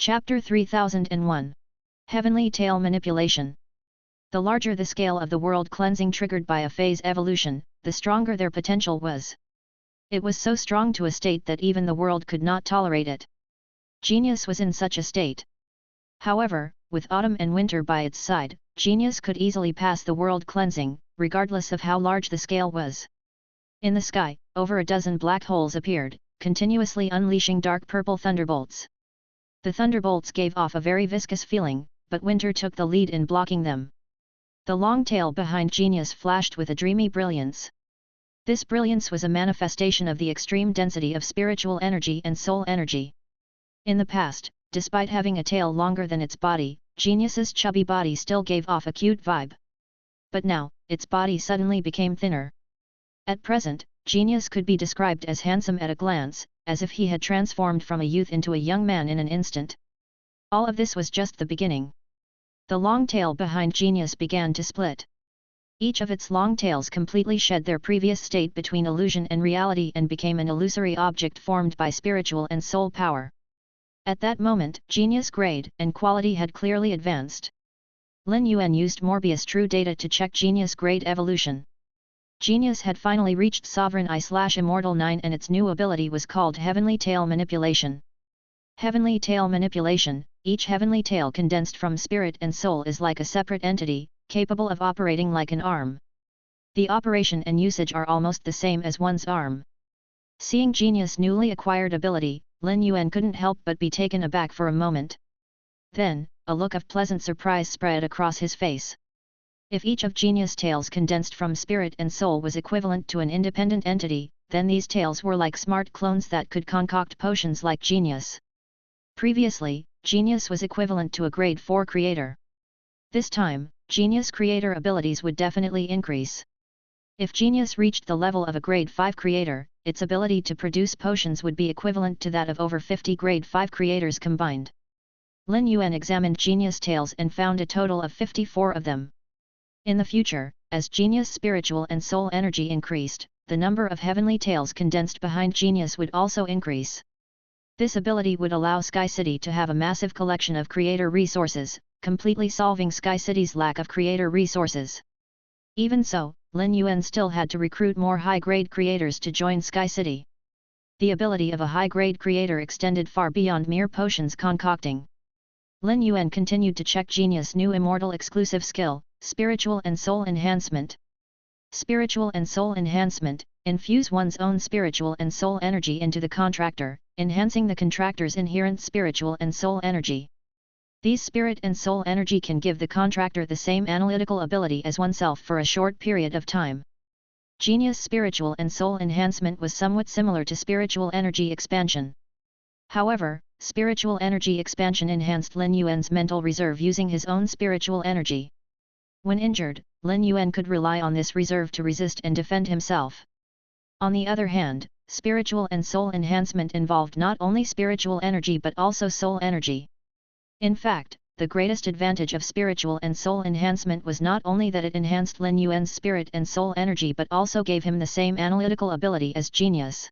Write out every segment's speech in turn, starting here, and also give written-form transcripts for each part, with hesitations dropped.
Chapter 3001. Heavenly Tail Manipulation. The larger the scale of the world cleansing triggered by a phase evolution, the stronger their potential was. It was so strong to a state that even the world could not tolerate it. Genius was in such a state. However, with autumn and winter by its side, genius could easily pass the world cleansing, regardless of how large the scale was. In the sky, over a dozen black holes appeared, continuously unleashing dark purple thunderbolts. The thunderbolts gave off a very viscous feeling, but winter took the lead in blocking them. The long tail behind genius flashed with a dreamy brilliance. This brilliance was a manifestation of the extreme density of spiritual energy and soul energy. In the past, despite having a tail longer than its body, genius's chubby body still gave off a cute vibe. But now, its body suddenly became thinner. At present, genius could be described as handsome at a glance, as if he had transformed from a youth into a young man in an instant. All of this was just the beginning. The long tail behind genius began to split. Each of its long tails completely shed their previous state between illusion and reality and became an illusory object formed by spiritual and soul power. At that moment, genius grade and quality had clearly advanced. Lin Yuan used Morbius True Data to check genius grade evolution. Genius had finally reached Sovereign I/Immortal 9 and its new ability was called Heavenly Tail Manipulation. Heavenly Tail Manipulation. Each heavenly tail condensed from spirit and soul is like a separate entity, capable of operating like an arm. The operation and usage are almost the same as one's arm. Seeing genius' newly acquired ability, Lin Yuan couldn't help but be taken aback for a moment. Then, a look of pleasant surprise spread across his face. If each of genius tails condensed from spirit and soul was equivalent to an independent entity, then these tails were like smart clones that could concoct potions like genius. Previously, genius was equivalent to a grade 4 creator. This time, genius creator abilities would definitely increase. If genius reached the level of a grade 5 creator, its ability to produce potions would be equivalent to that of over 50 grade 5 creators combined. Lin Yuan examined genius tails and found a total of 54 of them. In the future, as genius spiritual and soul energy increased, the number of heavenly tails condensed behind genius would also increase. This ability would allow Sky City to have a massive collection of creator resources, completely solving Sky City's lack of creator resources. Even so, Lin Yuan still had to recruit more high-grade creators to join Sky City. The ability of a high-grade creator extended far beyond mere potions concocting. Lin Yuan continued to check genius' new immortal exclusive skill, Spiritual and Soul Enhancement. Spiritual and Soul Enhancement. Infuse one's own spiritual and soul energy into the contractor, enhancing the contractor's inherent spiritual and soul energy. These spirit and soul energy can give the contractor the same analytical ability as oneself for a short period of time. Genius spiritual and soul enhancement was somewhat similar to spiritual energy expansion. However, spiritual energy expansion enhanced Lin Yuan's mental reserve using his own spiritual energy. When injured, Lin Yuan could rely on this reserve to resist and defend himself. On the other hand, spiritual and soul enhancement involved not only spiritual energy but also soul energy. In fact, the greatest advantage of spiritual and soul enhancement was not only that it enhanced Lin Yuan's spirit and soul energy but also gave him the same analytical ability as genius.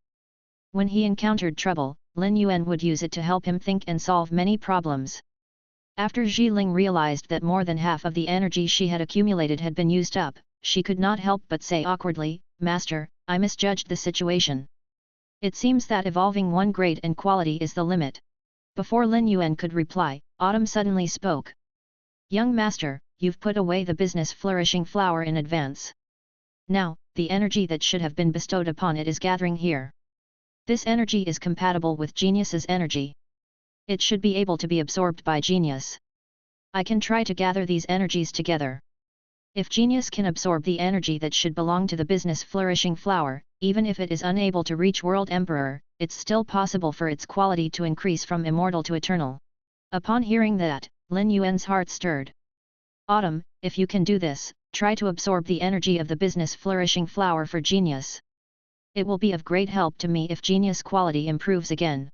When he encountered trouble, Lin Yuan would use it to help him think and solve many problems. After Zhiling realized that more than half of the energy she had accumulated had been used up, she could not help but say awkwardly, "Master, I misjudged the situation. It seems that evolving one grade and quality is the limit." Before Lin Yuan could reply, Autumn suddenly spoke. "Young master, you've put away the business flourishing flower in advance. Now, the energy that should have been bestowed upon it is gathering here. This energy is compatible with genius's energy. It should be able to be absorbed by genius. I can try to gather these energies together. If genius can absorb the energy that should belong to the business flourishing flower, even if it is unable to reach World Emperor, it's still possible for its quality to increase from immortal to eternal." Upon hearing that, Lin Yuan's heart stirred. "Autumn, if you can do this, try to absorb the energy of the business flourishing flower for genius. It will be of great help to me if genius quality improves again."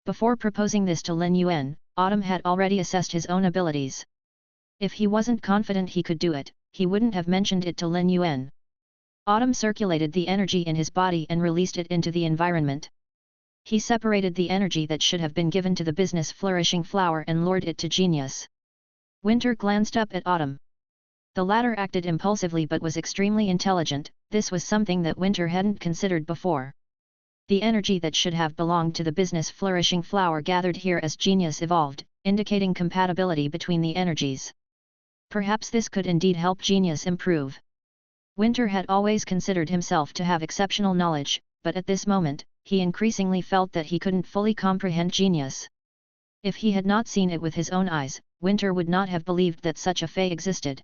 Before proposing this to Lin Yuan, Autumn had already assessed his own abilities. If he wasn't confident he could do it, he wouldn't have mentioned it to Lin Yuan. Autumn circulated the energy in his body and released it into the environment. He separated the energy that should have been given to the business flourishing flower and lured it to genius. Winter glanced up at Autumn. The latter acted impulsively but was extremely intelligent. This was something that Winter hadn't considered before. The energy that should have belonged to the business flourishing flower gathered here as genius evolved, indicating compatibility between the energies. Perhaps this could indeed help genius improve. Winter had always considered himself to have exceptional knowledge, but at this moment, he increasingly felt that he couldn't fully comprehend genius. If he had not seen it with his own eyes, Winter would not have believed that such a fey existed.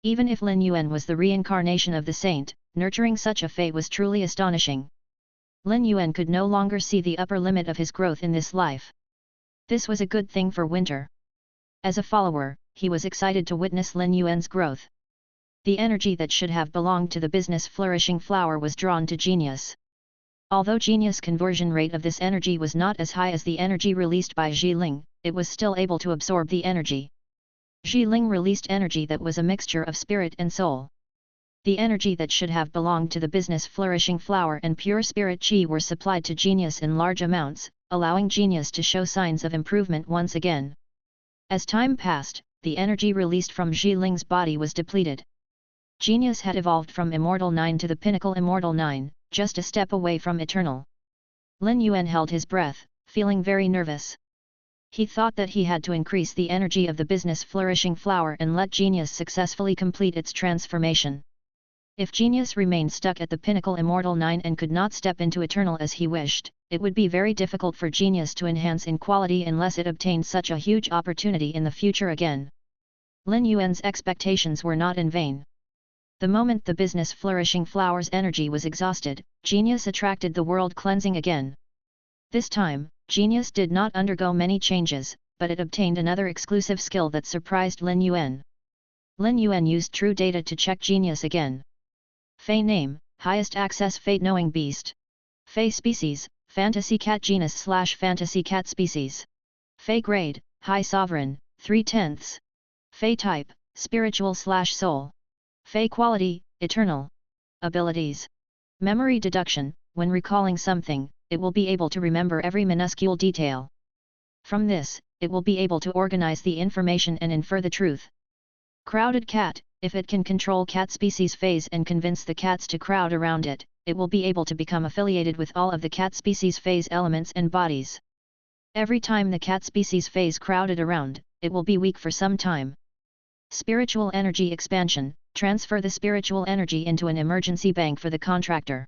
Even if Lin Yuan was the reincarnation of the saint, nurturing such a fey was truly astonishing. Lin Yuan could no longer see the upper limit of his growth in this life. This was a good thing for Winter. As a follower, he was excited to witness Lin Yuan's growth. The energy that should have belonged to the business flourishing flower was drawn to genius. Although genius conversion rate of this energy was not as high as the energy released by Ling, it was still able to absorb the energy. Ling released energy that was a mixture of spirit and soul. The energy that should have belonged to the business flourishing flower and pure spirit qi were supplied to genius in large amounts, allowing genius to show signs of improvement once again. As time passed, the energy released from Ling's body was depleted. Genius had evolved from Immortal 9 to the Pinnacle Immortal 9, just a step away from Eternal. Lin Yuan held his breath, feeling very nervous. He thought that he had to increase the energy of the business flourishing flower and let genius successfully complete its transformation. If genius remained stuck at the Pinnacle Immortal 9 and could not step into Eternal as he wished, it would be very difficult for genius to enhance in quality unless it obtained such a huge opportunity in the future again. Lin Yuan's expectations were not in vain. The moment the business flourishing flower's energy was exhausted, genius attracted the world cleansing again. This time, genius did not undergo many changes, but it obtained another exclusive skill that surprised Lin Yuan. Lin Yuan used true data to check genius again. Fey name, highest access fate knowing beast. Fey species, fantasy cat genus / fantasy cat species. Fey grade, high sovereign, 3/10. Fey type, spiritual / soul. Fey quality, eternal. Abilities. Memory deduction, when recalling something, it will be able to remember every minuscule detail. From this, it will be able to organize the information and infer the truth. Crowded cat, if it can control cat species phase and convince the cats to crowd around it, it will be able to become affiliated with all of the cat species phase elements and bodies. Every time the cat species phase crowded around, it will be weak for some time. Spiritual energy expansion, transfer the spiritual energy into an emergency bank for the contractor.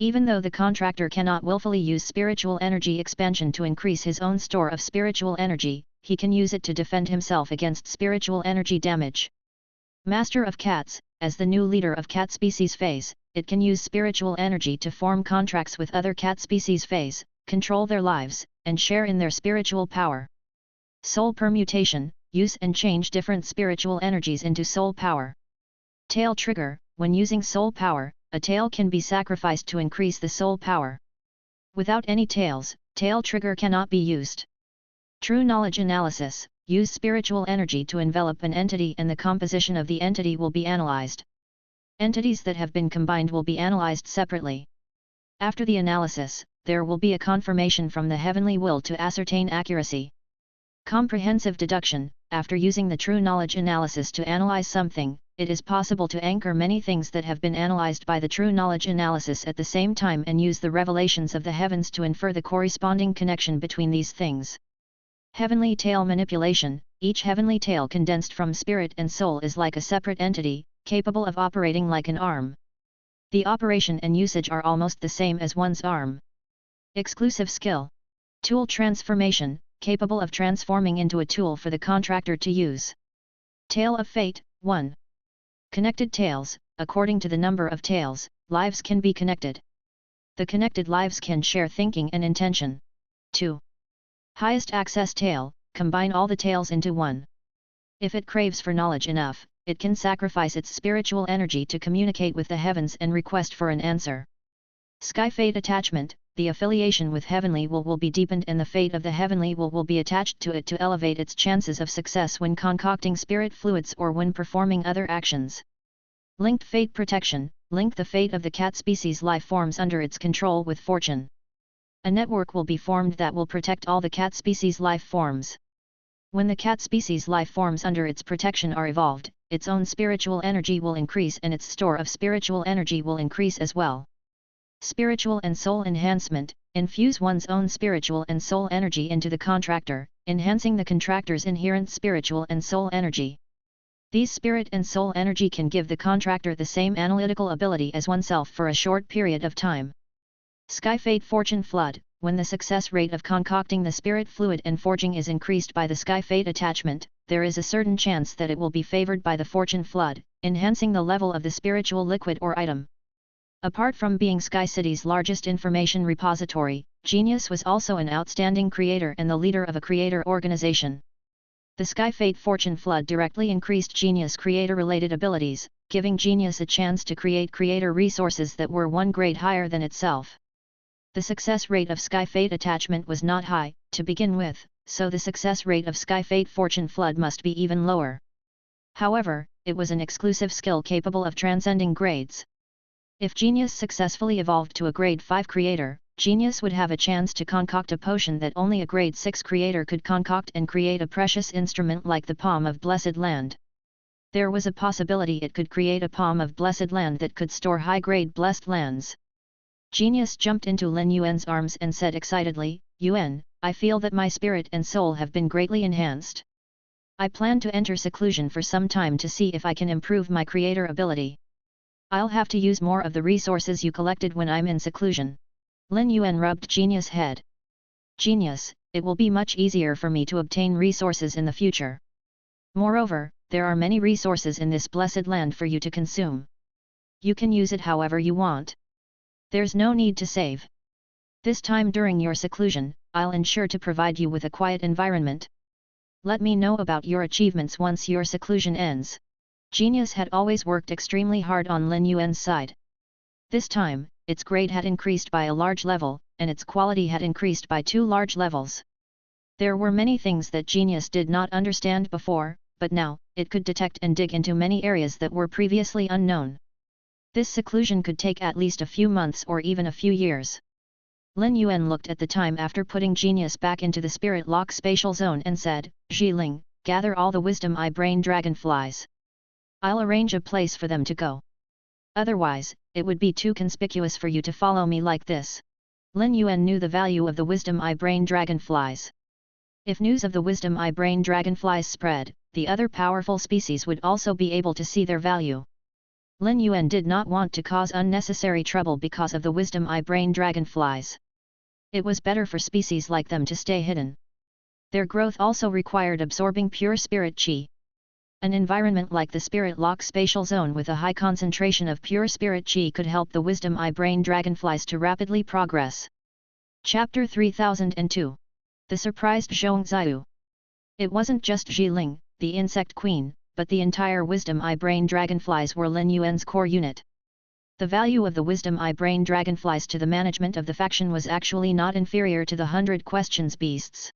Even though the contractor cannot willfully use spiritual energy expansion to increase his own store of spiritual energy, he can use it to defend himself against spiritual energy damage. Master of Cats, as the new leader of cat species phase, it can use spiritual energy to form contracts with other cat species phase, control their lives, and share in their spiritual power. Soul permutation, use and change different spiritual energies into soul power. Tail trigger, when using soul power, a tail can be sacrificed to increase the soul power. Without any tails, tail trigger cannot be used. True knowledge analysis, use spiritual energy to envelop an entity and the composition of the entity will be analyzed. Entities that have been combined will be analyzed separately. After the analysis, there will be a confirmation from the heavenly will to ascertain accuracy. Comprehensive deduction, after using the true knowledge analysis to analyze something, it is possible to anchor many things that have been analyzed by the true knowledge analysis at the same time and use the revelations of the heavens to infer the corresponding connection between these things. Heavenly tail manipulation, each heavenly tail condensed from spirit and soul is like a separate entity, capable of operating like an arm. The operation and usage are almost the same as one's arm. Exclusive skill. Tool transformation, capable of transforming into a tool for the contractor to use. Tail of Fate, 1. Connected tails, according to the number of tails, lives can be connected. The connected lives can share thinking and intention. 2. Highest access tail, combine all the tails into one. If it craves for knowledge enough, it can sacrifice its spiritual energy to communicate with the heavens and request for an answer. Sky fate attachment, the affiliation with heavenly will be deepened and the fate of the heavenly will be attached to it to elevate its chances of success when concocting spirit fluids or when performing other actions. Linked fate protection, link the fate of the cat species life forms under its control with fortune. A network will be formed that will protect all the cat species life forms. When the cat species life forms under its protection are evolved, its own spiritual energy will increase and its store of spiritual energy will increase as well. Spiritual and soul enhancement: infuse one's own spiritual and soul energy into the contractor, enhancing the contractor's inherent spiritual and soul energy. These spirit and soul energy can give the contractor the same analytical ability as oneself for a short period of time. Sky Fate Fortune Flood: when the success rate of concocting the spirit fluid and forging is increased by the Sky Fate attachment, there is a certain chance that it will be favored by the fortune flood, enhancing the level of the spiritual liquid or item. Apart from being Sky City's largest information repository, Genius was also an outstanding creator and the leader of a creator organization. The Sky Fate Fortune Flood directly increased Genius creator-related abilities, giving Genius a chance to create creator resources that were one grade higher than itself. The success rate of Sky Fate attachment was not high, to begin with, so the success rate of Sky Fate Fortune Flood must be even lower. However, it was an exclusive skill capable of transcending grades. If Genius successfully evolved to a grade 5 creator, Genius would have a chance to concoct a potion that only a grade 6 creator could concoct and create a precious instrument like the Palm of Blessed Land. There was a possibility it could create a Palm of Blessed Land that could store high-grade blessed lands. Genius jumped into Lin Yuan's arms and said excitedly, "Yuan, I feel that my spirit and soul have been greatly enhanced. I plan to enter seclusion for some time to see if I can improve my creator ability. I'll have to use more of the resources you collected when I'm in seclusion." Lin Yuan rubbed Genius' head. "Genius, it will be much easier for me to obtain resources in the future. Moreover, there are many resources in this blessed land for you to consume. You can use it however you want. There's no need to save. This time during your seclusion, I'll ensure to provide you with a quiet environment. Let me know about your achievements once your seclusion ends." Genius had always worked extremely hard on Lin Yuan's side. This time, its grade had increased by a large level, and its quality had increased by 2 large levels. There were many things that Genius did not understand before, but now, it could detect and dig into many areas that were previously unknown. This seclusion could take at least a few months or even a few years. Lin Yuan looked at the time after putting Genius back into the Spirit Lock spatial zone and said, "Zhiling, gather all the Wisdom Eye Brain Dragonflies. I'll arrange a place for them to go. Otherwise, it would be too conspicuous for you to follow me like this." Lin Yuan knew the value of the Wisdom Eye Brain Dragonflies. If news of the Wisdom Eye Brain Dragonflies spread, the other powerful species would also be able to see their value. Lin Yuan did not want to cause unnecessary trouble because of the Wisdom Eye Brain Dragonflies. It was better for species like them to stay hidden. Their growth also required absorbing pure spirit chi. An environment like the Spirit Lock spatial zone with a high concentration of pure spirit chi could help the Wisdom Eye Brain Dragonflies to rapidly progress. Chapter 3002. The Surprised Zhongziyu. It wasn't just Zhiling, the insect queen, but the entire Wisdom Eye Brain Dragonflies were Lin Yuan's core unit. The value of the Wisdom Eye Brain Dragonflies to the management of the faction was actually not inferior to the 100 Questions beasts.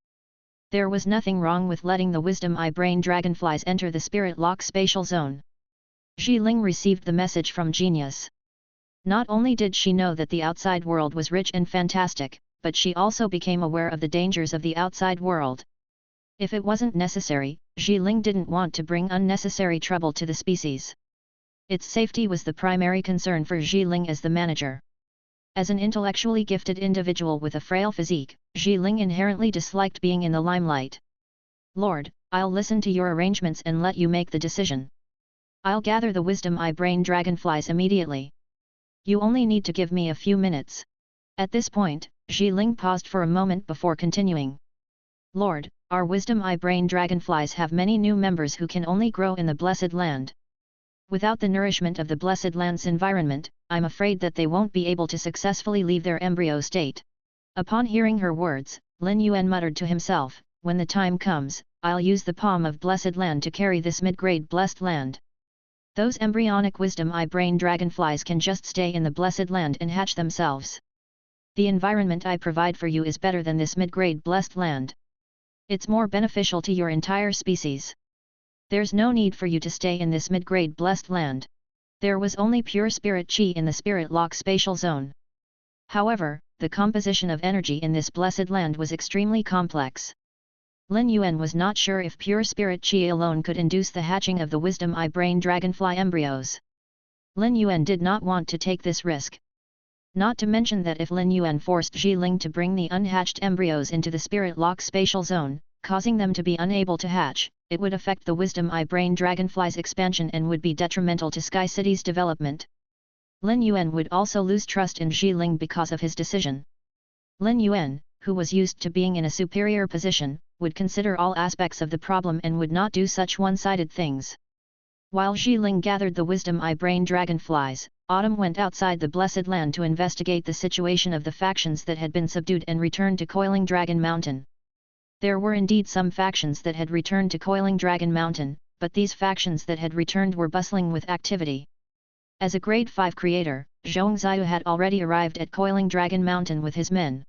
There was nothing wrong with letting the Wisdom Eye Brain Dragonflies enter the Spirit Lock spatial zone. Zhiling received the message from Genius. Not only did she know that the outside world was rich and fantastic, but she also became aware of the dangers of the outside world. If it wasn't necessary, Zhiling didn't want to bring unnecessary trouble to the species. Its safety was the primary concern for Zhiling as the manager. As an intellectually gifted individual with a frail physique, Zhiling inherently disliked being in the limelight. "Lord, I'll listen to your arrangements and let you make the decision. I'll gather the Wisdom Eye Brain Dragonflies immediately. You only need to give me a few minutes." At this point, Zhiling paused for a moment before continuing. "Lord, our Wisdom Eye Brain Dragonflies have many new members who can only grow in the Blessed Land. Without the nourishment of the Blessed Land's environment, I'm afraid that they won't be able to successfully leave their embryo state." Upon hearing her words, Lin Yuan muttered to himself, "When the time comes, I'll use the Palm of Blessed Land to carry this mid-grade Blessed Land. Those embryonic Wisdom Eye Brain Dragonflies can just stay in the Blessed Land and hatch themselves. The environment I provide for you is better than this mid-grade Blessed Land. It's more beneficial to your entire species. There's no need for you to stay in this mid-grade Blessed Land." There was only pure spirit chi in the Spirit Lock spatial zone. However, the composition of energy in this blessed land was extremely complex. Lin Yuan was not sure if pure spirit qi alone could induce the hatching of the wisdom eye-brain dragonfly embryos. Lin Yuan did not want to take this risk. Not to mention that if Lin Yuan forced Zhi Ling to bring the unhatched embryos into the spirit lock spatial zone, causing them to be unable to hatch, it would affect the wisdom eye-brain dragonfly's expansion and would be detrimental to Sky City's development. Lin Yuan would also lose trust in Zhi Ling because of his decision. Lin Yuan, who was used to being in a superior position, would consider all aspects of the problem and would not do such one-sided things. While Zhi Ling gathered the wisdom eye-brain dragonflies, Autumn went outside the Blessed Land to investigate the situation of the factions that had been subdued and returned to Coiling Dragon Mountain. There were indeed some factions that had returned to Coiling Dragon Mountain, but these factions that had returned were bustling with activity. As a Grade 5 creator, Zhong Ziyu had already arrived at Coiling Dragon Mountain with his men.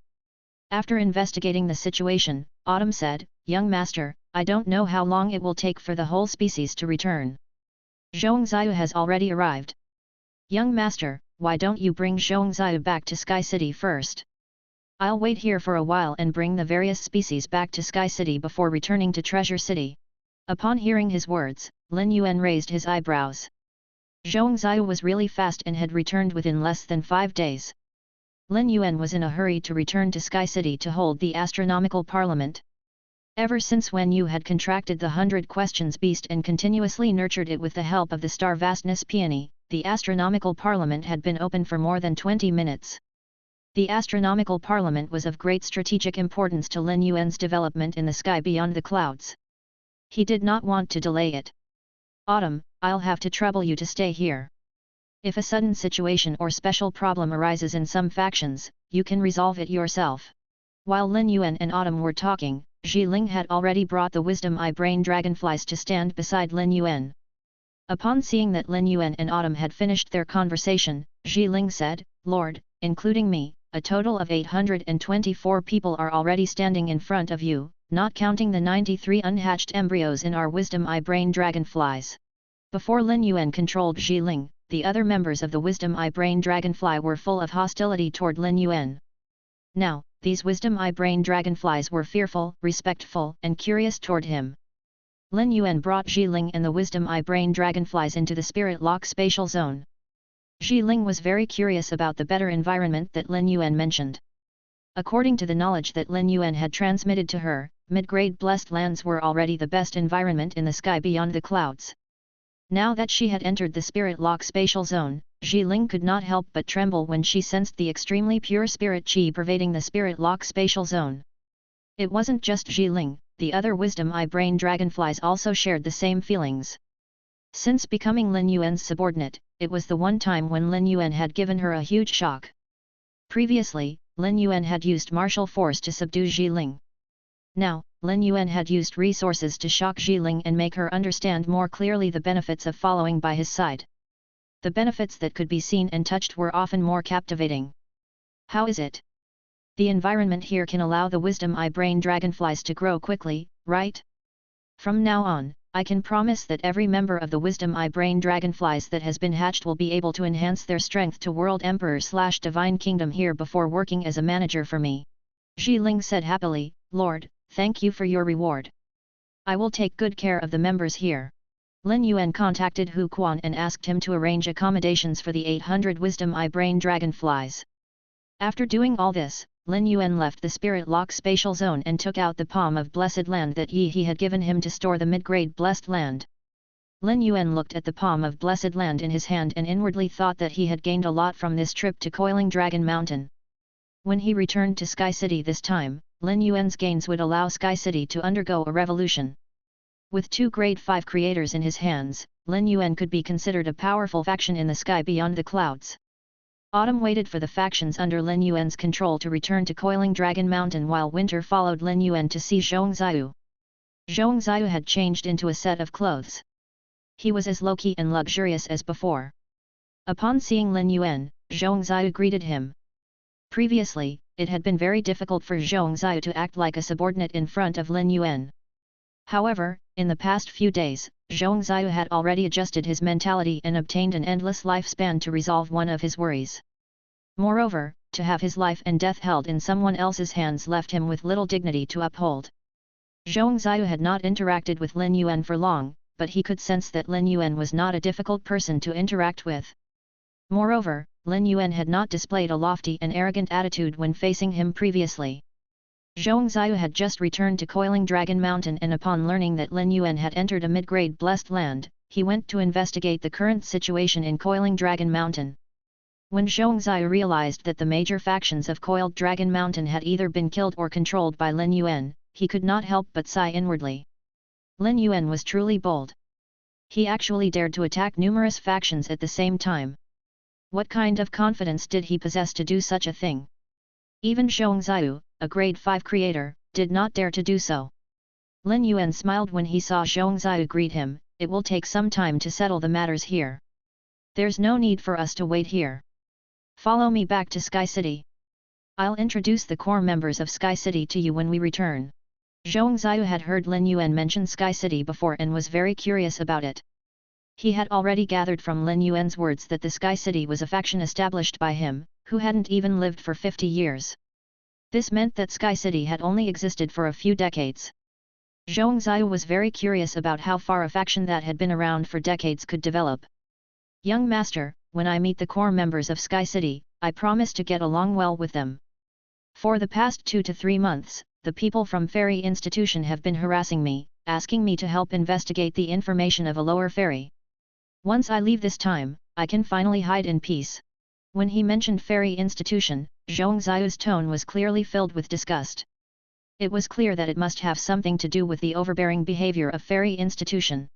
After investigating the situation, Autumn said, "Young master, I don't know how long it will take for the whole species to return. Zhong Ziyu has already arrived. Young master, why don't you bring Zhong Ziyu back to Sky City first? I'll wait here for a while and bring the various species back to Sky City before returning to Treasure City." Upon hearing his words, Lin Yuan raised his eyebrows. Zhong Ziyu was really fast and had returned within less than 5 days. Lin Yuan was in a hurry to return to Sky City to hold the astronomical parliament. Ever since when you had contracted the 100 questions beast and continuously nurtured it with the help of the star vastness peony, the astronomical parliament had been open for more than 20 minutes. The astronomical parliament was of great strategic importance to Lin Yuan's development in the sky beyond the clouds. He did not want to delay it. "Autumn, I'll have to trouble you to stay here. If a sudden situation or special problem arises in some factions, you can resolve it yourself." While Lin Yuan and Autumn were talking, Zhi Ling had already brought the wisdom eye-brain dragonflies to stand beside Lin Yuan. Upon seeing that Lin Yuan and Autumn had finished their conversation, Zhi Ling said, "Lord, including me, a total of 824 people are already standing in front of you, not counting the 93 unhatched embryos in our wisdom eye-brain dragonflies." Before Lin Yuan controlled Zhi Ling, the other members of the wisdom eye-brain dragonfly were full of hostility toward Lin Yuan. Now, these wisdom eye-brain dragonflies were fearful, respectful, and curious toward him. Lin Yuan brought Zhi Ling and the wisdom eye-brain dragonflies into the spirit lock spatial zone. Zhi Ling was very curious about the better environment that Lin Yuan mentioned. According to the knowledge that Lin Yuan had transmitted to her, mid-grade blessed lands were already the best environment in the sky beyond the clouds. Now that she had entered the spirit lock spatial zone, Zhi Ling could not help but tremble when she sensed the extremely pure spirit qi pervading the spirit lock spatial zone. It wasn't just Zhi Ling, the other wisdom eye-brain dragonflies also shared the same feelings. Since becoming Lin Yuan's subordinate, it was the one time when Lin Yuan had given her a huge shock. Previously, Lin Yuan had used martial force to subdue Zhi Ling. Now, Lin Yuan had used resources to shock Zhi Ling and make her understand more clearly the benefits of following by his side. The benefits that could be seen and touched were often more captivating. How is it? The environment here can allow the wisdom eye-brain dragonflies to grow quickly, right? From now on, I can promise that every member of the wisdom eye-brain dragonflies that has been hatched will be able to enhance their strength to World Emperor/Divine Kingdom here before working as a manager for me. Zhi Ling said happily, "Lord, thank you for your reward. I will take good care of the members here." Lin Yuan contacted Hu Quan and asked him to arrange accommodations for the 800 wisdom eye-brain dragonflies. After doing all this, Lin Yuan left the spirit lock spatial zone and took out the palm of blessed land that he had given him to store the mid-grade blessed land. Lin Yuan looked at the palm of blessed land in his hand and inwardly thought that he had gained a lot from this trip to Coiling Dragon Mountain. When he returned to Sky City this time, Lin Yuan's gains would allow Sky City to undergo a revolution. With 2 grade 5 creators in his hands, Lin Yuan could be considered a powerful faction in the sky beyond the clouds. Autumn waited for the factions under Lin Yuan's control to return to Coiling Dragon Mountain while Winter followed Lin Yuan to see Zhong Ziyu. Zhong Ziyu had changed into a set of clothes. He was as low-key and luxurious as before. Upon seeing Lin Yuan, Zhong Ziyu greeted him. Previously, it had been very difficult for Zhong Ziyu to act like a subordinate in front of Lin Yuan. However, in the past few days, Zhong Ziyu had already adjusted his mentality and obtained an endless lifespan to resolve one of his worries. Moreover, to have his life and death held in someone else's hands left him with little dignity to uphold. Zhong Ziyu had not interacted with Lin Yuan for long, but he could sense that Lin Yuan was not a difficult person to interact with. Moreover, Lin Yuan had not displayed a lofty and arrogant attitude when facing him previously. Zhong Ziyu had just returned to Coiling Dragon Mountain, and upon learning that Lin Yuan had entered a mid-grade blessed land, he went to investigate the current situation in Coiling Dragon Mountain. When Zhong Ziyu realized that the major factions of Coiled Dragon Mountain had either been killed or controlled by Lin Yuan, he could not help but sigh inwardly. Lin Yuan was truly bold. He actually dared to attack numerous factions at the same time. What kind of confidence did he possess to do such a thing? Even Zhong Ziyu, a grade 5 creator, did not dare to do so. Lin Yuan smiled when he saw Zhong Ziyu greet him. It will take some time to settle the matters here. There's no need for us to wait here. Follow me back to Sky City. I'll introduce the core members of Sky City to you when we return. Zhong Ziyu had heard Lin Yuan mention Sky City before and was very curious about it. He had already gathered from Lin Yuan's words that the Sky City was a faction established by him, who hadn't even lived for 50 years. This meant that Sky City had only existed for a few decades. Zhong Ziyu was very curious about how far a faction that had been around for decades could develop. Young master, when I meet the core members of Sky City, I promise to get along well with them. For the past 2 to 3 months, the people from Fairy Institution have been harassing me, asking me to help investigate the information of a lower fairy. Once I leave this time, I can finally hide in peace. When he mentioned Fairy Institution, Zhong Ziyu's tone was clearly filled with disgust. It was clear that it must have something to do with the overbearing behavior of Fairy Institution.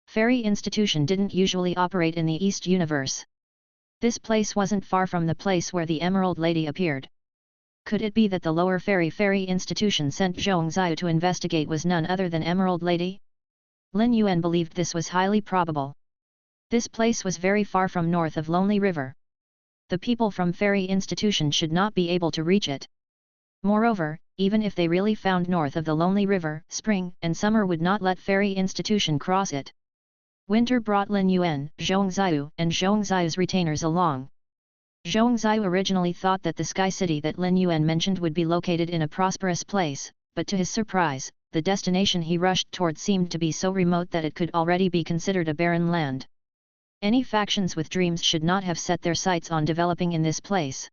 Fairy Institution didn't usually operate in the East Universe. This place wasn't far from the place where the Emerald Lady appeared. Could it be that the lower Fairy Institution sent Zhong Ziyu to investigate was none other than Emerald Lady? Lin Yuan believed this was highly probable. This place was very far from north of Lonely River. The people from Fairy Institution should not be able to reach it. Moreover, even if they really found north of the Lonely River, spring and summer would not let Fairy Institution cross it. Winter brought Lin Yuan, Zhong Ziyu, and Zhong Ziyu's retainers along. Zhong Ziyu originally thought that the Sky City that Lin Yuan mentioned would be located in a prosperous place, but to his surprise, the destination he rushed toward seemed to be so remote that it could already be considered a barren land. Any factions with dreams should not have set their sights on developing in this place.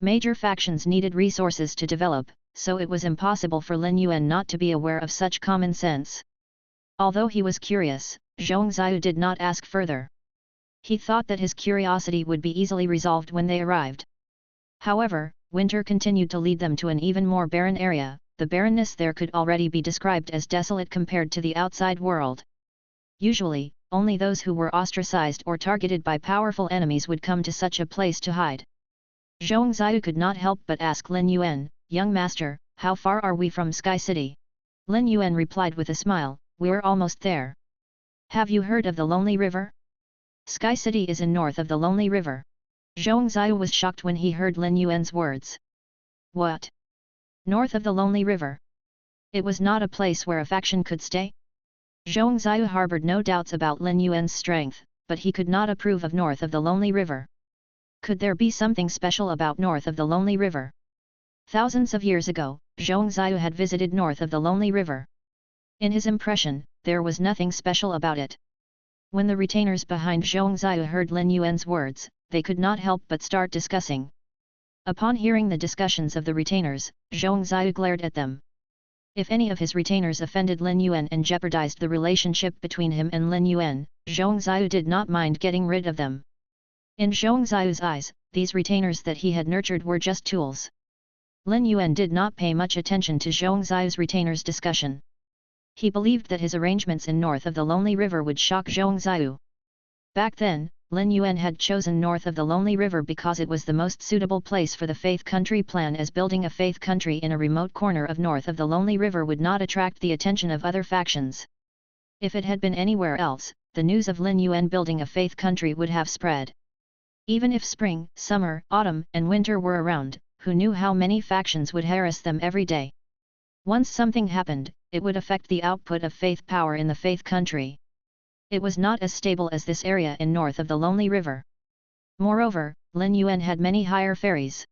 Major factions needed resources to develop, so it was impossible for Lin Yuan not to be aware of such common sense. Although he was curious, Zhong Ziyu did not ask further. He thought that his curiosity would be easily resolved when they arrived. However, winter continued to lead them to an even more barren area. The barrenness there could already be described as desolate compared to the outside world. Usually, only those who were ostracized or targeted by powerful enemies would come to such a place to hide. Zhong Ziyu could not help but ask Lin Yuan, "Young master, how far are we from Sky City?" Lin Yuan replied with a smile, "We're almost there." "Have you heard of the Lonely River?" "Sky City is in north of the Lonely River." Zhong Ziyu was shocked when he heard Lin Yuan's words. "What? North of the Lonely River? It was not a place where a faction could stay?" Zhong Ziyu harbored no doubts about Lin Yuan's strength, but he could not approve of north of the Lonely River. Could there be something special about north of the Lonely River? Thousands of years ago, Zhong Ziyu had visited north of the Lonely River. In his impression, there was nothing special about it. When the retainers behind Zhong Ziyu heard Lin Yuan's words, they could not help but start discussing. Upon hearing the discussions of the retainers, Zhong Ziyu glared at them. If any of his retainers offended Lin Yuan and jeopardized the relationship between him and Lin Yuan, Zhong Ziyu did not mind getting rid of them. In Zhong Ziyu's eyes, these retainers that he had nurtured were just tools. Lin Yuan did not pay much attention to Zhong Ziyu's retainers' discussion. He believed that his arrangements in north of the Lonely River would shock Zhong Ziyu. Back then, Lin Yuan had chosen north of the Lonely River because it was the most suitable place for the Faith Country plan, as building a Faith Country in a remote corner of north of the Lonely River would not attract the attention of other factions. If it had been anywhere else, the news of Lin Yuan building a Faith Country would have spread. Even if spring, summer, autumn, and winter were around, who knew how many factions would harass them every day? Once something happened, it would affect the output of faith power in the Faith Country. It was not as stable as this area in north of the Lonely River. Moreover, Lin Yuan had many higher fairies.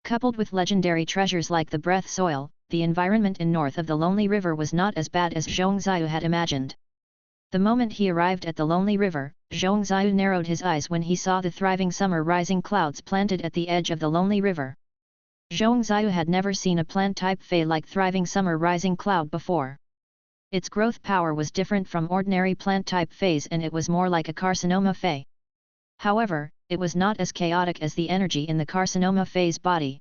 Coupled with legendary treasures like the breath soil, the environment in north of the Lonely River was not as bad as Zhongxiu had imagined. The moment he arrived at the Lonely River, Zhongxiu narrowed his eyes when he saw the thriving summer rising clouds planted at the edge of the Lonely River. Zhongxiu had never seen a plant-type fey like thriving summer rising cloud before. Its growth power was different from ordinary plant-type feys and it was more like a carcinoma fey. However, it was not as chaotic as the energy in the carcinoma fey's body.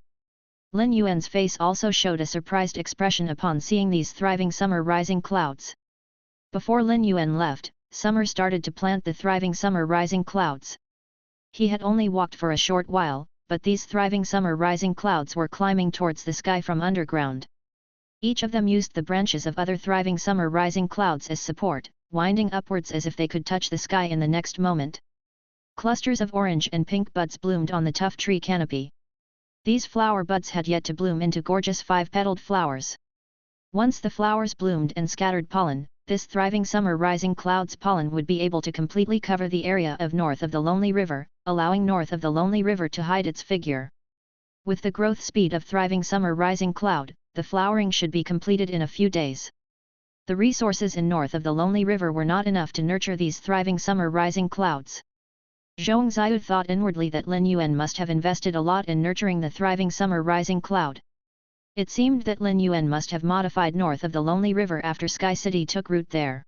Lin Yuan's face also showed a surprised expression upon seeing these thriving summer rising clouds. Before Lin Yuan left, Summer started to plant the thriving summer rising clouds. He had only walked for a short while, but these thriving summer rising clouds were climbing towards the sky from underground. Each of them used the branches of other thriving summer rising clouds as support, winding upwards as if they could touch the sky in the next moment. Clusters of orange and pink buds bloomed on the tough tree canopy. These flower buds had yet to bloom into gorgeous five-petaled flowers. Once the flowers bloomed and scattered pollen, this thriving summer rising cloud's pollen would be able to completely cover the area of north of the Lonely River, allowing north of the Lonely River to hide its figure. With the growth speed of thriving summer rising cloud, the flowering should be completed in a few days. The resources in north of the Lonely River were not enough to nurture these thriving summer rising clouds. Zhongxiu thought inwardly that Lin Yuan must have invested a lot in nurturing the thriving summer rising cloud. It seemed that Lin Yuan must have modified north of the Lonely River after Sky City took root there.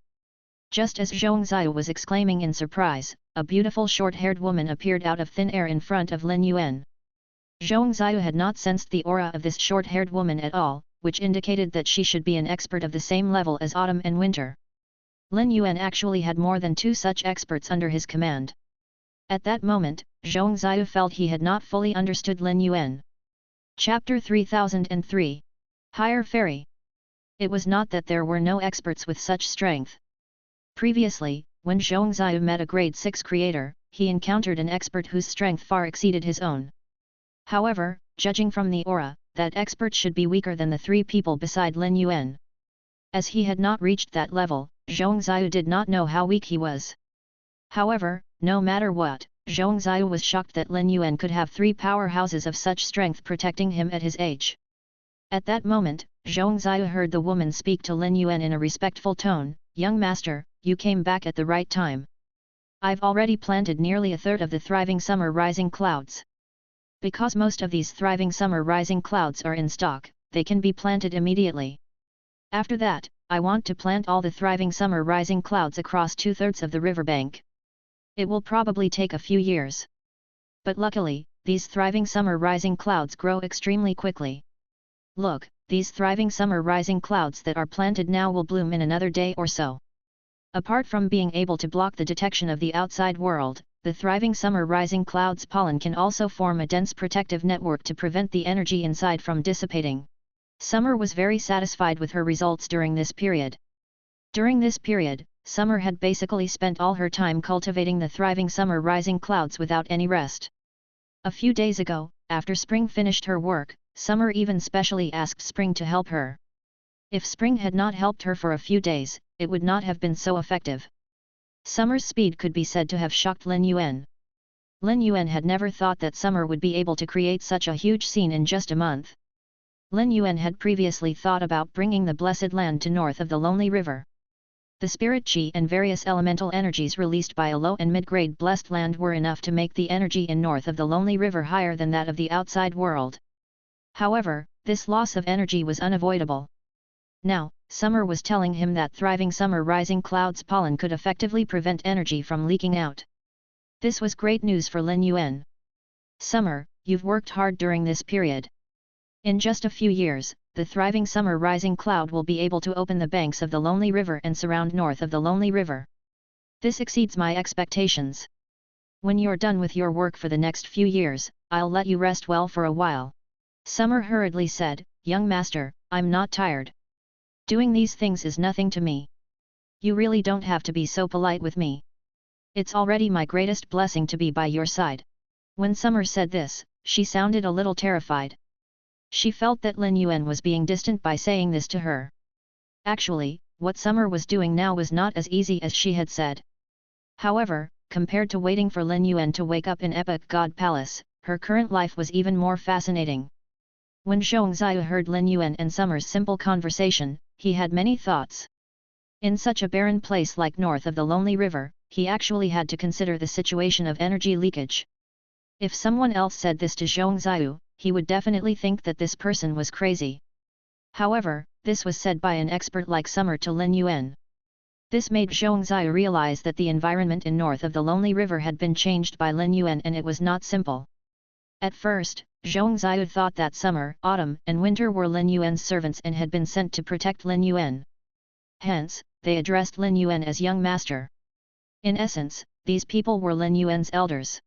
Just as Zhongxiu was exclaiming in surprise, a beautiful short-haired woman appeared out of thin air in front of Lin Yuan. Zhongxiu had not sensed the aura of this short-haired woman at all, which indicated that she should be an expert of the same level as Autumn and Winter. Lin Yuan actually had more than 2 such experts under his command. At that moment, Zhongxiu felt he had not fully understood Lin Yuan. Chapter 3003. Higher Fairy. It was not that there were no experts with such strength. Previously, when Zhongxiu met a grade 6 creator, he encountered an expert whose strength far exceeded his own. However, judging from the aura, that expert should be weaker than the 3 people beside Lin Yuan. As he had not reached that level, Zhongxiu did not know how weak he was. However, no matter what, Zhongxiu was shocked that Lin Yuan could have 3 powerhouses of such strength protecting him at his age. At that moment, Zhongxiu heard the woman speak to Lin Yuan in a respectful tone, "Young master, you came back at the right time. I've already planted nearly a third of the thriving summer rising clouds. Because most of these thriving summer rising clouds are in stock, they can be planted immediately. After that, I want to plant all the thriving summer rising clouds across 2/3 of the riverbank. It will probably take a few years. But luckily, these thriving summer rising clouds grow extremely quickly. Look, these thriving summer rising clouds that are planted now will bloom in another day or so." Apart from being able to block the detection of the outside world, the thriving summer rising clouds' pollen can also form a dense protective network to prevent the energy inside from dissipating. Summer was very satisfied with her results during this period. During this period, Summer had basically spent all her time cultivating the thriving summer rising clouds without any rest. A few days ago, after Spring finished her work, Summer even specially asked Spring to help her. If Spring had not helped her for a few days, it would not have been so effective. Summer's speed could be said to have shocked Lin Yuan. Lin Yuan had never thought that Summer would be able to create such a huge scene in just a month. Lin Yuan had previously thought about bringing the Blessed Land to north of the Lonely River. The spirit chi and various elemental energies released by a low and mid-grade blessed land were enough to make the energy in north of the Lonely River higher than that of the outside world. However, this loss of energy was unavoidable. Now, Summer was telling him that thriving summer rising clouds pollen could effectively prevent energy from leaking out. This was great news for Lin Yuan. "Summer, you've worked hard during this period. In just a few years, the thriving summer rising cloud will be able to open the banks of the Lonely River and surround north of the Lonely River. This exceeds my expectations. When you're done with your work for the next few years, I'll let you rest well for a while." Summer hurriedly said, "Young master, I'm not tired. Doing these things is nothing to me. You really don't have to be so polite with me. It's already my greatest blessing to be by your side." When Summer said this, she sounded a little terrified. She felt that Lin Yuan was being distant by saying this to her. Actually, what Summer was doing now was not as easy as she had said. However, compared to waiting for Lin Yuan to wake up in Epic God Palace, her current life was even more fascinating. When Zhongzhou heard Lin Yuan and Summer's simple conversation, he had many thoughts. In such a barren place like north of the lonely river, he actually had to consider the situation of energy leakage. If someone else said this to Zhongzhou, he would definitely think that this person was crazy. However, this was said by an expert like Summer to Lin Yuan. This made Zhongzhou realize that the environment in north of the lonely river had been changed by Lin Yuan and it was not simple. At first, Zhongzhou thought that summer, autumn, and winter were Lin Yuan's servants and had been sent to protect Lin Yuan. Hence, they addressed Lin Yuan as young master. In essence, these people were Lin Yuan's elders.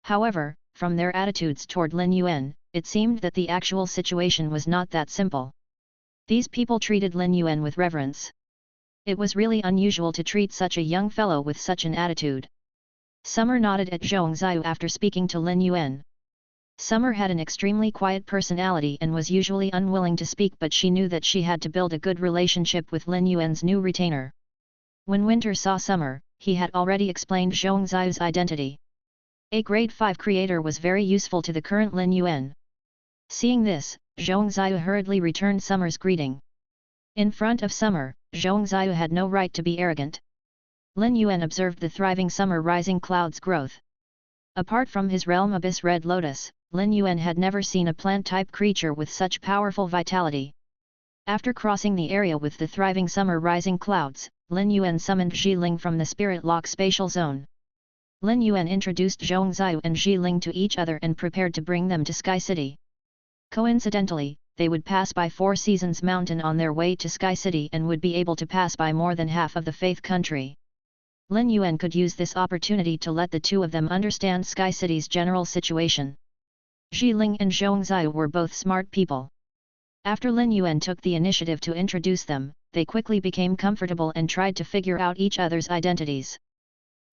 However, from their attitudes toward Lin Yuan, it seemed that the actual situation was not that simple. These people treated Lin Yuan with reverence. It was really unusual to treat such a young fellow with such an attitude. Summer nodded at Zhongzhou after speaking to Lin Yuan. Summer had an extremely quiet personality and was usually unwilling to speak, but she knew that she had to build a good relationship with Lin Yuan's new retainer. When Winter saw Summer, he had already explained Zhongzhou's identity. A grade 5 creator was very useful to the current Lin Yuan. Seeing this, Zhongzhou hurriedly returned Summer's greeting. In front of Summer, Zhongzhou had no right to be arrogant. Lin Yuan observed the thriving Summer rising cloud's growth. Apart from his realm Abyss Red Lotus, Lin Yuan had never seen a plant-type creature with such powerful vitality. After crossing the area with the thriving Summer rising clouds, Lin Yuan summoned Xiling from the Spirit Lock spatial zone. Lin Yuan introduced Zhongzhou and Xiling to each other and prepared to bring them to Sky City. Coincidentally, they would pass by Four Seasons Mountain on their way to Sky City and would be able to pass by more than half of the Faith Country. Lin Yuan could use this opportunity to let the two of them understand Sky City's general situation. Xiling and Zhongzhou were both smart people. After Lin Yuan took the initiative to introduce them, they quickly became comfortable and tried to figure out each other's identities.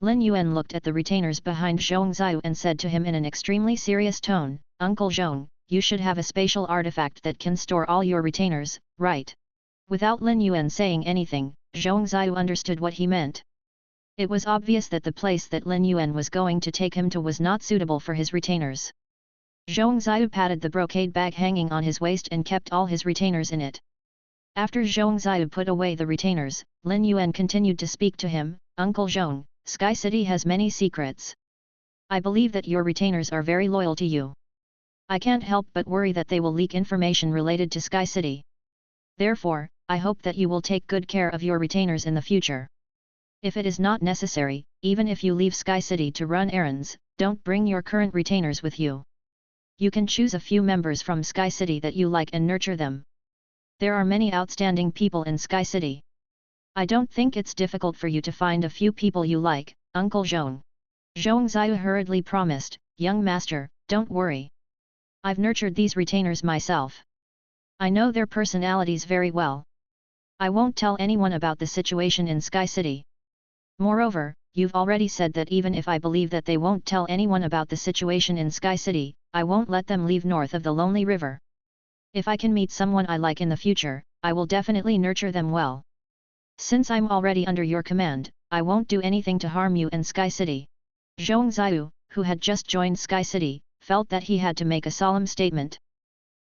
Lin Yuan looked at the retainers behind Zhongzhou and said to him in an extremely serious tone, "Uncle Zhong, you should have a spatial artifact that can store all your retainers, right?" Without Lin Yuan saying anything, Zhongzhou understood what he meant. It was obvious that the place that Lin Yuan was going to take him to was not suitable for his retainers. Zhongzhou patted the brocade bag hanging on his waist and kept all his retainers in it. After Zhongzhou put away the retainers, Lin Yuan continued to speak to him, "Uncle Zhong, Sky City has many secrets. I believe that your retainers are very loyal to you. I can't help but worry that they will leak information related to Sky City. Therefore, I hope that you will take good care of your retainers in the future. If it is not necessary, even if you leave Sky City to run errands, don't bring your current retainers with you. You can choose a few members from Sky City that you like and nurture them. There are many outstanding people in Sky City. I don't think it's difficult for you to find a few people you like, Uncle Zhong." Zhongzhou hurriedly promised, "Young master, don't worry. I've nurtured these retainers myself. I know their personalities very well. I won't tell anyone about the situation in Sky City. Moreover, you've already said that even if I believe that they won't tell anyone about the situation in Sky City, I won't let them leave north of the Lonely River. If I can meet someone I like in the future, I will definitely nurture them well. Since I'm already under your command, I won't do anything to harm you and Sky City." Zhongzhou, who had just joined Sky City, felt that he had to make a solemn statement.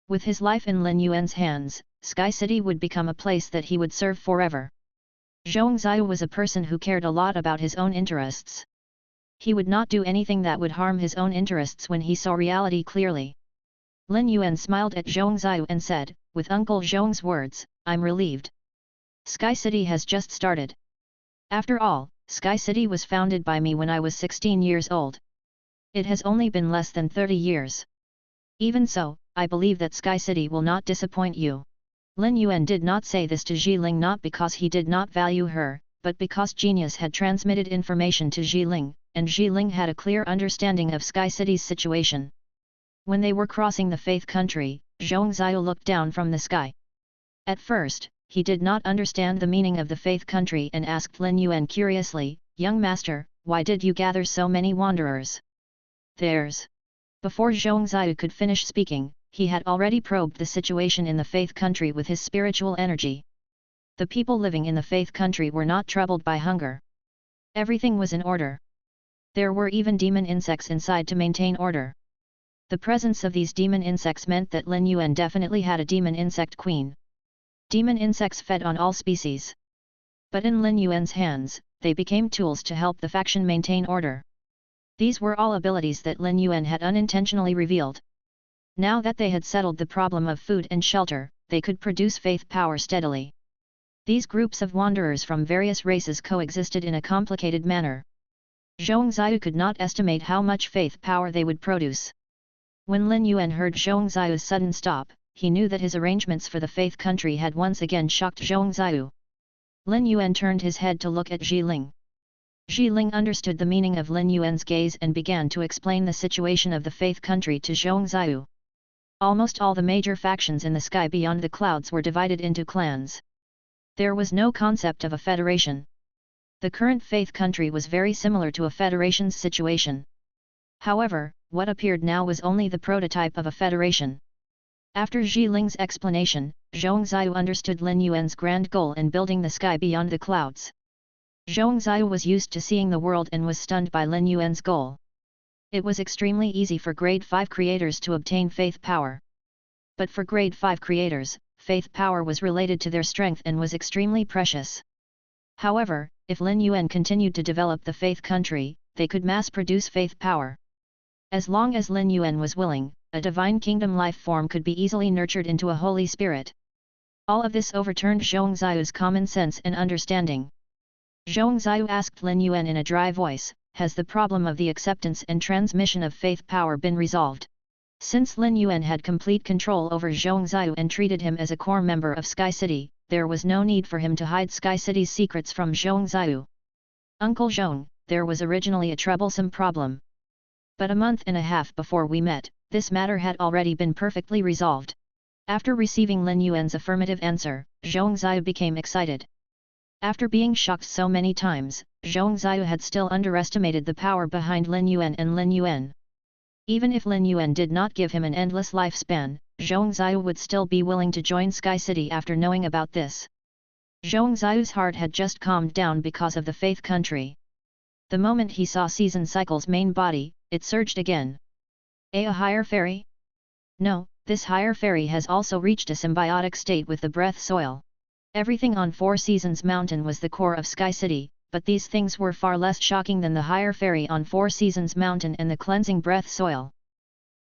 With his life in Lin Yuan's hands, Sky City would become a place that he would serve forever. Zhongzhou was a person who cared a lot about his own interests. He would not do anything that would harm his own interests when he saw reality clearly. Lin Yuan smiled at Zhongzhou and said, "With Uncle Zhong's words, I'm relieved. Sky City has just started. After all, Sky City was founded by me when I was 16 years old. It has only been less than 30 years. Even so, I believe that Sky City will not disappoint you." Lin Yuan did not say this to Xiling not because he did not value her, but because genius had transmitted information to Xiling, and Xiling had a clear understanding of Sky City's situation. When they were crossing the Faith Country, Zhongzhou looked down from the sky. At first, he did not understand the meaning of the Faith Country and asked Lin Yuan curiously, "Young master, why did you gather so many wanderers?" "There's..." Before Zhongzhou could finish speaking, he had already probed the situation in the Faith Country with his spiritual energy. The people living in the Faith Country were not troubled by hunger. Everything was in order. There were even demon insects inside to maintain order. The presence of these demon insects meant that Lin Yuan definitely had a demon insect queen. Demon insects fed on all species. But in Lin Yuan's hands, they became tools to help the faction maintain order. These were all abilities that Lin Yuan had unintentionally revealed. Now that they had settled the problem of food and shelter, they could produce faith power steadily. These groups of wanderers from various races coexisted in a complicated manner. Zhongxiu could not estimate how much faith power they would produce. When Lin Yuan heard Zhongxiu's sudden stop, he knew that his arrangements for the faith country had once again shocked Zhongxiu. Lin Yuan turned his head to look at Zhiling. Zhiling understood the meaning of Lin Yuan's gaze and began to explain the situation of the faith country to Zhongxiu. Almost all the major factions in the sky beyond the clouds were divided into clans. There was no concept of a federation. The current faith country was very similar to a federation's situation. However, what appeared now was only the prototype of a federation. After Zhiling's explanation, Zhongxiu understood Lin Yuan's grand goal in building the sky beyond the clouds. Zhongxiu was used to seeing the world and was stunned by Lin Yuan's goal. It was extremely easy for Grade 5 creators to obtain faith power. But for Grade 5 creators, faith power was related to their strength and was extremely precious. However, if Lin Yuan continued to develop the faith country, they could mass-produce faith power. As long as Lin Yuan was willing, a divine kingdom life form could be easily nurtured into a holy spirit. All of this overturned Zhongxiu's common sense and understanding. Zhongxiu asked Lin Yuan in a dry voice, "Has the problem of the acceptance and transmission of faith power been resolved?" Since Lin Yuan had complete control over Zhongxiu and treated him as a core member of Sky City, there was no need for him to hide Sky City's secrets from Zhongxiu. "Uncle Zhong, there was originally a troublesome problem. But a month and a half before we met, this matter had already been perfectly resolved." After receiving Lin Yuan's affirmative answer, Zhongxiu became excited. After being shocked so many times, Zhongxiu had still underestimated the power behind Lin Yuan and Lin Yuan. Even if Lin Yuan did not give him an endless lifespan, Zhongxiu would still be willing to join Sky City after knowing about this. Zhongxiu's heart had just calmed down because of the faith country. The moment he saw Season Cycle's main body, it surged again. A higher fairy? No, this higher fairy has also reached a symbiotic state with the breath soil. Everything on Four Seasons Mountain was the core of Sky City, but these things were far less shocking than the higher fairy on Four Seasons Mountain and the cleansing breath soil.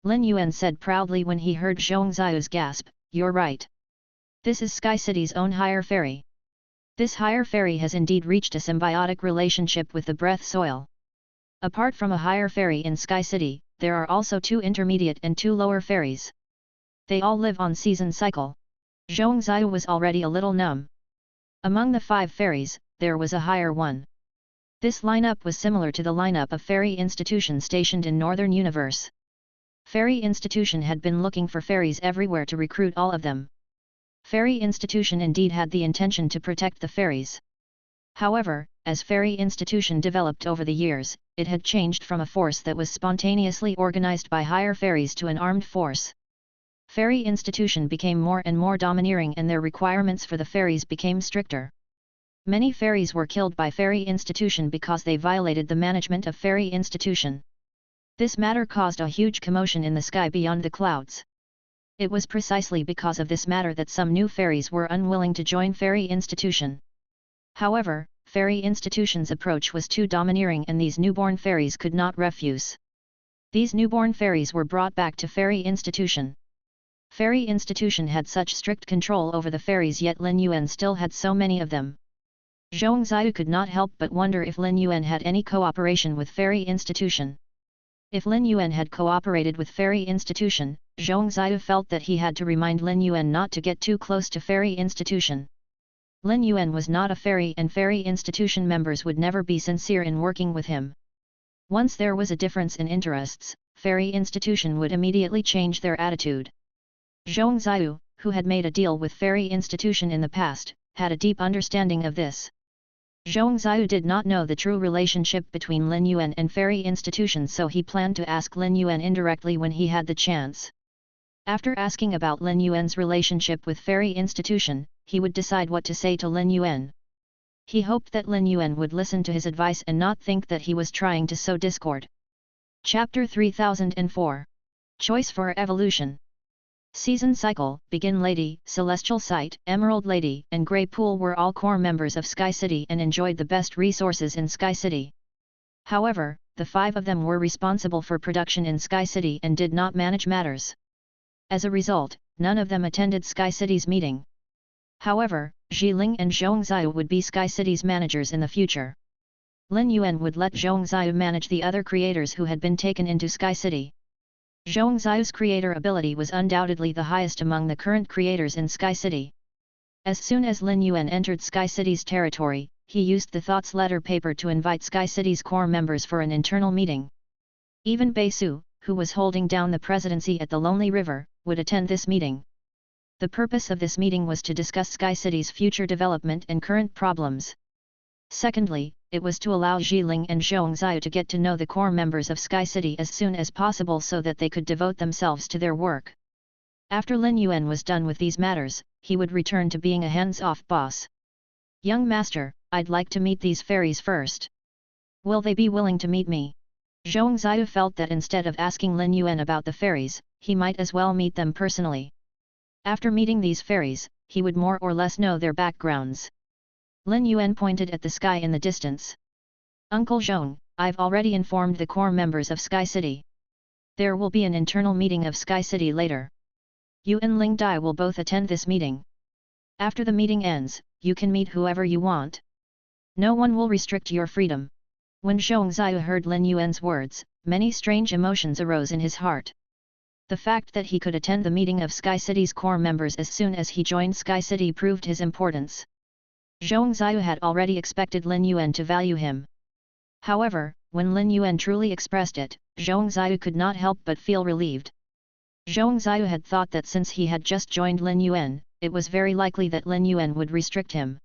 Lin Yuan said proudly when he heard Zhongxiu's gasp, "You're right. This is Sky City's own higher fairy. This higher fairy has indeed reached a symbiotic relationship with the breath soil." Apart from a higher fairy in Sky City, there are also 2 intermediate and 2 lower fairies. They all live on Season Cycle. Zhongxiu was already a little numb. Among the 5 fairies, there was a higher one. This lineup was similar to the lineup of Fairy Institution stationed in Northern Universe. Fairy Institution had been looking for fairies everywhere to recruit all of them. Fairy Institution indeed had the intention to protect the fairies. However, as Fairy Institution developed over the years, it had changed from a force that was spontaneously organized by higher fairies to an armed force. Fairy Institution became more and more domineering and their requirements for the fairies became stricter. Many fairies were killed by Fairy Institution because they violated the management of Fairy Institution. This matter caused a huge commotion in the sky beyond the clouds. It was precisely because of this matter that some new fairies were unwilling to join Fairy Institution. However, Fairy Institution's approach was too domineering and these newborn fairies could not refuse. These newborn fairies were brought back to Fairy Institution. Fairy Institution had such strict control over the fairies, yet Lin Yuan still had so many of them. Zhongxiu could not help but wonder if Lin Yuan had any cooperation with Fairy Institution. If Lin Yuan had cooperated with Fairy Institution, Zhongxiu felt that he had to remind Lin Yuan not to get too close to Fairy Institution. Lin Yuan was not a fairy and Fairy Institution members would never be sincere in working with him. Once there was a difference in interests, Fairy Institution would immediately change their attitude. Zhongxiu, who had made a deal with Fairy Institution in the past, had a deep understanding of this. Zhongxiu did not know the true relationship between Lin Yuan and Fairy Institution, so he planned to ask Lin Yuan indirectly when he had the chance. After asking about Lin Yuan's relationship with Fairy Institution, he would decide what to say to Lin Yuan. He hoped that Lin Yuan would listen to his advice and not think that he was trying to sow discord. Chapter 3004 Choice for evolution. Season cycle, Begin Lady, Celestial Sight, Emerald Lady, and Grey Pool were all core members of Sky City and enjoyed the best resources in Sky City. However, the 5 of them were responsible for production in Sky City and did not manage matters. As a result, none of them attended Sky City's meeting. However, Ling and Zhongxiu would be Sky City's managers in the future. Lin Yuan would let Zhongxiu manage the other creators who had been taken into Sky City. Zhongxiu's creator ability was undoubtedly the highest among the current creators in Sky City. As soon as Lin Yuan entered Sky City's territory, he used the Thoughts letter paper to invite Sky City's core members for an internal meeting. Even Bei Su, who was holding down the presidency at the Lonely River, would attend this meeting. The purpose of this meeting was to discuss Sky City's future development and current problems. Secondly, it was to allow Ling and Zhongxiu to get to know the core members of Sky City as soon as possible so that they could devote themselves to their work. After Lin Yuan was done with these matters, he would return to being a hands-off boss. Young master, I'd like to meet these fairies first. Will they be willing to meet me? Zhongxiu felt that instead of asking Lin Yuan about the fairies, he might as well meet them personally. After meeting these fairies, he would more or less know their backgrounds. Lin Yuan pointed at the sky in the distance. Uncle Zhong, I've already informed the core members of Sky City. There will be an internal meeting of Sky City later. You and Ling Dai will both attend this meeting. After the meeting ends, you can meet whoever you want. No one will restrict your freedom. When Zhongxiu heard Lin Yuan's words, many strange emotions arose in his heart. The fact that he could attend the meeting of Sky City's core members as soon as he joined Sky City proved his importance. Zhongxiu had already expected Lin Yuan to value him. However, when Lin Yuan truly expressed it, Zhongxiu could not help but feel relieved. Zhongxiu had thought that since he had just joined Lin Yuan, it was very likely that Lin Yuan would restrict him.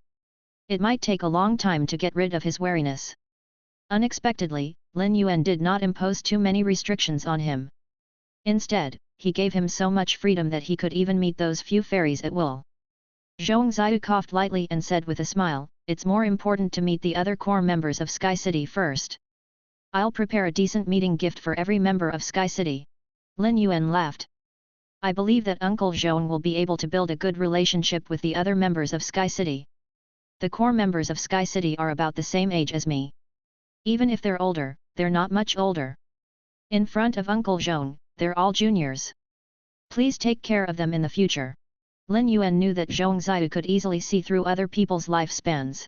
It might take a long time to get rid of his wariness. Unexpectedly, Lin Yuan did not impose too many restrictions on him. Instead, he gave him so much freedom that he could even meet those few fairies at will. Zhongxiu coughed lightly and said with a smile, "It's more important to meet the other core members of Sky City first. I'll prepare a decent meeting gift for every member of Sky City." Lin Yuan laughed. "I believe that Uncle Zhong will be able to build a good relationship with the other members of Sky City. The core members of Sky City are about the same age as me. Even if they're older, they're not much older. In front of Uncle Zhong, they're all juniors. Please take care of them in the future." Lin Yuan knew that Zhongxiu could easily see through other people's lifespans.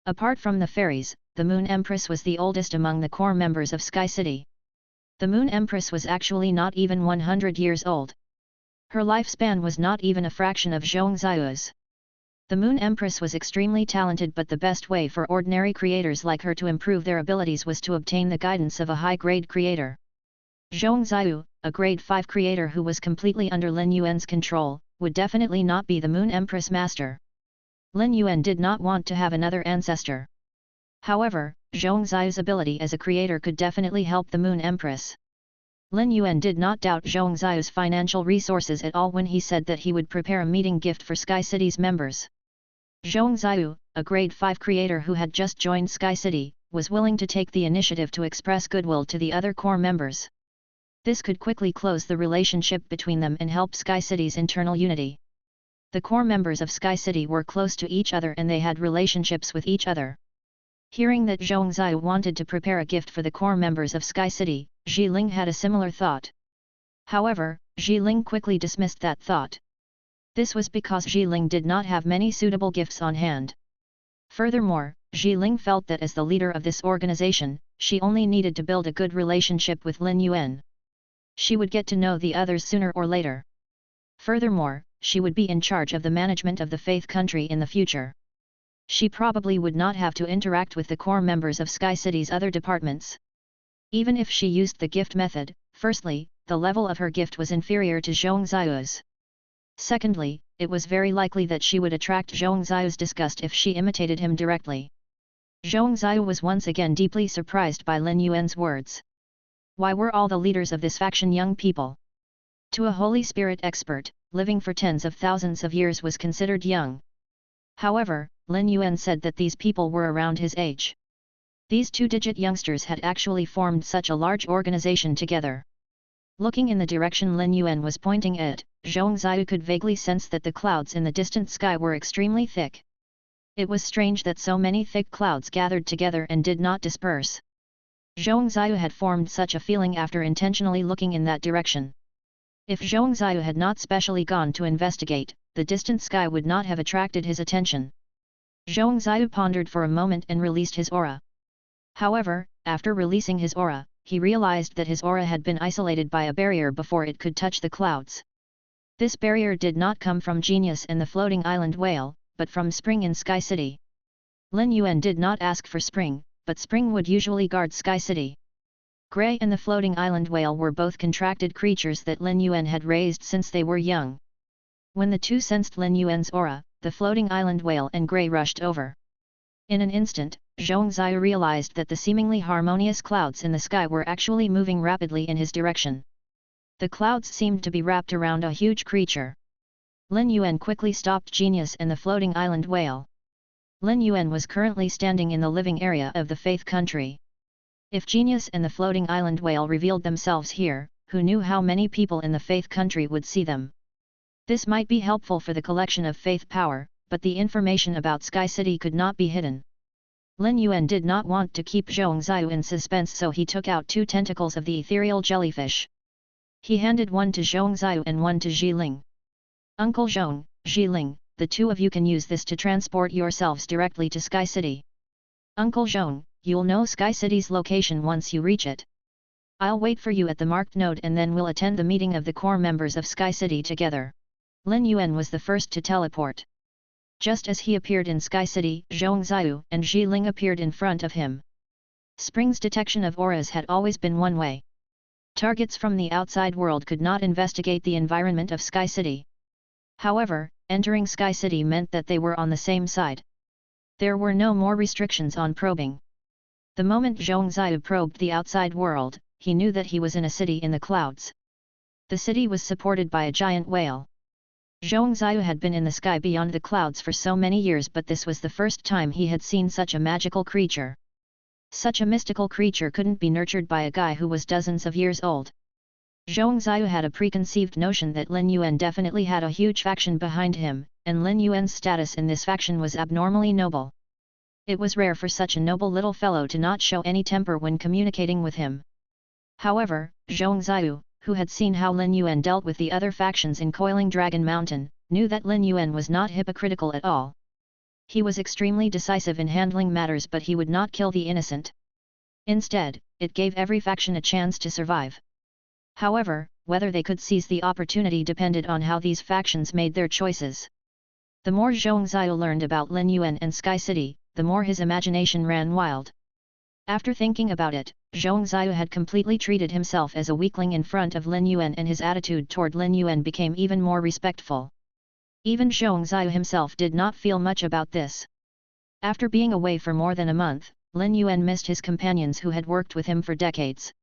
Apart from the fairies, the Moon Empress was the oldest among the core members of Sky City. The Moon Empress was actually not even 100 years old. Her lifespan was not even a fraction of Zhongxiu's. The Moon Empress was extremely talented, but the best way for ordinary creators like her to improve their abilities was to obtain the guidance of a high-grade creator. Zhongxiu, a grade 5 creator who was completely under Lin Yuan's control, would definitely not be the Moon Empress master. Lin Yuan did not want to have another ancestor. However, Zhongxiu's ability as a creator could definitely help the Moon Empress. Lin Yuan did not doubt Zhongxiu's financial resources at all when he said that he would prepare a meeting gift for Sky City's members. Zhongxiu, a grade 5 creator who had just joined Sky City, was willing to take the initiative to express goodwill to the other core members. This could quickly close the relationship between them and help Sky City's internal unity. The core members of Sky City were close to each other and they had relationships with each other. Hearing that Zhongxiu wanted to prepare a gift for the core members of Sky City, Ling had a similar thought. However, Ling quickly dismissed that thought. This was because Ling did not have many suitable gifts on hand. Furthermore, Ling felt that as the leader of this organization, she only needed to build a good relationship with Lin Yuan. She would get to know the others sooner or later. Furthermore, she would be in charge of the management of the Faith country in the future. She probably would not have to interact with the core members of Sky City's other departments. Even if she used the gift method, firstly, the level of her gift was inferior to Zhongxiu's. Secondly, it was very likely that she would attract Zhongxiu's disgust if she imitated him directly. Zhongxiu was once again deeply surprised by Lin Yuan's words. Why were all the leaders of this faction young people? To a Holy Spirit expert, living for tens of thousands of years was considered young. However, Lin Yuan said that these people were around his age. These two-digit youngsters had actually formed such a large organization together. Looking in the direction Lin Yuan was pointing at, Zhongxiu could vaguely sense that the clouds in the distant sky were extremely thick. It was strange that so many thick clouds gathered together and did not disperse. Zhongxiu had formed such a feeling after intentionally looking in that direction. If Zhongxiu had not specially gone to investigate, the distant sky would not have attracted his attention. Zhongxiu pondered for a moment and released his aura. However, after releasing his aura, he realized that his aura had been isolated by a barrier before it could touch the clouds. This barrier did not come from Genius and the floating island whale, but from Spring in Sky City. Lin Yuan did not ask for Spring, but Spring would usually guard Sky City. Gray and the floating island whale were both contracted creatures that Lin Yuan had raised since they were young. When the two sensed Lin Yuan's aura, the floating island whale and Gray rushed over. In an instant, Zhongxiu realized that the seemingly harmonious clouds in the sky were actually moving rapidly in his direction. The clouds seemed to be wrapped around a huge creature. Lin Yuan quickly stopped Genius and the floating island whale. Lin Yuan was currently standing in the living area of the Faith Country. If Genius and the floating island whale revealed themselves here, who knew how many people in the Faith Country would see them? This might be helpful for the collection of faith power, but the information about Sky City could not be hidden. Lin Yuan did not want to keep Zhongxiu in suspense, so he took out 2 tentacles of the ethereal jellyfish. He handed one to Zhongxiu and one to Zhiling. Uncle Zhong, Zhiling, the two of you can use this to transport yourselves directly to Sky City. Uncle Zhong, you'll know Sky City's location once you reach it. I'll wait for you at the marked node and then we'll attend the meeting of the core members of Sky City together. Lin Yuan was the first to teleport. Just as he appeared in Sky City, Zhongxiu and Zhiling appeared in front of him. Spring's detection of auras had always been one way. Targets from the outside world could not investigate the environment of Sky City. However, entering Sky City meant that they were on the same side. There were no more restrictions on probing. The moment Zhongxiu probed the outside world, he knew that he was in a city in the clouds. The city was supported by a giant whale. Zhongxiu had been in the sky beyond the clouds for so many years, but this was the first time he had seen such a magical creature. Such a mystical creature couldn't be nurtured by a guy who was dozens of years old. Zhongxiu had a preconceived notion that Lin Yuan definitely had a huge faction behind him, and Lin Yuan's status in this faction was abnormally noble. It was rare for such a noble little fellow to not show any temper when communicating with him. However, Zhongxiu, who had seen how Lin Yuan dealt with the other factions in Coiling Dragon Mountain, knew that Lin Yuan was not hypocritical at all. He was extremely decisive in handling matters, but he would not kill the innocent. Instead, it gave every faction a chance to survive. However, whether they could seize the opportunity depended on how these factions made their choices. The more Zhongxiu learned about Lin Yuan and Sky City, the more his imagination ran wild. After thinking about it, Zhongxiu had completely treated himself as a weakling in front of Lin Yuan, and his attitude toward Lin Yuan became even more respectful. Even Zhongxiu himself did not feel much about this. After being away for more than a month, Lin Yuan missed his companions who had worked with him for decades.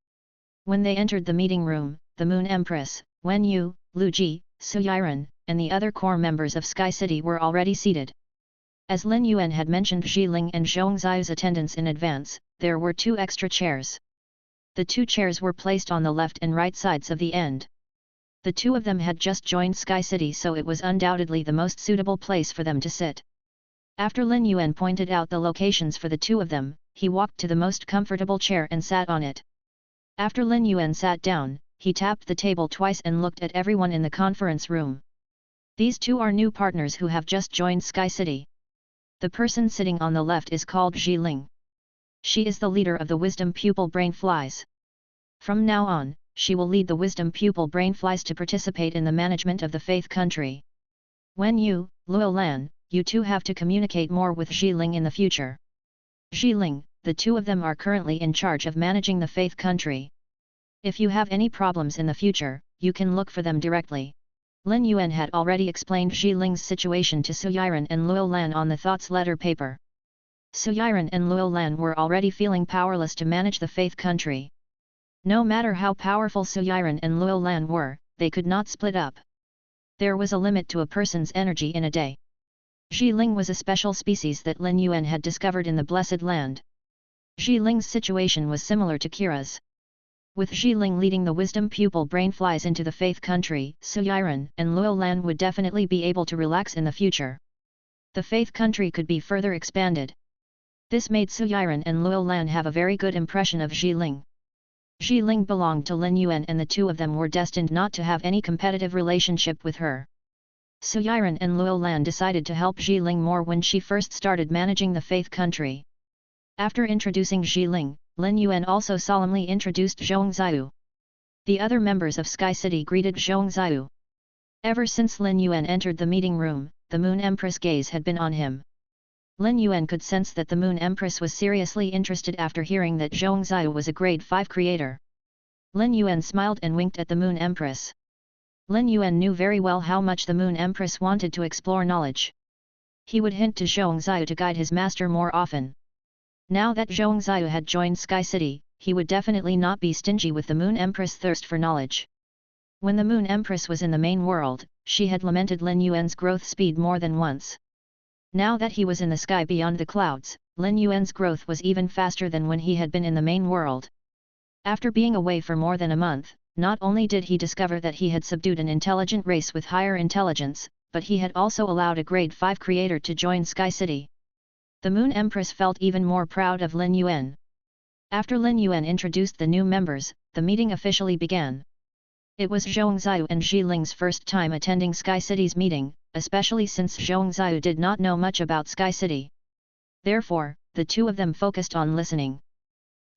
When they entered the meeting room, the Moon Empress, Wen Yu, Lu Ji, Su Yiren, and the other core members of Sky City were already seated. As Lin Yuan had mentioned Zhiling and Zhongxiu's attendance in advance, there were 2 extra chairs. The 2 chairs were placed on the left and right sides of the end. The 2 of them had just joined Sky City, so it was undoubtedly the most suitable place for them to sit. After Lin Yuan pointed out the locations for the 2 of them, he walked to the most comfortable chair and sat on it. After Lin Yuan sat down, he tapped the table twice and looked at everyone in the conference room. These 2 are new partners who have just joined Sky City. The person sitting on the left is called Zhiling. She is the leader of the Wisdom Pupil Brainflies. From now on, she will lead the Wisdom Pupil Brainflies to participate in the management of the Faith Country. Wen Yu, Luo Lan, you 2 have to communicate more with Zhiling in the future. Zhiling, the 2 of them are currently in charge of managing the Faith Country. If you have any problems in the future, you can look for them directly. Lin Yuan had already explained Zhiling's situation to Su Yiren and Luo Lan on the thoughts letter paper. Su Yiren and Luo Lan were already feeling powerless to manage the Faith Country. No matter how powerful Su Yiren and Luo Lan were, they could not split up. There was a limit to a person's energy in a day. Zhiling was a special species that Lin Yuan had discovered in the Blessed Land. Zhiling's situation was similar to Kira's. With Xiling leading the wisdom pupil brain flies into the faith country, Suyiren and Luolan would definitely be able to relax in the future. The faith country could be further expanded. This made Suyiren and Luolan have a very good impression of Xiling. Xiling belonged to Lin Yuan and the two of them were destined not to have any competitive relationship with her. Suyiren and Luolan decided to help Xiling more when she first started managing the faith country. After introducing Xiling, Lin Yuan also solemnly introduced Zhongxiu. The other members of Sky City greeted Zhongxiu. Ever since Lin Yuan entered the meeting room, the Moon Empress gaze had been on him. Lin Yuan could sense that the Moon Empress was seriously interested after hearing that Zhongxiu was a grade 5 creator. Lin Yuan smiled and winked at the Moon Empress. Lin Yuan knew very well how much the Moon Empress wanted to explore knowledge. He would hint to Zhongxiu to guide his master more often. Now that Zhongxiu had joined Sky City, he would definitely not be stingy with the Moon Empress' thirst for knowledge. When the Moon Empress was in the main world, she had lamented Lin Yuan's growth speed more than once. Now that he was in the sky beyond the clouds, Lin Yuan's growth was even faster than when he had been in the main world. After being away for more than a month, not only did he discover that he had subdued an intelligent race with higher intelligence, but he had also allowed a grade 5 creator to join Sky City. The Moon Empress felt even more proud of Lin Yuan. After Lin Yuan introduced the new members, the meeting officially began. It was Zhongxiu and Xiling's first time attending Sky City's meeting, especially since Zhongxiu did not know much about Sky City. Therefore, the two of them focused on listening.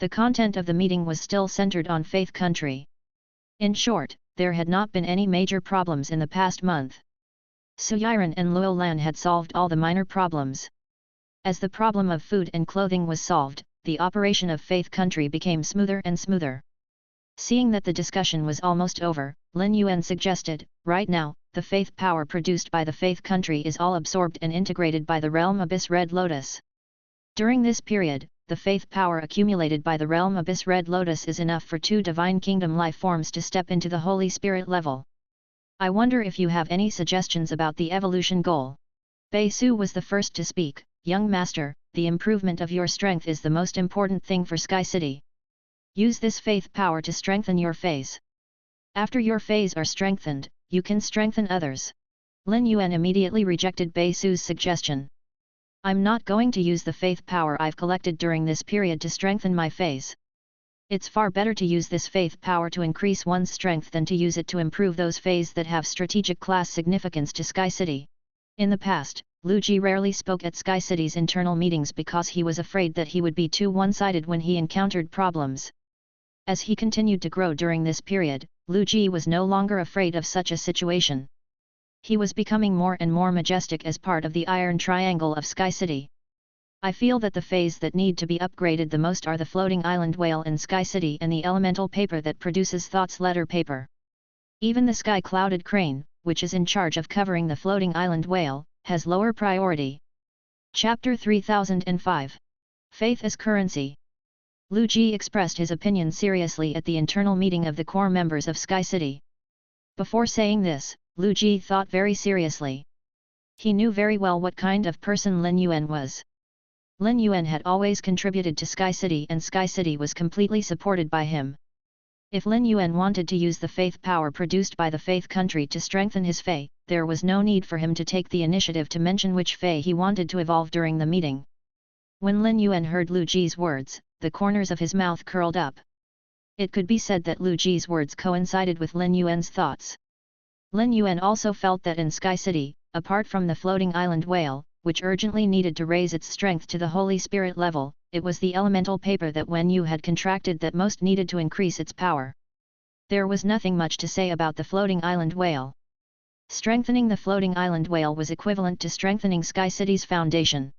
The content of the meeting was still centered on Faith Country. In short, there had not been any major problems in the past month. Suyiren and Luolan had solved all the minor problems. As the problem of food and clothing was solved, the operation of Faith Country became smoother and smoother. Seeing that the discussion was almost over, Lin Yuan suggested, right now, the faith power produced by the Faith Country is all absorbed and integrated by the Realm Abyss Red Lotus. During this period, the faith power accumulated by the Realm Abyss Red Lotus is enough for 2 Divine Kingdom life forms to step into the Holy Spirit level. I wonder if you have any suggestions about the evolution goal. Bei Su was the first to speak. Young master, the improvement of your strength is the most important thing for Sky City. Use this faith power to strengthen your feys. After your feys are strengthened, you can strengthen others. Lin Yuan immediately rejected Bei Su's suggestion. I'm not going to use the faith power I've collected during this period to strengthen my feys. It's far better to use this faith power to increase one's strength than to use it to improve those feys that have strategic class significance to Sky City. In the past, Lu Ji rarely spoke at Sky City's internal meetings because he was afraid that he would be too one-sided when he encountered problems. As he continued to grow during this period, Lu Ji was no longer afraid of such a situation. He was becoming more and more majestic as part of the Iron Triangle of Sky City. I feel that the feys that need to be upgraded the most are the floating island whale in Sky City and the elemental paper that produces thoughts letter paper. Even the sky clouded crane, which is in charge of covering the floating island whale, has lower priority. Chapter 3005. Faith as Currency. Lu Ji expressed his opinion seriously at the internal meeting of the core members of Sky City. Before saying this, Lu Ji thought very seriously. He knew very well what kind of person Lin Yuan was. Lin Yuan had always contributed to Sky City and Sky City was completely supported by him. If Lin Yuan wanted to use the faith power produced by the faith country to strengthen his fey, there was no need for him to take the initiative to mention which fey he wanted to evolve during the meeting. When Lin Yuan heard Lu Ji's words, the corners of his mouth curled up. It could be said that Lu Ji's words coincided with Lin Yuan's thoughts. Lin Yuan also felt that in Sky City, apart from the floating island whale, which urgently needed to raise its strength to the Holy Spirit level, it was the elemental paper that Wen Yu had contracted that most needed to increase its power. There was nothing much to say about the floating island whale. Strengthening the floating island whale was equivalent to strengthening Sky City's foundation.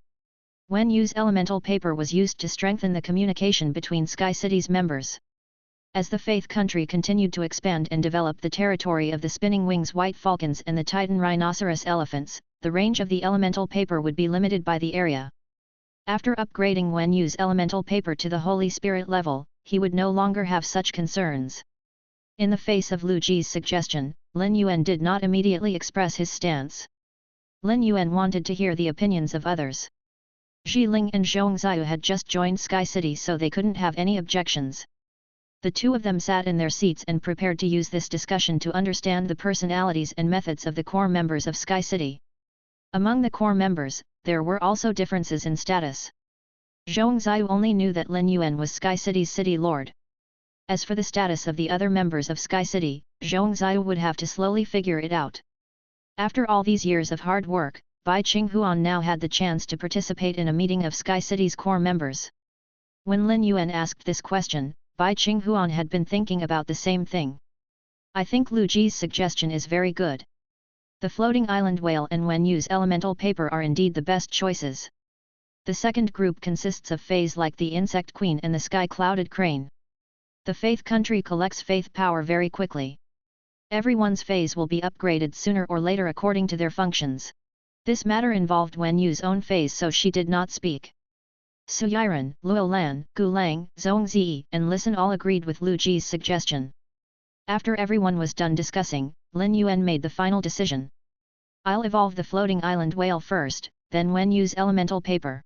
Wen Yu's elemental paper was used to strengthen the communication between Sky City's members. As the Faith Country continued to expand and develop the territory of the Spinning Wings White Falcons and the Titan Rhinoceros Elephants, the range of the elemental paper would be limited by the area. After upgrading Wen Yu's elemental paper to the Holy Spirit level, he would no longer have such concerns. In the face of Lu Ji's suggestion, Lin Yuan did not immediately express his stance. Lin Yuan wanted to hear the opinions of others. Xiling and Zhongxiu had just joined Sky City so they couldn't have any objections. The two of them sat in their seats and prepared to use this discussion to understand the personalities and methods of the core members of Sky City. Among the core members, there were also differences in status. Zhongxiu only knew that Lin Yuan was Sky City's city lord. As for the status of the other members of Sky City, Zhongxiu would have to slowly figure it out. After all these years of hard work, Bai Qinghuan now had the chance to participate in a meeting of Sky City's core members. When Lin Yuan asked this question, Bai Qinghuan had been thinking about the same thing. I think Lu Ji's suggestion is very good. The floating island whale and Wen Yu's elemental paper are indeed the best choices. The second group consists of feys like the insect queen and the sky-clouded crane. The faith country collects faith power very quickly. Everyone's feys will be upgraded sooner or later according to their functions. This matter involved Wen Yu's own feys, so she did not speak. Su Yiren, Luo Lan, Gu Lang, Zhong Ziyi and Listen all agreed with Lu Ji's suggestion. After everyone was done discussing, Lin Yuan made the final decision. I'll evolve the floating island whale first, then Wen Yu's elemental paper.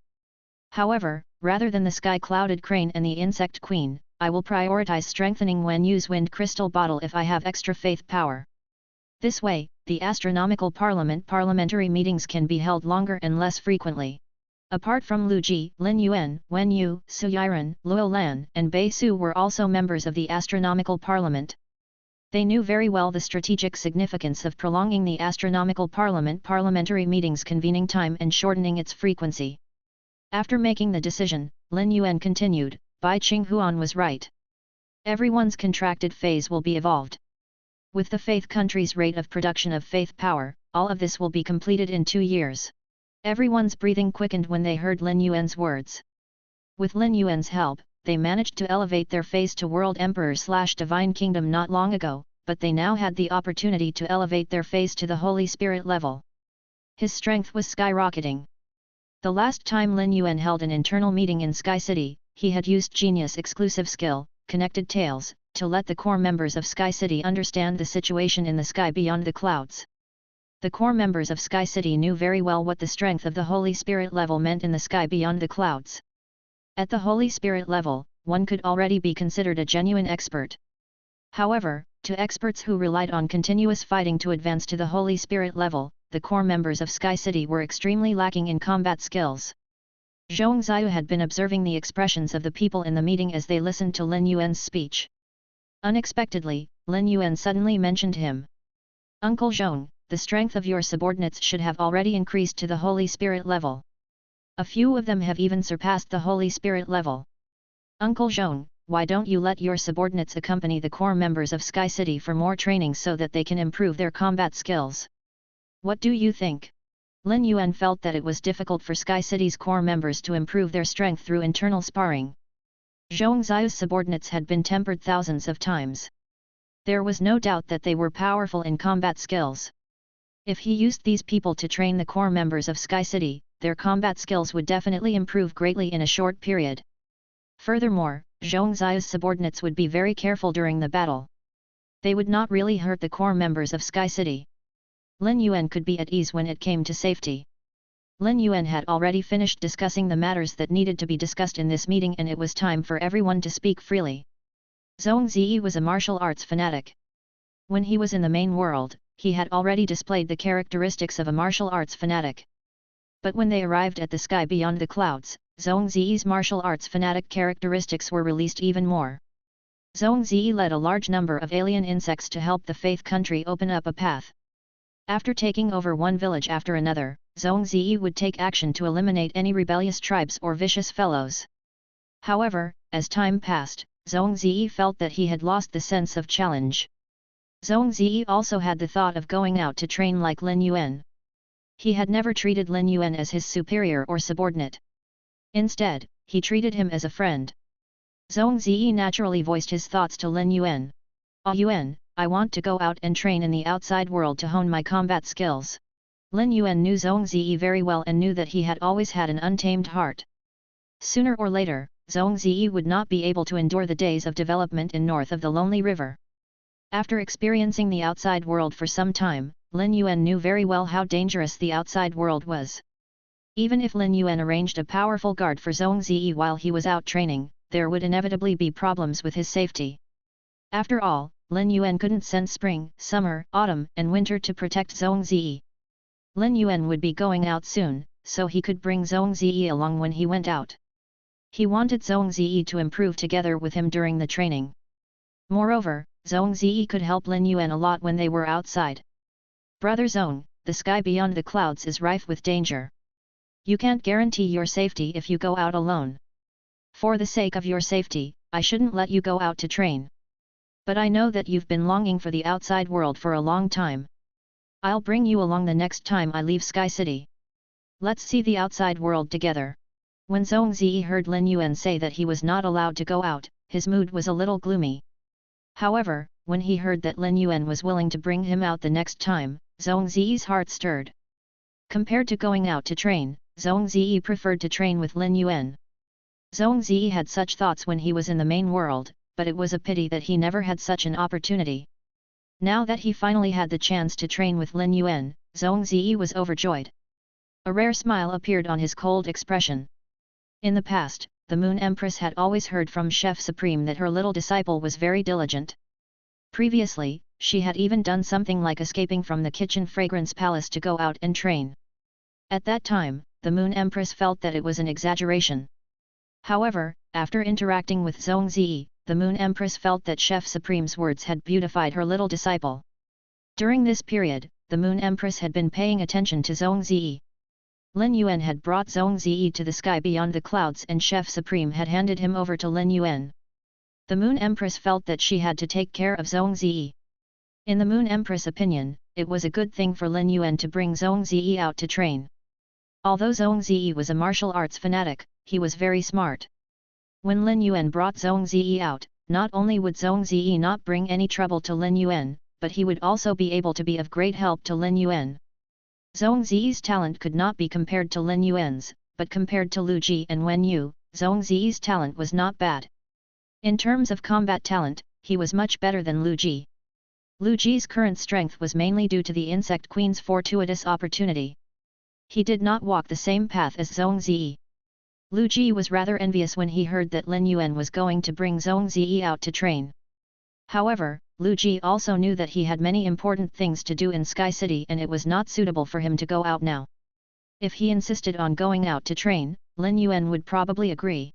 However, rather than the sky-clouded crane and the insect queen, I will prioritize strengthening Wen Yu's wind crystal bottle if I have extra faith power. This way, the astronomical parliamentary meetings can be held longer and less frequently. Apart from Lu Ji, Lin Yuan, Wen Yu, Su Yiren, Luo Lan, and Bei Su were also members of the astronomical parliament. They knew very well the strategic significance of prolonging the astronomical parliamentary meetings convening time and shortening its frequency. After making the decision, Lin Yuan continued, Bai Qinghuan was right. Everyone's contracted phase will be evolved. With the faith country's rate of production of faith power, all of this will be completed in 2 years. Everyone's breathing quickened when they heard Lin Yuan's words. With Lin Yuan's help, they managed to elevate their phase to World Emperor/Divine Kingdom not long ago, but they now had the opportunity to elevate their phase to the Holy Spirit level. His strength was skyrocketing. The last time Lin Yuan held an internal meeting in Sky City, he had used Genius exclusive skill, Connected Tales, to let the core members of Sky City understand the situation in the sky beyond the clouds. The core members of Sky City knew very well what the strength of the Holy Spirit level meant in the sky beyond the clouds. At the Holy Spirit level, one could already be considered a genuine expert. However, to experts who relied on continuous fighting to advance to the Holy Spirit level, the core members of Sky City were extremely lacking in combat skills. Zhongxiu had been observing the expressions of the people in the meeting as they listened to Lin Yuan's speech. Unexpectedly, Lin Yuan suddenly mentioned him. Uncle Zhong, the strength of your subordinates should have already increased to the Holy Spirit level. A few of them have even surpassed the Holy Spirit level. Uncle Zhong, why don't you let your subordinates accompany the core members of Sky City for more training so that they can improve their combat skills? What do you think? Lin Yuan felt that it was difficult for Sky City's core members to improve their strength through internal sparring. Zhongxiu's subordinates had been tempered thousands of times. There was no doubt that they were powerful in combat skills. If he used these people to train the core members of Sky City, their combat skills would definitely improve greatly in a short period. Furthermore, Zhongxiu's subordinates would be very careful during the battle. They would not really hurt the core members of Sky City. Lin Yuan could be at ease when it came to safety. Lin Yuan had already finished discussing the matters that needed to be discussed in this meeting, and it was time for everyone to speak freely. Zhong Ziyi was a martial arts fanatic. When he was in the main world, he had already displayed the characteristics of a martial arts fanatic. But when they arrived at the sky beyond the clouds, Zhong Ziyi's martial arts fanatic characteristics were released even more. Zhong Ziyi led a large number of alien insects to help the Faith Country open up a path. After taking over one village after another, Zhong Ziyi would take action to eliminate any rebellious tribes or vicious fellows. However, as time passed, Zhong Ziyi felt that he had lost the sense of challenge. Zhong Ziyi also had the thought of going out to train like Lin Yuan. He had never treated Lin Yuan as his superior or subordinate. Instead, he treated him as a friend. Zhong Ziyi naturally voiced his thoughts to Lin Yuan. "Ah Yuan, I want to go out and train in the outside world to hone my combat skills." Lin Yuan knew Zhong Ziyi very well and knew that he had always had an untamed heart. Sooner or later, Zhong Ziyi would not be able to endure the days of development in north of the Lonely River. After experiencing the outside world for some time, Lin Yuan knew very well how dangerous the outside world was. Even if Lin Yuan arranged a powerful guard for Zhong Ziyi while he was out training, there would inevitably be problems with his safety. After all, Lin Yuan couldn't send spring, summer, autumn, and winter to protect Zhongzi. Lin Yuan would be going out soon, so he could bring Zhongzi along when he went out. He wanted Zhongzi to improve together with him during the training. Moreover, Zhongzi could help Lin Yuan a lot when they were outside. Brother Zhong, the sky beyond the clouds is rife with danger. You can't guarantee your safety if you go out alone. For the sake of your safety, I shouldn't let you go out to train. But I know that you've been longing for the outside world for a long time. I'll bring you along the next time I leave Sky City. Let's see the outside world together. When Zhongzi heard Lin Yuan say that he was not allowed to go out, his mood was a little gloomy. However, when he heard that Lin Yuan was willing to bring him out the next time, Zhongzi's heart stirred. Compared to going out to train, Zhongzi preferred to train with Lin Yuan. Zhongzi had such thoughts when he was in the main world, but it was a pity that he never had such an opportunity. Now that he finally had the chance to train with Lin Yuan, Zhongzi was overjoyed. A rare smile appeared on his cold expression. In the past, the Moon Empress had always heard from Chef Supreme that her little disciple was very diligent. Previously, she had even done something like escaping from the kitchen fragrance palace to go out and train. At that time, the Moon Empress felt that it was an exaggeration. However, after interacting with Zhongzi, the Moon Empress felt that Chef Supreme's words had beautified her little disciple. During this period, the Moon Empress had been paying attention to Zhongzi. Lin Yuan had brought Zhongzi to the sky beyond the clouds and Chef Supreme had handed him over to Lin Yuan. The Moon Empress felt that she had to take care of Zhongzi. In the Moon Empress' opinion, it was a good thing for Lin Yuan to bring Zhongzi out to train. Although Zhongzi was a martial arts fanatic, he was very smart. When Lin Yuan brought Zhongzi out, not only would Zhongzi not bring any trouble to Lin Yuan, but he would also be able to be of great help to Lin Yuan. Zhongzi's talent could not be compared to Lin Yuan's, but compared to Lu Ji and Wen Yu, Zhongzi's talent was not bad. In terms of combat talent, he was much better than Lu Ji. Lu Ji's current strength was mainly due to the Insect Queen's fortuitous opportunity. He did not walk the same path as Zhongzi. Lu Ji was rather envious when he heard that Lin Yuan was going to bring Zhongzi out to train. However, Lu Ji also knew that he had many important things to do in Sky City and it was not suitable for him to go out now. If he insisted on going out to train, Lin Yuan would probably agree.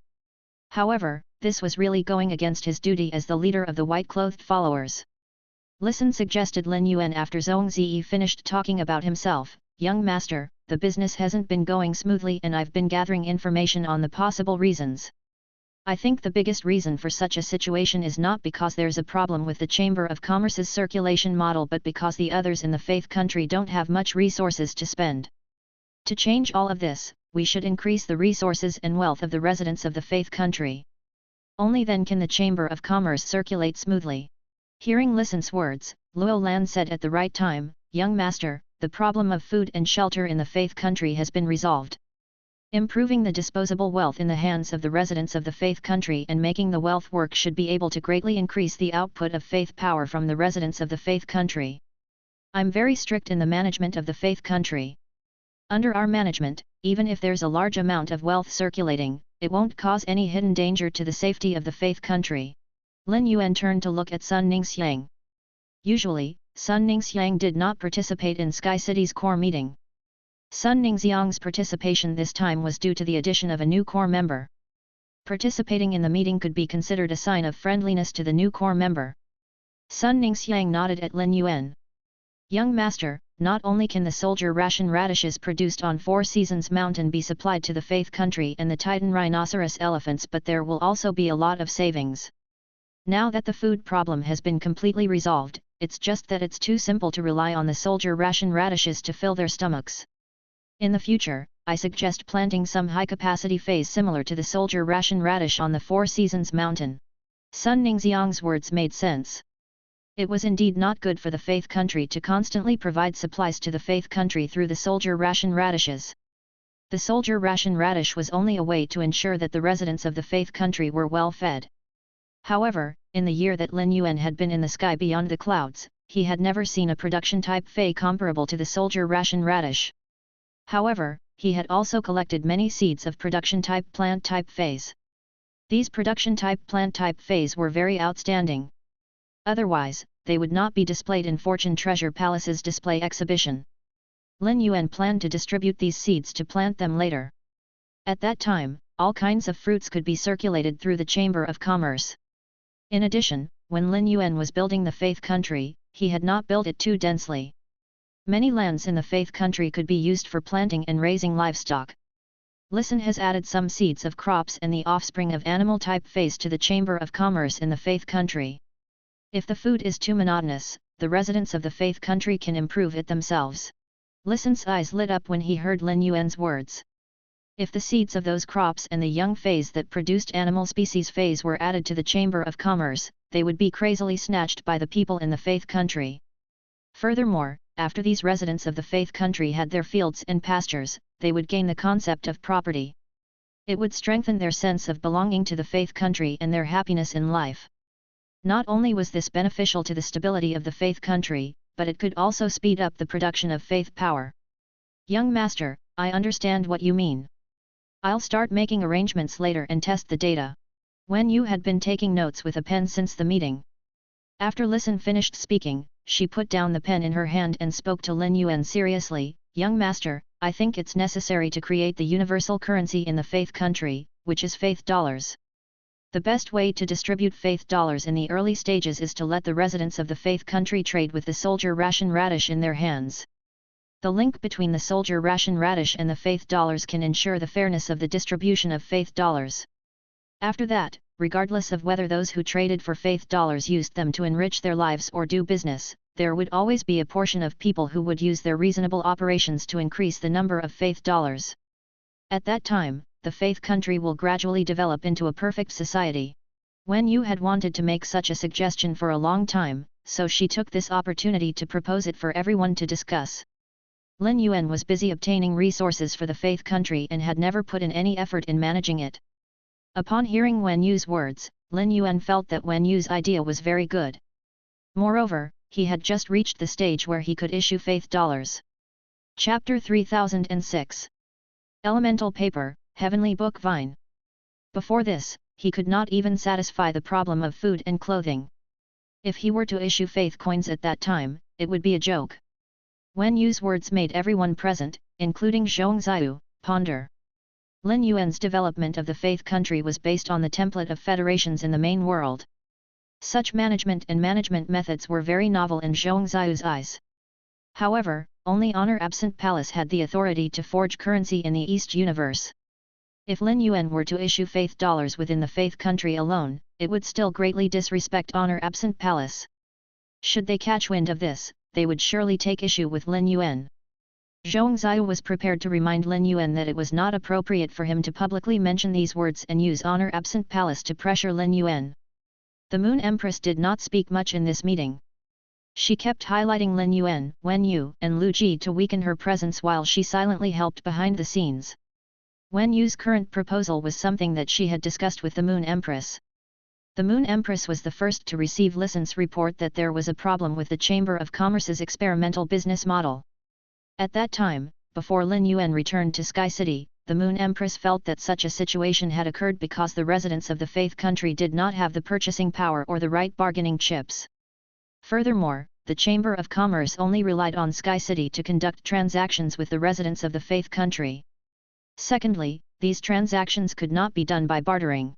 However, this was really going against his duty as the leader of the white-clothed followers. Listen, suggested Lin Yuan after Zhongzi finished talking about himself. Young master, the business hasn't been going smoothly and I've been gathering information on the possible reasons. I think the biggest reason for such a situation is not because there's a problem with the Chamber of Commerce's circulation model but because the others in the faith country don't have much resources to spend. To change all of this, we should increase the resources and wealth of the residents of the faith country. Only then can the Chamber of Commerce circulate smoothly. Hearing Lisan's words, Luo Lan said at the right time, Young master, the problem of food and shelter in the faith country has been resolved. Improving the disposable wealth in the hands of the residents of the faith country and making the wealth work should be able to greatly increase the output of faith power from the residents of the faith country. I'm very strict in the management of the faith country. Under our management, even if there's a large amount of wealth circulating, it won't cause any hidden danger to the safety of the faith country. Lin Yuan turned to look at Sun Ningxiang. Usually, Sun Ningxiang did not participate in Sky City's core meeting. Sun Ningxiang's participation this time was due to the addition of a new core member. Participating in the meeting could be considered a sign of friendliness to the new core member. Sun Ningxiang nodded at Lin Yuan. Young master, not only can the soldier ration radishes produced on Four Seasons Mountain be supplied to the faith country and the Titan rhinoceros elephants but there will also be a lot of savings. Now that the food problem has been completely resolved, it's just that it's too simple to rely on the soldier ration radishes to fill their stomachs. In the future, I suggest planting some high-capacity feys similar to the soldier ration radish on the Four Seasons Mountain. Sun Ningxiang's words made sense. It was indeed not good for the faith country to constantly provide supplies to the faith country through the soldier ration radishes. The soldier ration radish was only a way to ensure that the residents of the faith country were well fed. However, in the year that Lin Yuan had been in the sky beyond the clouds, he had never seen a production-type fey comparable to the soldier ration radish. However, he had also collected many seeds of production-type plant-type feys. These production-type plant-type feys were very outstanding. Otherwise, they would not be displayed in Fortune Treasure Palace's display exhibition. Lin Yuan planned to distribute these seeds to plant them later. At that time, all kinds of fruits could be circulated through the Chamber of Commerce. In addition, when Lin Yuan was building the Faith Country, he had not built it too densely. Many lands in the Faith Country could be used for planting and raising livestock. Lin has added some seeds of crops and the offspring of animal-type feys to the Chamber of Commerce in the Faith Country. If the food is too monotonous, the residents of the Faith Country can improve it themselves. Lin's eyes lit up when he heard Lin Yuan's words. If the seeds of those crops and the young feys that produced animal species feys were added to the Chamber of Commerce, they would be crazily snatched by the people in the Faith Country. Furthermore, after these residents of the Faith Country had their fields and pastures, they would gain the concept of property. It would strengthen their sense of belonging to the Faith Country and their happiness in life. Not only was this beneficial to the stability of the Faith Country, but it could also speed up the production of faith power. Young master, I understand what you mean. I'll start making arrangements later and test the data. Wen Yu had been taking notes with a pen since the meeting. After Lin finished speaking, she put down the pen in her hand and spoke to Lin Yuan seriously. Young master, I think it's necessary to create the universal currency in the Faith Country, which is faith dollars. The best way to distribute faith dollars in the early stages is to let the residents of the Faith Country trade with the soldier ration radish in their hands. The link between the soldier ration radish and the faith dollars can ensure the fairness of the distribution of faith dollars. After that, regardless of whether those who traded for faith dollars used them to enrich their lives or do business, there would always be a portion of people who would use their reasonable operations to increase the number of faith dollars. At that time, the Faith Country will gradually develop into a perfect society. Wen Yu had wanted to make such a suggestion for a long time, so she took this opportunity to propose it for everyone to discuss. Lin Yuan was busy obtaining resources for the Faith Country and had never put in any effort in managing it. Upon hearing Wen Yu's words, Lin Yuan felt that Wen Yu's idea was very good. Moreover, he had just reached the stage where he could issue faith dollars. Chapter 3006 Elemental Paper, Heavenly Book Vine. Before this, he could not even satisfy the problem of food and clothing. If he were to issue faith coins at that time, it would be a joke. Wen Yu's words made everyone present, including Zhongxiu, ponder. Lin Yuan's development of the Faith Country was based on the template of federations in the main world. Such management and management methods were very novel in Zhongxiu's eyes. However, only Honor Absent Palace had the authority to forge currency in the East universe. If Lin Yuan were to issue faith dollars within the Faith Country alone, it would still greatly disrespect Honor Absent Palace. Should they catch wind of this, they would surely take issue with Lin Yuan. Zhongxiu was prepared to remind Lin Yuan that it was not appropriate for him to publicly mention these words and use Honor Absent Palace to pressure Lin Yuan. The Moon Empress did not speak much in this meeting. She kept highlighting Lin Yuan, Wen Yu and Lu Ji to weaken her presence while she silently helped behind the scenes. Wen Yu's current proposal was something that she had discussed with the Moon Empress. The Moon Empress was the first to receive Lin's report that there was a problem with the Chamber of Commerce's experimental business model. At that time, before Lin Yuan returned to Sky City, the Moon Empress felt that such a situation had occurred because the residents of the Faith Country did not have the purchasing power or the right bargaining chips. Furthermore, the Chamber of Commerce only relied on Sky City to conduct transactions with the residents of the Faith Country. Secondly, these transactions could not be done by bartering.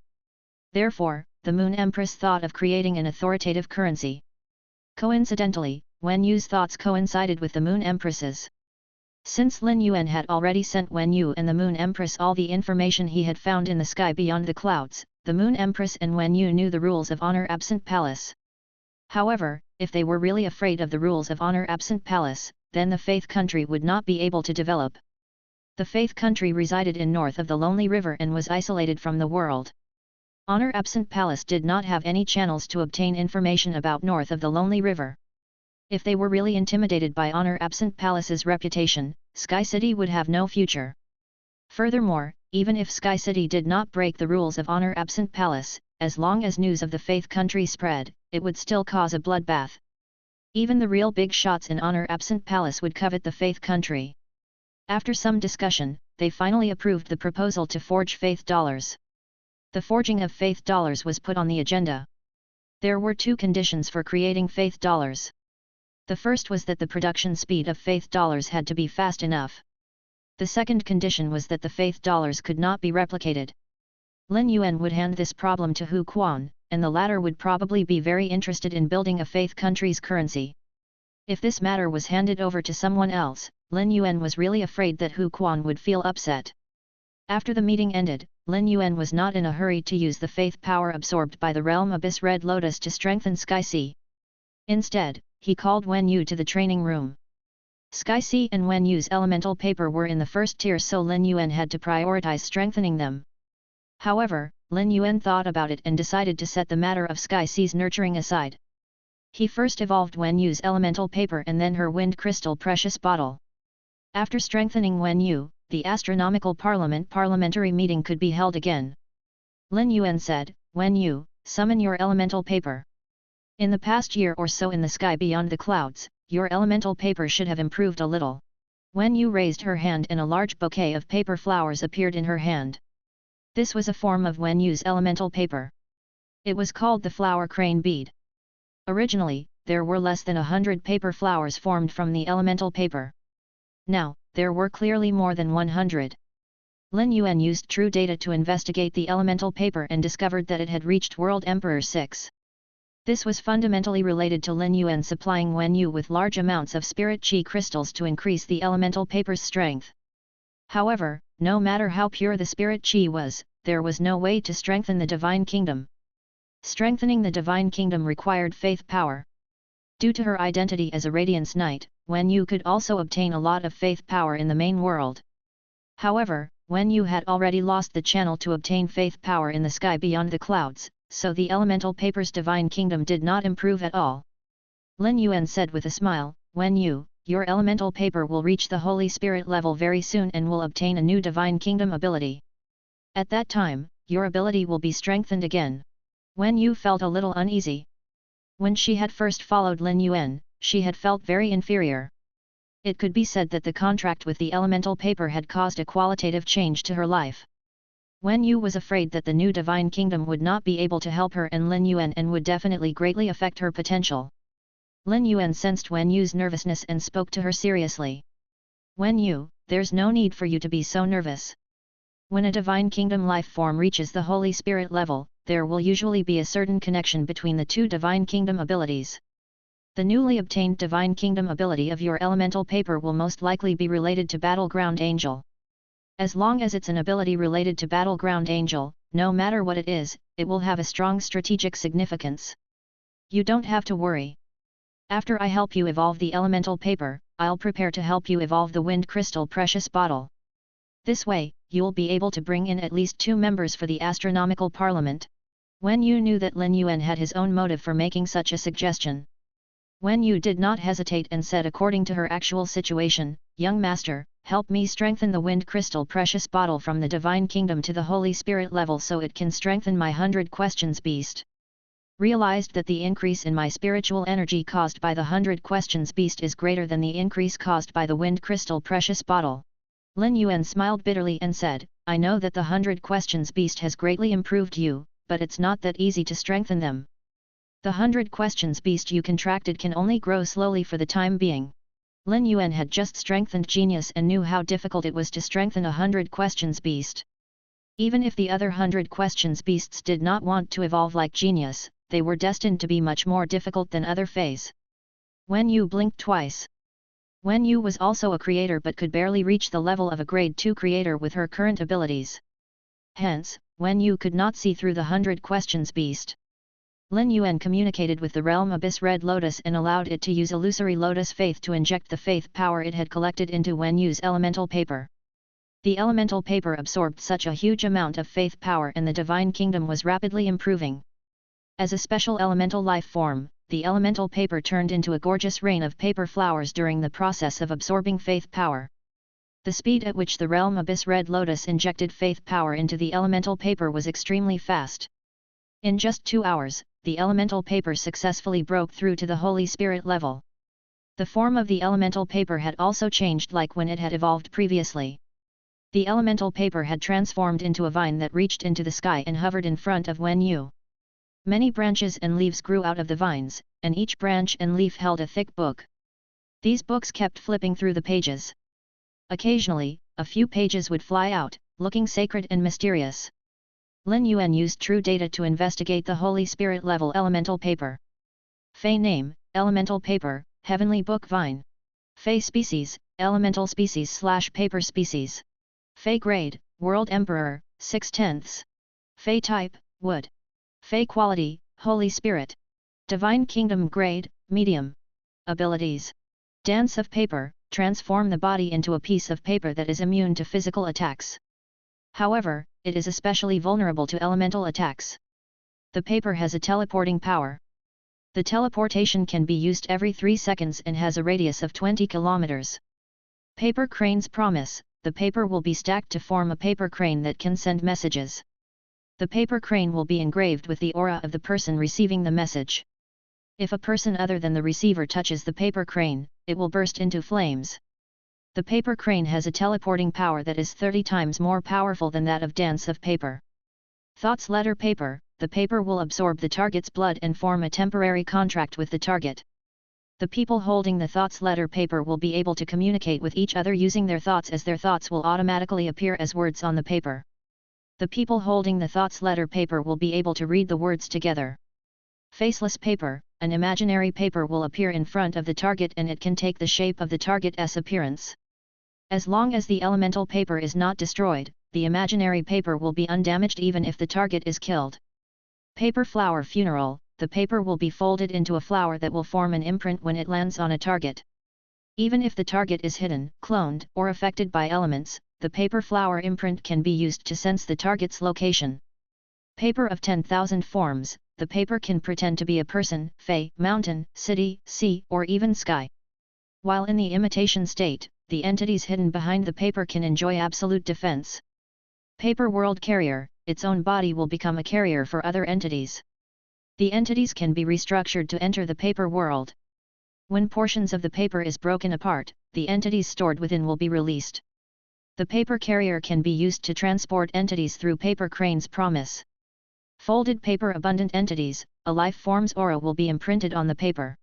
Therefore, the Moon Empress thought of creating an authoritative currency. Coincidentally, Wen Yu's thoughts coincided with the Moon Empress's. Since Lin Yuan had already sent Wen Yu and the Moon Empress all the information he had found in the sky beyond the clouds, the Moon Empress and Wen Yu knew the rules of Honor Absent Palace. However, if they were really afraid of the rules of Honor Absent Palace, then the Faith Country would not be able to develop. The Faith Country resided in north of the Lonely River and was isolated from the world. Honor Absent Palace did not have any channels to obtain information about north of the Lonely River. If they were really intimidated by Honor Absent Palace's reputation, Sky City would have no future. Furthermore, even if Sky City did not break the rules of Honor Absent Palace, as long as news of the Faith Country spread, it would still cause a bloodbath. Even the real big shots in Honor Absent Palace would covet the Faith Country. After some discussion, they finally approved the proposal to forge faith dollars. The forging of faith dollars was put on the agenda. There were two conditions for creating faith dollars. The first was that the production speed of faith dollars had to be fast enough. The second condition was that the faith dollars could not be replicated. Lin Yuan would hand this problem to Hu Quan, and the latter would probably be very interested in building a faith country's currency. If this matter was handed over to someone else, Lin Yuan was really afraid that Hu Quan would feel upset. After the meeting ended, Lin Yuan was not in a hurry to use the faith power absorbed by the realm Abyss Red Lotus to strengthen Sky Sea. Instead, he called Wen Yu to the training room. Sky Sea and Wen Yu's elemental paper were in the first tier, so Lin Yuan had to prioritize strengthening them. However, Lin Yuan thought about it and decided to set the matter of Sky Sea's nurturing aside. He first evolved Wen Yu's elemental paper and then her wind crystal precious bottle. After strengthening Wen Yu, the astronomical parliamentary meeting could be held again. Lin Yuan said, "Wen Yu, summon your elemental paper. In the past year or so in the sky beyond the clouds, your elemental paper should have improved a little." Wen Yu raised her hand and a large bouquet of paper flowers appeared in her hand. This was a form of Wen Yu's elemental paper. It was called the flower crane bead. Originally, there were less than 100 paper flowers formed from the elemental paper. Now, there were clearly more than 100. Lin Yuan used true data to investigate the elemental paper and discovered that it had reached World Emperor 6. This was fundamentally related to Lin Yuan supplying Wen Yu with large amounts of spirit chi crystals to increase the elemental paper's strength. However, no matter how pure the spirit chi was, there was no way to strengthen the Divine Kingdom. Strengthening the Divine Kingdom required faith power. Due to her identity as a Radiance Knight, Wen Yu could also obtain a lot of faith power in the main world. However, Wen Yu had already lost the channel to obtain faith power in the sky beyond the clouds, so the elemental paper's Divine Kingdom did not improve at all. Lin Yuan said with a smile, "Wen Yu, your elemental paper will reach the Holy Spirit level very soon and will obtain a new Divine Kingdom ability. At that time, your ability will be strengthened again." Wen Yu felt a little uneasy. When she had first followed Lin Yuan, she had felt very inferior. It could be said that the contract with the elemental paper had caused a qualitative change to her life. Wen Yu was afraid that the new Divine Kingdom would not be able to help her and Lin Yuan and would definitely greatly affect her potential. Lin Yuan sensed Wen Yu's nervousness and spoke to her seriously. "Wen Yu, there's no need for you to be so nervous. When a Divine Kingdom life form reaches the Holy Spirit level, there will usually be a certain connection between the two Divine Kingdom abilities. The newly obtained Divine Kingdom ability of your elemental paper will most likely be related to Battleground Angel. As long as it's an ability related to Battleground Angel, no matter what it is, it will have a strong strategic significance. You don't have to worry. After I help you evolve the elemental paper, I'll prepare to help you evolve the Wind Crystal Precious Bottle. This way, you'll be able to bring in at least 2 members for the Astronomical Parliament." Wen Yu knew that Lin Yuan had his own motive for making such a suggestion. Wen Yu did not hesitate and said according to her actual situation, "Young master, help me strengthen the Wind Crystal Precious Bottle from the Divine Kingdom to the Holy Spirit level so it can strengthen my 100 Questions Beast." Realized that the increase in my spiritual energy caused by the 100 Questions Beast is greater than the increase caused by the Wind Crystal Precious Bottle. Lin Yuan smiled bitterly and said, "I know that the 100 Questions Beast has greatly improved you, but it's not that easy to strengthen them. The 100 Questions Beast you contracted can only grow slowly for the time being." Lin Yuan had just strengthened Genius and knew how difficult it was to strengthen a 100 Questions Beast. Even if the other 100 Questions Beasts did not want to evolve like Genius, they were destined to be much more difficult than other feys. Wen Yu blinked twice. Wen Yu was also a creator but could barely reach the level of a grade 2 creator with her current abilities. Hence, Wen Yu could not see through the 100 Questions Beast. Lin Yuan communicated with the realm Abyss Red Lotus and allowed it to use illusory Lotus Faith to inject the faith power it had collected into Wen Yu's elemental paper. The elemental paper absorbed such a huge amount of faith power and the Divine Kingdom was rapidly improving. As a special elemental life form, the elemental paper turned into a gorgeous rain of paper flowers during the process of absorbing faith power. The speed at which the realm Abyss Red Lotus injected faith power into the elemental paper was extremely fast. In just 2 hours, the elemental paper successfully broke through to the Holy Spirit level. The form of the elemental paper had also changed like when it had evolved previously. The elemental paper had transformed into a vine that reached into the sky and hovered in front of Wen Yu. Many branches and leaves grew out of the vines, and each branch and leaf held a thick book. These books kept flipping through the pages. Occasionally, a few pages would fly out, looking sacred and mysterious. Lin Yuan used true data to investigate the Holy Spirit level elemental paper. Fey name, elemental paper, heavenly book vine. Fey species, elemental species/paper species. Fey grade, world emperor, 6/10. Fey type, wood. Fey quality, Holy Spirit. Divine kingdom grade, medium. Abilities. Dance of paper, transform the body into a piece of paper that is immune to physical attacks. However, it is especially vulnerable to elemental attacks. The paper has a teleporting power. The teleportation can be used every 3 seconds and has a radius of 20 kilometers. Paper crane's promise, the paper will be stacked to form a paper crane that can send messages. The paper crane will be engraved with the aura of the person receiving the message. If a person other than the receiver touches the paper crane, it will burst into flames. The paper crane has a teleporting power that is 30 times more powerful than that of dance of paper. Thoughts letter paper, the paper will absorb the target's blood and form a temporary contract with the target. The people holding the thoughts letter paper will be able to communicate with each other using their thoughts, as their thoughts will automatically appear as words on the paper. The people holding the thoughts letter paper will be able to read the words together. Faceless paper, an imaginary paper will appear in front of the target and it can take the shape of the target's appearance. As long as the elemental paper is not destroyed, the imaginary paper will be undamaged even if the target is killed. Paper flower funeral, the paper will be folded into a flower that will form an imprint when it lands on a target. Even if the target is hidden, cloned, or affected by elements, the paper flower imprint can be used to sense the target's location. Paper of 10,000 forms, the paper can pretend to be a person, fey, mountain, city, sea, or even sky. While in the imitation state, the entities hidden behind the paper can enjoy absolute defense. Paper world carrier, its own body will become a carrier for other entities. The entities can be restructured to enter the paper world. When portions of the paper is broken apart, the entities stored within will be released. The paper carrier can be used to transport entities through paper crane's promise. Folded paper abundant entities, a life form's aura will be imprinted on the paper.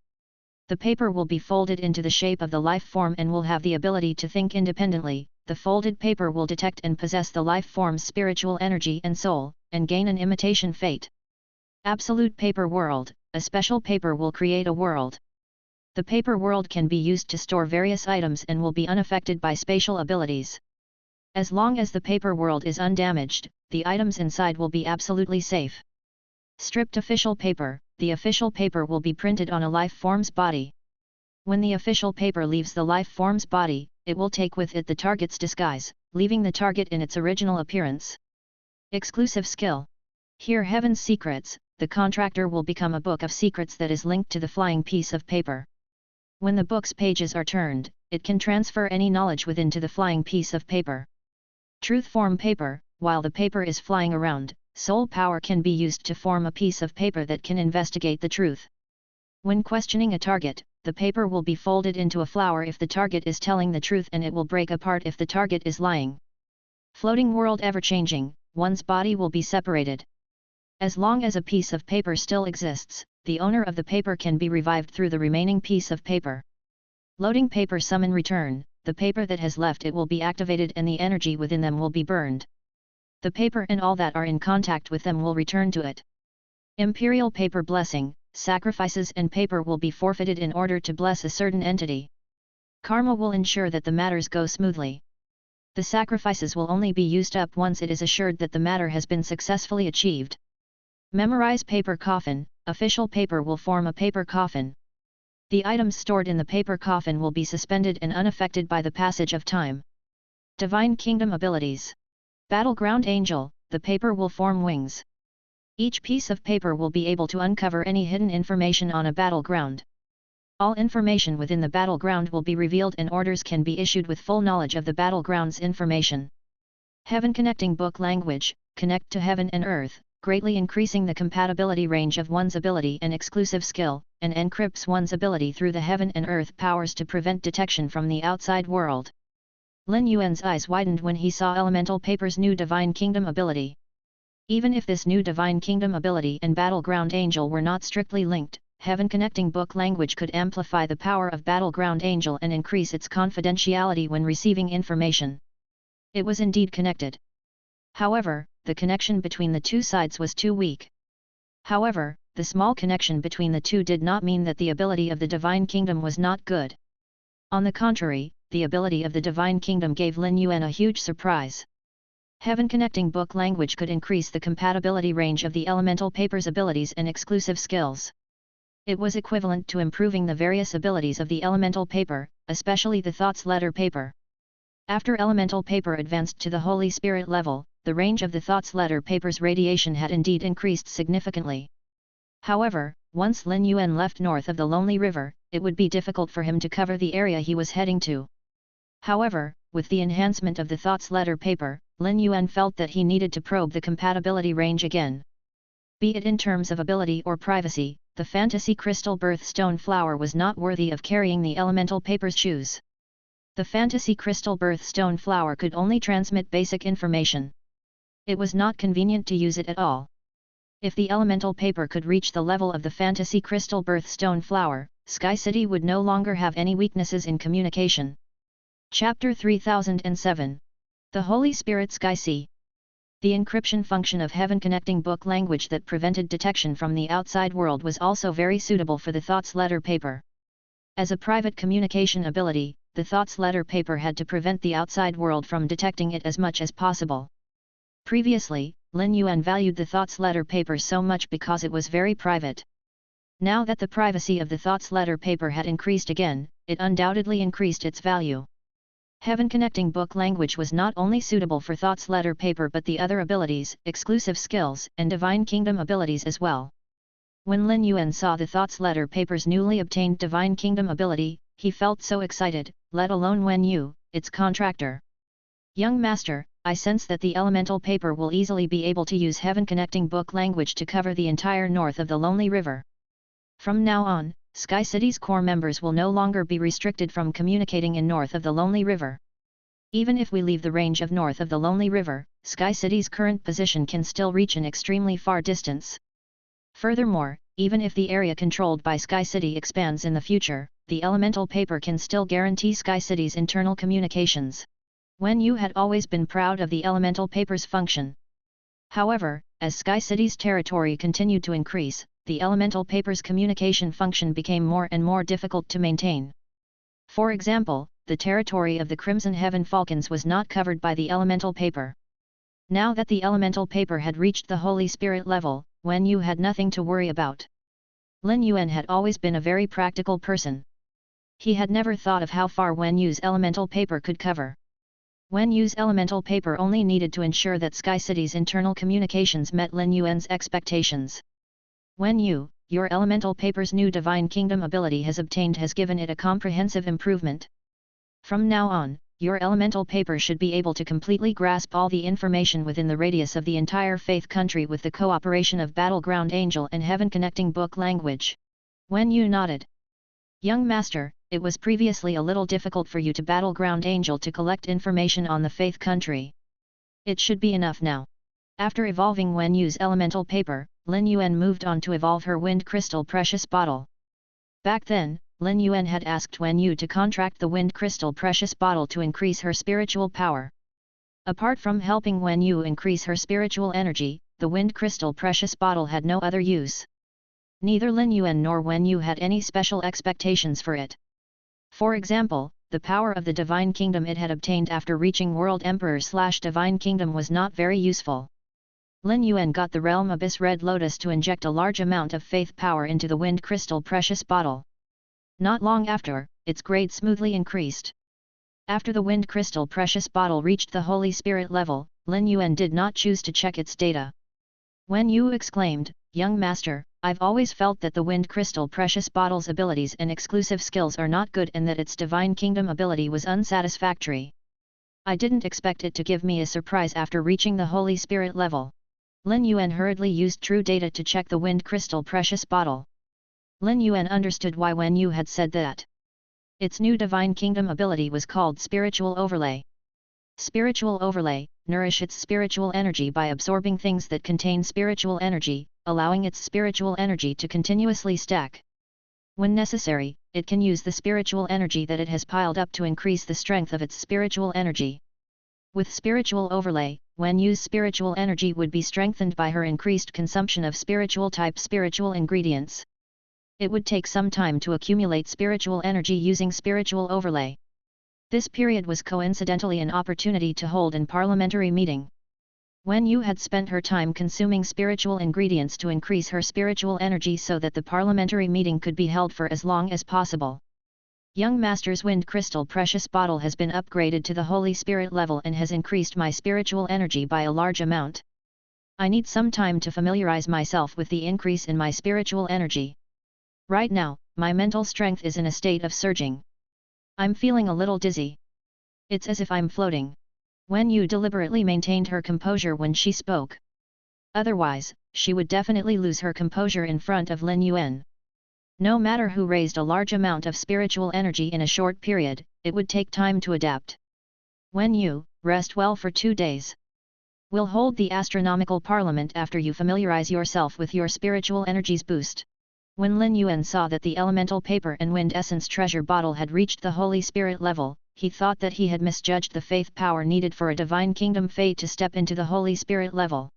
The paper will be folded into the shape of the life form and will have the ability to think independently. The folded paper will detect and possess the life form's spiritual energy and soul, and gain an imitation fate. Absolute paper world, a special paper will create a world. The paper world can be used to store various items and will be unaffected by spatial abilities. As long as the paper world is undamaged, the items inside will be absolutely safe. Stripped official paper, the official paper will be printed on a life form's body. When the official paper leaves the life form's body, it will take with it the target's disguise, leaving the target in its original appearance. Exclusive skill. Hear Heaven's secrets, the contractor will become a book of secrets that is linked to the flying piece of paper. When the book's pages are turned, it can transfer any knowledge within to the flying piece of paper. Truth form paper, while the paper is flying around, soul power can be used to form a piece of paper that can investigate the truth. When questioning a target, the paper will be folded into a flower if the target is telling the truth, and it will break apart if the target is lying. Floating world ever-changing, one's body will be separated. As long as a piece of paper still exists, the owner of the paper can be revived through the remaining piece of paper. Loading paper summon return, the paper that has left it will be activated and the energy within them will be burned. The paper and all that are in contact with them will return to it. Imperial paper blessing, sacrifices and paper will be forfeited in order to bless a certain entity. Karma will ensure that the matters go smoothly. The sacrifices will only be used up once it is assured that the matter has been successfully achieved. Memorize paper coffin, official paper will form a paper coffin. The items stored in the paper coffin will be suspended and unaffected by the passage of time. Divine Kingdom abilities. Battleground Angel, the paper will form wings. Each piece of paper will be able to uncover any hidden information on a battleground. All information within the battleground will be revealed and orders can be issued with full knowledge of the battleground's information. Heaven Connecting Book Language, connect to heaven and earth, greatly increasing the compatibility range of one's ability and exclusive skill, and encrypts one's ability through the heaven and earth powers to prevent detection from the outside world. Lin Yuan's eyes widened when he saw Elemental Paper's new Divine Kingdom ability. Even if this new Divine Kingdom ability and Battleground Angel were not strictly linked, Heaven Connecting Book language could amplify the power of Battleground Angel and increase its confidentiality when receiving information. It was indeed connected. However, the connection between the two sides was too weak. However, the small connection between the two did not mean that the ability of the Divine Kingdom was not good. On the contrary, the ability of the Divine Kingdom gave Lin Yuan a huge surprise. Heaven Connecting Book language could increase the compatibility range of the elemental paper's abilities and exclusive skills. It was equivalent to improving the various abilities of the elemental paper, especially the Thoughts Letter paper. After elemental paper advanced to the Holy Spirit level, the range of the Thoughts Letter paper's radiation had indeed increased significantly. However, once Lin Yuan left north of the Lonely River, it would be difficult for him to cover the area he was heading to. However, with the enhancement of the Thoughts Letter paper, Lin Yuan felt that he needed to probe the compatibility range again. Be it in terms of ability or privacy, the Fantasy Crystal Birthstone Flower was not worthy of carrying the elemental paper's shoes. The Fantasy Crystal Birthstone Flower could only transmit basic information. It was not convenient to use it at all. If the elemental paper could reach the level of the Fantasy Crystal Birthstone Flower, Sky City would no longer have any weaknesses in communication. Chapter 3007. The Holy Spirit Sky Sea. The encryption function of Heaven Connecting Book language that prevented detection from the outside world was also very suitable for the Thoughts Letter paper. As a private communication ability, the Thoughts Letter paper had to prevent the outside world from detecting it as much as possible. Previously, Lin Yuan valued the Thoughts Letter paper so much because it was very private. Now that the privacy of the Thoughts Letter paper had increased again, it undoubtedly increased its value. Heaven Connecting Book language was not only suitable for Thoughts Letter paper but the other abilities, exclusive skills, and Divine Kingdom abilities as well. When Lin Yuan saw the Thoughts Letter paper's newly obtained Divine Kingdom ability, he felt so excited, let alone Wen Yu, its contractor. Young Master, I sense that the elemental paper will easily be able to use Heaven Connecting Book language to cover the entire north of the Lonely River. From now on, Sky City's core members will no longer be restricted from communicating in north of the Lonely River. Even if we leave the range of north of the Lonely River, Sky City's current position can still reach an extremely far distance. Furthermore, even if the area controlled by Sky City expands in the future, the elemental paper can still guarantee Sky City's internal communications. Wen Yu had always been proud of the elemental paper's function. However, as Sky City's territory continued to increase, the elemental paper's communication function became more and more difficult to maintain. For example, the territory of the Crimson Heaven Falcons was not covered by the elemental paper. Now that the elemental paper had reached the Holy Spirit level, Wen Yu had nothing to worry about. Lin Yuan had always been a very practical person. He had never thought of how far Wen Yu's elemental paper could cover. Wen Yu's elemental paper only needed to ensure that Sky City's internal communications met Lin Yuan's expectations. Wen Yu, your elemental paper's new Divine Kingdom ability has given it a comprehensive improvement. From now on, your elemental paper should be able to completely grasp all the information within the radius of the entire Faith Country with the cooperation of Battleground Angel and Heaven Connecting Book language. Wen Yu nodded. Young Master, it was previously a little difficult for you to Battleground Angel to collect information on the Faith Country. It should be enough now. After evolving Wen Yu's elemental paper, Lin Yuan moved on to evolve her Wind Crystal Precious Bottle. Back then, Lin Yuan had asked Wen Yu to contract the Wind Crystal Precious Bottle to increase her spiritual power. Apart from helping Wen Yu increase her spiritual energy, the Wind Crystal Precious Bottle had no other use. Neither Lin Yuan nor Wen Yu had any special expectations for it. For example, the power of the Divine Kingdom it had obtained after reaching World Emperor/Divine Kingdom was not very useful. Lin Yuan got the Realm Abyss Red Lotus to inject a large amount of faith power into the Wind Crystal Precious Bottle. Not long after, its grade smoothly increased. After the Wind Crystal Precious Bottle reached the Holy Spirit level, Lin Yuan did not choose to check its data. Wen Yu exclaimed, Young Master, I've always felt that the Wind Crystal Precious Bottle's abilities and exclusive skills are not good and that its Divine Kingdom ability was unsatisfactory. I didn't expect it to give me a surprise after reaching the Holy Spirit level. Lin Yuan hurriedly used true data to check the Wind Crystal Precious Bottle. Lin Yuan understood why Wen Yu had said that. Its new Divine Kingdom ability was called Spiritual Overlay. Spiritual Overlay, nourish its spiritual energy by absorbing things that contain spiritual energy, allowing its spiritual energy to continuously stack. When necessary, it can use the spiritual energy that it has piled up to increase the strength of its spiritual energy. With spiritual overlay, when used, spiritual energy would be strengthened by her increased consumption of spiritual-type spiritual ingredients. It would take some time to accumulate spiritual energy using spiritual overlay. This period was coincidentally an opportunity to hold an parliamentary meeting. Wen Yu had spent her time consuming spiritual ingredients to increase her spiritual energy so that the parliamentary meeting could be held for as long as possible. Young Master's Wind Crystal Precious Bottle has been upgraded to the Holy Spirit level and has increased my spiritual energy by a large amount. I need some time to familiarize myself with the increase in my spiritual energy. Right now, my mental strength is in a state of surging. I'm feeling a little dizzy. It's as if I'm floating. Wen Yu deliberately maintained her composure when she spoke. Otherwise, she would definitely lose her composure in front of Lin Yuan. No matter who raised a large amount of spiritual energy in a short period, it would take time to adapt. Wen Yu, rest well for 2 days. We'll hold the astronomical parliament after you familiarize yourself with your spiritual energies boost. When Lin Yuan saw that the elemental paper and wind essence treasure bottle had reached the Holy Spirit level, he thought that he had misjudged the faith power needed for a divine kingdom fey to step into the Holy Spirit level.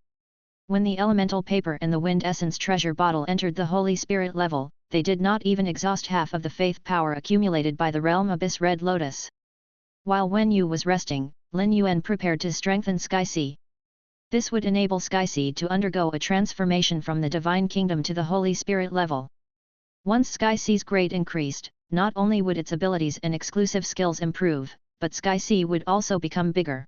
When the elemental paper and the wind essence treasure bottle entered the Holy Spirit level, they did not even exhaust half of the faith power accumulated by the realm Abyss Red Lotus. While Wen Yu was resting, Lin Yuan prepared to strengthen Sky Sea. This would enable Sky Sea to undergo a transformation from the Divine Kingdom to the Holy Spirit level. Once Sky Sea's grade increased, not only would its abilities and exclusive skills improve, but Sky Sea would also become bigger.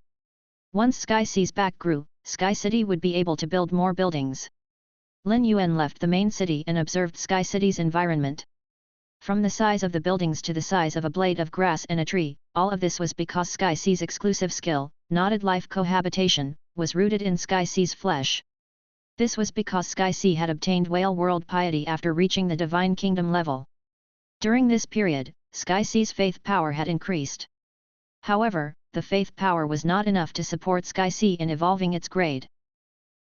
Once Sky Sea's back grew, Sky City would be able to build more buildings. Lin Yuan left the main city and observed Sky City's environment. From the size of the buildings to the size of a blade of grass and a tree, all of this was because Sky Sea's exclusive skill, knotted life cohabitation, was rooted in Sky Sea's flesh. This was because Sky Sea had obtained Whale World piety after reaching the Divine Kingdom level. During this period, Sky Sea's faith power had increased. However, the faith power was not enough to support Sky Sea in evolving its grade.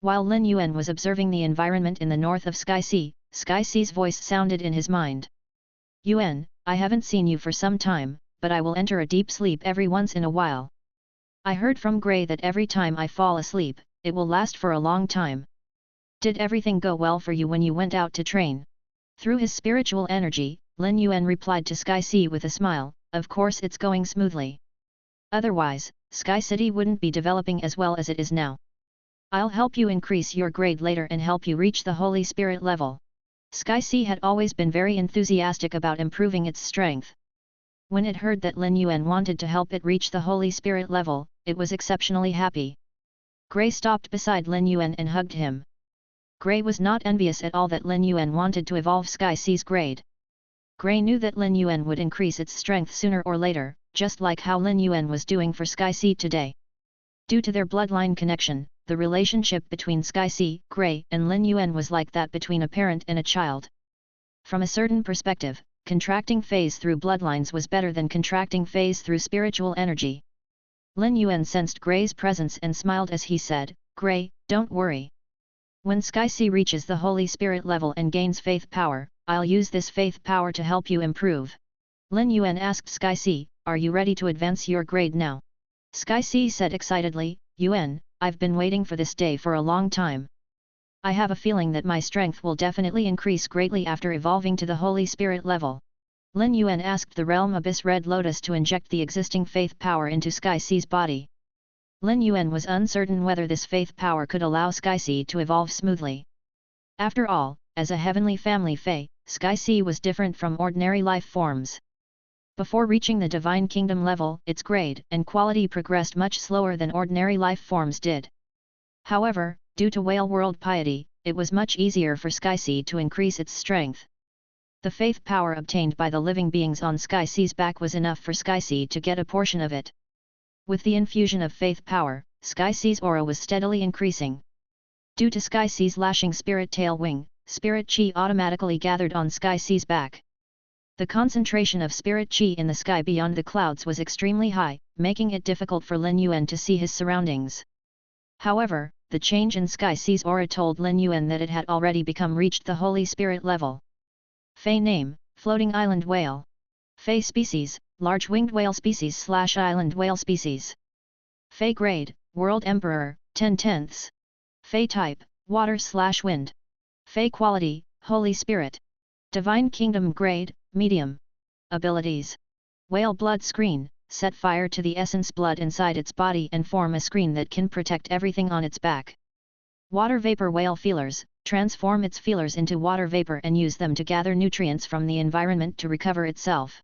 While Lin Yuan was observing the environment in the north of Sky Sea's voice sounded in his mind. Yuan, I haven't seen you for some time, but I will enter a deep sleep every once in a while. I heard from Gray that every time I fall asleep, it will last for a long time. Did everything go well for you when you went out to train? Through his spiritual energy, Lin Yuan replied to Sky Sea with a smile, of course it's going smoothly. Otherwise, Sky City wouldn't be developing as well as it is now. I'll help you increase your grade later and help you reach the Holy Spirit level. Sky Sea had always been very enthusiastic about improving its strength. When it heard that Lin Yuan wanted to help it reach the Holy Spirit level, it was exceptionally happy. Gray stopped beside Lin Yuan and hugged him. Gray was not envious at all that Lin Yuan wanted to evolve Sky Sea's grade. Gray knew that Lin Yuan would increase its strength sooner or later, just like how Lin Yuan was doing for Sky Sea today. Due to their bloodline connection, the relationship between Sky Sea, Gray, and Lin Yuan was like that between a parent and a child. From a certain perspective, contracting feys through bloodlines was better than contracting feys through spiritual energy. Lin Yuan sensed Gray's presence and smiled as he said, Gray, don't worry. When Sky Sea reaches the Holy Spirit level and gains faith power, I'll use this faith power to help you improve. Lin Yuan asked Sky Sea, are you ready to advance your grade now? Sky Sea said excitedly, Yuan, I've been waiting for this day for a long time. I have a feeling that my strength will definitely increase greatly after evolving to the Holy Spirit level. Lin Yuan asked the realm Abyss Red Lotus to inject the existing faith power into Sky Sea's body. Lin Yuan was uncertain whether this faith power could allow Sky Sea to evolve smoothly. After all, as a heavenly family Fey, Sky Sea was different from ordinary life forms. Before reaching the Divine Kingdom level, its grade and quality progressed much slower than ordinary life forms did. However, due to Whale World piety, it was much easier for Sky Sea to increase its strength. The faith power obtained by the living beings on Sky Sea's back was enough for Sky Sea to get a portion of it. With the infusion of faith power, Sky Sea's aura was steadily increasing. Due to Sky Sea's lashing spirit tail wing, spirit chi automatically gathered on Sky Sea's back. The concentration of spirit chi in the sky beyond the clouds was extremely high, making it difficult for Lin Yuan to see his surroundings. However, the change in Sky C's aura told Lin Yuan that it had already reached the Holy Spirit level. Fey name, Floating Island Whale. Fey species, Large Winged Whale Species / Island Whale Species. Fey grade, World Emperor, 10/10. Fey type, Water / Wind. Fey quality, Holy Spirit. Divine Kingdom grade, Medium. Abilities. Whale blood screen, set fire to the essence blood inside its body and form a screen that can protect everything on its back. Water vapor whale feelers, transform its feelers into water vapor and use them to gather nutrients from the environment to recover itself.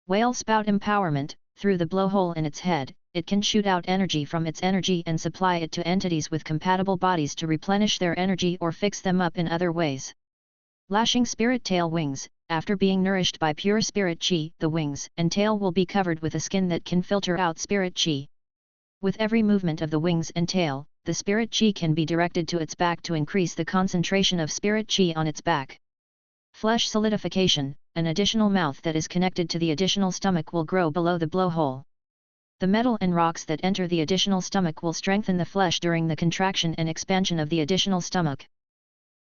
Whale spout empowerment, through the blowhole in its head, it can shoot out energy from its energy and supply it to entities with compatible bodies to replenish their energy or fix them up in other ways. Lashing spirit tail wings, after being nourished by pure spirit chi, the wings and tail will be covered with a skin that can filter out spirit chi. With every movement of the wings and tail, the spirit chi can be directed to its back to increase the concentration of spirit chi on its back. Flesh solidification, an additional mouth that is connected to the additional stomach will grow below the blowhole. The metal and rocks that enter the additional stomach will strengthen the flesh during the contraction and expansion of the additional stomach.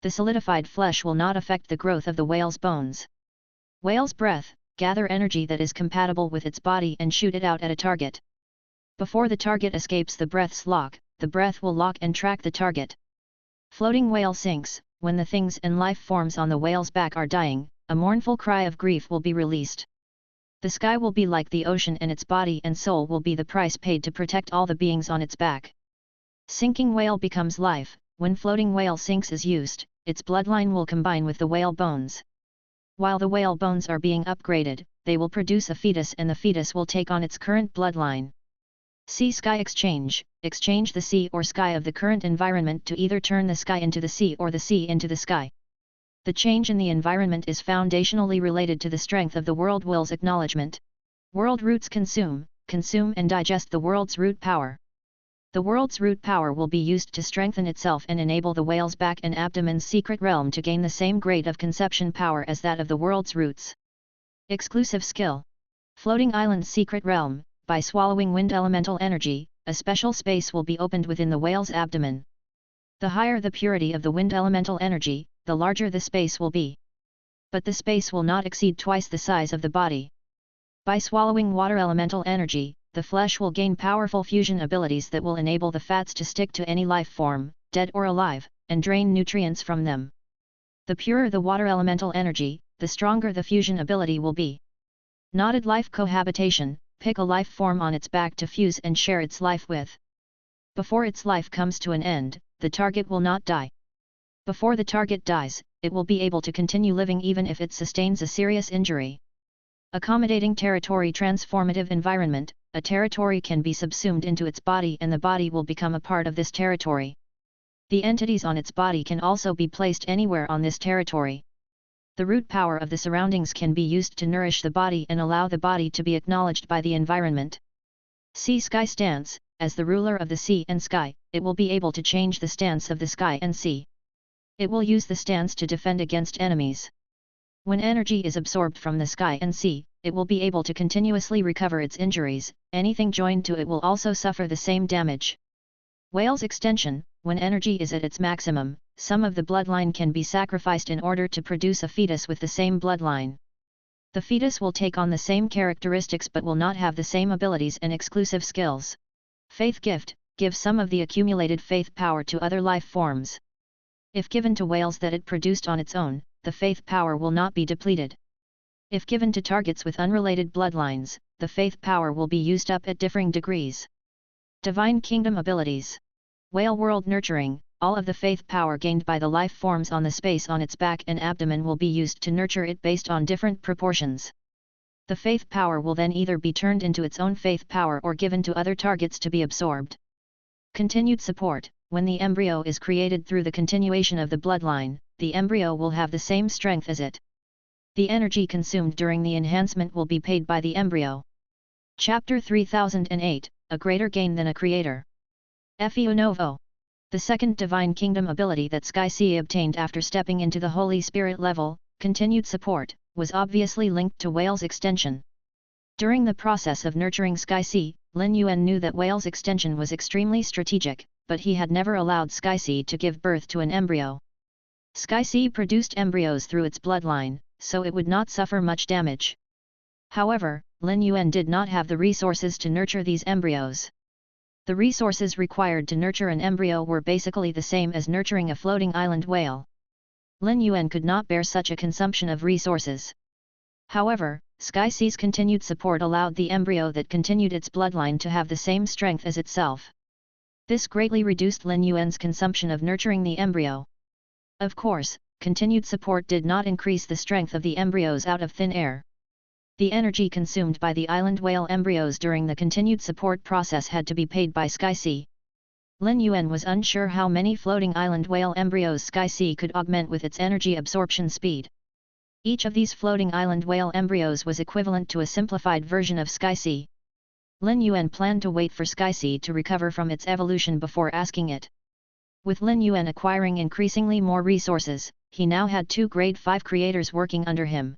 The solidified flesh will not affect the growth of the whale's bones. Whale's breath, gather energy that is compatible with its body and shoot it out at a target. Before the target escapes the breath's lock, the breath will lock and track the target. Floating whale sinks, when the things and life forms on the whale's back are dying, a mournful cry of grief will be released. The sky will be like the ocean and its body and soul will be the price paid to protect all the beings on its back. Sinking whale becomes life, when floating whale sinks is used, its bloodline will combine with the whale bones. While the whale bones are being upgraded, they will produce a fetus and the fetus will take on its current bloodline. Sea-sky exchange, exchange the sea or sky of the current environment to either turn the sky into the sea or the sea into the sky. The change in the environment is foundationally related to the strength of the world will's acknowledgement. World roots consume and digest the world's root power. The world's root power will be used to strengthen itself and enable the whale's back and abdomen's secret realm to gain the same grade of conception power as that of the world's roots. Exclusive skill. Floating Island's secret realm, by swallowing wind elemental energy, a special space will be opened within the whale's abdomen. The higher the purity of the wind elemental energy, the larger the space will be. But the space will not exceed twice the size of the body. By swallowing water elemental energy, the flesh will gain powerful fusion abilities that will enable the fats to stick to any life form, dead or alive, and drain nutrients from them. The purer the water elemental energy, the stronger the fusion ability will be. Knotted life cohabitation, pick a life form on its back to fuse and share its life with. Before its life comes to an end, the target will not die. Before the target dies, it will be able to continue living even if it sustains a serious injury. Accommodating territory transformative environment, a territory can be subsumed into its body and the body will become a part of this territory. The entities on its body can also be placed anywhere on this territory. The root power of the surroundings can be used to nourish the body and allow the body to be acknowledged by the environment. Sea-sky stance, as the ruler of the sea and sky, it will be able to change the stance of the sky and sea. It will use the stance to defend against enemies. When energy is absorbed from the sky and sea, it will be able to continuously recover its injuries, anything joined to it will also suffer the same damage. Whale's extension, when energy is at its maximum, some of the bloodline can be sacrificed in order to produce a fetus with the same bloodline. The fetus will take on the same characteristics but will not have the same abilities and exclusive skills. Faith gift, give some of the accumulated faith power to other life forms. If given to whales that it produced on its own, the faith power will not be depleted. If given to targets with unrelated bloodlines, the faith power will be used up at differing degrees. Divine Kingdom abilities. Whale world nurturing, all of the faith power gained by the life forms on the space on its back and abdomen will be used to nurture it based on different proportions. The faith power will then either be turned into its own faith power or given to other targets to be absorbed. Continued support, when the embryo is created through the continuation of the bloodline, the embryo will have the same strength as it. The energy consumed during the enhancement will be paid by the embryo. Chapter 3008, A Greater Gain Than a Creator. Feo Novo. The second Divine Kingdom ability that Sky C obtained after stepping into the Holy Spirit level, continued support, was obviously linked to Whale's extension. During the process of nurturing Sky C, Lin Yuan knew that Whale's extension was extremely strategic, but he had never allowed Sky Sea to give birth to an embryo. Sky Sea produced embryos through its bloodline, so it would not suffer much damage. However, Lin Yuan did not have the resources to nurture these embryos. The resources required to nurture an embryo were basically the same as nurturing a floating island whale. Lin Yuan could not bear such a consumption of resources. However, Sky Sea's continued support allowed the embryo that continued its bloodline to have the same strength as itself. This greatly reduced Lin Yuan's consumption of nurturing the embryo. Of course, continued support did not increase the strength of the embryos out of thin air. The energy consumed by the island whale embryos during the continued support process had to be paid by Sky Sea. Lin Yuan was unsure how many floating island whale embryos Sky Sea could augment with its energy absorption speed. Each of these floating island whale embryos was equivalent to a simplified version of Sky Sea. Lin Yuan planned to wait for Sky Sea to recover from its evolution before asking it. With Lin Yuan acquiring increasingly more resources, he now had 2 grade 5 creators working under him.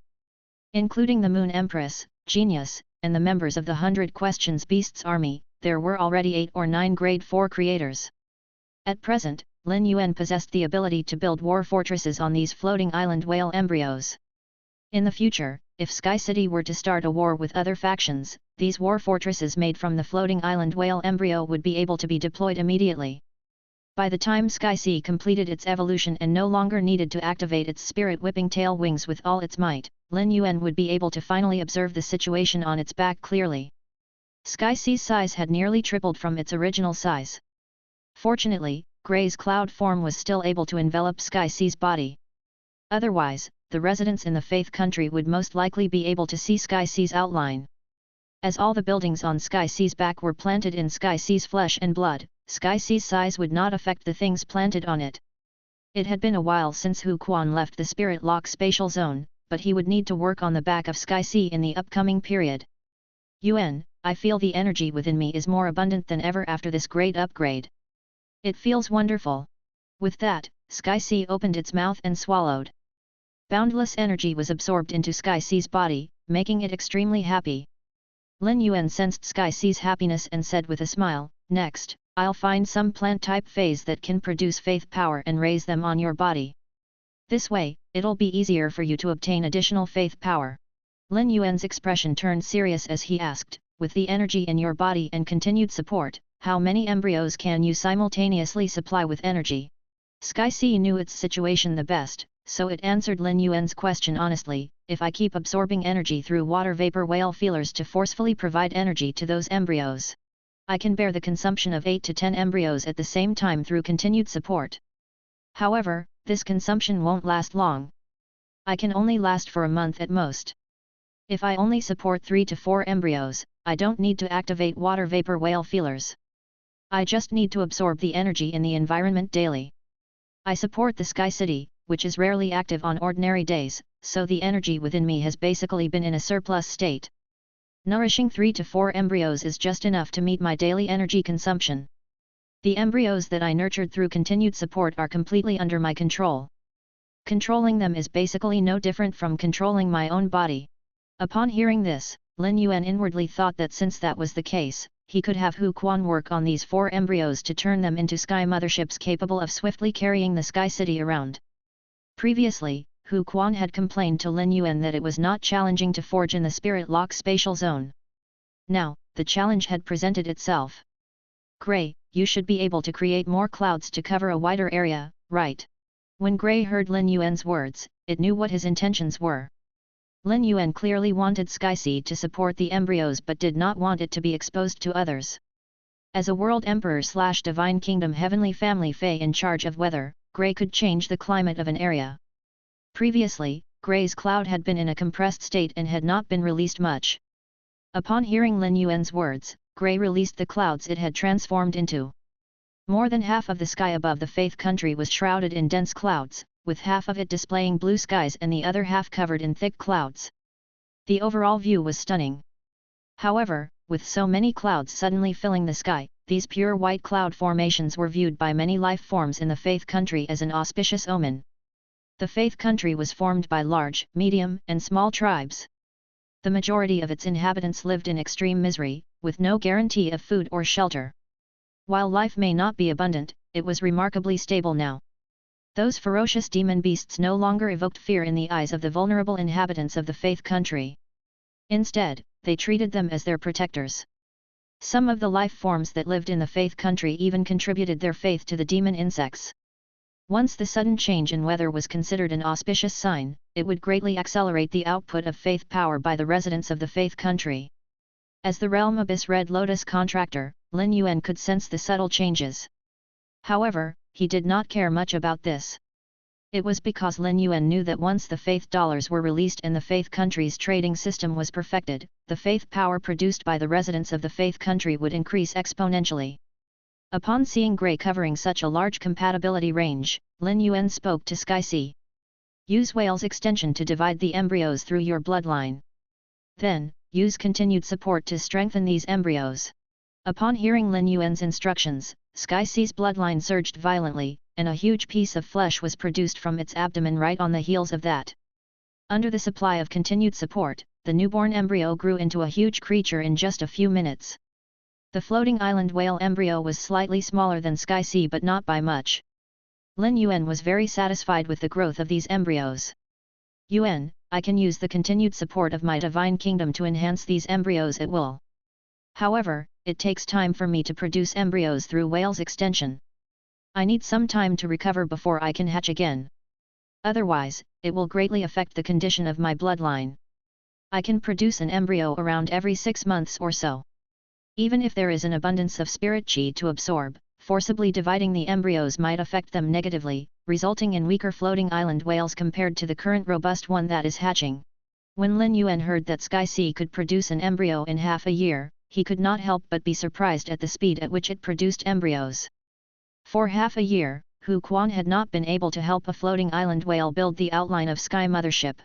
Including the Moon Empress, Genius, and the members of the 100 Questions Beasts army, there were already 8 or 9 grade 4 creators. At present, Lin Yuan possessed the ability to build war fortresses on these floating island whale embryos. In the future, if Sky City were to start a war with other factions, these war fortresses made from the floating island whale embryo would be able to be deployed immediately. By the time Sky Sea completed its evolution and no longer needed to activate its spirit-whipping tail wings with all its might, Lin Yuan would be able to finally observe the situation on its back clearly. Sky Sea's size had nearly tripled from its original size. Fortunately, Gray's cloud form was still able to envelop Sky Sea's body. Otherwise, the residents in the Faith Country would most likely be able to see Sky Sea's outline. As all the buildings on Sky Sea's back were planted in Sky Sea's flesh and blood, Sky Sea's size would not affect the things planted on it. It had been a while since Hu Quan left the Spirit Lock spatial zone, but he would need to work on the back of Sky Sea in the upcoming period. Yuan, I feel the energy within me is more abundant than ever after this great upgrade. It feels wonderful. With that, Sky Sea opened its mouth and swallowed. Boundless energy was absorbed into Sky Sea's body, making it extremely happy. Lin Yuan sensed Sky Sea's happiness and said with a smile, "Next, I'll find some plant-type phase that can produce faith power and raise them on your body. This way, it'll be easier for you to obtain additional faith power." Lin Yuan's expression turned serious as he asked, "With the energy in your body and continued support, how many embryos can you simultaneously supply with energy?" Sky Sea knew its situation the best, so it answered Lin Yuan's question honestly, "If I keep absorbing energy through water vapor whale feelers to forcefully provide energy to those embryos, I can bear the consumption of 8 to 10 embryos at the same time through continued support. However, this consumption won't last long. I can only last for a month at most. If I only support 3 to 4 embryos, I don't need to activate water vapor whale feelers. I just need to absorb the energy in the environment daily. I support the Sky City, which is rarely active on ordinary days, so the energy within me has basically been in a surplus state. Nourishing 3 to 4 embryos is just enough to meet my daily energy consumption. The embryos that I nurtured through continued support are completely under my control. Controlling them is basically no different from controlling my own body." Upon hearing this, Lin Yuan inwardly thought that since that was the case, he could have Hu Quan work on these 4 embryos to turn them into sky motherships capable of swiftly carrying the Sky City around. Previously, Hu Quan had complained to Lin Yuan that it was not challenging to forge in the Spirit Lock spatial zone. Now, the challenge had presented itself. "Gray, you should be able to create more clouds to cover a wider area, right?" When Gray heard Lin Yuan's words, it knew what his intentions were. Lin Yuan clearly wanted Sky Sea to support the embryos but did not want it to be exposed to others. As a world emperor/divine kingdom heavenly family Fey in charge of weather, Gray could change the climate of an area. Previously, Gray's cloud had been in a compressed state and had not been released much. Upon hearing Lin Yuan's words, Gray released the clouds it had transformed into. More than half of the sky above the Faith Country was shrouded in dense clouds, with half of it displaying blue skies and the other half covered in thick clouds. The overall view was stunning. However, with so many clouds suddenly filling the sky, these pure white cloud formations were viewed by many life forms in the Faith Country as an auspicious omen. The Faith Country was formed by large, medium, and small tribes. The majority of its inhabitants lived in extreme misery, with no guarantee of food or shelter. While life may not be abundant, it was remarkably stable now. Those ferocious demon beasts no longer evoked fear in the eyes of the vulnerable inhabitants of the Faith Country. Instead, they treated them as their protectors. Some of the life forms that lived in the Faith Country even contributed their faith to the demon insects. Once the sudden change in weather was considered an auspicious sign, it would greatly accelerate the output of faith power by the residents of the Faith Country. As the Realm Abyss Red Lotus contractor, Lin Yuan could sense the subtle changes. However, he did not care much about this. It was because Lin Yuan knew that once the faith dollars were released and the Faith Country's trading system was perfected, the faith power produced by the residents of the Faith Country would increase exponentially. Upon seeing Grey covering such a large compatibility range, Lin Yuan spoke to Sky Sea. Use Whale's extension to divide the embryos through your bloodline. Then, use continued support to strengthen these embryos. Upon hearing Lin Yuan's instructions, Sky Sea's bloodline surged violently, and a huge piece of flesh was produced from its abdomen right on the heels of that. Under the supply of continued support, the newborn embryo grew into a huge creature in just a few minutes. The floating island whale embryo was slightly smaller than Sky Sea but not by much. Lin Yuan was very satisfied with the growth of these embryos. Yuan, I can use the continued support of my divine kingdom to enhance these embryos at will. However, it takes time for me to produce embryos through Whale's extension. I need some time to recover before I can hatch again. Otherwise, it will greatly affect the condition of my bloodline. I can produce an embryo around every 6 months or so. Even if there is an abundance of spirit chi to absorb, forcibly dividing the embryos might affect them negatively, resulting in weaker floating island whales compared to the current robust one that is hatching. When Lin Yuan heard that Sky Sea could produce an embryo in half a year, he could not help but be surprised at the speed at which it produced embryos. For half a year, Hu Quan had not been able to help a floating island whale build the outline of Sky Mothership.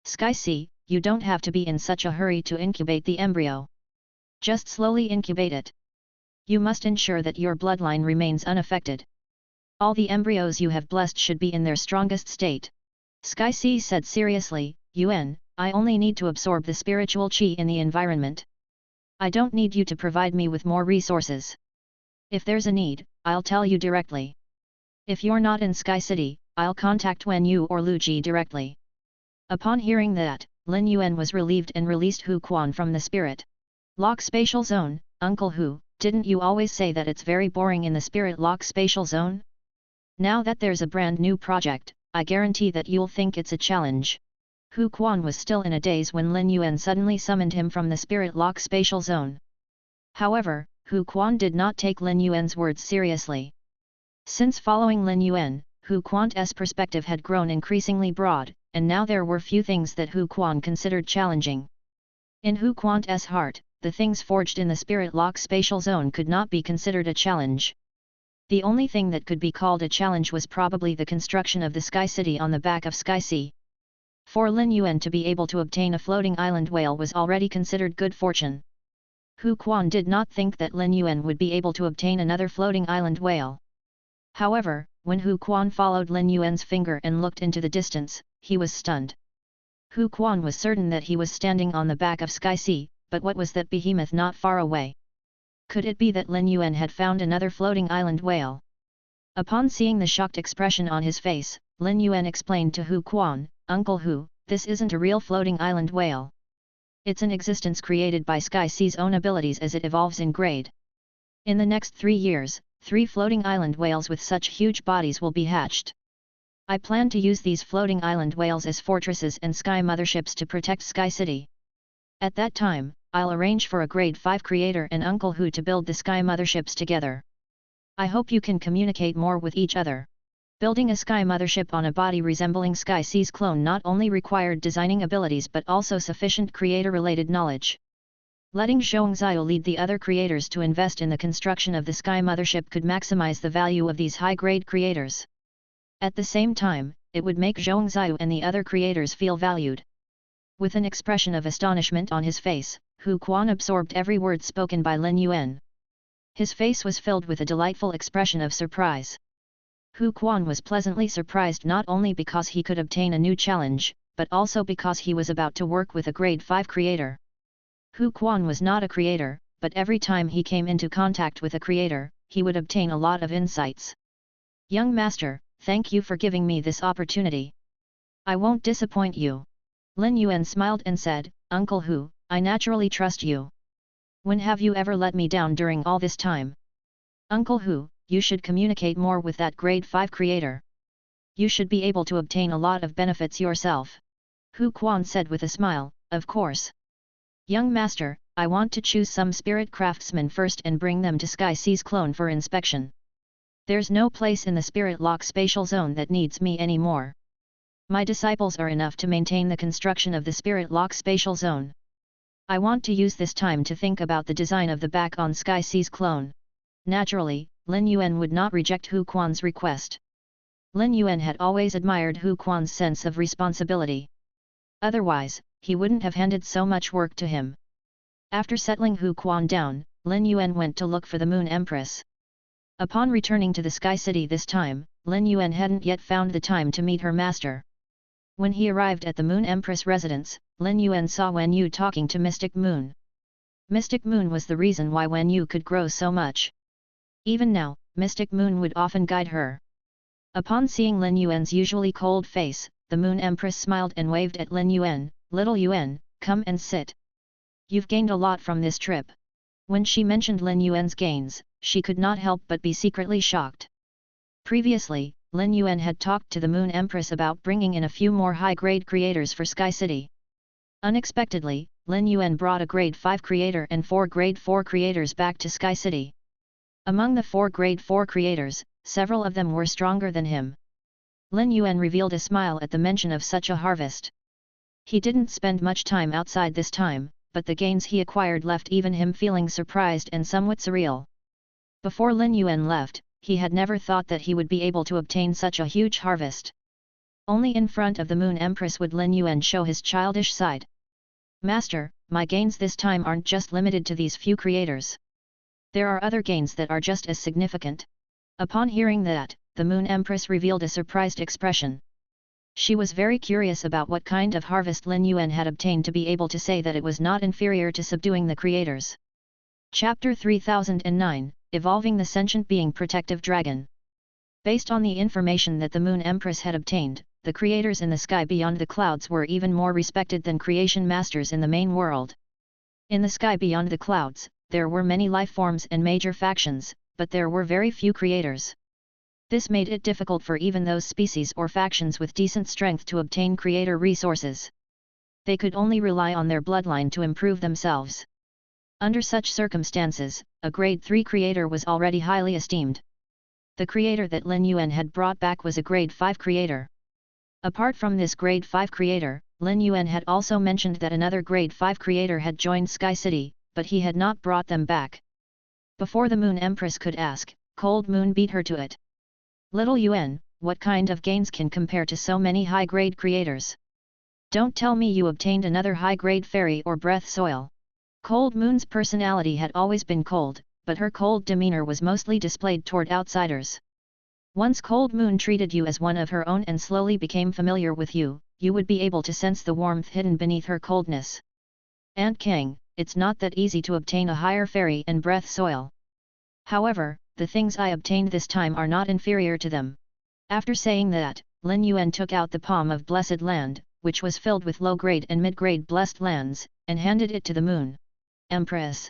Sky Sea, you don't have to be in such a hurry to incubate the embryo. Just slowly incubate it. You must ensure that your bloodline remains unaffected. All the embryos you have blessed should be in their strongest state. Sky Sea said seriously, Yuan, I only need to absorb the spiritual chi in the environment. I don't need you to provide me with more resources. If there's a need, I'll tell you directly. If you're not in Sky City, I'll contact Wen Yu or Lu Ji directly. Upon hearing that, Lin Yuan was relieved and released Hu Quan from the spirit lock spatial zone. Uncle Hu, didn't you always say that it's very boring in the spirit lock spatial zone? Now that there's a brand new project, I guarantee that you'll think it's a challenge. Hu Quan was still in a daze when Lin Yuan suddenly summoned him from the spirit lock spatial zone. However, Hu Quan did not take Lin Yuan's words seriously. Since following Lin Yuan, Hu Quan's perspective had grown increasingly broad, and now there were few things that Hu Quan considered challenging. In Hu Quan's heart, the things forged in the spirit lock spatial zone could not be considered a challenge. The only thing that could be called a challenge was probably the construction of the Sky City on the back of Sky Sea. For Lin Yuan to be able to obtain a floating island whale was already considered good fortune. Hu Quan did not think that Lin Yuan would be able to obtain another floating island whale. However, when Hu Quan followed Lin Yuan's finger and looked into the distance, he was stunned. Hu Quan was certain that he was standing on the back of Sky Sea, but what was that behemoth not far away? Could it be that Lin Yuan had found another floating island whale? Upon seeing the shocked expression on his face, Lin Yuan explained to Hu Quan, Uncle Hu, this isn't a real floating island whale. It's an existence created by Sky Sea's own abilities as it evolves in grade. In the next 3 years, 3 floating island whales with such huge bodies will be hatched. I plan to use these floating island whales as fortresses and sky motherships to protect Sky City. At that time, I'll arrange for a grade 5 creator and Uncle Hu to build the sky motherships together. I hope you can communicate more with each other. Building a sky mothership on a body resembling Sky Sea's clone not only required designing abilities but also sufficient creator-related knowledge. Letting Zhongzhou lead the other creators to invest in the construction of the sky mothership could maximize the value of these high-grade creators. At the same time, it would make Zhongzhou and the other creators feel valued. With an expression of astonishment on his face, Hu Quan absorbed every word spoken by Lin Yuan. His face was filled with a delightful expression of surprise. Hu Quan was pleasantly surprised not only because he could obtain a new challenge, but also because he was about to work with a grade 5 creator. Hu Quan was not a creator, but every time he came into contact with a creator, he would obtain a lot of insights. Young master, thank you for giving me this opportunity. I won't disappoint you. Lin Yuan smiled and said, Uncle Hu, I naturally trust you. When have you ever let me down during all this time? Uncle Hu, you should communicate more with that grade 5 creator. You should be able to obtain a lot of benefits yourself. Hu Quan said with a smile, of course. Young master, I want to choose some spirit craftsmen first and bring them to Sky Sea's clone for inspection. There's no place in the spirit lock spatial zone that needs me anymore. My disciples are enough to maintain the construction of the spirit lock spatial zone. I want to use this time to think about the design of the back on Sky Sea's clone. Naturally, Lin Yuan would not reject Hu Quan's request. Lin Yuan had always admired Hu Quan's sense of responsibility. Otherwise, he wouldn't have handed so much work to him. After settling Hu Quan down, Lin Yuan went to look for the Moon Empress. Upon returning to the Sky City this time, Lin Yuan hadn't yet found the time to meet her master. When he arrived at the Moon Empress residence, Lin Yuan saw Wen Yu talking to Mystic Moon. Mystic Moon was the reason why Wen Yu could grow so much. Even now, Mystic Moon would often guide her. Upon seeing Lin Yuan's usually cold face, the Moon Empress smiled and waved at Lin Yuan, Little Yuan, come and sit. You've gained a lot from this trip. When she mentioned Lin Yuan's gains, she could not help but be secretly shocked. Previously, Lin Yuan had talked to the Moon Empress about bringing in a few more high-grade creators for Sky City. Unexpectedly, Lin Yuan brought a grade 5 creator and 4 grade 4 creators back to Sky City. Among the 4 grade 4 creators, several of them were stronger than him. Lin Yuan revealed a smile at the mention of such a harvest. He didn't spend much time outside this time, but the gains he acquired left even him feeling surprised and somewhat surreal. Before Lin Yuan left, he had never thought that he would be able to obtain such a huge harvest. Only in front of the Moon Empress would Lin Yuan show his childish side. Master, my gains this time aren't just limited to these few creators. There are other gains that are just as significant. Upon hearing that, the Moon Empress revealed a surprised expression. She was very curious about what kind of harvest Lin Yuan had obtained to be able to say that it was not inferior to subduing the creators. Chapter 3009, Evolving the Sentient Being Protective Dragon. Based on the information that the Moon Empress had obtained, the creators in the sky beyond the clouds were even more respected than creation masters in the main world. In the sky beyond the clouds, there were many life forms and major factions, but there were very few creators. This made it difficult for even those species or factions with decent strength to obtain creator resources. They could only rely on their bloodline to improve themselves. Under such circumstances, a grade 3 creator was already highly esteemed. The creator that Lin Yuan had brought back was a grade 5 creator. Apart from this grade 5 creator, Lin Yuan had also mentioned that another grade 5 creator had joined Sky City, but he had not brought them back. Before the Moon Empress could ask, Cold Moon beat her to it. Little Yuan, what kind of gains can compare to so many high-grade creators? Don't tell me you obtained another high-grade fairy or breath soil. Cold Moon's personality had always been cold, but her cold demeanor was mostly displayed toward outsiders. Once Cold Moon treated you as one of her own and slowly became familiar with you, you would be able to sense the warmth hidden beneath her coldness. Ant King, it's not that easy to obtain a higher fairy and breath soil. However, the things I obtained this time are not inferior to them. After saying that, Lin Yuan took out the palm of blessed land, which was filled with low-grade and mid-grade blessed lands, and handed it to the Moon Empress.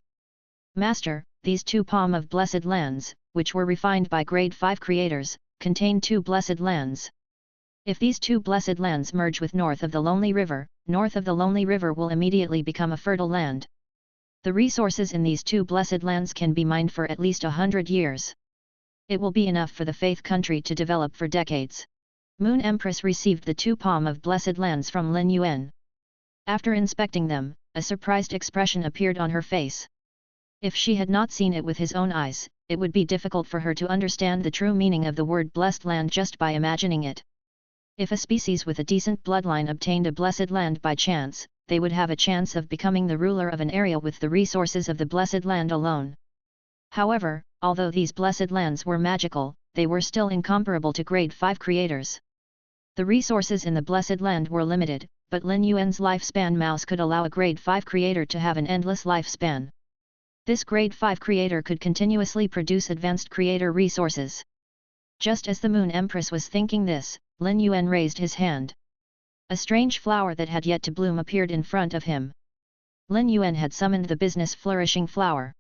Master, these 2 palm of blessed lands, which were refined by grade 5 creators, contain 2 blessed lands. If these 2 blessed lands merge with north of the Lonely River will immediately become a fertile land. The resources in these 2 blessed lands can be mined for at least 100 years. It will be enough for the Faith country to develop for decades. Moon Empress received the 2 palm of blessed lands from Lin Yuan. After inspecting them, a surprised expression appeared on her face. If she had not seen it with his own eyes, it would be difficult for her to understand the true meaning of the word blessed land just by imagining it. If a species with a decent bloodline obtained a blessed land by chance, they would have a chance of becoming the ruler of an area with the resources of the blessed land alone. However, although these blessed lands were magical, they were still incomparable to grade 5 creators. The resources in the blessed land were limited, but Lin Yuan's lifespan mouse could allow a grade 5 creator to have an endless lifespan. This grade 5 creator could continuously produce advanced creator resources. Just as the Moon Empress was thinking this, Lin Yuan raised his hand. A strange flower that had yet to bloom appeared in front of him. Lin Yuan had summoned the business flourishing flower.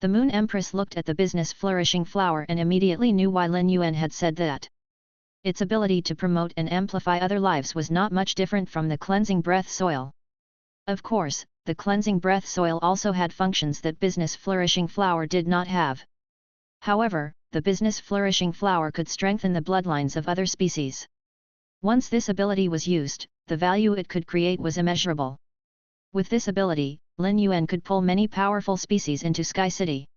The Moon Empress looked at the business flourishing flower and immediately knew why Lin Yuan had said that. Its ability to promote and amplify other lives was not much different from the cleansing breath soil. Of course, the cleansing breath soil also had functions that business flourishing flower did not have. However, the business flourishing flower could strengthen the bloodlines of other species. Once this ability was used, the value it could create was immeasurable. With this ability, Lin Yuan could pull many powerful species into Sky City.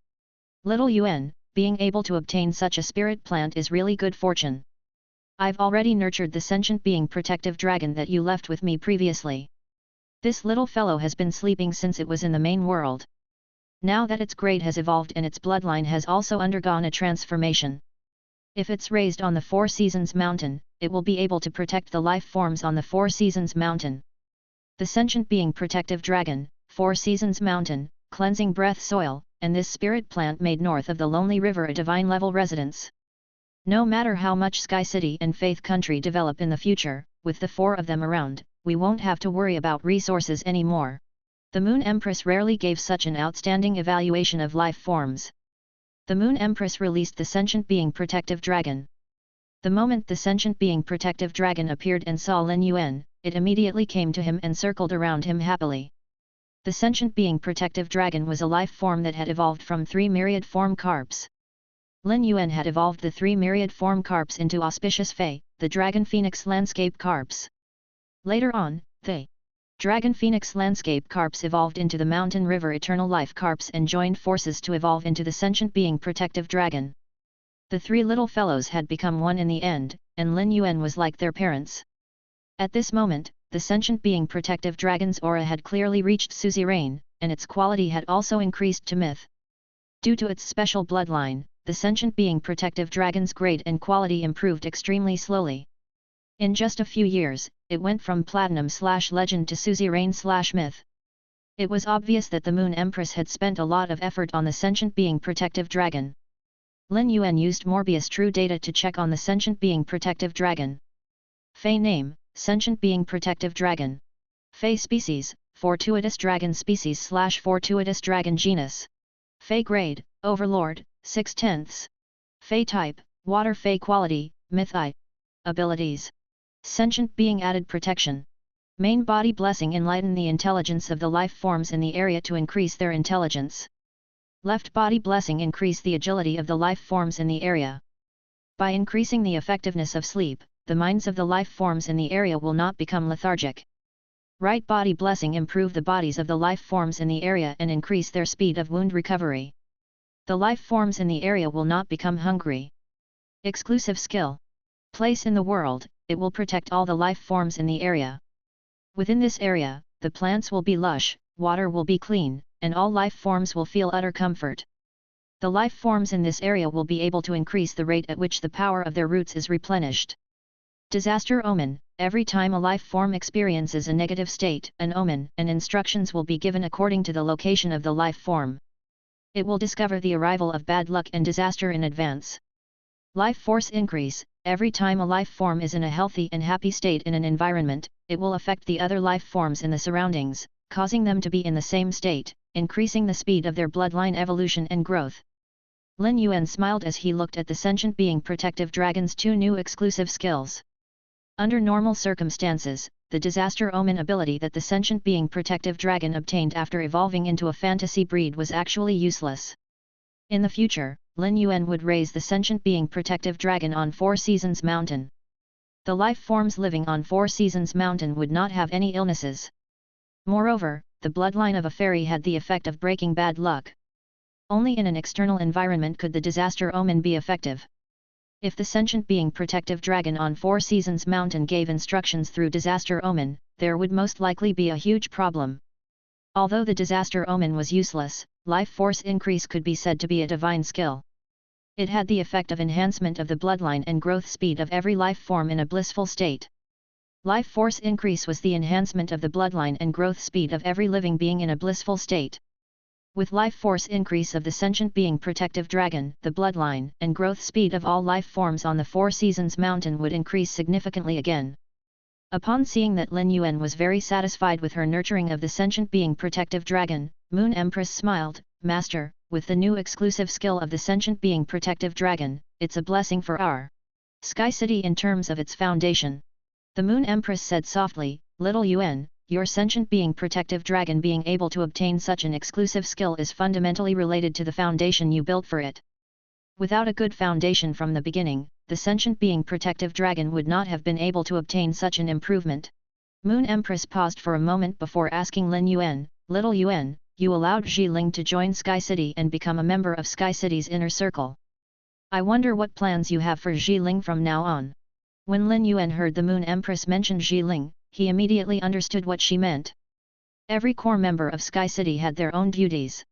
Little Yuan, being able to obtain such a spirit plant is really good fortune. I've already nurtured the sentient being protective dragon that you left with me previously. This little fellow has been sleeping since it was in the main world. Now that its grade has evolved and its bloodline has also undergone a transformation. If it's raised on the Four Seasons Mountain, it will be able to protect the life forms on the Four Seasons Mountain. The sentient being protective dragon, Four Seasons Mountain, cleansing breath soil, and this spirit plant made north of the Lonely River a divine level residence. No matter how much Sky City and Faith Country develop in the future, with the four of them around, we won't have to worry about resources anymore. The Moon Empress rarely gave such an outstanding evaluation of life forms. The Moon Empress released the sentient being protective dragon. The moment the sentient being protective dragon appeared and saw Lin Yuan, it immediately came to him and circled around him happily. The sentient being protective dragon was a life form that had evolved from 3 myriad form carps. Lin Yuan had evolved the 3 myriad form carps into auspicious Fey, the Dragon Phoenix landscape carps. Later on, the Dragon Phoenix landscape carps evolved into the Mountain River Eternal Life carps and joined forces to evolve into the sentient being protective dragon. The 3 little fellows had become one in the end, and Lin Yuan was like their parents. At this moment, the sentient being protective dragon's aura had clearly reached suzerain, and its quality had also increased to myth. Due to its special bloodline, the sentient being protective dragon's grade and quality improved extremely slowly. In just a few years, it went from platinum/legend to suzerain/myth. It was obvious that the Moon Empress had spent a lot of effort on the sentient being protective dragon. Lin Yuan used Morbius True Data to check on the sentient being protective dragon. Fey name, sentient being protective dragon. Fey species, fortuitous dragon species/fortuitous dragon genus. Fey grade, overlord, 6/10. Fey type, water. Fey quality, myth I. Abilities. Sentient being added protection. Main body blessing enlighten the intelligence of the life forms in the area to increase their intelligence. Left body blessing increase the agility of the life forms in the area. By increasing the effectiveness of sleep, the minds of the life forms in the area will not become lethargic. Right body blessing improve the bodies of the life forms in the area and increase their speed of wound recovery. The life forms in the area will not become hungry. Exclusive skill. Place in the world, it will protect all the life forms in the area. Within this area, the plants will be lush, water will be clean, and all life forms will feel utter comfort. The life forms in this area will be able to increase the rate at which the power of their roots is replenished. Disaster omen. Every time a life form experiences a negative state, an omen and instructions will be given according to the location of the life form. It will discover the arrival of bad luck and disaster in advance. Life force increase. Every time a life form is in a healthy and happy state in an environment, it will affect the other life forms in the surroundings, causing them to be in the same state, increasing the speed of their bloodline evolution and growth. Lin Yuan smiled as he looked at the sentient being protective dragon's 2 new exclusive skills. Under normal circumstances, the disaster omen ability that the sentient being protective dragon obtained after evolving into a fantasy breed was actually useless. In the future, Lin Yuan would raise the sentient being protective dragon on Four Seasons Mountain. The life forms living on Four Seasons Mountain would not have any illnesses. Moreover, the bloodline of a fairy had the effect of breaking bad luck. Only in an external environment could the disaster omen be effective. If the sentient being protective dragon on Four Seasons Mountain gave instructions through disaster omen, there would most likely be a huge problem. Although the disaster omen was useless, life force increase could be said to be a divine skill. It had the effect of enhancement of the bloodline and growth speed of every life form in a blissful state. Life force increase was the enhancement of the bloodline and growth speed of every living being in a blissful state. With life force increase of the sentient being protective dragon, the bloodline and growth speed of all life forms on the Four Seasons Mountain would increase significantly again. Upon seeing that Lin Yuan was very satisfied with her nurturing of the sentient being protective dragon, Moon Empress smiled, "Master, with the new exclusive skill of the sentient being protective dragon, it's a blessing for our Sky City in terms of its foundation." The Moon Empress said softly, "Little Yuan, your sentient being protective dragon being able to obtain such an exclusive skill is fundamentally related to the foundation you built for it. Without a good foundation from the beginning, the sentient being protective dragon would not have been able to obtain such an improvement." Moon Empress paused for a moment before asking Lin Yuan, "Little Yuan, you allowed Zhi Ling to join Sky City and become a member of Sky City's inner circle. I wonder what plans you have for Zhi Ling from now on." When Lin Yuan heard the Moon Empress mention Zhi Ling, he immediately understood what she meant. Every core member of Sky City had their own duties.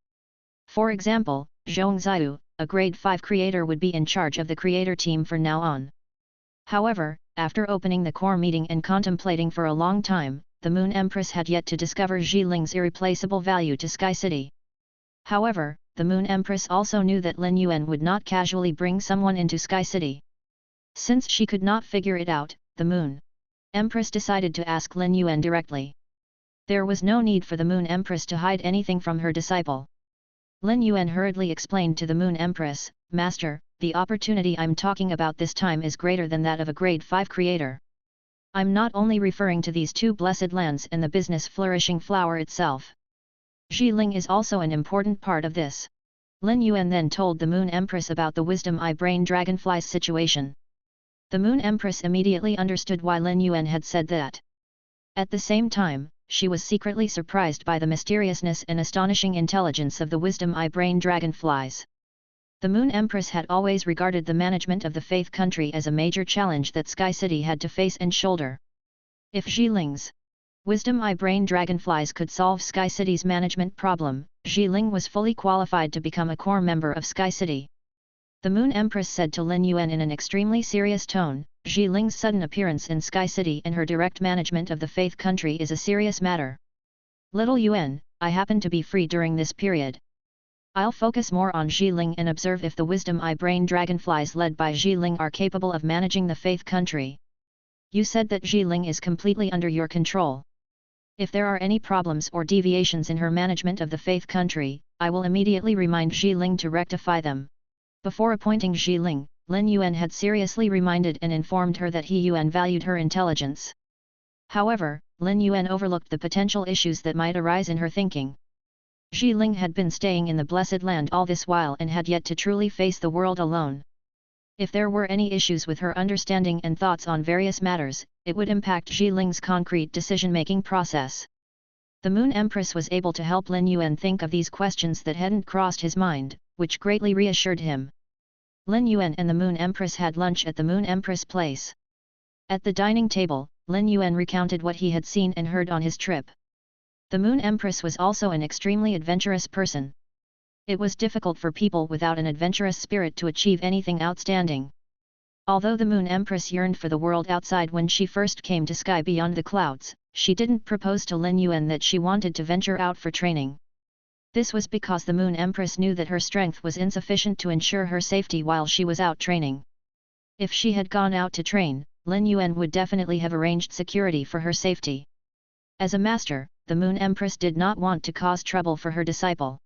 For example, Zhong Ziyu, a grade 5 creator, would be in charge of the creator team for now on. However, after opening the core meeting and contemplating for a long time, the Moon Empress had yet to discover Zhi Ling's irreplaceable value to Sky City. However, the Moon Empress also knew that Lin Yuan would not casually bring someone into Sky City. Since she could not figure it out, the Moon Empress decided to ask Lin Yuan directly. There was no need for the Moon Empress to hide anything from her disciple. Lin Yuan hurriedly explained to the Moon Empress, "Master, the opportunity I'm talking about this time is greater than that of a grade 5 creator. I'm not only referring to these two blessed lands and the business flourishing flower itself. Zhi Ling is also an important part of this." Lin Yuan then told the Moon Empress about the Wisdom Eye Brain Dragonfly's situation. The Moon Empress immediately understood why Lin Yuan had said that. At the same time, she was secretly surprised by the mysteriousness and astonishing intelligence of the Wisdom Eye Brain Dragonflies. The Moon Empress had always regarded the management of the Faith Country as a major challenge that Sky City had to face and shoulder. If Zhi Ling's Wisdom Eye Brain Dragonflies could solve Sky City's management problem, Zhi Ling was fully qualified to become a core member of Sky City. The Moon Empress said to Lin Yuan in an extremely serious tone, "Zhi Ling's sudden appearance in Sky City and her direct management of the Faith Country is a serious matter. Little Yuan, I happen to be free during this period. I'll focus more on Zhi Ling and observe if the Wisdom Eye Brain Dragonflies led by Zhi Ling are capable of managing the Faith Country. You said that Zhi Ling is completely under your control. If there are any problems or deviations in her management of the Faith Country, I will immediately remind Zhi Ling to rectify them." Before appointing Zhi Ling, Lin Yuan had seriously reminded and informed her that He Yuan valued her intelligence. However, Lin Yuan overlooked the potential issues that might arise in her thinking. Zhi Ling had been staying in the Blessed Land all this while and had yet to truly face the world alone. If there were any issues with her understanding and thoughts on various matters, it would impact Zhi Ling's concrete decision-making process. The Moon Empress was able to help Lin Yuan think of these questions that hadn't crossed his mind, which greatly reassured him. Lin Yuan and the Moon Empress had lunch at the Moon Empress place. At the dining table, Lin Yuan recounted what he had seen and heard on his trip. The Moon Empress was also an extremely adventurous person. It was difficult for people without an adventurous spirit to achieve anything outstanding. Although the Moon Empress yearned for the world outside when she first came to Sky Beyond the Clouds, she didn't propose to Lin Yuan that she wanted to venture out for training. This was because the Moon Empress knew that her strength was insufficient to ensure her safety while she was out training. If she had gone out to train, Lin Yuan would definitely have arranged security for her safety. As a master, the Moon Empress did not want to cause trouble for her disciple.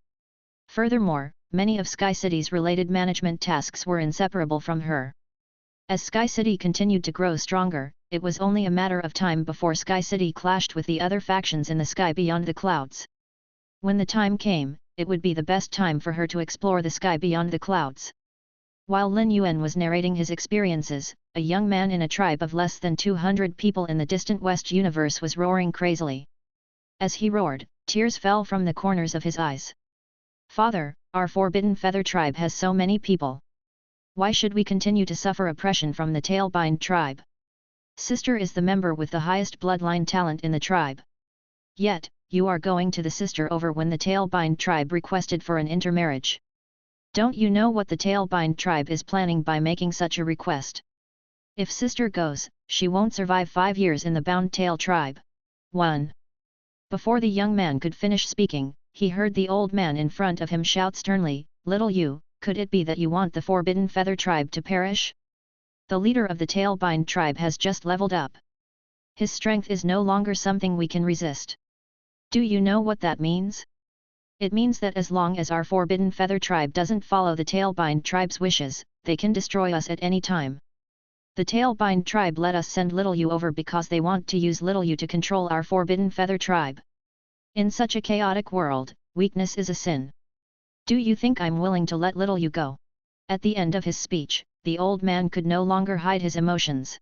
Furthermore, many of Sky City's related management tasks were inseparable from her. As Sky City continued to grow stronger, it was only a matter of time before Sky City clashed with the other factions in the Sky Beyond the Clouds. When the time came, it would be the best time for her to explore the Sky Beyond the Clouds. While Lin Yuan was narrating his experiences, a young man in a tribe of less than 200 people in the distant West universe was roaring crazily. As he roared, tears fell from the corners of his eyes. "Father, our Forbidden Feather tribe has so many people. Why should we continue to suffer oppression from the Tailbind tribe? Sister is the member with the highest bloodline talent in the tribe. Yet, you are going to the sister over when the Tailbind tribe requested for an intermarriage. Don't you know what the Tailbind tribe is planning by making such a request? If sister goes, she won't survive 5 years in the Bound Tail tribe." 1. Before the young man could finish speaking, he heard the old man in front of him shout sternly, "Little you, could it be that you want the Forbidden Feather tribe to perish? The leader of the Tailbind tribe has just leveled up. His strength is no longer something we can resist. Do you know what that means? It means that as long as our Forbidden Feather tribe doesn't follow the Tailbind tribe's wishes, they can destroy us at any time. The Tailbind tribe let us send Little You over because they want to use Little You to control our Forbidden Feather tribe. In such a chaotic world, weakness is a sin. Do you think I'm willing to let Little You go?" At the end of his speech, the old man could no longer hide his emotions.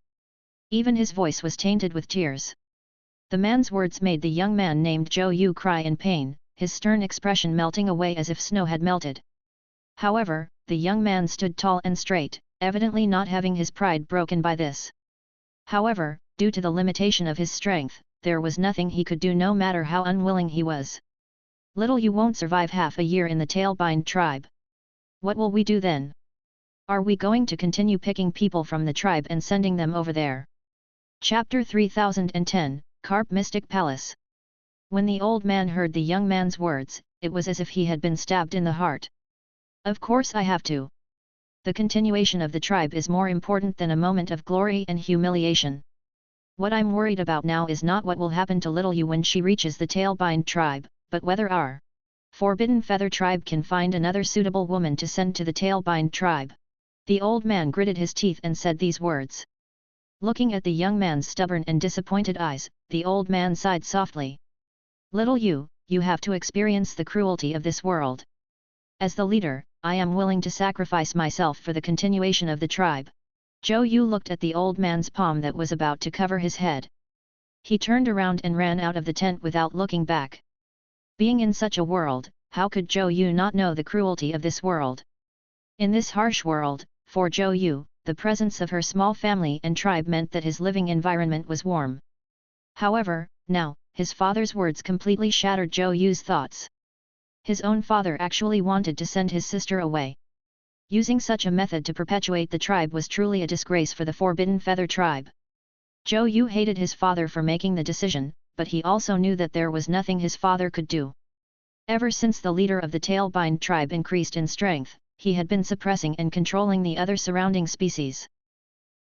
Even his voice was tainted with tears. The man's words made the young man named Zhou Yu cry in pain, his stern expression melting away as if snow had melted. However, the young man stood tall and straight, evidently not having his pride broken by this. However, due to the limitation of his strength, there was nothing he could do no matter how unwilling he was. "Little You won't survive half a year in the Tailbind tribe. What will we do then? Are we going to continue picking people from the tribe and sending them over there?" Chapter 3010, Carp Mystic Palace. When the old man heard the young man's words, it was as if he had been stabbed in the heart. "Of course I have to. The continuation of the tribe is more important than a moment of glory and humiliation. What I'm worried about now is not what will happen to Little You when she reaches the Tailbind tribe, but whether our Forbidden Feather tribe can find another suitable woman to send to the Tailbind tribe." The old man gritted his teeth and said these words. Looking at the young man's stubborn and disappointed eyes, the old man sighed softly. "Little You, you have to experience the cruelty of this world. As the leader, I am willing to sacrifice myself for the continuation of the tribe." Zhou Yu looked at the old man's palm that was about to cover his head. He turned around and ran out of the tent without looking back. Being in such a world, how could Zhou Yu not know the cruelty of this world? In this harsh world, for Zhou Yu, the presence of her small family and tribe meant that his living environment was warm. However, now, his father's words completely shattered Zhou Yu's thoughts. His own father actually wanted to send his sister away. Using such a method to perpetuate the tribe was truly a disgrace for the Forbidden Feather tribe. Zhou Yu hated his father for making the decision, but he also knew that there was nothing his father could do. Ever since the leader of the Tailbind tribe increased in strength, he had been suppressing and controlling the other surrounding species.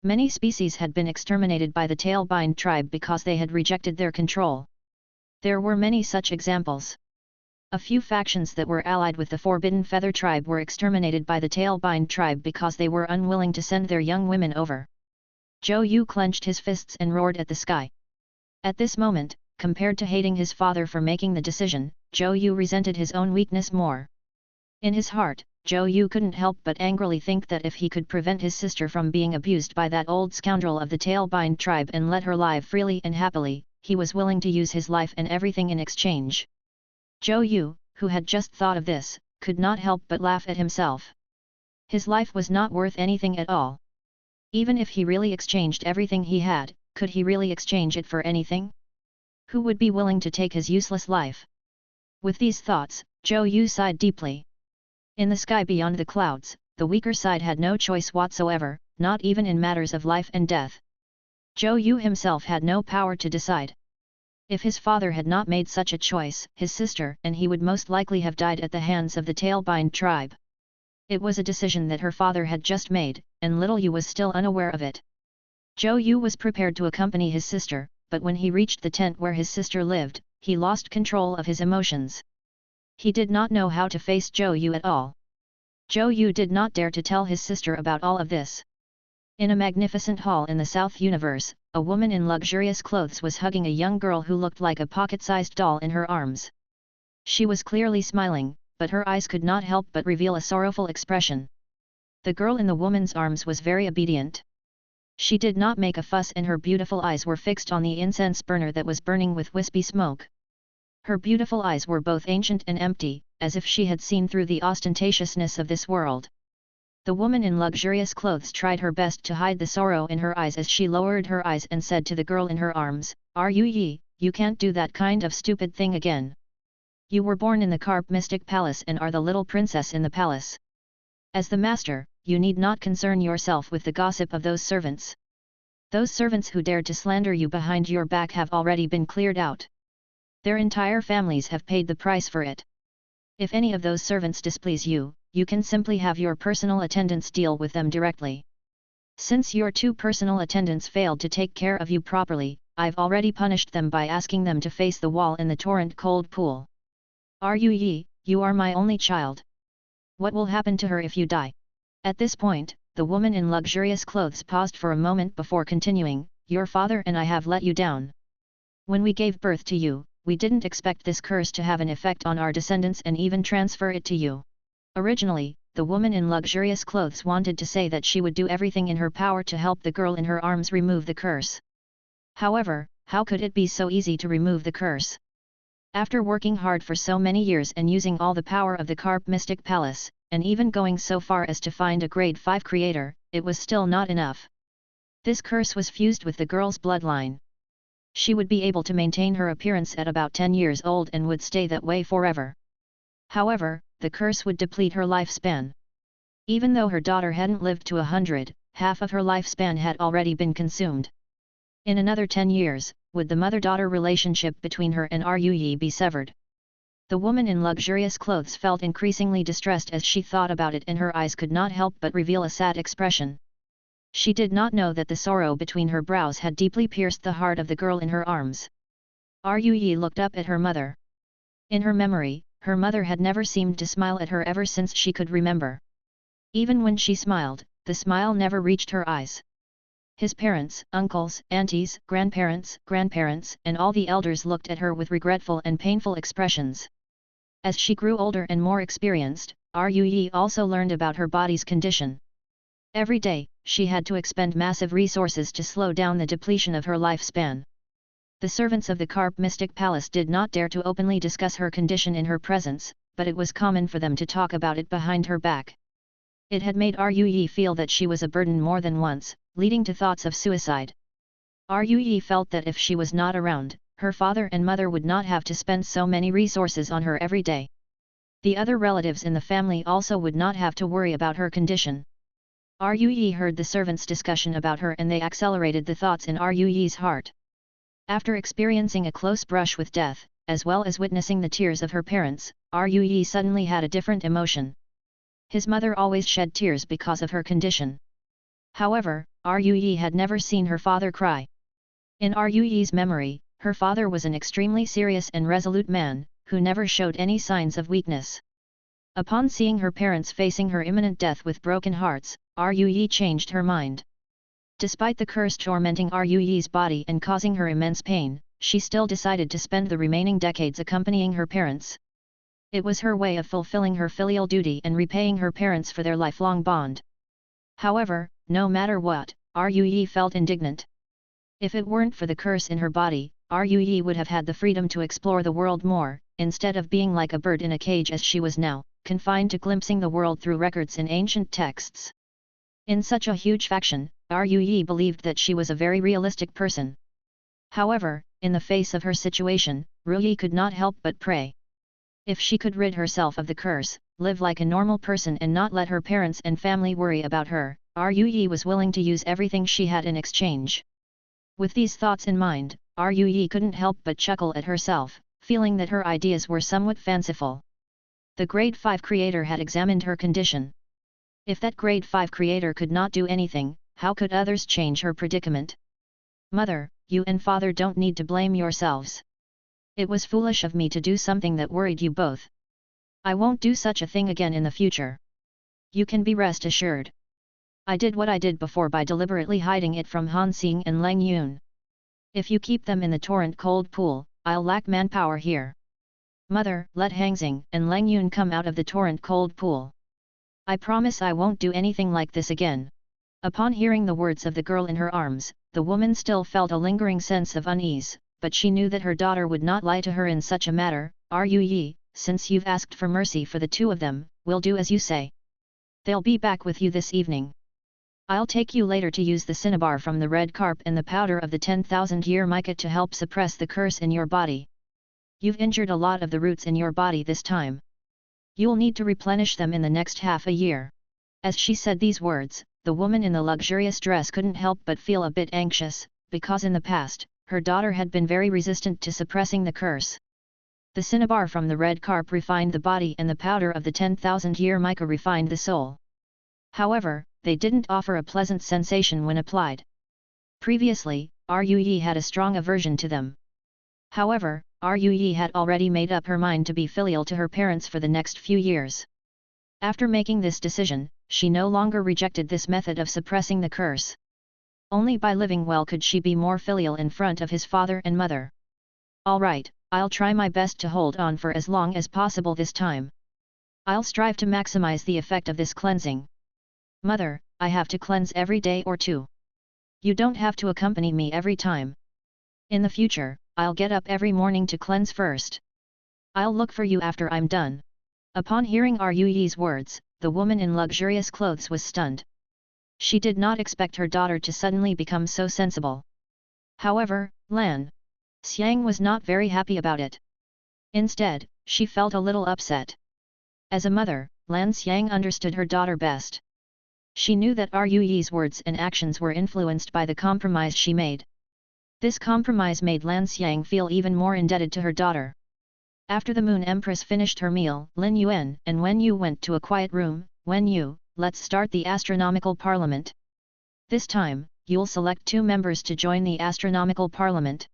Many species had been exterminated by the Tailbind tribe because they had rejected their control. There were many such examples. A few factions that were allied with the Forbidden Feather tribe were exterminated by the Tailbind tribe because they were unwilling to send their young women over. Zhou Yu clenched his fists and roared at the sky. At this moment, compared to hating his father for making the decision, Zhou Yu resented his own weakness more. In his heart, Zhou Yu couldn't help but angrily think that if he could prevent his sister from being abused by that old scoundrel of the Tailbind tribe and let her live freely and happily, he was willing to use his life and everything in exchange. Zhou Yu, who had just thought of this, could not help but laugh at himself. His life was not worth anything at all. Even if he really exchanged everything he had, could he really exchange it for anything? Who would be willing to take his useless life? With these thoughts, Zhou Yu sighed deeply. In the sky beyond the clouds, the weaker side had no choice whatsoever, not even in matters of life and death. Zhou Yu himself had no power to decide. If his father had not made such a choice, his sister and he would most likely have died at the hands of the Tailbind tribe. It was a decision that her father had just made, and Little Yu was still unaware of it. Zhou Yu was prepared to accompany his sister, but when he reached the tent where his sister lived, he lost control of his emotions. He did not know how to face Zhou Yu at all. Zhou Yu did not dare to tell his sister about all of this. In a magnificent hall in the South Universe, a woman in luxurious clothes was hugging a young girl who looked like a pocket-sized doll in her arms. She was clearly smiling, but her eyes could not help but reveal a sorrowful expression. The girl in the woman's arms was very obedient. She did not make a fuss and her beautiful eyes were fixed on the incense burner that was burning with wispy smoke. Her beautiful eyes were both ancient and empty, as if she had seen through the ostentatiousness of this world. The woman in luxurious clothes tried her best to hide the sorrow in her eyes as she lowered her eyes and said to the girl in her arms, "Are you Yi? You can't do that kind of stupid thing again. You were born in the Carp Mystic Palace and are the little princess in the palace. As the master, you need not concern yourself with the gossip of those servants. Those servants who dared to slander you behind your back have already been cleared out. Their entire families have paid the price for it. If any of those servants displease you, you can simply have your personal attendants deal with them directly. Since your 2 personal attendants failed to take care of you properly, I've already punished them by asking them to face the wall in the torrent cold pool. Yi, you are my only child. What will happen to her if you die? At this point, the woman in luxurious clothes paused for a moment before continuing, your father and I have let you down. When we gave birth to you, we didn't expect this curse to have an effect on our descendants and even transfer it to you. Originally, the woman in luxurious clothes wanted to say that she would do everything in her power to help the girl in her arms remove the curse. However, how could it be so easy to remove the curse? After working hard for so many years and using all the power of the Carp Mystic Palace, and even going so far as to find a grade 5 creator, it was still not enough. This curse was fused with the girl's bloodline. She would be able to maintain her appearance at about 10 years old and would stay that way forever. However, the curse would deplete her lifespan. Even though her daughter hadn't lived to 100, half of her lifespan had already been consumed. In another 10 years, would the mother-daughter relationship between her and Yi be severed? The woman in luxurious clothes felt increasingly distressed as she thought about it, and her eyes could not help but reveal a sad expression. She did not know that the sorrow between her brows had deeply pierced the heart of the girl in her arms. Yi looked up at her mother. In her memory, her mother had never seemed to smile at her ever since she could remember. Even when she smiled, the smile never reached her eyes. His parents, uncles, aunties, grandparents, and all the elders looked at her with regretful and painful expressions. As she grew older and more experienced, Yi also learned about her body's condition. Every day, she had to expend massive resources to slow down the depletion of her lifespan. The servants of the Carp Mystic Palace did not dare to openly discuss her condition in her presence, but it was common for them to talk about it behind her back. It had made Yi feel that she was a burden more than once, leading to thoughts of suicide. Yi felt that if she was not around, her father and mother would not have to spend so many resources on her every day. The other relatives in the family also would not have to worry about her condition. Yi heard the servants' discussion about her, and they accelerated the thoughts in Yi's heart. After experiencing a close brush with death, as well as witnessing the tears of her parents, Yi suddenly had a different emotion. His mother always shed tears because of her condition. However, Yi had never seen her father cry. In Yi's memory, her father was an extremely serious and resolute man, who never showed any signs of weakness. Upon seeing her parents facing her imminent death with broken hearts, Yi changed her mind. Despite the curse tormenting Yi's body and causing her immense pain, she still decided to spend the remaining decades accompanying her parents. It was her way of fulfilling her filial duty and repaying her parents for their lifelong bond. However, no matter what, Yi felt indignant. If it weren't for the curse in her body, Yi would have had the freedom to explore the world more, instead of being like a bird in a cage as she was now, confined to glimpsing the world through records in ancient texts. In such a huge faction, Yi believed that she was a very realistic person. However, in the face of her situation, Yi could not help but pray. If she could rid herself of the curse, live like a normal person and not let her parents and family worry about her, Yi was willing to use everything she had in exchange. With these thoughts in mind, Yi couldn't help but chuckle at herself, feeling that her ideas were somewhat fanciful. The grade 5 creator had examined her condition. If that grade 5 creator could not do anything, how could others change her predicament? Mother, you and father don't need to blame yourselves. It was foolish of me to do something that worried you both. I won't do such a thing again in the future. You can be rest assured. I did what I did before by deliberately hiding it from Han Xing and Lin Yuan. If you keep them in the torrent cold pool, I'll lack manpower here. Mother, let Han Xing and Lin Yuan come out of the torrent cold pool. I promise I won't do anything like this again. Upon hearing the words of the girl in her arms, the woman still felt a lingering sense of unease, but she knew that her daughter would not lie to her in such a matter. Yi, since you've asked for mercy for the two of them, we'll do as you say. They'll be back with you this evening. I'll take you later to use the cinnabar from the red carp and the powder of the 10,000-year mica to help suppress the curse in your body. You've injured a lot of the roots in your body this time. You'll need to replenish them in the next half a year. As she said these words, the woman in the luxurious dress couldn't help but feel a bit anxious, because in the past, her daughter had been very resistant to suppressing the curse. The cinnabar from the red carp refined the body and the powder of the 10,000-year mica refined the soul. However, they didn't offer a pleasant sensation when applied. Previously, Rui had a strong aversion to them. However, Rui had already made up her mind to be filial to her parents for the next few years. After making this decision, she no longer rejected this method of suppressing the curse. Only by living well could she be more filial in front of his father and mother. Alright, I'll try my best to hold on for as long as possible this time. I'll strive to maximize the effect of this cleansing. Mother, I have to cleanse every day or two. You don't have to accompany me every time. In the future, I'll get up every morning to cleanse first. I'll look for you after I'm done. Upon hearing Rui's words, the woman in luxurious clothes was stunned. She did not expect her daughter to suddenly become so sensible. However, Lan Xiang was not very happy about it. Instead, she felt a little upset. As a mother, Lan Xiang understood her daughter best. She knew that Rui's words and actions were influenced by the compromise she made. This compromise made Lan Xiang feel even more indebted to her daughter. After the Moon Empress finished her meal, Lin Yuan and Wen Yu went to a quiet room. Wen Yu, let's start the Astronomical Parliament. This time, you'll select 2 members to join the Astronomical Parliament.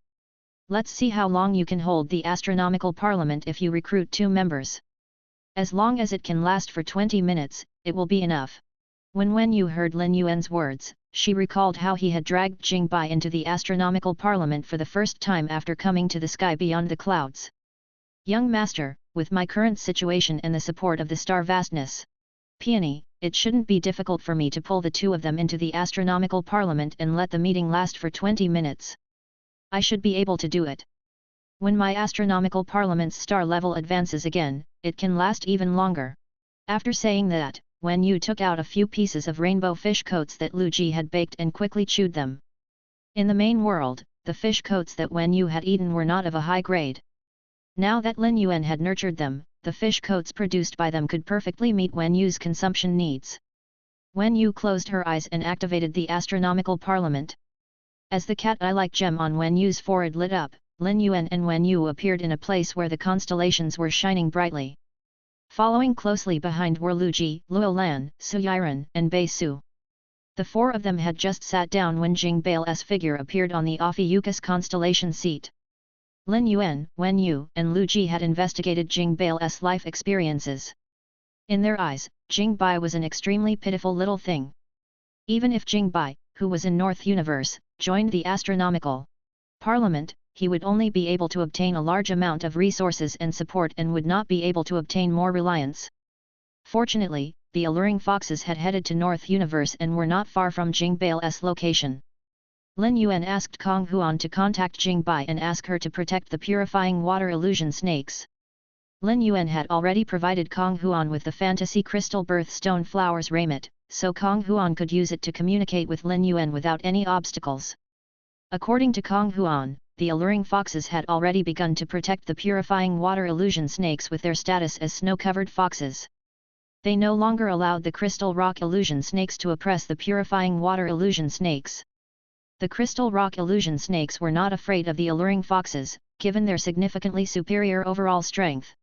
Let's see how long you can hold the Astronomical Parliament if you recruit 2 members. As long as it can last for 20 minutes, it will be enough. When Wen Yu heard Lin Yuan's words, she recalled how he had dragged Jing Bai into the Astronomical Parliament for the first time after coming to the sky beyond the clouds. Young master, with my current situation and the support of the star vastness, Peony, it shouldn't be difficult for me to pull the 2 of them into the Astronomical Parliament and let the meeting last for 20 minutes. I should be able to do it. When my Astronomical Parliament's star level advances again, it can last even longer. After saying that, Wen Yu took out a few pieces of rainbow fish coats that Lu Ji had baked and quickly chewed them. In the main world, the fish coats that Wen Yu had eaten were not of a high grade. Now that Lin Yuan had nurtured them, the fish coats produced by them could perfectly meet Wen Yu's consumption needs. Wen Yu closed her eyes and activated the Astronomical Parliament. As the cat-eye-like gem on Wen Yu's forehead lit up, Lin Yuan and Wen Yu appeared in a place where the constellations were shining brightly. Following closely behind were Lu Ji, Luo Lan, Su Yiren, and Bei Su. The 4 of them had just sat down when Jing Bai's figure appeared on the Ophiuchus constellation seat. Lin Yuan, Wen Yu, and Lu Ji had investigated Jing Bai's life experiences. In their eyes, Jing Bai was an extremely pitiful little thing. Even if Jing Bai, who was in North Universe, joined the Astronomical Parliament, he would only be able to obtain a large amount of resources and support and would not be able to obtain more reliance. Fortunately, the alluring foxes had headed to North Universe and were not far from Jing Bai's location. Lin Yuan asked Kong Huan to contact Jing Bai and ask her to protect the purifying water illusion snakes. Lin Yuan had already provided Kong Huan with the fantasy crystal birthstone flowers raiment, so Kong Huan could use it to communicate with Lin Yuan without any obstacles. According to Kong Huan, the alluring foxes had already begun to protect the purifying water illusion snakes with their status as snow-covered foxes. They no longer allowed the crystal rock illusion snakes to oppress the purifying water illusion snakes. The crystal rock illusion snakes were not afraid of the alluring foxes, given their significantly superior overall strength.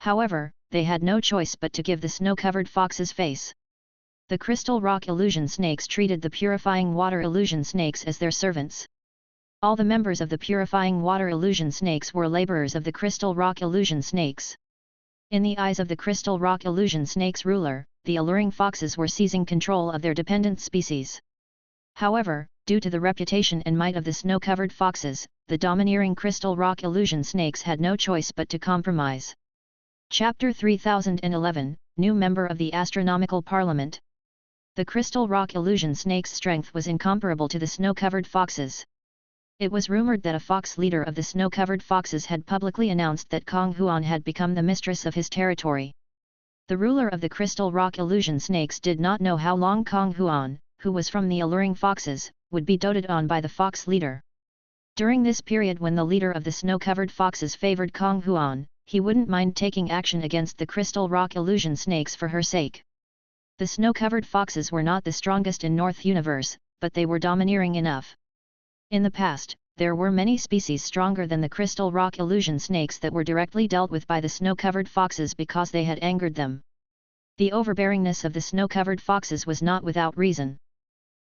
However, they had no choice but to give the snow-covered foxes face. The crystal rock illusion snakes treated the purifying water illusion snakes as their servants. All the members of the purifying water illusion snakes were laborers of the crystal rock illusion snakes. In the eyes of the crystal rock illusion snakes ruler, the alluring foxes were seizing control of their dependent species. However, due to the reputation and might of the snow-covered foxes, the domineering crystal rock illusion snakes had no choice but to compromise. Chapter 3011, New Member of the Astronomical Parliament. The crystal rock illusion snake's strength was incomparable to the snow-covered foxes. It was rumored that a fox leader of the snow-covered foxes had publicly announced that Kong Huan had become the mistress of his territory. The ruler of the crystal rock illusion snakes did not know how long Kong Huan, who was from the alluring foxes, would be doted on by the fox leader. During this period when the leader of the snow-covered foxes favored Kong Huan, he wouldn't mind taking action against the crystal rock illusion snakes for her sake. The snow-covered foxes were not the strongest in North Universe, but they were domineering enough. In the past, there were many species stronger than the crystal rock illusion snakes that were directly dealt with by the snow-covered foxes because they had angered them. The overbearingness of the snow-covered foxes was not without reason.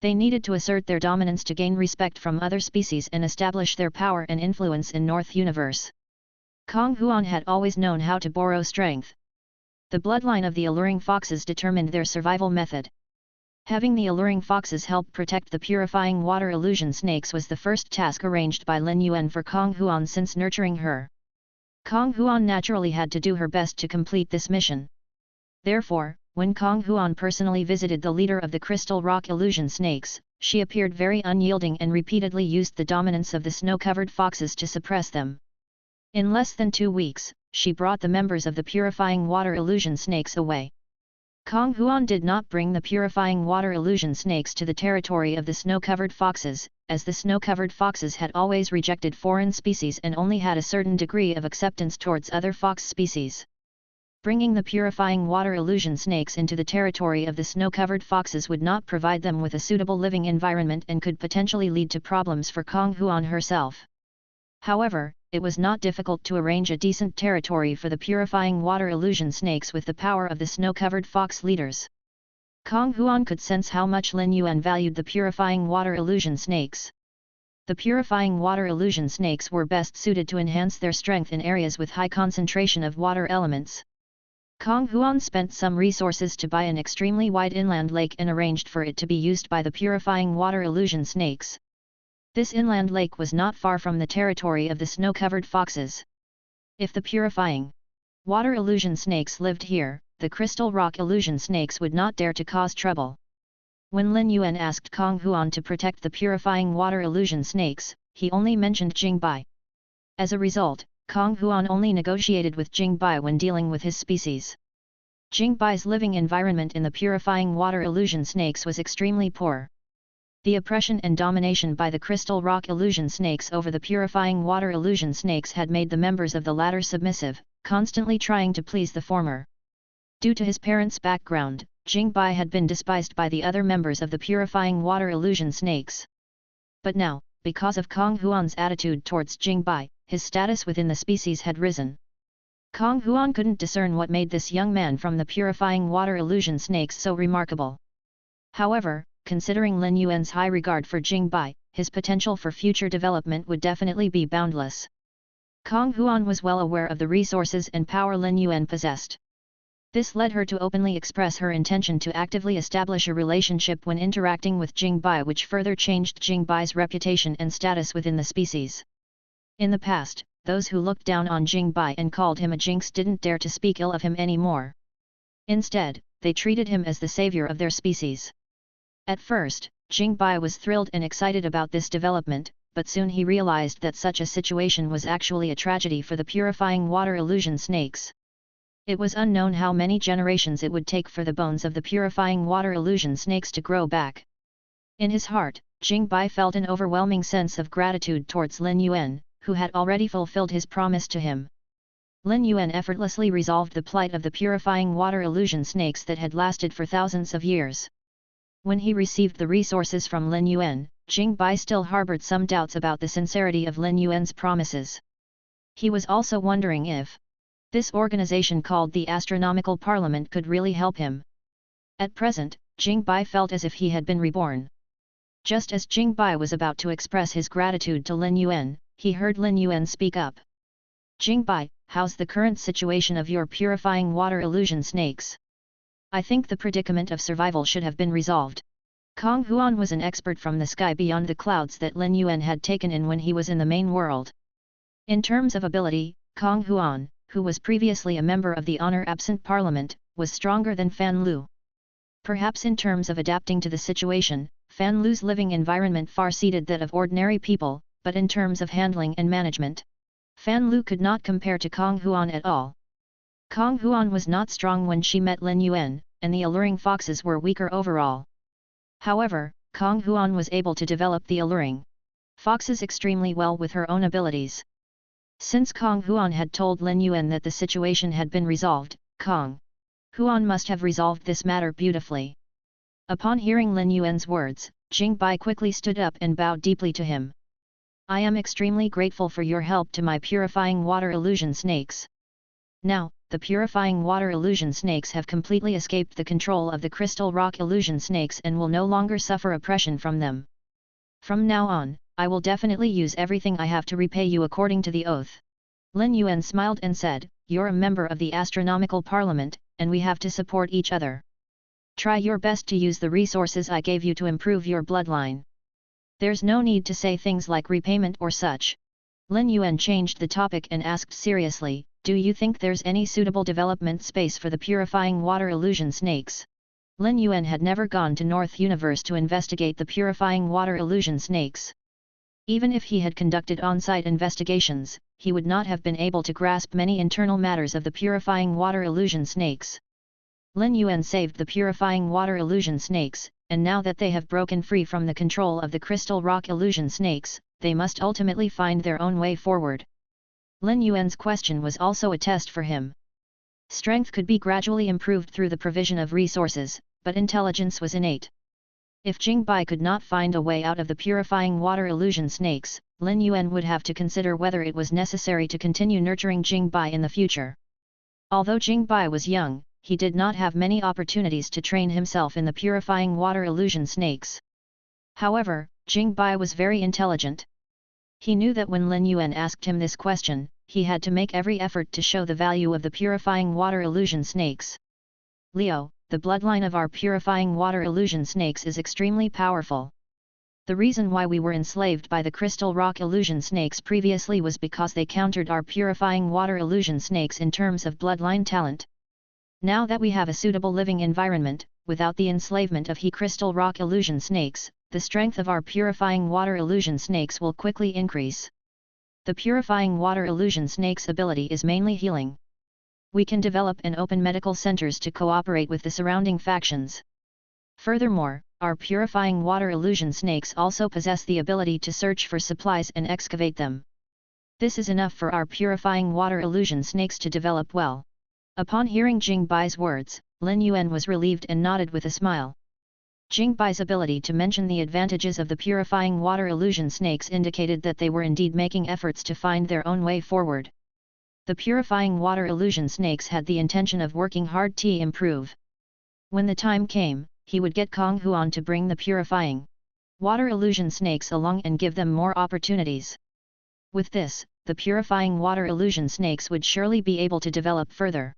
They needed to assert their dominance to gain respect from other species and establish their power and influence in North Universe. Kong Huan had always known how to borrow strength. The bloodline of the alluring foxes determined their survival method. Having the alluring foxes help protect the purifying water illusion snakes was the first task arranged by Lin Yuan for Kong Huan since nurturing her. Kong Huan naturally had to do her best to complete this mission. Therefore, when Kong Huan personally visited the leader of the crystal rock illusion snakes, she appeared very unyielding and repeatedly used the dominance of the snow-covered foxes to suppress them. In less than 2 weeks, she brought the members of the purifying water illusion snakes away. Kong Huan did not bring the purifying water illusion snakes to the territory of the snow-covered foxes, as the snow-covered foxes had always rejected foreign species and only had a certain degree of acceptance towards other fox species. Bringing the purifying water illusion snakes into the territory of the snow-covered foxes would not provide them with a suitable living environment and could potentially lead to problems for Kong Huan herself. However, it was not difficult to arrange a decent territory for the purifying water illusion snakes with the power of the snow-covered fox leaders. Kong Huan could sense how much Lin Yuan valued the purifying water illusion snakes. The purifying water illusion snakes were best suited to enhance their strength in areas with high concentration of water elements. Kong Huan spent some resources to buy an extremely wide inland lake and arranged for it to be used by the purifying water illusion snakes. This inland lake was not far from the territory of the snow-covered foxes. If the purifying water illusion snakes lived here, the crystal rock illusion snakes would not dare to cause trouble. When Lin Yuan asked Kong Huan to protect the purifying water illusion snakes, he only mentioned Jingbai. As a result, Kong Huan only negotiated with Jingbai when dealing with his species. Jingbai's living environment in the purifying water illusion snakes was extremely poor. The oppression and domination by the crystal rock illusion snakes over the purifying water illusion snakes had made the members of the latter submissive, constantly trying to please the former. Due to his parents' background, Jingbai had been despised by the other members of the purifying water illusion snakes. But now, because of Kong Huan's attitude towards Jingbai, his status within the species had risen. Kong Huan couldn't discern what made this young man from the purifying water illusion snakes so remarkable. However, considering Lin Yuan's high regard for Jingbai, his potential for future development would definitely be boundless. Kong Huan was well aware of the resources and power Lin Yuan possessed. This led her to openly express her intention to actively establish a relationship when interacting with Jingbai, which further changed Jingbai's reputation and status within the species. In the past, those who looked down on Jingbai and called him a jinx didn't dare to speak ill of him anymore. Instead, they treated him as the savior of their species. At first, Jingbai was thrilled and excited about this development, but soon he realized that such a situation was actually a tragedy for the purifying water illusion snakes. It was unknown how many generations it would take for the bones of the purifying water illusion snakes to grow back. In his heart, Jingbai felt an overwhelming sense of gratitude towards Lin Yuan, who had already fulfilled his promise to him. Lin Yuan effortlessly resolved the plight of the purifying water illusion snakes that had lasted for thousands of years. When he received the resources from Lin Yuan, Jingbai still harbored some doubts about the sincerity of Lin Yuan's promises. He was also wondering if this organization called the Astronomical Parliament could really help him. At present, Jingbai felt as if he had been reborn. Just as Jingbai was about to express his gratitude to Lin Yuan, he heard Lin Yuan speak up. Jingbai, how's the current situation of your purifying water illusion snakes? I think the predicament of survival should have been resolved. Kong Huan was an expert from the sky beyond the clouds that Lin Yuan had taken in when he was in the main world. In terms of ability, Kong Huan, who was previously a member of the honor-absent parliament, was stronger than Fan Lu. Perhaps in terms of adapting to the situation, Fan Lu's living environment far exceeded that of ordinary people, but in terms of handling and management, Fan Lu could not compare to Kong Huan at all. Kong Huan was not strong when she met Lin Yuan, and the alluring foxes were weaker overall. However, Kong Huan was able to develop the alluring foxes extremely well with her own abilities. Since Kong Huan had told Lin Yuan that the situation had been resolved, Kong Huan must have resolved this matter beautifully. Upon hearing Lin Yuan's words, Jingbai quickly stood up and bowed deeply to him. I am extremely grateful for your help to my purifying water illusion snakes. Now, the purifying water illusion snakes have completely escaped the control of the crystal rock illusion snakes and will no longer suffer oppression from them. From now on, I will definitely use everything I have to repay you according to the oath. Lin Yuan smiled and said, "You're a member of the Astronomical Parliament, and we have to support each other. Try your best to use the resources I gave you to improve your bloodline. There's no need to say things like repayment or such." Lin Yuan changed the topic and asked seriously, "Do you think there's any suitable development space for the purifying water illusion snakes?" Lin Yuan had never gone to North Universe to investigate the purifying water illusion snakes. Even if he had conducted on-site investigations, he would not have been able to grasp many internal matters of the purifying water illusion snakes. Lin Yuan saved the purifying water illusion snakes, and now that they have broken free from the control of the crystal rock illusion snakes, they must ultimately find their own way forward. Lin Yuan's question was also a test for him. Strength could be gradually improved through the provision of resources, but intelligence was innate. If Jingbai could not find a way out of the purifying water illusion snakes, Lin Yuan would have to consider whether it was necessary to continue nurturing Jingbai in the future. Although Jingbai was young, he did not have many opportunities to train himself in the purifying water illusion snakes. However, Jingbai was very intelligent. He knew that when Lin Yuan asked him this question, he had to make every effort to show the value of the purifying water illusion snakes. "Leo, the bloodline of our purifying water illusion snakes is extremely powerful. The reason why we were enslaved by the crystal rock illusion snakes previously was because they countered our purifying water illusion snakes in terms of bloodline talent. Now that we have a suitable living environment, without the enslavement of crystal rock illusion snakes, the strength of our purifying water illusion snakes will quickly increase. The purifying water illusion snake's ability is mainly healing. We can develop and open medical centers to cooperate with the surrounding factions. Furthermore, our purifying water illusion snakes also possess the ability to search for supplies and excavate them. This is enough for our purifying water illusion snakes to develop well." Upon hearing Jingbai's words, Lin Yuan was relieved and nodded with a smile. Jingbai's ability to mention the advantages of the purifying water illusion snakes indicated that they were indeed making efforts to find their own way forward. The purifying water illusion snakes had the intention of working hard to improve. When the time came, he would get Kong Huan to bring the purifying water illusion snakes along and give them more opportunities. With this, the purifying water illusion snakes would surely be able to develop further.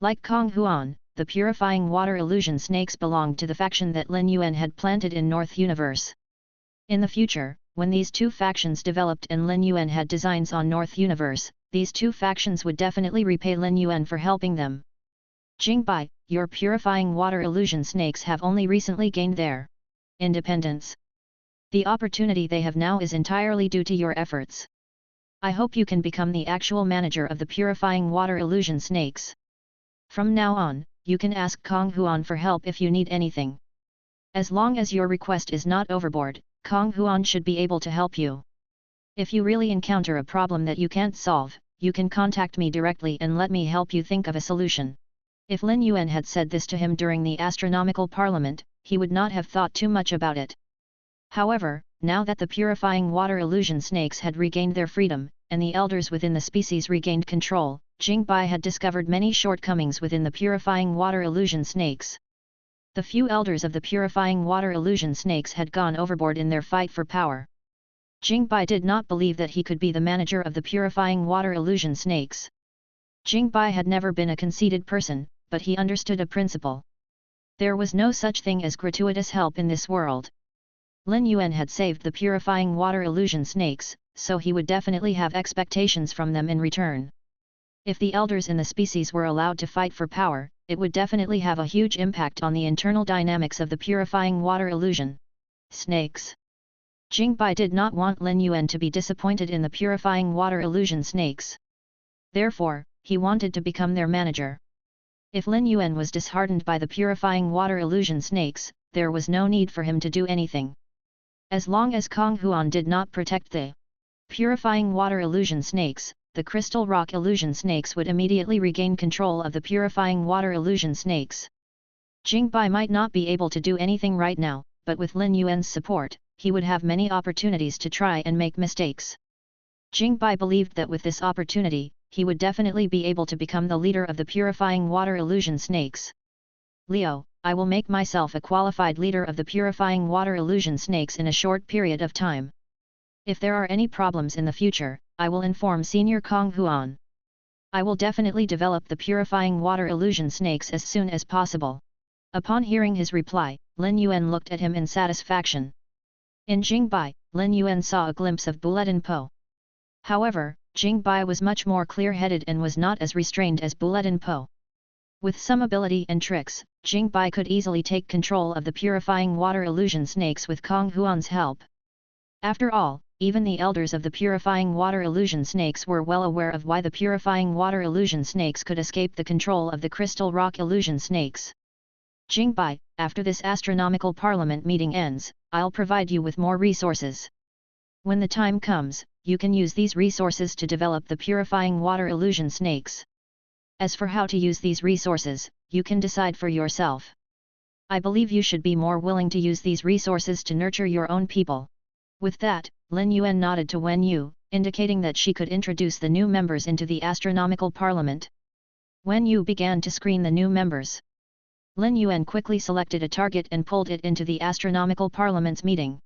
Like Kong Huan, the purifying water illusion snakes belonged to the faction that Lin Yuan had planted in North Universe. In the future, when these two factions developed and Lin Yuan had designs on North Universe, these two factions would definitely repay Lin Yuan for helping them. "Jingbai, your purifying water illusion snakes have only recently gained their independence. The opportunity they have now is entirely due to your efforts. I hope you can become the actual manager of the purifying water illusion snakes. From now on, you can ask Kong Huan for help if you need anything. As long as your request is not overboard, Kong Huan should be able to help you. If you really encounter a problem that you can't solve, you can contact me directly and let me help you think of a solution." If Lin Yuan had said this to him during the Astronomical Parliament, he would not have thought too much about it. However, now that the purifying water illusion snakes had regained their freedom, and the elders within the species regained control, Jingbai had discovered many shortcomings within the purifying water illusion snakes. The few elders of the purifying water illusion snakes had gone overboard in their fight for power. Jingbai did not believe that he could be the manager of the purifying water illusion snakes. Jingbai had never been a conceited person, but he understood a principle. There was no such thing as gratuitous help in this world. Lin Yuan had saved the purifying water illusion snakes, so he would definitely have expectations from them in return. If the elders in the species were allowed to fight for power, it would definitely have a huge impact on the internal dynamics of the purifying water illusion snakes. Jingbai did not want Lin Yuan to be disappointed in the purifying water illusion snakes. Therefore, he wanted to become their manager. If Lin Yuan was disheartened by the purifying water illusion snakes, there was no need for him to do anything. As long as Kong Huan did not protect the purifying water illusion snakes, the crystal rock illusion snakes would immediately regain control of the purifying water illusion snakes. Jingbai might not be able to do anything right now, but with Lin Yuan's support, he would have many opportunities to try and make mistakes. Jingbai believed that with this opportunity, he would definitely be able to become the leader of the purifying water illusion snakes. Leo, I will make myself a qualified leader of the purifying water illusion snakes in a short period of time. If there are any problems in the future, I will inform Senior Kong Huan. I will definitely develop the purifying water illusion snakes as soon as possible. Upon hearing his reply, Lin Yuan looked at him in satisfaction. In Jingbai, Lin Yuan saw a glimpse of Bulletin Po. However, Jingbai was much more clear-headed and was not as restrained as Bulletin Po. With some ability and tricks, Jingbai could easily take control of the purifying water illusion snakes with Kong Huan's help. After all, even the elders of the purifying water illusion snakes were well aware of why the purifying water illusion snakes could escape the control of the crystal rock illusion snakes. Jingbai, after this astronomical parliament meeting ends, I'll provide you with more resources. When the time comes, you can use these resources to develop the purifying water illusion snakes. As for how to use these resources, you can decide for yourself. I believe you should be more willing to use these resources to nurture your own people. With that, Lin Yuan nodded to Wen Yu, indicating that she could introduce the new members into the astronomical parliament. Wen Yu began to screen the new members. Lin Yuan quickly selected a target and pulled it into the astronomical parliament's meeting.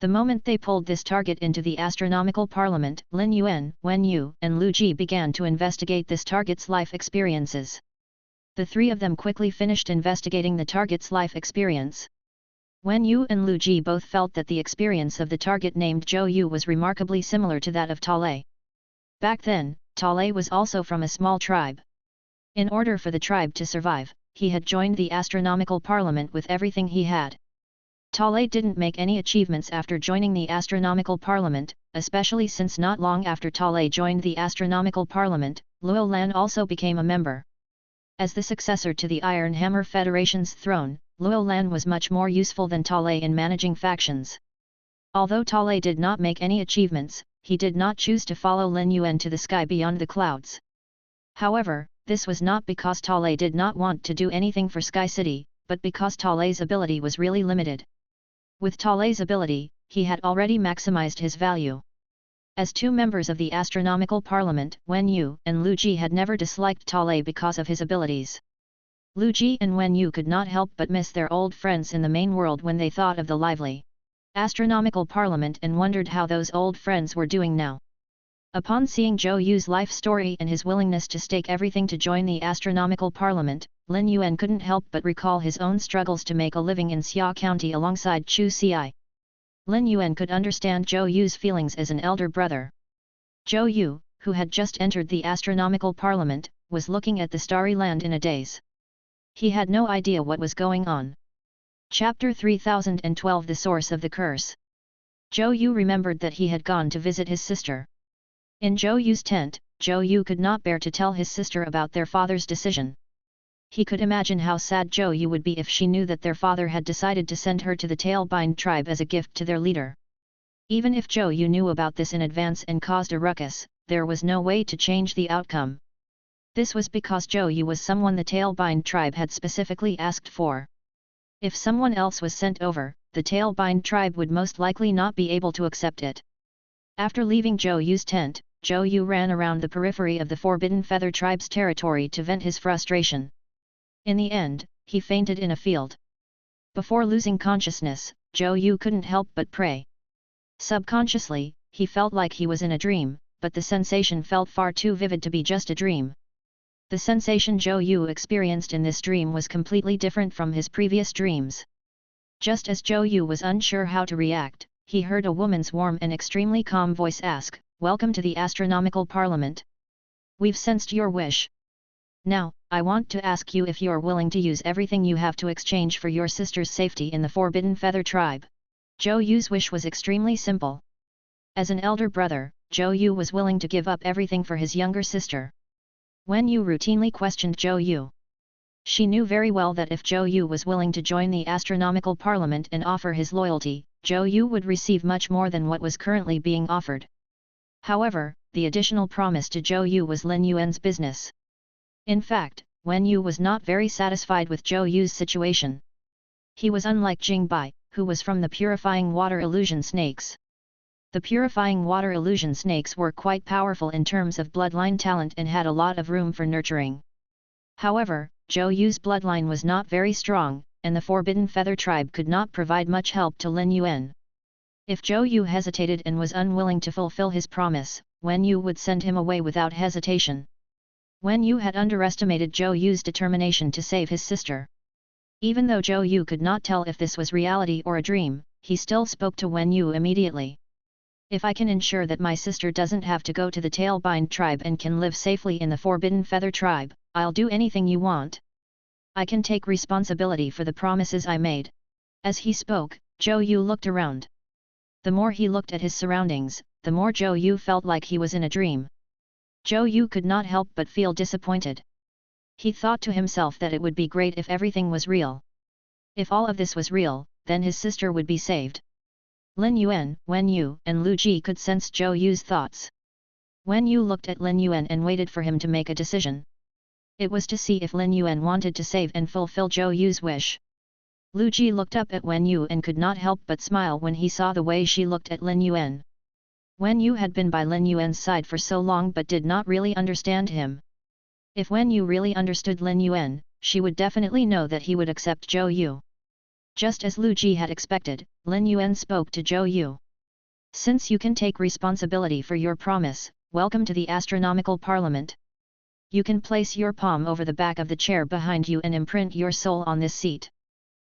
The moment they pulled this target into the astronomical parliament, Lin Yuan, Wen Yu, and Lu Ji began to investigate this target's life experiences. The three of them quickly finished investigating the target's life experience. Wen Yu and Lu Ji both felt that the experience of the target named Zhou Yu was remarkably similar to that of Talei. Back then, Talei was also from a small tribe. In order for the tribe to survive, he had joined the astronomical parliament with everything he had. Talei didn't make any achievements after joining the astronomical parliament, especially since not long after Talei joined the astronomical parliament, Luo Lan also became a member. As the successor to the Iron Hammer Federation's throne, Luo Lan was much more useful than Talei in managing factions. Although Talei did not make any achievements, he did not choose to follow Lin Yuan to the sky beyond the clouds. However, this was not because Talei did not want to do anything for Sky City, but because Talei's ability was really limited. With Talei's ability, he had already maximized his value. As two members of the astronomical parliament, Wen Yu and Lu Ji had never disliked Talei because of his abilities. Lu Ji and Wen Yu could not help but miss their old friends in the main world when they thought of the lively astronomical parliament and wondered how those old friends were doing now. Upon seeing Zhou Yu's life story and his willingness to stake everything to join the astronomical parliament, Lin Yuan couldn't help but recall his own struggles to make a living in Xia County alongside Chu Ci. Lin Yuan could understand Zhou Yu's feelings as an elder brother. Zhou Yu, who had just entered the astronomical parliament, was looking at the starry land in a daze. He had no idea what was going on. Chapter 3012 The Source of the Curse. Zhou Yu remembered that he had gone to visit his sister. In Zhou Yu's tent, Zhou Yu could not bear to tell his sister about their father's decision. He could imagine how sad Zhou Yu would be if she knew that their father had decided to send her to the Tailbind tribe as a gift to their leader. Even if Zhou Yu knew about this in advance and caused a ruckus, there was no way to change the outcome. This was because Zhou Yu was someone the Tailbind tribe had specifically asked for. If someone else was sent over, the Tailbind tribe would most likely not be able to accept it. After leaving Zhou Yu's tent, Zhou Yu ran around the periphery of the Forbidden Feather tribe's territory to vent his frustration. In the end, he fainted in a field. Before losing consciousness, Zhou Yu couldn't help but pray. Subconsciously, he felt like he was in a dream, but the sensation felt far too vivid to be just a dream. The sensation Zhou Yu experienced in this dream was completely different from his previous dreams. Just as Zhou Yu was unsure how to react, he heard a woman's warm and extremely calm voice ask, "Welcome to the astronomical parliament. We've sensed your wish. Now, I want to ask you if you're willing to use everything you have to exchange for your sister's safety in the Forbidden Feather tribe." Zhou Yu's wish was extremely simple. As an elder brother, Zhou Yu was willing to give up everything for his younger sister. Wen Yu routinely questioned Zhou Yu. She knew very well that if Zhou Yu was willing to join the astronomical parliament and offer his loyalty, Zhou Yu would receive much more than what was currently being offered. However, the additional promise to Zhou Yu was Lin Yuan's business. In fact, Wen Yu was not very satisfied with Zhou Yu's situation. He was unlike Jingbai, who was from the purifying water illusion snakes. The purifying water illusion snakes were quite powerful in terms of bloodline talent and had a lot of room for nurturing. However, Zhou Yu's bloodline was not very strong, and the Forbidden Feather tribe could not provide much help to Lin Yuan. If Zhou Yu hesitated and was unwilling to fulfill his promise, Wen Yu would send him away without hesitation. Wen Yu had underestimated Zhou Yu's determination to save his sister. Even though Zhou Yu could not tell if this was reality or a dream, he still spoke to Wen Yu immediately. If I can ensure that my sister doesn't have to go to the Tailbind tribe and can live safely in the Forbidden Feather tribe, I'll do anything you want. I can take responsibility for the promises I made. As he spoke, Zhou Yu looked around. The more he looked at his surroundings, the more Zhou Yu felt like he was in a dream. Zhou Yu could not help but feel disappointed. He thought to himself that it would be great if everything was real. If all of this was real, then his sister would be saved. Lin Yuan, Wen Yu, and Lu Ji could sense Zhou Yu's thoughts. Wen Yu looked at Lin Yuan and waited for him to make a decision. It was to see if Lin Yuan wanted to save and fulfill Zhou Yu's wish. Lu Ji looked up at Wen Yu and could not help but smile when he saw the way she looked at Lin Yuan. Wen Yu had been by Lin Yuan's side for so long but did not really understand him. If Wen Yu really understood Lin Yuan, she would definitely know that he would accept Zhou Yu. Just as Lu Ji had expected, Lin Yuan spoke to Zhou Yu. Since you can take responsibility for your promise, welcome to the Astronomical Parliament. You can place your palm over the back of the chair behind you and imprint your soul on this seat.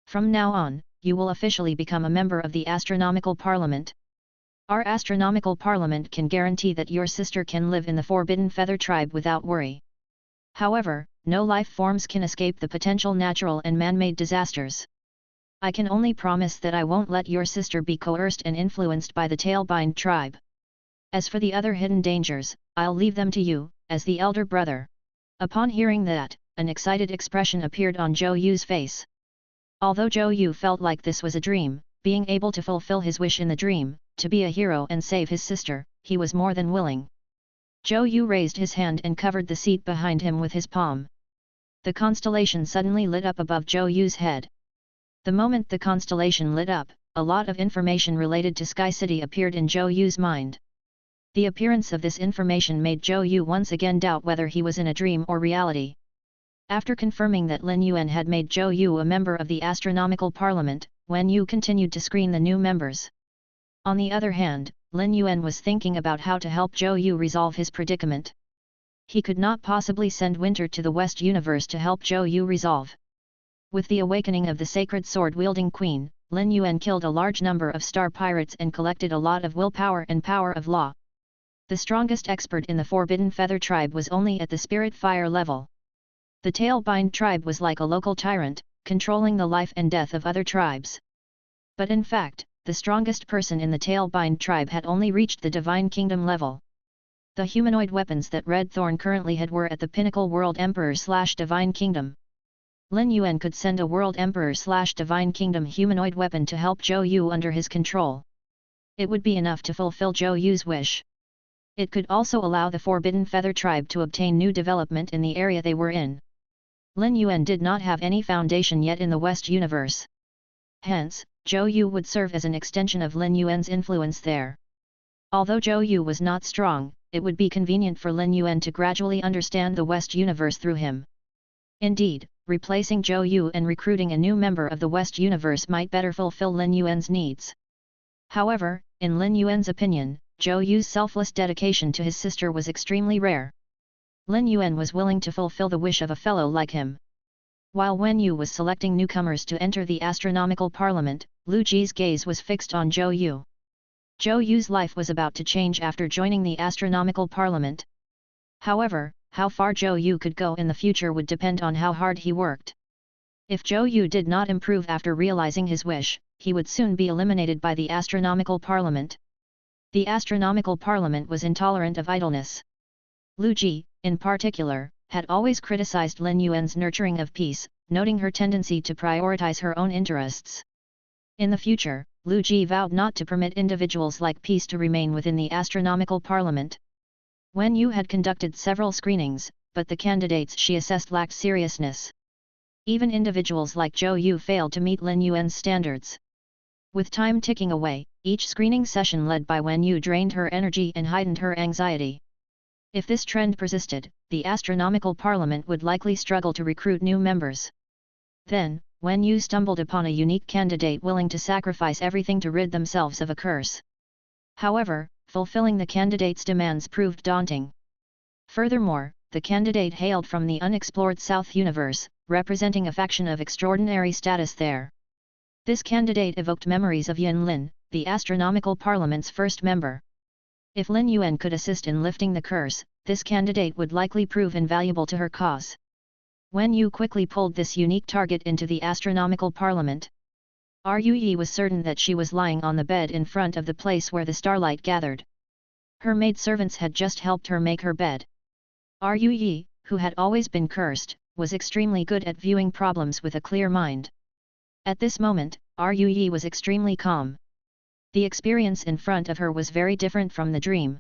From now on, you will officially become a member of the Astronomical Parliament. Our Astronomical Parliament can guarantee that your sister can live in the Forbidden Feather tribe without worry. However, no life forms can escape the potential natural and man-made disasters. I can only promise that I won't let your sister be coerced and influenced by the Tailbind tribe. As for the other hidden dangers, I'll leave them to you, as the elder brother. Upon hearing that, an excited expression appeared on Zhou Yu's face. Although Zhou Yu felt like this was a dream, being able to fulfill his wish in the dream, to be a hero and save his sister, he was more than willing. Zhou Yu raised his hand and covered the seat behind him with his palm. The constellation suddenly lit up above Zhou Yu's head. The moment the constellation lit up, a lot of information related to Sky City appeared in Zhou Yu's mind. The appearance of this information made Zhou Yu once again doubt whether he was in a dream or reality. After confirming that Lin Yuan had made Zhou Yu a member of the Astronomical Parliament, Wen Yu continued to screen the new members. On the other hand, Lin Yuan was thinking about how to help Zhou Yu resolve his predicament. He could not possibly send Winter to the West Universe to help Zhou Yu resolve. With the awakening of the sacred sword-wielding queen, Lin Yuan killed a large number of star pirates and collected a lot of willpower and power of law. The strongest expert in the Forbidden Feather tribe was only at the spirit fire level. The Tailbind tribe was like a local tyrant, controlling the life and death of other tribes. But in fact, the strongest person in the Tailbind tribe had only reached the Divine Kingdom level. The humanoid weapons that Red Thorn currently had were at the pinnacle World Emperor/Divine Kingdom. Lin Yuan could send a World Emperor/Divine Kingdom humanoid weapon to help Zhou Yu under his control. It would be enough to fulfill Zhou Yu's wish. It could also allow the Forbidden Feather tribe to obtain new development in the area they were in. Lin Yuan did not have any foundation yet in the West Universe. Hence, Zhou Yu would serve as an extension of Lin Yuan's influence there. Although Zhou Yu was not strong, it would be convenient for Lin Yuan to gradually understand the West Universe through him. Indeed, replacing Zhou Yu and recruiting a new member of the West Universe might better fulfill Lin Yuan's needs. However, in Lin Yuan's opinion, Zhou Yu's selfless dedication to his sister was extremely rare. Lin Yuan was willing to fulfill the wish of a fellow like him. While Wen Yu was selecting newcomers to enter the Astronomical Parliament, Lu Ji's gaze was fixed on Zhou Yu. Zhou Yu's life was about to change after joining the Astronomical Parliament. However, how far Zhou Yu could go in the future would depend on how hard he worked. If Zhou Yu did not improve after realizing his wish, he would soon be eliminated by the Astronomical Parliament. The Astronomical Parliament was intolerant of idleness. Lu Ji, in particular, had always criticized Lin Yuan's nurturing of peace, noting her tendency to prioritize her own interests. In the future, Lu Ji vowed not to permit individuals like peace to remain within the Astronomical Parliament. Wen Yu had conducted several screenings, but the candidates she assessed lacked seriousness. Even individuals like Zhou Yu failed to meet Lin Yuan's standards. With time ticking away, each screening session led by Wen Yu drained her energy and heightened her anxiety. If this trend persisted, the astronomical parliament would likely struggle to recruit new members. Then, Wen Yu stumbled upon a unique candidate willing to sacrifice everything to rid themselves of a curse. However, fulfilling the candidate's demands proved daunting. Furthermore, the candidate hailed from the unexplored South Universe, representing a faction of extraordinary status there. This candidate evoked memories of Yin Lin, the astronomical parliament's first member. If Lin Yuan could assist in lifting the curse, this candidate would likely prove invaluable to her cause. Wen Yu quickly pulled this unique target into the astronomical parliament. Rui was certain that she was lying on the bed in front of the place where the starlight gathered. Her maidservants had just helped her make her bed. Rui, who had always been cursed, was extremely good at viewing problems with a clear mind. At this moment, Rui was extremely calm. The experience in front of her was very different from the dream.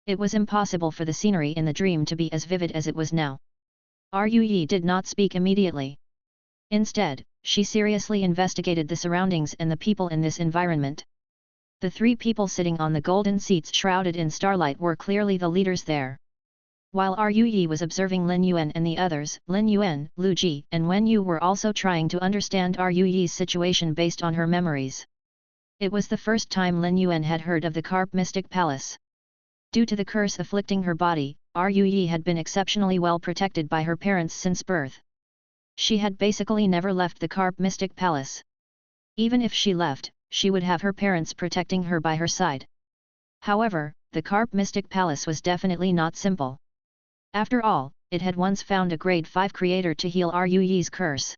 It was impossible for the scenery in the dream to be as vivid as it was now. Rui did not speak immediately. Instead, she seriously investigated the surroundings and the people in this environment. The three people sitting on the golden seats shrouded in starlight were clearly the leaders there. While Rui was observing Lin Yuan and the others, Lin Yuan, Lu Ji, and Wen Yu were also trying to understand Rui's situation based on her memories. It was the first time Lin Yuan had heard of the Carp Mystic Palace. Due to the curse afflicting her body, Rui had been exceptionally well protected by her parents since birth. She had basically never left the Carp Mystic Palace. Even if she left, she would have her parents protecting her by her side. However, the Carp Mystic Palace was definitely not simple. After all, it had once found a Grade 5 creator to heal Rui's curse.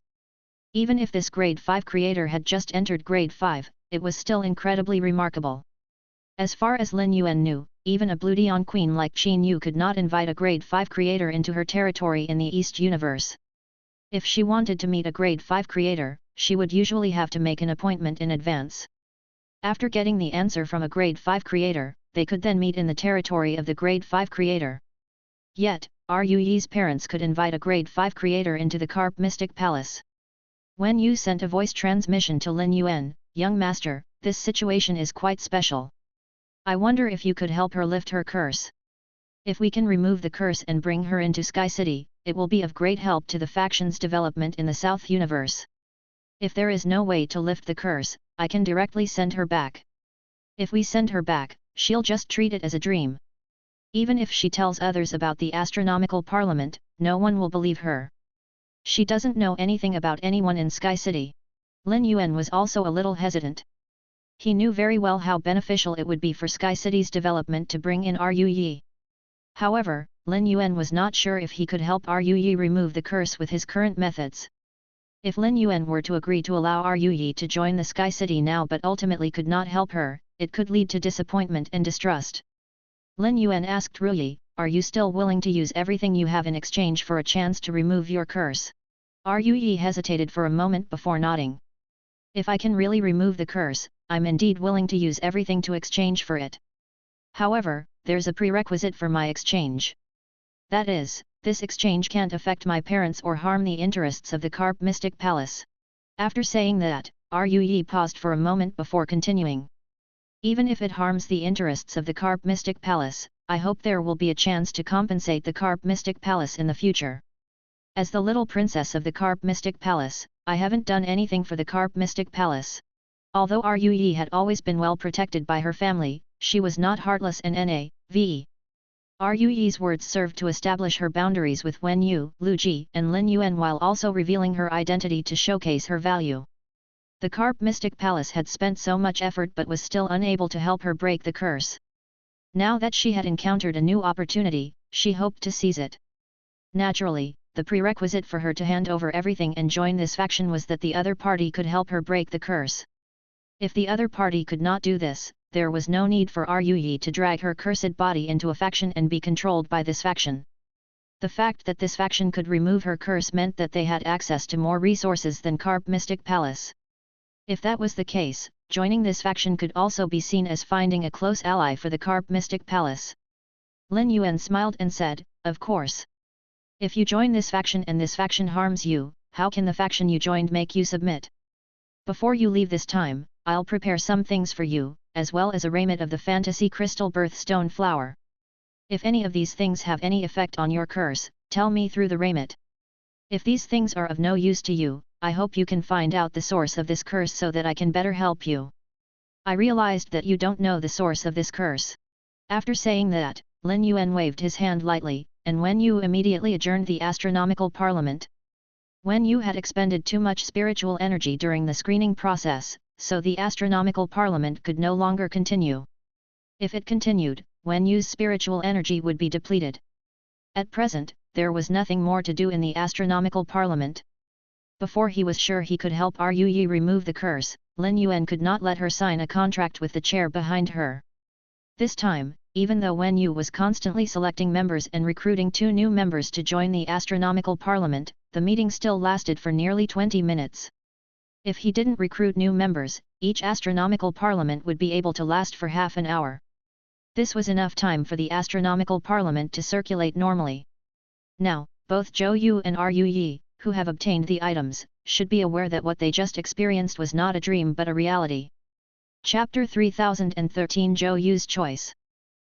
Even if this Grade 5 creator had just entered Grade 5, it was still incredibly remarkable. As far as Lin Yuan knew, even a Blue Dion Queen like Qin Yu could not invite a Grade 5 creator into her territory in the East Universe. If she wanted to meet a Grade 5 creator, she would usually have to make an appointment in advance. After getting the answer from a Grade 5 creator, they could then meet in the territory of the Grade 5 creator. Yet, Rui's parents could invite a Grade 5 creator into the Carp Mystic Palace. Wen Yu sent a voice transmission to Lin Yuan, "Young master, this situation is quite special. I wonder if you could help her lift her curse. If we can remove the curse and bring her into Sky City, it will be of great help to the faction's development in the South Universe. If there is no way to lift the curse, I can directly send her back. If we send her back, she'll just treat it as a dream. Even if she tells others about the astronomical parliament, no one will believe her. She doesn't know anything about anyone in Sky City." Lin Yuan was also a little hesitant. He knew very well how beneficial it would be for Sky City's development to bring in Rui. However, Lin Yuan was not sure if he could help Rui remove the curse with his current methods. If Lin Yuan were to agree to allow Rui to join the Sky City now but ultimately could not help her, it could lead to disappointment and distrust. Lin Yuan asked Rui, "Are you still willing to use everything you have in exchange for a chance to remove your curse?" Rui hesitated for a moment before nodding. "If I can really remove the curse, I'm indeed willing to use everything to exchange for it. However, there's a prerequisite for my exchange. That is, this exchange can't affect my parents or harm the interests of the Carp Mystic Palace." After saying that, Rui paused for a moment before continuing. "Even if it harms the interests of the Carp Mystic Palace, I hope there will be a chance to compensate the Carp Mystic Palace in the future. As the little princess of the Carp Mystic Palace, I haven't done anything for the Carp Mystic Palace." Although Rui had always been well protected by her family, she was not heartless and naive. Rui's words served to establish her boundaries with Wen Yu, Lu Ji, and Lin Yuan while also revealing her identity to showcase her value. The Carp Mystic Palace had spent so much effort but was still unable to help her break the curse. Now that she had encountered a new opportunity, she hoped to seize it. Naturally, the prerequisite for her to hand over everything and join this faction was that the other party could help her break the curse. If the other party could not do this, there was no need for Rui to drag her cursed body into a faction and be controlled by this faction. The fact that this faction could remove her curse meant that they had access to more resources than Carp Mystic Palace. If that was the case, joining this faction could also be seen as finding a close ally for the Carp Mystic Palace. Lin Yuan smiled and said, "Of course. If you join this faction and this faction harms you, how can the faction you joined make you submit? Before you leave this time, I'll prepare some things for you, as well as a raiment of the fantasy crystal birthstone flower. If any of these things have any effect on your curse, tell me through the raiment. If these things are of no use to you, I hope you can find out the source of this curse so that I can better help you. I realized that you don't know the source of this curse. After saying that, Lin Yuan waved his hand lightly, and Wen Yu immediately adjourned the astronomical parliament. Wen Yu had expended too much spiritual energy during the screening process, so the astronomical parliament could no longer continue. If it continued, Wen Yu's spiritual energy would be depleted. At present, there was nothing more to do in the astronomical parliament. Before he was sure he could help Ruyi remove the curse, Lin Yuan could not let her sign a contract with the chair behind her. This time, even though Wen Yu was constantly selecting members and recruiting 2 new members to join the astronomical parliament, the meeting still lasted for nearly 20 minutes. If he didn't recruit new members, each astronomical parliament would be able to last for half an hour. This was enough time for the astronomical parliament to circulate normally. Now, both Zhou Yu and Ruyi, who have obtained the items, should be aware that what they just experienced was not a dream but a reality. Chapter 3013 Zhou Yu's Choice.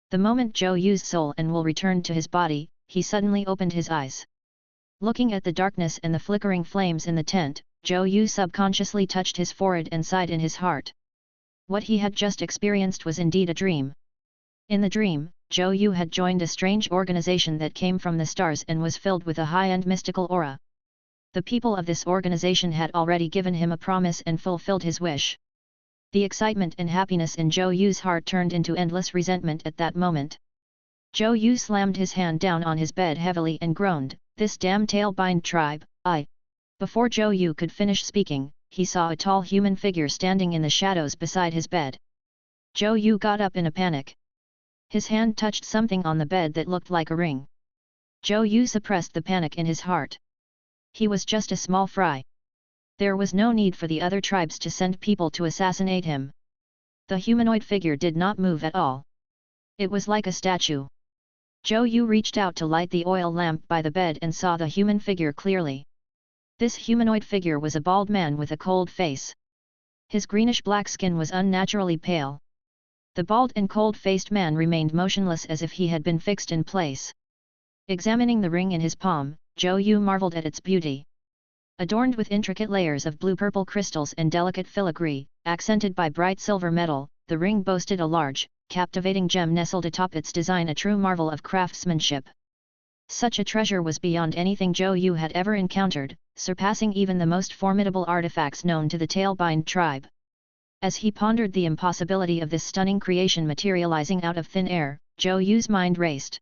The moment Zhou Yu's soul and will returned to his body, he suddenly opened his eyes. Looking at the darkness and the flickering flames in the tent, Zhou Yu subconsciously touched his forehead and sighed in his heart. What he had just experienced was indeed a dream. In the dream, Zhou Yu had joined a strange organization that came from the stars and was filled with a high-end mystical aura. The people of this organization had already given him a promise and fulfilled his wish. The excitement and happiness in Zhou Yu's heart turned into endless resentment at that moment. Zhou Yu slammed his hand down on his bed heavily and groaned, "This damn tail-bind tribe, I..." Before Zhou Yu could finish speaking, he saw a tall human figure standing in the shadows beside his bed. Zhou Yu got up in a panic. His hand touched something on the bed that looked like a ring. Zhou Yu suppressed the panic in his heart. He was just a small fry. There was no need for the other tribes to send people to assassinate him. The humanoid figure did not move at all. It was like a statue. Zhou Yu reached out to light the oil lamp by the bed and saw the human figure clearly. This humanoid figure was a bald man with a cold face. His greenish-black skin was unnaturally pale. The bald and cold-faced man remained motionless as if he had been fixed in place. Examining the ring in his palm, Zhou Yu marveled at its beauty. Adorned with intricate layers of blue-purple crystals and delicate filigree, accented by bright silver metal, the ring boasted a large, captivating gem nestled atop its design, a true marvel of craftsmanship. Such a treasure was beyond anything Zhou Yu had ever encountered, surpassing even the most formidable artifacts known to the Tailbind tribe. As he pondered the impossibility of this stunning creation materializing out of thin air, Zhou Yu's mind raced.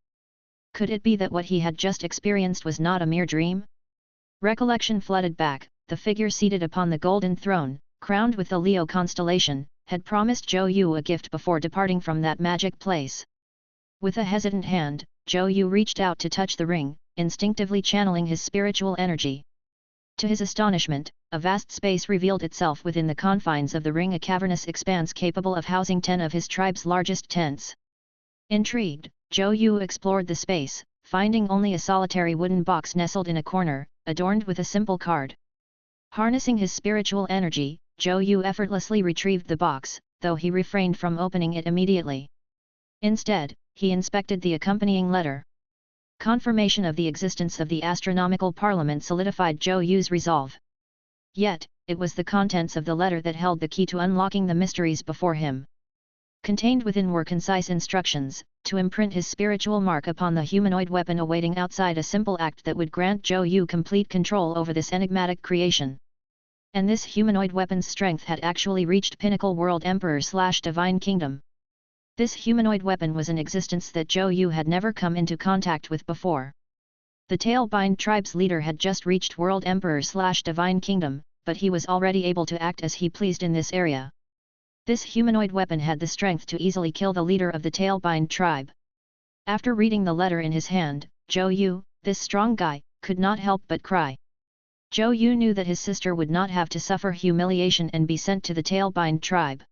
Could it be that what he had just experienced was not a mere dream? Recollection flooded back. The figure seated upon the golden throne, crowned with the Leo constellation, had promised Zhou Yu a gift before departing from that magic place. With a hesitant hand, Zhou Yu reached out to touch the ring, instinctively channeling his spiritual energy. To his astonishment, a vast space revealed itself within the confines of the ring, a cavernous expanse capable of housing 10 of his tribe's largest tents. Intrigued, Zhou Yu explored the space, finding only a solitary wooden box nestled in a corner, adorned with a simple card. Harnessing his spiritual energy, Zhou Yu effortlessly retrieved the box, though he refrained from opening it immediately. Instead, he inspected the accompanying letter. Confirmation of the existence of the astronomical parliament solidified Zhou Yu's resolve. Yet, it was the contents of the letter that held the key to unlocking the mysteries before him. Contained within were concise instructions, to imprint his spiritual mark upon the humanoid weapon awaiting outside, a simple act that would grant Zhou Yu complete control over this enigmatic creation. And this humanoid weapon's strength had actually reached pinnacle world emperor/divine kingdom. This humanoid weapon was an existence that Zhou Yu had never come into contact with before. The Tailbind tribe's leader had just reached world emperor/divine kingdom, but he was already able to act as he pleased in this area. This humanoid weapon had the strength to easily kill the leader of the Tailbind tribe. After reading the letter in his hand, Zhou Yu, this strong guy, could not help but cry. Zhou Yu knew that his sister would not have to suffer humiliation and be sent to the Tailbind tribe.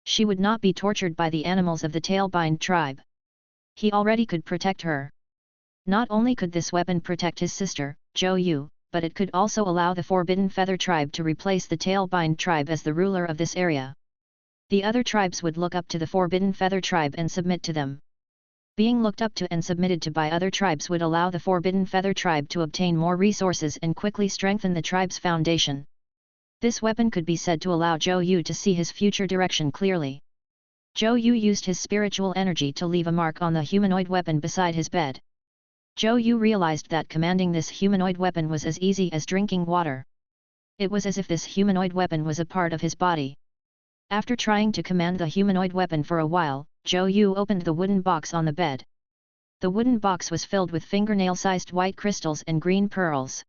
She would not be tortured by the animals of the Tailbind tribe. He already could protect her. Not only could this weapon protect his sister, Zhou Yu, but it could also allow the Forbidden Feather tribe to replace the Tailbind tribe as the ruler of this area. The other tribes would look up to the Forbidden Feather tribe and submit to them. Being looked up to and submitted to by other tribes would allow the Forbidden Feather tribe to obtain more resources and quickly strengthen the tribe's foundation. This weapon could be said to allow Zhou Yu to see his future direction clearly. Zhou Yu used his spiritual energy to leave a mark on the humanoid weapon beside his bed. Zhou Yu realized that commanding this humanoid weapon was as easy as drinking water. It was as if this humanoid weapon was a part of his body. After trying to command the humanoid weapon for a while, Zhou Yu opened the wooden box on the bed. The wooden box was filled with fingernail-sized white crystals and green pearls.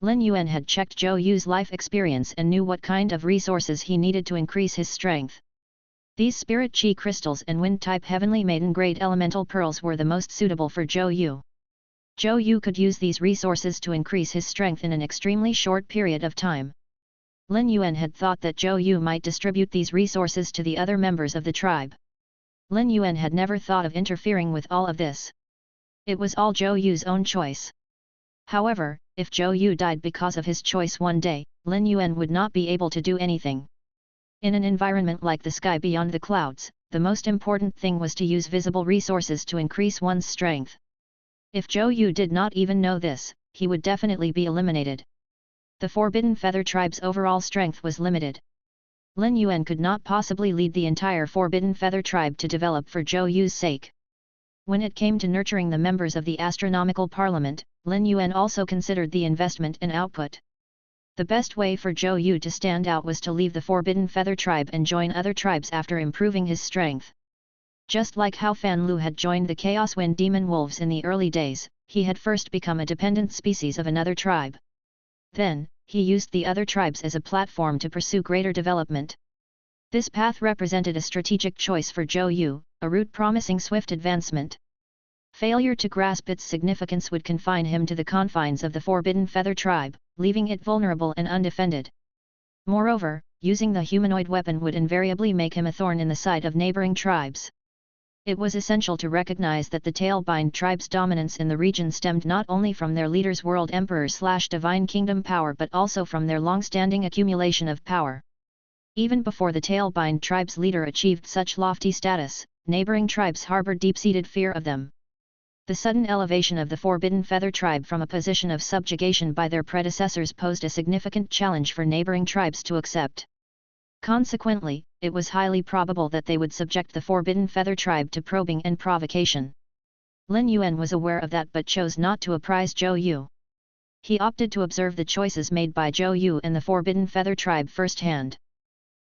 Lin Yuan had checked Zhou Yu's life experience and knew what kind of resources he needed to increase his strength. These spirit chi crystals and wind-type heavenly maiden-grade elemental pearls were the most suitable for Zhou Yu. Zhou Yu could use these resources to increase his strength in an extremely short period of time. Lin Yuan had thought that Zhou Yu might distribute these resources to the other members of the tribe. Lin Yuan had never thought of interfering with all of this. It was all Zhou Yu's own choice. However, if Zhou Yu died because of his choice one day, Lin Yuan would not be able to do anything. In an environment like the sky beyond the clouds, the most important thing was to use visible resources to increase one's strength. If Zhou Yu did not even know this, he would definitely be eliminated. The Forbidden Feather tribe's overall strength was limited. Lin Yuan could not possibly lead the entire Forbidden Feather tribe to develop for Zhou Yu's sake. When it came to nurturing the members of the Astronomical Parliament, Lin Yuan also considered the investment and output. The best way for Zhou Yu to stand out was to leave the Forbidden Feather tribe and join other tribes after improving his strength. Just like how Fan Lu had joined the Chaos Wind Demon Wolves in the early days, he had first become a dependent species of another tribe. Then, he used the other tribes as a platform to pursue greater development. This path represented a strategic choice for Zhou Yu, a route promising swift advancement. Failure to grasp its significance would confine him to the confines of the Forbidden Feather tribe, leaving it vulnerable and undefended. Moreover, using the humanoid weapon would invariably make him a thorn in the side of neighboring tribes. It was essential to recognize that the Tailbind tribe's dominance in the region stemmed not only from their leader's world emperor/divine kingdom power but also from their long-standing accumulation of power. Even before the Tailbind tribe's leader achieved such lofty status, neighboring tribes harbored deep-seated fear of them. The sudden elevation of the Forbidden Feather tribe from a position of subjugation by their predecessors posed a significant challenge for neighboring tribes to accept. Consequently, it was highly probable that they would subject the Forbidden Feather tribe to probing and provocation. Lin Yuan was aware of that but chose not to apprise Zhou Yu. He opted to observe the choices made by Zhou Yu and the Forbidden Feather tribe firsthand.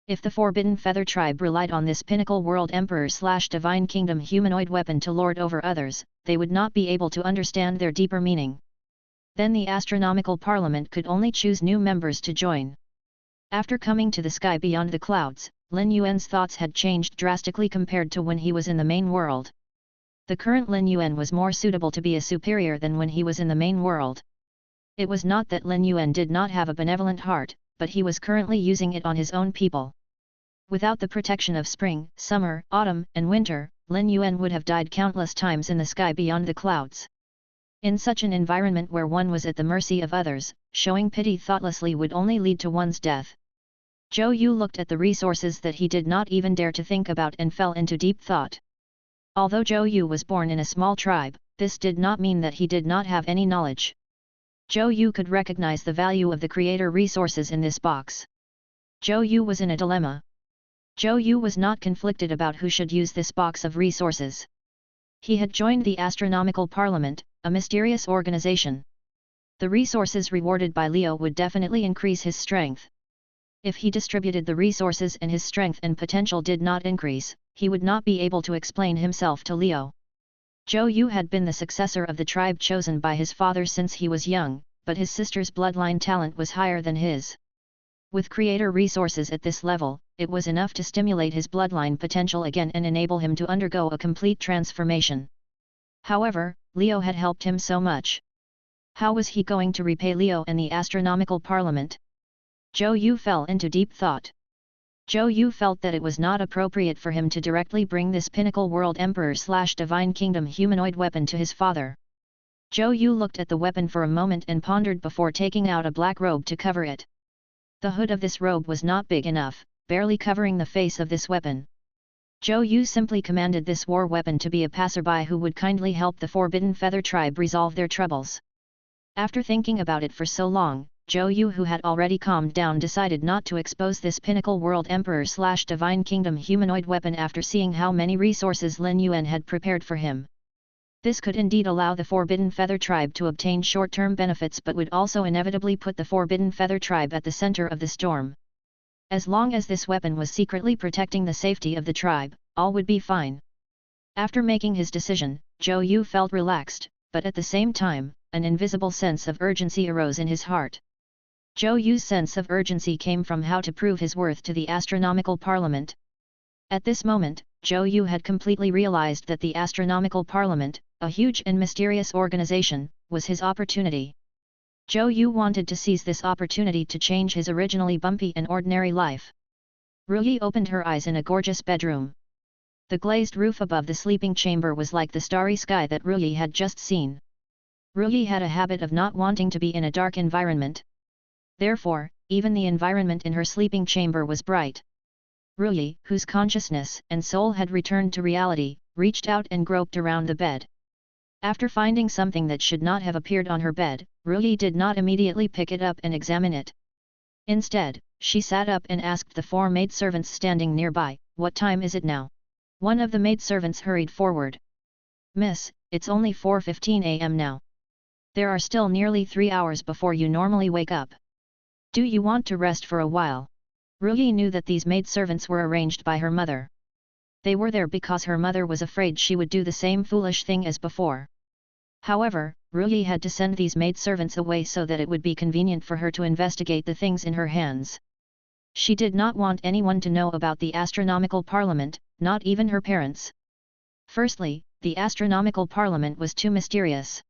If the Forbidden Feather tribe relied on this pinnacle world emperor/divine kingdom humanoid weapon to lord over others, they would not be able to understand their deeper meaning. Then the Astronomical Parliament could only choose new members to join. After coming to the sky beyond the clouds, Lin Yuan's thoughts had changed drastically compared to when he was in the main world. The current Lin Yuan was more suitable to be a superior than when he was in the main world. It was not that Lin Yuan did not have a benevolent heart, but he was currently using it on his own people. Without the protection of spring, summer, autumn, and winter, Lin Yuan would have died countless times in the sky beyond the clouds. In such an environment where one was at the mercy of others, showing pity thoughtlessly would only lead to one's death. Zhou Yu looked at the resources that he did not even dare to think about and fell into deep thought. Although Zhou Yu was born in a small tribe, this did not mean that he did not have any knowledge. Zhou Yu could recognize the value of the creator resources in this box. Zhou Yu was in a dilemma. Zhou Yu was not conflicted about who should use this box of resources. He had joined the Astronomical Parliament, a mysterious organization. The resources rewarded by Leo would definitely increase his strength. If he distributed the resources and his strength and potential did not increase, he would not be able to explain himself to Leo. Zhou Yu had been the successor of the tribe chosen by his father since he was young, but his sister's bloodline talent was higher than his. With creator resources at this level, it was enough to stimulate his bloodline potential again and enable him to undergo a complete transformation. However, Leo had helped him so much. How was he going to repay Leo and the Astronomical Parliament? Zhou Yu fell into deep thought. Zhou Yu felt that it was not appropriate for him to directly bring this pinnacle world emperor/divine kingdom humanoid weapon to his father. Zhou Yu looked at the weapon for a moment and pondered before taking out a black robe to cover it. The hood of this robe was not big enough, barely covering the face of this weapon. Zhou Yu simply commanded this war weapon to be a passerby who would kindly help the Forbidden Feather tribe resolve their troubles. After thinking about it for so long, Zhou Yu, who had already calmed down, decided not to expose this Pinnacle World Emperor/Divine Kingdom humanoid weapon after seeing how many resources Lin Yuan had prepared for him. This could indeed allow the Forbidden Feather tribe to obtain short-term benefits, but would also inevitably put the Forbidden Feather tribe at the center of the storm. As long as this weapon was secretly protecting the safety of the tribe, all would be fine. After making his decision, Zhou Yu felt relaxed, but at the same time, an invisible sense of urgency arose in his heart. Zhou Yu's sense of urgency came from how to prove his worth to the Astronomical Parliament. At this moment, Zhou Yu had completely realized that the Astronomical Parliament, a huge and mysterious organization, was his opportunity. Zhou Yu wanted to seize this opportunity to change his originally bumpy and ordinary life. Ruyi opened her eyes in a gorgeous bedroom. The glazed roof above the sleeping chamber was like the starry sky that Ruyi had just seen. Ruyi had a habit of not wanting to be in a dark environment. Therefore, even the environment in her sleeping chamber was bright. Ruyi, whose consciousness and soul had returned to reality, reached out and groped around the bed. After finding something that should not have appeared on her bed, Ruyi did not immediately pick it up and examine it. Instead, she sat up and asked the 4 maidservants standing nearby, "What time is it now?" One of the maidservants hurried forward. "Miss, it's only 4:15 a.m. now. There are still nearly 3 hours before you normally wake up. Do you want to rest for a while?" Ruyi knew that these maidservants were arranged by her mother. They were there because her mother was afraid she would do the same foolish thing as before. However, Ruyi had to send these maidservants away so that it would be convenient for her to investigate the things in her hands. She did not want anyone to know about the Astronomical Parliament, not even her parents. Firstly, the Astronomical Parliament was too mysterious.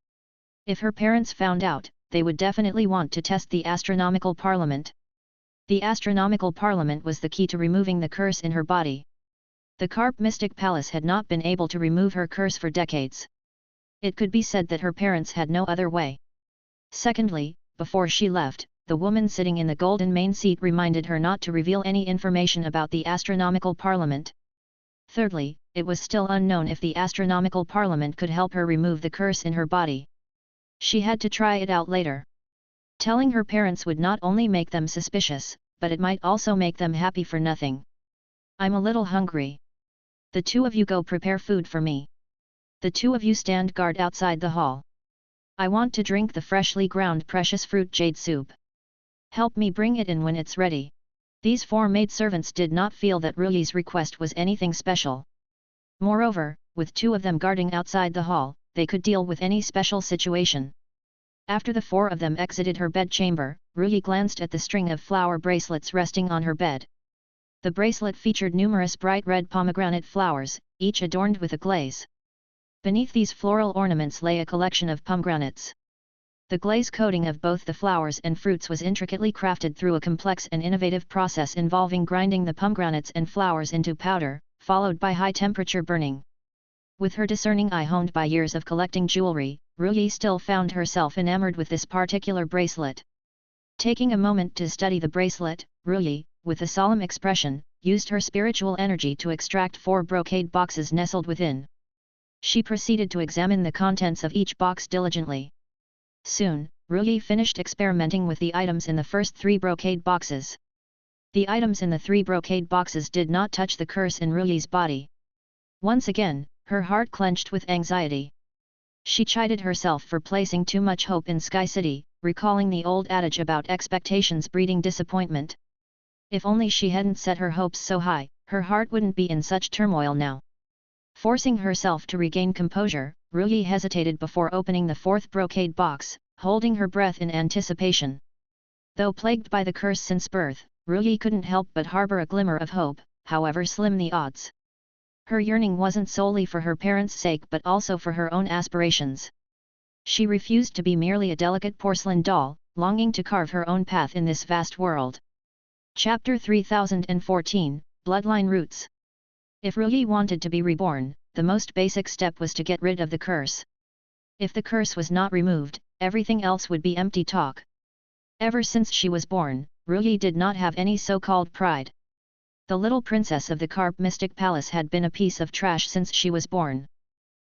If her parents found out, they would definitely want to test the Astronomical Parliament. The Astronomical Parliament was the key to removing the curse in her body. The Carp Mystic Palace had not been able to remove her curse for decades. It could be said that her parents had no other way. Secondly, before she left, the woman sitting in the golden main seat reminded her not to reveal any information about the Astronomical Parliament. Thirdly, it was still unknown if the Astronomical Parliament could help her remove the curse in her body. She had to try it out later. Telling her parents would not only make them suspicious, but it might also make them happy for nothing. "I'm a little hungry. The 2 of you go prepare food for me. The 2 of you stand guard outside the hall. I want to drink the freshly ground precious fruit jade soup. Help me bring it in when it's ready." These 4 maidservants did not feel that Ruyi's request was anything special. Moreover, with 2 of them guarding outside the hall, they could deal with any special situation. After the 4 of them exited her bedchamber, Ruyi glanced at the string of flower bracelets resting on her bed. The bracelet featured numerous bright red pomegranate flowers, each adorned with a glaze. Beneath these floral ornaments lay a collection of pomegranates. The glaze coating of both the flowers and fruits was intricately crafted through a complex and innovative process involving grinding the pomegranates and flowers into powder, followed by high-temperature burning. With her discerning eye honed by years of collecting jewelry, Ruyi still found herself enamored with this particular bracelet. Taking a moment to study the bracelet, Ruyi, with a solemn expression, used her spiritual energy to extract 4 brocade boxes nestled within. She proceeded to examine the contents of each box diligently. Soon, Ruyi finished experimenting with the items in the first 3 brocade boxes. The items in the 3 brocade boxes did not touch the curse in Ruyi's body. Once again, her heart clenched with anxiety. She chided herself for placing too much hope in Sky City, recalling the old adage about expectations breeding disappointment. If only she hadn't set her hopes so high, her heart wouldn't be in such turmoil now. Forcing herself to regain composure, Ruyi hesitated before opening the 4th brocade box, holding her breath in anticipation. Though plagued by the curse since birth, Ruyi couldn't help but harbor a glimmer of hope, however slim the odds. Her yearning wasn't solely for her parents' sake but also for her own aspirations. She refused to be merely a delicate porcelain doll, longing to carve her own path in this vast world. Chapter 3014, Bloodline Roots. If Ruyi wanted to be reborn, the most basic step was to get rid of the curse. If the curse was not removed, everything else would be empty talk. Ever since she was born, Ruyi did not have any so-called pride. The little princess of the carp mystic palace had been a piece of trash since she was born.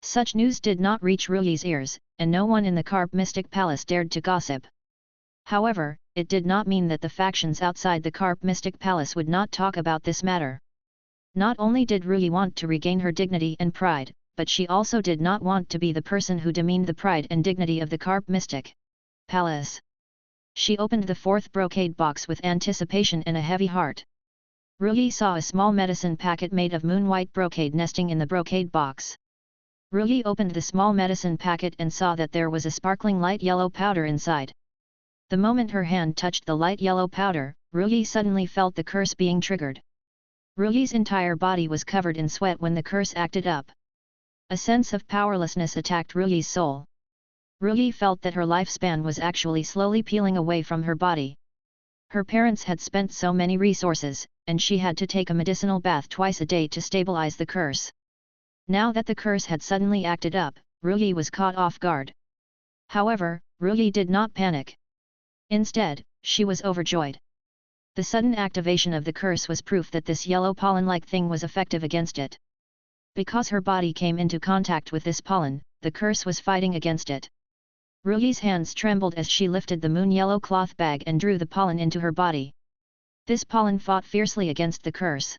Such news did not reach Ruyi's ears, and no one in the carp mystic palace dared to gossip. However, it did not mean that the factions outside the carp mystic palace would not talk about this matter. Not only did Ruyi want to regain her dignity and pride, but she also did not want to be the person who demeaned the pride and dignity of the carp mystic palace. She opened the fourth brocade box with anticipation and a heavy heart. Ruyi saw a small medicine packet made of moon-white brocade nesting in the brocade box. Ruyi opened the small medicine packet and saw that there was a sparkling light yellow powder inside. The moment her hand touched the light yellow powder, Ruyi suddenly felt the curse being triggered. Ruyi's entire body was covered in sweat when the curse acted up. A sense of powerlessness attacked Ruyi's soul. Ruyi felt that her lifespan was actually slowly peeling away from her body. Her parents had spent so many resources, and she had to take a medicinal bath twice a day to stabilize the curse. Now that the curse had suddenly acted up, Ruyi was caught off guard. However, Ruyi did not panic. Instead, she was overjoyed. The sudden activation of the curse was proof that this yellow pollen-like thing was effective against it. Because her body came into contact with this pollen, the curse was fighting against it. Ruyi's hands trembled as she lifted the moon-yellow cloth bag and drew the pollen into her body. This pollen fought fiercely against the curse.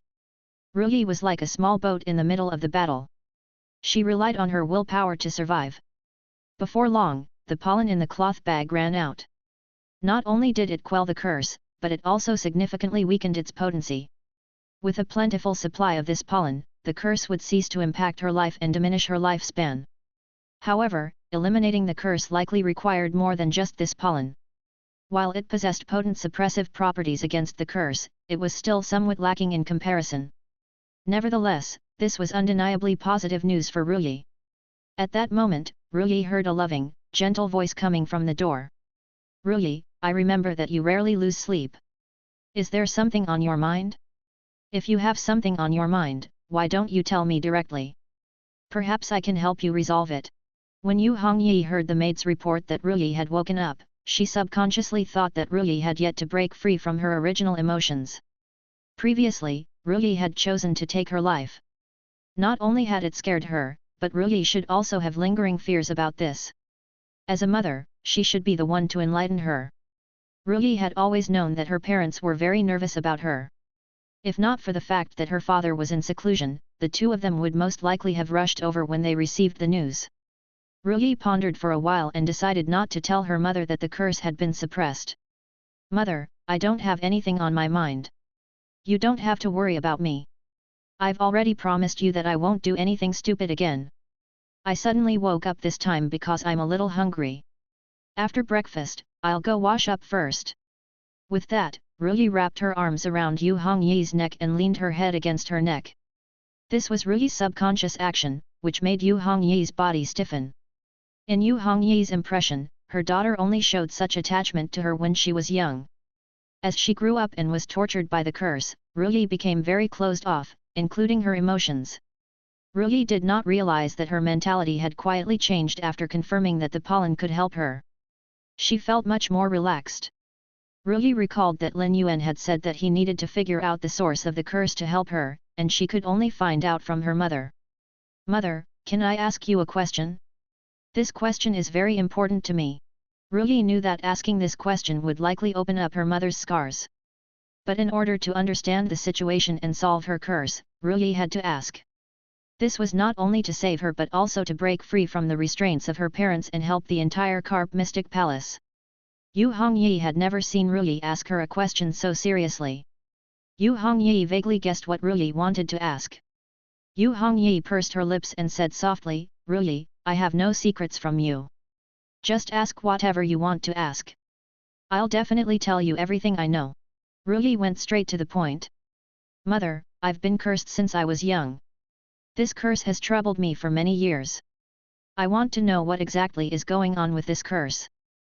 Ruyi was like a small boat in the middle of the battle. She relied on her willpower to survive. Before long, the pollen in the cloth bag ran out. Not only did it quell the curse, but it also significantly weakened its potency. With a plentiful supply of this pollen, the curse would cease to impact her life and diminish her lifespan. However, eliminating the curse likely required more than just this pollen. While it possessed potent suppressive properties against the curse, it was still somewhat lacking in comparison. Nevertheless, this was undeniably positive news for Ruyi. At that moment, Ruyi heard a loving, gentle voice coming from the door. "Ruyi, I remember that you rarely lose sleep. Is there something on your mind? If you have something on your mind, why don't you tell me directly? Perhaps I can help you resolve it." When Yu Hongyi heard the maid's report that Ruyi had woken up, she subconsciously thought that Ruyi had yet to break free from her original emotions. Previously, Ruyi had chosen to take her life. Not only had it scared her, but Ruyi should also have lingering fears about this. As a mother, she should be the one to enlighten her. Ruyi had always known that her parents were very nervous about her. If not for the fact that her father was in seclusion, the two of them would most likely have rushed over when they received the news. Ruyi pondered for a while and decided not to tell her mother that the curse had been suppressed. "Mother, I don't have anything on my mind. You don't have to worry about me. I've already promised you that I won't do anything stupid again. I suddenly woke up this time because I'm a little hungry. After breakfast, I'll go wash up first." With that, Ruyi wrapped her arms around Yu Hongyi's neck and leaned her head against her neck. This was Ruyi's subconscious action, which made Yu Hongyi's body stiffen. In Yu Hongyi's impression, her daughter only showed such attachment to her when she was young. As she grew up and was tortured by the curse, Ruyi became very closed off, including her emotions. Ruyi did not realize that her mentality had quietly changed after confirming that the pollen could help her. She felt much more relaxed. Ruyi recalled that Lin Yuan had said that he needed to figure out the source of the curse to help her, and she could only find out from her mother. "Mother, can I ask you a question? This question is very important to me." Ruyi knew that asking this question would likely open up her mother's scars. But in order to understand the situation and solve her curse, Ruyi had to ask. This was not only to save her but also to break free from the restraints of her parents and help the entire Carp Mystic Palace. Yu Hongyi had never seen Ruyi ask her a question so seriously. Yu Hongyi vaguely guessed what Ruyi wanted to ask. Yu Hongyi pursed her lips and said softly, "Ruyi, I have no secrets from you. Just ask whatever you want to ask. I'll definitely tell you everything I know." Ruyi went straight to the point. "Mother, I've been cursed since I was young. This curse has troubled me for many years. I want to know what exactly is going on with this curse."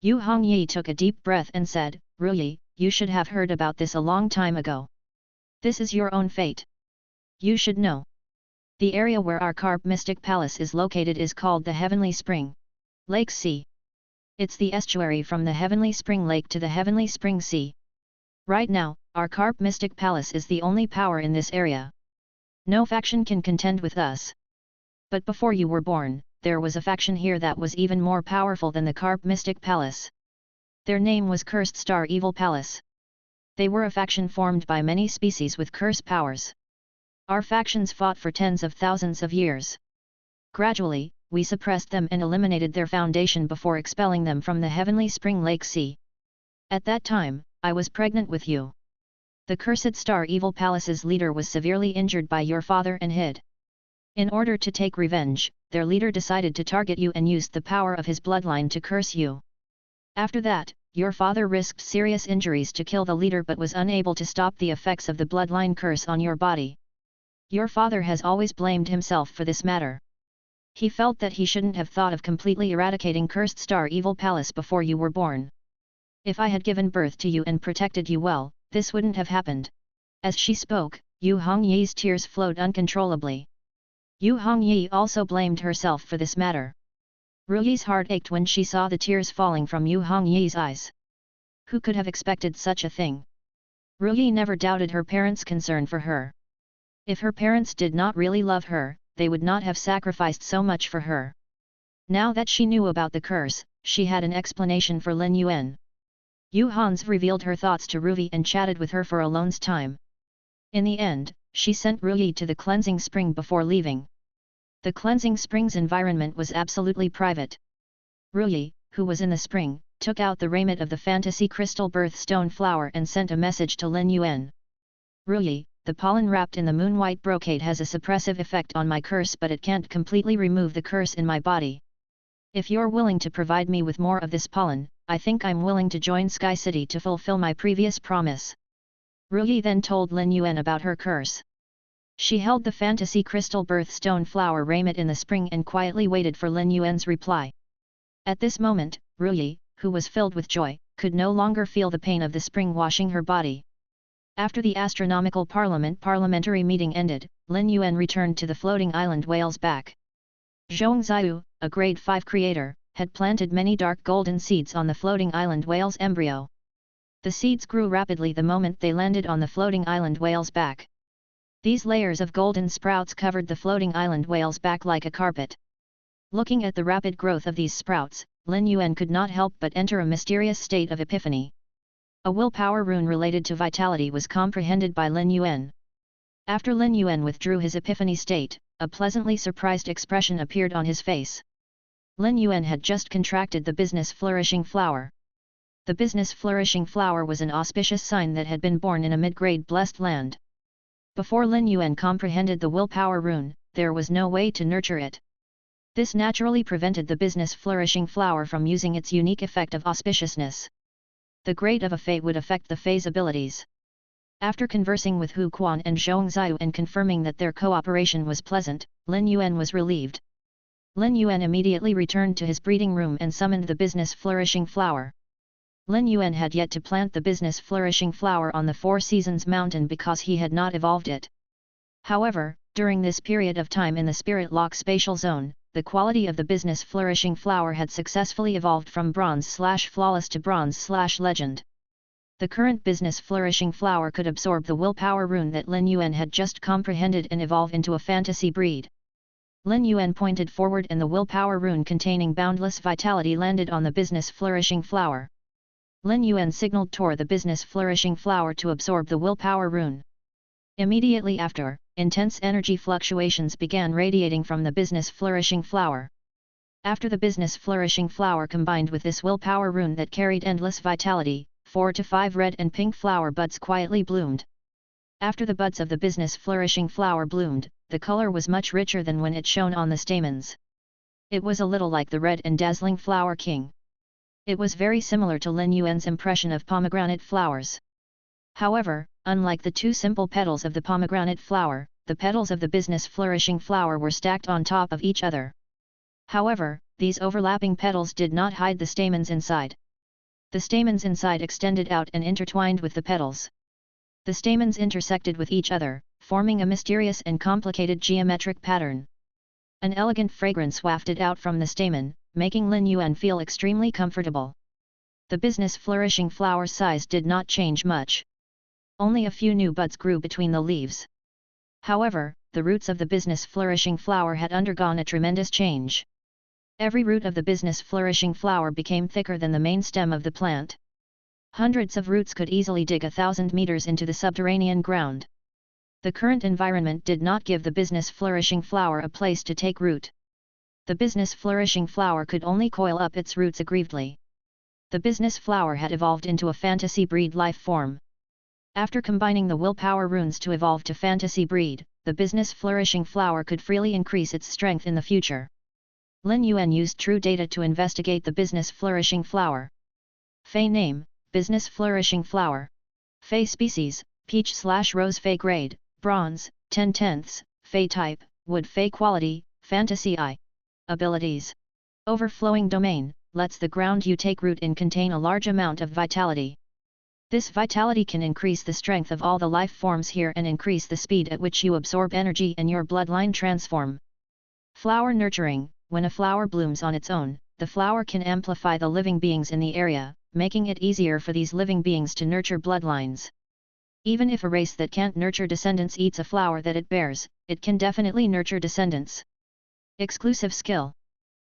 Yu Hongyi took a deep breath and said, "Ruyi, you should have heard about this a long time ago. This is your own fate. You should know. The area where our Carp Mystic Palace is located is called the Heavenly Spring Lake Sea. It's the estuary from the Heavenly Spring Lake to the Heavenly Spring Sea. Right now, our Carp Mystic Palace is the only power in this area. No faction can contend with us. But before you were born, there was a faction here that was even more powerful than the Carp Mystic Palace. Their name was Cursed Star Evil Palace. They were a faction formed by many species with curse powers. Our factions fought for tens of thousands of years. Gradually, we suppressed them and eliminated their foundation before expelling them from the heavenly spring lake sea. At that time, I was pregnant with you. The Cursed Star Evil Palace's leader was severely injured by your father and hid. In order to take revenge, their leader decided to target you and used the power of his bloodline to curse you. After that, your father risked serious injuries to kill the leader but was unable to stop the effects of the bloodline curse on your body. Your father has always blamed himself for this matter. He felt that he shouldn't have thought of completely eradicating Cursed Star Evil Palace before you were born. If I had given birth to you and protected you well, this wouldn't have happened. As she spoke, Yu Hongyi's tears flowed uncontrollably. Yu Hongyi also blamed herself for this matter. Ruyi's heart ached when she saw the tears falling from Yu Hongyi's eyes. Who could have expected such a thing? Ruyi never doubted her parents' concern for her. If her parents did not really love her, they would not have sacrificed so much for her. Now that she knew about the curse, she had an explanation for Lin Yuan. Yu Hans revealed her thoughts to Ruyi and chatted with her for a lone's time. In the end, she sent Ruyi to the cleansing spring before leaving. The cleansing spring's environment was absolutely private. Ruyi, who was in the spring, took out the raiment of the fantasy crystal birthstone flower and sent a message to Lin Yuan. Ruyi, the pollen wrapped in the moon-white brocade has a suppressive effect on my curse, but it can't completely remove the curse in my body. If you're willing to provide me with more of this pollen, I think I'm willing to join Sky City to fulfill my previous promise. Ruyi then told Lin Yuan about her curse. She held the fantasy crystal birthstone flower raiment in the spring and quietly waited for Lin Yuan's reply. At this moment, Ruyi, who was filled with joy, could no longer feel the pain of the spring washing her body. After the Astronomical parliamentary meeting ended, Lin Yuan returned to the floating island Whale's Back. Zhongxiu, a grade 5 creator, had planted many dark golden seeds on the floating island Whale's embryo. The seeds grew rapidly the moment they landed on the floating island Whale's Back. These layers of golden sprouts covered the floating island Whale's back like a carpet. Looking at the rapid growth of these sprouts, Lin Yuan could not help but enter a mysterious state of epiphany. A willpower rune related to vitality was comprehended by Lin Yuan. After Lin Yuan withdrew his epiphany state, a pleasantly surprised expression appeared on his face. Lin Yuan had just contracted the business flourishing flower. The business flourishing flower was an auspicious sign that had been born in a mid-grade blessed land. Before Lin Yuan comprehended the willpower rune, there was no way to nurture it. This naturally prevented the business flourishing flower from using its unique effect of auspiciousness. The grade of a fey would affect the fey's abilities. After conversing with Hu Quan and Zhongxiu and confirming that their cooperation was pleasant, Lin Yuan was relieved. Lin Yuan immediately returned to his breeding room and summoned the business flourishing flower. Lin Yuan had yet to plant the business flourishing flower on the Four Seasons mountain because he had not evolved it. However, during this period of time in the Spirit Lock spatial zone, the quality of the business flourishing flower had successfully evolved from bronze/flawless to bronze/legend. The current business flourishing flower could absorb the willpower rune that Lin Yuan had just comprehended and evolve into a fantasy breed. Lin Yuan pointed forward and the willpower rune containing boundless vitality landed on the business flourishing flower. Lin Yuan signaled toward the business flourishing flower to absorb the willpower rune. Immediately after, intense energy fluctuations began radiating from the business flourishing flower. After the business flourishing flower combined with this willpower rune that carried endless vitality, 4 to 5 red and pink flower buds quietly bloomed. After the buds of the business flourishing flower bloomed, the color was much richer than when it shone on the stamens. It was a little like the red and dazzling flower king. It was very similar to Lin Yuan's impression of pomegranate flowers. However, unlike the two simple petals of the pomegranate flower, the petals of the business flourishing flower were stacked on top of each other. However, these overlapping petals did not hide the stamens inside. The stamens inside extended out and intertwined with the petals. The stamens intersected with each other, forming a mysterious and complicated geometric pattern. An elegant fragrance wafted out from the stamen, making Lin Yuan feel extremely comfortable. The business flourishing flower size did not change much. Only a few new buds grew between the leaves. However, the roots of the business flourishing flower had undergone a tremendous change. Every root of the business flourishing flower became thicker than the main stem of the plant. Hundreds of roots could easily dig 1,000 meters into the subterranean ground. The current environment did not give the business flourishing flower a place to take root. The business flourishing flower could only coil up its roots aggrievedly. The business flower had evolved into a fantasy breed life form. After combining the willpower runes to evolve to fantasy breed, the business flourishing flower could freely increase its strength in the future. Lin Yuan used true data to investigate the business flourishing flower. Fey name, business flourishing flower. Fey species, peach/rose. Fey grade, bronze, 10/10, Fey type, wood. Fey quality, fantasy. Abilities. Overflowing domain, lets the ground you take root in contain a large amount of vitality. This vitality can increase the strength of all the life forms here and increase the speed at which you absorb energy and your bloodline transform. Flower nurturing, when a flower blooms on its own, the flower can amplify the living beings in the area, making it easier for these living beings to nurture bloodlines. Even if a race that can't nurture descendants eats a flower that it bears, it can definitely nurture descendants. Exclusive skill.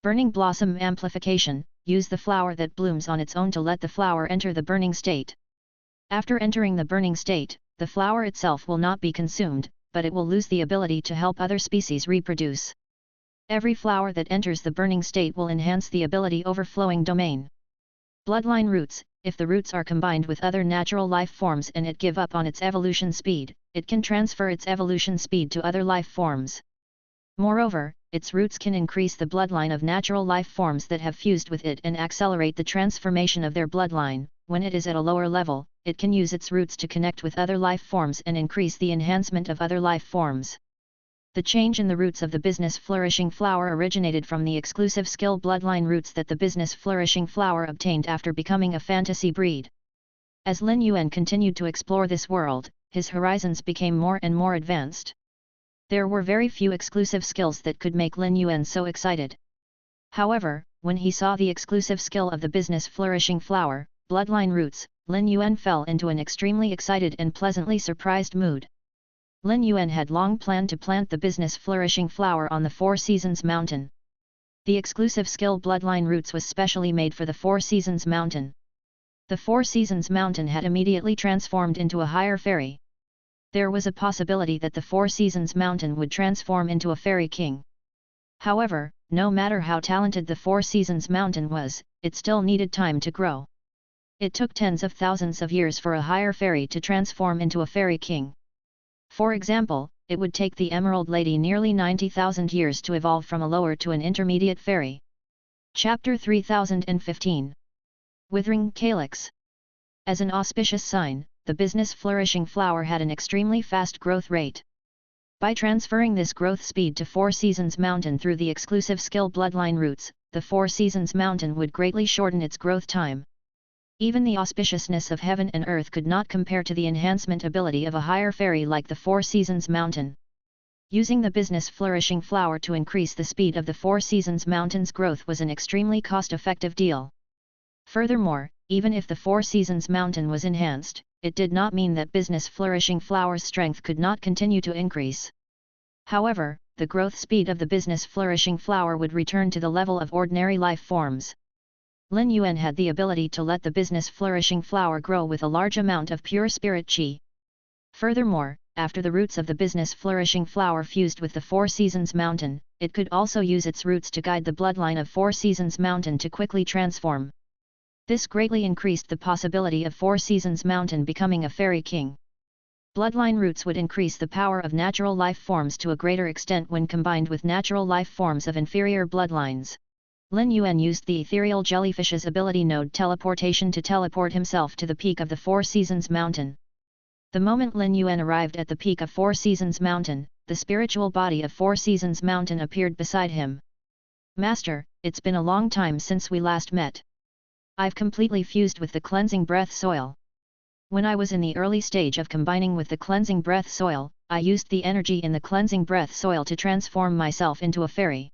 Burning blossom amplification, use the flower that blooms on its own to let the flower enter the burning state. After entering the burning state, the flower itself will not be consumed, but it will lose the ability to help other species reproduce. Every flower that enters the burning state will enhance the ability overflowing domain. Bloodline roots, if the roots are combined with other natural life forms and it give up on its evolution speed, it can transfer its evolution speed to other life forms. Moreover, its roots can increase the bloodline of natural life forms that have fused with it and accelerate the transformation of their bloodline. When it is at a lower level, it can use its roots to connect with other life forms and increase the enhancement of other life forms. The change in the roots of the business flourishing flower originated from the exclusive skill bloodline roots that the business flourishing flower obtained after becoming a fantasy breed. As Lin Yuan continued to explore this world, his horizons became more and more advanced. There were very few exclusive skills that could make Lin Yuan so excited. However, when he saw the exclusive skill of the business flourishing flower, bloodline roots, Lin Yuan fell into an extremely excited and pleasantly surprised mood. Lin Yuan had long planned to plant the business flourishing flower on the Four Seasons Mountain. The exclusive skill bloodline roots was specially made for the Four Seasons Mountain. The Four Seasons Mountain had immediately transformed into a higher fairy. There was a possibility that the Four Seasons Mountain would transform into a fairy king. However, no matter how talented the Four Seasons Mountain was, it still needed time to grow. It took tens of thousands of years for a higher fairy to transform into a fairy king. For example, it would take the Emerald Lady nearly 90,000 years to evolve from a lower to an intermediate fairy. Chapter 3015. Withering Calyx. As an auspicious sign, the business flourishing flower had an extremely fast growth rate. By transferring this growth speed to Four Seasons Mountain through the exclusive skill bloodline roots, the Four Seasons Mountain would greatly shorten its growth time. Even the auspiciousness of heaven and earth could not compare to the enhancement ability of a higher fairy like the Four Seasons Mountain. Using the business flourishing flower to increase the speed of the Four Seasons Mountain's growth was an extremely cost-effective deal. Furthermore, even if the Four Seasons Mountain was enhanced, it did not mean that business flourishing flower's strength could not continue to increase. However, the growth speed of the business flourishing flower would return to the level of ordinary life forms. Lin Yuan had the ability to let the business flourishing flower grow with a large amount of pure spirit qi. Furthermore, after the roots of the business flourishing flower fused with the Four Seasons Mountain, it could also use its roots to guide the bloodline of Four Seasons Mountain to quickly transform. This greatly increased the possibility of Four Seasons Mountain becoming a fairy king. Bloodline roots would increase the power of natural life forms to a greater extent when combined with natural life forms of inferior bloodlines. Lin Yuan used the ethereal jellyfish's ability node teleportation to teleport himself to the peak of the Four Seasons Mountain. The moment Lin Yuan arrived at the peak of Four Seasons Mountain, the spiritual body of Four Seasons Mountain appeared beside him. Master, it's been a long time since we last met. I've completely fused with the cleansing breath soil. When I was in the early stage of combining with the cleansing breath soil, I used the energy in the cleansing breath soil to transform myself into a fairy.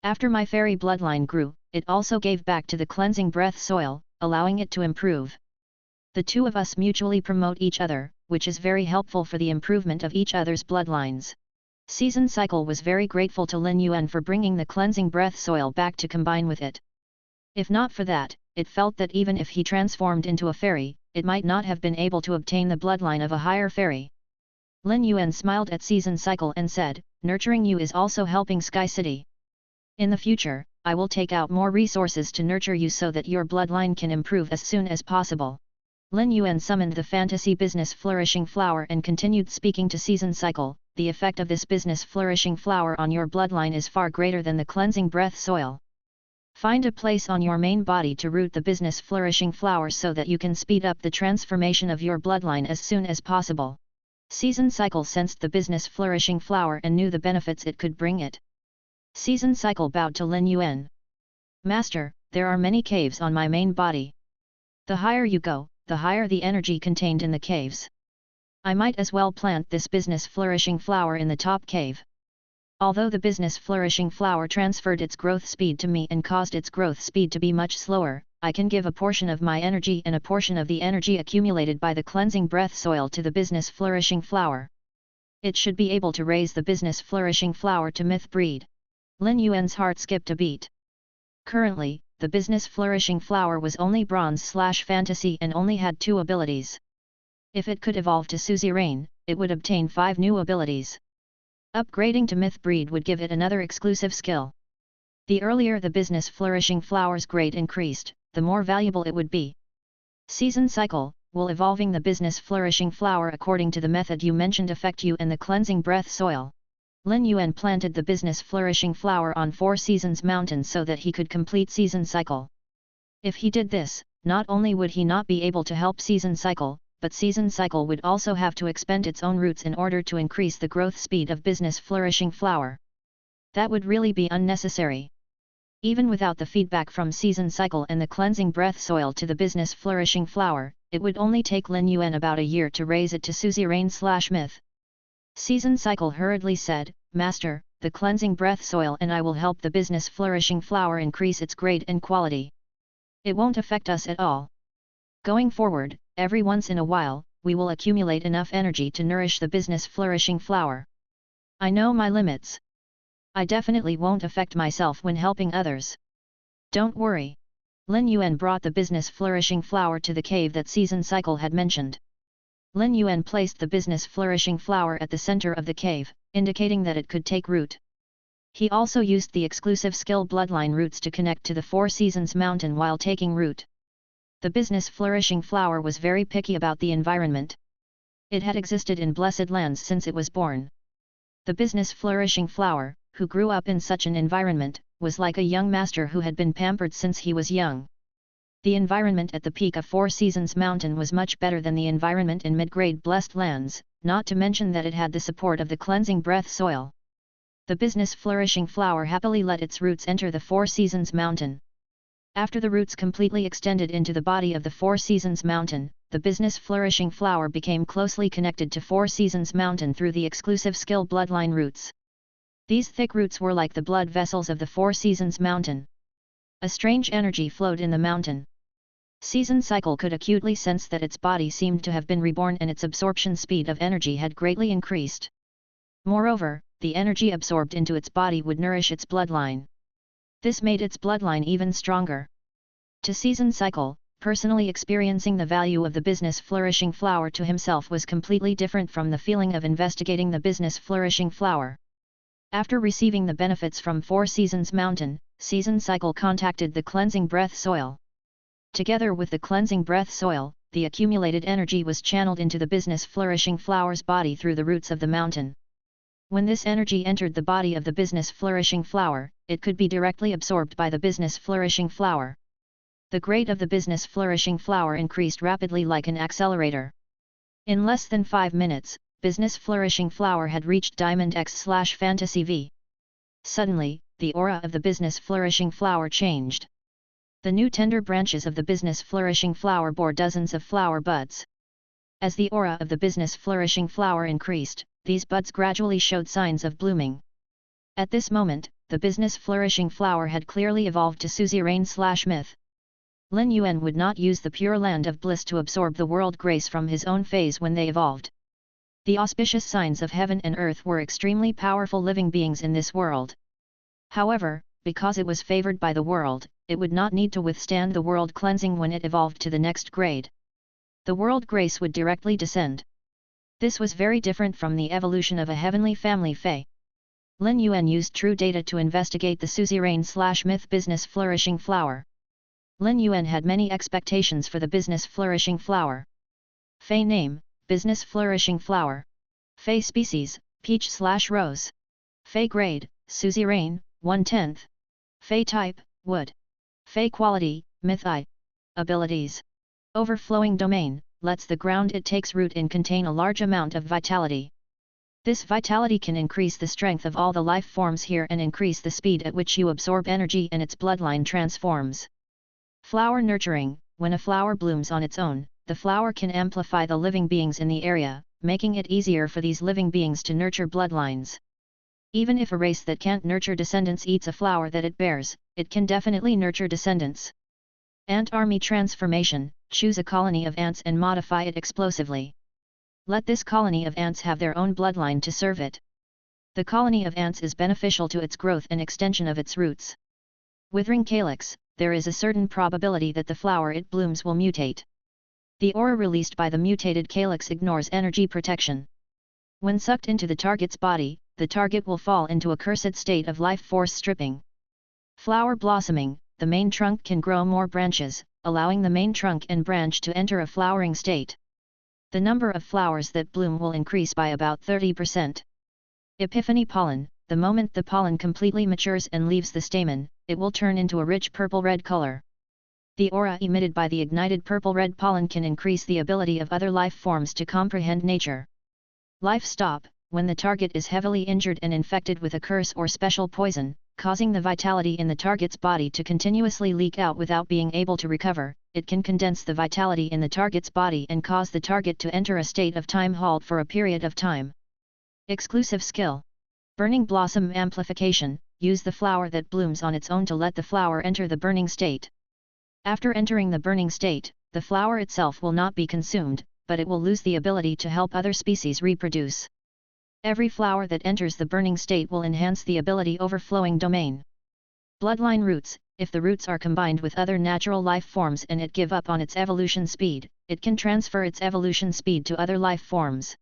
After my fairy bloodline grew, it also gave back to the cleansing breath soil, allowing it to improve. The two of us mutually promote each other, which is very helpful for the improvement of each other's bloodlines. Season Cycle was very grateful to Lin Yuan for bringing the cleansing breath soil back to combine with it. If not for that, it felt that even if he transformed into a fairy, it might not have been able to obtain the bloodline of a higher fairy. Lin Yuan smiled at Season Cycle and said, "Nurturing you is also helping Sky City. In the future, I will take out more resources to nurture you so that your bloodline can improve as soon as possible." Lin Yuan summoned the fantasy business flourishing flower and continued speaking to Season Cycle, "The effect of this business flourishing flower on your bloodline is far greater than the cleansing breath soil. Find a place on your main body to root the business flourishing flower so that you can speed up the transformation of your bloodline as soon as possible." Season Cycle sensed the business flourishing flower and knew the benefits it could bring it. Season Cycle bowed to Lin Yuan. "Master, there are many caves on my main body. The higher you go, the higher the energy contained in the caves. I might as well plant this business flourishing flower in the top cave. Although the business flourishing flower transferred its growth speed to me and caused its growth speed to be much slower, I can give a portion of my energy and a portion of the energy accumulated by the cleansing breath soil to the business flourishing flower. It should be able to raise the business flourishing flower to myth breed." Lin Yuan's heart skipped a beat. Currently, the business flourishing flower was only bronze/fantasy and only had 2 abilities. If it could evolve to suzerain, it would obtain 5 new abilities. Upgrading to myth breed would give it another exclusive skill. The earlier the business flourishing flower's grade increased, the more valuable it would be. Season Cycle, will evolving the business flourishing flower according to the method you mentioned affect you and the cleansing breath soil? Lin Yuan planted the business flourishing flower on 4 Seasons Mountain so that he could complete Season Cycle. If he did this, not only would he not be able to help Season Cycle, but Season Cycle would also have to expend its own roots in order to increase the growth speed of business flourishing flower. That would really be unnecessary. Even without the feedback from Season Cycle and the cleansing breath soil to the business flourishing flower, it would only take Lin Yuan about a year to raise it to suzerain/myth. Season Cycle hurriedly said, "Master, the cleansing breath soil and I will help the business flourishing flower increase its grade and quality. It won't affect us at all. Going forward, every once in a while, we will accumulate enough energy to nourish the business flourishing flower. I know my limits. I definitely won't affect myself when helping others. Don't worry." Lin Yuan brought the business flourishing flower to the cave that Season Cycle had mentioned. Lin Yuan placed the business flourishing flower at the center of the cave, indicating that it could take root. He also used the exclusive skill bloodline roots to connect to the 4 Seasons Mountain while taking root. The business flourishing flower was very picky about the environment. It had existed in blessed lands since it was born. The business flourishing flower, who grew up in such an environment, was like a young master who had been pampered since he was young. The environment at the peak of 4 Seasons Mountain was much better than the environment in mid-grade blessed lands, not to mention that it had the support of the cleansing breath soil. The business flourishing flower happily let its roots enter the 4 Seasons Mountain. After the roots completely extended into the body of the 4 Seasons Mountain, the business flourishing flower became closely connected to 4 Seasons Mountain through the exclusive skill bloodline roots. These thick roots were like the blood vessels of the 4 Seasons Mountain. A strange energy flowed in the mountain. Season Cycle could acutely sense that its body seemed to have been reborn and its absorption speed of energy had greatly increased. Moreover, the energy absorbed into its body would nourish its bloodline. This made its bloodline even stronger. To Season Cycle, personally experiencing the value of the business flourishing flower to himself was completely different from the feeling of investigating the business flourishing flower. After receiving the benefits from 4 Seasons Mountain, Season Cycle contacted the cleansing breath soil. Together with the cleansing breath soil, the accumulated energy was channeled into the business flourishing flower's body through the roots of the mountain. When this energy entered the body of the business flourishing flower, it could be directly absorbed by the business flourishing flower. The grade of the business flourishing flower increased rapidly like an accelerator. In less than 5 minutes, business flourishing flower had reached Diamond X/Fantasy V. Suddenly, the aura of the business flourishing flower changed. The new tender branches of the business flourishing flower bore dozens of flower buds. As the aura of the business flourishing flower increased, these buds gradually showed signs of blooming. At this moment, the business flourishing flower had clearly evolved to suzerain/myth. Lin Yuan would not use the pure land of bliss to absorb the world grace from his own feys when they evolved. The auspicious signs of heaven and earth were extremely powerful living beings in this world. However, because it was favored by the world, it would not need to withstand the world cleansing when it evolved to the next grade. The world grace would directly descend. This was very different from the evolution of a heavenly family fey. Lin Yuan used true data to investigate the suzerain/myth business flourishing flower. Lin Yuan had many expectations for the business flourishing flower. Fey name, business flourishing flower. Fey species, peach/rose. Fey grade, suzerain, 1/10. Fey type, wood. Fey quality, myth I. Abilities. Overflowing domain, lets the ground it takes root in contain a large amount of vitality. This vitality can increase the strength of all the life forms here and increase the speed at which you absorb energy and its bloodline transforms. Flower nurturing, when a flower blooms on its own, the flower can amplify the living beings in the area, making it easier for these living beings to nurture bloodlines. Even if a race that can't nurture descendants eats a flower that it bears, it can definitely nurture descendants. Ant army transformation, choose a colony of ants and modify it explosively. Let this colony of ants have their own bloodline to serve it. The colony of ants is beneficial to its growth and extension of its roots. Withering calyx, there is a certain probability that the flower it blooms will mutate. The aura released by the mutated calyx ignores energy protection. When sucked into the target's body, the target will fall into a cursed state of life force stripping. Flower blossoming, the main trunk can grow more branches, allowing the main trunk and branch to enter a flowering state. The number of flowers that bloom will increase by about 30%. Epiphany pollen, the moment the pollen completely matures and leaves the stamen, it will turn into a rich purple-red color. The aura emitted by the ignited purple-red pollen can increase the ability of other life forms to comprehend nature. Life stop, when the target is heavily injured and infected with a curse or special poison, causing the vitality in the target's body to continuously leak out without being able to recover, it can condense the vitality in the target's body and cause the target to enter a state of time halt for a period of time. Exclusive skill. Burning blossom amplification, use the flower that blooms on its own to let the flower enter the burning state. After entering the burning state, the flower itself will not be consumed, but it will lose the ability to help other species reproduce. Every flower that enters the burning state will enhance the ability overflowing domain. Bloodline roots, if the roots are combined with other natural life forms and it give up on its evolution speed, it can transfer its evolution speed to other life forms.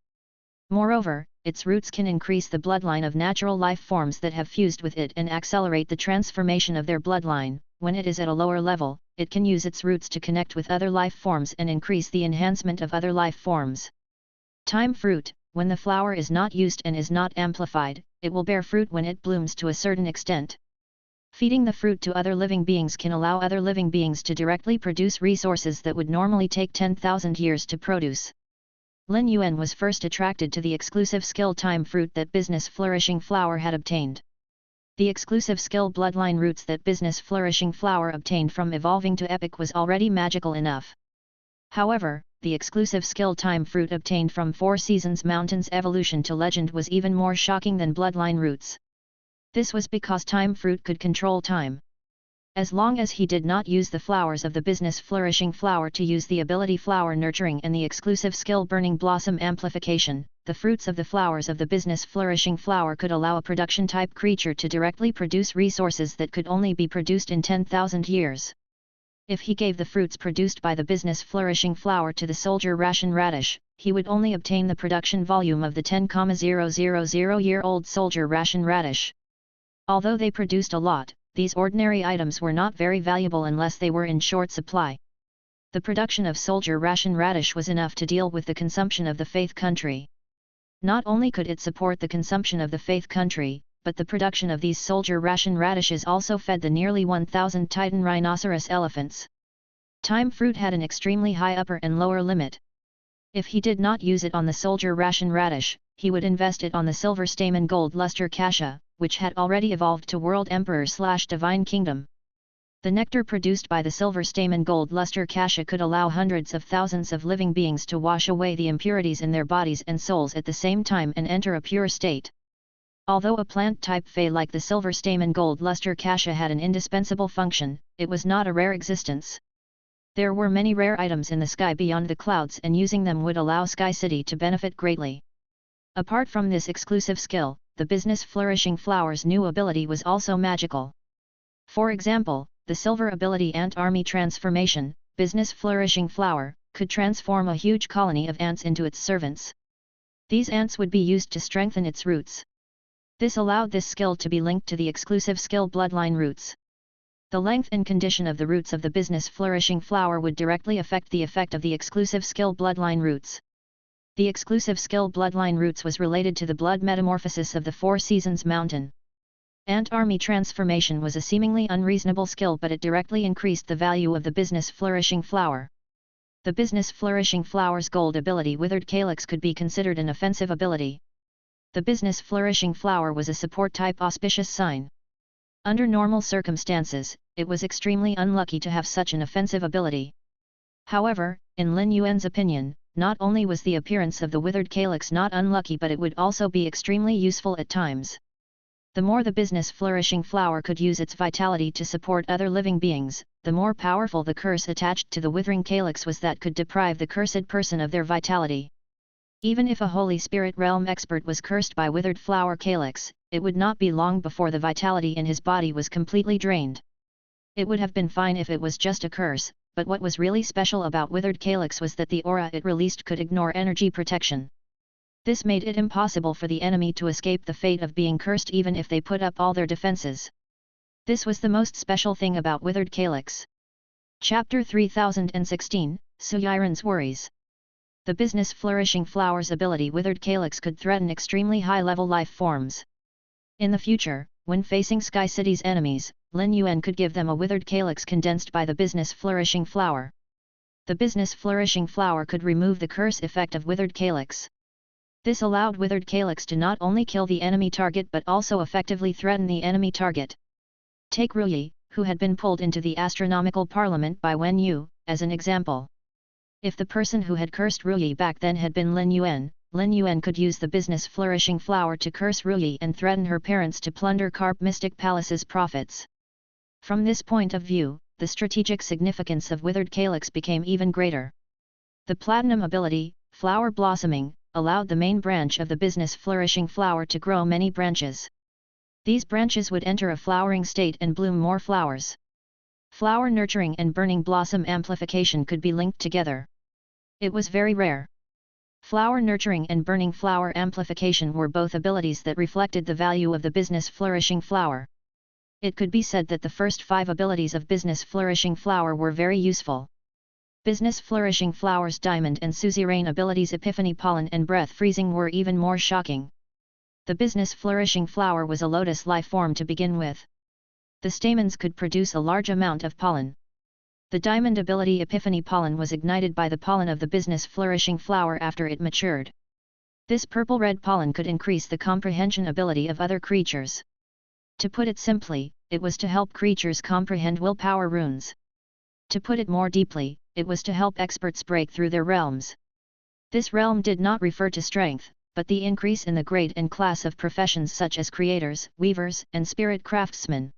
Moreover, its roots can increase the bloodline of natural life forms that have fused with it and accelerate the transformation of their bloodline. When it is at a lower level, it can use its roots to connect with other life forms and increase the enhancement of other life forms. Time fruit, when the flower is not used and is not amplified, it will bear fruit when it blooms to a certain extent. Feeding the fruit to other living beings can allow other living beings to directly produce resources that would normally take 10,000 years to produce. Lin Yuan was first attracted to the exclusive skill time fruit that business flourishing flower had obtained. The exclusive skill bloodline roots that business flourishing flower obtained from evolving to epic was already magical enough. However, the exclusive skill time fruit obtained from 4 Seasons Mountain's evolution to legend was even more shocking than bloodline roots. This was because time fruit could control time. As long as he did not use the flowers of the business flourishing flower to use the ability flower nurturing and the exclusive skill burning blossom amplification, the fruits of the flowers of the business flourishing flower could allow a production type creature to directly produce resources that could only be produced in 10,000 years. If he gave the fruits produced by the business flourishing flower to the soldier ration radish, he would only obtain the production volume of the 10,000-year-old soldier ration radish. Although they produced a lot, these ordinary items were not very valuable unless they were in short supply. The production of soldier ration radish was enough to deal with the consumption of the faith country. Not only could it support the consumption of the faith country, but the production of these soldier ration radishes also fed the nearly 1,000 Titan rhinoceros elephants. Time fruit had an extremely high upper and lower limit. If he did not use it on the soldier ration radish, he would invest it on the silver stamen gold luster cassia, which had already evolved to world emperor/divine kingdom. The nectar produced by the silver stamen gold luster cassia could allow hundreds of thousands of living beings to wash away the impurities in their bodies and souls at the same time and enter a pure state. Although a plant-type fey like the silver stamen gold luster cassia had an indispensable function, it was not a rare existence. There were many rare items in the sky beyond the clouds, and using them would allow Sky City to benefit greatly. Apart from this exclusive skill, the business Flourishing Flower's new ability was also magical. For example, the silver ability Ant Army Transformation, business Flourishing Flower, could transform a huge colony of ants into its servants. These ants would be used to strengthen its roots. This allowed this skill to be linked to the exclusive skill Bloodline Roots. The length and condition of the roots of the business Flourishing Flower would directly affect the effect of the exclusive skill Bloodline Roots. The exclusive skill Bloodline Roots was related to the blood metamorphosis of the Four Seasons Mountain. Ant Army Transformation was a seemingly unreasonable skill, but it directly increased the value of the business Flourishing Flower. The business Flourishing Flower's gold ability Withered Calyx could be considered an offensive ability. The business Flourishing Flower was a support-type auspicious sign. Under normal circumstances, it was extremely unlucky to have such an offensive ability. However, in Lin Yuan's opinion, not only was the appearance of the Withered Calyx not unlucky, but it would also be extremely useful at times. The more the business Flourishing Flower could use its vitality to support other living beings, the more powerful the curse attached to the Withering Calyx was that could deprive the cursed person of their vitality. Even if a Holy Spirit Realm expert was cursed by Withered Flower Calyx, it would not be long before the vitality in his body was completely drained. It would have been fine if it was just a curse, but what was really special about Withered Calyx was that the aura it released could ignore energy protection. This made it impossible for the enemy to escape the fate of being cursed even if they put up all their defenses. This was the most special thing about Withered Calyx. Chapter 3016, Suyiren's Worries. The business Flourishing Flower's ability Withered Calyx could threaten extremely high-level life forms. In the future, when facing Sky City's enemies, Lin Yuan could give them a Withered Calyx condensed by the business Flourishing Flower. The business Flourishing Flower could remove the curse effect of Withered Calyx. This allowed Withered Calyx to not only kill the enemy target but also effectively threaten the enemy target. Take Ruyi, who had been pulled into the astronomical parliament by Wen Yu, as an example. If the person who had cursed Ruyi back then had been Lin Yuan could use the business Flourishing Flower to curse Ruyi and threaten her parents to plunder Carp Mystic Palace's profits. From this point of view, the strategic significance of Withered Calyx became even greater. The Platinum ability, Flower Blossoming, allowed the main branch of the business Flourishing Flower to grow many branches. These branches would enter a flowering state and bloom more flowers. Flower Nurturing and Burning Blossom Amplification could be linked together. It was very rare. Flower Nurturing and Burning Flower Amplification were both abilities that reflected the value of the business Flourishing Flower. It could be said that the first 5 abilities of business Flourishing Flower were very useful. Business Flourishing Flower's Diamond and Suzerain abilities Epiphany Pollen and Breath Freezing were even more shocking. The business Flourishing Flower was a lotus life form to begin with. The stamens could produce a large amount of pollen. The Diamond ability Epiphany Pollen was ignited by the pollen of the business Flourishing Flower after it matured. This purple-red pollen could increase the comprehension ability of other creatures. To put it simply, it was to help creatures comprehend willpower runes. To put it more deeply, it was to help experts break through their realms. This realm did not refer to strength, but the increase in the grade and class of professions such as creators, weavers, and spirit craftsmen.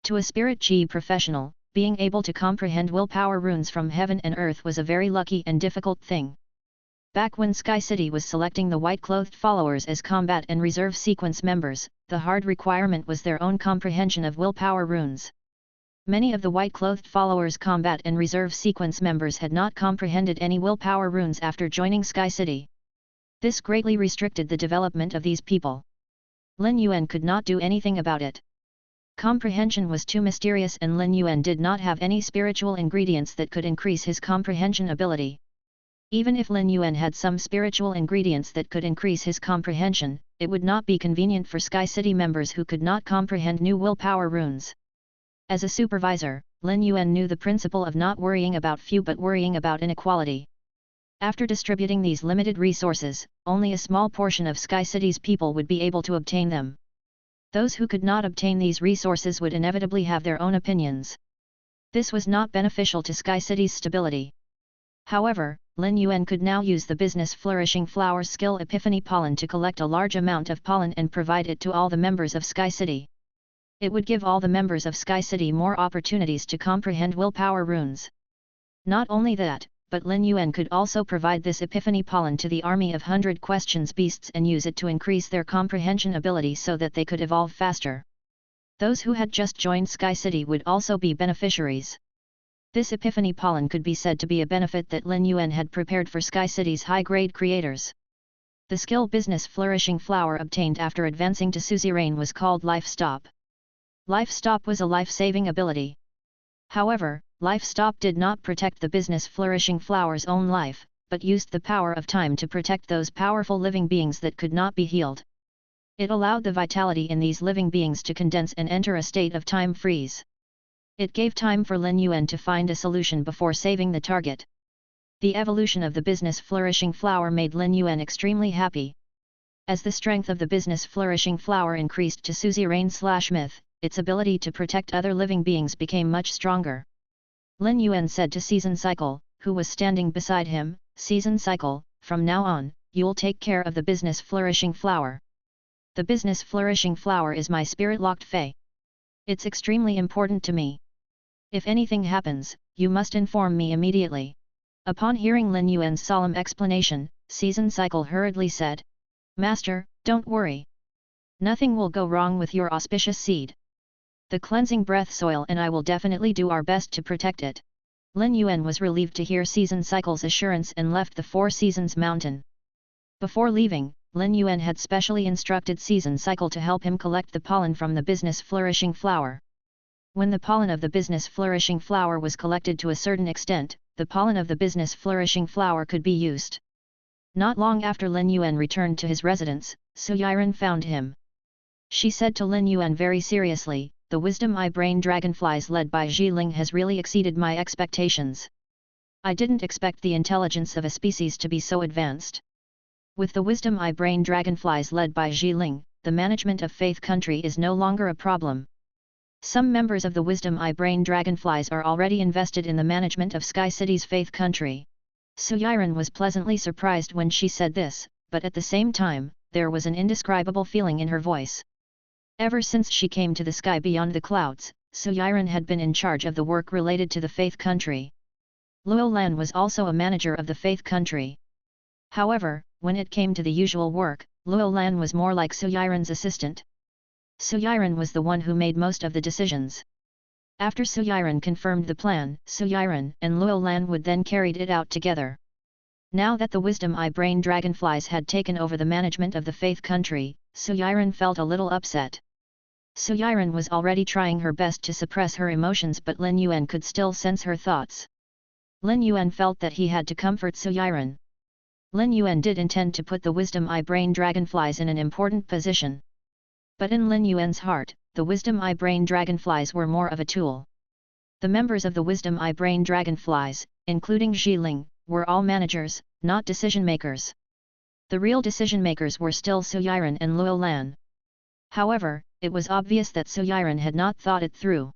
To a spirit chi professional, being able to comprehend willpower runes from heaven and earth was a very lucky and difficult thing. Back when Sky City was selecting the white-clothed followers as combat and reserve sequence members, the hard requirement was their own comprehension of willpower runes. Many of the white-clothed followers' combat and reserve sequence members had not comprehended any willpower runes after joining Sky City. This greatly restricted the development of these people. Lin Yuan could not do anything about it. Comprehension was too mysterious, and Lin Yuan did not have any spiritual ingredients that could increase his comprehension ability. Even if Lin Yuan had some spiritual ingredients that could increase his comprehension, it would not be convenient for Sky City members who could not comprehend new willpower runes. As a supervisor, Lin Yuan knew the principle of not worrying about few but worrying about inequality. After distributing these limited resources, only a small portion of Sky City's people would be able to obtain them. Those who could not obtain these resources would inevitably have their own opinions. This was not beneficial to Sky City's stability. However, Lin Yuan could now use the business Flourishing Flower skill Epiphany Pollen to collect a large amount of pollen and provide it to all the members of Sky City. It would give all the members of Sky City more opportunities to comprehend willpower runes. Not only that, but Lin Yuan could also provide this epiphany pollen to the army of 100 questions beasts and use it to increase their comprehension ability so that they could evolve faster. Those who had just joined Sky City would also be beneficiaries. This epiphany pollen could be said to be a benefit that Lin Yuan had prepared for Sky City's high-grade creators. The skill business flourishing flower obtained after advancing to suzerain was called Life Stop. Life Stop was a life-saving ability. However, Life Stop did not protect the business flourishing flower's own life, but used the power of time to protect those powerful living beings that could not be healed. It allowed the vitality in these living beings to condense and enter a state of time freeze. It gave time for Lin Yuan to find a solution before saving the target. The evolution of the business flourishing flower made Lin Yuan extremely happy. As the strength of the business flourishing flower increased to suzerain/myth, its ability to protect other living beings became much stronger. Lin Yuan said to Season Cycle, who was standing beside him, "Season Cycle, from now on, you'll take care of the business flourishing flower. The business flourishing flower is my spirit-locked fey. It's extremely important to me. If anything happens, you must inform me immediately." Upon hearing Lin Yuan's solemn explanation, Season Cycle hurriedly said, "Master, don't worry. Nothing will go wrong with your auspicious seed. The cleansing breath soil and I will definitely do our best to protect it." Lin Yuan was relieved to hear Season Cycle's assurance and left the Four Seasons Mountain. Before leaving, Lin Yuan had specially instructed Season Cycle to help him collect the pollen from the business flourishing flower. When the pollen of the business flourishing flower was collected to a certain extent, the pollen of the business flourishing flower could be used. Not long after Lin Yuan returned to his residence, Su Yiren found him. She said to Lin Yuan very seriously, "The wisdom eye brain dragonflies led by Zhi Ling has really exceeded my expectations. I didn't expect the intelligence of a species to be so advanced. With the wisdom eye brain dragonflies led by Zhi Ling, the management of Faith Country is no longer a problem. Some members of the wisdom eye brain dragonflies are already invested in the management of Sky City's Faith Country." Su Yiren was pleasantly surprised when she said this, but at the same time, there was an indescribable feeling in her voice. Ever since she came to the sky beyond the clouds, Su Yiren had been in charge of the work related to the Faith Country. Luo Lan was also a manager of the Faith Country. However, when it came to the usual work, Luo Lan was more like Su Yiren's assistant. Su Yiren was the one who made most of the decisions. After Su Yiren confirmed the plan, Su Yiren and Luo Lan would then carried it out together. Now that the Wisdom Eye Brain Dragonflies had taken over the management of the Faith Country, Su Yiren felt a little upset. Su Yiren was already trying her best to suppress her emotions, but Lin Yuan could still sense her thoughts. Lin Yuan felt that he had to comfort Su Yiren. Lin Yuan did intend to put the Wisdom Eye Brain Dragonflies in an important position. But in Lin Yuan's heart, the Wisdom Eye Brain Dragonflies were more of a tool. The members of the Wisdom Eye Brain Dragonflies, including Zhi Ling, were all managers, not decision-makers. The real decision-makers were still Su Yiren and Luo Lan. However, it was obvious that Su Yiren had not thought it through.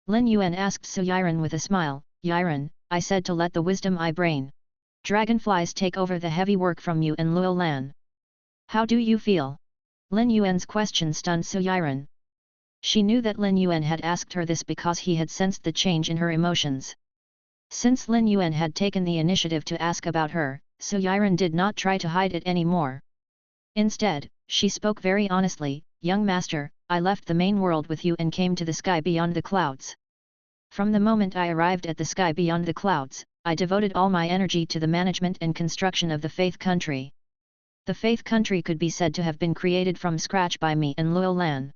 Lin Yuan asked Su Yiren with a smile, "Yiren, I said to let the Wisdom Eye Brain Dragonflies take over the heavy work from you and Luo Lan. How do you feel?" Lin Yuan's question stunned Su Yiren. She knew that Lin Yuan had asked her this because he had sensed the change in her emotions. Since Lin Yuan had taken the initiative to ask about her, Su Yiren did not try to hide it anymore. Instead, she spoke very honestly, "Young master, I left the main world with you and came to the sky beyond the clouds. From the moment I arrived at the sky beyond the clouds, I devoted all my energy to the management and construction of the Faith Country. The Faith Country could be said to have been created from scratch by me and Luo Lan.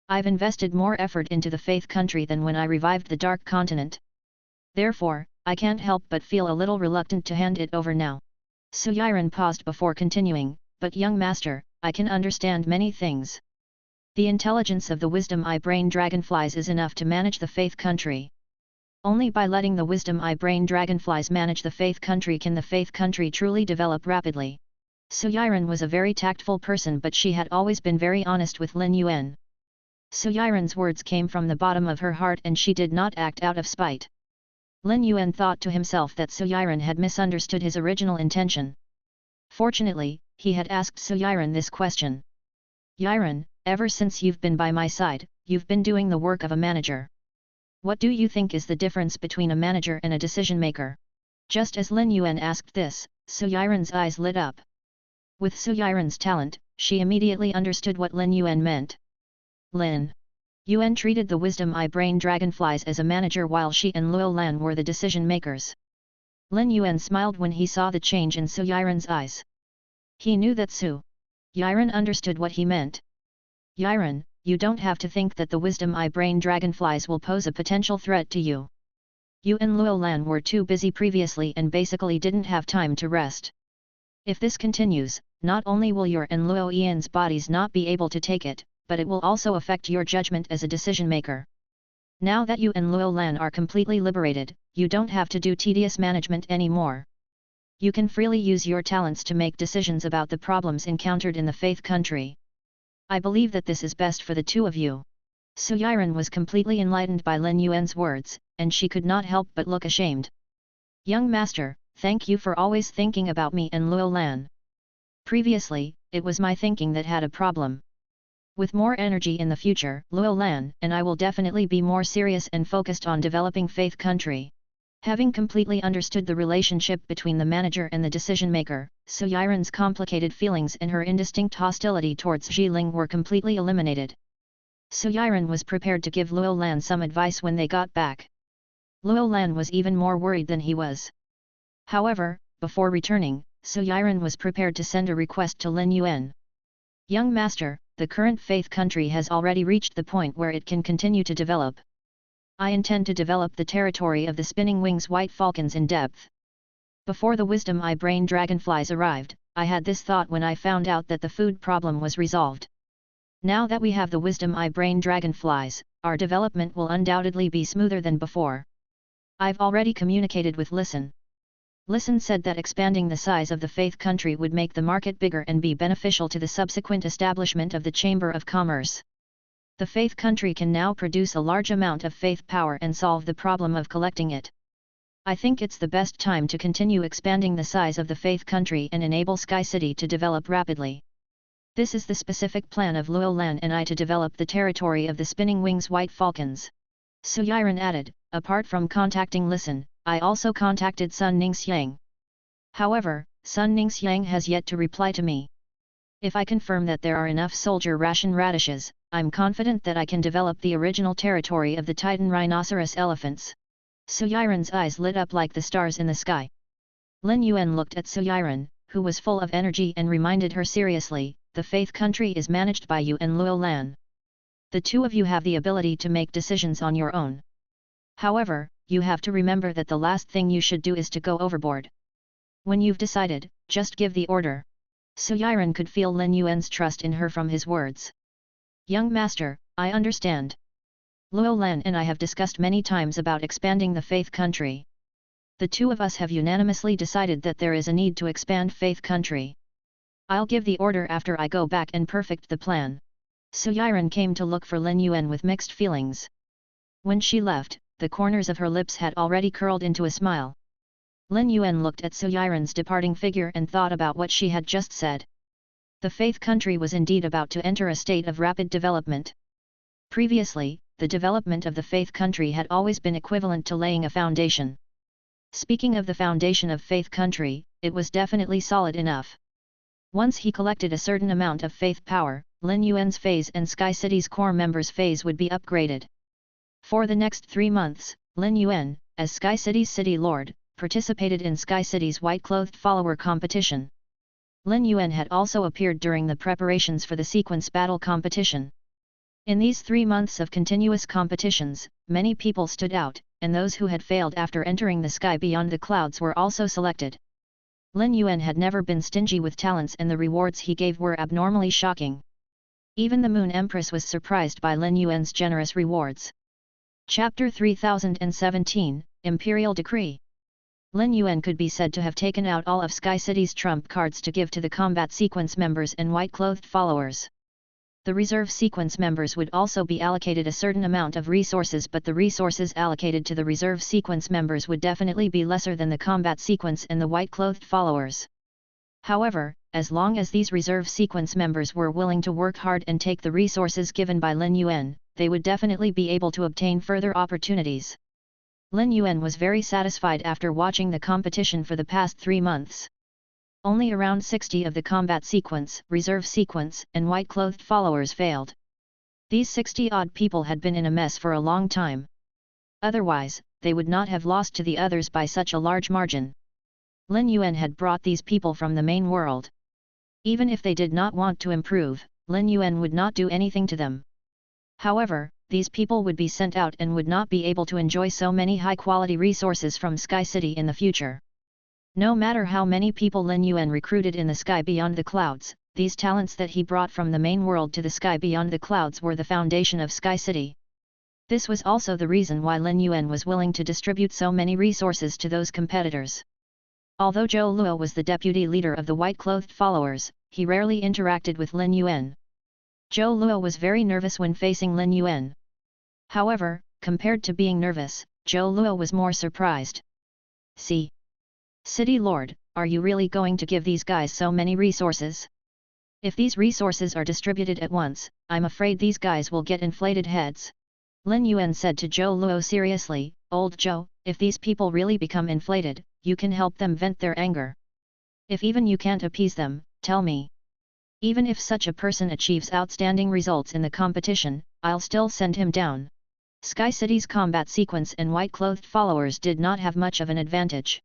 I've invested more effort into the Faith Country than when I revived the Dark Continent. Therefore, I can't help but feel a little reluctant to hand it over now." Su Yiren paused before continuing, "But young master, I can understand many things. The intelligence of the Wisdom Eye Brain Dragonflies is enough to manage the Faith Country. Only by letting the Wisdom Eye Brain Dragonflies manage the Faith Country can the Faith Country truly develop rapidly." Su Yiren was a very tactful person, but she had always been very honest with Lin Yuan. Su Yiren's words came from the bottom of her heart and she did not act out of spite. Lin Yuan thought to himself that Su Yiren had misunderstood his original intention. Fortunately, he had asked Su Yiren this question. "Yiren, ever since you've been by my side, you've been doing the work of a manager. What do you think is the difference between a manager and a decision maker? Just as Lin Yuan asked this, Su Yiren's eyes lit up. With Su Yiren's talent, she immediately understood what Lin Yuan meant. Lin Yuan treated the wisdom eye brain dragonflies as a manager while she and Luo Lan were the decision makers. Lin Yuan smiled when he saw the change in Su Yiren's eyes. He knew that Su Yiren understood what he meant. Yiren, you don't have to think that the wisdom eye brain dragonflies will pose a potential threat to you. You and Luo Lan were too busy previously and basically didn't have time to rest. If this continues, not only will your and Luo Yan's bodies not be able to take it, but it will also affect your judgment as a decision maker. Now that you and Luo Lan are completely liberated, you don't have to do tedious management anymore. You can freely use your talents to make decisions about the problems encountered in the Faith country. I believe that this is best for the two of you. Su Yiren was completely enlightened by Lin Yuan's words, and she could not help but look ashamed. Young master, thank you for always thinking about me and Luo Lan. Previously, it was my thinking that had a problem. With more energy in the future, Luo Lan and I will definitely be more serious and focused on developing Faith country. Having completely understood the relationship between the manager and the decision maker, Su Yiren's complicated feelings and her indistinct hostility towards Xiling were completely eliminated. Su Yiren was prepared to give Luo Lan some advice when they got back. Luo Lan was even more worried than he was. However, before returning, Su Yiren was prepared to send a request to Lin Yuan. Young master, the current Faith country has already reached the point where it can continue to develop. I intend to develop the territory of the spinning wings white falcons in depth. Before the wisdom eye brain dragonflies arrived, I had this thought when I found out that the food problem was resolved. Now that we have the wisdom eye brain dragonflies, our development will undoubtedly be smoother than before. I've already communicated with Listen. Listen said that expanding the size of the Faith country would make the market bigger and be beneficial to the subsequent establishment of the Chamber of Commerce. The Faith country can now produce a large amount of faith power and solve the problem of collecting it. I think it's the best time to continue expanding the size of the Faith country and enable Sky City to develop rapidly. This is the specific plan of Luo Lan and I to develop the territory of the spinning wings white falcons. Su Yiren added, apart from contacting Listen, I also contacted Sun Ningxiang. However, Sun Ningxiang has yet to reply to me. If I confirm that there are enough soldier ration radishes, I'm confident that I can develop the original territory of the Titan rhinoceros elephants. Su Yiren's eyes lit up like the stars in the sky. Lin Yuan looked at Su Yiren, who was full of energy, and reminded her seriously, the Faith country is managed by you and Luo Lan. The two of you have the ability to make decisions on your own. However, you have to remember that the last thing you should do is to go overboard. When you've decided, just give the order. Su Yiren could feel Lin Yuan's trust in her from his words. Young master, I understand. Luo Lan and I have discussed many times about expanding the Faith country. The two of us have unanimously decided that there is a need to expand Faith country. I'll give the order after I go back and perfect the plan. Su Yiren came to look for Lin Yuan with mixed feelings. When she left, the corners of her lips had already curled into a smile. Lin Yuan looked at Su Yiren's departing figure and thought about what she had just said. The Faith country was indeed about to enter a state of rapid development. Previously, the development of the Faith country had always been equivalent to laying a foundation. Speaking of the foundation of Faith country, it was definitely solid enough. Once he collected a certain amount of faith power, Lin Yuan's phase and Sky City's core members' phase would be upgraded. For the next 3 months, Lin Yuan, as Sky City's city lord, participated in Sky City's white-clothed follower competition. Lin Yuan had also appeared during the preparations for the sequence battle competition. In these 3 months of continuous competitions, many people stood out, and those who had failed after entering the sky beyond the clouds were also selected. Lin Yuan had never been stingy with talents, and the rewards he gave were abnormally shocking. Even the Moon Empress was surprised by Lin Yuan's generous rewards. Chapter 3017, Imperial Decree. Lin Yuan could be said to have taken out all of Sky City's trump cards to give to the combat sequence members and white-clothed followers. The reserve sequence members would also be allocated a certain amount of resources, but the resources allocated to the reserve sequence members would definitely be lesser than the combat sequence and the white-clothed followers. However, as long as these reserve sequence members were willing to work hard and take the resources given by Lin Yuan, they would definitely be able to obtain further opportunities. Lin Yuan was very satisfied after watching the competition for the past 3 months. Only around 60 of the combat sequence, reserve sequence, and white-clothed followers failed. These 60-odd people had been in a mess for a long time. Otherwise, they would not have lost to the others by such a large margin. Lin Yuan had brought these people from the main world. Even if they did not want to improve, Lin Yuan would not do anything to them. However, these people would be sent out and would not be able to enjoy so many high-quality resources from Sky City in the future. No matter how many people Lin Yuan recruited in the sky beyond the clouds, these talents that he brought from the main world to the sky beyond the clouds were the foundation of Sky City. This was also the reason why Lin Yuan was willing to distribute so many resources to those competitors. Although Zhou Luo was the deputy leader of the white-clothed followers, he rarely interacted with Lin Yuan. Zhou Luo was very nervous when facing Lin Yuan. However, compared to being nervous, Zhou Luo was more surprised. See? City Lord, are you really going to give these guys so many resources? If these resources are distributed at once, I'm afraid these guys will get inflated heads. Lin Yuan said to Zhou Luo seriously, Old Zhou, if these people really become inflated, you can help them vent their anger. If even you can't appease them, tell me. Even if such a person achieves outstanding results in the competition, I'll still send him down. Sky City's combat sequence and white-clothed followers did not have much of an advantage.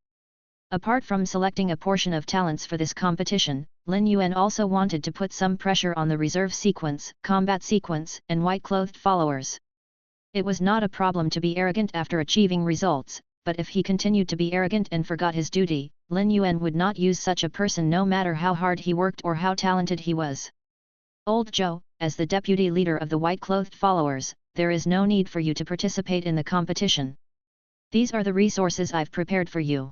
Apart from selecting a portion of talents for this competition, Lin Yuan also wanted to put some pressure on the reserve sequence, combat sequence, and white-clothed followers. It was not a problem to be arrogant after achieving results, but if he continued to be arrogant and forgot his duty, Lin Yuan would not use such a person no matter how hard he worked or how talented he was. Old Zhou, as the deputy leader of the white-clothed followers, there is no need for you to participate in the competition. These are the resources I've prepared for you.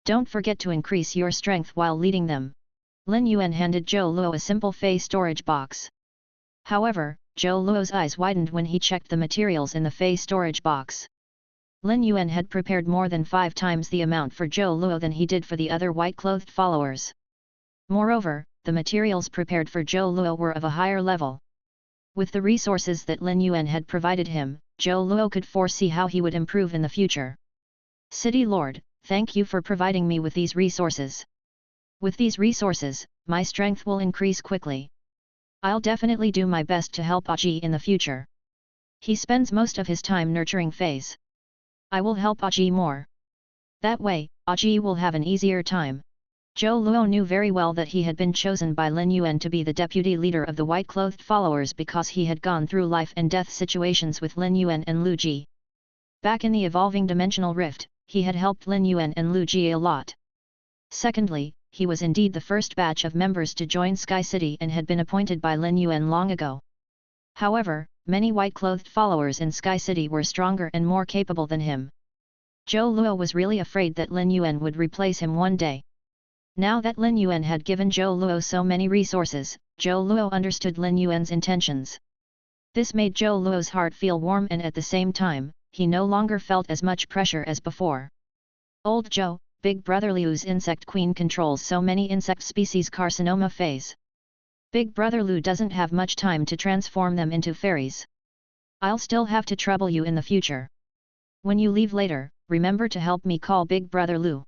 Don't forget to increase your strength while leading them. Lin Yuan handed Zhou Luo a simple fey storage box. However, Zhou Luo's eyes widened when he checked the materials in the fey storage box. Lin Yuan had prepared more than 5 times the amount for Zhou Luo than he did for the other white-clothed followers. Moreover, the materials prepared for Zhou Luo were of a higher level. With the resources that Lin Yuan had provided him, Zhou Luo could foresee how he would improve in the future. City Lord, thank you for providing me with these resources. With these resources, my strength will increase quickly. I'll definitely do my best to help Aji in the future. He spends most of his time nurturing feys. I will help Aji more. That way, Aji will have an easier time. Zhou Luo knew very well that he had been chosen by Lin Yuan to be the deputy leader of the white-clothed followers because he had gone through life and death situations with Lin Yuan and Lu Ji. Back in the evolving dimensional rift, he had helped Lin Yuan and Lu Ji a lot. Secondly, he was indeed the first batch of members to join Sky City and had been appointed by Lin Yuan long ago. However, many white-clothed followers in Sky City were stronger and more capable than him. Zhou Luo was really afraid that Lin Yuan would replace him one day. Now that Lin Yuan had given Zhou Luo so many resources, Zhou Luo understood Lin Yuan's intentions. This made Zhou Luo's heart feel warm, and at the same time, he no longer felt as much pressure as before. Old Zhou, Big Brother Liu's insect queen controls so many insect species carcinoma feys. Big Brother Liu doesn't have much time to transform them into fairies. I'll still have to trouble you in the future. When you leave later, remember to help me call Big Brother Liu.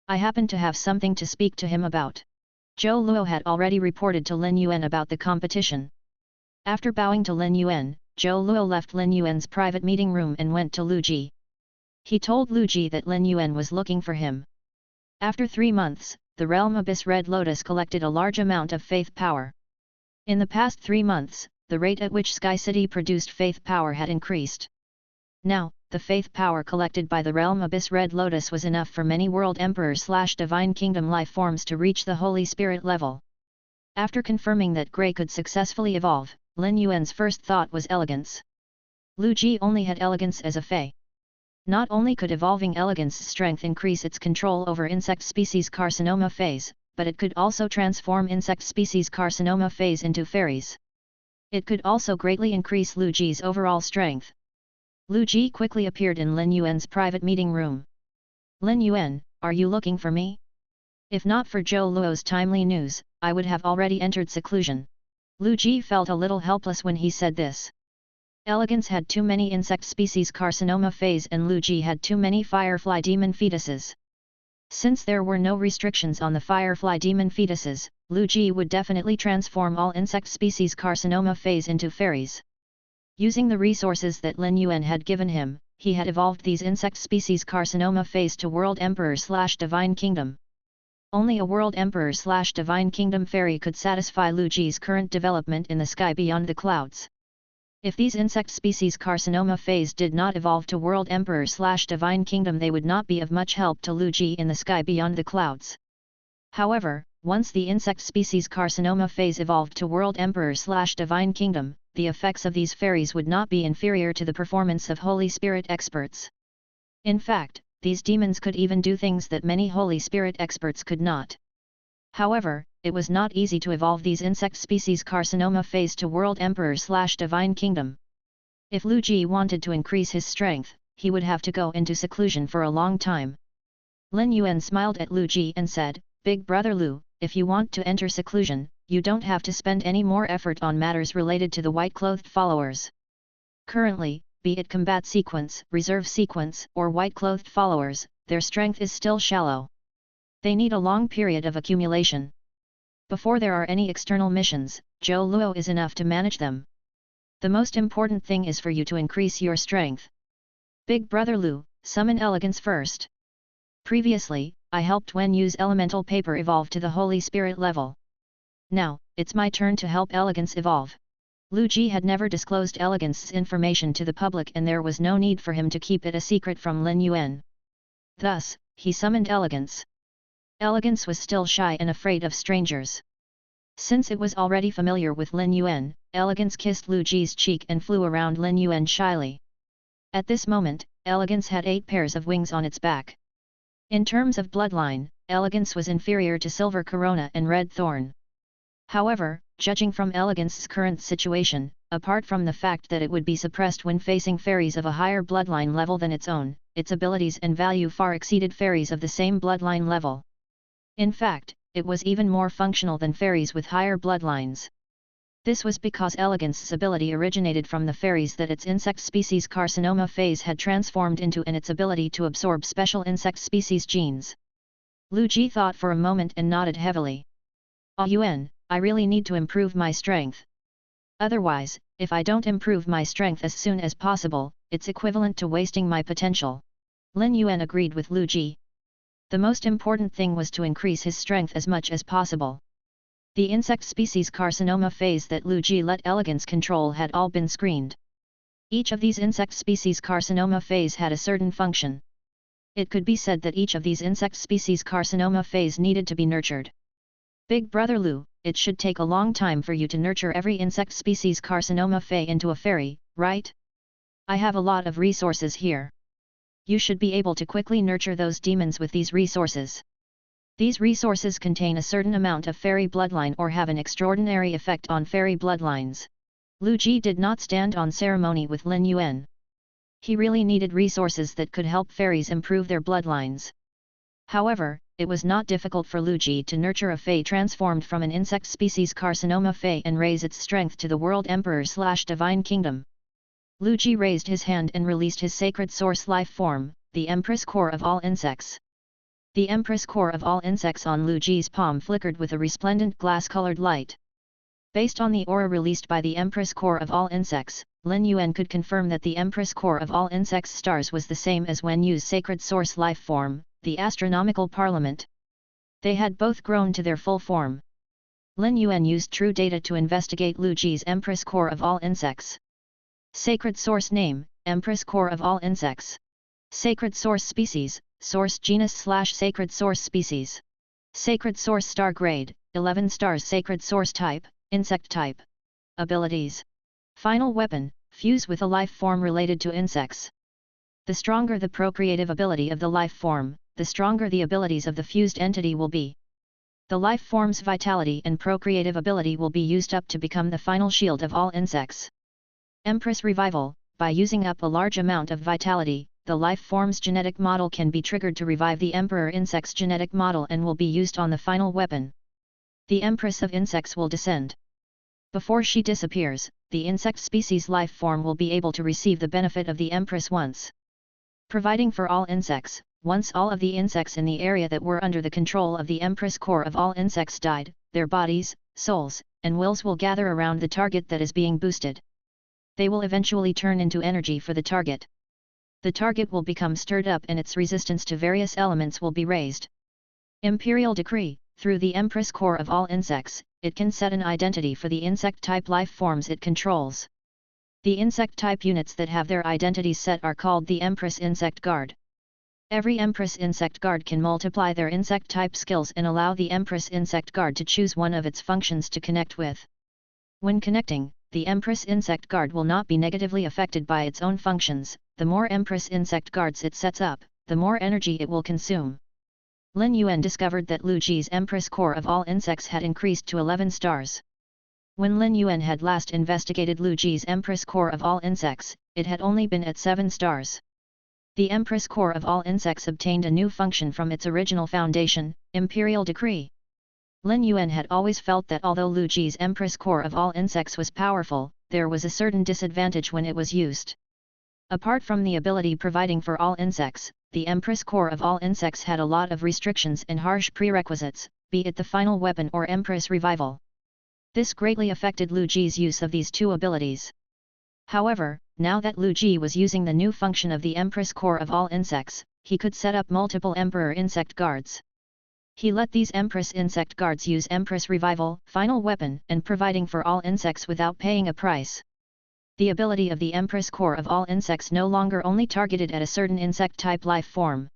I happen to have something to speak to him about. Zhou Luo had already reported to Lin Yuan about the competition. After bowing to Lin Yuan, Zhou Luo left Lin Yuan's private meeting room and went to Lu Ji. He told Lu Ji that Lin Yuan was looking for him. After 3 months, the realm Abyss Red Lotus collected a large amount of faith power. In the past 3 months, the rate at which Sky City produced faith power had increased. Now, the faith power collected by the realm Abyss Red Lotus was enough for many World Emperor/Divine Kingdom life forms to reach the Holy Spirit level. After confirming that Grey could successfully evolve, Lin Yuan's first thought was elegance. Lu Ji only had elegance as a fey. Not only could evolving elegance's strength increase its control over insect species carcinoma feys, but it could also transform insect species carcinoma feys into fairies. It could also greatly increase Lu Ji's overall strength. Lu Ji quickly appeared in Lin Yuan's private meeting room. Lin Yuan, are you looking for me? If not for Zhou Luo's timely news, I would have already entered seclusion. Lu Ji felt a little helpless when he said this. Elegance had too many insect species carcinoma phase and Lu Ji had too many firefly demon fetuses. Since there were no restrictions on the firefly demon fetuses, Lu Ji would definitely transform all insect species carcinoma phase into fairies. Using the resources that Lin Yuan had given him, he had evolved these insect species carcinoma phase to World Emperor/Divine Kingdom. Only a World Emperor/Divine Kingdom fairy could satisfy Lu Ji's current development in the sky beyond the clouds. If these insect species carcinoma phase did not evolve to World Emperor/Divine Kingdom, they would not be of much help to Lu Ji in the sky beyond the clouds. However, once the insect species carcinoma phase evolved to World Emperor/Divine Kingdom, the effects of these fairies would not be inferior to the performance of Holy Spirit experts. In fact, these demons could even do things that many Holy Spirit experts could not. However, it was not easy to evolve these insect species carcinoma phase to World Emperor/Divine Kingdom. If Lu Ji wanted to increase his strength, he would have to go into seclusion for a long time. Lin Yuan smiled at Lu Ji and said, "Big brother Lu, if you want to enter seclusion, you don't have to spend any more effort on matters related to the white-clothed followers. Currently, be it combat sequence, reserve sequence, or white-clothed followers, their strength is still shallow. They need a long period of accumulation. Before there are any external missions, Zhou Luo is enough to manage them. The most important thing is for you to increase your strength. Big brother Lu, summon elegance first. Previously, I helped Wen use elemental paper evolve to the Holy Spirit level. Now, it's my turn to help elegance evolve." Lu Ji had never disclosed elegance's information to the public and there was no need for him to keep it a secret from Lin Yuan. Thus, he summoned elegance. Elegance was still shy and afraid of strangers. Since it was already familiar with Lin Yuan, elegance kissed Lu Ji's cheek and flew around Lin Yuan shyly. At this moment, elegance had 8 pairs of wings on its back. In terms of bloodline, elegance was inferior to Silver Corona and Red Thorn. However, judging from elegance's current situation, apart from the fact that it would be suppressed when facing fairies of a higher bloodline level than its own, its abilities and value far exceeded fairies of the same bloodline level. In fact, it was even more functional than fairies with higher bloodlines. This was because elegance's ability originated from the fairies that its insect species carcinoma phase had transformed into and its ability to absorb special insect species genes. Lu Ji thought for a moment and nodded heavily. Yuan, I really need to improve my strength. Otherwise, if I don't improve my strength as soon as possible, it's equivalent to wasting my potential. Lin Yuan agreed with Lu Ji. The most important thing was to increase his strength as much as possible. The insect species carcinoma phase that Lu Ji let elegance control had all been screened. Each of these insect species carcinoma phase had a certain function. It could be said that each of these insect species carcinoma phase needed to be nurtured. Big brother Lu, it should take a long time for you to nurture every insect species carcinoma phase into a fairy, right? I have a lot of resources here. You should be able to quickly nurture those demons with these resources. These resources contain a certain amount of fairy bloodline or have an extraordinary effect on fairy bloodlines. Lu Ji did not stand on ceremony with Lin Yuan. He really needed resources that could help fairies improve their bloodlines. However, it was not difficult for Lu Ji to nurture a fae transformed from an insect species carcinoma fae and raise its strength to the World Emperor/Divine Kingdom. Lu Ji raised his hand and released his sacred source life form, the Empress Core of all insects. The Empress Core of all insects on Lu Ji's palm flickered with a resplendent glass-colored light. Based on the aura released by the Empress Core of all insects, Lin Yuan could confirm that the Empress Core of all insects stars was the same as Wen Yu's sacred source life form, the astronomical parliament. They had both grown to their full form. Lin Yuan used true data to investigate Lu Ji's Empress Core of all insects. Sacred source name, Empress Core of all insects. Sacred source species, source genus/sacred source species. Sacred source star grade, 11 stars. Sacred source type, insect type. Abilities. Final weapon, fuse with a life form related to insects. The stronger the procreative ability of the life form, the stronger the abilities of the fused entity will be. The life form's vitality and procreative ability will be used up to become the final shield of all insects. Empress Revival. By using up a large amount of vitality, the life form's genetic model can be triggered to revive the Emperor Insect's genetic model and will be used on the final weapon. The Empress of Insects will descend. Before she disappears, the insect species life form will be able to receive the benefit of the Empress once. Providing for all insects. Once all of the insects in the area that were under the control of the Empress core of all insects died, their bodies, souls, and wills will gather around the target that is being boosted. They will eventually turn into energy for the target. The target will become stirred up and its resistance to various elements will be raised. Imperial decree. Through the Empress core of all insects, it can set an identity for the insect-type life forms it controls. The insect-type units that have their identities set are called the Empress Insect Guard. Every Empress Insect Guard can multiply their insect-type skills and allow the Empress Insect Guard to choose one of its functions to connect with. When connecting, the Empress Insect Guard will not be negatively affected by its own functions. The more Empress Insect Guards it sets up, the more energy it will consume. Lin Yuan discovered that Lu Ji's Empress core of all insects had increased to 11 stars. When Lin Yuan had last investigated Lu Ji's Empress core of all insects, it had only been at 7 stars. The Empress core of all insects obtained a new function from its original foundation, Imperial Decree. Lin Yuan had always felt that although Lu Ji's Empress core of all insects was powerful, there was a certain disadvantage when it was used. Apart from the ability providing for all insects, the Empress core of all insects had a lot of restrictions and harsh prerequisites, be it the final weapon or Empress revival. This greatly affected Lu Ji's use of these two abilities. However, now that Lu Ji was using the new function of the Empress core of all insects, he could set up multiple Emperor Insect Guards. He let these Empress Insect Guards use Empress Revival, Final Weapon, and providing for all insects without paying a price. The ability of the Empress core of all insects no longer only targeted at a certain insect-type life form.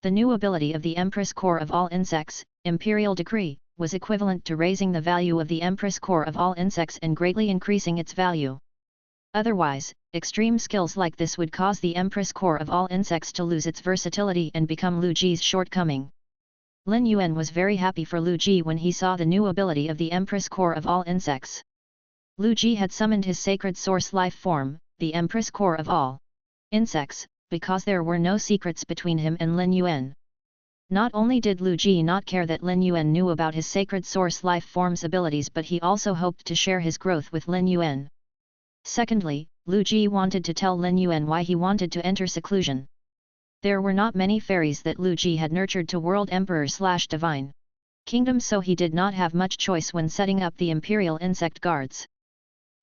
The new ability of the Empress core of all insects, Imperial Decree, was equivalent to raising the value of the Empress core of all insects and greatly increasing its value. Otherwise, extreme skills like this would cause the Empress core of all insects to lose its versatility and become Lu Ji's shortcoming. Lin Yuan was very happy for Lu Ji when he saw the new ability of the Empress core of all insects. Lu Ji had summoned his sacred source life form, the Empress core of all insects, because there were no secrets between him and Lin Yuan. Not only did Lu Ji not care that Lin Yuan knew about his sacred source life form's abilities, but he also hoped to share his growth with Lin Yuan. Secondly, Lu Ji wanted to tell Lin Yuan why he wanted to enter seclusion. There were not many fairies that Lu Ji had nurtured to World Emperor/Divine Kingdom, so he did not have much choice when setting up the Imperial Insect Guards.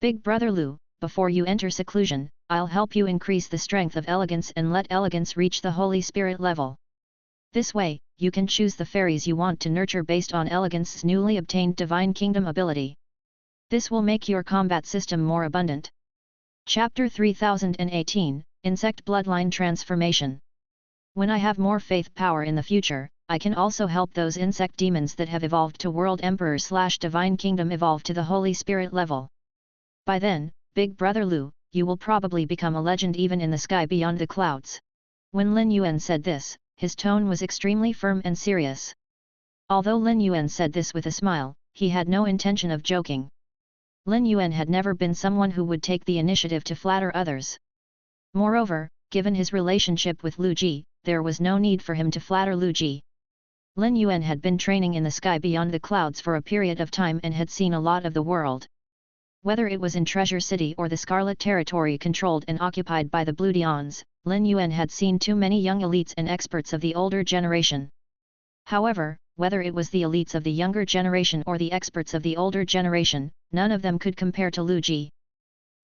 Big Brother Lu, before you enter seclusion, I'll help you increase the strength of elegance and let elegance reach the Holy Spirit level. This way, you can choose the fairies you want to nurture based on elegance's newly obtained Divine Kingdom ability. This will make your combat system more abundant. Chapter 3018, Insect Bloodline Transformation. When I have more faith power in the future, I can also help those insect demons that have evolved to World Emperor/Divine Kingdom evolve to the Holy Spirit level. By then, Big Brother Lu, you will probably become a legend even in the sky beyond the clouds. When Lin Yuan said this, his tone was extremely firm and serious. Although Lin Yuan said this with a smile, he had no intention of joking. Lin Yuan had never been someone who would take the initiative to flatter others. Moreover, given his relationship with Lu Ji, there was no need for him to flatter Lu Ji. Lin Yuan had been training in the sky beyond the clouds for a period of time and had seen a lot of the world. Whether it was in Treasure City or the Scarlet Territory controlled and occupied by the Blue Dions, Lin Yuan had seen too many young elites and experts of the older generation. However, whether it was the elites of the younger generation or the experts of the older generation, none of them could compare to Lu Ji.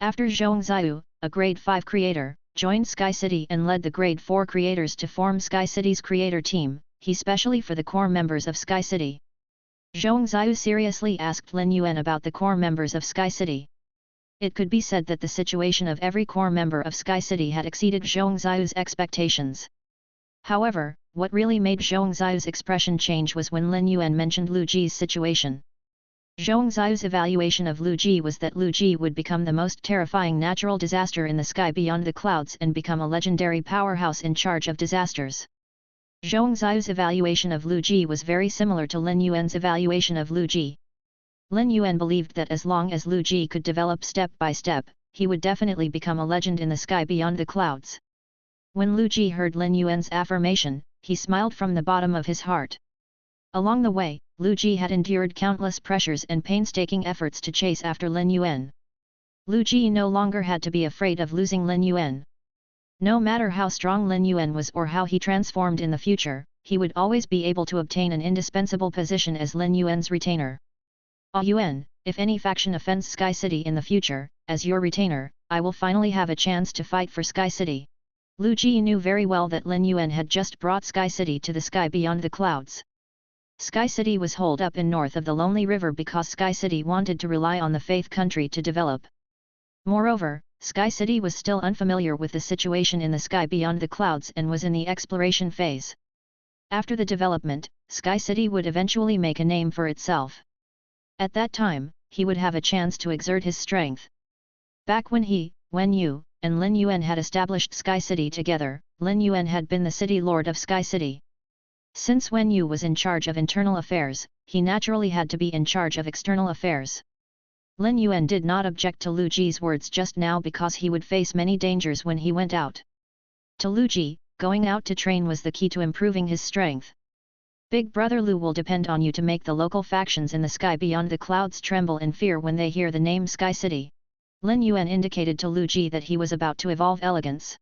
After Zhong Xiu, a Grade 5 creator, joined Sky City and led the Grade 4 creators to form Sky City's creator team, he specially for the core members of Sky City. Zhong Xiu seriously asked Lin Yuan about the core members of Sky City. It could be said that the situation of every core member of Sky City had exceeded Zhong Xiu's expectations. However, what really made Zhong Xiu's expression change was when Lin Yuan mentioned Lu Ji's situation. Zhong Xiu's evaluation of Lu Ji was that Lu Ji would become the most terrifying natural disaster in the sky beyond the clouds and become a legendary powerhouse in charge of disasters. Zhong Xiu's evaluation of Lu Ji was very similar to Lin Yuan's evaluation of Lu Ji. Lin Yuan believed that as long as Lu Ji could develop step by step, he would definitely become a legend in the sky beyond the clouds. When Lu Ji heard Lin Yuan's affirmation, he smiled from the bottom of his heart. Along the way, Lu Ji had endured countless pressures and painstaking efforts to chase after Lin Yuan. Lu Ji no longer had to be afraid of losing Lin Yuan. No matter how strong Lin Yuan was or how he transformed in the future, he would always be able to obtain an indispensable position as Lin Yuan's retainer. Yuan, if any faction offends Sky City in the future, as your retainer, I will finally have a chance to fight for Sky City. Lu Ji knew very well that Lin Yuan had just brought Sky City to the sky beyond the clouds. Sky City was holed up in north of the Lonely River because Sky City wanted to rely on the Faith country to develop. Moreover, Sky City was still unfamiliar with the situation in the sky beyond the clouds and was in the exploration phase. After the development, Sky City would eventually make a name for itself. At that time, he would have a chance to exert his strength. Back when Wen Yu, and Lin Yuan had established Sky City together, Lin Yuan had been the city lord of Sky City. Since Wen Yu was in charge of internal affairs, he naturally had to be in charge of external affairs. Lin Yuan did not object to Lu Ji's words just now because he would face many dangers when he went out. To Lu Ji, going out to train was the key to improving his strength. Big Brother Lu will depend on you to make the local factions in the sky beyond the clouds tremble in fear when they hear the name Sky City. Lin Yuan indicated to Lu Ji that he was about to evolve elegance.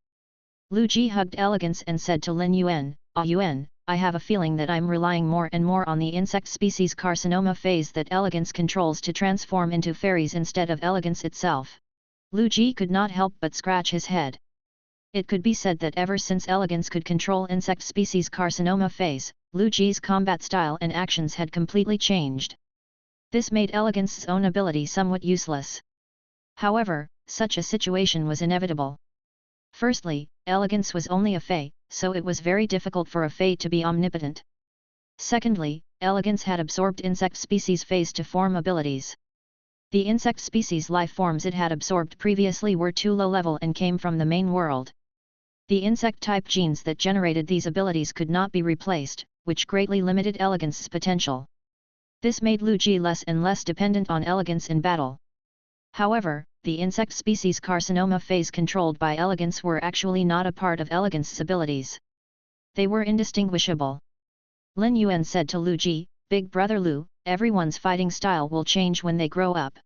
Lu Ji hugged elegance and said to Lin Yuan, Yuan, I have a feeling that I'm relying more and more on the insect species carcinoma phase that elegance controls to transform into fairies instead of elegance itself. Lu Ji could not help but scratch his head. It could be said that ever since elegance could control insect species carcinoma phase, Lu Ji's combat style and actions had completely changed. This made elegance's own ability somewhat useless. However, such a situation was inevitable. Firstly, elegance was only a fey, so it was very difficult for a fey to be omnipotent. Secondly, elegance had absorbed insect species phase to form abilities. The insect species life forms it had absorbed previously were too low level and came from the main world. The insect-type genes that generated these abilities could not be replaced, which greatly limited elegance's potential. This made Lu Ji less and less dependent on elegance in battle. However, the insect species carcinoma phase controlled by elegance were actually not a part of elegance's abilities. They were indistinguishable. Lin Yuan said to Lu Ji, Big Brother Lu, everyone's fighting style will change when they grow up.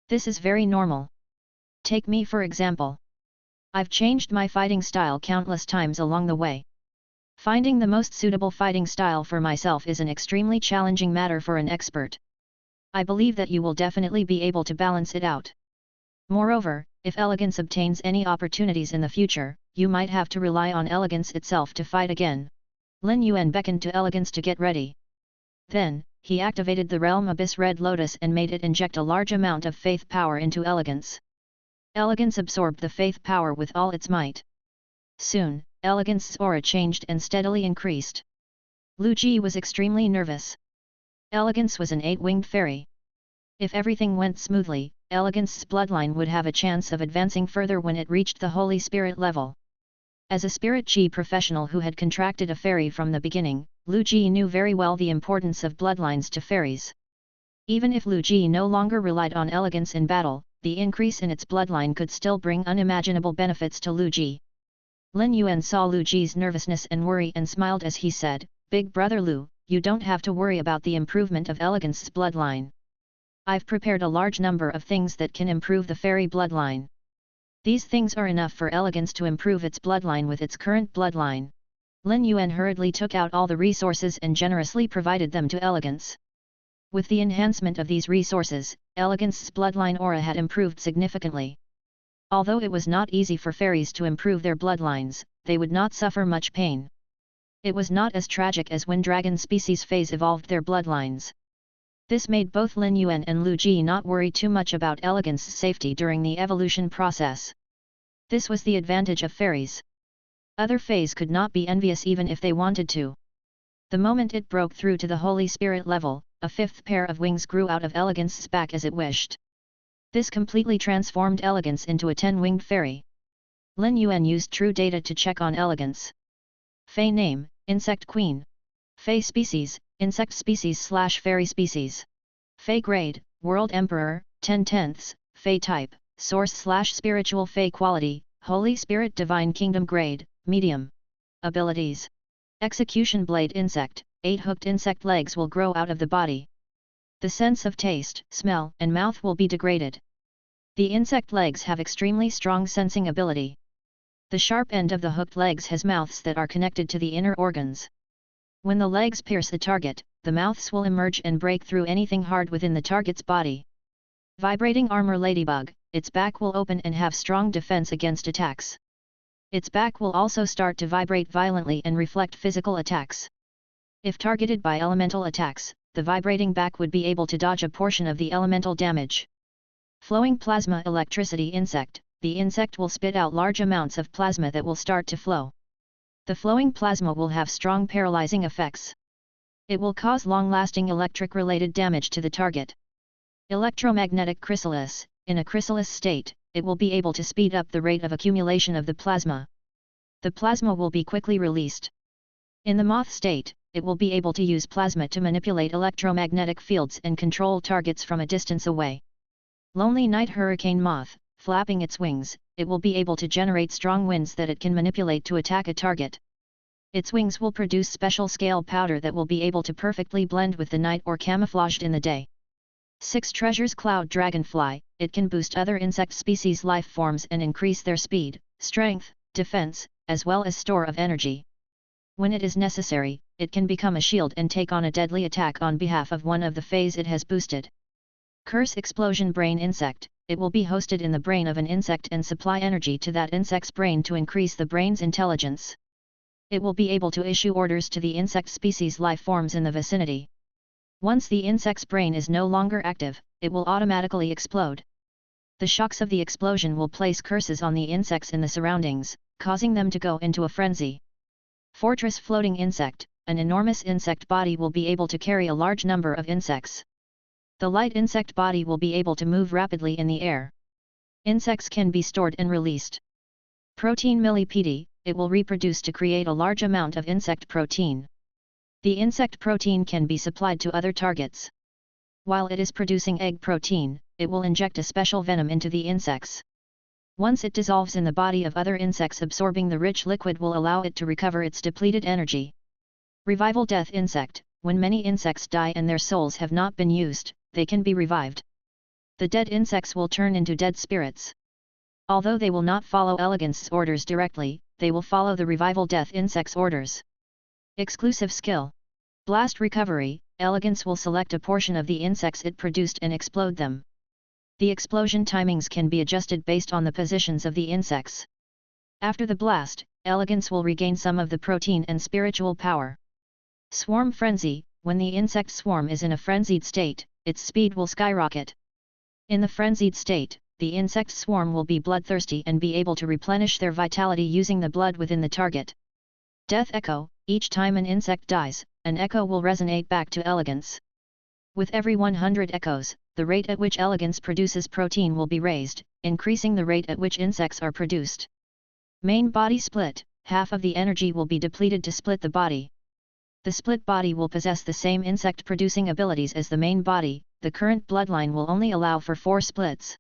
This is very normal. Take me for example. I've changed my fighting style countless times along the way. Finding the most suitable fighting style for myself is an extremely challenging matter for an expert. I believe that you will definitely be able to balance it out. Moreover, if elegance obtains any opportunities in the future, you might have to rely on elegance itself to fight again. Lin Yuan beckoned to elegance to get ready. Then, he activated the realm Abyss Red Lotus and made it inject a large amount of faith power into elegance. Elegance absorbed the faith power with all its might. Soon, elegance's aura changed and steadily increased. Lu Ji was extremely nervous. Elegance was an 8-winged fairy. If everything went smoothly, elegance's bloodline would have a chance of advancing further when it reached the Holy Spirit level. As a spirit chi professional who had contracted a fairy from the beginning, Lu Ji knew very well the importance of bloodlines to fairies. Even if Lu Ji no longer relied on elegance in battle, the increase in its bloodline could still bring unimaginable benefits to Lu Ji. Lin Yuan saw Lu Ji's nervousness and worry and smiled as he said, Big Brother Lu, you don't have to worry about the improvement of elegance's bloodline. I've prepared a large number of things that can improve the fairy bloodline. These things are enough for elegance to improve its bloodline with its current bloodline. Lin Yuan hurriedly took out all the resources and generously provided them to elegance. With the enhancement of these resources, elegance's bloodline aura had improved significantly. Although it was not easy for fairies to improve their bloodlines, they would not suffer much pain. It was not as tragic as when dragon species phase evolved their bloodlines. This made both Lin Yuan and Lu Ji not worry too much about elegance's safety during the evolution process. This was the advantage of fairies. Other fays could not be envious even if they wanted to. The moment it broke through to the Holy Spirit level, a 5th pair of wings grew out of elegance's back as it wished. This completely transformed elegance into a 10-winged fairy. Lin Yuan used true data to check on elegance. Fey name, Insect Queen. Fey species, Insect species/Fairy species. Fey grade, World Emperor, 10/10. Fey type, Source/Spiritual Fey quality, Holy Spirit Divine Kingdom grade, Medium. Abilities. Execution Blade Insect, 8 hooked insect legs will grow out of the body. The sense of taste, smell, and mouth will be degraded. The insect legs have extremely strong sensing ability. The sharp end of the hooked legs has mouths that are connected to the inner organs. When the legs pierce the target, the mouths will emerge and break through anything hard within the target's body. Vibrating armor ladybug, its back will open and have strong defense against attacks. Its back will also start to vibrate violently and reflect physical attacks. If targeted by elemental attacks, the vibrating back would be able to dodge a portion of the elemental damage. Flowing plasma electricity insect, the insect will spit out large amounts of plasma that will start to flow. The flowing plasma will have strong paralyzing effects. It will cause long-lasting electric-related damage to the target. Electromagnetic chrysalis, in a chrysalis state, it will be able to speed up the rate of accumulation of the plasma. The plasma will be quickly released. In the moth state, it will be able to use plasma to manipulate electromagnetic fields and control targets from a distance away. Lonely night hurricane moth, flapping its wings, it will be able to generate strong winds that it can manipulate to attack a target. Its wings will produce special scale powder that will be able to perfectly blend with the night or camouflaged in the day. 6 treasures cloud dragonfly, it can boost other insect species life forms and increase their speed, strength, defense, as well as store of energy. When it is necessary, it can become a shield and take on a deadly attack on behalf of one of the feys it has boosted. Curse explosion brain insect, it will be hosted in the brain of an insect and supply energy to that insect's brain to increase the brain's intelligence. It will be able to issue orders to the insect species life forms in the vicinity. Once the insect's brain is no longer active, it will automatically explode. The shocks of the explosion will place curses on the insects in the surroundings, causing them to go into a frenzy. Fortress floating insect, an enormous insect body will be able to carry a large number of insects. The light insect body will be able to move rapidly in the air. Insects can be stored and released. Protein millipede, it will reproduce to create a large amount of insect protein. The insect protein can be supplied to other targets. While it is producing egg protein, it will inject a special venom into the insects. Once it dissolves in the body of other insects, absorbing the rich liquid will allow it to recover its depleted energy. Revival death insect, when many insects die and their souls have not been used, they can be revived. The dead insects will turn into dead spirits. Although they will not follow Elegance's orders directly, they will follow the revival death insect's orders. Exclusive skill. Blast recovery, Elegance will select a portion of the insects it produced and explode them. The explosion timings can be adjusted based on the positions of the insects. After the blast, Elegance will regain some of the protein and spiritual power. Swarm frenzy, when the insect swarm is in a frenzied state, its speed will skyrocket. In the frenzied state, the insect swarm will be bloodthirsty and be able to replenish their vitality using the blood within the target. Death echo, each time an insect dies, an echo will resonate back to Elegance. With every 100 echoes, the rate at which Elegance produces protein will be raised, increasing the rate at which insects are produced. Main body split, half of the energy will be depleted to split the body. The split body will possess the same insect-producing abilities as the main body, the current bloodline will only allow for 4 splits.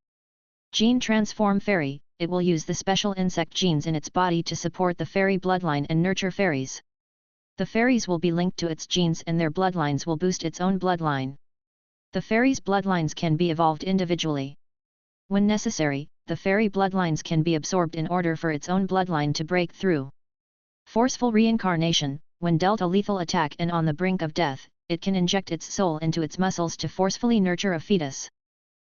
Gene transform fairy, it will use the special insect genes in its body to support the fairy bloodline and nurture fairies. The fairies will be linked to its genes and their bloodlines will boost its own bloodline. The fairies' bloodlines can be evolved individually. When necessary, the fairy bloodlines can be absorbed in order for its own bloodline to break through. Forceful reincarnation, when dealt a lethal attack and on the brink of death, it can inject its soul into its muscles to forcefully nurture a fetus.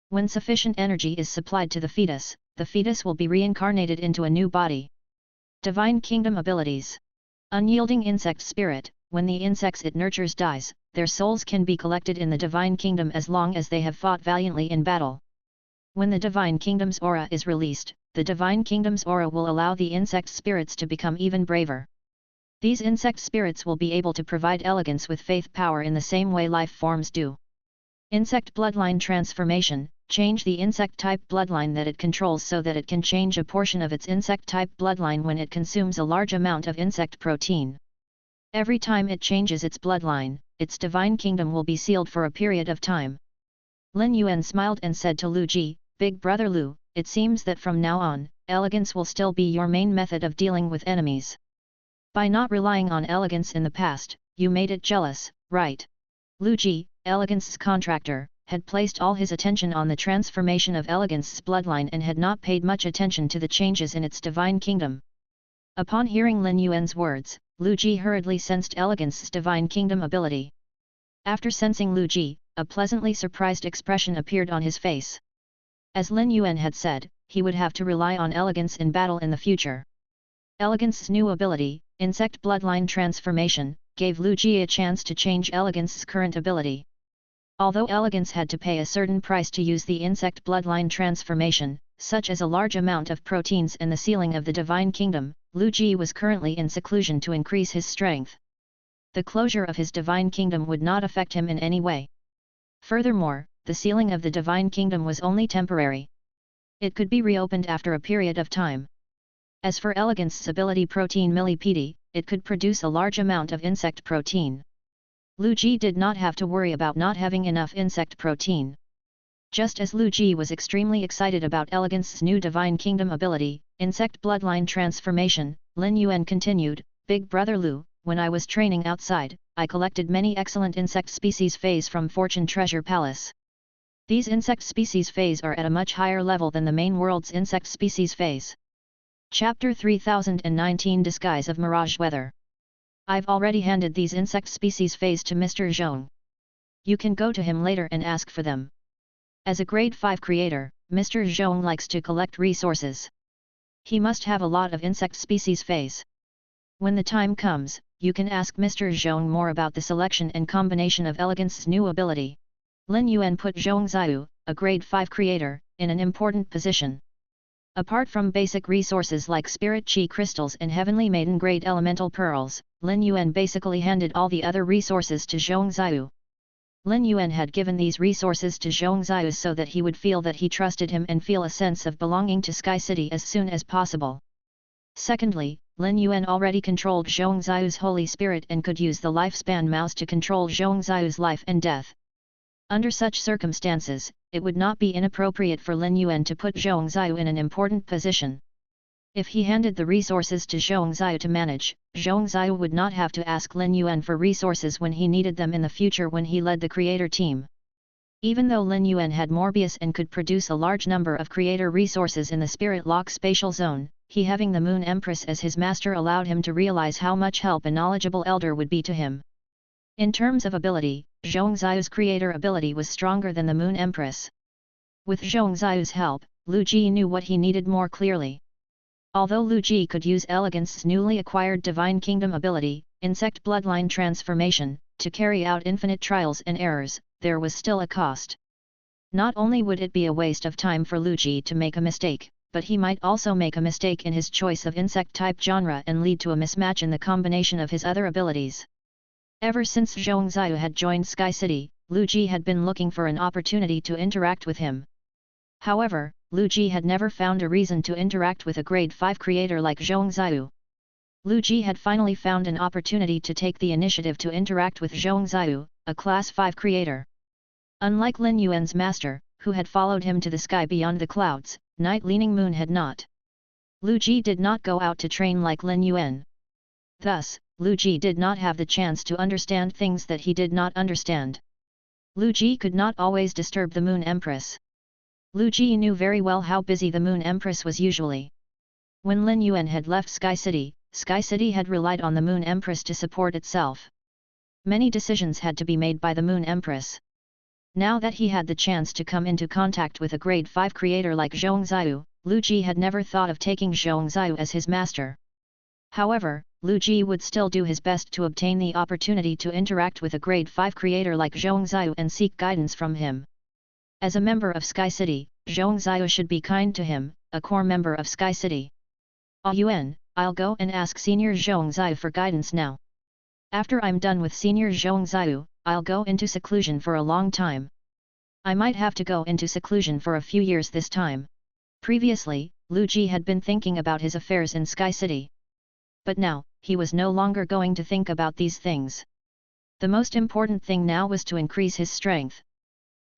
When sufficient energy is supplied to the fetus will be reincarnated into a new body. Divine Kingdom abilities. Unyielding insect spirit, when the insects it nurtures dies, their souls can be collected in the Divine Kingdom as long as they have fought valiantly in battle. When the Divine Kingdom's aura is released, the Divine Kingdom's aura will allow the insect spirits to become even braver. These insect spirits will be able to provide Elegance with faith power in the same way life forms do. Insect bloodline transformation, change the insect type bloodline that it controls so that it can change a portion of its insect type bloodline when it consumes a large amount of insect protein. Every time it changes its bloodline, its Divine Kingdom will be sealed for a period of time. Lin Yuan smiled and said to Lu Ji, Big Brother Lu, it seems that from now on, Elegance will still be your main method of dealing with enemies. By not relying on Elegance in the past, you made it jealous, right? Lu Ji, Elegance's contractor, had placed all his attention on the transformation of Elegance's bloodline and had not paid much attention to the changes in its divine kingdom. Upon hearing Lin Yuan's words, Lu Ji hurriedly sensed Elegance's divine kingdom ability. After sensing Lu Ji, a pleasantly surprised expression appeared on his face. As Lin Yuan had said, he would have to rely on Elegance in battle in the future. Elegance's new ability, insect bloodline transformation, gave Lu Ji a chance to change Elegance's current ability. Although Elegance had to pay a certain price to use the insect bloodline transformation, such as a large amount of proteins and the sealing of the divine kingdom, Lu Ji was currently in seclusion to increase his strength. The closure of his divine kingdom would not affect him in any way. Furthermore, the sealing of the divine kingdom was only temporary. It could be reopened after a period of time. As for Elegance's ability protein millipede, it could produce a large amount of insect protein. Lu Ji did not have to worry about not having enough insect protein. Just as Lu Ji was extremely excited about Elegance's new divine kingdom ability, insect bloodline transformation, Lin Yuan continued, Big Brother Lu, when I was training outside, I collected many excellent insect species feys from Fortune Treasure Palace. These insect species feys are at a much higher level than the main world's insect species feys. Chapter 3019 Disguise of Mirage Weather. I've already handed these insect species feys to Mr. Zhong. You can go to him later and ask for them. As a grade 5 creator, Mr. Zhong likes to collect resources. He must have a lot of insect species feys. When the time comes, you can ask Mr. Zhong more about the selection and combination of Elegance's new ability. Lin Yuan put Zhong Ziyu, a grade 5 creator, in an important position. Apart from basic resources like Spirit Chi crystals and Heavenly Maiden grade elemental pearls, Lin Yuan basically handed all the other resources to Zhong Ziyu. Lin Yuan had given these resources to Zhong Ziyu so that he would feel that he trusted him and feel a sense of belonging to Sky City as soon as possible. Secondly, Lin Yuan already controlled Zhong Ziyu's Holy Spirit and could use the lifespan mouse to control Zhong Ziyu's life and death. Under such circumstances, it would not be inappropriate for Lin Yuan to put Zhong Ziyu in an important position. If he handed the resources to Zhong Ziyu to manage, Zhong Ziyu would not have to ask Lin Yuan for resources when he needed them in the future when he led the creator team. Even though Lin Yuan had Morbius and could produce a large number of creator resources in the Spirit Lock spatial zone, he having the Moon Empress as his master allowed him to realize how much help a knowledgeable elder would be to him. In terms of ability, Zhong Ziyu's creator ability was stronger than the Moon Empress. With Zhong Ziyu's help, Lu Ji knew what he needed more clearly. Although Lu Ji could use Elegance's newly acquired Divine Kingdom ability, Insect Bloodline Transformation, to carry out infinite trials and errors, there was still a cost. Not only would it be a waste of time for Lu Ji to make a mistake, but he might also make a mistake in his choice of insect-type genre and lead to a mismatch in the combination of his other abilities. Ever since Zhong Ziyu had joined Sky City, Lu Ji had been looking for an opportunity to interact with him. However, Lu Ji had never found a reason to interact with a grade 5 creator like Zhong Ziyu. Lu Ji had finally found an opportunity to take the initiative to interact with Zhong Ziyu, a class 5 creator. Unlike Lin Yuan's master, who had followed him to the sky beyond the clouds, Night Leaning Moon had not. Lu Ji did not go out to train like Lin Yuan. Thus, Lu Ji did not have the chance to understand things that he did not understand. Lu Ji could not always disturb the Moon Empress. Lu Ji knew very well how busy the Moon Empress was usually. When Lin Yuan had left Sky City had relied on the Moon Empress to support itself. Many decisions had to be made by the Moon Empress. Now that he had the chance to come into contact with a grade 5 creator like Zhong Ziyu, Lu Ji had never thought of taking Zhong Ziyu as his master. However, Lu Ji would still do his best to obtain the opportunity to interact with a grade 5 creator like Zhong Ziyu and seek guidance from him. As a member of Sky City, Zhong Ziyu should be kind to him, a core member of Sky City. Yuan, I'll go and ask Senior Zhong Ziyu for guidance now. After I'm done with Senior Zhong Ziyu, I'll go into seclusion for a long time. I might have to go into seclusion for a few years this time. Previously, Lu Ji had been thinking about his affairs in Sky City. But now, he was no longer going to think about these things. The most important thing now was to increase his strength.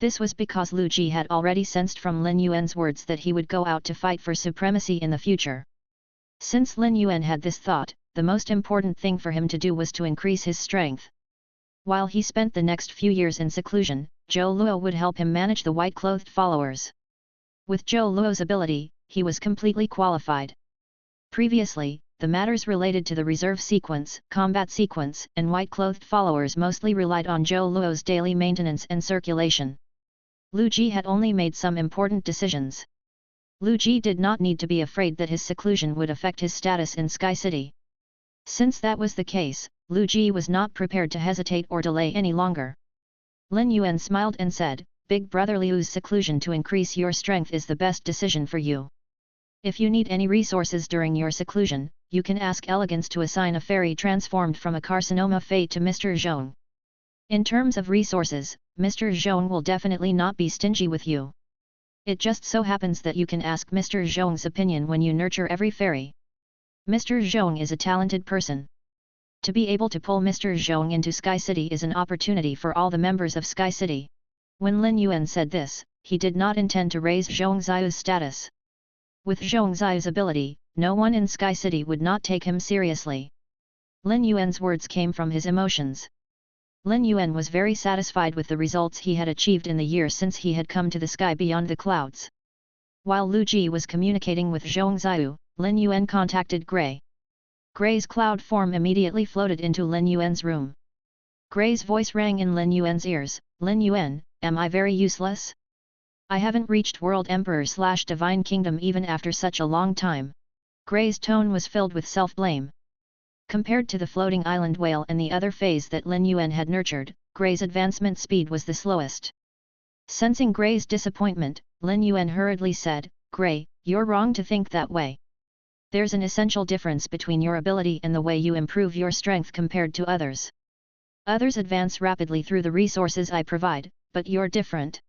This was because Lu Ji had already sensed from Lin Yuan's words that he would go out to fight for supremacy in the future. Since Lin Yuan had this thought, the most important thing for him to do was to increase his strength. While he spent the next few years in seclusion, Zhou Luo would help him manage the white-clothed followers. With Zhou Luo's ability, he was completely qualified. Previously, the matters related to the reserve sequence, combat sequence, and white-clothed followers mostly relied on Zhou Luo's daily maintenance and circulation. Lu Ji had only made some important decisions. Lu Ji did not need to be afraid that his seclusion would affect his status in Sky City. Since that was the case, Lu Ji was not prepared to hesitate or delay any longer. Lin Yuan smiled and said, "Big brother Liu's seclusion to increase your strength is the best decision for you. If you need any resources during your seclusion, you can ask Elegance to assign a fairy transformed from a carcinoma fey to Mr. Zhong. In terms of resources, Mr. Zhong will definitely not be stingy with you. It just so happens that you can ask Mr. Zhong's opinion when you nurture every fairy. Mr. Zhong is a talented person. To be able to pull Mr. Zhong into Sky City is an opportunity for all the members of Sky City." When Lin Yuan said this, he did not intend to raise Zhong Xiu's status. With Zhong Xiu's ability, no one in Sky City would not take him seriously. Lin Yuan's words came from his emotions. Lin Yuan was very satisfied with the results he had achieved in the year since he had come to the sky beyond the clouds. While Lu Ji was communicating with Zhong Xiu, Lin Yuan contacted Gray. Gray's cloud form immediately floated into Lin Yuan's room. Gray's voice rang in Lin Yuan's ears, "Lin Yuan, am I very useless? I haven't reached World Emperor/Divine Kingdom even after such a long time." Gray's tone was filled with self-blame. Compared to the floating island whale and the other feys that Lin Yuan had nurtured, Gray's advancement speed was the slowest. Sensing Gray's disappointment, Lin Yuan hurriedly said, "Gray, you're wrong to think that way. There's an essential difference between your ability and the way you improve your strength compared to others. Others advance rapidly through the resources I provide, but you're different.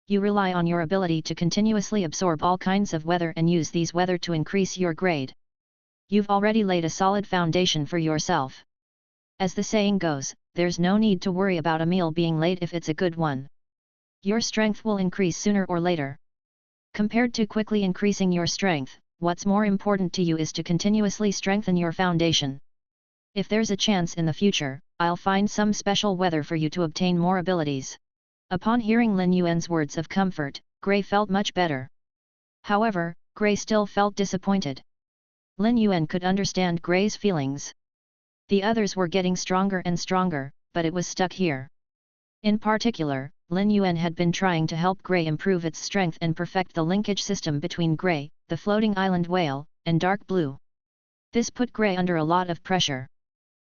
You rely on your ability to continuously absorb all kinds of weather and use these weather to increase your grade. You've already laid a solid foundation for yourself. As the saying goes, there's no need to worry about a meal being late if it's a good one. Your strength will increase sooner or later. Compared to quickly increasing your strength, what's more important to you is to continuously strengthen your foundation. If there's a chance in the future, I'll find some special weather for you to obtain more abilities." Upon hearing Lin Yuan's words of comfort, Gray felt much better. However, Gray still felt disappointed. Lin Yuan could understand Gray's feelings. The others were getting stronger and stronger, but it was stuck here. In particular, Lin Yuan had been trying to help Gray improve its strength and perfect the linkage system between Gray, the floating island whale, and Dark Blue. This put Gray under a lot of pressure.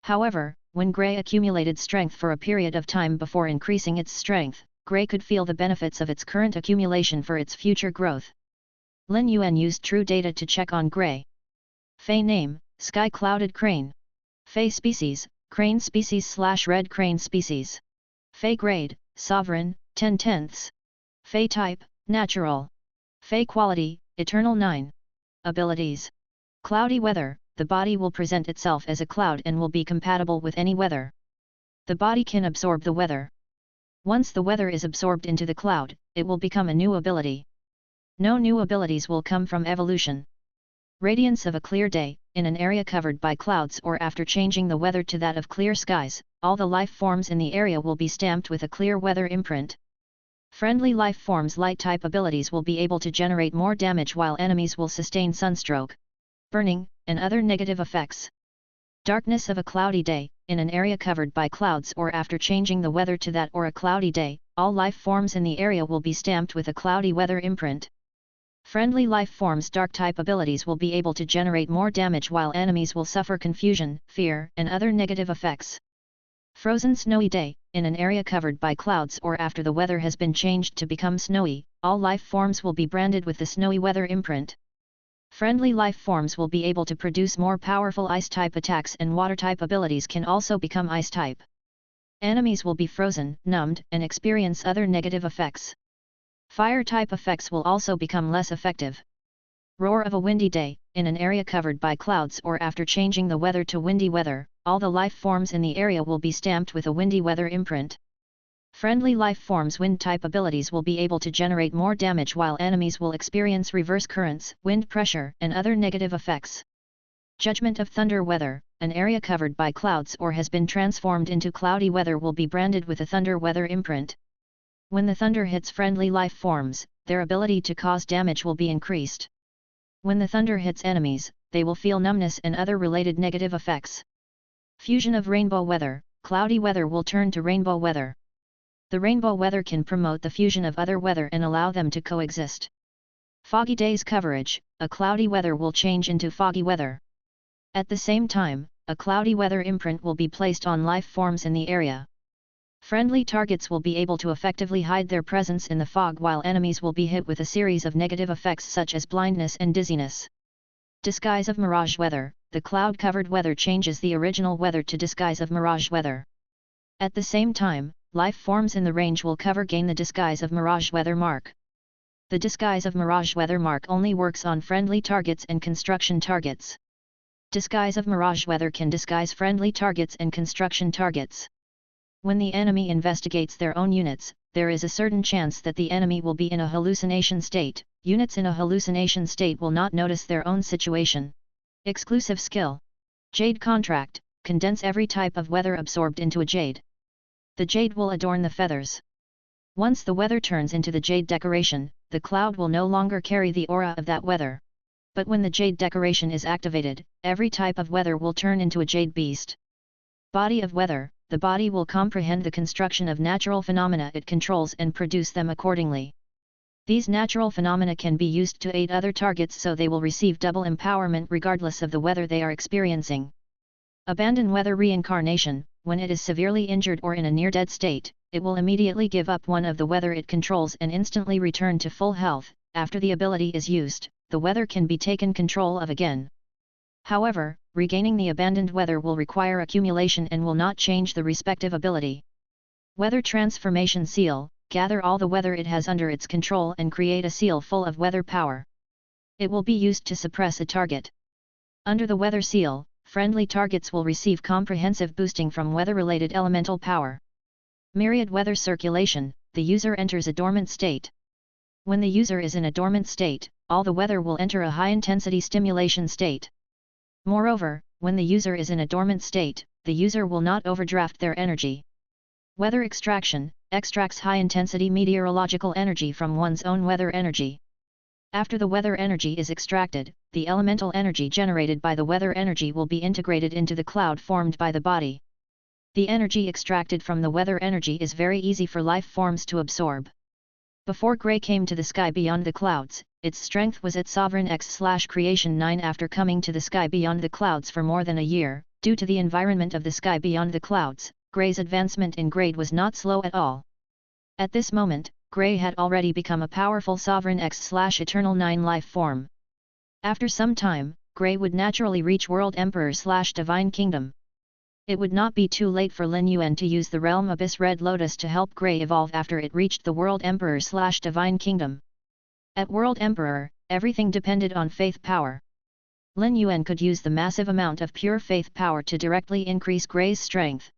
However, when Gray accumulated strength for a period of time before increasing its strength, Gray could feel the benefits of its current accumulation for its future growth. Lin Yuan used true data to check on Gray. Fey name, Sky Clouded Crane. Fey species, Crane species/Red Crane species. Fey grade, Sovereign, 10/10. Fey type, Natural. Fey quality, Eternal 9. Abilities. Cloudy weather, the body will present itself as a cloud and will be compatible with any weather. The body can absorb the weather. Once the weather is absorbed into the cloud, it will become a new ability. No new abilities will come from evolution. Radiance of a clear day, in an area covered by clouds or after changing the weather to that of clear skies, all the life forms in the area will be stamped with a clear weather imprint. Friendly life forms' light-type abilities will be able to generate more damage while enemies will sustain sunstroke, burning, and other negative effects. Darkness of a cloudy day, in an area covered by clouds or after changing the weather to that or a cloudy day, all life forms in the area will be stamped with a cloudy weather imprint. Friendly life forms' dark-type abilities will be able to generate more damage while enemies will suffer confusion, fear, and other negative effects. Frozen snowy day, in an area covered by clouds or after the weather has been changed to become snowy, all life forms will be branded with the snowy weather imprint. Friendly life forms will be able to produce more powerful ice-type attacks and water-type abilities can also become ice-type. Enemies will be frozen, numbed, and experience other negative effects. Fire-type effects will also become less effective. Roar of a windy day, in an area covered by clouds or after changing the weather to windy weather, all the life forms in the area will be stamped with a windy weather imprint. Friendly life forms' wind-type abilities will be able to generate more damage while enemies will experience reverse currents, wind pressure, and other negative effects. Judgment of thunder weather. An area covered by clouds or has been transformed into cloudy weather will be branded with a thunder weather imprint. When the thunder hits friendly life forms, their ability to cause damage will be increased. When the thunder hits enemies, they will feel numbness and other related negative effects. Fusion of rainbow weather. Cloudy weather will turn to rainbow weather. The rainbow weather can promote the fusion of other weather and allow them to coexist. Foggy days coverage. A cloudy weather will change into foggy weather. At the same time, a cloudy weather imprint will be placed on life forms in the area. Friendly targets will be able to effectively hide their presence in the fog, while enemies will be hit with a series of negative effects such as blindness and dizziness. Disguise of mirage weather. The cloud-covered weather changes the original weather to disguise of mirage weather. At the same time, life forms in the range will gain the disguise of mirage weather mark. The disguise of mirage weather mark only works on friendly targets and construction targets. Disguise of mirage weather can disguise friendly targets and construction targets. When the enemy investigates their own units, there is a certain chance that the enemy will be in a hallucination state. Units in a hallucination state will not notice their own situation. Exclusive skill. Jade contract. Condense every type of weather absorbed into a jade. The jade will adorn the feathers. Once the weather turns into the jade decoration, the cloud will no longer carry the aura of that weather. But when the jade decoration is activated, every type of weather will turn into a jade beast. Body of weather. The body will comprehend the construction of natural phenomena it controls and produce them accordingly. These natural phenomena can be used to aid other targets, so they will receive double empowerment regardless of the weather they are experiencing. Abandon weather reincarnation. When it is severely injured or in a near-dead state, it will immediately give up one of the weather it controls and instantly return to full health. After the ability is used, the weather can be taken control of again. However, regaining the abandoned weather will require accumulation and will not change the respective ability. Weather transformation seal. Gather all the weather it has under its control and create a seal full of weather power. It will be used to suppress a target. Under the weather seal, friendly targets will receive comprehensive boosting from weather-related elemental power. Myriad weather circulation. The user enters a dormant state. When the user is in a dormant state, all the weather will enter a high-intensity stimulation state. Moreover, when the user is in a dormant state, the user will not overdraft their energy. Weather extraction. Extracts high-intensity meteorological energy from one's own weather energy. After the weather energy is extracted, the elemental energy generated by the weather energy will be integrated into the cloud formed by the body. The energy extracted from the weather energy is very easy for life forms to absorb. Before Grey came to the sky beyond the clouds, its strength was at Sovereign X/Creation 9. After coming to the sky beyond the clouds for more than a year, due to the environment of the sky beyond the clouds, Grey's advancement in grade was not slow at all. At this moment, Grey had already become a powerful Sovereign X/Eternal 9 life form. After some time, Grey would naturally reach World Emperor/Divine Kingdom. It would not be too late for Lin Yuan to use the Realm Abyss Red Lotus to help Grey evolve after it reached the World Emperor/Divine Kingdom. At World Emperor, everything depended on faith power. Lin Yuan could use the massive amount of pure faith power to directly increase Grey's strength.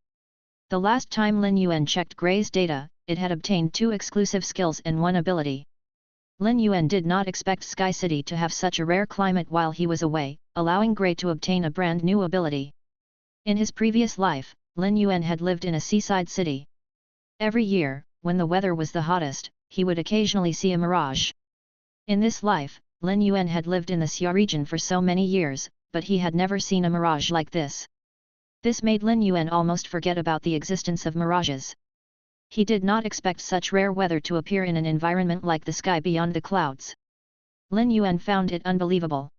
The last time Lin Yuan checked Grey's data, it had obtained 2 exclusive skills and 1 ability. Lin Yuan did not expect Sky City to have such a rare climate while he was away, allowing Grey to obtain a brand new ability. In his previous life, Lin Yuan had lived in a seaside city. Every year, when the weather was the hottest, he would occasionally see a mirage. In this life, Lin Yuan had lived in the Xia region for so many years, but he had never seen a mirage like this. This made Lin Yuan almost forget about the existence of mirages. He did not expect such rare weather to appear in an environment like the sky beyond the clouds. Lin Yuan found it unbelievable.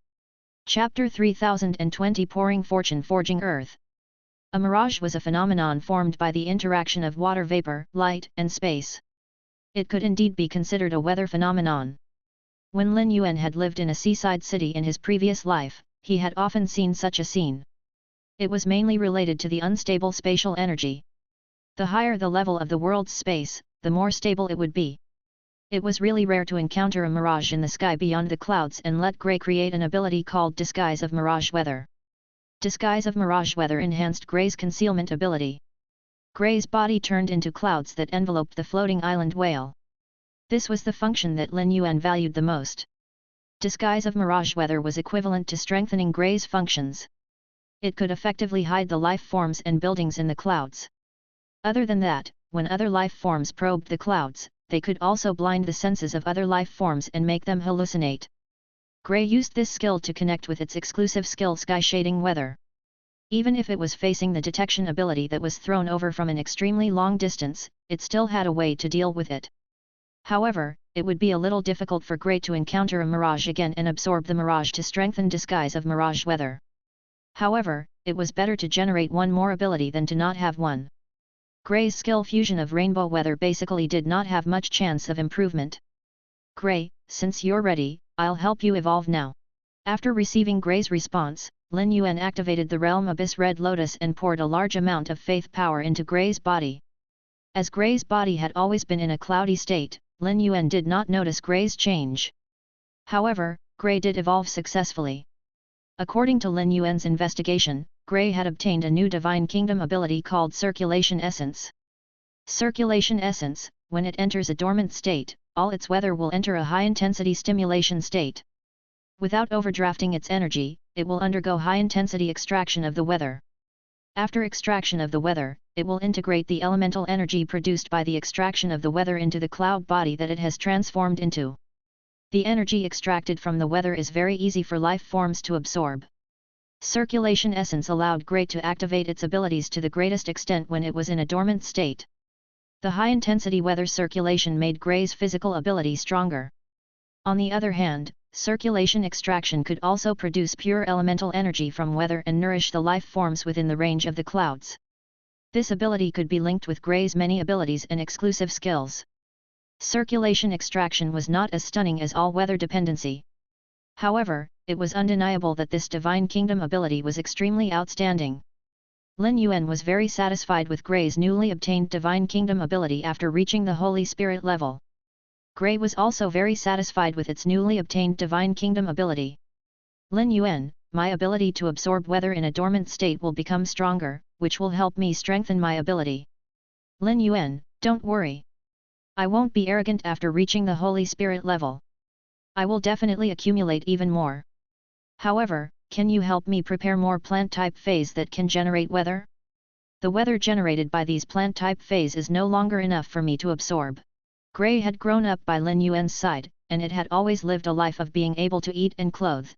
Chapter 3020 Pouring Fortune Forging Earth. A mirage was a phenomenon formed by the interaction of water vapor, light, and space. It could indeed be considered a weather phenomenon. When Lin Yuan had lived in a seaside city in his previous life, he had often seen such a scene. It was mainly related to the unstable spatial energy. The higher the level of the world's space, the more stable it would be. It was really rare to encounter a mirage in the sky beyond the clouds and let Grey create an ability called Disguise of Mirage Weather. Disguise of Mirage Weather enhanced Grey's concealment ability. Grey's body turned into clouds that enveloped the floating island whale. This was the function that Lin Yuan valued the most. Disguise of mirage weather was equivalent to strengthening Gray's functions. It could effectively hide the life forms and buildings in the clouds. Other than that, when other life forms probed the clouds, they could also blind the senses of other life forms and make them hallucinate. Gray used this skill to connect with its exclusive skill sky shading weather. Even if it was facing the detection ability that was thrown over from an extremely long distance, it still had a way to deal with it. However, it would be a little difficult for Gray to encounter a mirage again and absorb the mirage to strengthen disguise of mirage weather. However, it was better to generate one more ability than to not have one. Gray's skill fusion of rainbow weather basically did not have much chance of improvement. Gray, since you're ready, I'll help you evolve now. After receiving Gray's response, Lin Yuan activated the Realm Abyss Red Lotus and poured a large amount of faith power into Gray's body. As Gray's body had always been in a cloudy state, Lin Yuan did not notice Gray's change. However, Gray did evolve successfully. According to Lin Yuan's investigation, Gray had obtained a new Divine Kingdom ability called Circulation Essence. Circulation Essence, when it enters a dormant state, all its weather will enter a high-intensity stimulation state. Without overdrafting its energy, it will undergo high-intensity extraction of the weather. After extraction of the weather, it will integrate the elemental energy produced by the extraction of the weather into the cloud body that it has transformed into. The energy extracted from the weather is very easy for life forms to absorb. Circulation Essence allowed Gray to activate its abilities to the greatest extent when it was in a dormant state. The high-intensity weather circulation made Gray's physical ability stronger. On the other hand, circulation extraction could also produce pure elemental energy from weather and nourish the life forms within the range of the clouds. This ability could be linked with Gray's many abilities and exclusive skills. Circulation extraction was not as stunning as all-weather dependency. However, it was undeniable that this Divine Kingdom ability was extremely outstanding. Lin Yuan was very satisfied with Gray's newly obtained Divine Kingdom ability after reaching the Holy Spirit level. Gray was also very satisfied with its newly obtained Divine Kingdom ability. Lin Yuan, my ability to absorb weather in a dormant state will become stronger, which will help me strengthen my ability. Lin Yuan, don't worry. I won't be arrogant after reaching the Holy Spirit level. I will definitely accumulate even more. However, can you help me prepare more plant-type feys that can generate weather? The weather generated by these plant-type feys is no longer enough for me to absorb. Gray had grown up by Lin Yuan's side, and it had always lived a life of being able to eat and clothe.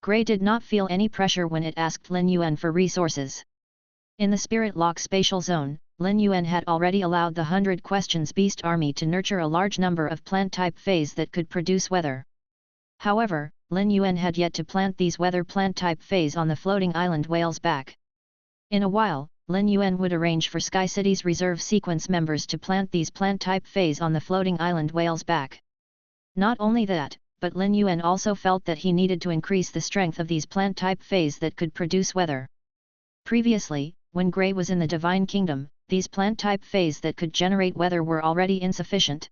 Gray did not feel any pressure when it asked Lin Yuan for resources. In the Spirit Lock Spatial Zone, Lin Yuan had already allowed the 100 Questions Beast Army to nurture a large number of plant-type feys that could produce weather. However, Lin Yuan had yet to plant these weather plant-type feys on the floating island Whale's Back. In a while, Lin Yuan would arrange for Sky City's reserve sequence members to plant these plant-type feys on the floating island Whale's Back. Not only that, but Lin Yuan also felt that he needed to increase the strength of these plant-type feys that could produce weather. Previously, when Gray was in the Divine Kingdom, these plant-type feys that could generate weather were already insufficient.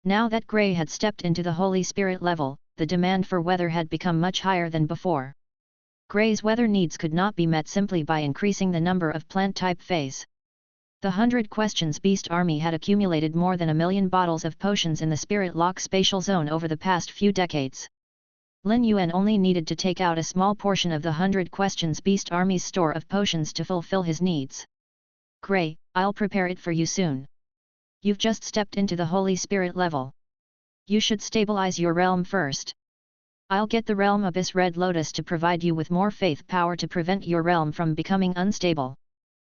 Now that Gray had stepped into the Holy Spirit level, the demand for weather had become much higher than before. Gray's weather needs could not be met simply by increasing the number of plant-type feys. The 100 Questions Beast Army had accumulated more than 1 million bottles of potions in the Spirit Lock Spatial Zone over the past few decades. Lin Yuan only needed to take out a small portion of the 100 Questions Beast Army's store of potions to fulfill his needs. Gray, I'll prepare it for you soon. You've just stepped into the Holy Spirit level. You should stabilize your realm first. I'll get the Realm Abyss Red Lotus to provide you with more faith power to prevent your realm from becoming unstable.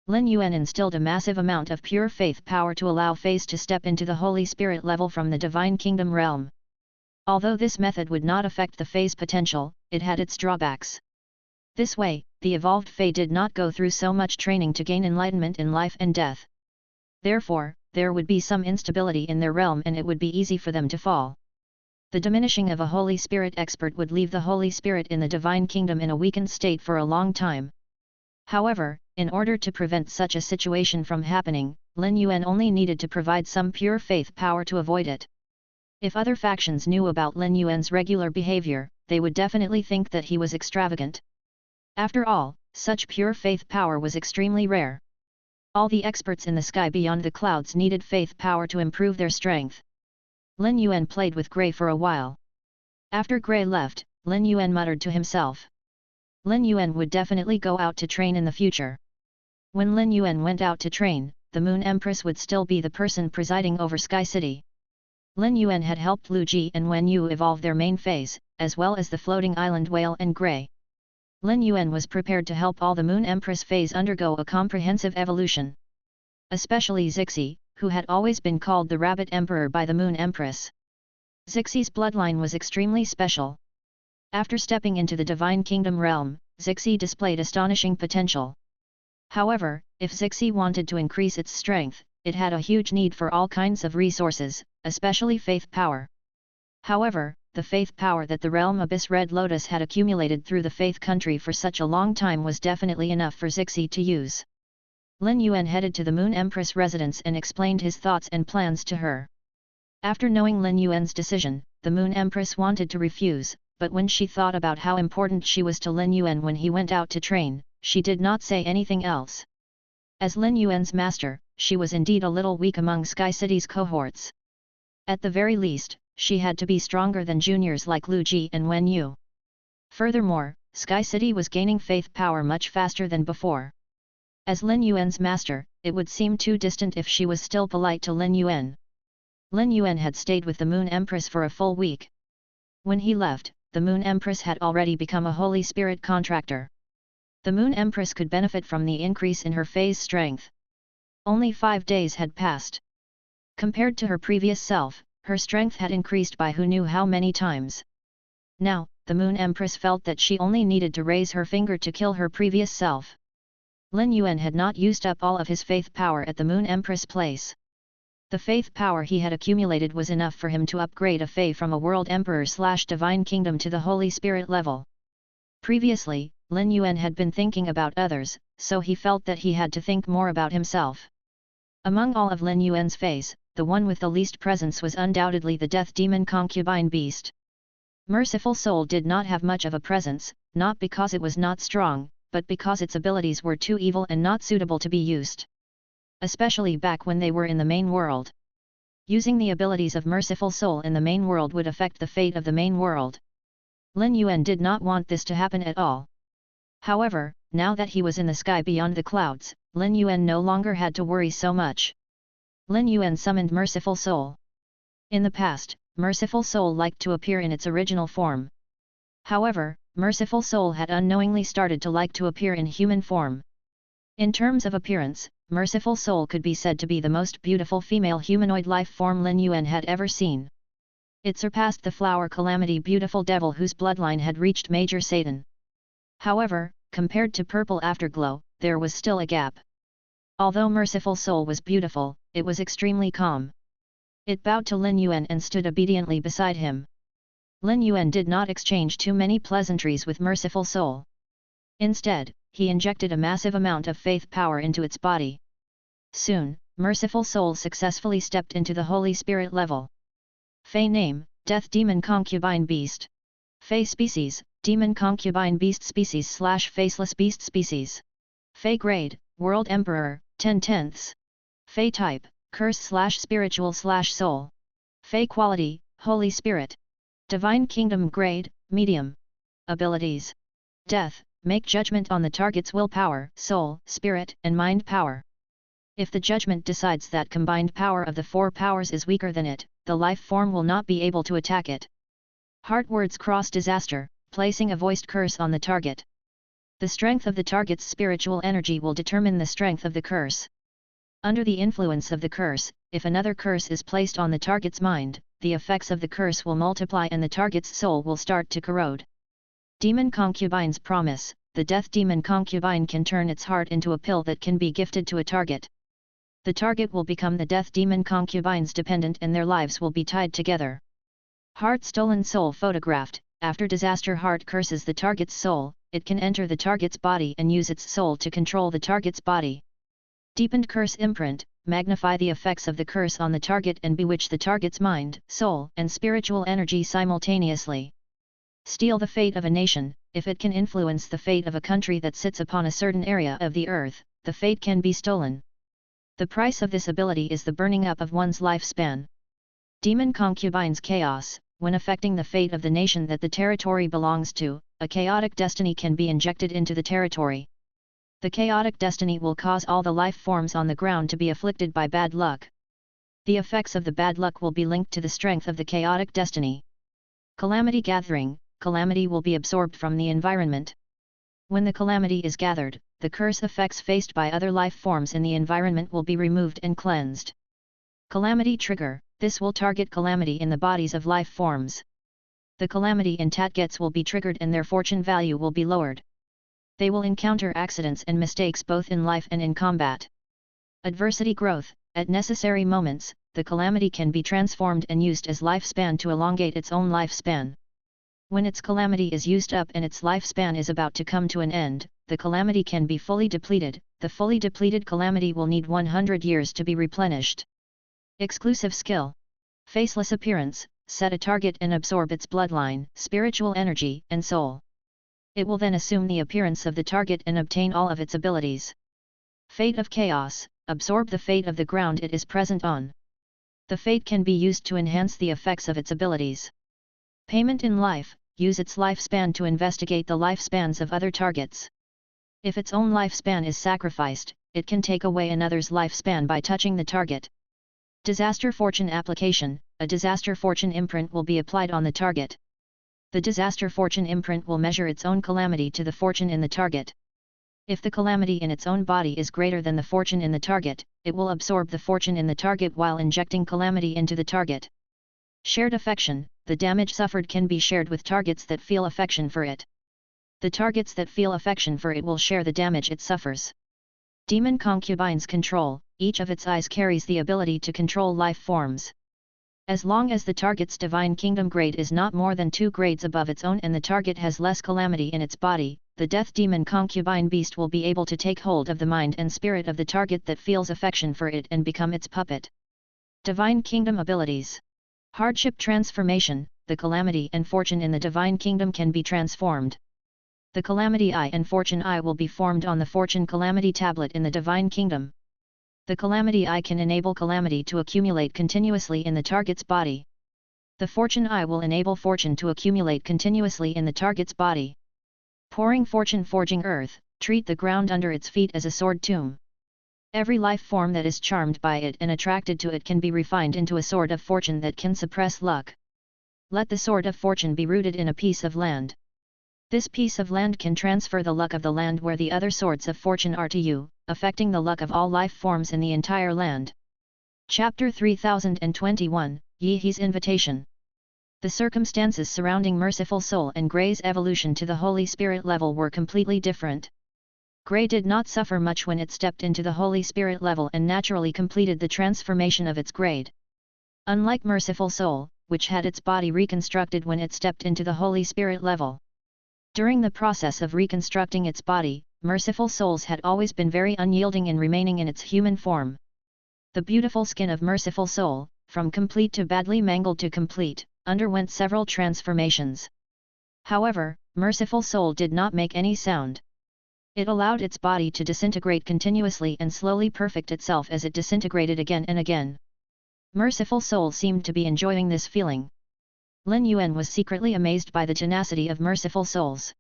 Lin Yuan instilled a massive amount of pure faith power to allow feys to step into the Holy Spirit level from the Divine Kingdom realm. Although this method would not affect the fey's potential, it had its drawbacks. This way, the evolved fey did not go through so much training to gain enlightenment in life and death. Therefore, there would be some instability in their realm and it would be easy for them to fall. The diminishing of a Holy Spirit expert would leave the Holy Spirit in the Divine Kingdom in a weakened state for a long time. However, in order to prevent such a situation from happening, Lin Yuan only needed to provide some pure faith power to avoid it. If other factions knew about Lin Yuan's regular behavior, they would definitely think that he was extravagant. After all, such pure faith power was extremely rare. All the experts in the sky beyond the clouds needed faith power to improve their strength. Lin Yuan played with Gray for a while. After Gray left, Lin Yuan muttered to himself. Lin Yuan would definitely go out to train in the future. When Lin Yuan went out to train, the Moon Empress would still be the person presiding over Sky City. Lin Yuan had helped Lu Ji and Wen Yu evolve their main phase, as well as the floating island Whale and Gray. Lin Yuan was prepared to help all the Moon Empress phase undergo a comprehensive evolution. Especially Zixi, who had always been called the Rabbit Emperor by the Moon Empress. Zixi's bloodline was extremely special. After stepping into the Divine Kingdom realm, Zixi displayed astonishing potential. However, if Zixi wanted to increase its strength, it had a huge need for all kinds of resources, especially faith power. However, the faith power that the realm Abyss Red Lotus had accumulated through the faith country for such a long time was definitely enough for Zixi to use. Lin Yuan headed to the Moon Empress residence and explained his thoughts and plans to her. After knowing Lin Yuan's decision, the Moon Empress wanted to refuse, but when she thought about how important she was to Lin Yuan when he went out to train, she did not say anything else. As Lin Yuan's master, she was indeed a little weak among Sky City's cohorts. At the very least, she had to be stronger than juniors like Lu Ji and Wen Yu. Furthermore, Sky City was gaining faith power much faster than before. As Lin Yuan's master, it would seem too distant if she was still polite to Lin Yuan. Lin Yuan had stayed with the Moon Empress for a full week. When he left, the Moon Empress had already become a Holy Spirit contractor. The Moon Empress could benefit from the increase in her phase strength. Only 5 days had passed. Compared to her previous self, her strength had increased by who knew how many times. Now, the Moon Empress felt that she only needed to raise her finger to kill her previous self. Lin Yuan had not used up all of his faith power at the Moon Empress place. The faith power he had accumulated was enough for him to upgrade a Fey from a World Emperor/Divine Kingdom to the Holy Spirit level. Previously, Lin Yuan had been thinking about others, so he felt that he had to think more about himself. Among all of Lin Yuan's Feys, the one with the least presence was undoubtedly the Death Demon Concubine Beast. Merciful Soul did not have much of a presence, not because it was not strong, but because its abilities were too evil and not suitable to be used. Especially back when they were in the main world. Using the abilities of Merciful Soul in the main world would affect the fate of the main world. Lin Yuan did not want this to happen at all. However, now that he was in the sky beyond the clouds, Lin Yuan no longer had to worry so much. Lin Yuan summoned Merciful Soul. In the past, Merciful Soul liked to appear in its original form. However, Merciful Soul had unknowingly started to like to appear in human form. In terms of appearance, Merciful Soul could be said to be the most beautiful female humanoid life form Lin Yuan had ever seen. It surpassed the Flower Calamity Beautiful Devil whose bloodline had reached Major Satan. However, compared to Purple Afterglow, there was still a gap. Although Merciful Soul was beautiful, it was extremely calm. It bowed to Lin Yuan and stood obediently beside him. Lin Yuan did not exchange too many pleasantries with Merciful Soul. Instead, he injected a massive amount of faith power into its body. Soon, Merciful Soul successfully stepped into the Holy Spirit level. Fey name, Death Demon Concubine Beast. Fey species, Demon Concubine Beast species/Faceless Beast species. Fey grade, World Emperor, 10/10. Fey type, Curse/Spiritual/Soul. Fey quality, Holy Spirit. Divine Kingdom grade, Medium. Abilities. Death, make judgment on the target's willpower, soul, spirit, and mind power. If the judgment decides that combined power of the 4 powers is weaker than it, the life form will not be able to attack it. Heart words cross disaster, placing a voiced curse on the target. The strength of the target's spiritual energy will determine the strength of the curse. Under the influence of the curse, if another curse is placed on the target's mind, the effects of the curse will multiply and the target's soul will start to corrode. Demon Concubine's promise, the Death Demon Concubine can turn its heart into a pill that can be gifted to a target. The target will become the Death Demon Concubine's dependent and their lives will be tied together. Heart stolen soul photographed. After disaster heart curses the target's soul, it can enter the target's body and use its soul to control the target's body. Deepened curse imprint, magnify the effects of the curse on the target and bewitch the target's mind, soul, and spiritual energy simultaneously. Steal the fate of a nation, if it can influence the fate of a country that sits upon a certain area of the earth, the fate can be stolen. The price of this ability is the burning up of one's lifespan. Demon Concubine's chaos, when affecting the fate of the nation that the territory belongs to, a chaotic destiny can be injected into the territory. The chaotic destiny will cause all the life forms on the ground to be afflicted by bad luck. The effects of the bad luck will be linked to the strength of the chaotic destiny. Calamity gathering, calamity will be absorbed from the environment. When the calamity is gathered, the curse effects faced by other life forms in the environment will be removed and cleansed. Calamity trigger, this will target calamity in the bodies of life forms. The calamity in targets will be triggered and their fortune value will be lowered. They will encounter accidents and mistakes both in life and in combat. Adversity growth, at necessary moments, the calamity can be transformed and used as lifespan to elongate its own lifespan. When its calamity is used up and its lifespan is about to come to an end, the calamity can be fully depleted. The fully depleted calamity will need 100 years to be replenished. Exclusive skill. Faceless appearance, set a target and absorb its bloodline, spiritual energy, and soul. It will then assume the appearance of the target and obtain all of its abilities. Fate of chaos, absorb the fate of the ground it is present on. The fate can be used to enhance the effects of its abilities. Payment in life, use its lifespan to investigate the lifespans of other targets. If its own lifespan is sacrificed, it can take away another's lifespan by touching the target. Disaster fortune application, a disaster fortune imprint will be applied on the target. The disaster fortune imprint will measure its own calamity to the fortune in the target. If the calamity in its own body is greater than the fortune in the target, it will absorb the fortune in the target while injecting calamity into the target. Shared affection, the damage suffered can be shared with targets that feel affection for it. The targets that feel affection for it will share the damage it suffers. Demon concubines control, each of its eyes carries the ability to control life forms. As long as the target's divine kingdom grade is not more than 2 grades above its own and the target has less calamity in its body, the death demon concubine beast will be able to take hold of the mind and spirit of the target that feels affection for it and become its puppet. Divine kingdom abilities. Hardship transformation, the calamity and fortune in the divine kingdom can be transformed. The calamity eye and fortune eye will be formed on the fortune calamity tablet in the divine kingdom. The calamity eye can enable calamity to accumulate continuously in the target's body. The fortune eye will enable fortune to accumulate continuously in the target's body. Pouring fortune forging earth, treat the ground under its feet as a sword tomb. Every life form that is charmed by it and attracted to it can be refined into a sword of fortune that can suppress luck. Let the sword of fortune be rooted in a piece of land. This piece of land can transfer the luck of the land where the other swords of fortune are to you, affecting the luck of all life forms in the entire land. Chapter 3021, Yi-He's Invitation. The circumstances surrounding Merciful Soul and Gray's evolution to the Holy Spirit level were completely different. Gray did not suffer much when it stepped into the Holy Spirit level and naturally completed the transformation of its grade. Unlike Merciful Soul, which had its body reconstructed when it stepped into the Holy Spirit level. During the process of reconstructing its body, Merciful Souls had always been very unyielding in remaining in its human form. The beautiful skin of Merciful Soul, from complete to badly mangled to complete, underwent several transformations. However, Merciful Soul did not make any sound. It allowed its body to disintegrate continuously and slowly perfect itself as it disintegrated again and again. Merciful Soul seemed to be enjoying this feeling. Lin Yuan was secretly amazed by the tenacity of Merciful Souls.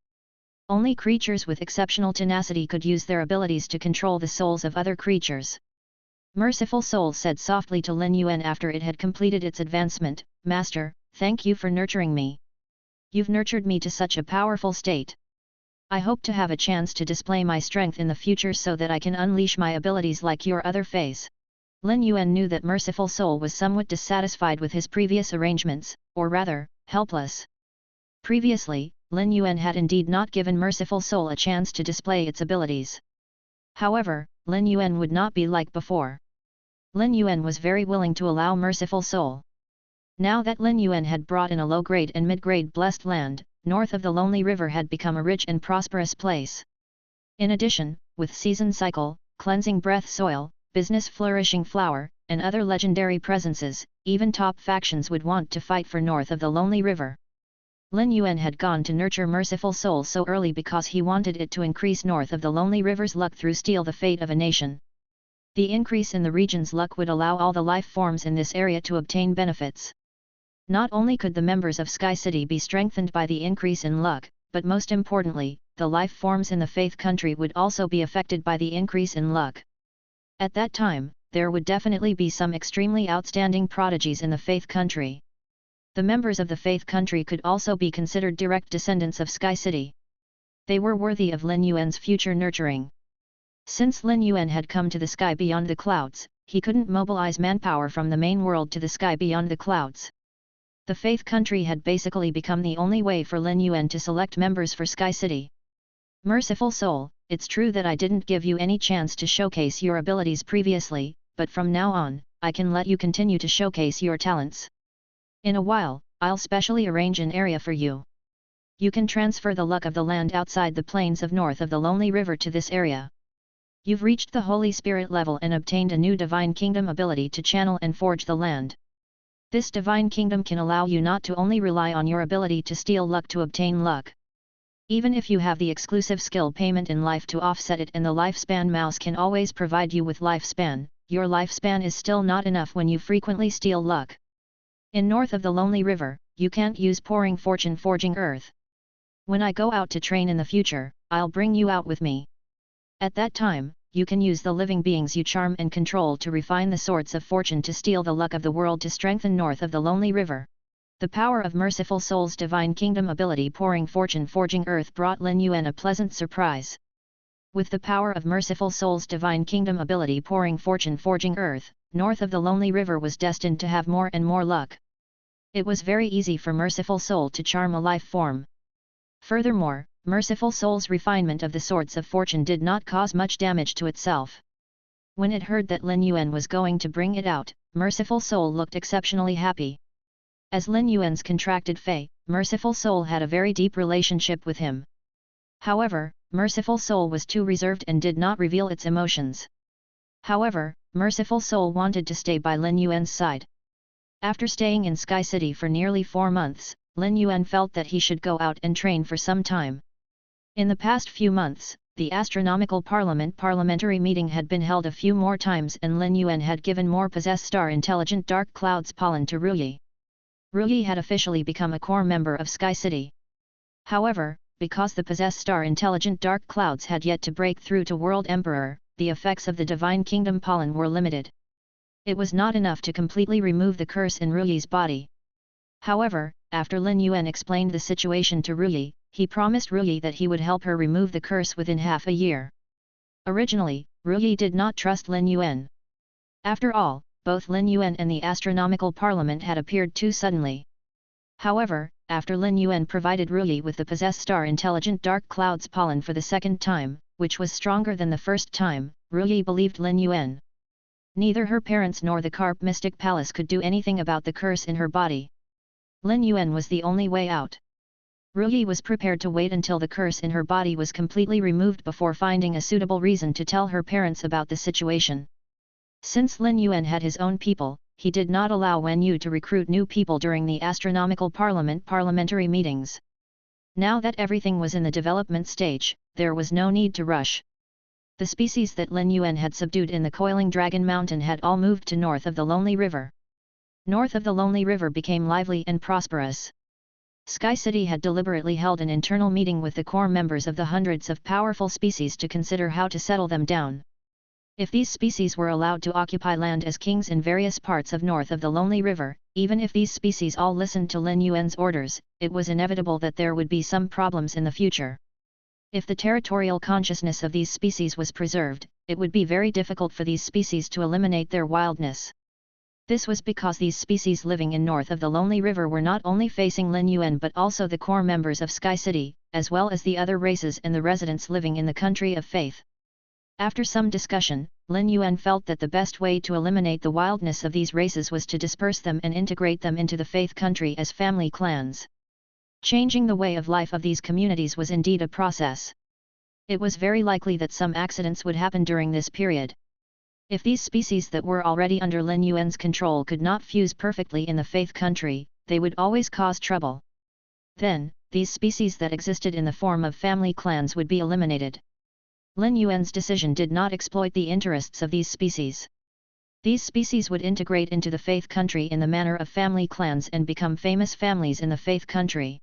Only creatures with exceptional tenacity could use their abilities to control the souls of other creatures. Merciful Soul said softly to Lin Yuan after it had completed its advancement, "Master, thank you for nurturing me. You've nurtured me to such a powerful state. I hope to have a chance to display my strength in the future so that I can unleash my abilities like your other feys." Lin Yuan knew that Merciful Soul was somewhat dissatisfied with his previous arrangements, or rather, helpless. Previously, Lin Yuan had indeed not given Merciful Soul a chance to display its abilities. However, Lin Yuan would not be like before. Lin Yuan was very willing to allow Merciful Soul. Now that Lin Yuan had brought in a low-grade and mid-grade blessed land, north of the Lonely River had become a rich and prosperous place. In addition, with season cycle, cleansing breath soil, business flourishing flower, and other legendary presences, even top factions would want to fight for north of the Lonely River. Lin Yuan had gone to nurture Merciful Soul so early because he wanted it to increase north of the Lonely River's luck through steal the fate of a nation. The increase in the region's luck would allow all the life forms in this area to obtain benefits. Not only could the members of Sky City be strengthened by the increase in luck, but most importantly, the life forms in the Faith Country would also be affected by the increase in luck. At that time, there would definitely be some extremely outstanding prodigies in the Faith Country. The members of the Faith Country could also be considered direct descendants of Sky City. They were worthy of Lin Yuan's future nurturing. Since Lin Yuan had come to the sky beyond the clouds, he couldn't mobilize manpower from the main world to the sky beyond the clouds. The Faith Country had basically become the only way for Lin Yuan to select members for Sky City. Merciful Soul, it's true that I didn't give you any chance to showcase your abilities previously, but from now on, I can let you continue to showcase your talents. In a while, I'll specially arrange an area for you. You can transfer the luck of the land outside the plains of north of the Lonely River to this area. You've reached the Holy Spirit level and obtained a new Divine Kingdom ability to channel and forge the land. This Divine Kingdom can allow you not to only rely on your ability to steal luck to obtain luck. Even if you have the exclusive skill payment in life to offset it and the lifespan mouse can always provide you with lifespan, your lifespan is still not enough when you frequently steal luck. In north of the Lonely River, you can't use pouring fortune forging earth. When I go out to train in the future, I'll bring you out with me. At that time, you can use the living beings you charm and control to refine the swords of fortune to steal the luck of the world to strengthen north of the Lonely River. The power of Merciful Soul's Divine Kingdom ability pouring fortune forging earth brought Lin Yuan a pleasant surprise. With the power of Merciful Soul's Divine Kingdom ability pouring fortune forging earth, north of the Lonely River was destined to have more and more luck. It was very easy for Merciful Soul to charm a life form. Furthermore, Merciful Soul's refinement of the swords of fortune did not cause much damage to itself. When it heard that Lin Yuan was going to bring it out, Merciful Soul looked exceptionally happy. As Lin Yuan's contracted Fey, Merciful Soul had a very deep relationship with him. However, Merciful Soul was too reserved and did not reveal its emotions. However, Merciful Soul wanted to stay by Lin Yuan's side. After staying in Sky City for nearly 4 months, Lin Yuan felt that he should go out and train for some time. In the past few months, the Astronomical Parliamentary meeting had been held a few more times and Lin Yuan had given more possessed star intelligent dark clouds pollen to Ruyi. Ruyi had officially become a core member of Sky City. However, because the possessed star intelligent dark clouds had yet to break through to World Emperor, the effects of the Divine Kingdom pollen were limited. It was not enough to completely remove the curse in Ruyi's body. However, after Lin Yuan explained the situation to Ruyi, he promised Ruyi that he would help her remove the curse within half a year. Originally, Ruyi did not trust Lin Yuan. After all, both Lin Yuan and the Astronomical Parliament had appeared too suddenly. However, after Lin Yuan provided Ruyi with the possessed star intelligent dark clouds pollen for the second time, which was stronger than the first time, Ruyi believed Lin Yuan. Neither her parents nor the Carp Mystic Palace could do anything about the curse in her body. Lin Yuan was the only way out. Ruyi was prepared to wait until the curse in her body was completely removed before finding a suitable reason to tell her parents about the situation. Since Lin Yuan had his own people, he did not allow Wen Yu to recruit new people during the Astronomical parliamentary meetings. Now that everything was in the development stage, there was no need to rush. The species that Lin Yuan had subdued in the Coiling Dragon Mountain had all moved to north of the Lonely River. North of the Lonely River became lively and prosperous. Sky City had deliberately held an internal meeting with the core members of the hundreds of powerful species to consider how to settle them down. If these species were allowed to occupy land as kings in various parts of north of the Lonely River, even if these species all listened to Lin Yuan's orders, it was inevitable that there would be some problems in the future. If the territorial consciousness of these species was preserved, it would be very difficult for these species to eliminate their wildness. This was because these species living in north of the Lonely River were not only facing Lin Yuan but also the core members of Sky City, as well as the other races and the residents living in the country of faith. After some discussion, Lin Yuan felt that the best way to eliminate the wildness of these races was to disperse them and integrate them into the faith country as family clans. Changing the way of life of these communities was indeed a process. It was very likely that some accidents would happen during this period. If these species that were already under Lin Yuan's control could not fuse perfectly in the faith country, they would always cause trouble. Then, these species that existed in the form of family clans would be eliminated. Lin Yuan's decision did not exploit the interests of these species. These species would integrate into the Faith country in the manner of family clans and become famous families in the Faith country.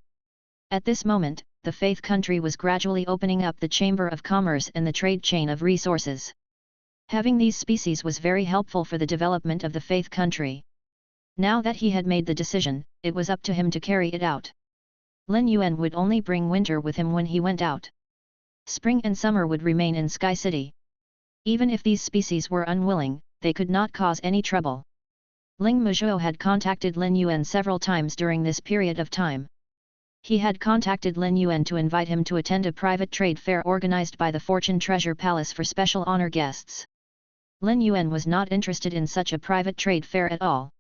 At this moment, the Faith country was gradually opening up the chamber of commerce and the trade chain of resources. Having these species was very helpful for the development of the Faith country. Now that he had made the decision, it was up to him to carry it out. Lin Yuan would only bring winter with him when he went out. Spring and summer would remain in Sky City. Even if these species were unwilling, they could not cause any trouble. Ling Muzhou had contacted Lin Yuan several times during this period of time. He had contacted Lin Yuan to invite him to attend a private trade fair organized by the Fortune Treasure Palace for special honor guests. Lin Yuan was not interested in such a private trade fair at all.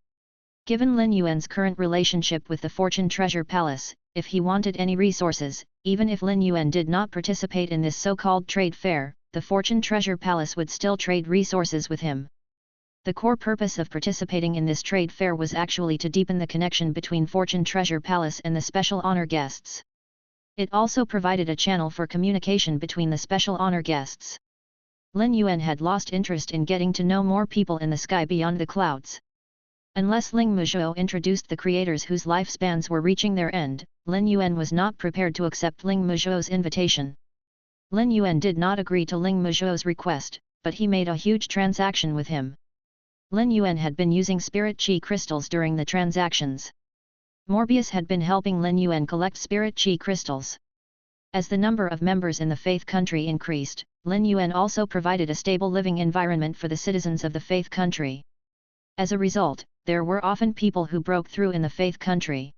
Given Lin Yuan's current relationship with the Fortune Treasure Palace, if he wanted any resources, even if Lin Yuan did not participate in this so-called trade fair, the Fortune Treasure Palace would still trade resources with him. The core purpose of participating in this trade fair was actually to deepen the connection between Fortune Treasure Palace and the special honor guests. It also provided a channel for communication between the special honor guests. Lin Yuan had lost interest in getting to know more people in the sky beyond the clouds. Unless Ling Muzhou introduced the creators whose lifespans were reaching their end, Lin Yuan was not prepared to accept Ling Muzhou's invitation. Lin Yuan did not agree to Ling Muzhou's request, but he made a huge transaction with him. Lin Yuan had been using spirit chi crystals during the transactions. Morbius had been helping Lin Yuan collect spirit chi crystals. As the number of members in the Faith country increased, Lin Yuan also provided a stable living environment for the citizens of the Faith country. As a result, there were often people who broke through in the Faith country.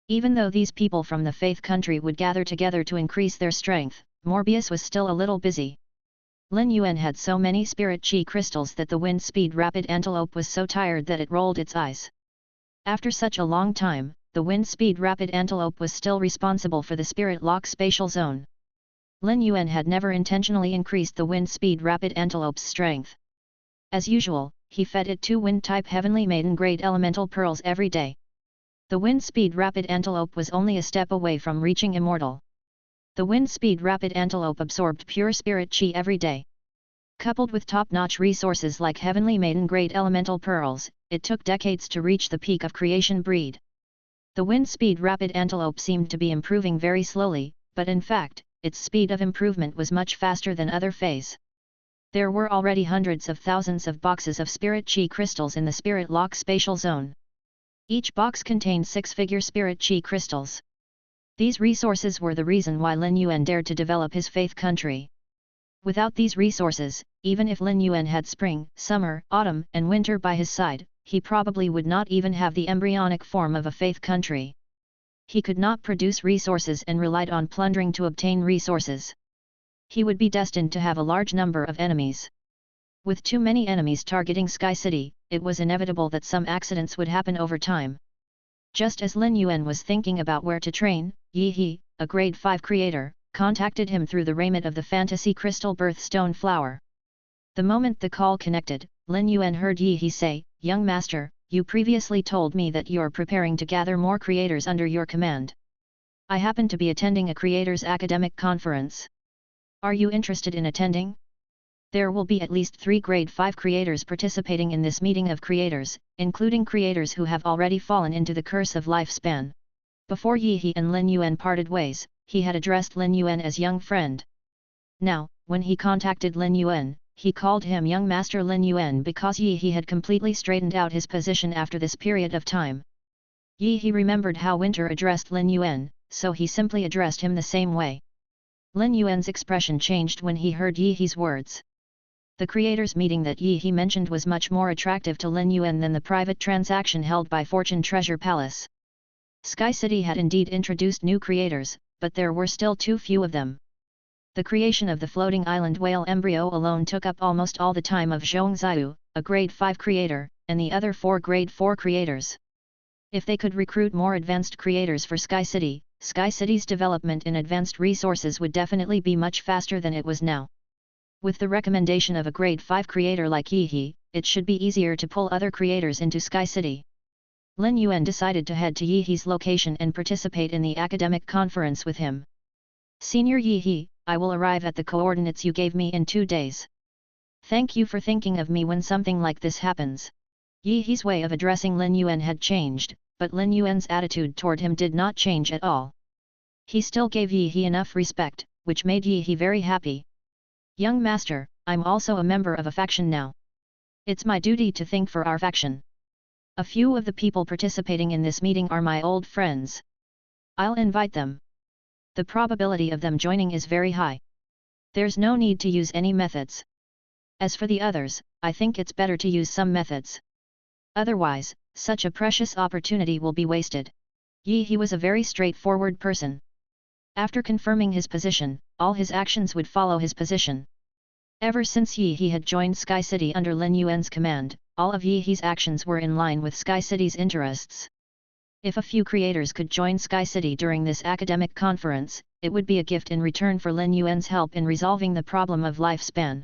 Even though these people from the Faith country would gather together to increase their strength, Morbius was still a little busy. Lin Yuan had so many spirit chi crystals that the wind-speed rapid antelope was so tired that it rolled its eyes. After such a long time, the wind-speed rapid antelope was still responsible for the spirit lock spatial zone. Lin Yuan had never intentionally increased the wind-speed rapid antelope's strength. As usual, he fed it 2 wind-type heavenly maiden grade elemental pearls every day. The wind-speed rapid antelope was only a step away from reaching immortal. The wind-speed rapid antelope absorbed pure spirit chi every day. Coupled with top-notch resources like heavenly maiden-grade elemental pearls, it took decades to reach the peak of creation breed. The wind-speed rapid antelope seemed to be improving very slowly, but in fact, its speed of improvement was much faster than other feys. There were already hundreds of thousands of boxes of spirit chi crystals in the spirit lock spatial zone. Each box contained 6-figure spirit chi crystals. These resources were the reason why Lin Yuan dared to develop his Faith country. Without these resources, even if Lin Yuan had spring, summer, autumn, and winter by his side, he probably would not even have the embryonic form of a Faith country. He could not produce resources and relied on plundering to obtain resources. He would be destined to have a large number of enemies. With too many enemies targeting Sky City, it was inevitable that some accidents would happen over time. Just as Lin Yuan was thinking about where to train, Yi He, a grade 5 creator, contacted him through the raiment of the fantasy crystal birthstone flower. The moment the call connected, Lin Yuan heard Yi He say, "Young master, you previously told me that you're preparing to gather more creators under your command. I happen to be attending a creators academic conference. Are you interested in attending? There will be at least 3 grade 5 creators participating in this meeting of creators, including creators who have already fallen into the curse of lifespan." Before Yi He and Lin Yuan parted ways, he had addressed Lin Yuan as young friend. Now, when he contacted Lin Yuan, he called him young master Lin Yuan because Yi He had completely straightened out his position after this period of time. Yi He remembered how Winter addressed Lin Yuan, so he simply addressed him the same way. Lin Yuan's expression changed when he heard Yi He's words. The creators' meeting that Yi He mentioned was much more attractive to Lin Yuan than the private transaction held by Fortune Treasure Palace. Sky City had indeed introduced new creators, but there were still too few of them. The creation of the floating island whale embryo alone took up almost all the time of Zhong Ziyu, a grade 5 creator, and the other 4 grade 4 creators. If they could recruit more advanced creators for Sky City's development in advanced resources would definitely be much faster than it was now. With the recommendation of a grade 5 creator like Yi He, it should be easier to pull other creators into Sky City. Lin Yuan decided to head to Yi He's location and participate in the academic conference with him. "Senior Yi He, I will arrive at the coordinates you gave me in 2 days. Thank you for thinking of me when something like this happens. Yi He's way of addressing Lin Yuan had changed, but Lin Yuan's attitude toward him did not change at all. He still gave Yi He enough respect, which made Yi He very happy. Young master, I'm also a member of a faction now. It's my duty to think for our faction. A few of the people participating in this meeting are my old friends. I'll invite them. The probability of them joining is very high. There's no need to use any methods. As for the others, I think it's better to use some methods. Otherwise, such a precious opportunity will be wasted. Yi He was a very straightforward person. After confirming his position, all his actions would follow his position. Ever since Yi He had joined Sky City under Lin Yuan's command, all of Yi He's actions were in line with Sky City's interests. If a few creators could join Sky City during this academic conference, it would be a gift in return for Lin Yuan's help in resolving the problem of lifespan.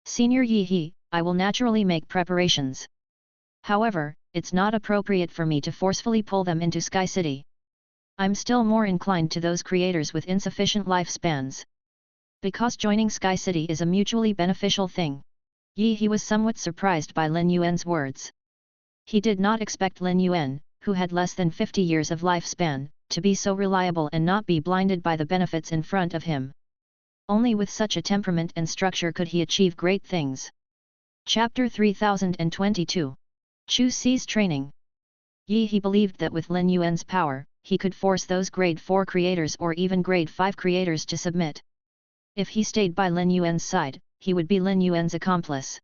Senior Yi He, I will naturally make preparations. However, it's not appropriate for me to forcefully pull them into Sky City. I'm still more inclined to those creators with insufficient lifespans. Because joining Sky City is a mutually beneficial thing. Yi He was somewhat surprised by Lin Yuan's words. He did not expect Lin Yuan, who had less than 50 years of lifespan, to be so reliable and not be blinded by the benefits in front of him. Only with such a temperament and structure could he achieve great things. Chapter 3022. Chu Si's Training. Yi He believed that with Lin Yuan's power, he could force those grade 4 creators or even grade 5 creators to submit. If he stayed by Lin Yuan's side, he would be Lin Yuan's accomplice.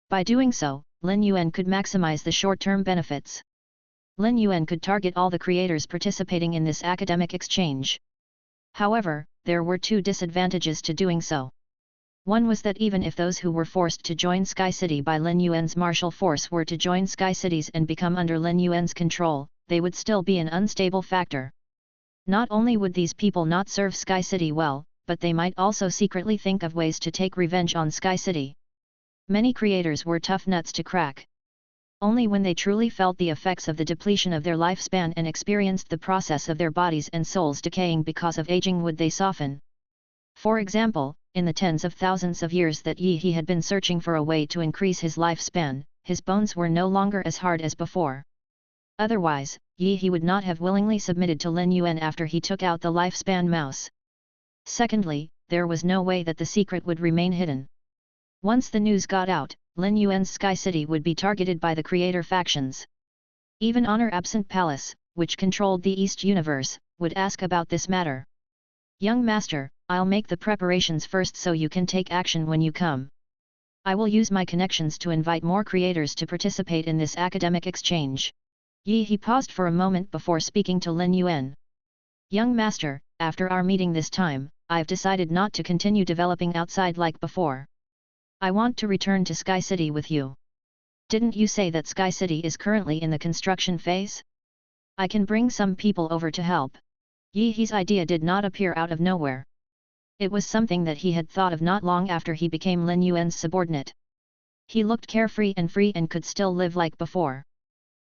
By doing so, Lin Yuan could maximize the short-term benefits. Lin Yuan could target all the creators participating in this academic exchange. However, there were two disadvantages to doing so. One was that even if those who were forced to join Sky City by Lin Yuan's martial force were to join Sky Cities and become under Lin Yuan's control, they would still be an unstable factor. Not only would these people not serve Sky City well, but they might also secretly think of ways to take revenge on Sky City. Many creators were tough nuts to crack. Only when they truly felt the effects of the depletion of their lifespan and experienced the process of their bodies and souls decaying because of aging would they soften. For example, in the tens of thousands of years that Yi He had been searching for a way to increase his lifespan, his bones were no longer as hard as before. Otherwise, Yi He would not have willingly submitted to Lin Yuan after he took out the lifespan mouse. Secondly, there was no way that the secret would remain hidden. Once the news got out, Lin Yuan's Sky City would be targeted by the creator factions. Even Honor Absent Palace, which controlled the East Universe, would ask about this matter. Young master, I'll make the preparations first so you can take action when you come. I will use my connections to invite more creators to participate in this academic exchange. Yi He paused for a moment before speaking to Lin Yuan. Young master, after our meeting this time, I've decided not to continue developing outside like before. I want to return to Sky City with you. Didn't you say that Sky City is currently in the construction phase? I can bring some people over to help. Yi He's idea did not appear out of nowhere. It was something that he had thought of not long after he became Lin Yuan's subordinate. He looked carefree and free and could still live like before.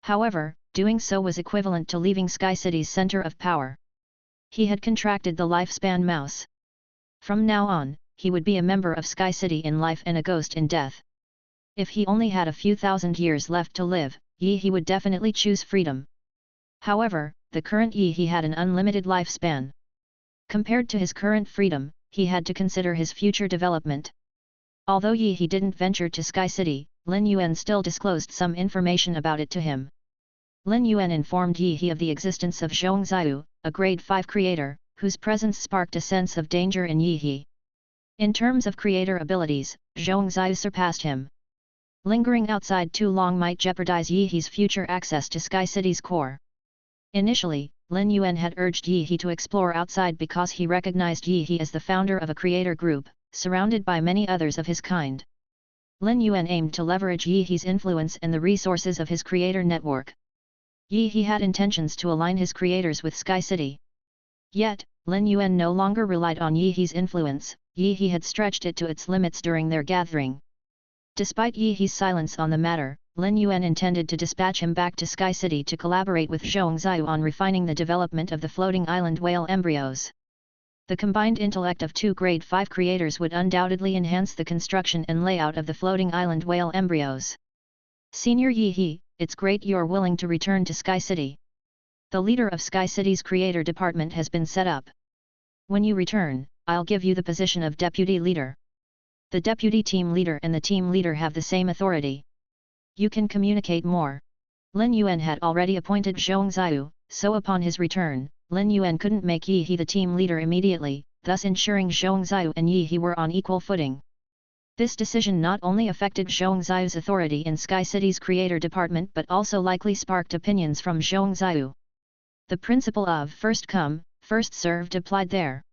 However, doing so was equivalent to leaving Sky City's center of power. He had contracted the lifespan mouse. From now on, he would be a member of Sky City in life and a ghost in death. If he only had a few thousand years left to live, Yi He would definitely choose freedom. However, the current Yi He had an unlimited lifespan. Compared to his current freedom, he had to consider his future development. Although Yi He didn't venture to Sky City, Lin Yuan still disclosed some information about it to him. Lin Yuan informed Yi He of the existence of Zhongxiu, a grade 5 creator, whose presence sparked a sense of danger in Yi He. In terms of creator abilities, Zhongxiu surpassed him. Lingering outside too long might jeopardize Yi He's future access to Sky City's core. Initially, Lin Yuan had urged Yi He to explore outside because he recognized Yi He as the founder of a creator group, surrounded by many others of his kind. Lin Yuan aimed to leverage Yi He's influence and the resources of his creator network. Yi He had intentions to align his creators with Sky City. Yet, Lin Yuan no longer relied on Yi He's influence. Yi He had stretched it to its limits during their gathering. Despite Yi He's silence on the matter, Lin Yuan intended to dispatch him back to Sky City to collaborate with Zhongxiu on refining the development of the floating island whale embryos. The combined intellect of two grade 5 creators would undoubtedly enhance the construction and layout of the floating island whale embryos. Senior Yi He, it's great you're willing to return to Sky City. The leader of Sky City's creator department has been set up. When you return, I'll give you the position of deputy leader. The deputy team leader and the team leader have the same authority. You can communicate more. Lin Yuan had already appointed Zhong Ziyu, so upon his return, Lin Yuan couldn't make Yi He the team leader immediately, thus ensuring Zhong Ziyu and Yi He were on equal footing. This decision not only affected Zhong Ziyu's authority in Sky City's creator department but also likely sparked opinions from Zhong Ziyu. The principle of first come, first served applied there.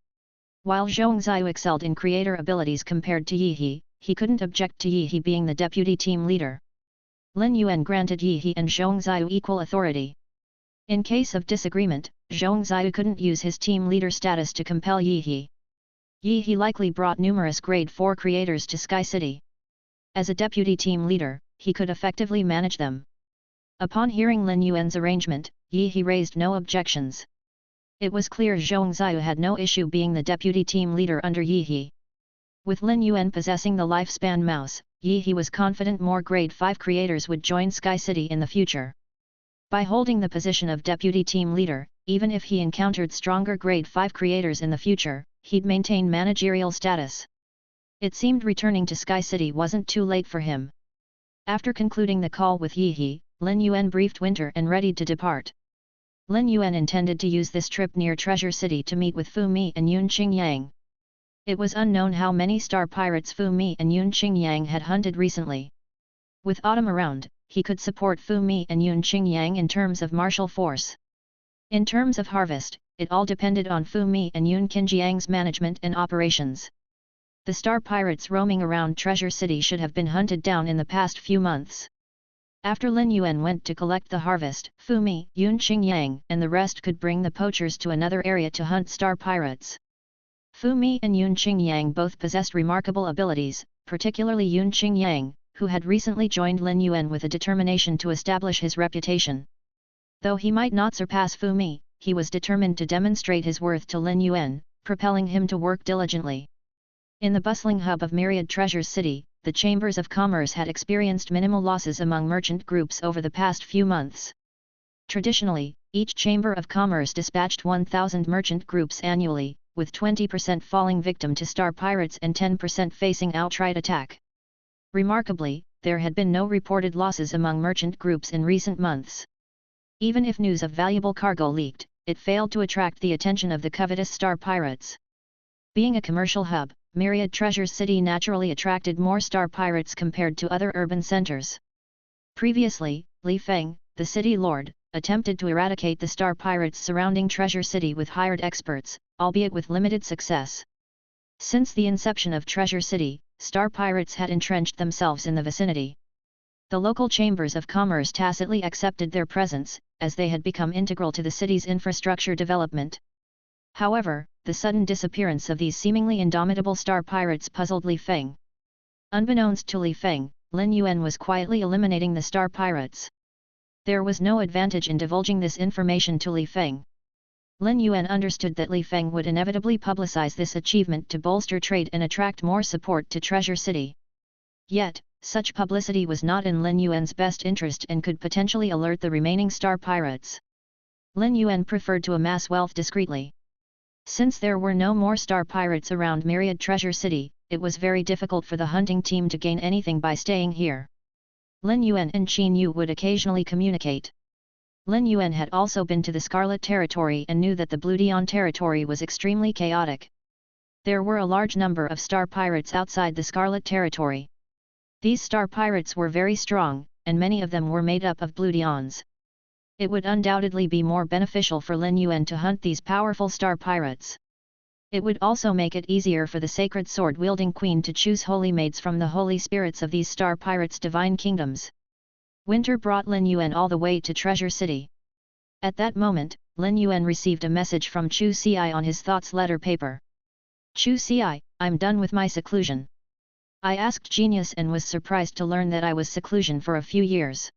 While Zhong Ziyu excelled in creator abilities compared to Yi He couldn't object to Yi He being the deputy team leader. Lin Yuan granted Yi He and Zhong Ziyu equal authority. In case of disagreement, Zhong Ziyu couldn't use his team leader status to compel Yi He. Yi He likely brought numerous grade 4 creators to Sky City. As a deputy team leader, he could effectively manage them. Upon hearing Lin Yuan's arrangement, Yi He raised no objections. It was clear Zhong Ziyu had no issue being the deputy team leader under Yi He. With Lin Yuan possessing the lifespan mouse, Yi He was confident more grade 5 creators would join Sky City in the future. By holding the position of deputy team leader, even if he encountered stronger grade 5 creators in the future, he'd maintain managerial status. It seemed returning to Sky City wasn't too late for him. After concluding the call with Yi He, Lin Yuan briefed Winter and readied to depart. Lin Yuan intended to use this trip near Treasure City to meet with Fu Mi and Yun Qingyang. It was unknown how many star pirates Fu Mi and Yun Qingyang had hunted recently. With autumn around, he could support Fu Mi and Yun Qingyang in terms of martial force. In terms of harvest, it all depended on Fu Mi and Yun Qingyang's management and operations. The star pirates roaming around Treasure City should have been hunted down in the past few months. After Lin Yuan went to collect the harvest, Fu Mi, Yun Qingyang and the rest could bring the poachers to another area to hunt star pirates. Fu Mi and Yun Qingyang both possessed remarkable abilities, particularly Yun Qingyang, who had recently joined Lin Yuan with a determination to establish his reputation. Though he might not surpass Fu Mi, he was determined to demonstrate his worth to Lin Yuan, propelling him to work diligently. In the bustling hub of myriad treasures city, the chambers of commerce had experienced minimal losses among merchant groups over the past few months. Traditionally, each chamber of commerce dispatched 1,000 merchant groups annually, with 20% falling victim to star pirates and 10% facing outright attack. Remarkably, there had been no reported losses among merchant groups in recent months. Even if news of valuable cargo leaked, it failed to attract the attention of the covetous star pirates. Being a commercial hub, Myriad Treasures City naturally attracted more star pirates compared to other urban centers. Previously, Li Feng, the city lord, attempted to eradicate the star pirates surrounding Treasure City with hired experts, albeit with limited success. Since the inception of Treasure City, star pirates had entrenched themselves in the vicinity. The local chambers of commerce tacitly accepted their presence, as they had become integral to the city's infrastructure development. However, the sudden disappearance of these seemingly indomitable star pirates puzzled Li Feng. Unbeknownst to Li Feng, Lin Yuan was quietly eliminating the star pirates. There was no advantage in divulging this information to Li Feng. Lin Yuan understood that Li Feng would inevitably publicize this achievement to bolster trade and attract more support to Treasure City. Yet, such publicity was not in Lin Yuan's best interest and could potentially alert the remaining star pirates. Lin Yuan preferred to amass wealth discreetly. Since there were no more star pirates around Myriad Treasure City, it was very difficult for the hunting team to gain anything by staying here. Lin Yuan and Qin Yu would occasionally communicate. Lin Yuan had also been to the Scarlet Territory and knew that the Blue Dion Territory was extremely chaotic. There were a large number of star pirates outside the Scarlet Territory. These star pirates were very strong, and many of them were made up of Blue Dions. It would undoubtedly be more beneficial for Lin Yuan to hunt these powerful star pirates. It would also make it easier for the sacred sword-wielding queen to choose holy maids from the holy spirits of these star pirates' divine kingdoms. Winter brought Lin Yuan all the way to Treasure City. At that moment, Lin Yuan received a message from Chu Ci on his thoughts letter paper. Chu Ci, I'm done with my seclusion. I asked Genius and was surprised to learn that I was seclusion for a few years.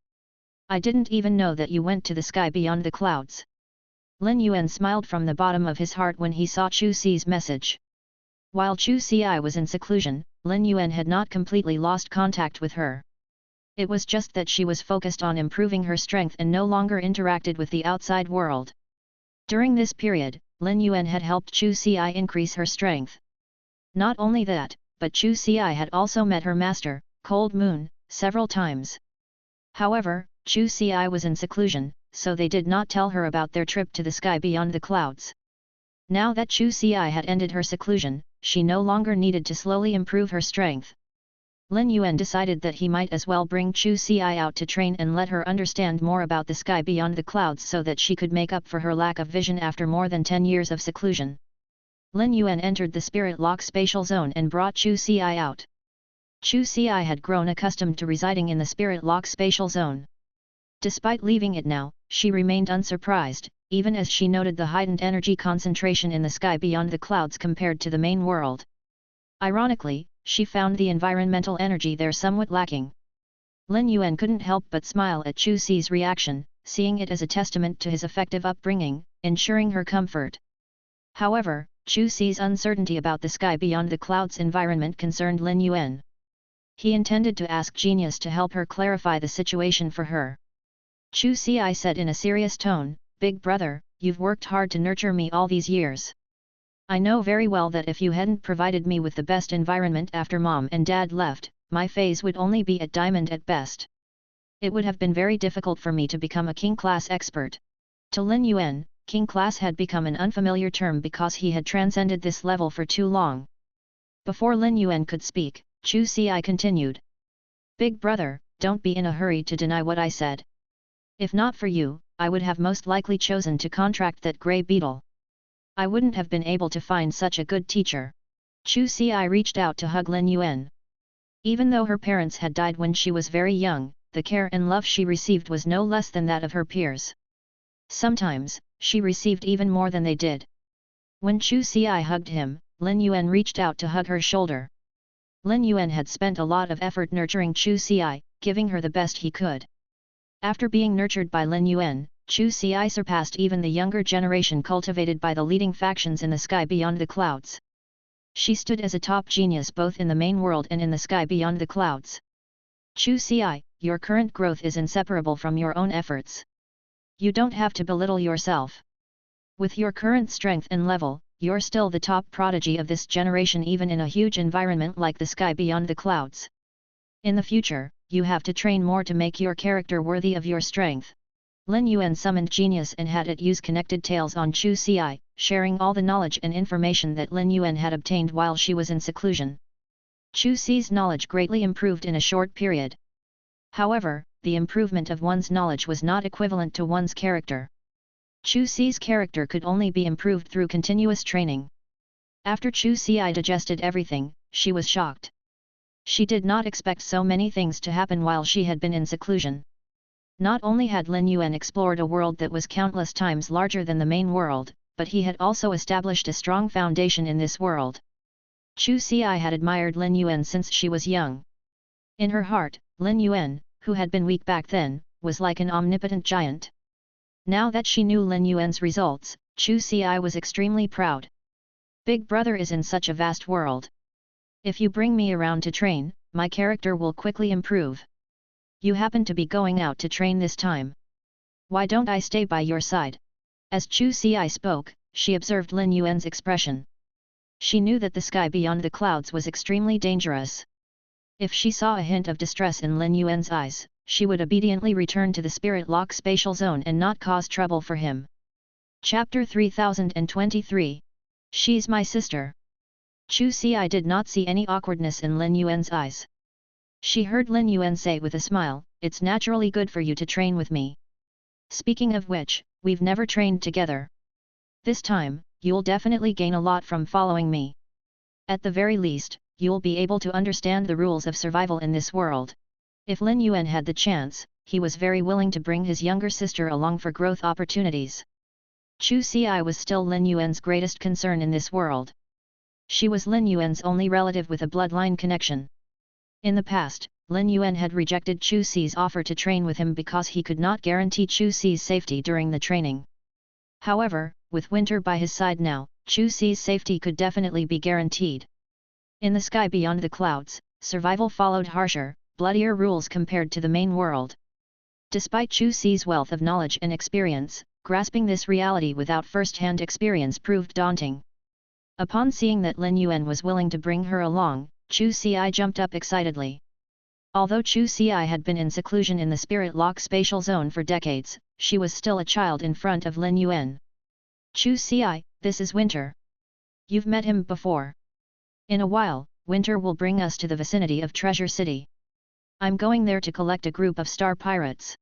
I didn't even know that you went to the sky beyond the clouds. Lin Yuan smiled from the bottom of his heart when he saw Chu Si's message. While Chu Si was in seclusion, Lin Yuan had not completely lost contact with her. It was just that she was focused on improving her strength and no longer interacted with the outside world. During this period, Lin Yuan had helped Chu Si increase her strength. Not only that, but Chu Si had also met her master, Cold Moon, several times. However, Chu Si was in seclusion, so they did not tell her about their trip to the sky beyond the clouds. Now that Chu Si had ended her seclusion, she no longer needed to slowly improve her strength. Lin Yuan decided that he might as well bring Chu Si out to train and let her understand more about the sky beyond the clouds so that she could make up for her lack of vision after more than 10 years of seclusion. Lin Yuan entered the spirit lock spatial zone and brought Chu Si out. Chu Si had grown accustomed to residing in the spirit lock spatial zone. Despite leaving it now, she remained unsurprised, even as she noted the heightened energy concentration in the sky beyond the clouds compared to the main world. Ironically, she found the environmental energy there somewhat lacking. Lin Yuan couldn't help but smile at Chu Si's reaction, seeing it as a testament to his effective upbringing, ensuring her comfort. However, Chu Si's uncertainty about the sky beyond the clouds environment concerned Lin Yuan. He intended to ask Genius to help her clarify the situation for her. Chu Si said in a serious tone, "Big brother, you've worked hard to nurture me all these years. I know very well that if you hadn't provided me with the best environment after mom and dad left, my phase would only be at diamond at best. It would have been very difficult for me to become a king class expert." To Lin Yuan, king class had become an unfamiliar term because he had transcended this level for too long. Before Lin Yuan could speak, Chu Si continued. "Big brother, don't be in a hurry to deny what I said. If not for you, I would have most likely chosen to contract that grey beetle. I wouldn't have been able to find such a good teacher." Chu Si reached out to hug Lin Yuan. Even though her parents had died when she was very young, the care and love she received was no less than that of her peers. Sometimes, she received even more than they did. When Chu Si hugged him, Lin Yuan reached out to hug her shoulder. Lin Yuan had spent a lot of effort nurturing Chu Si, giving her the best he could. After being nurtured by Lin Yuan, Chu Si surpassed even the younger generation cultivated by the leading factions in the sky beyond the clouds. She stood as a top genius both in the main world and in the sky beyond the clouds. Chu Si, your current growth is inseparable from your own efforts. You don't have to belittle yourself. With your current strength and level, you're still the top prodigy of this generation even in a huge environment like the sky beyond the clouds. In the future, you have to train more to make your character worthy of your strength." Lin Yuan summoned Genius and had it use connected tales on Chu Si, sharing all the knowledge and information that Lin Yuan had obtained while she was in seclusion. Chu Si's knowledge greatly improved in a short period. However, the improvement of one's knowledge was not equivalent to one's character. Chu Si's character could only be improved through continuous training. After Chu Si digested everything, she was shocked. She did not expect so many things to happen while she had been in seclusion. Not only had Lin Yuan explored a world that was countless times larger than the main world, but he had also established a strong foundation in this world. Chu Si had admired Lin Yuan since she was young. In her heart, Lin Yuan, who had been weak back then, was like an omnipotent giant. Now that she knew Lin Yuan's results, Chu Si was extremely proud. "Big brother is in such a vast world. If you bring me around to train, my character will quickly improve. You happen to be going out to train this time. Why don't I stay by your side?" As Chu Si spoke, she observed Lin Yuan's expression. She knew that the sky beyond the clouds was extremely dangerous. If she saw a hint of distress in Lin Yuan's eyes, she would obediently return to the spirit lock spatial zone and not cause trouble for him. Chapter 3023. She's my sister. Chu Si did not see any awkwardness in Lin Yuan's eyes. She heard Lin Yuan say with a smile, "It's naturally good for you to train with me. Speaking of which, we've never trained together. This time, you'll definitely gain a lot from following me. At the very least, you'll be able to understand the rules of survival in this world." If Lin Yuan had the chance, he was very willing to bring his younger sister along for growth opportunities. Chu Si was still Lin Yuan's greatest concern in this world. She was Lin Yuan's only relative with a bloodline connection. In the past, Lin Yuan had rejected Chu Si's offer to train with him because he could not guarantee Chu Si's safety during the training. However, with winter by his side now, Chu Si's safety could definitely be guaranteed. In the sky beyond the clouds, survival followed harsher, bloodier rules compared to the main world. Despite Chu Si's wealth of knowledge and experience, grasping this reality without first-hand experience proved daunting. Upon seeing that Lin Yuan was willing to bring her along, Chu Si jumped up excitedly. Although Chu Si had been in seclusion in the Spirit Lock spatial zone for decades, she was still a child in front of Lin Yuan. Chu Si, this is Winter. You've met him before. In a while, Winter will bring us to the vicinity of Treasure City. I'm going there to collect a group of star pirates.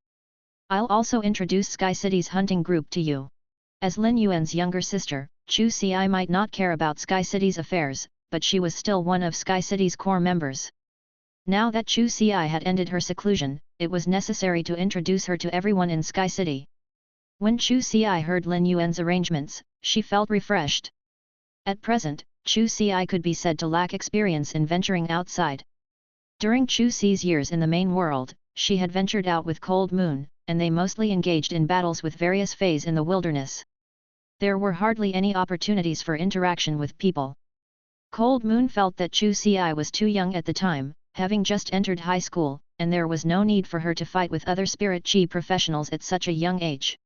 I'll also introduce Sky City's hunting group to you. As Lin Yuan's younger sister, Chu Si might not care about Sky City's affairs, but she was still one of Sky City's core members. Now that Chu Si had ended her seclusion, it was necessary to introduce her to everyone in Sky City. When Chu Si heard Lin Yuan's arrangements, she felt refreshed. At present, Chu Si could be said to lack experience in venturing outside. During Chu Si's years in the main world, she had ventured out with Cold Moon, and they mostly engaged in battles with various feys in the wilderness. There were hardly any opportunities for interaction with people. Cold Moon felt that Chu Si was too young at the time, having just entered high school, and there was no need for her to fight with other spirit chi professionals at such a young age.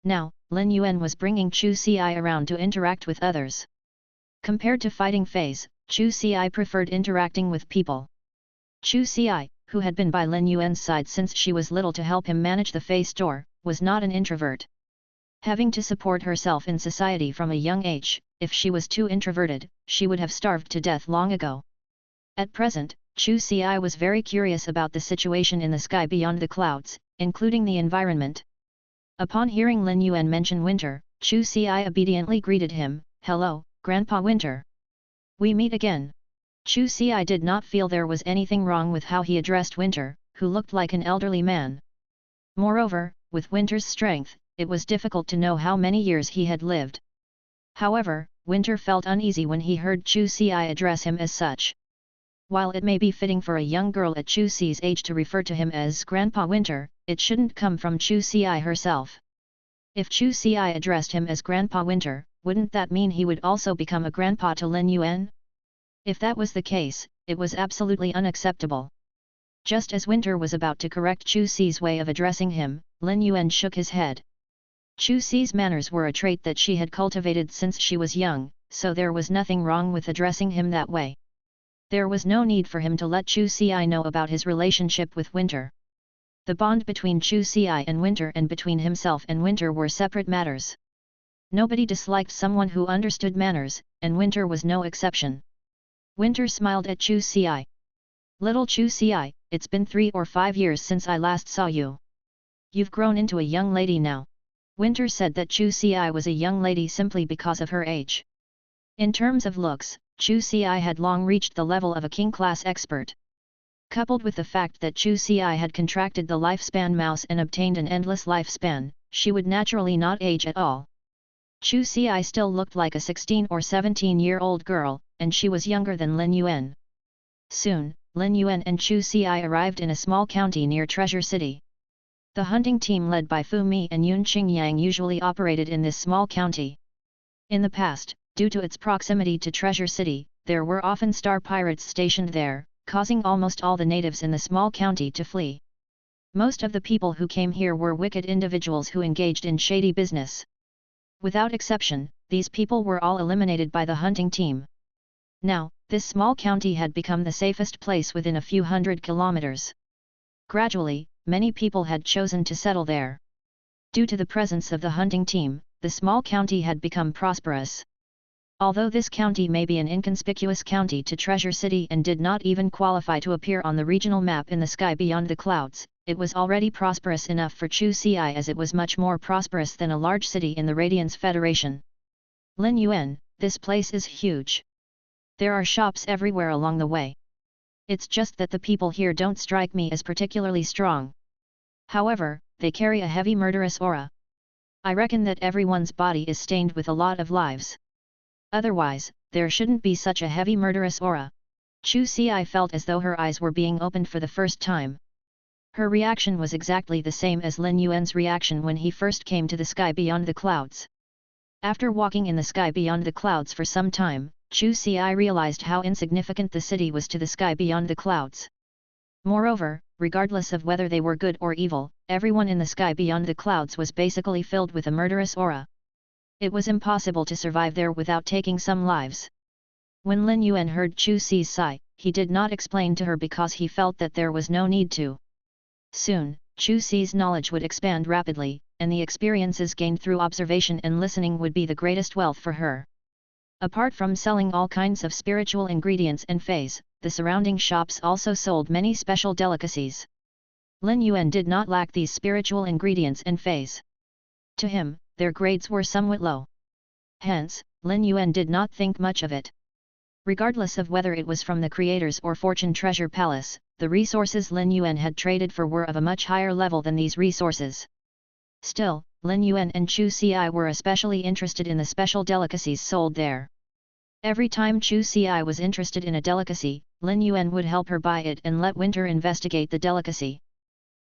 Now, Lin Yuan was bringing Chu Si around to interact with others. Compared to fighting feys, Chu Si preferred interacting with people. Chu Si, who had been by Lin Yuan's side since she was little to help him manage the fey store, was not an introvert. Having to support herself in society from a young age, if she was too introverted, she would have starved to death long ago. At present, Chu Si was very curious about the situation in the sky beyond the clouds, including the environment. Upon hearing Lin Yuan mention Winter, Chu Si obediently greeted him, "Hello, Grandpa Winter. We meet again." Chu Si did not feel there was anything wrong with how he addressed Winter, who looked like an elderly man. Moreover, with Winter's strength, it was difficult to know how many years he had lived. However, Winter felt uneasy when he heard Chu Si address him as such. While it may be fitting for a young girl at Chu Si's age to refer to him as Grandpa Winter, it shouldn't come from Chu Si herself. If Chu Si addressed him as Grandpa Winter, wouldn't that mean he would also become a grandpa to Lin Yuan? If that was the case, it was absolutely unacceptable. Just as Winter was about to correct Chu Si's way of addressing him, Lin Yuan shook his head. Chu Si's manners were a trait that she had cultivated since she was young, so there was nothing wrong with addressing him that way. There was no need for him to let Chu Si know about his relationship with Winter. The bond between Chu Si and Winter and between himself and Winter were separate matters. Nobody disliked someone who understood manners, and Winter was no exception. Winter smiled at Chu Si. "Little Chu Si, it's been 3 or 5 years since I last saw you. You've grown into a young lady now." Winter said that Chu Si was a young lady simply because of her age. In terms of looks, Chu Si had long reached the level of a king-class expert. Coupled with the fact that Chu Si had contracted the lifespan mouse and obtained an endless lifespan, she would naturally not age at all. Chu Si still looked like a 16 or 17-year-old girl, and she was younger than Lin Yuan. Soon, Lin Yuan and Chu Si arrived in a small county near Treasure City. The hunting team led by Fu Mi and Yun Qingyang usually operated in this small county. In the past, due to its proximity to Treasure City, there were often star pirates stationed there, causing almost all the natives in the small county to flee. Most of the people who came here were wicked individuals who engaged in shady business. Without exception, these people were all eliminated by the hunting team. Now, this small county had become the safest place within a few hundred kilometers. Gradually, many people had chosen to settle there. Due to the presence of the hunting team, the small county had become prosperous. Although this county may be an inconspicuous county to Treasure City and did not even qualify to appear on the regional map in the sky beyond the clouds, it was already prosperous enough for Chu Si as it was much more prosperous than a large city in the Radiance Federation. "Lin Yuan, this place is huge. There are shops everywhere along the way. It's just that the people here don't strike me as particularly strong. However, they carry a heavy murderous aura. I reckon that everyone's body is stained with a lot of lives. Otherwise, there shouldn't be such a heavy murderous aura." Chu Si felt as though her eyes were being opened for the first time. Her reaction was exactly the same as Lin Yuan's reaction when he first came to the sky beyond the clouds. After walking in the sky beyond the clouds for some time, Chu Ci realized how insignificant the city was to the sky beyond the clouds. Moreover, regardless of whether they were good or evil, everyone in the sky beyond the clouds was basically filled with a murderous aura. It was impossible to survive there without taking some lives. When Lin Yuan heard Chu Ci's sigh, he did not explain to her because he felt that there was no need to. Soon, Chu Ci's knowledge would expand rapidly, and the experiences gained through observation and listening would be the greatest wealth for her. Apart from selling all kinds of spiritual ingredients and feys, the surrounding shops also sold many special delicacies. Lin Yuan did not lack these spiritual ingredients and feys. To him, their grades were somewhat low. Hence, Lin Yuan did not think much of it. Regardless of whether it was from the creators or Fortune Treasure Palace, the resources Lin Yuan had traded for were of a much higher level than these resources. Still, Lin Yuan and Chu Ci were especially interested in the special delicacies sold there. Every time Chu Ci was interested in a delicacy, Lin Yuan would help her buy it and let Winter investigate the delicacy.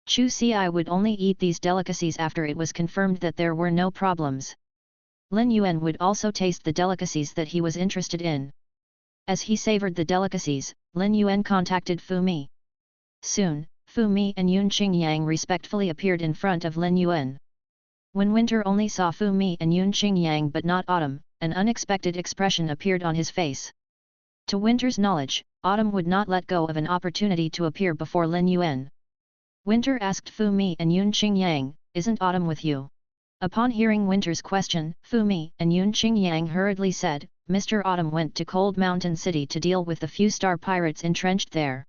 Chu Ci would only eat these delicacies after it was confirmed that there were no problems. Lin Yuan would also taste the delicacies that he was interested in. As he savored the delicacies, Lin Yuan contacted Fu Mi. Soon, Fu Mi and Yun Qingyang respectfully appeared in front of Lin Yuan. When Winter only saw Fu Mi and Yun Qingyang but not Autumn, an unexpected expression appeared on his face. To Winter's knowledge, Autumn would not let go of an opportunity to appear before Lin Yuan. Winter asked Fu Mi and Yun Qingyang, "Isn't Autumn with you?" Upon hearing Winter's question, Fu Mi and Yun Qingyang hurriedly said, "Mr. Autumn went to Cold Mountain City to deal with the few star pirates entrenched there.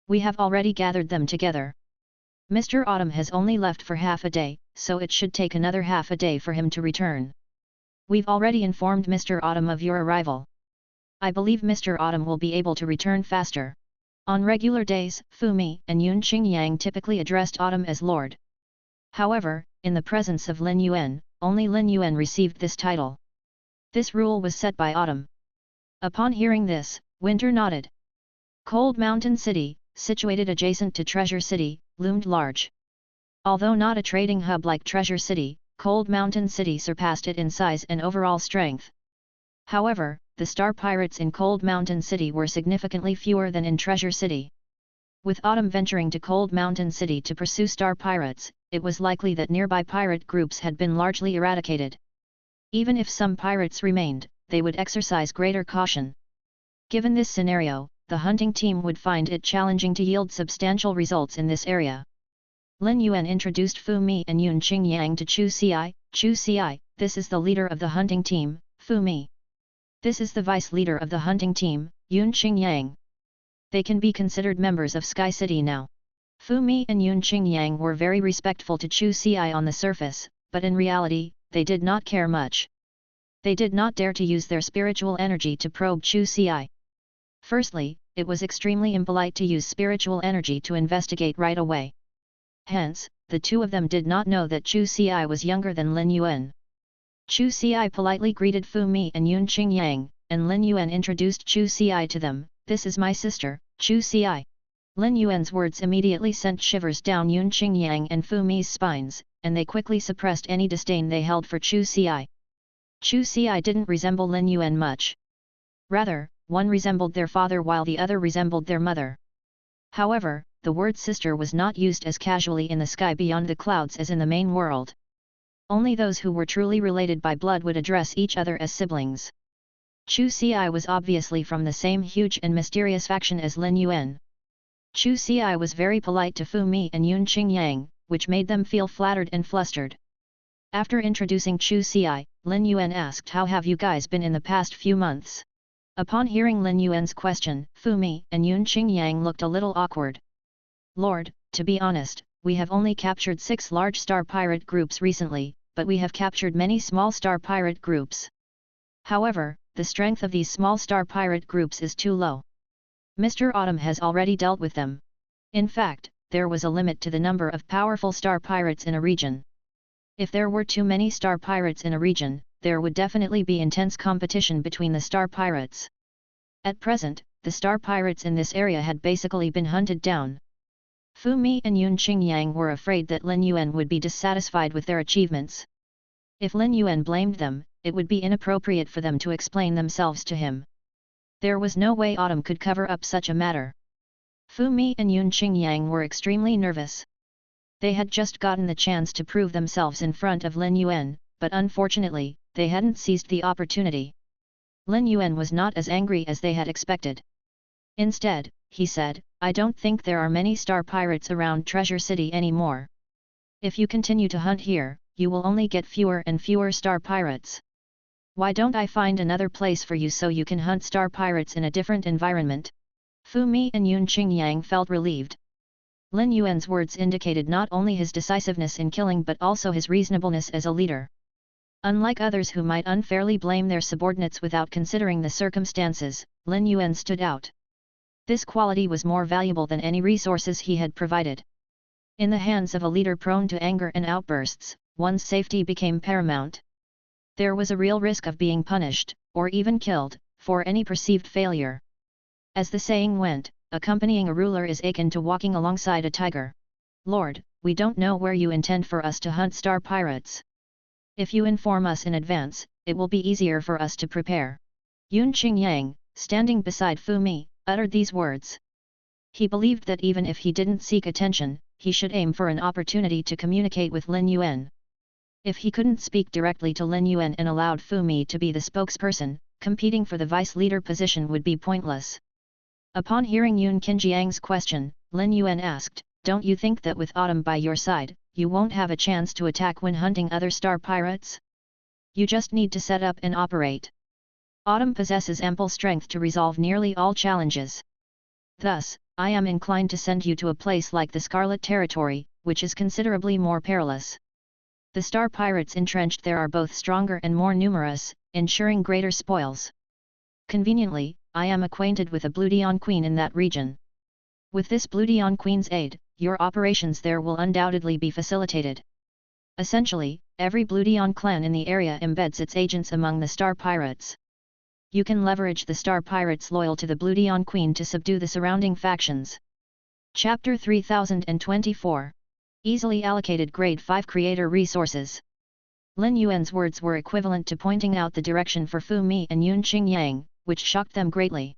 We have already gathered them together. Mr. Autumn has only left for half a day, so it should take another half a day for him to return. We've already informed Mr. Autumn of your arrival. I believe Mr. Autumn will be able to return faster." On regular days, Fu Mi and Yun Qingyang typically addressed Autumn as Lord. However, in the presence of Lin Yuan, only Lin Yuan received this title. This rule was set by Autumn. Upon hearing this, Winter nodded. Cold Mountain City, situated adjacent to Treasure City, loomed large. Although not a trading hub like Treasure City, Cold Mountain City surpassed it in size and overall strength. However, the star pirates in Cold Mountain City were significantly fewer than in Treasure City. With Autumn venturing to Cold Mountain City to pursue star pirates, it was likely that nearby pirate groups had been largely eradicated. Even if some pirates remained, they would exercise greater caution. Given this scenario, the hunting team would find it challenging to yield substantial results in this area. Lin Yuan introduced Fu Mi and Yun Qingyang to Chu Ci. "Chu Ci, this is the leader of the hunting team, Fu Mi. This is the vice leader of the hunting team, Yun Qingyang. They can be considered members of Sky City now." Fu Mi and Yun Qingyang were very respectful to Chu Ci on the surface, but in reality, they did not care much. They did not dare to use their spiritual energy to probe Chu Ci. Firstly, it was extremely impolite to use spiritual energy to investigate right away. Hence, the two of them did not know that Chu Ci was younger than Lin Yuan. Chu Ci politely greeted Fu Mi and Yun Qingyang, and Lin Yuan introduced Chu Ci to them. "This is my sister, Chu Ci." Lin Yuan's words immediately sent shivers down Yun Qingyang and Fu Mi's spines, and they quickly suppressed any disdain they held for Chu Ci. Chu Ci didn't resemble Lin Yuan much. Rather, one resembled their father while the other resembled their mother. However, the word sister was not used as casually in the sky beyond the clouds as in the main world. Only those who were truly related by blood would address each other as siblings. Chu Ci was obviously from the same huge and mysterious faction as Lin Yuan. Chu Ci was very polite to Fu Mi and Yun Qingyang, which made them feel flattered and flustered. After introducing Chu Ci, Lin Yuan asked, "How have you guys been in the past few months?" Upon hearing Lin Yuan's question, Fu Mi and Yun Qingyang looked a little awkward. "Lord, to be honest, we have only captured 6 large star pirate groups recently, but we have captured many small star pirate groups. However, the strength of these small star pirate groups is too low. Mr. Autumn has already dealt with them. In fact, there was a limit to the number of powerful star pirates in a region. If there were too many star pirates in a region, there would definitely be intense competition between the star pirates. At present, the star pirates in this area had basically been hunted down." Fu Mi and Yun Qingyang were afraid that Lin Yuan would be dissatisfied with their achievements. If Lin Yuan blamed them, it would be inappropriate for them to explain themselves to him. There was no way Autumn could cover up such a matter. Fu Mi and Yun Qingyang were extremely nervous. They had just gotten the chance to prove themselves in front of Lin Yuan, but unfortunately, they hadn't seized the opportunity. Lin Yuan was not as angry as they had expected. Instead, he said, "I don't think there are many star pirates around Treasure City anymore. If you continue to hunt here, you will only get fewer and fewer star pirates. Why don't I find another place for you so you can hunt star pirates in a different environment?" Fu Mi and Yun Qingyang felt relieved. Lin Yuan's words indicated not only his decisiveness in killing but also his reasonableness as a leader. Unlike others who might unfairly blame their subordinates without considering the circumstances, Lin Yuan stood out. This quality was more valuable than any resources he had provided. In the hands of a leader prone to anger and outbursts, one's safety became paramount. There was a real risk of being punished, or even killed, for any perceived failure. As the saying went, accompanying a ruler is akin to walking alongside a tiger. "Lord, we don't know where you intend for us to hunt star pirates. If you inform us in advance, it will be easier for us to prepare." Yun Qingyang, standing beside Fu Mi, uttered these words. He believed that even if he didn't seek attention, he should aim for an opportunity to communicate with Lin Yuan. If he couldn't speak directly to Lin Yuan and allowed Fu Mi to be the spokesperson, competing for the vice-leader position would be pointless. Upon hearing Yun Qingyang's question, Lin Yuan asked, "Don't you think that with Autumn by your side, you won't have a chance to attack when hunting other star pirates? You just need to set up and operate. Autumn possesses ample strength to resolve nearly all challenges. Thus, I am inclined to send you to a place like the Scarlet Territory, which is considerably more perilous. The star pirates entrenched there are both stronger and more numerous, ensuring greater spoils. Conveniently, I am acquainted with a Bluedion Queen in that region. With this Bluedion Queen's aid, your operations there will undoubtedly be facilitated. Essentially, every Bluedion clan in the area embeds its agents among the star pirates. You can leverage the star pirates loyal to the Bluedion Queen to subdue the surrounding factions." Chapter 3024. Easily allocated Grade 5 Creator Resources. Lin Yuan's words were equivalent to pointing out the direction for Fu Mi and Yun Qingyang, which shocked them greatly.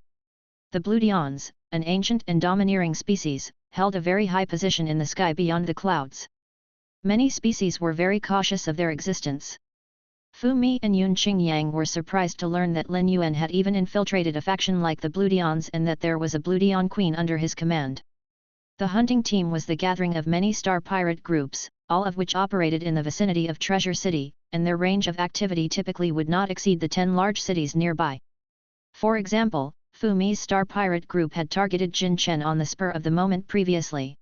The Bluedions, an ancient and domineering species, held a very high position in the sky beyond the clouds. Many species were very cautious of their existence. Fu Mi and Yun Qingyang were surprised to learn that Lin Yuan had even infiltrated a faction like the Bluedions and that there was a Bluedion Queen under his command. The hunting team was the gathering of many star pirate groups, all of which operated in the vicinity of Treasure City, and their range of activity typically would not exceed the 10 large cities nearby. For example, Fu Mi's star pirate group had targeted Jin Chen on the spur of the moment previously.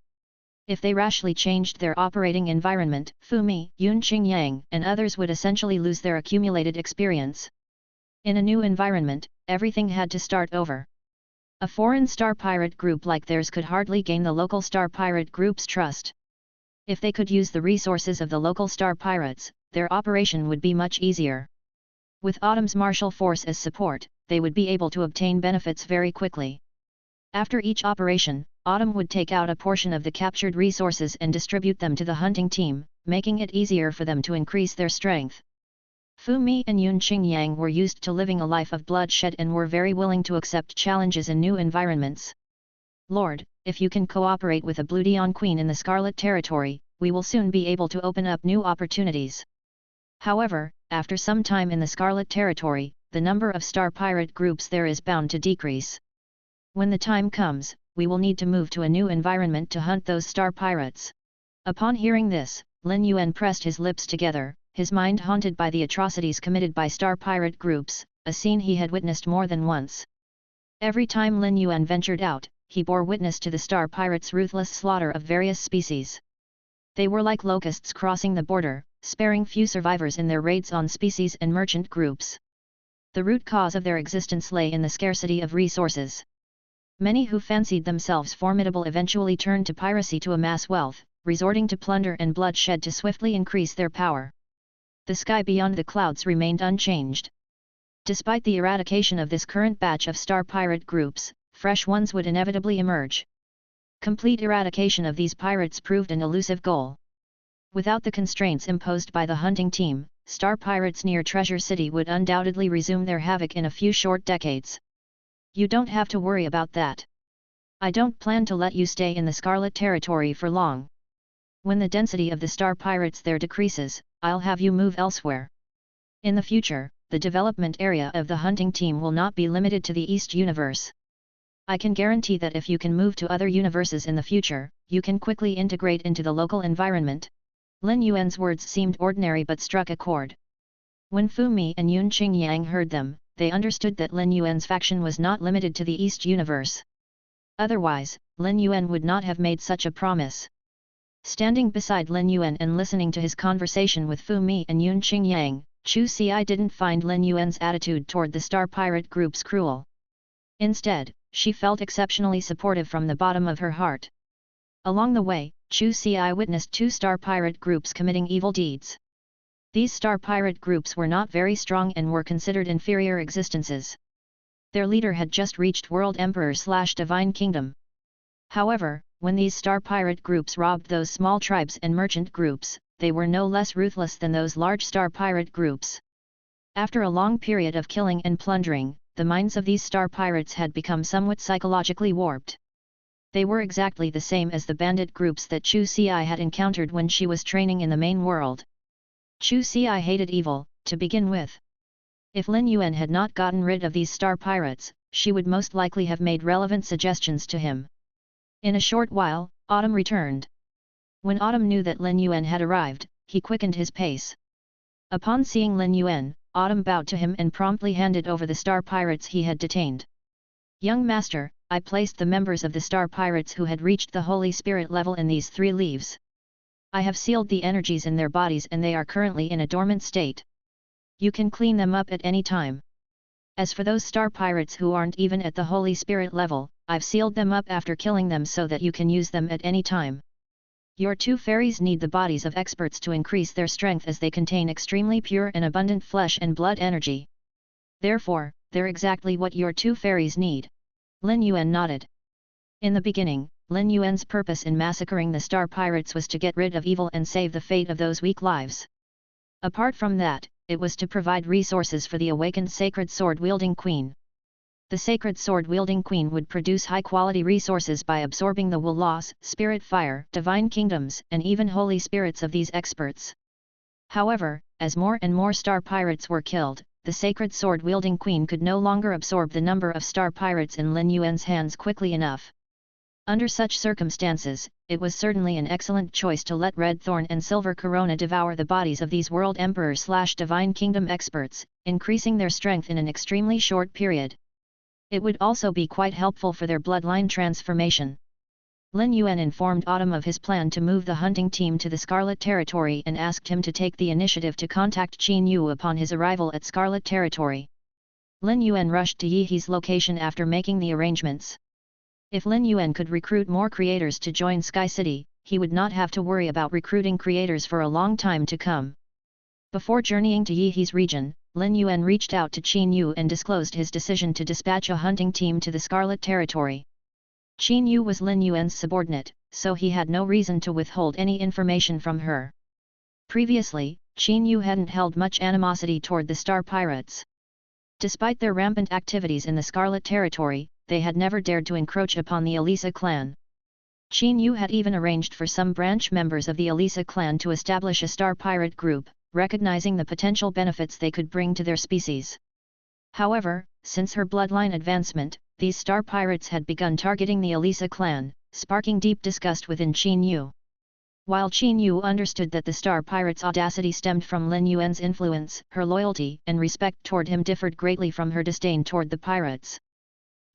If they rashly changed their operating environment, Fu Mi, Yun Qingyang, and others would essentially lose their accumulated experience. In a new environment, everything had to start over. A foreign star pirate group like theirs could hardly gain the local star pirate group's trust. If they could use the resources of the local star pirates, their operation would be much easier. With Autumn's martial force as support, they would be able to obtain benefits very quickly. After each operation, Autumn would take out a portion of the captured resources and distribute them to the hunting team, making it easier for them to increase their strength. Fu Mi and Yun Qingyang were used to living a life of bloodshed and were very willing to accept challenges in new environments. "Lord, if you can cooperate with a Bluedion Queen in the Scarlet Territory, we will soon be able to open up new opportunities. However, after some time in the Scarlet Territory, the number of star pirate groups there is bound to decrease. When the time comes, we will need to move to a new environment to hunt those star pirates." Upon hearing this, Lin Yuan pressed his lips together, his mind haunted by the atrocities committed by star pirate groups, a scene he had witnessed more than once. Every time Lin Yuan ventured out, he bore witness to the star pirates' ruthless slaughter of various species. They were like locusts crossing the border, sparing few survivors in their raids on species and merchant groups. The root cause of their existence lay in the scarcity of resources. Many who fancied themselves formidable eventually turned to piracy to amass wealth, resorting to plunder and bloodshed to swiftly increase their power. The sky beyond the clouds remained unchanged. Despite the eradication of this current batch of star pirate groups, fresh ones would inevitably emerge. Complete eradication of these pirates proved an elusive goal. Without the constraints imposed by the hunting team, star pirates near Treasure City would undoubtedly resume their havoc in a few short decades. You don't have to worry about that. I don't plan to let you stay in the Scarlet Territory for long. When the density of the star pirates there decreases, I'll have you move elsewhere. In the future, the development area of the hunting team will not be limited to the East Universe. I can guarantee that if you can move to other universes in the future, you can quickly integrate into the local environment. Lin Yuan's words seemed ordinary but struck a chord. When Fu Mi and Yun Qingyang heard them, they understood that Lin Yuan's faction was not limited to the East Universe. Otherwise, Lin Yuan would not have made such a promise. Standing beside Lin Yuan and listening to his conversation with Fu Mi and Yun Qingyang, Chu Xi didn't find Lin Yuan's attitude toward the star pirate groups cruel. Instead, she felt exceptionally supportive from the bottom of her heart. Along the way, Chu Xi witnessed two star pirate groups committing evil deeds. These star pirate groups were not very strong and were considered inferior existences. Their leader had just reached World Emperor/Divine Kingdom. However, when these star pirate groups robbed those small tribes and merchant groups, they were no less ruthless than those large star pirate groups. After a long period of killing and plundering, the minds of these star pirates had become somewhat psychologically warped. They were exactly the same as the bandit groups that Chu Xi had encountered when she was training in the main world. Chu Xi hated evil, to begin with. If Lin Yuan had not gotten rid of these star pirates, she would most likely have made relevant suggestions to him. In a short while, Autumn returned. When Autumn knew that Lin Yuan had arrived, he quickened his pace. Upon seeing Lin Yuan, Autumn bowed to him and promptly handed over the star pirates he had detained. Young master, I placed the members of the star pirates who had reached the Holy Spirit level in these 3 leaves. I have sealed the energies in their bodies and they are currently in a dormant state. You can clean them up at any time. As for those star pirates who aren't even at the Holy Spirit level, I've sealed them up after killing them so that you can use them at any time. Your 2 fairies need the bodies of experts to increase their strength as they contain extremely pure and abundant flesh and blood energy. Therefore, they're exactly what your 2 fairies need. Lin Yuan nodded. In the beginning, Lin Yuan's purpose in massacring the star pirates was to get rid of evil and save the fate of those weak lives. Apart from that, it was to provide resources for the awakened sacred sword-wielding queen. The sacred sword-wielding queen would produce high-quality resources by absorbing the will laws, spirit fire, divine kingdoms, and even holy spirits of these experts. However, as more and more star pirates were killed, the sacred sword-wielding queen could no longer absorb the number of star pirates in Lin Yuan's hands quickly enough. Under such circumstances, it was certainly an excellent choice to let Red Thorn and Silver Corona devour the bodies of these World Emperor/Divine Kingdom experts, increasing their strength in an extremely short period. It would also be quite helpful for their bloodline transformation. Lin Yuan informed Autumn of his plan to move the hunting team to the Scarlet Territory and asked him to take the initiative to contact Qin Yu upon his arrival at Scarlet Territory. Lin Yuan rushed to Yihe's location after making the arrangements. If Lin Yuan could recruit more creators to join Sky City, he would not have to worry about recruiting creators for a long time to come. Before journeying to Yihe's region, Lin Yuan reached out to Qin Yu and disclosed his decision to dispatch a hunting team to the Scarlet Territory. Qin Yu was Lin Yuan's subordinate, so he had no reason to withhold any information from her. Previously, Qin Yu hadn't held much animosity toward the Star Pirates. Despite their rampant activities in the Scarlet Territory, they had never dared to encroach upon the Elisa clan. Qin Yu had even arranged for some branch members of the Elisa clan to establish a Star Pirate group, recognizing the potential benefits they could bring to their species. However, since her bloodline advancement, these Star Pirates had begun targeting the Elisa clan, sparking deep disgust within Qin Yu. While Qin Yu understood that the Star Pirates' audacity stemmed from Lin Yuan's influence, her loyalty and respect toward him differed greatly from her disdain toward the pirates.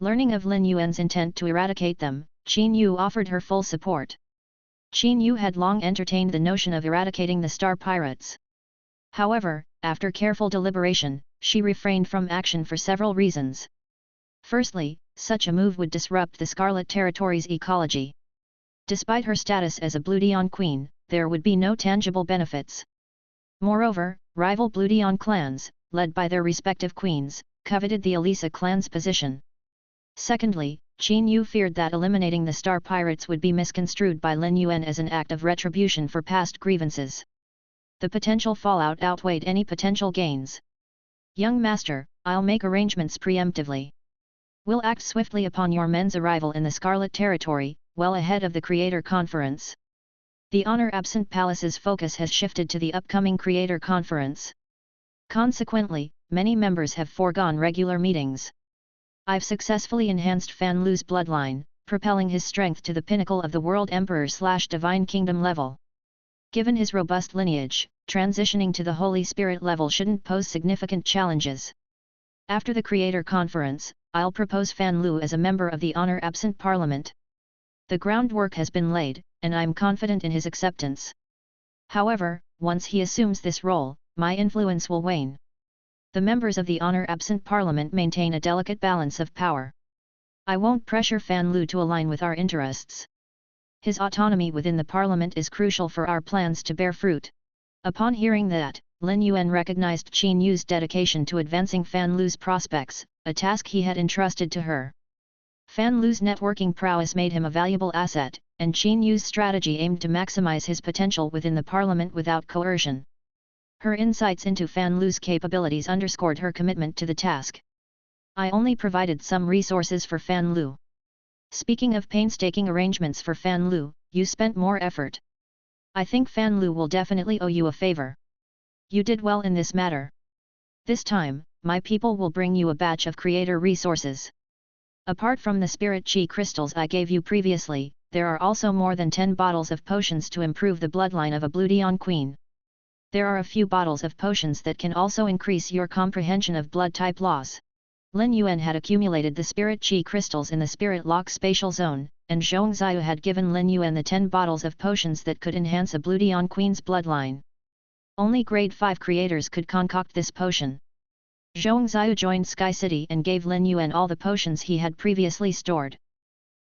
Learning of Lin Yuan's intent to eradicate them, Qin Yu offered her full support. Qin Yu had long entertained the notion of eradicating the Star Pirates. However, after careful deliberation, she refrained from action for several reasons. Firstly, such a move would disrupt the Scarlet Territory's ecology. Despite her status as a Bluedion queen, there would be no tangible benefits. Moreover, rival Bluedion clans, led by their respective queens, coveted the Elisa clan's position. Secondly, Qin Yu feared that eliminating the Star Pirates would be misconstrued by Lin Yuan as an act of retribution for past grievances. The potential fallout outweighed any potential gains. Young master, I'll make arrangements preemptively. We'll act swiftly upon your men's arrival in the Scarlet Territory, well ahead of the Creator Conference. The honor-absent palace's focus has shifted to the upcoming Creator Conference. Consequently, many members have foregone regular meetings. I've successfully enhanced Fan Lu's bloodline, propelling his strength to the pinnacle of the World Emperor/Divine Kingdom level. Given his robust lineage, transitioning to the Holy Spirit level shouldn't pose significant challenges. After the Creator Conference, I'll propose Fan Lu as a member of the honor-absent Parliament. The groundwork has been laid, and I'm confident in his acceptance. However, once he assumes this role, my influence will wane. The members of the honor-absent Parliament maintain a delicate balance of power. I won't pressure Fan Lu to align with our interests. His autonomy within the Parliament is crucial for our plans to bear fruit. Upon hearing that, Lin Yuan recognized Qin Yu's dedication to advancing Fan Lu's prospects, a task he had entrusted to her. Fan Lu's networking prowess made him a valuable asset, and Qin Yu's strategy aimed to maximize his potential within the Parliament without coercion. Her insights into Fan Lu's capabilities underscored her commitment to the task. I only provided some resources for Fan Lu. Speaking of painstaking arrangements for Fan Lu, you spent more effort. I think Fan Lu will definitely owe you a favor. You did well in this matter. This time, my people will bring you a batch of creator resources. Apart from the spirit chi crystals I gave you previously, there are also more than 10 bottles of potions to improve the bloodline of a Bloodion Queen. There are a few bottles of potions that can also increase your comprehension of blood type laws. Lin Yuan had accumulated the spirit chi crystals in the spirit lock spatial zone, and Zhong Ziyu had given Lin Yuan the 10 bottles of potions that could enhance a Bloodion Queen's bloodline. Only grade 5 creators could concoct this potion. Zhong Ziyu joined Sky City and gave Lin Yuan all the potions he had previously stored.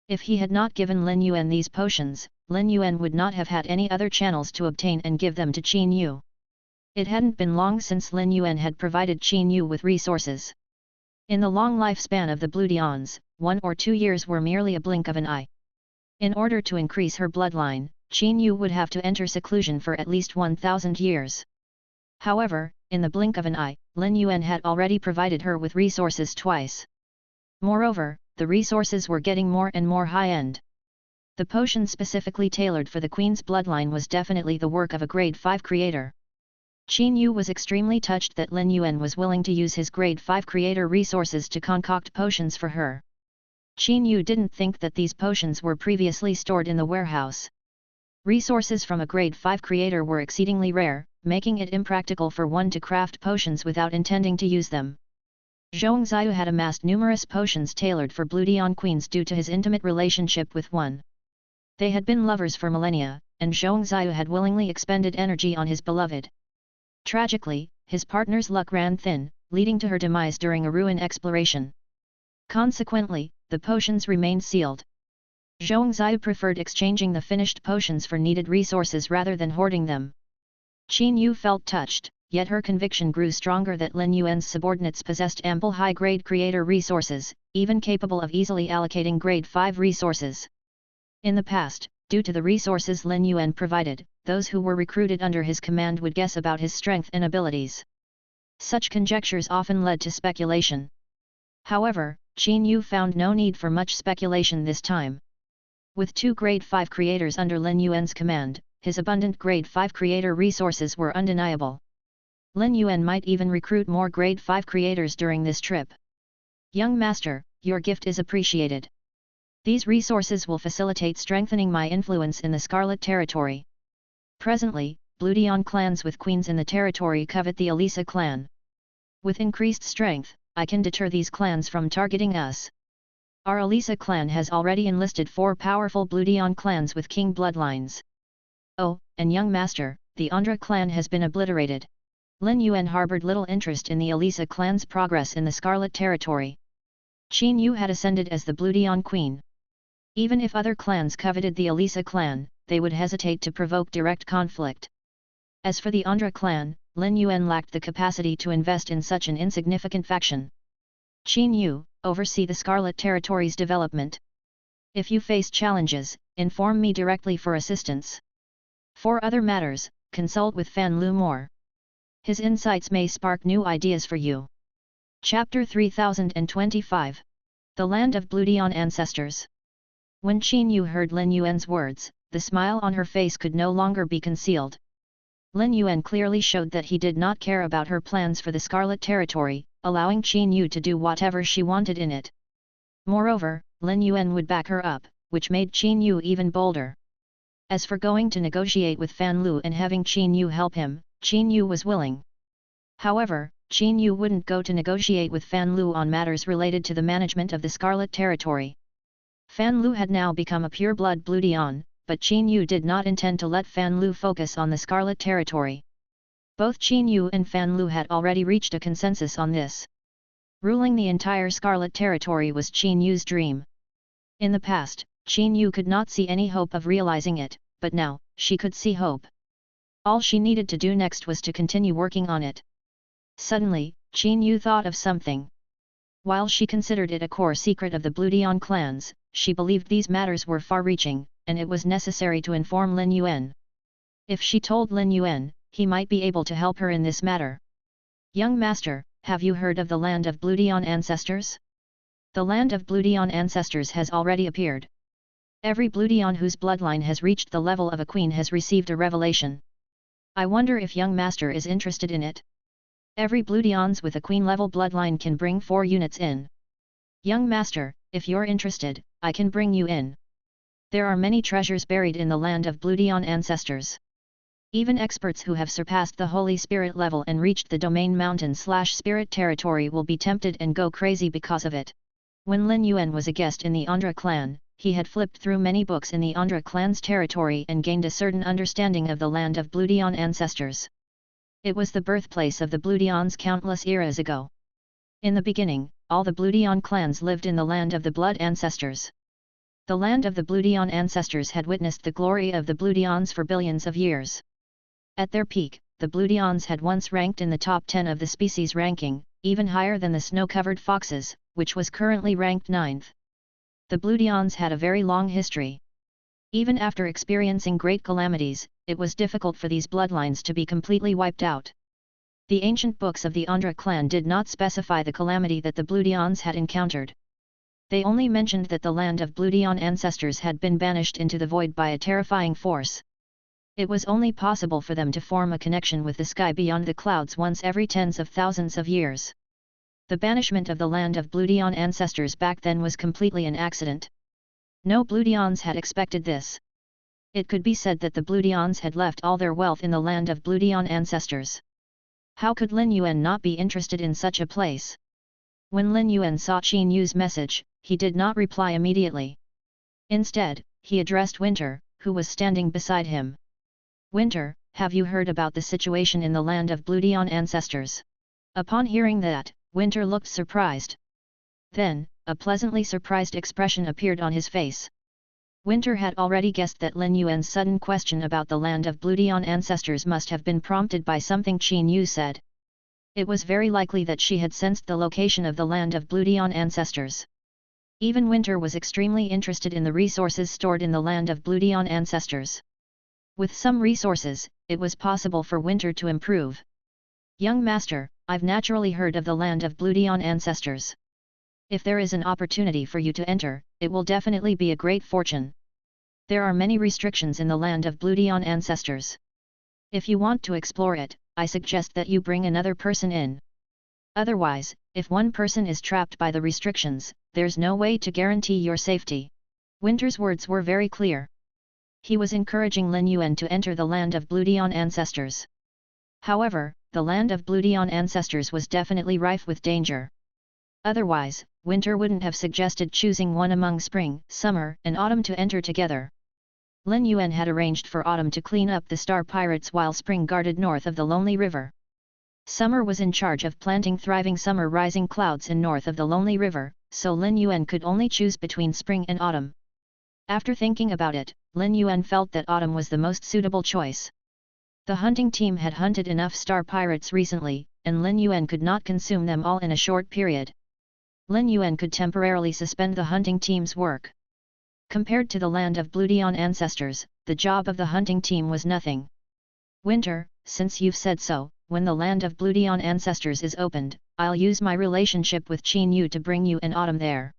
If he had not given Lin Yuan these potions, Lin Yuan would not have had any other channels to obtain and give them to Qin Yu. It hadn't been long since Lin Yuan had provided Qin Yu with resources. In the long lifespan of the Bloodions, 1 or 2 years were merely a blink of an eye. In order to increase her bloodline, Qin Yu would have to enter seclusion for at least 1,000 years. However, in the blink of an eye, Lin Yuan had already provided her with resources twice. Moreover, the resources were getting more and more high-end. The potion specifically tailored for the Queen's bloodline was definitely the work of a grade 5 creator. Qin Yu was extremely touched that Lin Yuan was willing to use his grade 5 creator resources to concoct potions for her. Qin Yu didn't think that these potions were previously stored in the warehouse. Resources from a grade 5 creator were exceedingly rare, making it impractical for one to craft potions without intending to use them. Zhong Ziyu had amassed numerous potions tailored for Bloodion Queens due to his intimate relationship with one. They had been lovers for millennia, and Zhong Ziyu had willingly expended energy on his beloved. Tragically, his partner's luck ran thin, leading to her demise during a ruin exploration. Consequently, the potions remained sealed. Zhong Ziyu preferred exchanging the finished potions for needed resources rather than hoarding them. Qin Yu felt touched, yet her conviction grew stronger that Lin Yuan's subordinates possessed ample high-grade creator resources, even capable of easily allocating grade 5 resources. In the past, due to the resources Lin Yuan provided, those who were recruited under his command would guess about his strength and abilities. Such conjectures often led to speculation. However, Qin Yu found no need for much speculation this time. With 2 grade 5 creators under Lin Yuan's command, his abundant grade 5 creator resources were undeniable. Lin Yuan might even recruit more grade 5 creators during this trip. Young master, your gift is appreciated. These resources will facilitate strengthening my influence in the Scarlet Territory. Presently, Bloodion clans with queens in the territory covet the Elisa clan. With increased strength, I can deter these clans from targeting us. Our Elisa clan has already enlisted 4 powerful Bloodion clans with king bloodlines. Oh, and young master, the Andra clan has been obliterated. Lin Yuan harbored little interest in the Elisa clan's progress in the Scarlet Territory. Qin Yu had ascended as the Bloodion queen. Even if other clans coveted the Elisa clan, they would hesitate to provoke direct conflict. As for the Andra clan, Lin Yuan lacked the capacity to invest in such an insignificant faction. Qin Yu, oversee the Scarlet Territory's development. If you face challenges, inform me directly for assistance. For other matters, consult with Fan Lu more. His insights may spark new ideas for you. Chapter 3025. The Land of Bloodion Ancestors. When Qin Yu heard Lin Yuan's words, the smile on her face could no longer be concealed. Lin Yuan clearly showed that he did not care about her plans for the Scarlet Territory, allowing Qin Yu to do whatever she wanted in it. Moreover, Lin Yuan would back her up, which made Qin Yu even bolder. As for going to negotiate with Fan Lu and having Qin Yu help him, Qin Yu was willing. However, Qin Yu wouldn't go to negotiate with Fan Lu on matters related to the management of the Scarlet Territory. Fan Lu had now become a pure-blood Bloodion, but Qin Yu did not intend to let Fan Lu focus on the Scarlet Territory. Both Qin Yu and Fan Lu had already reached a consensus on this. Ruling the entire Scarlet Territory was Qin Yu's dream. In the past, Qin Yu could not see any hope of realizing it, but now, she could see hope. All she needed to do next was to continue working on it. Suddenly, Qin Yu thought of something. While she considered it a core secret of the Bloodion clans, she believed these matters were far-reaching, and it was necessary to inform Lin Yuan. If she told Lin Yuan, he might be able to help her in this matter. Young master, have you heard of the Land of Bloodion Ancestors? The Land of Bloodion Ancestors has already appeared. Every Bloodion whose bloodline has reached the level of a queen has received a revelation. I wonder if young master is interested in it. Every Bloodions with a queen-level bloodline can bring 4 units in. Young master, if you're interested, I can bring you in. There are many treasures buried in the Land of Bloodion Ancestors. Even experts who have surpassed the Holy Spirit level and reached the Domain Mountain/Spirit Territory will be tempted and go crazy because of it. When Lin Yuan was a guest in the Andra clan, he had flipped through many books in the Andra clan's territory and gained a certain understanding of the Land of Bloodion Ancestors. It was the birthplace of the Bloodions countless eras ago. In the beginning, all the Bloodion clans lived in the Land of the Blood Ancestors. The Land of the Bloodion Ancestors had witnessed the glory of the Bloodions for billions of years. At their peak, the Bloodions had once ranked in the top 10 of the species ranking, even higher than the snow-covered foxes, which was currently ranked 9th. The Bloodions had a very long history. Even after experiencing great calamities, it was difficult for these bloodlines to be completely wiped out. The ancient books of the Andra clan did not specify the calamity that the Bloodions had encountered. They only mentioned that the Land of Bloodion Ancestors had been banished into the void by a terrifying force. It was only possible for them to form a connection with the sky beyond the clouds once every tens of thousands of years. The banishment of the Land of Bloodion Ancestors back then was completely an accident. No Bloodions had expected this. It could be said that the Bloodions had left all their wealth in the Land of Bloodion Ancestors. How could Lin Yuan not be interested in such a place? When Lin Yuan saw Qin Yu's message, he did not reply immediately. Instead, he addressed Winter, who was standing beside him. Winter, have you heard about the situation in the Land of Bloodion Ancestors? Upon hearing that, Winter looked surprised. Then, a pleasantly surprised expression appeared on his face. Winter had already guessed that Lin Yuan's sudden question about the Land of Bloodion Ancestors must have been prompted by something Qin Yu said. It was very likely that she had sensed the location of the Land of Bloodion Ancestors. Even Winter was extremely interested in the resources stored in the Land of Bloodion Ancestors. With some resources, it was possible for Winter to improve. Young master, I've naturally heard of the Land of Bloodion Ancestors. If there is an opportunity for you to enter, it will definitely be a great fortune. There are many restrictions in the Land of Bloodion Ancestors. If you want to explore it, I suggest that you bring another person in. Otherwise, if one person is trapped by the restrictions, there's no way to guarantee your safety. Winter's words were very clear. He was encouraging Lin Yuan to enter the Land of Bloodion Ancestors. However, the Land of Bloodion Ancestors was definitely rife with danger. Otherwise, Winter wouldn't have suggested choosing one among Spring, Summer, and Autumn to enter together. Lin Yuan had arranged for Autumn to clean up the Star Pirates while Spring guarded north of the Lonely River. Summer was in charge of planting thriving summer rising clouds in north of the Lonely River, so Lin Yuan could only choose between Spring and Autumn. After thinking about it, Lin Yuan felt that Autumn was the most suitable choice. The hunting team had hunted enough Star Pirates recently, and Lin Yuan could not consume them all in a short period. Lin Yuan could temporarily suspend the hunting team's work. Compared to the Land of Bloodion Ancestors, the job of the hunting team was nothing. Winter, since you've said so, when the land of Bloodlines ancestors is opened, I'll use my relationship with Qin Yu to bring you an autumn there.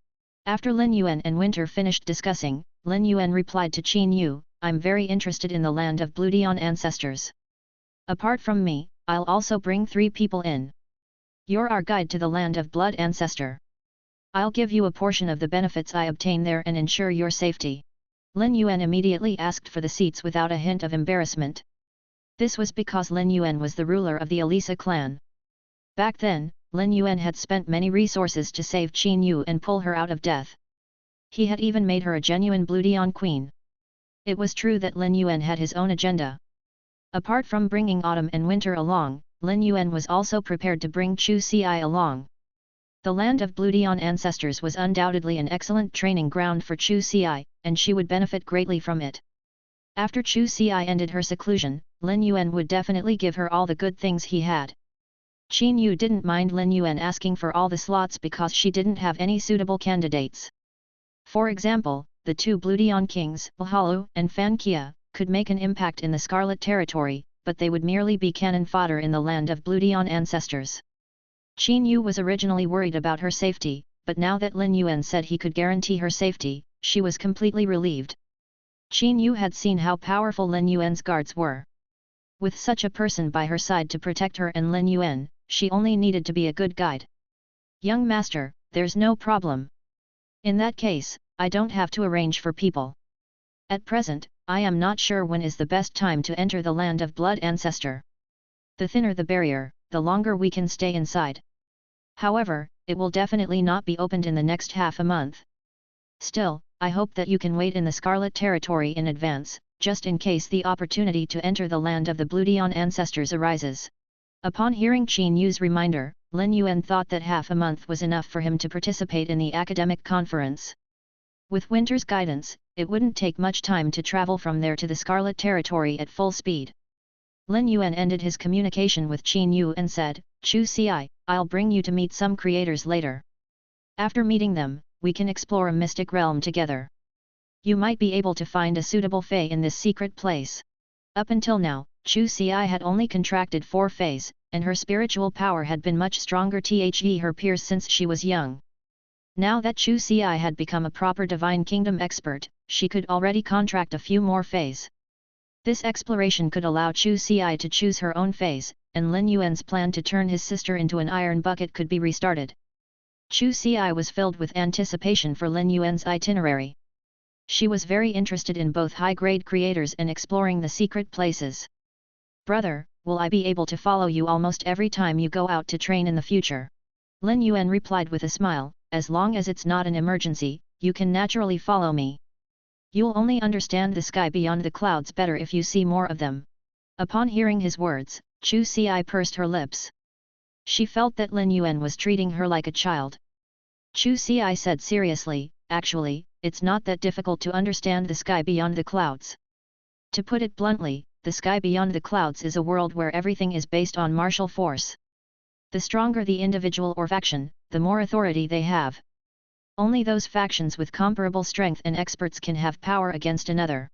After Lin Yuan and Winter finished discussing, Lin Yuan replied to Qin Yu, I'm very interested in the land of Bloodlines ancestors. Apart from me, I'll also bring 3 people in. You're our guide to the land of blood ancestor. I'll give you a portion of the benefits I obtain there and ensure your safety. Lin Yuan immediately asked for the seats without a hint of embarrassment. This was because Lin Yuan was the ruler of the Elisa clan. Back then, Lin Yuan had spent many resources to save Qin Yu and pull her out of death. He had even made her a genuine Bloodlines queen. It was true that Lin Yuan had his own agenda. Apart from bringing autumn and winter along, Lin Yuan was also prepared to bring Chu Xi along. The land of Bloodlines ancestors was undoubtedly an excellent training ground for Chu Xi, and she would benefit greatly from it. After Chu Xi ended her seclusion, Lin Yuan would definitely give her all the good things he had. Qin Yu didn't mind Lin Yuan asking for all the slots because she didn't have any suitable candidates. For example, the 2 Bloodlines kings, Halu and Fan Kia, could make an impact in the Scarlet Territory, but they would merely be cannon fodder in the land of Bloodlines ancestors. Qin Yu was originally worried about her safety, but now that Lin Yuan said he could guarantee her safety, she was completely relieved. Qin Yu had seen how powerful Lin Yuan's guards were. With such a person by her side to protect her and Lin Yuan, she only needed to be a good guide. Young master, there's no problem. In that case, I don't have to arrange for people. At present, I am not sure when is the best time to enter the land of blood ancestor. The thinner the barrier, the longer we can stay inside. However, it will definitely not be opened in the next half a month. Still, I hope that you can wait in the Scarlet Territory in advance, just in case the opportunity to enter the land of the Bloodlines ancestors arises. Upon hearing Qin Yu's reminder, Lin Yuan thought that half a month was enough for him to participate in the academic conference. With Winter's guidance, it wouldn't take much time to travel from there to the Scarlet Territory at full speed. Lin Yuan ended his communication with Qin Yu and said, Chu Xi, I'll bring you to meet some creators later. After meeting them, we can explore a mystic realm together. You might be able to find a suitable fey in this secret place. Up until now, Chu Xi had only contracted 4 feys, and her spiritual power had been much stronger than her peers since she was young. Now that Chu Xi had become a proper Divine Kingdom expert, she could already contract a few more feys. This exploration could allow Chu Xi to choose her own feys, and Lin Yuan's plan to turn his sister into an iron bucket could be restarted. Chu Xi was filled with anticipation for Lin Yuan's itinerary. She was very interested in both high-grade creators and exploring the secret places. Brother, will I be able to follow you almost every time you go out to train in the future? Lin Yuan replied with a smile, as long as it's not an emergency, you can naturally follow me. You'll only understand the sky beyond the clouds better if you see more of them. Upon hearing his words, Chu Xi pursed her lips. She felt that Lin Yuan was treating her like a child. Chu Xi said seriously, actually, it's not that difficult to understand the sky beyond the clouds. To put it bluntly, the sky beyond the clouds is a world where everything is based on martial force. The stronger the individual or faction, the more authority they have. Only those factions with comparable strength and experts can have power against another.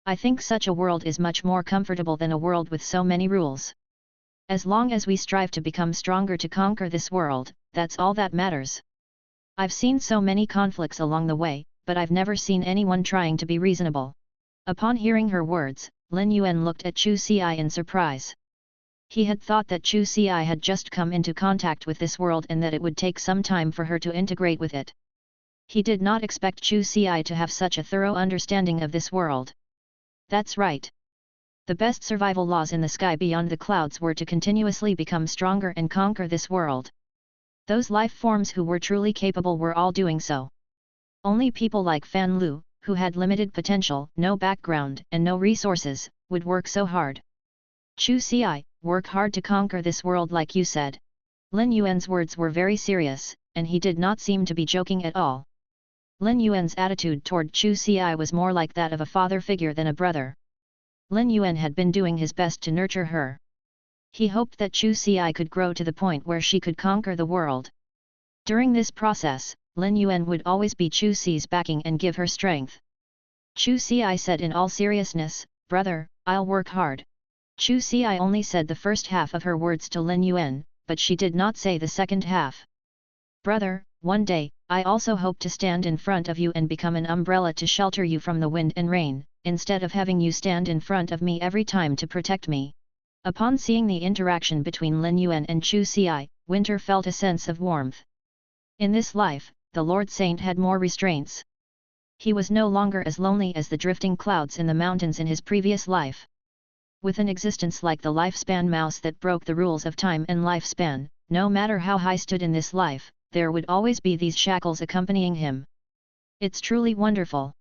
I think such a world is much more comfortable than a world with so many rules. As long as we strive to become stronger to conquer this world, that's all that matters. I've seen so many conflicts along the way, but I've never seen anyone trying to be reasonable. Upon hearing her words, Lin Yuan looked at Chu Xi in surprise. He had thought that Chu Xi had just come into contact with this world and that it would take some time for her to integrate with it. He did not expect Chu Xi to have such a thorough understanding of this world. That's right. The best survival laws in the sky beyond the clouds were to continuously become stronger and conquer this world. Those life forms who were truly capable were all doing so. Only people like Fan Lu, who had limited potential, no background and no resources, would work so hard. Chu Xi, work hard to conquer this world like you said. Lin Yuan's words were very serious, and he did not seem to be joking at all. Lin Yuan's attitude toward Chu Xi was more like that of a father figure than a brother. Lin Yuan had been doing his best to nurture her. He hoped that Chu Xi could grow to the point where she could conquer the world. During this process, Lin Yuan would always be Chu Xi's backing and give her strength. Chu Xi said in all seriousness, "Brother, I'll work hard. Chu Si only said the first half of her words to Lin Yuan, but she did not say the second half. Brother, one day, I also hope to stand in front of you and become an umbrella to shelter you from the wind and rain, instead of having you stand in front of me every time to protect me. Upon seeing the interaction between Lin Yuan and Chu Si, Winter felt a sense of warmth. In this life, the Lord Saint had more restraints. He was no longer as lonely as the drifting clouds in the mountains in his previous life. With an existence like the lifespan mouse that broke the rules of time and lifespan, no matter how high stood in this life, there would always be these shackles accompanying him. It's truly wonderful.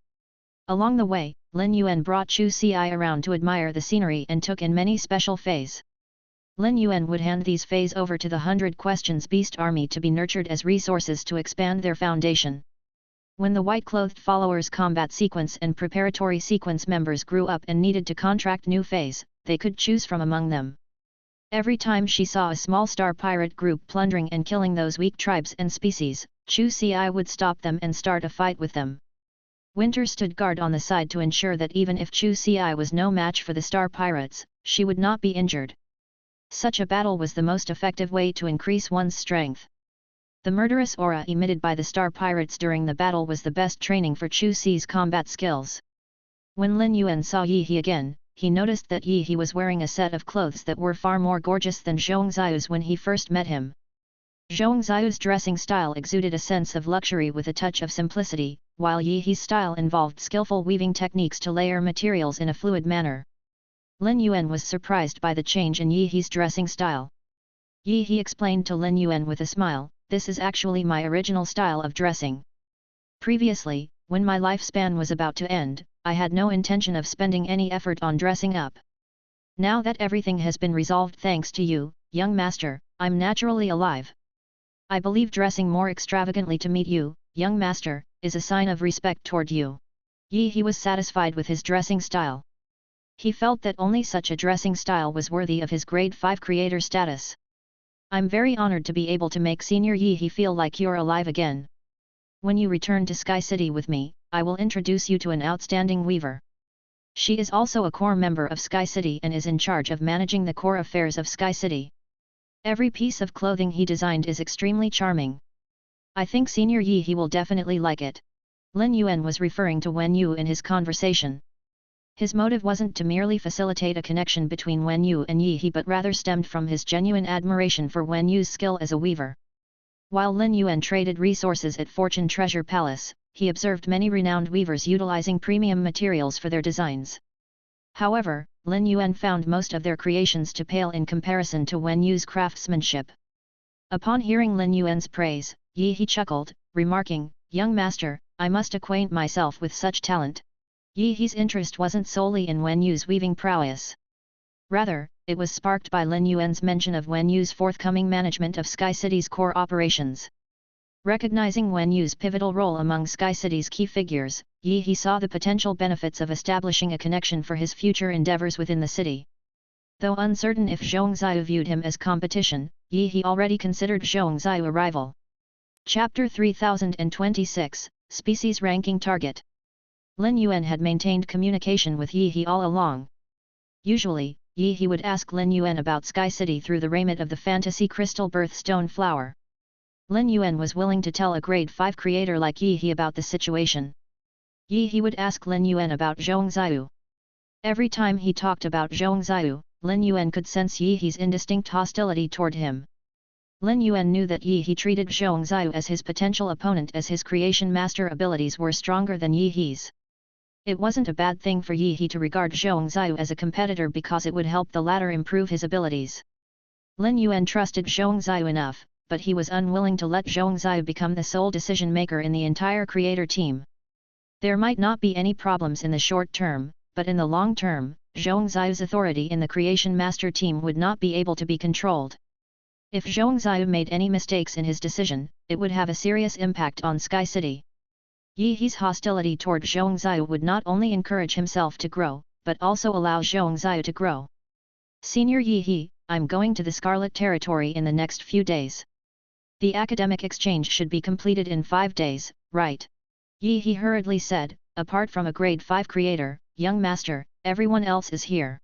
Along the way, Lin Yuan brought Chu Si around to admire the scenery and took in many special feys. Lin Yuan would hand these feys over to the 100 Questions Beast Army to be nurtured as resources to expand their foundation. When the white-clothed followers' combat sequence and preparatory sequence members grew up and needed to contract new feys, they could choose from among them. Every time she saw a small star pirate group plundering and killing those weak tribes and species, Chu Si would stop them and start a fight with them. Winter stood guard on the side to ensure that even if Chu Si was no match for the star pirates, she would not be injured. Such a battle was the most effective way to increase one's strength. The murderous aura emitted by the star pirates during the battle was the best training for Chu Si's combat skills. When Lin Yuan saw Yi He again, he noticed that Yi He was wearing a set of clothes that were far more gorgeous than Zhongxiu's when he first met him. Zhongxiu's dressing style exuded a sense of luxury with a touch of simplicity, while Yi He's style involved skillful weaving techniques to layer materials in a fluid manner. Lin Yuan was surprised by the change in Yi He's dressing style. Yi He explained to Lin Yuan with a smile, "This is actually my original style of dressing. Previously, when my lifespan was about to end, I had no intention of spending any effort on dressing up. Now that everything has been resolved thanks to you, young master, I'm naturally alive. I believe dressing more extravagantly to meet you, young master, is a sign of respect toward you." Yi He was satisfied with his dressing style. He felt that only such a dressing style was worthy of his grade 5 creator status. "I'm very honored to be able to make Senior Yi He feel like you're alive again. When you return to Sky City with me, I will introduce you to an outstanding weaver. She is also a core member of Sky City and is in charge of managing the core affairs of Sky City. Every piece of clothing he designed is extremely charming. I think Senior Yi He will definitely like it." Lin Yuan was referring to Wen Yu in his conversation. His motive wasn't to merely facilitate a connection between Wen Yu and Yi He but rather stemmed from his genuine admiration for Wen Yu's skill as a weaver. While Lin Yuan traded resources at Fortune Treasure Palace, he observed many renowned weavers utilizing premium materials for their designs. However, Lin Yuan found most of their creations to pale in comparison to Wen Yu's craftsmanship. Upon hearing Lin Yuan's praise, Yi He chuckled, remarking, "Young master, I must acquaint myself with such talent." Yi He's interest wasn't solely in Wen Yu's weaving prowess. Rather, it was sparked by Lin Yuan's mention of Wen Yu's forthcoming management of Sky City's core operations. Recognizing Wen Yu's pivotal role among Sky City's key figures, Yi He saw the potential benefits of establishing a connection for his future endeavors within the city. Though uncertain if Zhongxiu viewed him as competition, Yi He already considered Zhongxiu a rival. Chapter 3026, Species Ranking Target. Lin Yuan had maintained communication with Yi He all along. Usually, Yi He would ask Lin Yuan about Sky City through the raiment of the fantasy crystal birthstone flower. Lin Yuan was willing to tell a grade 5 creator like Yi He about the situation. Yi He would ask Lin Yuan about Zhongxiu. Every time he talked about Zhongxiu, Lin Yuan could sense Yi He's indistinct hostility toward him. Lin Yuan knew that Yi He treated Zhongxiu as his potential opponent as his creation master abilities were stronger than Yi He's. It wasn't a bad thing for Yi He to regard Zhongxiu as a competitor because it would help the latter improve his abilities. Lin Yuan trusted Zhongxiu enough, but he was unwilling to let Zhongxiu become the sole decision-maker in the entire creator team. There might not be any problems in the short term, but in the long term, Zhongxiu's authority in the creation master team would not be able to be controlled. If Zhongxiu made any mistakes in his decision, it would have a serious impact on Sky City. Yi He's hostility toward Zhongxiu would not only encourage himself to grow, but also allow Zhongxiu to grow. "Senior Yi He, I'm going to the Scarlet Territory in the next few days. The academic exchange should be completed in 5 days, right?" Yi He hurriedly said, "Apart from a grade 5 creator, young master, everyone else is here."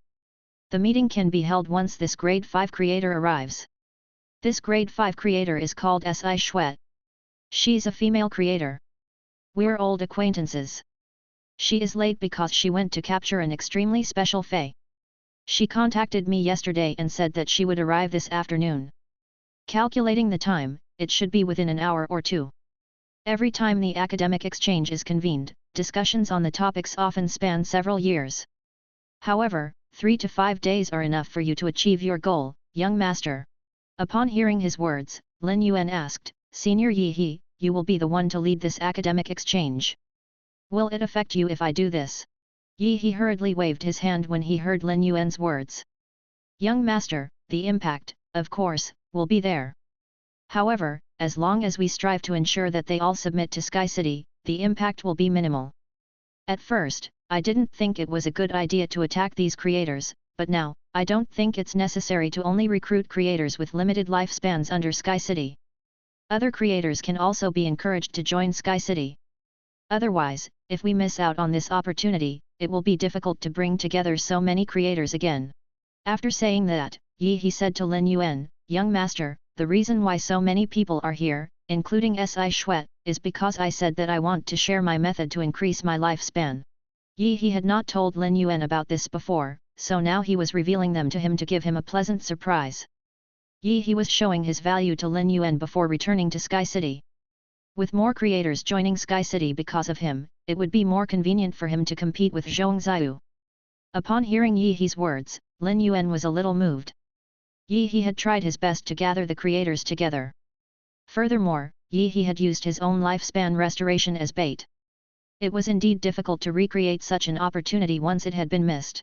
The meeting can be held once this grade 5 creator arrives. This grade 5 creator is called Si Shuet. She's a female creator. We're old acquaintances. She is late because she went to capture an extremely special fey. She contacted me yesterday and said that she would arrive this afternoon. Calculating the time, it should be within an hour or two. Every time the academic exchange is convened, discussions on the topics often span several years. However, 3 to 5 days are enough for you to achieve your goal, young master. Upon hearing his words, Lin Yuan asked, Senior Yi He, you will be the one to lead this academic exchange. Will it affect you if I do this? Yi He hurriedly waved his hand when he heard Lin Yuan's words. Young master, the impact, of course, will be there. However, as long as we strive to ensure that they all submit to Sky City, the impact will be minimal. At first, I didn't think it was a good idea to attack these creators, but now, I don't think it's necessary to only recruit creators with limited lifespans under Sky City. Other creators can also be encouraged to join Sky City. Otherwise, if we miss out on this opportunity, it will be difficult to bring together so many creators again. After saying that, Yi He said to Lin Yuan, Young master, the reason why so many people are here, including Si Shuet, is because I said that I want to share my method to increase my lifespan. Yi He had not told Lin Yuan about this before, so now he was revealing them to him to give him a pleasant surprise. Yi He was showing his value to Lin Yuan before returning to Sky City. With more creators joining Sky City because of him, it would be more convenient for him to compete with Zhong Xiu. Upon hearing Yi He's words, Lin Yuan was a little moved. Yi He had tried his best to gather the creators together. Furthermore, Yi He had used his own lifespan restoration as bait. It was indeed difficult to recreate such an opportunity once it had been missed.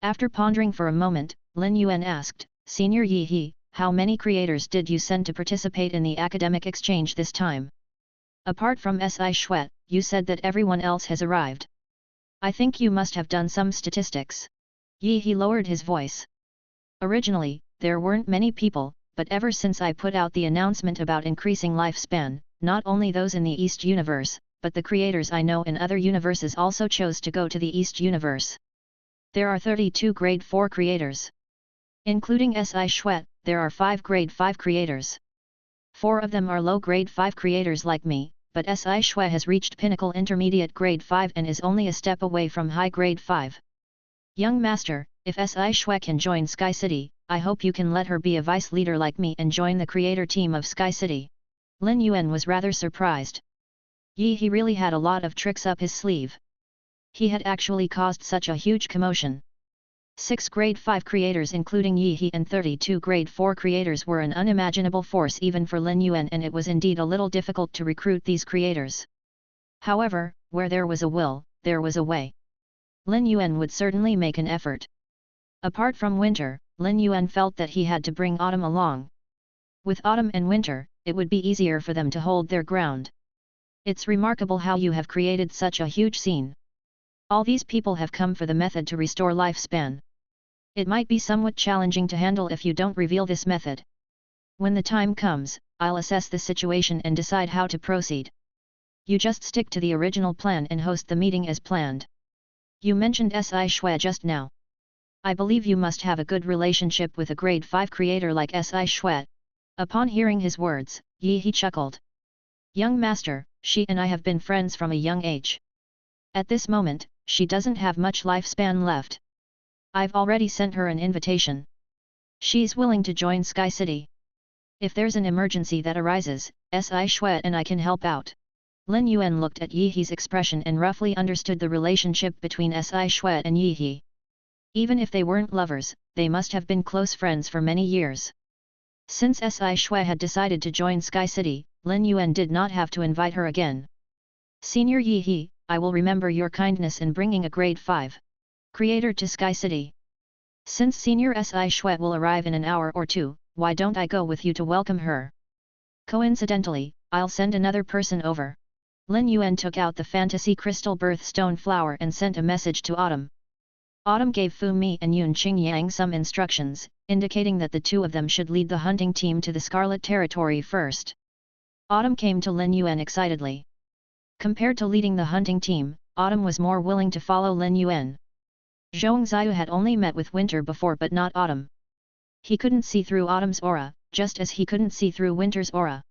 After pondering for a moment, Lin Yuan asked, Senior Yi He, how many creators did you send to participate in the academic exchange this time? Apart from Si Shuet, you said that everyone else has arrived. I think you must have done some statistics. Yi He lowered his voice. Originally, there weren't many people, but ever since I put out the announcement about increasing lifespan, not only those in the East Universe, but the creators I know in other universes also chose to go to the East Universe. There are 32 grade 4 creators. Including Si Shuet, there are 5 grade 5 creators. 4 of them are low grade 5 creators like me, but Si Shuet has reached pinnacle intermediate grade 5 and is only a step away from high grade 5. Young master, if Si Shuet can join Sky City, I hope you can let her be a vice leader like me and join the creator team of Sky City. Lin Yuan was rather surprised. Yi He really had a lot of tricks up his sleeve. He had actually caused such a huge commotion. 6 grade 5 creators including Yi He and 32 grade 4 creators were an unimaginable force even for Lin Yuan, and it was indeed a little difficult to recruit these creators. However, where there was a will, there was a way. Lin Yuan would certainly make an effort. Apart from winter, Lin Yuan felt that he had to bring autumn along. With autumn and winter, it would be easier for them to hold their ground. It's remarkable how you have created such a huge scene. All these people have come for the method to restore lifespan. It might be somewhat challenging to handle if you don't reveal this method. When the time comes, I'll assess the situation and decide how to proceed. You just stick to the original plan and host the meeting as planned. You mentioned Si Shuet just now. I believe you must have a good relationship with a grade 5 creator like Si Shuet. Upon hearing his words, Yi He chuckled. Young master, she and I have been friends from a young age. At this moment, she doesn't have much lifespan left. I've already sent her an invitation. She's willing to join Sky City. If there's an emergency that arises, Si Shuet and I can help out. Lin Yuan looked at Yi He's expression and roughly understood the relationship between Si Shuet and Yi He. Even if they weren't lovers, they must have been close friends for many years. Since Si Shuet had decided to join Sky City, Lin Yuan did not have to invite her again. Senior Yi He, I will remember your kindness in bringing a grade 5 creator to Sky City. Since Senior Si Shuet will arrive in an hour or two, why don't I go with you to welcome her? Coincidentally, I'll send another person over. Lin Yuan took out the fantasy crystal birthstone flower and sent a message to Autumn. Autumn gave Fu Mi and Yun Qingyang some instructions, indicating that the two of them should lead the hunting team to the Scarlet Territory first. Autumn came to Lin Yuan excitedly. Compared to leading the hunting team, Autumn was more willing to follow Lin Yuan. Zhongxiu had only met with winter before but not autumn. He couldn't see through autumn's aura, just as he couldn't see through winter's aura.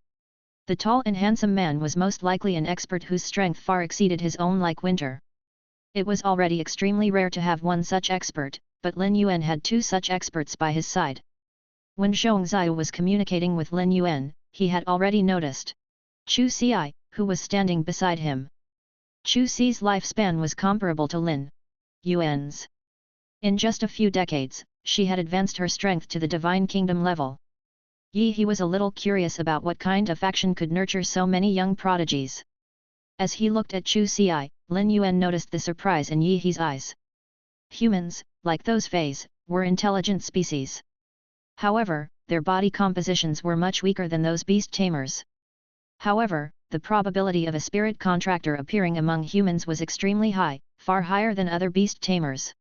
The tall and handsome man was most likely an expert whose strength far exceeded his own like winter. It was already extremely rare to have one such expert, but Lin Yuan had two such experts by his side. When Zhongxiu was communicating with Lin Yuan, he had already noticed Chu Xi, who was standing beside him. Chu Xi's lifespan was comparable to Lin Yuan's. In just a few decades, she had advanced her strength to the Divine Kingdom level. He was a little curious about what kind of action could nurture so many young prodigies. As he looked at Chu Xi, Lin Yuan noticed the surprise in He's eyes. Humans, like those feys, were intelligent species. However, their body compositions were much weaker than those beast tamers. However, the probability of a spirit contractor appearing among humans was extremely high, far higher than other beast tamers.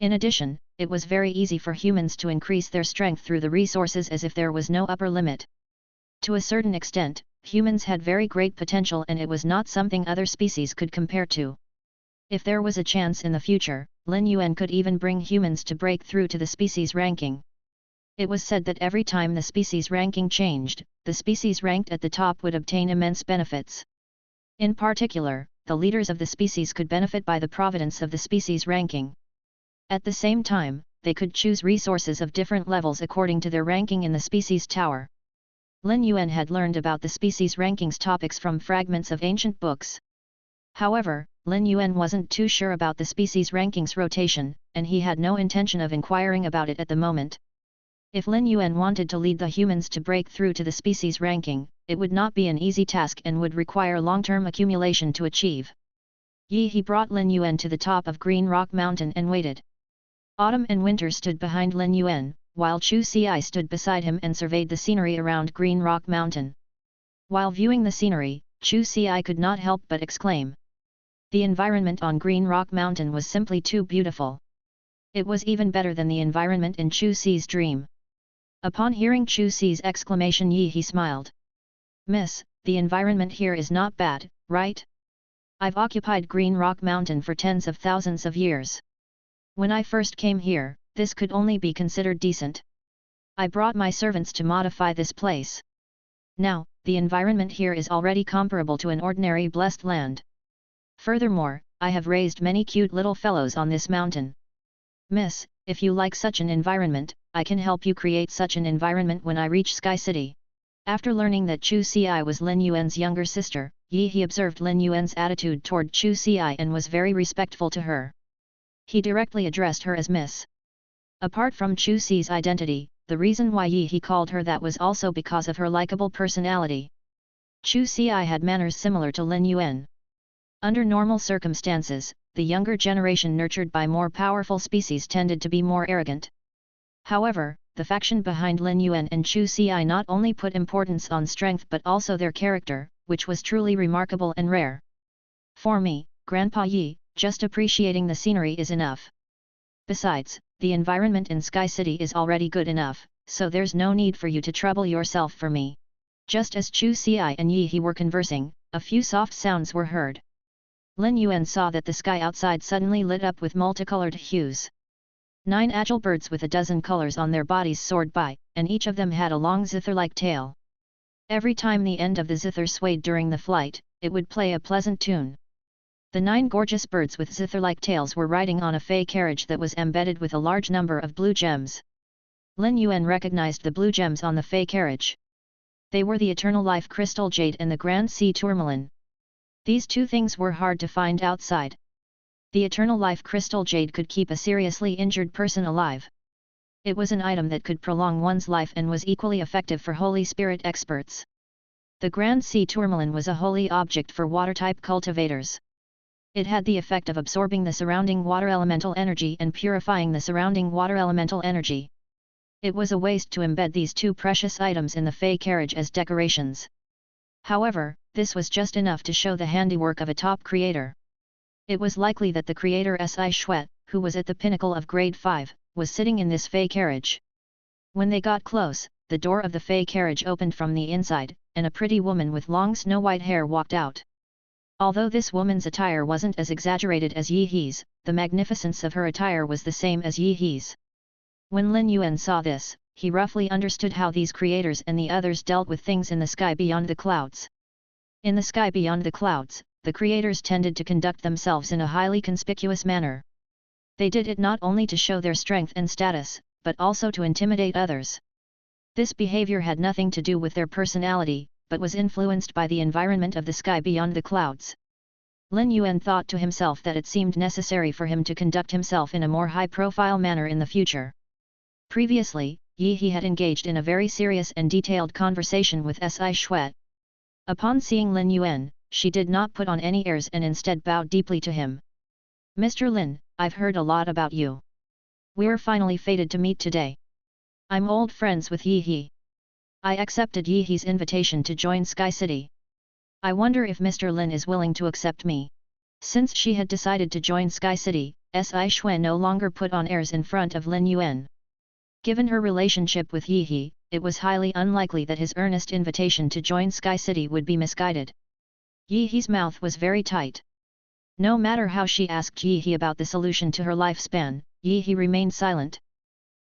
In addition, it was very easy for humans to increase their strength through the resources as if there was no upper limit. To a certain extent, humans had very great potential and it was not something other species could compare to. If there was a chance in the future, Lin Yuan could even bring humans to break through to the species ranking. It was said that every time the species ranking changed, the species ranked at the top would obtain immense benefits. In particular, the leaders of the species could benefit by the providence of the species ranking. At the same time, they could choose resources of different levels according to their ranking in the species tower. Lin Yuan had learned about the species rankings topics from fragments of ancient books. However, Lin Yuan wasn't too sure about the species rankings rotation, and he had no intention of inquiring about it at the moment. If Lin Yuan wanted to lead the humans to break through to the species ranking, it would not be an easy task and would require long-term accumulation to achieve. He brought Lin Yuan to the top of Green Rock Mountain and waited. Autumn and winter stood behind Lin Yuan, while Chu Xi stood beside him and surveyed the scenery around Green Rock Mountain. While viewing the scenery, Chu Xi could not help but exclaim. The environment on Green Rock Mountain was simply too beautiful. It was even better than the environment in Chu Xi's dream. Upon hearing Chu Xi's exclamation, he smiled. "Miss, the environment here is not bad, right? I've occupied Green Rock Mountain for tens of thousands of years. When I first came here, this could only be considered decent. I brought my servants to modify this place. Now, the environment here is already comparable to an ordinary blessed land. Furthermore, I have raised many cute little fellows on this mountain. Miss, if you like such an environment, I can help you create such an environment when I reach Sky City." After learning that Chu Xi was Lin Yuan's younger sister, he observed Lin Yuan's attitude toward Chu Xi and was very respectful to her. He directly addressed her as Miss. Apart from Chu Xi's identity, the reason why he called her that was also because of her likable personality. Chu Xi had manners similar to Lin Yuan. Under normal circumstances, the younger generation nurtured by more powerful species tended to be more arrogant. However, the faction behind Lin Yuan and Chu Xi not only put importance on strength but also their character, which was truly remarkable and rare. For me, Grandpa Yi, just appreciating the scenery is enough. Besides, the environment in Sky City is already good enough, so there's no need for you to trouble yourself for me." Just as Chu Xi and He were conversing, a few soft sounds were heard. Lin Yuan saw that the sky outside suddenly lit up with multicolored hues. 9 agile birds with a dozen colors on their bodies soared by, and each of them had a long zither-like tail. Every time the end of the zither swayed during the flight, it would play a pleasant tune. The 9 gorgeous birds with zither-like tails were riding on a fey carriage that was embedded with a large number of blue gems. Lin Yuan recognized the blue gems on the fey carriage. They were the Eternal Life Crystal Jade and the Grand Sea Tourmaline. These two things were hard to find outside. The Eternal Life Crystal Jade could keep a seriously injured person alive. It was an item that could prolong one's life and was equally effective for Holy Spirit experts. The Grand Sea Tourmaline was a holy object for water-type cultivators. It had the effect of absorbing the surrounding water elemental energy and purifying the surrounding water elemental energy. It was a waste to embed these two precious items in the fey carriage as decorations. However, this was just enough to show the handiwork of a top creator. It was likely that the creator Si Shuet, who was at the pinnacle of grade 5, was sitting in this fey carriage. When they got close, the door of the fey carriage opened from the inside, and a pretty woman with long snow-white hair walked out. Although this woman's attire wasn't as exaggerated as Yi He's, the magnificence of her attire was the same as Yi He's. When Lin Yuan saw this, he roughly understood how these creators and the others dealt with things in the sky beyond the clouds. In the sky beyond the clouds, the creators tended to conduct themselves in a highly conspicuous manner. They did it not only to show their strength and status, but also to intimidate others. This behavior had nothing to do with their personality, but was influenced by the environment of the sky beyond the clouds. Lin Yuan thought to himself that it seemed necessary for him to conduct himself in a more high-profile manner in the future. Previously, Yi He had engaged in a very serious and detailed conversation with Si Shuet. Upon seeing Lin Yuan, she did not put on any airs and instead bowed deeply to him. "Mr. Lin, I've heard a lot about you. We're finally fated to meet today. I'm old friends with Yi He. I accepted Yi He's invitation to join Sky City. I wonder if Mr. Lin is willing to accept me." Since she had decided to join Sky City, Si Shuan no longer put on airs in front of Lin Yuan. Given her relationship with Yi He, it was highly unlikely that his earnest invitation to join Sky City would be misguided. Yi He's mouth was very tight. No matter how she asked Yi He about the solution to her lifespan, Yi He remained silent.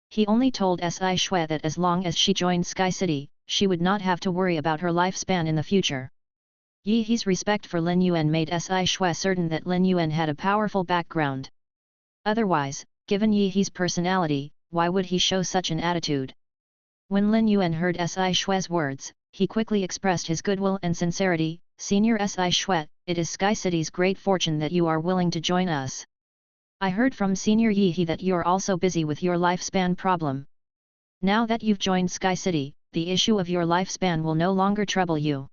He only told Si Shuai that as long as she joined Sky City, she would not have to worry about her lifespan in the future. Yi He's respect for Lin Yuan made Si Shuai certain that Lin Yuan had a powerful background. Otherwise, given Yi He's personality, why would he show such an attitude? When Lin Yuan heard Si Shuai's words, he quickly expressed his goodwill and sincerity. "Senior Si Shuai, it is Sky City's great fortune that you are willing to join us. I heard from Senior Yi He that you're also busy with your lifespan problem. Now that you've joined Sky City, the issue of your lifespan will no longer trouble you.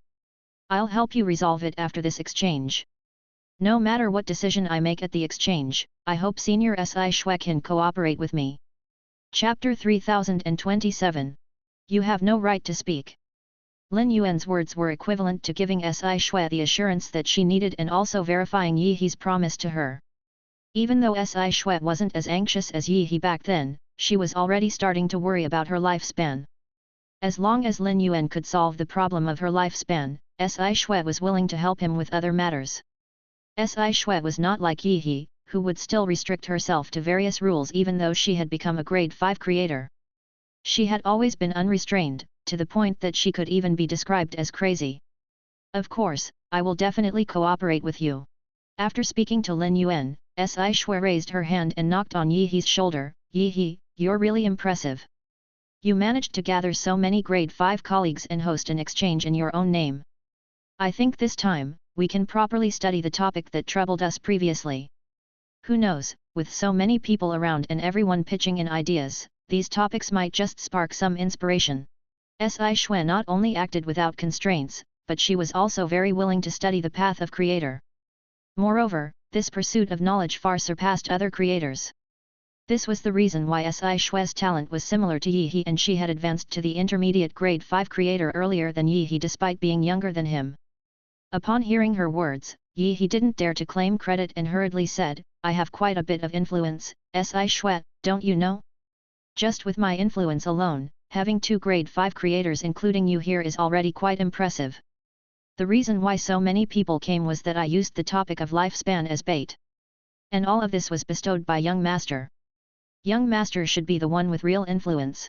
I'll help you resolve it after this exchange. No matter what decision I make at the exchange, I hope Senior Si Shuai can cooperate with me." Chapter 3027. You have no right to speak. Lin Yuan's words were equivalent to giving Si Shuai the assurance that she needed and also verifying Yi He's promise to her. Even though Si Shuai wasn't as anxious as Yi He back then, she was already starting to worry about her lifespan. As long as Lin Yuan could solve the problem of her lifespan, Si Shuai was willing to help him with other matters. Si Shuai was not like Yi He, who would still restrict herself to various rules even though she had become a grade 5 creator. She had always been unrestrained, to the point that she could even be described as crazy. "Of course, I will definitely cooperate with you." After speaking to Lin Yuan, Si Shuai raised her hand and knocked on Yi He's shoulder. "Yi He, you're really impressive. You managed to gather so many grade 5 colleagues and host an exchange in your own name. I think this time, we can properly study the topic that troubled us previously. Who knows, with so many people around and everyone pitching in ideas, these topics might just spark some inspiration." Si Shuai not only acted without constraints, but she was also very willing to study the path of creator. Moreover, this pursuit of knowledge far surpassed other creators. This was the reason why Si Shuai's talent was similar to Yi He, and she had advanced to the intermediate grade 5 creator earlier than Yi He despite being younger than him. Upon hearing her words, Yi He didn't dare to claim credit and hurriedly said, "I have quite a bit of influence, Si Shuai, don't you know? Just with my influence alone, having 2 grade 5 creators including you here is already quite impressive. The reason why so many people came was that I used the topic of lifespan as bait. And all of this was bestowed by Young Master. Young Master should be the one with real influence."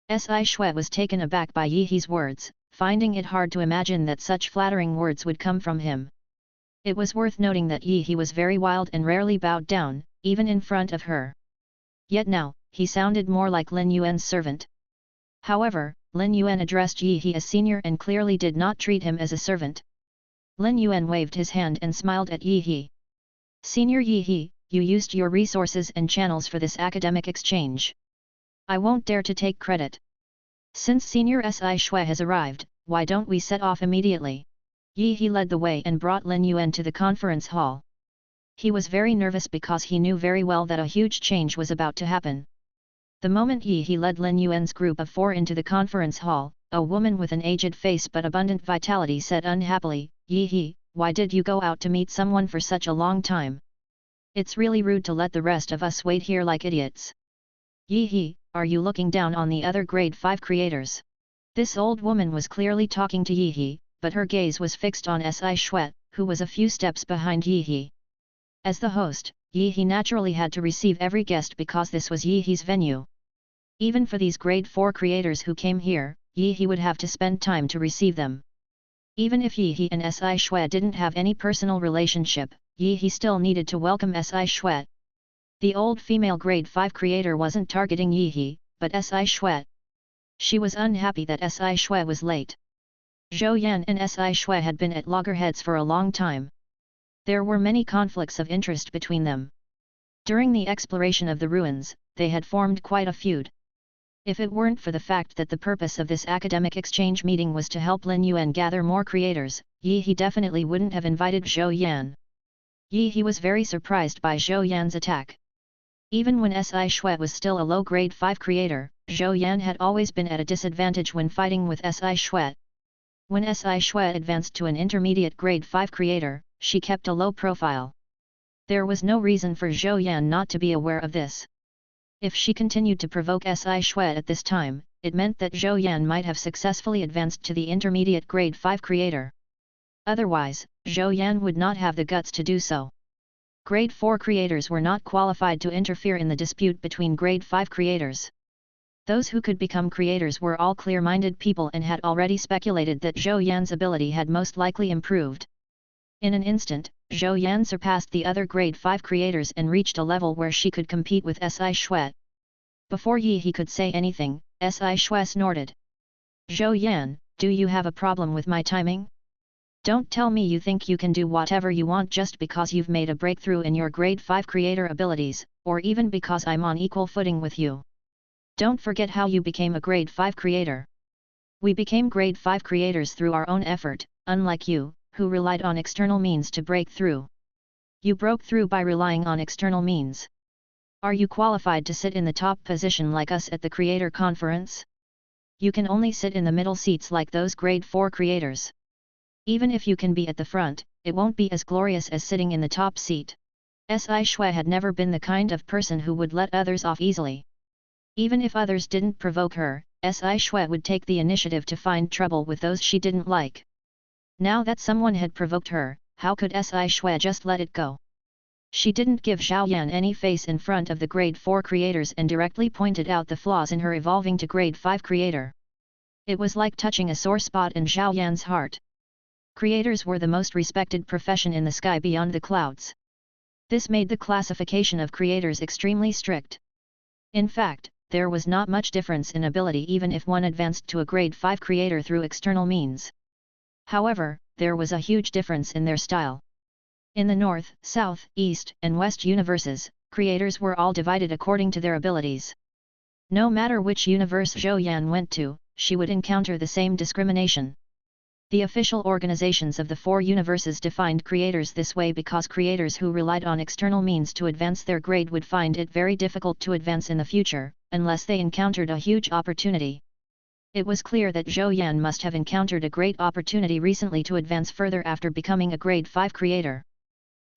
Si Shuai was taken aback by Yi He's words, finding it hard to imagine that such flattering words would come from him. It was worth noting that Yi He was very wild and rarely bowed down, even in front of her. Yet now, he sounded more like Lin Yuan's servant. However, Lin Yuan addressed Yi He as senior and clearly did not treat him as a servant. Lin Yuan waved his hand and smiled at Yi He. "Senior Yi He, you used your resources and channels for this academic exchange. I won't dare to take credit. Since Senior Si Shuai has arrived, why don't we set off immediately?" Yi He led the way and brought Lin Yuan to the conference hall. He was very nervous because he knew very well that a huge change was about to happen. The moment Yi He led Lin Yuan's group of 4 into the conference hall, a woman with an aged face but abundant vitality said unhappily, "Yi He, why did you go out to meet someone for such a long time? It's really rude to let the rest of us wait here like idiots. Yi He, are you looking down on the other grade 5 creators?" This old woman was clearly talking to Yi He, but her gaze was fixed on Si Shuai, who was a few steps behind Yi He. As the host, Yi He naturally had to receive every guest because this was Yi He's venue. Even for these grade 4 creators who came here, Yi He would have to spend time to receive them. Even if Yi He and Si Shui didn't have any personal relationship, Yi He still needed to welcome Si Shui. The old female grade 5 creator wasn't targeting Yi He, but Si Shui. She was unhappy that Si Shui was late. Zhou Yan and Si Shui had been at loggerheads for a long time. There were many conflicts of interest between them. During the exploration of the ruins, they had formed quite a feud. If it weren't for the fact that the purpose of this academic exchange meeting was to help Lin Yuan gather more creators, Yi He definitely wouldn't have invited Zhou Yan. Yi He was very surprised by Zhou Yan's attack. Even when Si Shui was still a low grade 5 creator, Zhou Yan had always been at a disadvantage when fighting with Si Shui. When Si Shui advanced to an intermediate grade 5 creator, she kept a low profile. There was no reason for Zhou Yan not to be aware of this. If she continued to provoke Si Shui at this time, it meant that Zhou Yan might have successfully advanced to the intermediate grade 5 creator. Otherwise, Zhou Yan would not have the guts to do so. Grade 4 creators were not qualified to interfere in the dispute between grade 5 creators. Those who could become creators were all clear-minded people and had already speculated that Zhou Yan's ability had most likely improved. In an instant, Zhou Yan surpassed the other grade 5 creators and reached a level where she could compete with Si Shui. Before Yi He could say anything, Si Shui snorted. Zhou Yan, do you have a problem with my timing? Don't tell me you think you can do whatever you want just because you've made a breakthrough in your grade 5 creator abilities, or even because I'm on equal footing with you. Don't forget how you became a grade 5 creator. We became grade 5 creators through our own effort, unlike you, who relied on external means to break through. You broke through by relying on external means. Are you qualified to sit in the top position like us at the creator conference? You can only sit in the middle seats like those grade 4 creators. Even if you can be at the front, it won't be as glorious as sitting in the top seat. Si Shui had never been the kind of person who would let others off easily. Even if others didn't provoke her, Si Shui would take the initiative to find trouble with those she didn't like. Now that someone had provoked her, how could Si Shui just let it go? She didn't give Zhao Yan any face in front of the grade 4 creators and directly pointed out the flaws in her evolving to grade 5 creator. It was like touching a sore spot in Zhao Yan's heart. Creators were the most respected profession in the sky beyond the clouds. This made the classification of creators extremely strict. In fact, there was not much difference in ability even if one advanced to a grade 5 creator through external means. However, there was a huge difference in their style. In the North, South, East, and West universes, creators were all divided according to their abilities. No matter which universe Zhou Yan went to, she would encounter the same discrimination. The official organizations of the 4 universes defined creators this way because creators who relied on external means to advance their grade would find it very difficult to advance in the future, unless they encountered a huge opportunity. It was clear that Zhou Yan must have encountered a great opportunity recently to advance further after becoming a grade 5 creator.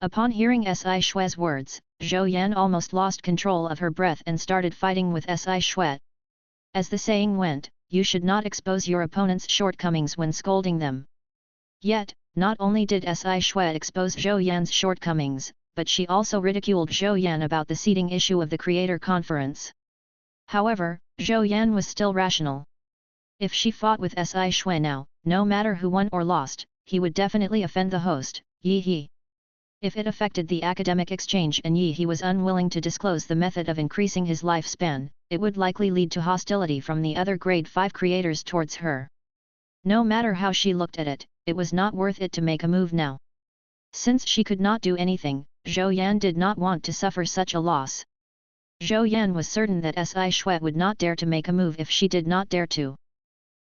Upon hearing Si Shui's words, Zhou Yan almost lost control of her breath and started fighting with Si Shui. As the saying went, you should not expose your opponent's shortcomings when scolding them. Yet, not only did Si Shui expose Zhou Yan's shortcomings, but she also ridiculed Zhou Yan about the seating issue of the creator conference. However, Zhou Yan was still rational. If she fought with Si Shui now, no matter who won or lost, he would definitely offend the host, Yi He. If it affected the academic exchange and Yi He was unwilling to disclose the method of increasing his lifespan, it would likely lead to hostility from the other grade 5 creators towards her. No matter how she looked at it, it was not worth it to make a move now. Since she could not do anything, Zhou Yan did not want to suffer such a loss. Zhou Yan was certain that Si Shui would not dare to make a move if she did not dare to.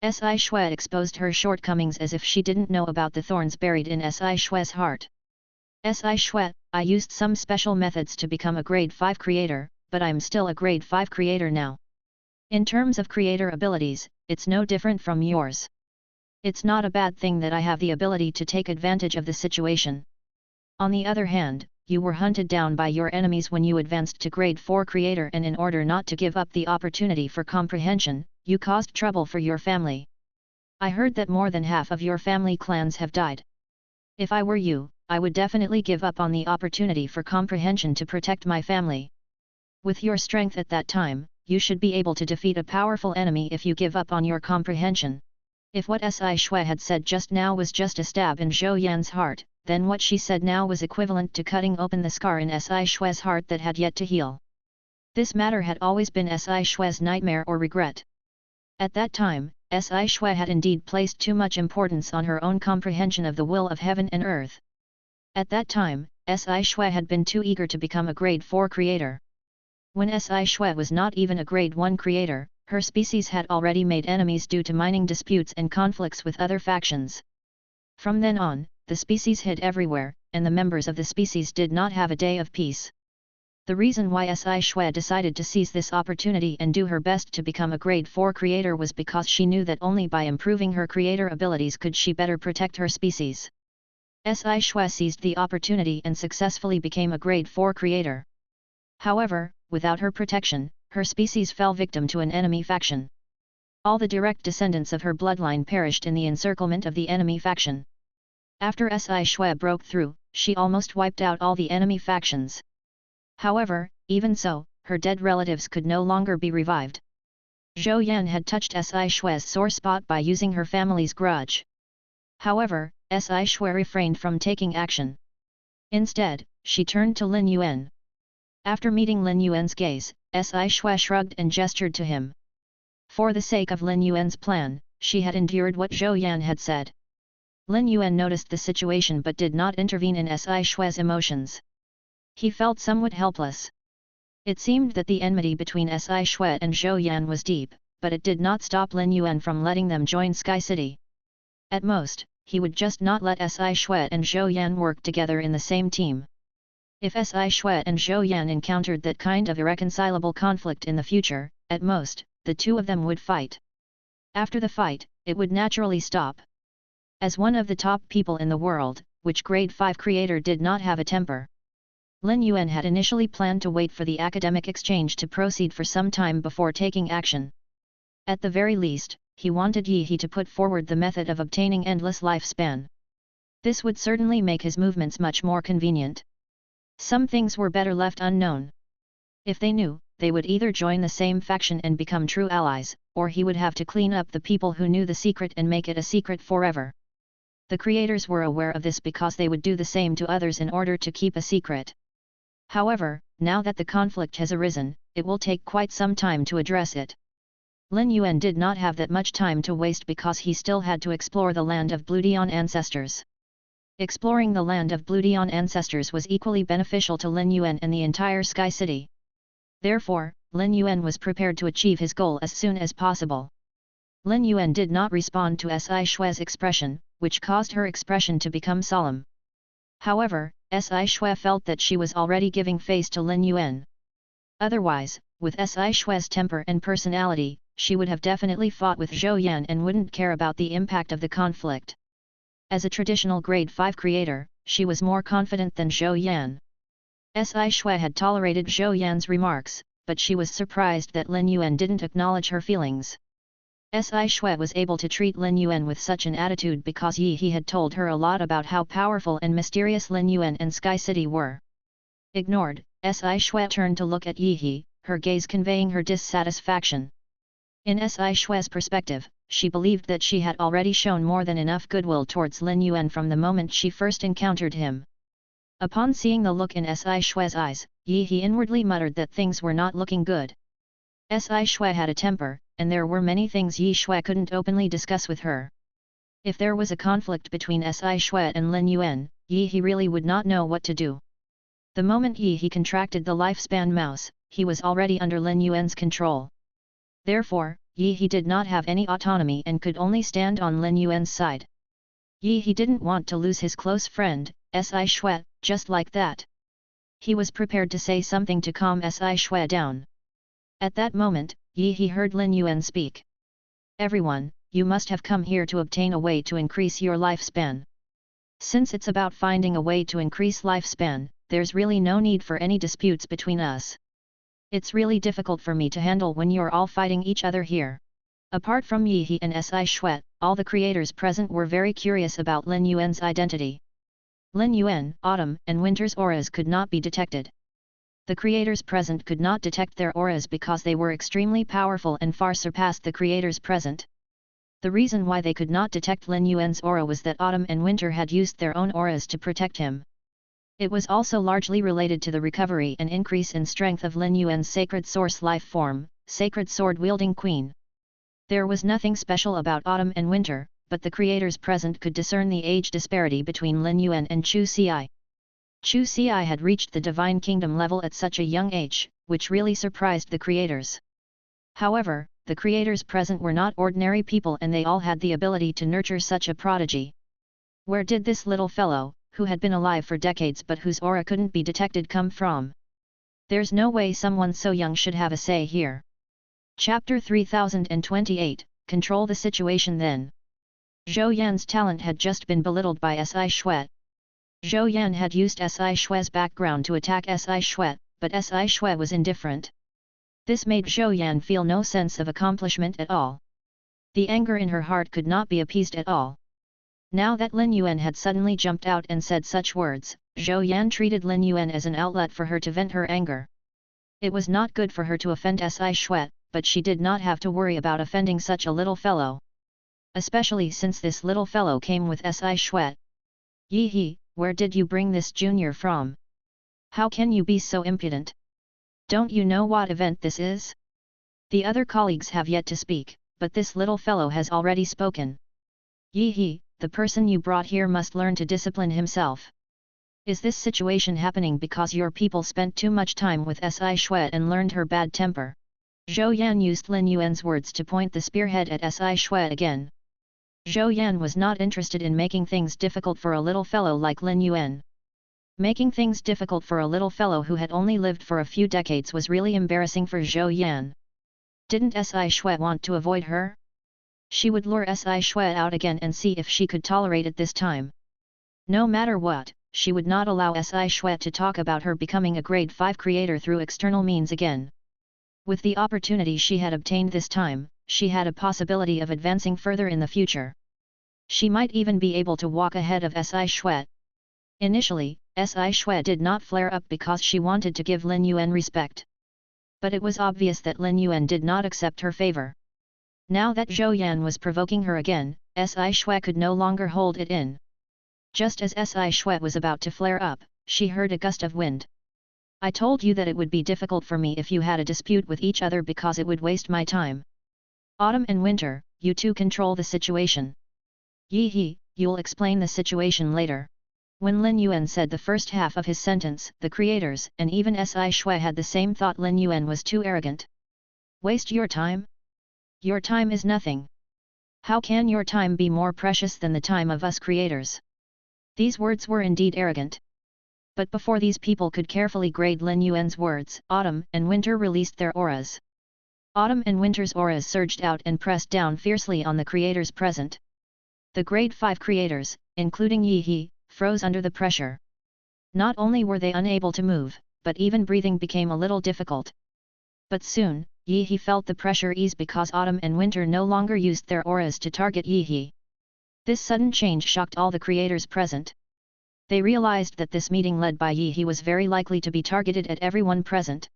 Si Shui exposed her shortcomings as if she didn't know about the thorns buried in Si Shui's heart. Si Shui, I used some special methods to become a grade 5 creator, but I'm still a grade 5 creator now. In terms of creator abilities, it's no different from yours. It's not a bad thing that I have the ability to take advantage of the situation. On the other hand, you were hunted down by your enemies when you advanced to grade 4 creator, and in order not to give up the opportunity for comprehension, you caused trouble for your family. I heard that more than half of your family clans have died. If I were you, I would definitely give up on the opportunity for comprehension to protect my family. With your strength at that time, you should be able to defeat a powerful enemy if you give up on your comprehension. If what Si Shui had said just now was just a stab in Zhou Yan's heart, then what she said now was equivalent to cutting open the scar in Si Shui's heart that had yet to heal. This matter had always been Si Shui's nightmare or regret. At that time, Si Shui had indeed placed too much importance on her own comprehension of the will of heaven and earth. At that time, Si Shui had been too eager to become a grade 4 creator. When Si Shui was not even a grade 1 creator, her species had already made enemies due to mining disputes and conflicts with other factions. From then on, the species hid everywhere, and the members of the species did not have a day of peace. The reason why Si Shui decided to seize this opportunity and do her best to become a grade 4 creator was because she knew that only by improving her creator abilities could she better protect her species. Si Shui seized the opportunity and successfully became a grade 4 creator. However, without her protection, her species fell victim to an enemy faction. All the direct descendants of her bloodline perished in the encirclement of the enemy faction. After Si Shui broke through, she almost wiped out all the enemy factions. However, even so, her dead relatives could no longer be revived. Zhou Yan had touched Si Shui's sore spot by using her family's grudge. However, Si Shui refrained from taking action. Instead, she turned to Lin Yuan. After meeting Lin Yuan's gaze, Si Shui shrugged and gestured to him. For the sake of Lin Yuan's plan, she had endured what Zhou Yan had said. Lin Yuan noticed the situation but did not intervene in Si Shui's emotions. He felt somewhat helpless. It seemed that the enmity between Si Shui and Zhou Yan was deep, but it did not stop Lin Yuan from letting them join Sky City. At most, he would just not let Si Shui and Zhou Yan work together in the same team. If Si Shui and Zhou Yan encountered that kind of irreconcilable conflict in the future, at most, the two of them would fight. After the fight, it would naturally stop. As one of the top people in the world, which grade 5 creator did not have a temper. Lin Yuan had initially planned to wait for the academic exchange to proceed for some time before taking action. At the very least, he wanted Yi He to put forward the method of obtaining endless lifespan. This would certainly make his movements much more convenient. Some things were better left unknown. If they knew, they would either join the same faction and become true allies, or he would have to clean up the people who knew the secret and make it a secret forever. The creators were aware of this because they would do the same to others in order to keep a secret. However, now that the conflict has arisen, it will take quite some time to address it. Lin Yuan did not have that much time to waste because he still had to explore the land of Bloodline ancestors. Exploring the land of Bloodline ancestors was equally beneficial to Lin Yuan and the entire Sky City. Therefore, Lin Yuan was prepared to achieve his goal as soon as possible. Lin Yuan did not respond to Si Shui's expression, which caused her expression to become solemn. However, Si Shui felt that she was already giving face to Lin Yuan. Otherwise, with Si Shui's temper and personality, she would have definitely fought with Zhou Yan and wouldn't care about the impact of the conflict. As a traditional grade 5 creator, she was more confident than Zhou Yan. Si Shui had tolerated Zhou Yan's remarks, but she was surprised that Lin Yuan didn't acknowledge her feelings. Si Shui was able to treat Lin Yuan with such an attitude because Yi He had told her a lot about how powerful and mysterious Lin Yuan and Sky City were. Ignored, Si Shui turned to look at Yi He, her gaze conveying her dissatisfaction. In Si Shui's perspective, she believed that she had already shown more than enough goodwill towards Lin Yuan from the moment she first encountered him. Upon seeing the look in Si Shui's eyes, Yi He inwardly muttered that things were not looking good. Si Shui had a temper, and there were many things Yi Shui couldn't openly discuss with her. If there was a conflict between Si Shui and Lin Yuan, Yi He really would not know what to do. The moment Yi He contracted the lifespan mouse, he was already under Lin Yuan's control. Therefore, Yi He did not have any autonomy and could only stand on Lin Yuan's side. Yi He didn't want to lose his close friend, Si Shui, just like that. He was prepared to say something to calm Si Shui down. At that moment, Yi He heard Lin Yuan speak. "Everyone, you must have come here to obtain a way to increase your lifespan. Since it's about finding a way to increase lifespan, there's really no need for any disputes between us. It's really difficult for me to handle when you're all fighting each other here." Apart from Yi He and Si Shui, all the creators present were very curious about Lin Yuan's identity. Lin Yuan, autumn and winter's auras could not be detected. The creators present could not detect their auras because they were extremely powerful and far surpassed the creators present. The reason why they could not detect Lin Yuan's aura was that autumn and winter had used their own auras to protect him. It was also largely related to the recovery and increase in strength of Lin Yuan's sacred source life form, sacred sword-wielding queen. There was nothing special about autumn and winter, but the creators present could discern the age disparity between Lin Yuan and Chu Ci. Chu Ci had reached the divine kingdom level at such a young age, which really surprised the creators. However, the creators present were not ordinary people and they all had the ability to nurture such a prodigy. Where did this little fellow, who had been alive for decades but whose aura couldn't be detected, come from? There's no way someone so young should have a say here. Chapter 3028, Control the Situation Then. Zhou Yan's talent had just been belittled by Si Shuet. Zhou Yan had used Si Shue's background to attack Si Shuet, but Si Shuet was indifferent. This made Zhou Yan feel no sense of accomplishment at all. The anger in her heart could not be appeased at all. Now that Lin Yuan had suddenly jumped out and said such words, Zhou Yan treated Lin Yuan as an outlet for her to vent her anger. It was not good for her to offend Si Shuet, but she did not have to worry about offending such a little fellow. Especially since this little fellow came with Si Shuet. Yi he, where did you bring this junior from? How can you be so impudent? Don't you know what event this is? The other colleagues have yet to speak, but this little fellow has already spoken. Yi he, the person you brought here must learn to discipline himself. Is this situation happening because your people spent too much time with Si Shuet and learned her bad temper? Zhou Yan used Lin Yuan's words to point the spearhead at Si Shuet again. Zhou Yan was not interested in making things difficult for a little fellow like Lin Yuan. Making things difficult for a little fellow who had only lived for a few decades was really embarrassing for Zhou Yan. Didn't Si Shuet want to avoid her? She would lure Si Shuet out again and see if she could tolerate it this time. No matter what, she would not allow Si Shuet to talk about her becoming a grade 5 creator through external means again. With the opportunity she had obtained this time, she had a possibility of advancing further in the future. She might even be able to walk ahead of Si Shuet. Initially, Si Shuet did not flare up because she wanted to give Lin Yuan respect. But it was obvious that Lin Yuan did not accept her favor. Now that Zhou Yan was provoking her again, Si Shuet could no longer hold it in. Just as Si Shuet was about to flare up, she heard a gust of wind. I told you that it would be difficult for me if you had a dispute with each other because it would waste my time. Autumn and winter, you two control the situation. Yi he, you'll explain the situation later. When Lin Yuan said the first half of his sentence, the creators and even Si Shuet had the same thought. Lin Yuan was too arrogant. Waste your time? Your time is nothing. How can your time be more precious than the time of us creators? These words were indeed arrogant. But before these people could carefully grade Lin Yuan's words, autumn and winter released their auras. Autumn and winter's auras surged out and pressed down fiercely on the creators present. The grade 5 creators, including Yi he, froze under the pressure. Not only were they unable to move, but even breathing became a little difficult. But soon, Yi he felt the pressure ease because autumn and winter no longer used their auras to target Yi he. This sudden change shocked all the creators present. They realized that this meeting led by Yi he was very likely to be targeted at everyone present.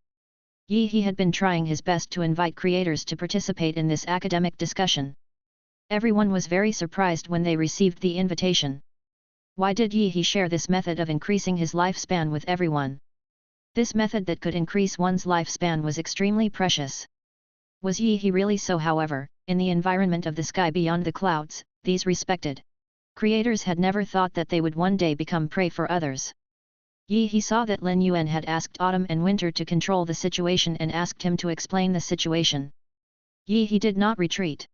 Yi he had been trying his best to invite creators to participate in this academic discussion. Everyone was very surprised when they received the invitation. Why did Yi he share this method of increasing his lifespan with everyone? This method that could increase one's lifespan was extremely precious. Was Yi he really so? However, in the environment of the sky beyond the clouds, these respected creators had never thought that they would one day become prey for others. Yi he saw that Lin Yuan had asked autumn and winter to control the situation and asked him to explain the situation. Yi he did not retreat.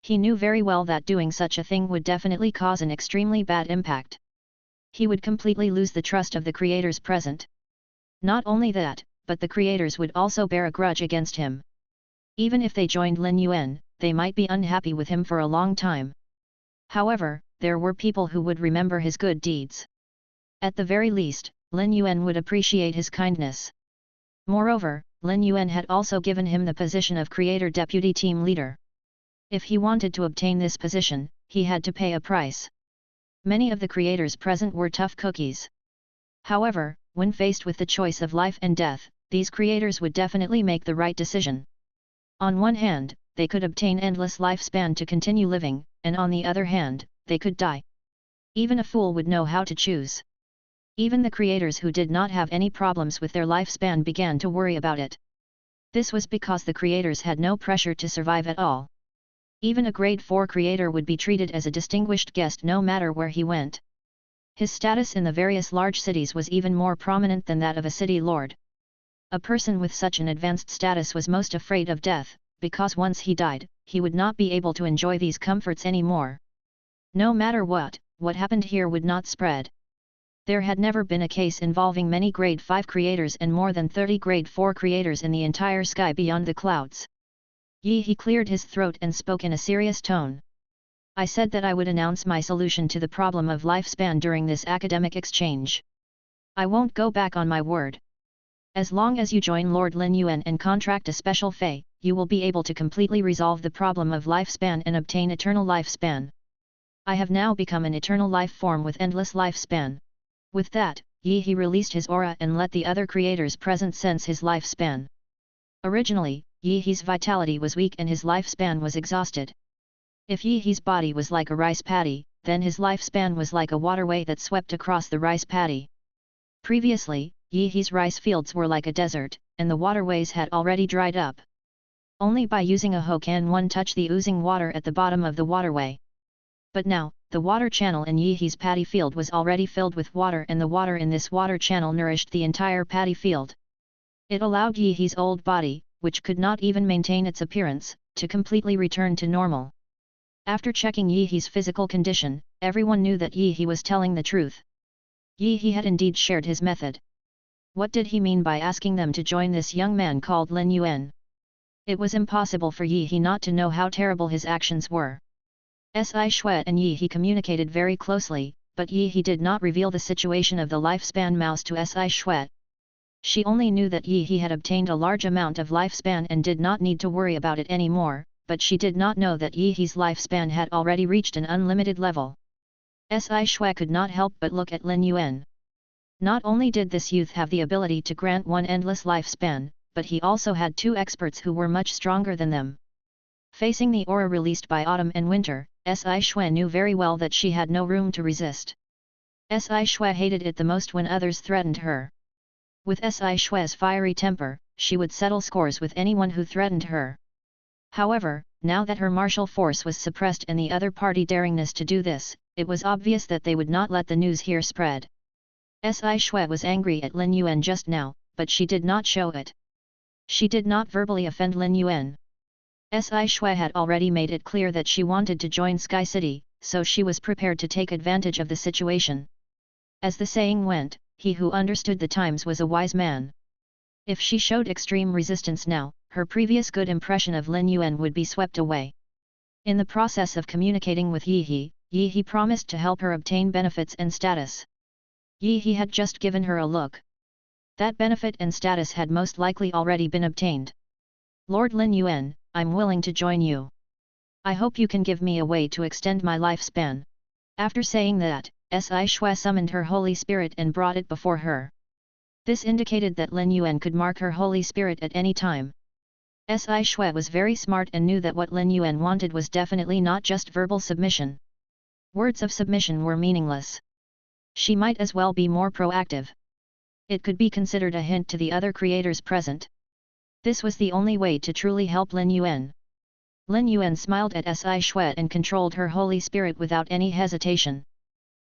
He knew very well that doing such a thing would definitely cause an extremely bad impact. He would completely lose the trust of the creators present. Not only that, but the creators would also bear a grudge against him. Even if they joined Lin Yuan, they might be unhappy with him for a long time. However, there were people who would remember his good deeds. At the very least, Lin Yuan would appreciate his kindness. Moreover, Lin Yuan had also given him the position of Creator Deputy Team Leader. If he wanted to obtain this position, he had to pay a price. Many of the creators present were tough cookies. However, when faced with the choice of life and death, these creators would definitely make the right decision. On one hand, they could obtain endless lifespan to continue living, and on the other hand, they could die. Even a fool would know how to choose. Even the creators who did not have any problems with their lifespan began to worry about it. This was because the creators had no pressure to survive at all. Even a grade 4 creator would be treated as a distinguished guest no matter where he went. His status in the various large cities was even more prominent than that of a city lord. A person with such an advanced status was most afraid of death, because once he died, he would not be able to enjoy these comforts anymore. No matter what happened here would not spread. There had never been a case involving many grade 5 creators and more than 30 grade 4 creators in the entire sky beyond the clouds. He cleared his throat and spoke in a serious tone. I said that I would announce my solution to the problem of lifespan during this academic exchange. I won't go back on my word. As long as you join Lord Lin Yuan and contract a special fey, you will be able to completely resolve the problem of lifespan and obtain eternal lifespan. I have now become an eternal life form with endless lifespan. With that, he released his aura and let the other creators present sense his lifespan. Originally, Yi's vitality was weak and his lifespan was exhausted. If Yi's body was like a rice paddy, then his lifespan was like a waterway that swept across the rice paddy. Previously, Yi's rice fields were like a desert, and the waterways had already dried up. Only by using a hoe can one touch the oozing water at the bottom of the waterway. But now, the water channel in Yi's paddy field was already filled with water, and the water in this water channel nourished the entire paddy field. It allowed Yi's old body, which could not even maintain its appearance, to completely return to normal. After checking Yi's physical condition, everyone knew that Yi was telling the truth. Yi had indeed shared his method. What did he mean by asking them to join this young man called Lin Yuan? It was impossible for Yi not to know how terrible his actions were. Si Shui and Yi communicated very closely, but Yi did not reveal the situation of the lifespan mouse to Si Shui. She only knew that Yi had obtained a large amount of lifespan and did not need to worry about it anymore, but she did not know that Yi's lifespan had already reached an unlimited level. Si Shui could not help but look at Lin Yuan. Not only did this youth have the ability to grant one endless lifespan, but he also had two experts who were much stronger than them. Facing the aura released by autumn and winter, Si Shui knew very well that she had no room to resist. Si Shui hated it the most when others threatened her. With Si Shui's fiery temper, she would settle scores with anyone who threatened her. However, now that her martial force was suppressed and the other party daringness to do this, it was obvious that they would not let the news here spread. Si Shui was angry at Lin Yuan just now, but she did not show it. She did not verbally offend Lin Yuan. Si Shui had already made it clear that she wanted to join Sky City, so she was prepared to take advantage of the situation. As the saying went, he who understood the times was a wise man. If she showed extreme resistance now, her previous good impression of Lin Yuan would be swept away. In the process of communicating with Yi promised to help her obtain benefits and status. Yi had just given her a look. That benefit and status had most likely already been obtained. Lord Lin Yuan, I'm willing to join you. I hope you can give me a way to extend my lifespan. After saying that, Si Shui summoned her Holy Spirit and brought it before her. This indicated that Lin Yuan could mark her Holy Spirit at any time. Si Shui was very smart and knew that what Lin Yuan wanted was definitely not just verbal submission. Words of submission were meaningless. She might as well be more proactive. It could be considered a hint to the other creators present. This was the only way to truly help Lin Yuan. Lin Yuan smiled at Si Shui and controlled her Holy Spirit without any hesitation.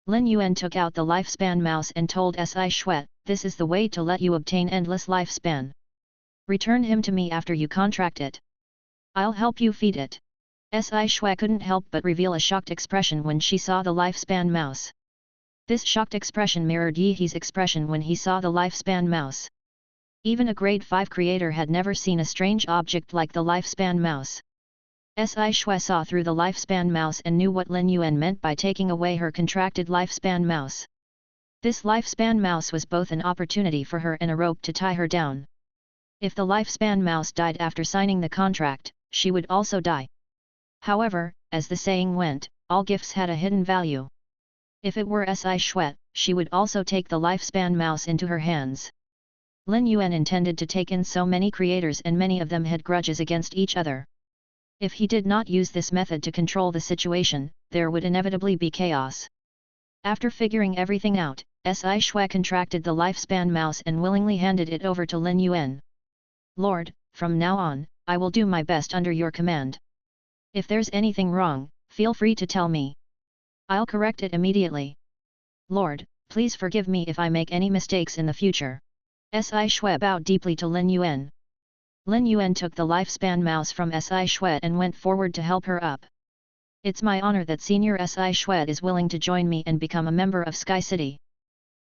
Lin Yuan took out the lifespan mouse and told Si Shui, "This is the way to let you obtain endless lifespan. Return him to me after you contract it. I'll help you feed it." Si Shui couldn't help but reveal a shocked expression when she saw the lifespan mouse. This shocked expression mirrored Yi's expression when he saw the lifespan mouse. Even a grade 5 creator had never seen a strange object like the lifespan mouse. Si Shui saw through the lifespan mouse and knew what Lin Yuan meant by taking away her contracted lifespan mouse. This lifespan mouse was both an opportunity for her and a rope to tie her down. If the lifespan mouse died after signing the contract, she would also die. However, as the saying went, all gifts had a hidden value. If it were Si Shuet, she would also take the lifespan mouse into her hands. Lin Yuan intended to take in so many creators, and many of them had grudges against each other. If he did not use this method to control the situation, there would inevitably be chaos. After figuring everything out, Si Shui contracted the lifespan mouse and willingly handed it over to Lin Yuan. Lord, from now on, I will do my best under your command. If there's anything wrong, feel free to tell me. I'll correct it immediately. Lord, please forgive me if I make any mistakes in the future. Si Shui bowed deeply to Lin Yuan. Lin Yuan took the lifespan mouse from Si Shui and went forward to help her up. It's my honor that Senior Si Shui is willing to join me and become a member of Sky City.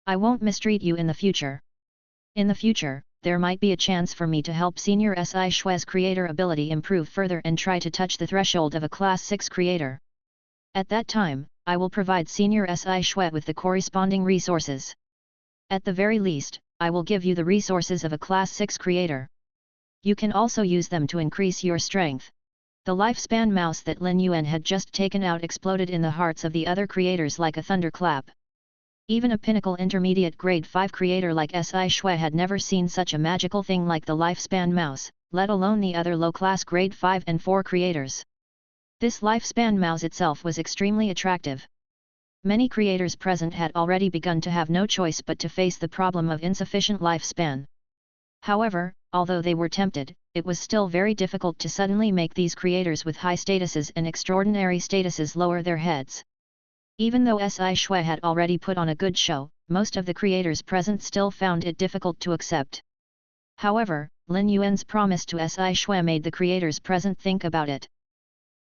I won't mistreat you in the future. In the future, there might be a chance for me to help Senior Si Shui's creator ability improve further and try to touch the threshold of a Class 6 creator. At that time, I will provide Senior Si Shui with the corresponding resources. At the very least, I will give you the resources of a Class 6 creator. You can also use them to increase your strength. The lifespan mouse that Lin Yuan had just taken out exploded in the hearts of the other creators like a thunderclap. Even a pinnacle intermediate grade 5 creator like Si Shui had never seen such a magical thing like the lifespan mouse, let alone the other low-class grade 5 and 4 creators. This lifespan mouse itself was extremely attractive. Many creators present had already begun to have no choice but to face the problem of insufficient lifespan. However, although they were tempted, it was still very difficult to suddenly make these creators with high statuses and extraordinary statuses lower their heads. Even though Si Shui had already put on a good show, most of the creators present still found it difficult to accept. However, Lin Yuan's promise to Si Shui made the creators present think about it.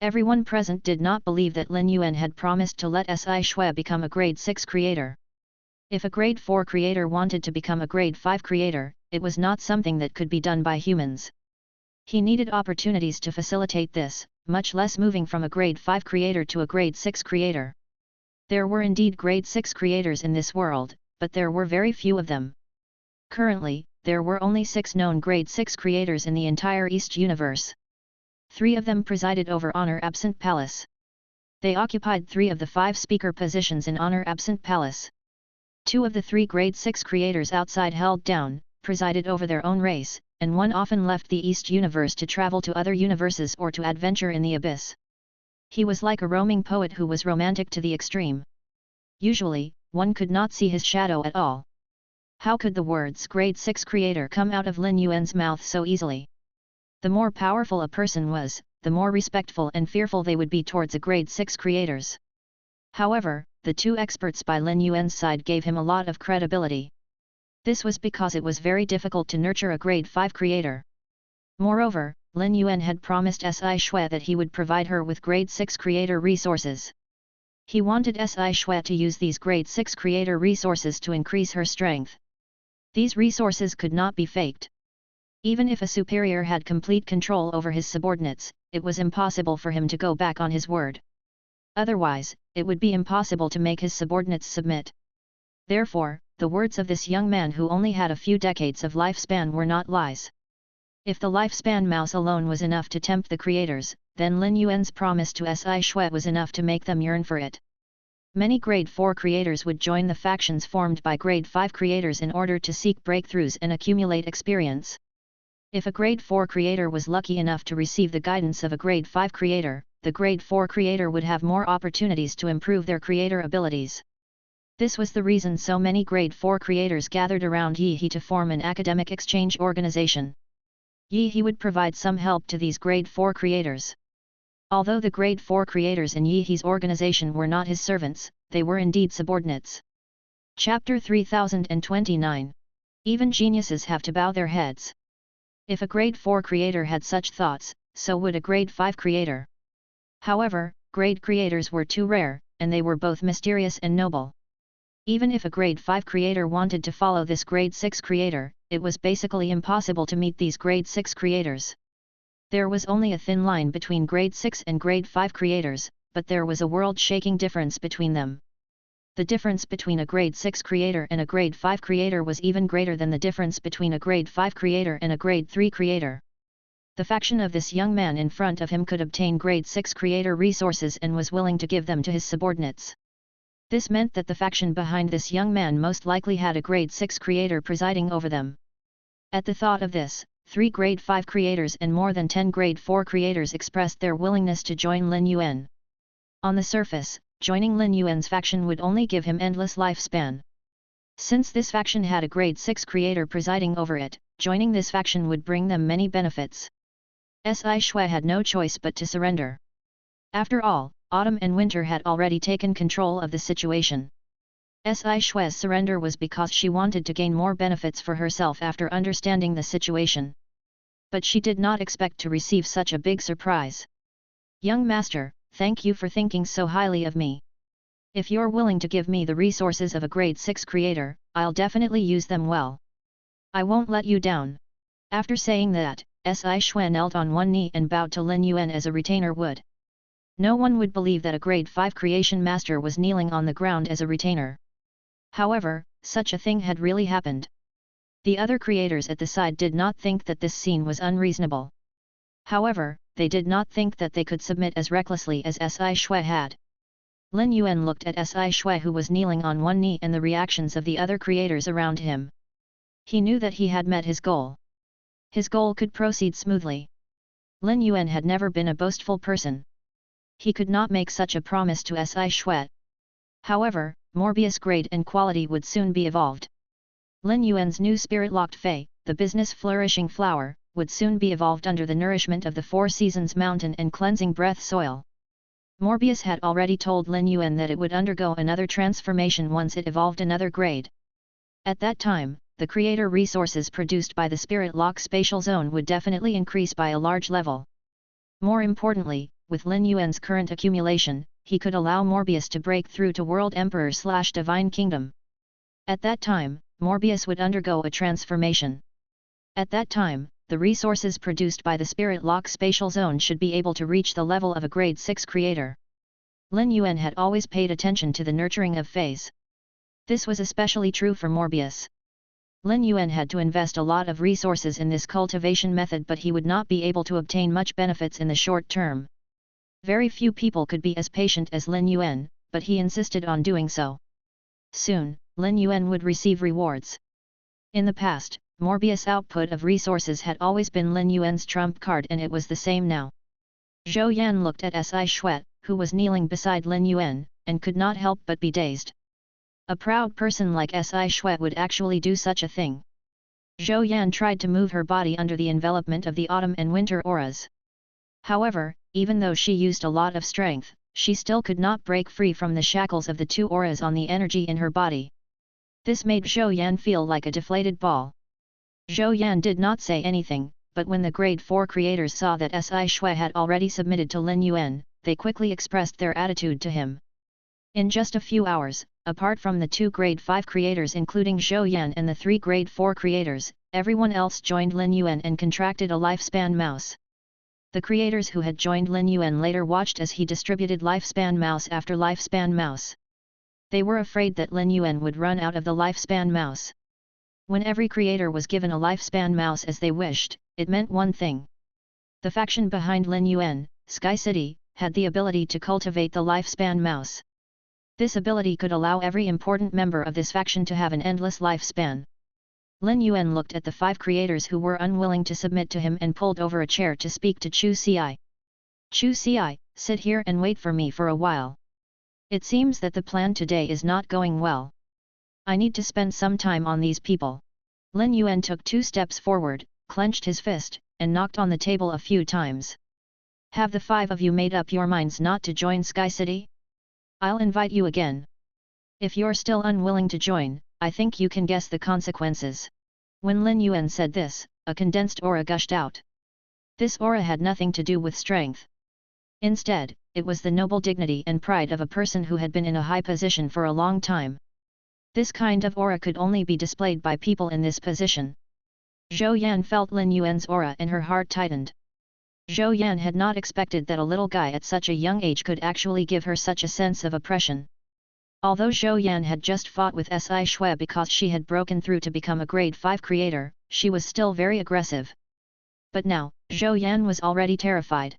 Everyone present did not believe that Lin Yuan had promised to let Si Shui become a grade 6 creator. If a grade 4 creator wanted to become a grade 5 creator, it was not something that could be done by humans. He needed opportunities to facilitate this, much less moving from a grade 5 creator to a grade 6 creator. There were indeed grade 6 creators in this world, but there were very few of them. Currently, there were only 6 known grade 6 creators in the entire East universe. 3 of them presided over Honor Absent Palace. They occupied 3 of the 5 speaker positions in Honor Absent Palace. 2 of the 3 grade 6 creators outside held down, presided over their own race, and 1 often left the East universe to travel to other universes or to adventure in the abyss. He was like a roaming poet who was romantic to the extreme. Usually, one could not see his shadow at all. How could the words grade 6 creator come out of Lin Yuan's mouth so easily? The more powerful a person was, the more respectful and fearful they would be towards a grade 6 creators. However, the 2 experts by Lin Yuan's side gave him a lot of credibility. This was because it was very difficult to nurture a grade 5 creator. Moreover, Lin Yuan had promised Si Shui that he would provide her with grade 6 creator resources. He wanted Si Shui to use these grade 6 creator resources to increase her strength. These resources could not be faked. Even if a superior had complete control over his subordinates, it was impossible for him to go back on his word. Otherwise, it would be impossible to make his subordinates submit. Therefore, the words of this young man who only had a few decades of lifespan were not lies. If the lifespan mouse alone was enough to tempt the creators, then Lin Yuan's promise to Si Shui was enough to make them yearn for it. Many grade 4 creators would join the factions formed by grade 5 creators in order to seek breakthroughs and accumulate experience. If a grade 4 creator was lucky enough to receive the guidance of a grade 5 creator, the grade 4 creator would have more opportunities to improve their creator abilities. This was the reason so many grade 4 creators gathered around Yi He to form an academic exchange organization. Yi He would provide some help to these grade 4 creators. Although the grade 4 creators in Yi He's organization were not his servants, they were indeed subordinates. Chapter 3029. Even geniuses have to bow their heads. If a grade 4 creator had such thoughts, so would a grade 5 creator. However, grade creators were too rare, and they were both mysterious and noble. Even if a grade 5 creator wanted to follow this grade 6 creator, it was basically impossible to meet these grade 6 creators. There was only a thin line between grade 6 and grade 5 creators, but there was a world-shaking difference between them. The difference between a grade 6 creator and a grade 5 creator was even greater than the difference between a grade 5 creator and a grade 3 creator. The faction of this young man in front of him could obtain grade 6 creator resources and was willing to give them to his subordinates. This meant that the faction behind this young man most likely had a grade 6 creator presiding over them. At the thought of this, 3 grade 5 creators and more than 10 grade 4 creators expressed their willingness to join Lin Yuan. On the surface, joining Lin Yuan's faction would only give him endless lifespan. Since this faction had a grade 6 creator presiding over it, joining this faction would bring them many benefits. Si Shui had no choice but to surrender. After all, autumn and winter had already taken control of the situation. Si Shui's surrender was because she wanted to gain more benefits for herself after understanding the situation. But she did not expect to receive such a big surprise. Young master, thank you for thinking so highly of me. If you're willing to give me the resources of a grade 6 creator, I'll definitely use them well. I won't let you down. After saying that, Si Shui knelt on one knee and bowed to Lin Yuan as a retainer would. No one would believe that a grade 5 creation master was kneeling on the ground as a retainer. However, such a thing had really happened. The other creators at the side did not think that this scene was unreasonable. However, they did not think that they could submit as recklessly as Si Shui had. Lin Yuan looked at Si Shui, who was kneeling on one knee, and the reactions of the other creators around him. He knew that he had met his goal. His goal could proceed smoothly. Lin Yuan had never been a boastful person. He could not make such a promise to Si Shui. However, Morbius grade and quality would soon be evolved. Lin Yuan's new spirit-locked fey, the business flourishing flower, would soon be evolved under the nourishment of the 4 seasons mountain and cleansing breath soil. Morbius had already told Lin Yuan that it would undergo another transformation once it evolved another grade. At that time, the creator resources produced by the spirit lock spatial zone would definitely increase by a large level. More importantly, with Lin Yuan's current accumulation, he could allow Morbius to break through to World Emperor/Divine Kingdom. At that time, Morbius would undergo a transformation. At that time, the resources produced by the Spirit Lock Spatial Zone should be able to reach the level of a grade 6 creator. Lin Yuan had always paid attention to the nurturing of feys. This was especially true for Morbius. Lin Yuan had to invest a lot of resources in this cultivation method, but he would not be able to obtain much benefits in the short term. Very few people could be as patient as Lin Yuan, but he insisted on doing so. Soon, Lin Yuan would receive rewards. In the past, Morbius' output of resources had always been Lin Yuan's trump card, and it was the same now. Zhou Yan looked at Si Shui, who was kneeling beside Lin Yuan, and could not help but be dazed. A proud person like Si Shui would actually do such a thing. Zhou Yan tried to move her body under the envelopment of the autumn and winter auras. However, even though she used a lot of strength, she still could not break free from the shackles of the 2 auras on the energy in her body. This made Zhou Yan feel like a deflated ball. Zhou Yan did not say anything, but when the grade 4 creators saw that Si Shui had already submitted to Lin Yuan, they quickly expressed their attitude to him. In just a few hours, apart from the 2 grade 5 creators including Zhou Yan and the 3 grade 4 creators, everyone else joined Lin Yuan and contracted a lifespan mouse. The creators who had joined Lin Yuan later watched as he distributed lifespan mouse after lifespan mouse. They were afraid that Lin Yuan would run out of the lifespan mouse. When every creator was given a lifespan mouse as they wished, it meant one thing. The faction behind Lin Yuan, Sky City, had the ability to cultivate the lifespan mouse. This ability could allow every important member of this faction to have an endless lifespan. Lin Yuan looked at the 5 creators who were unwilling to submit to him and pulled over a chair to speak to Chu Ci. Chu Ci, sit here and wait for me for a while. It seems that the plan today is not going well. I need to spend some time on these people. Lin Yuan took 2 steps forward, clenched his fist, and knocked on the table a few times. Have the 5 of you made up your minds not to join Sky City? I'll invite you again. If you're still unwilling to join, I think you can guess the consequences. When Lin Yuan said this, a condensed aura gushed out. This aura had nothing to do with strength. Instead, it was the noble dignity and pride of a person who had been in a high position for a long time. This kind of aura could only be displayed by people in this position. Zhou Yan felt Lin Yuan's aura and her heart tightened. Zhou Yan had not expected that a little guy at such a young age could actually give her such a sense of oppression. Although Zhou Yan had just fought with Si Shui because she had broken through to become a grade 5 creator, she was still very aggressive. But now, Zhou Yan was already terrified.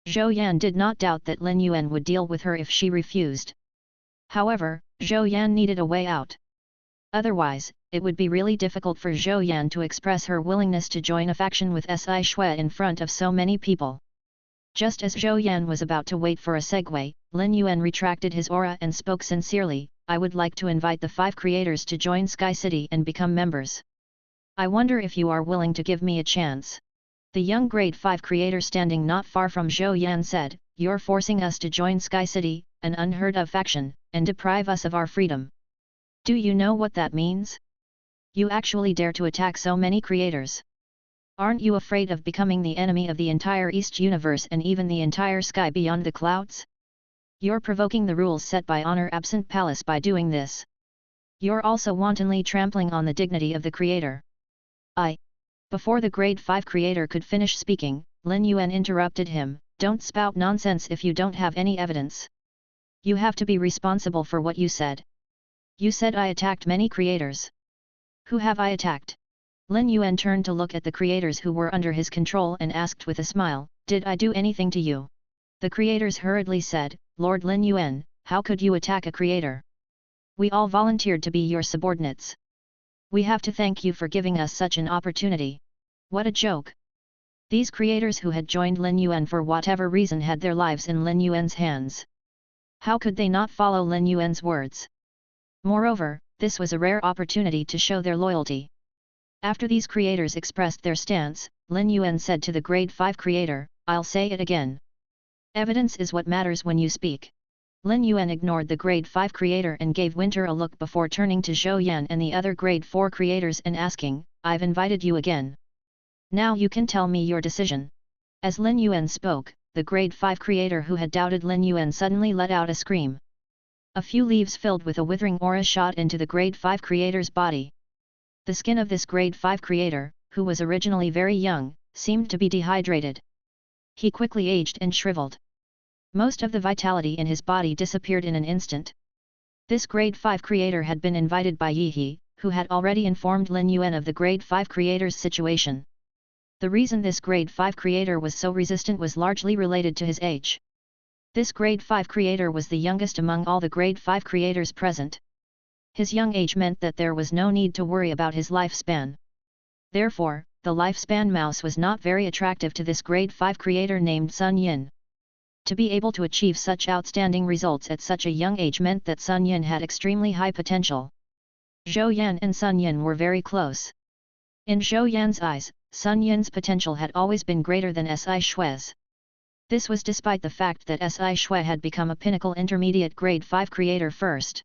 Zhou Yan did not doubt that Lin Yuan would deal with her if she refused. However, Zhou Yan needed a way out. Otherwise, it would be really difficult for Zhou Yan to express her willingness to join a faction with Si Shui in front of so many people. Just as Zhou Yan was about to wait for a segue, Lin Yuan retracted his aura and spoke sincerely, "I would like to invite the 5 creators to join Sky City and become members. I wonder if you are willing to give me a chance." The young grade 5 creator standing not far from Zhou Yan said, "You're forcing us to join Sky City, an unheard of faction, and deprive us of our freedom. Do you know what that means? You actually dare to attack so many creators. Aren't you afraid of becoming the enemy of the entire East universe and even the entire sky beyond the clouds? You're provoking the rules set by Honor Absent Palace by doing this. You're also wantonly trampling on the dignity of the creator." Before the grade 5 creator could finish speaking, Lin Yuan interrupted him, "Don't spout nonsense if you don't have any evidence. You have to be responsible for what you said. You said I attacked many creators. Who have I attacked?" Lin Yuan turned to look at the creators who were under his control and asked with a smile, "Did I do anything to you?" The creators hurriedly said, "Lord Lin Yuan, how could you attack a creator? We all volunteered to be your subordinates. We have to thank you for giving us such an opportunity." What a joke! These creators who had joined Lin Yuan for whatever reason had their lives in Lin Yuan's hands. How could they not follow Lin Yuan's words? Moreover, this was a rare opportunity to show their loyalty. After these creators expressed their stance, Lin Yuan said to the grade 5 creator, "I'll say it again. Evidence is what matters when you speak." Lin Yuan ignored the grade 5 creator and gave Winter a look before turning to Zhou Yan and the other grade 4 creators and asking, "I've invited you again. Now you can tell me your decision." As Lin Yuan spoke, the grade 5 creator who had doubted Lin Yuan suddenly let out a scream. A few leaves filled with a withering aura shot into the grade 5 creator's body. The skin of this grade 5 creator, who was originally very young, seemed to be dehydrated. He quickly aged and shriveled. Most of the vitality in his body disappeared in an instant. This grade 5 creator had been invited by Yi He, who had already informed Lin Yuan of the grade 5 creator's situation. The reason this grade 5 creator was so resistant was largely related to his age. This grade 5 creator was the youngest among all the grade 5 creators present. His young age meant that there was no need to worry about his lifespan. Therefore, the lifespan mouse was not very attractive to this grade 5 creator named Sun Yin. To be able to achieve such outstanding results at such a young age meant that Sun Yin had extremely high potential. Zhou Yan and Sun Yin were very close. In Zhou Yan's eyes, Sun Yin's potential had always been greater than Si Shui's. This was despite the fact that Si Shui had become a pinnacle intermediate grade 5 creator first.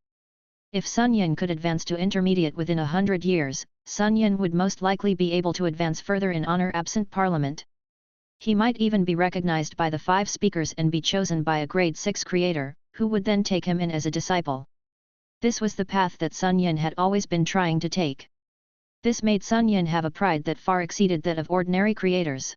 If Sun Yin could advance to intermediate within 100 years, Sun Yin would most likely be able to advance further in honor absent parliament. He might even be recognized by the 5 speakers and be chosen by a grade 6 creator, who would then take him in as a disciple. This was the path that Sun Yin had always been trying to take. This made Sun Yin have a pride that far exceeded that of ordinary creators.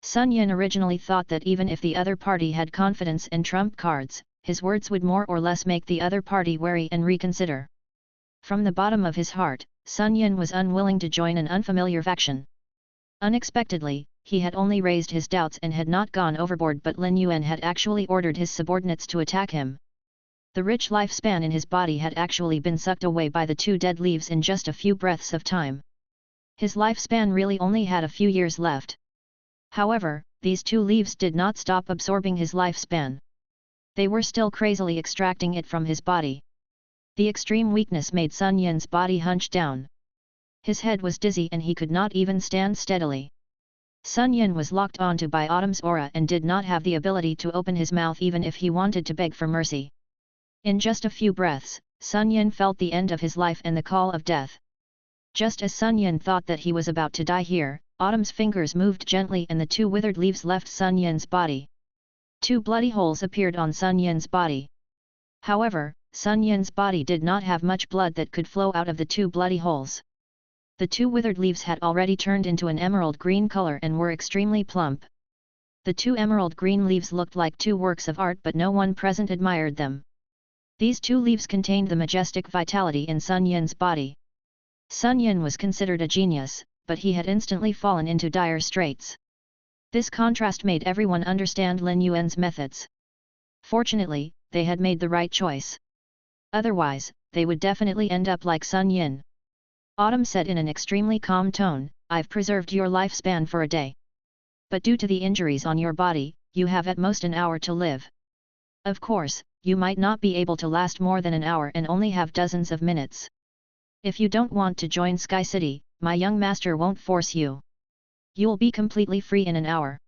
Sun Yin originally thought that even if the other party had confidence and trump cards, his words would more or less make the other party wary and reconsider. From the bottom of his heart, Sun Yin was unwilling to join an unfamiliar faction. Unexpectedly, he had only raised his doubts and had not gone overboard, but Lin Yuan had actually ordered his subordinates to attack him. The rich lifespan in his body had actually been sucked away by the 2 dead leaves in just a few breaths of time. His lifespan really only had a few years left. However, these 2 leaves did not stop absorbing his lifespan. They were still crazily extracting it from his body. The extreme weakness made Sun Yin's body hunch down. His head was dizzy and he could not even stand steadily. Sun Yin was locked onto by Autumn's aura and did not have the ability to open his mouth even if he wanted to beg for mercy. In just a few breaths, Sun Yin felt the end of his life and the call of death. Just as Sun Yin thought that he was about to die here, Autumn's fingers moved gently and the 2 withered leaves left Sun Yin's body. 2 bloody holes appeared on Sun Yin's body. However, Sun Yin's body did not have much blood that could flow out of the 2 bloody holes. The 2 withered leaves had already turned into an emerald green color and were extremely plump. The 2 emerald green leaves looked like 2 works of art, but no one present admired them. These 2 leaves contained the majestic vitality in Sun Yin's body. Sun Yin was considered a genius, but he had instantly fallen into dire straits. This contrast made everyone understand Lin Yuan's methods. Fortunately, they had made the right choice. Otherwise, they would definitely end up like Sun Yin. Autumn said in an extremely calm tone, I've preserved your lifespan for a day. But due to the injuries on your body, you have at most an hour to live. Of course, you might not be able to last more than an hour and only have dozens of minutes. If you don't want to join Sky City, my young master won't force you. You'll be completely free in an hour.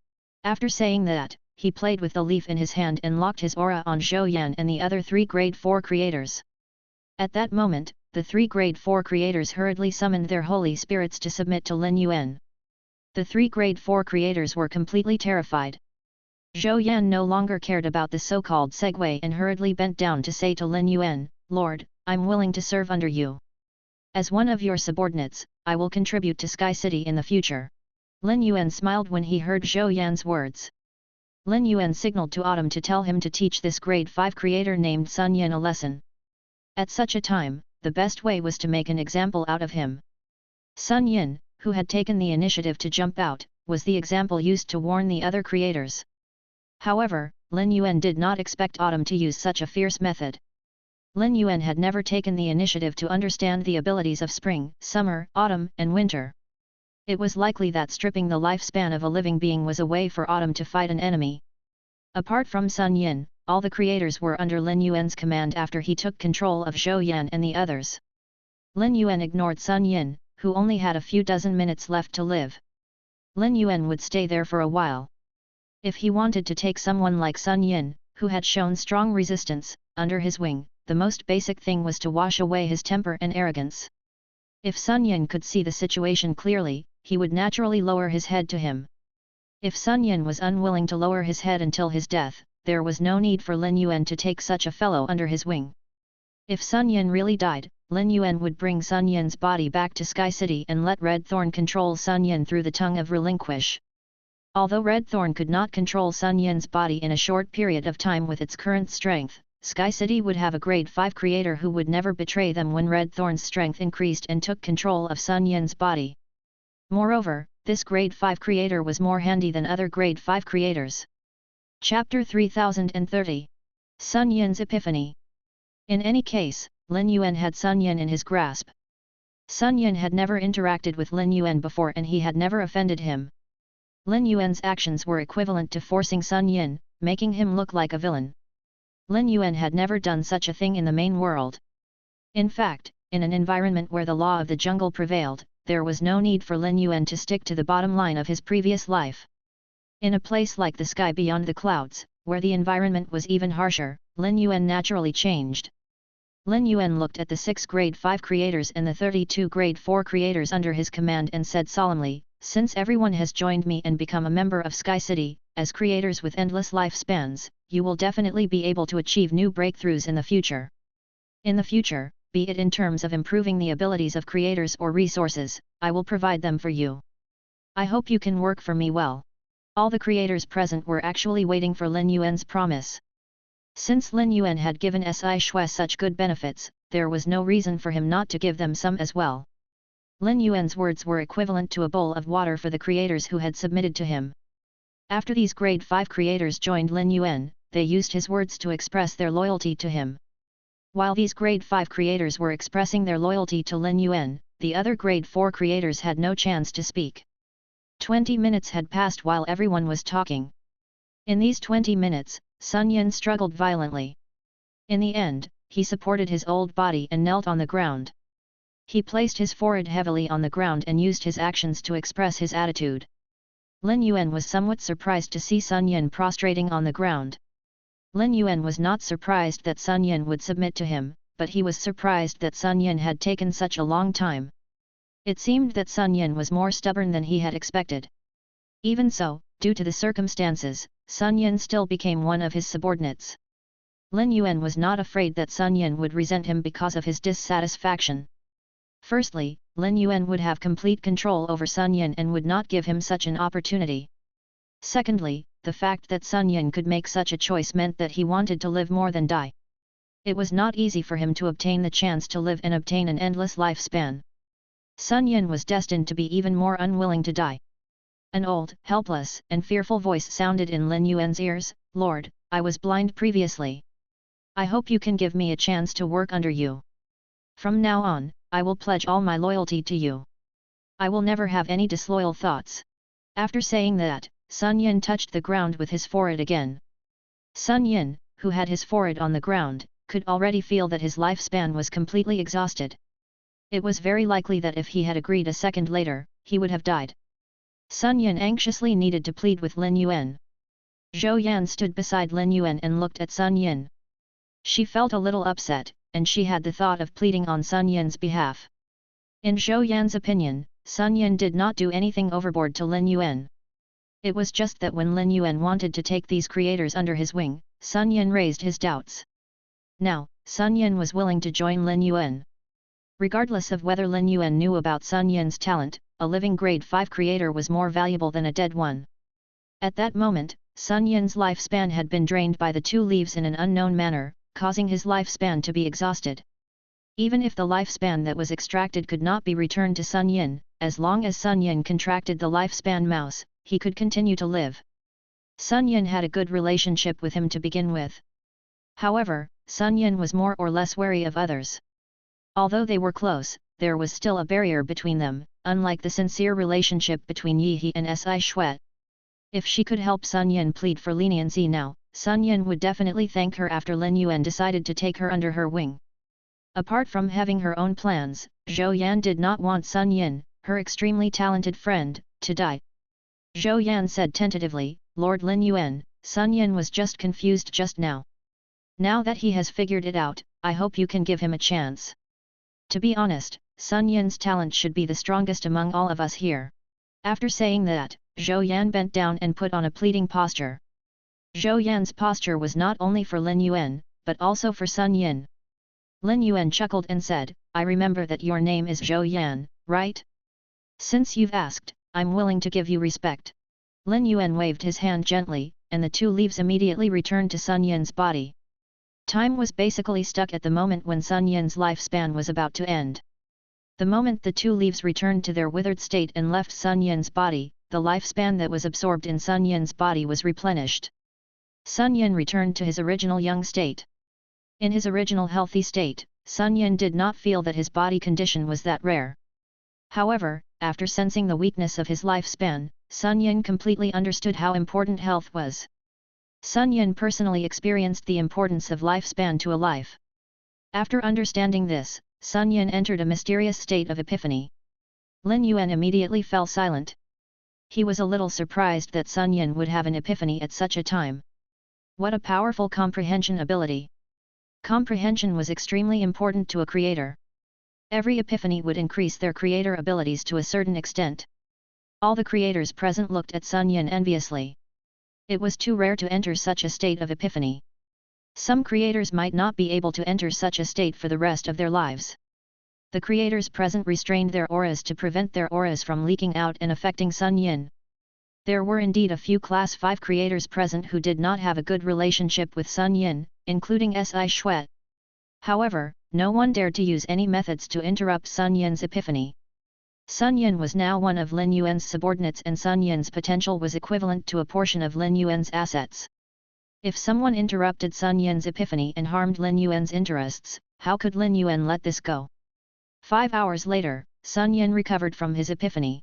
After saying that, he played with the leaf in his hand and locked his aura on Zhou Yan and the other 3 Grade 4 creators. At that moment, the 3 Grade 4 creators hurriedly summoned their holy spirits to submit to Lin Yuan. The 3 Grade 4 creators were completely terrified. Zhou Yan no longer cared about the so-called segue and hurriedly bent down to say to Lin Yuan, Lord, I'm willing to serve under you. As one of your subordinates, I will contribute to Sky City in the future. Lin Yuan smiled when he heard Zhou Yan's words. Lin Yuan signaled to Autumn to tell him to teach this grade 5 creator named Sun Yin a lesson. At such a time, the best way was to make an example out of him. Sun Yin, who had taken the initiative to jump out, was the example used to warn the other creators. However, Lin Yuan did not expect Autumn to use such a fierce method. Lin Yuan had never taken the initiative to understand the abilities of spring, summer, autumn, and winter. It was likely that stripping the lifespan of a living being was a way for Autumn to fight an enemy. Apart from Sun Yin, all the creators were under Lin Yuan's command after he took control of Zhou Yan and the others. Lin Yuan ignored Sun Yin, who only had a few dozen minutes left to live. Lin Yuan would stay there for a while. If he wanted to take someone like Sun Yin, who had shown strong resistance, under his wing, the most basic thing was to wash away his temper and arrogance. If Sun Yin could see the situation clearly, he would naturally lower his head to him. If Sun Yin was unwilling to lower his head until his death, there was no need for Lin Yuan to take such a fellow under his wing. If Sun Yin really died, Lin Yuan would bring Sun Yin's body back to Sky City and let Red Thorn control Sun Yin through the tongue of relinquish. Although Red Thorn could not control Sun Yin's body in a short period of time with its current strength, Sky City would have a grade 5 creator who would never betray them when Red Thorn's strength increased and took control of Sun Yin's body. Moreover, this grade 5 creator was more handy than other grade 5 creators. Chapter 3030. Sun Yin's Epiphany. In any case, Lin Yuan had Sun Yin in his grasp. Sun Yin had never interacted with Lin Yuan before and he had never offended him. Lin Yuan's actions were equivalent to forcing Sun Yin, making him look like a villain. Lin Yuan had never done such a thing in the main world. In fact, in an environment where the law of the jungle prevailed, there was no need for Lin Yuan to stick to the bottom line of his previous life. In a place like the sky beyond the clouds, where the environment was even harsher, Lin Yuan naturally changed. Lin Yuan looked at the 6 grade 5 creators and the 32 grade 4 creators under his command and said solemnly, since everyone has joined me and become a member of Sky City, as creators with endless lifespans, you will definitely be able to achieve new breakthroughs in the future. In the future, be it in terms of improving the abilities of creators or resources, I will provide them for you. I hope you can work for me well. All the creators present were actually waiting for Lin Yuan's promise. Since Lin Yuan had given Si Shui such good benefits, there was no reason for him not to give them some as well. Lin Yuan's words were equivalent to a bowl of water for the creators who had submitted to him. After these grade 5 creators joined Lin Yuan, they used his words to express their loyalty to him. While these grade 5 creators were expressing their loyalty to Lin Yuan, the other grade 4 creators had no chance to speak. 20 minutes had passed while everyone was talking. In these 20 minutes, Sun Yin struggled violently. In the end, he supported his old body and knelt on the ground. He placed his forehead heavily on the ground and used his actions to express his attitude. Lin Yuan was somewhat surprised to see Sun Yin prostrating on the ground. Lin Yuan was not surprised that Sun Yin would submit to him, but he was surprised that Sun Yin had taken such a long time. It seemed that Sun Yin was more stubborn than he had expected. Even so, due to the circumstances, Sun Yin still became one of his subordinates. Lin Yuan was not afraid that Sun Yin would resent him because of his dissatisfaction. Firstly, Lin Yuan would have complete control over Sun Yin and would not give him such an opportunity. Secondly, the fact that Sun Yin could make such a choice meant that he wanted to live more than die. It was not easy for him to obtain the chance to live and obtain an endless lifespan. Sun Yin was destined to be even more unwilling to die. An old, helpless, and fearful voice sounded in Lin Yuan's ears, Lord, I was blind previously. I hope you can give me a chance to work under you. From now on, I will pledge all my loyalty to you. I will never have any disloyal thoughts." After saying that, Sun Yin touched the ground with his forehead again. Sun Yin, who had his forehead on the ground, could already feel that his lifespan was completely exhausted. It was very likely that if he had agreed a second later, he would have died. Sun Yin anxiously needed to plead with Lin Yuan. Zhou Yan stood beside Lin Yuan and looked at Sun Yin. She felt a little upset, and she had the thought of pleading on Sun Yin's behalf. In Zhou Yan's opinion, Sun Yin did not do anything overboard to Lin Yuan. It was just that when Lin Yuan wanted to take these creators under his wing, Sun Yin raised his doubts. Now, Sun Yin was willing to join Lin Yuan. Regardless of whether Lin Yuan knew about Sun Yin's talent, a living grade 5 creator was more valuable than a dead one. At that moment, Sun Yin's lifespan had been drained by the 2 leaves in an unknown manner, causing his lifespan to be exhausted. Even if the lifespan that was extracted could not be returned to Sun Yin, as long as Sun Yin contracted the lifespan mouse, he could continue to live. Sun Yin had a good relationship with him to begin with. However, Sun Yin was more or less wary of others. Although they were close, there was still a barrier between them, unlike the sincere relationship between Yi He and Si Shuet. If she could help Sun Yin plead for leniency now, Sun Yin would definitely thank her after Lin Yuan decided to take her under her wing. Apart from having her own plans, Zhou Yan did not want Sun Yin, her extremely talented friend, to die. Zhou Yan said tentatively, "Lord Lin Yuan, Sun Yin was just confused just now. Now that he has figured it out, I hope you can give him a chance. To be honest, Sun Yin's talent should be the strongest among all of us here." After saying that, Zhou Yan bent down and put on a pleading posture. Zhou Yan's posture was not only for Lin Yuan, but also for Sun Yin. Lin Yuan chuckled and said, "I remember that your name is Zhou Yan, right? Since you've asked, I'm willing to give you respect." Lin Yuan waved his hand gently, and the 2 leaves immediately returned to Sun Yin's body. Time was basically stuck at the moment when Sun Yin's lifespan was about to end. The moment the 2 leaves returned to their withered state and left Sun Yin's body, the lifespan that was absorbed in Sun Yin's body was replenished. Sun Yin returned to his original young state. In his original healthy state, Sun Yin did not feel that his body condition was that rare. However, after sensing the weakness of his lifespan, Sun Yin completely understood how important health was. Sun Yin personally experienced the importance of lifespan to a life. After understanding this, Sun Yin entered a mysterious state of epiphany. Lin Yuan immediately fell silent. He was a little surprised that Sun Yin would have an epiphany at such a time. What a powerful comprehension ability! Comprehension was extremely important to a creator. Every epiphany would increase their creator abilities to a certain extent. All the creators present looked at Sun Yin enviously. It was too rare to enter such a state of epiphany. Some creators might not be able to enter such a state for the rest of their lives. The creators present restrained their auras to prevent their auras from leaking out and affecting Sun Yin. There were indeed a few Class 5 creators present who did not have a good relationship with Sun Yin, including Si Shuet. However, no one dared to use any methods to interrupt Sun Yin's epiphany. Sun Yin was now one of Lin Yuan's subordinates and Sun Yin's potential was equivalent to a portion of Lin Yuan's assets. If someone interrupted Sun Yin's epiphany and harmed Lin Yuan's interests, how could Lin Yuan let this go? 5 hours later, Sun Yin recovered from his epiphany.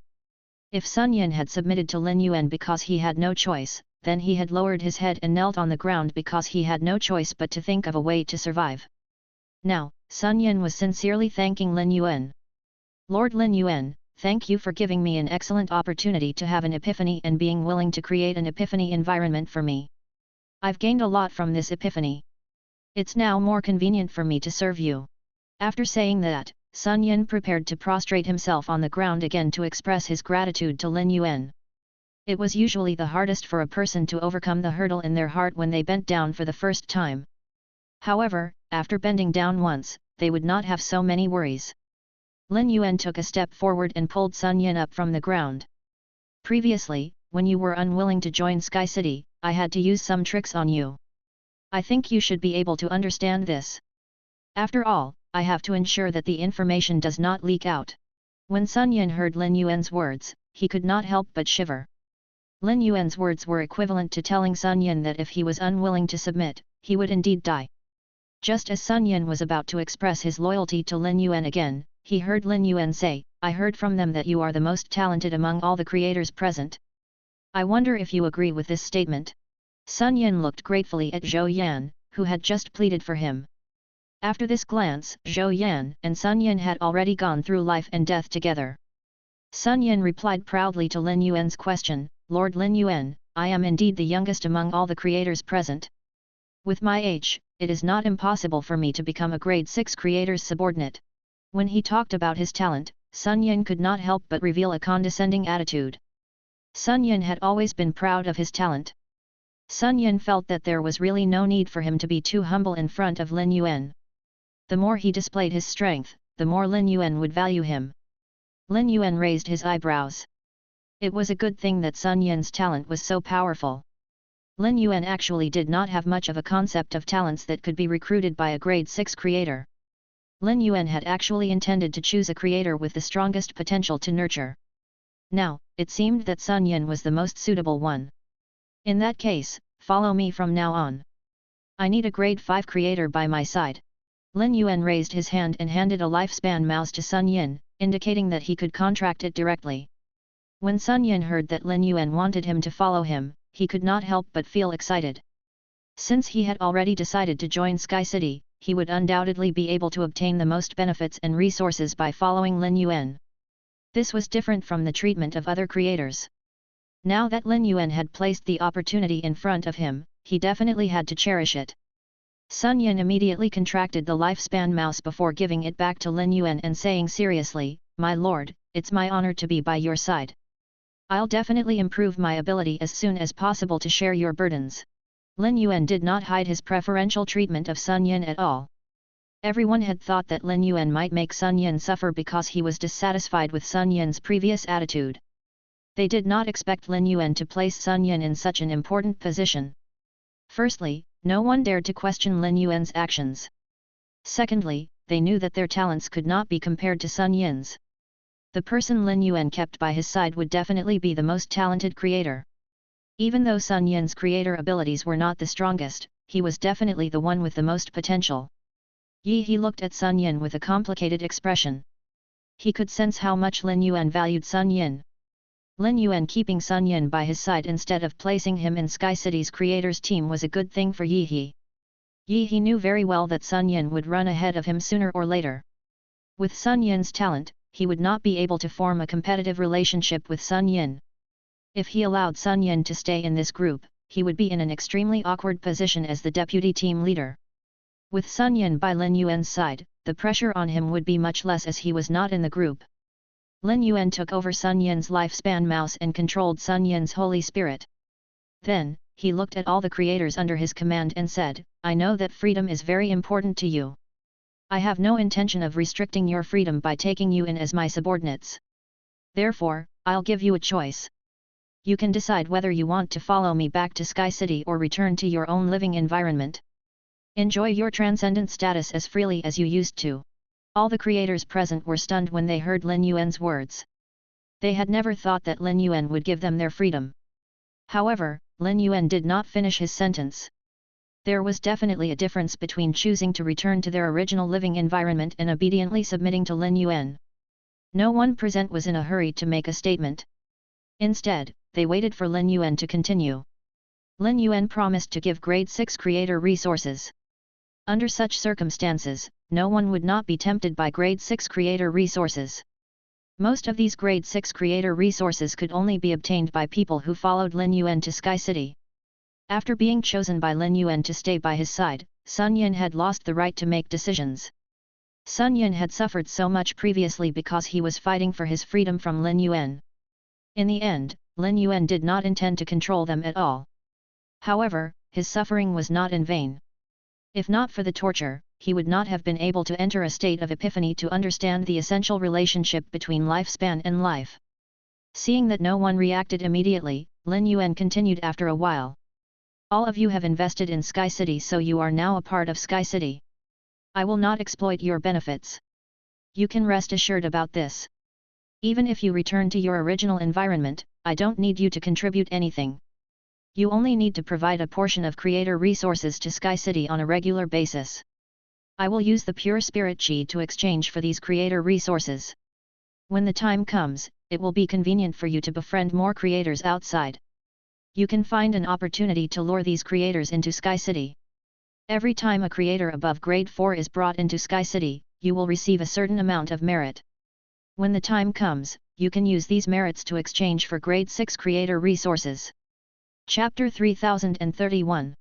If Sun Yin had submitted to Lin Yuan because he had no choice, then he had lowered his head and knelt on the ground because he had no choice but to think of a way to survive. Now, Sun Yin was sincerely thanking Lin Yuan. "Lord Lin Yuan, thank you for giving me an excellent opportunity to have an epiphany and being willing to create an epiphany environment for me. I've gained a lot from this epiphany. It's now more convenient for me to serve you." After saying that, Sun Yin prepared to prostrate himself on the ground again to express his gratitude to Lin Yuan. It was usually the hardest for a person to overcome the hurdle in their heart when they bent down for the first time. However, after bending down once, they would not have so many worries. Lin Yuan took a step forward and pulled Sun Yin up from the ground. "Previously, when you were unwilling to join Sky City, I had to use some tricks on you. I think you should be able to understand this. After all, I have to ensure that the information does not leak out." When Sun Yin heard Lin Yuan's words, he could not help but shiver. Lin Yuan's words were equivalent to telling Sun Yin that if he was unwilling to submit, he would indeed die. Just as Sun Yin was about to express his loyalty to Lin Yuan again, he heard Lin Yuan say, "I heard from them that you are the most talented among all the creators present. I wonder if you agree with this statement." Sun Yin looked gratefully at Zhou Yan, who had just pleaded for him. After this glance, Zhou Yan and Sun Yin had already gone through life and death together. Sun Yin replied proudly to Lin Yuan's question, "Lord Lin Yuan, I am indeed the youngest among all the creators present. With my age, it is not impossible for me to become a grade 6 creator's subordinate." When he talked about his talent, Sun Yin could not help but reveal a condescending attitude. Sun Yin had always been proud of his talent. Sun Yin felt that there was really no need for him to be too humble in front of Lin Yuan. The more he displayed his strength, the more Lin Yuan would value him. Lin Yuan raised his eyebrows. It was a good thing that Sun Yin's talent was so powerful. Lin Yuan actually did not have much of a concept of talents that could be recruited by a grade 6 creator. Lin Yuan had actually intended to choose a creator with the strongest potential to nurture. Now, it seemed that Sun Yin was the most suitable one. In that case, follow me from now on. I need a grade 5 creator by my side. Lin Yuan raised his hand and handed a lifespan mouse to Sun Yin, indicating that he could contract it directly. When Sun Yin heard that Lin Yuan wanted him to follow him, he could not help but feel excited. Since he had already decided to join Sky City, he would undoubtedly be able to obtain the most benefits and resources by following Lin Yuan. This was different from the treatment of other creators. Now that Lin Yuan had placed the opportunity in front of him, he definitely had to cherish it. Sun Yin immediately contracted the lifespan mouse before giving it back to Lin Yuan and saying seriously, "My lord, it's my honor to be by your side. I'll definitely improve my ability as soon as possible to share your burdens." Lin Yuan did not hide his preferential treatment of Sun Yin at all. Everyone had thought that Lin Yuan might make Sun Yin suffer because he was dissatisfied with Sun Yin's previous attitude. They did not expect Lin Yuan to place Sun Yin in such an important position. Firstly, no one dared to question Lin Yuan's actions. Secondly, they knew that their talents could not be compared to Sun Yin's. The person Lin Yuan kept by his side would definitely be the most talented creator. Even though Sun Yin's creator abilities were not the strongest, he was definitely the one with the most potential. He looked at Sun Yin with a complicated expression. He could sense how much Lin Yuan valued Sun Yin. Lin Yuan keeping Sun Yin by his side instead of placing him in Sky City's creators team was a good thing for He knew very well that Sun Yin would run ahead of him sooner or later. With Sun Yin's talent, he would not be able to form a competitive relationship with Sun Yin. If he allowed Sun Yin to stay in this group, he would be in an extremely awkward position as the deputy team leader. With Sun Yin by Lin Yuan's side, the pressure on him would be much less as he was not in the group. Lin Yuan took over Sun Yin's lifespan mouse and controlled Sun Yin's holy spirit. Then, he looked at all the creators under his command and said, "I know that freedom is very important to you. I have no intention of restricting your freedom by taking you in as my subordinates. Therefore, I'll give you a choice. You can decide whether you want to follow me back to Sky City or return to your own living environment. Enjoy your transcendent status as freely as you used to." All the creators present were stunned when they heard Lin Yuan's words. They had never thought that Lin Yuan would give them their freedom. However, Lin Yuan did not finish his sentence. There was definitely a difference between choosing to return to their original living environment and obediently submitting to Lin Yuan. No one present was in a hurry to make a statement. Instead, they waited for Lin Yuan to continue. Lin Yuan promised to give grade 6 creator resources. Under such circumstances, no one would not be tempted by grade 6 creator resources. Most of these grade 6 creator resources could only be obtained by people who followed Lin Yuan to Sky City. After being chosen by Lin Yuan to stay by his side, Sun Yin had lost the right to make decisions. Sun Yin had suffered so much previously because he was fighting for his freedom from Lin Yuan. In the end, Lin Yuan did not intend to control them at all. However, his suffering was not in vain. If not for the torture, he would not have been able to enter a state of epiphany to understand the essential relationship between lifespan and life. Seeing that no one reacted immediately, Lin Yuan continued after a while. "All of you have invested in Sky City, so you are now a part of Sky City. I will not exploit your benefits. You can rest assured about this. Even if you return to your original environment, I don't need you to contribute anything. You only need to provide a portion of creator resources to Sky City on a regular basis. I will use the pure spirit chi to exchange for these creator resources. When the time comes, it will be convenient for you to befriend more creators outside. You can find an opportunity to lure these creators into Sky City. Every time a creator above grade 4 is brought into Sky City, you will receive a certain amount of merit. When the time comes, you can use these merits to exchange for grade 6 creator resources. Chapter 3031.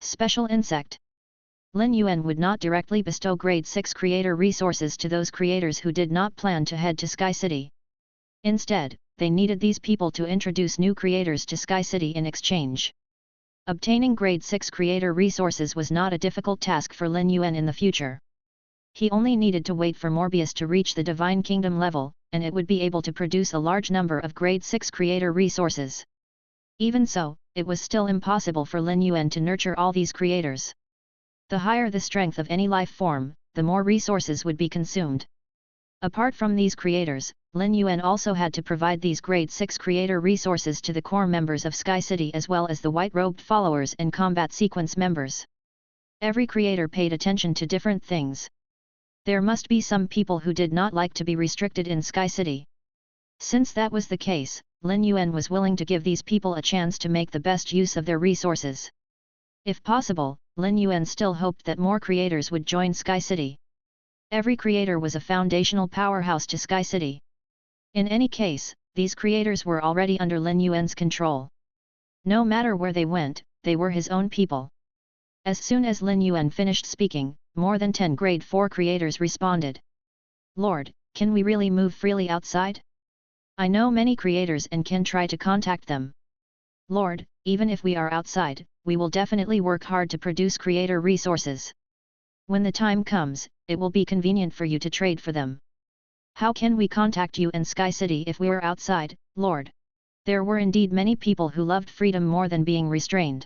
Special Insect. Lin Yuan would not directly bestow grade 6 creator resources to those creators who did not plan to head to Sky City. Instead, they needed these people to introduce new creators to Sky City in exchange. Obtaining grade 6 creator resources was not a difficult task for Lin Yuan in the future. He only needed to wait for Morbius to reach the Divine Kingdom level, and it would be able to produce a large number of grade 6 creator resources. Even so, it was still impossible for Lin Yuan to nurture all these creators. The higher the strength of any life form, the more resources would be consumed. Apart from these creators, Lin Yuan also had to provide these grade 6 creator resources to the core members of Sky City as well as the white-robed followers and combat sequence members. Every creator paid attention to different things. There must be some people who did not like to be restricted in Sky City. Since that was the case, Lin Yuan was willing to give these people a chance to make the best use of their resources. If possible, Lin Yuan still hoped that more creators would join Sky City. Every creator was a foundational powerhouse to Sky City. In any case, these creators were already under Lin Yuan's control. No matter where they went, they were his own people. As soon as Lin Yuan finished speaking, more than 10 grade 4 creators responded. Lord, can we really move freely outside? I know many creators and can try to contact them. Lord, even if we are outside, we will definitely work hard to produce creator resources. When the time comes, it will be convenient for you to trade for them. How can we contact you and Sky City if we are outside, Lord? There were indeed many people who loved freedom more than being restrained.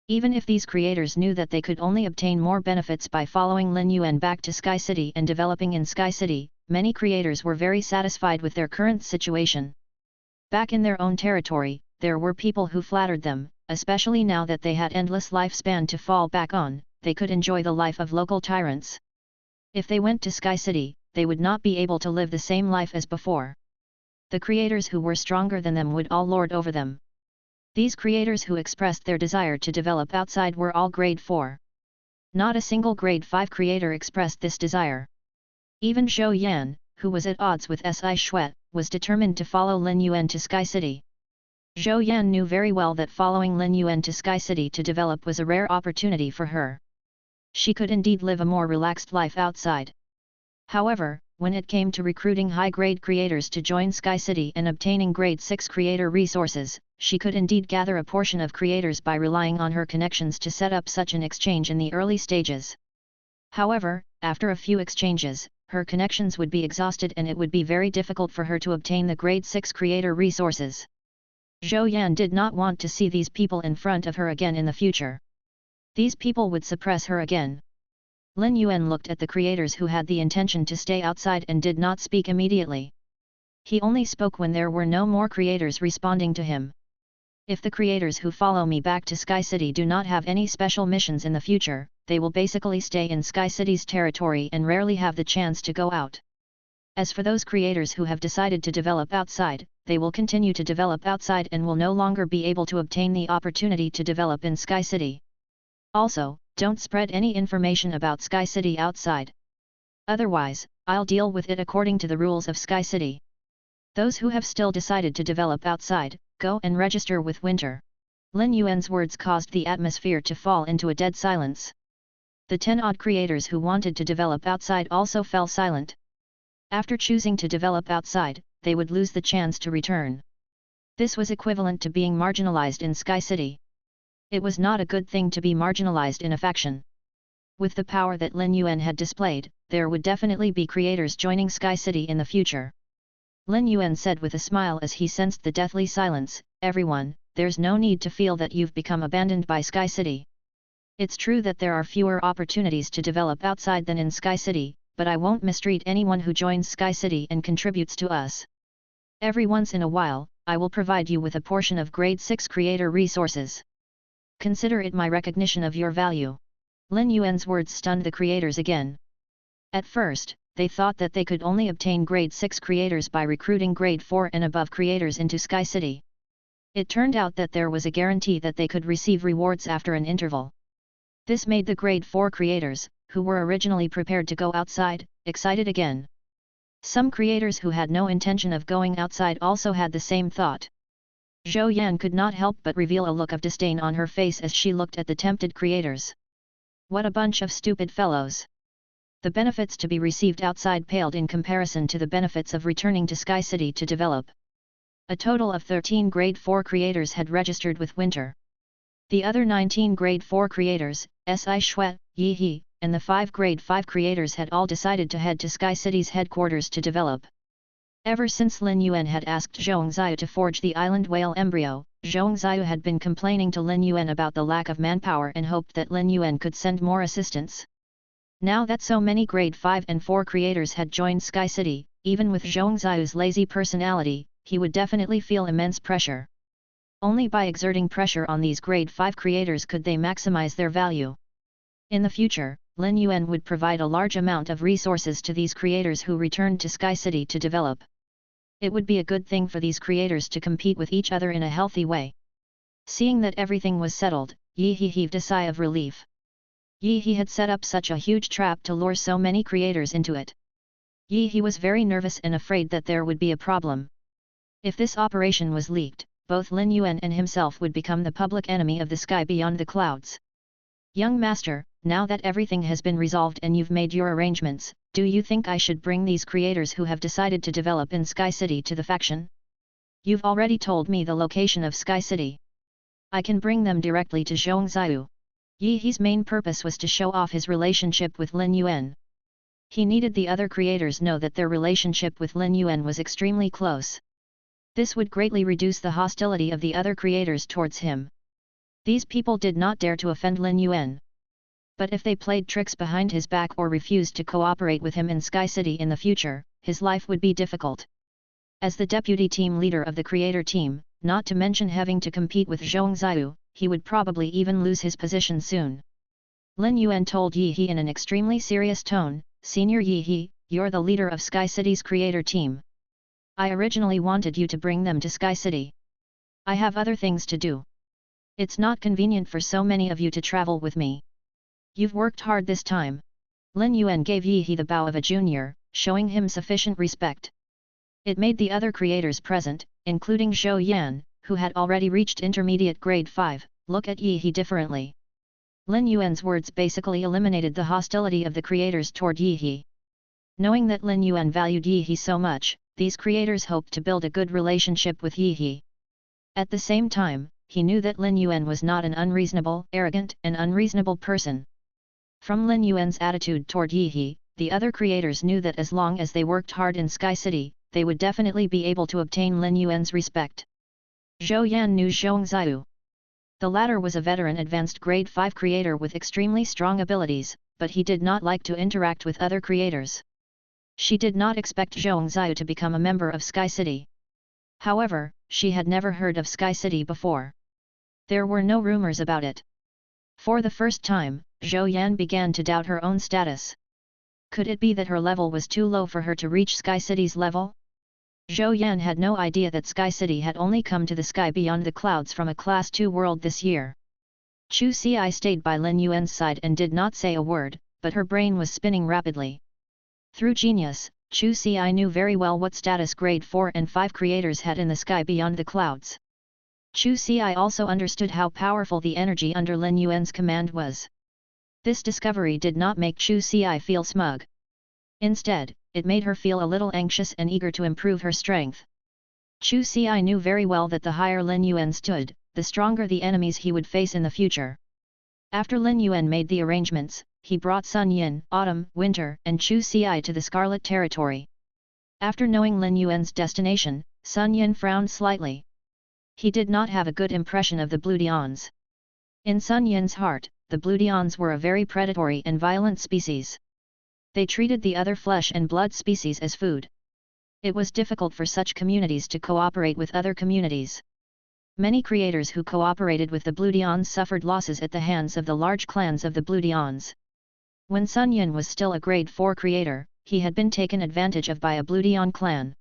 Even if these creators knew that they could only obtain more benefits by following Lin Yuan back to Sky City and developing in Sky City, many creators were very satisfied with their current situation. Back in their own territory, there were people who flattered them, especially now that they had endless lifespan to fall back on, they could enjoy the life of local tyrants. If they went to Sky City, they would not be able to live the same life as before. The creators who were stronger than them would all lord over them. These creators who expressed their desire to develop outside were all grade 4. Not a single grade 5 creator expressed this desire. Even Zhou Yan, who was at odds with Si Shuet, was determined to follow Lin Yuan to Sky City. Zhou Yan knew very well that following Lin Yuan to Sky City to develop was a rare opportunity for her. She could indeed live a more relaxed life outside. However, when it came to recruiting high-grade creators to join Sky City and obtaining grade 6 creator resources, she could indeed gather a portion of creators by relying on her connections to set up such an exchange in the early stages. However, after a few exchanges, her connections would be exhausted and it would be very difficult for her to obtain the grade 6 creator resources. Zhou Yan did not want to see these people in front of her again in the future. These people would suppress her again. Lin Yuan looked at the creators who had the intention to stay outside and did not speak immediately. He only spoke when there were no more creators responding to him. If the creators who follow me back to Sky City do not have any special missions in the future, they will basically stay in Sky City's territory and rarely have the chance to go out. As for those creators who have decided to develop outside, they will continue to develop outside and will no longer be able to obtain the opportunity to develop in Sky City. Also, don't spread any information about Sky City outside. Otherwise, I'll deal with it according to the rules of Sky City. Those who have still decided to develop outside, go and register with Winter. Lin Yuan's words caused the atmosphere to fall into a dead silence. The 10-odd creators who wanted to develop outside also fell silent. After choosing to develop outside, they would lose the chance to return. This was equivalent to being marginalized in Sky City. It was not a good thing to be marginalized in a faction. With the power that Lin Yuan had displayed, there would definitely be creators joining Sky City in the future. Lin Yuan said with a smile as he sensed the deathly silence, "Everyone, there's no need to feel that you've become abandoned by Sky City. It's true that there are fewer opportunities to develop outside than in Sky City, but I won't mistreat anyone who joins Sky City and contributes to us. Every once in a while, I will provide you with a portion of grade 6 creator resources. Consider it my recognition of your value." Lin Yuan's words stunned the creators again. At first, they thought that they could only obtain grade 6 creators by recruiting grade 4 and above creators into Sky City. It turned out that there was a guarantee that they could receive rewards after an interval. This made the grade 4 creators, who were originally prepared to go outside, excited again. Some creators who had no intention of going outside also had the same thought. Zhou Yan could not help but reveal a look of disdain on her face as she looked at the tempted creators. What a bunch of stupid fellows! The benefits to be received outside paled in comparison to the benefits of returning to Sky City to develop. A total of 13 grade 4 creators had registered with Winter. The other 19 grade 4 creators, Si Shui, Yi He, and the 5 grade 5 creators had all decided to head to Sky City's headquarters to develop. Ever since Lin Yuan had asked Zhong Ziyu to forge the island whale embryo, Zhong Ziyu had been complaining to Lin Yuan about the lack of manpower and hoped that Lin Yuan could send more assistance. Now that so many grade 5 and 4 creators had joined Sky City, even with Zhong Ziyu's lazy personality, he would definitely feel immense pressure. Only by exerting pressure on these grade 5 creators could they maximize their value. In the future, Lin Yuan would provide a large amount of resources to these creators who returned to Sky City to develop. It would be a good thing for these creators to compete with each other in a healthy way. Seeing that everything was settled, Yi He heaved a sigh of relief. Yi He had set up such a huge trap to lure so many creators into it. Yi He was very nervous and afraid that there would be a problem. If this operation was leaked, both Lin Yuan and himself would become the public enemy of the sky beyond the clouds. Young master, now that everything has been resolved and you've made your arrangements, do you think I should bring these creators who have decided to develop in Sky City to the faction? You've already told me the location of Sky City. I can bring them directly to Zhong Ziyu. Yi He's main purpose was to show off his relationship with Lin Yuan. He needed the other creators know that their relationship with Lin Yuan was extremely close. This would greatly reduce the hostility of the other creators towards him. These people did not dare to offend Lin Yuan. But if they played tricks behind his back or refused to cooperate with him in Sky City in the future, his life would be difficult. As the deputy team leader of the creator team, not to mention having to compete with Zhong Ziyu, he would probably even lose his position soon. Lin Yuan told Yi He in an extremely serious tone, "Senior Yi He, you're the leader of Sky City's creator team. I originally wanted you to bring them to Sky City. I have other things to do. It's not convenient for so many of you to travel with me. You've worked hard this time." Lin Yuan gave Yi He the bow of a junior, showing him sufficient respect. It made the other creators present, including Zhou Yan, who had already reached intermediate grade 5, look at Yi He differently. Lin Yuan's words basically eliminated the hostility of the creators toward Yi He. Knowing that Lin Yuan valued Yi He so much, these creators hoped to build a good relationship with Yi He. At the same time, he knew that Lin Yuan was not an unreasonable, arrogant, and unreasonable person. From Lin Yuan's attitude toward Yi He, the other creators knew that as long as they worked hard in Sky City, they would definitely be able to obtain Lin Yuan's respect. Zhou Yan knew Zhong Ziyu. The latter was a veteran advanced grade 5 creator with extremely strong abilities, but he did not like to interact with other creators. She did not expect Zhong Ziyu to become a member of Sky City. However, she had never heard of Sky City before. There were no rumors about it. For the first time, Zhou Yan began to doubt her own status. Could it be that her level was too low for her to reach Sky City's level? Zhou Yan had no idea that Sky City had only come to the sky beyond the clouds from a Class 2 world this year. Chu Ci stayed by Lin Yuan's side and did not say a word, but her brain was spinning rapidly. Through genius, Chu Ci knew very well what status grade 4 and 5 creators had in the sky beyond the clouds. Chu Ci also understood how powerful the energy under Lin Yuan's command was. This discovery did not make Chu Ci feel smug. Instead, it made her feel a little anxious and eager to improve her strength. Chu Ci knew very well that the higher Lin Yuan stood, the stronger the enemies he would face in the future. After Lin Yuan made the arrangements, he brought Sun Yin, Autumn, Winter, and Chu Ci to the Scarlet Territory. After knowing Lin Yuan's destination, Sun Yin frowned slightly. He did not have a good impression of the Blue Dions. In Sun Yin's heart, the Blue Dions were a very predatory and violent species. They treated the other flesh and blood species as food. It was difficult for such communities to cooperate with other communities. Many creators who cooperated with the Bloodlines suffered losses at the hands of the large clans of the Bloodlines. When Sun Yun was still a grade 4 creator, he had been taken advantage of by a Bloodline clan.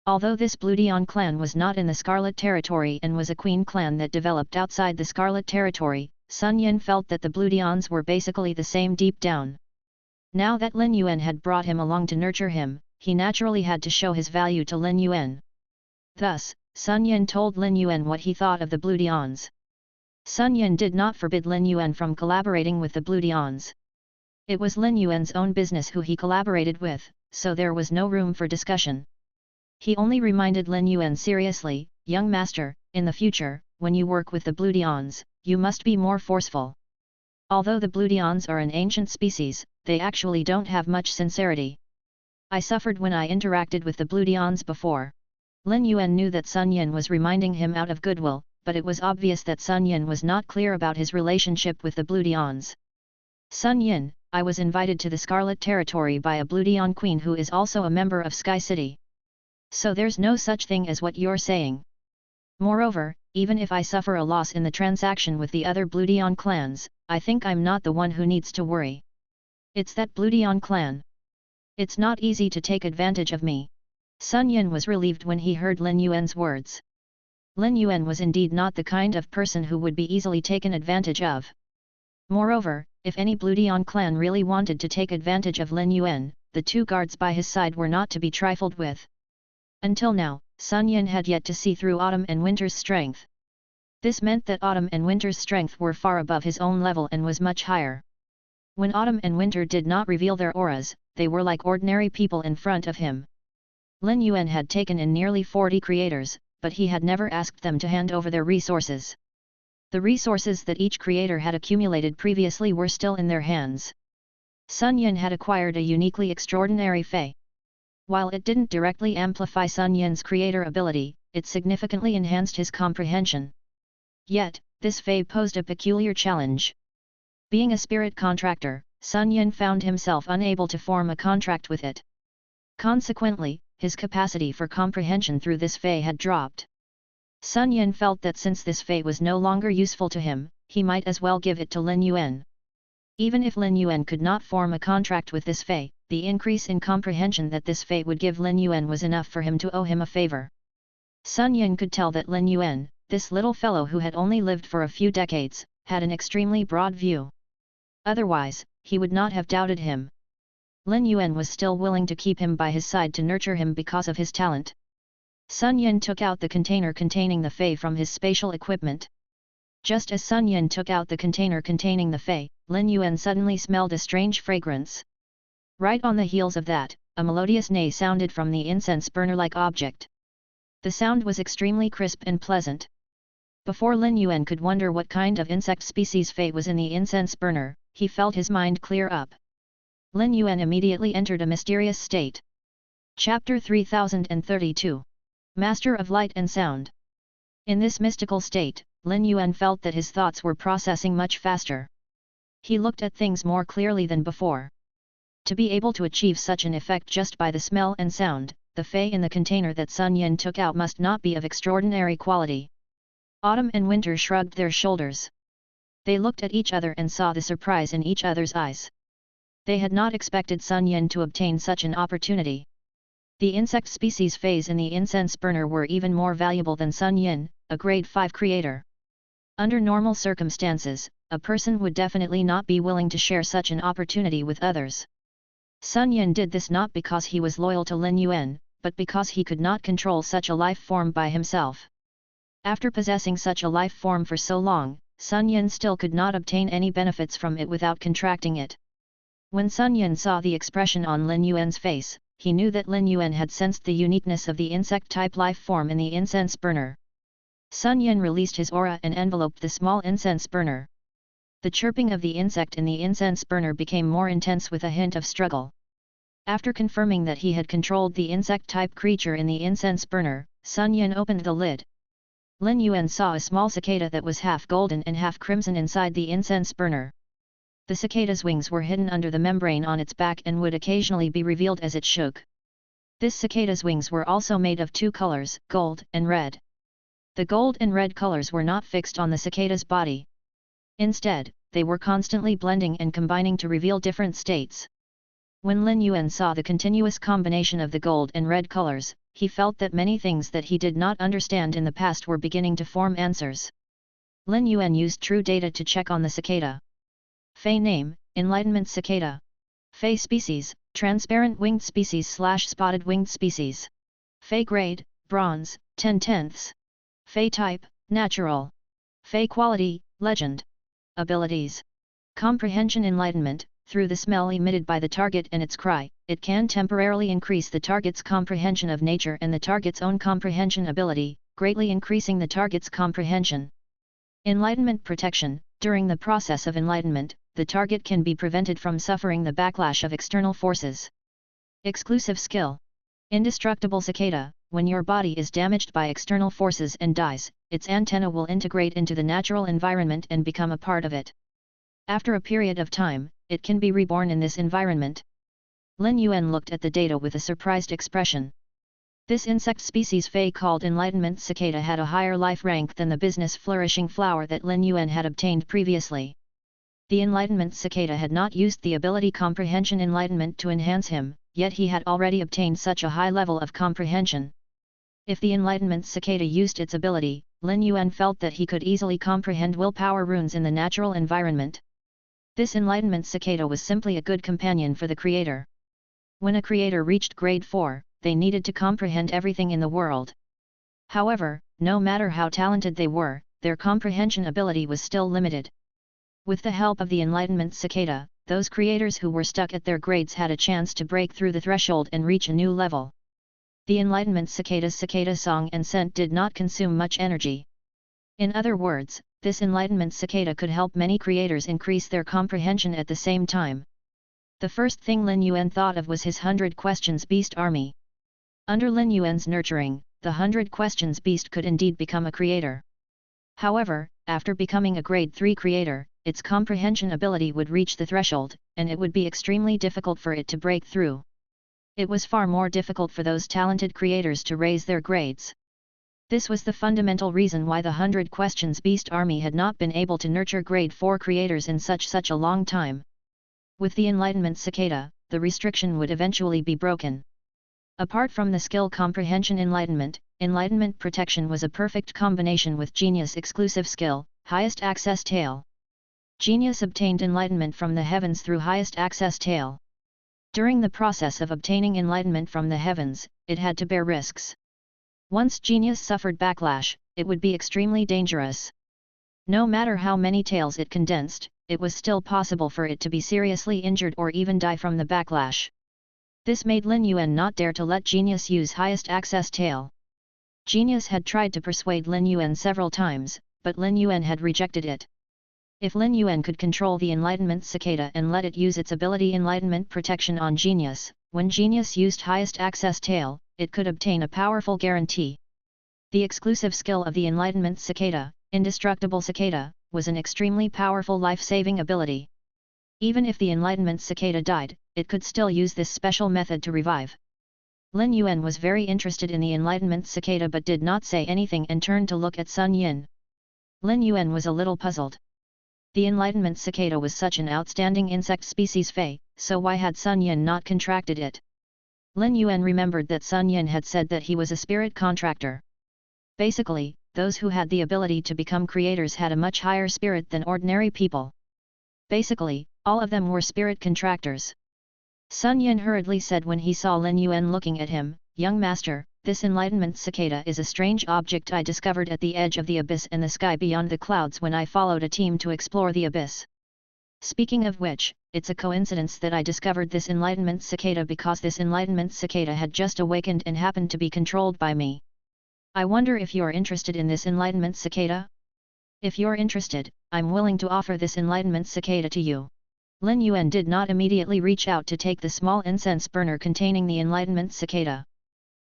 Although this Bloodline clan was not in the Scarlet Territory and was a queen clan that developed outside the Scarlet Territory, Sun Yun felt that the Bloodlines were basically the same deep down. Now that Lin Yuan had brought him along to nurture him, he naturally had to show his value to Lin Yuan. Thus, Sun Yun told Lin Yuan what he thought of the Bloodlines. Sun Yun did not forbid Lin Yuan from collaborating with the Bloodlines. It was Lin Yuan's own business who he collaborated with, so there was no room for discussion. He only reminded Lin Yuan seriously, "Young master, in the future, when you work with the Bloodlines, you must be more forceful. Although the Bloodlines are an ancient species, they actually don't have much sincerity. I suffered when I interacted with the Bloodlines before." Lin Yuan knew that Sun Yun was reminding him out of goodwill, but it was obvious that Sun Yun was not clear about his relationship with the Bloodlines. "Sun Yun, I was invited to the Scarlet Territory by a Bloodline queen who is also a member of Sky City. So there's no such thing as what you're saying. Moreover, even if I suffer a loss in the transaction with the other Bloodline clans, I think I'm not the one who needs to worry. It's that Bloodline clan. It's not easy to take advantage of me." Sun Yun was relieved when he heard Lin Yuan's words. Lin Yuan was indeed not the kind of person who would be easily taken advantage of. Moreover, if any Bloodline clan really wanted to take advantage of Lin Yuan, the two guards by his side were not to be trifled with. Until now, Sun Yun had yet to see through Autumn and Winter's strength. This meant that Autumn and Winter's strength were far above his own level and was much higher. When Autumn and Winter did not reveal their auras, they were like ordinary people in front of him. Lin Yuan had taken in nearly 40 creators, but he had never asked them to hand over their resources. The resources that each creator had accumulated previously were still in their hands. Sun Yun had acquired a uniquely extraordinary fey. While it didn't directly amplify Sun Yun's creator ability, it significantly enhanced his comprehension. Yet, this fey posed a peculiar challenge. Being a spirit contractor, Sun Yun found himself unable to form a contract with it. Consequently, his capacity for comprehension through this fey had dropped. Sun Yun felt that since this fey was no longer useful to him, he might as well give it to Lin Yuan. Even if Lin Yuan could not form a contract with this fey, the increase in comprehension that this fey would give Lin Yuan was enough for him to owe him a favor. Sun Yun could tell that Lin Yuan, this little fellow who had only lived for a few decades, had an extremely broad view. Otherwise, he would not have doubted him. Lin Yuan was still willing to keep him by his side to nurture him because of his talent. Sun Yun took out the container containing the fey from his spatial equipment. Just as Sun Yun took out the container containing the fey, Lin Yuan suddenly smelled a strange fragrance. Right on the heels of that, a melodious neigh sounded from the incense burner-like object. The sound was extremely crisp and pleasant. Before Lin Yuan could wonder what kind of insect species fey was in the incense burner, he felt his mind clear up. Lin Yuan immediately entered a mysterious state. Chapter 3032. Master of Light and Sound. In this mystical state, Lin Yuan felt that his thoughts were processing much faster. He looked at things more clearly than before. To be able to achieve such an effect just by the smell and sound, the fey in the container that Sun Yun took out must not be of extraordinary quality. Autumn and Winter shrugged their shoulders. They looked at each other and saw the surprise in each other's eyes. They had not expected Sun Yun to obtain such an opportunity. The insect species feys in the incense burner were even more valuable than Sun Yun, a grade 5 creator. Under normal circumstances, a person would definitely not be willing to share such an opportunity with others. Sun Yun did this not because he was loyal to Lin Yuan, but because he could not control such a life form by himself. After possessing such a life form for so long, Sun Yun still could not obtain any benefits from it without contracting it. When Sun Yun saw the expression on Lin Yuan's face, he knew that Lin Yuan had sensed the uniqueness of the insect-type life form in the incense burner. Sun Yun released his aura and enveloped the small incense burner. The chirping of the insect in the incense burner became more intense with a hint of struggle. After confirming that he had controlled the insect-type creature in the incense burner, Sun Yun opened the lid. Lin Yuan saw a small cicada that was half golden and half crimson inside the incense burner. The cicada's wings were hidden under the membrane on its back and would occasionally be revealed as it shook. This cicada's wings were also made of two colors, gold and red. The gold and red colors were not fixed on the cicada's body. Instead, they were constantly blending and combining to reveal different states. When Lin Yuan saw the continuous combination of the gold and red colors, he felt that many things that he did not understand in the past were beginning to form answers. Lin Yuan used true data to check on the cicada. Fey name, Enlightenment cicada. Fey species, transparent winged species / spotted winged species. Fey grade, bronze, 10/10. Fey type, natural. Fey quality, legend. Abilities. Comprehension enlightenment. Through the smell emitted by the target and its cry, it can temporarily increase the target's comprehension of nature and the target's own comprehension ability, greatly increasing the target's comprehension. Enlightenment protection. During the process of enlightenment, the target can be prevented from suffering the backlash of external forces. Exclusive skill. Indestructible cicada. When your body is damaged by external forces and dies, its antenna will integrate into the natural environment and become a part of it. After a period of time, it can be reborn in this environment. Lin Yuan looked at the data with a surprised expression. This insect species Fey called Enlightenment cicada had a higher life rank than the business flourishing flower that Lin Yuan had obtained previously. The Enlightenment cicada had not used the ability Comprehension Enlightenment to enhance him, yet he had already obtained such a high level of comprehension. If the Enlightenment cicada used its ability, Lin Yuan felt that he could easily comprehend willpower runes in the natural environment. This Enlightenment cicada was simply a good companion for the creator. When a creator reached grade 4, they needed to comprehend everything in the world. However, no matter how talented they were, their comprehension ability was still limited. With the help of the Enlightenment cicada, those creators who were stuck at their grades had a chance to break through the threshold and reach a new level. The Enlightenment cicada's cicada song and scent did not consume much energy. In other words, this Enlightenment cicada could help many creators increase their comprehension at the same time. The first thing Lin Yuan thought of was his 100 Questions Beast army. Under Lin Yuan's nurturing, the 100 Questions Beast could indeed become a creator. However, after becoming a grade 3 creator, its comprehension ability would reach the threshold, and it would be extremely difficult for it to break through. It was far more difficult for those talented creators to raise their grades. This was the fundamental reason why the 100 Questions Beast army had not been able to nurture grade 4 creators in such a long time. With the Enlightenment cicada, the restriction would eventually be broken. Apart from the skill Comprehension Enlightenment, Enlightenment Protection was a perfect combination with Genius exclusive skill, Highest Access Tail. Genius obtained enlightenment from the heavens through Highest Access Tail. During the process of obtaining enlightenment from the heavens, it had to bear risks. Once Genius suffered backlash, it would be extremely dangerous. No matter how many tails it condensed, it was still possible for it to be seriously injured or even die from the backlash. This made Lin Yuan not dare to let Genius use Highest Access Tail. Genius had tried to persuade Lin Yuan several times, but Lin Yuan had rejected it. If Lin Yuan could control the Enlightenment cicada and let it use its ability Enlightenment Protection on Genius, when Genius used Highest Access Tail, it could obtain a powerful guarantee. The exclusive skill of the Enlightenment cicada, Indestructible cicada, was an extremely powerful life-saving ability. Even if the Enlightenment cicada died, it could still use this special method to revive. Lin Yuan was very interested in the Enlightenment cicada but did not say anything and turned to look at Sun Yin. Lin Yuan was a little puzzled. The Enlightenment cicada was such an outstanding insect species Fey, so why had Sun Yin not contracted it? Lin Yuan remembered that Sun Yin had said that he was a spirit contractor. Basically, those who had the ability to become creators had a much higher spirit than ordinary people. Basically, all of them were spirit contractors. Sun Yin hurriedly said when he saw Lin Yuan looking at him, "Young master, this Enlightenment cicada is a strange object I discovered at the edge of the abyss and the sky beyond the clouds when I followed a team to explore the abyss. Speaking of which, it's a coincidence that I discovered this Enlightenment cicada because this Enlightenment cicada had just awakened and happened to be controlled by me. I wonder if you're interested in this Enlightenment cicada? If you're interested, I'm willing to offer this Enlightenment cicada to you." Lin Yuan did not immediately reach out to take the small incense burner containing the Enlightenment cicada.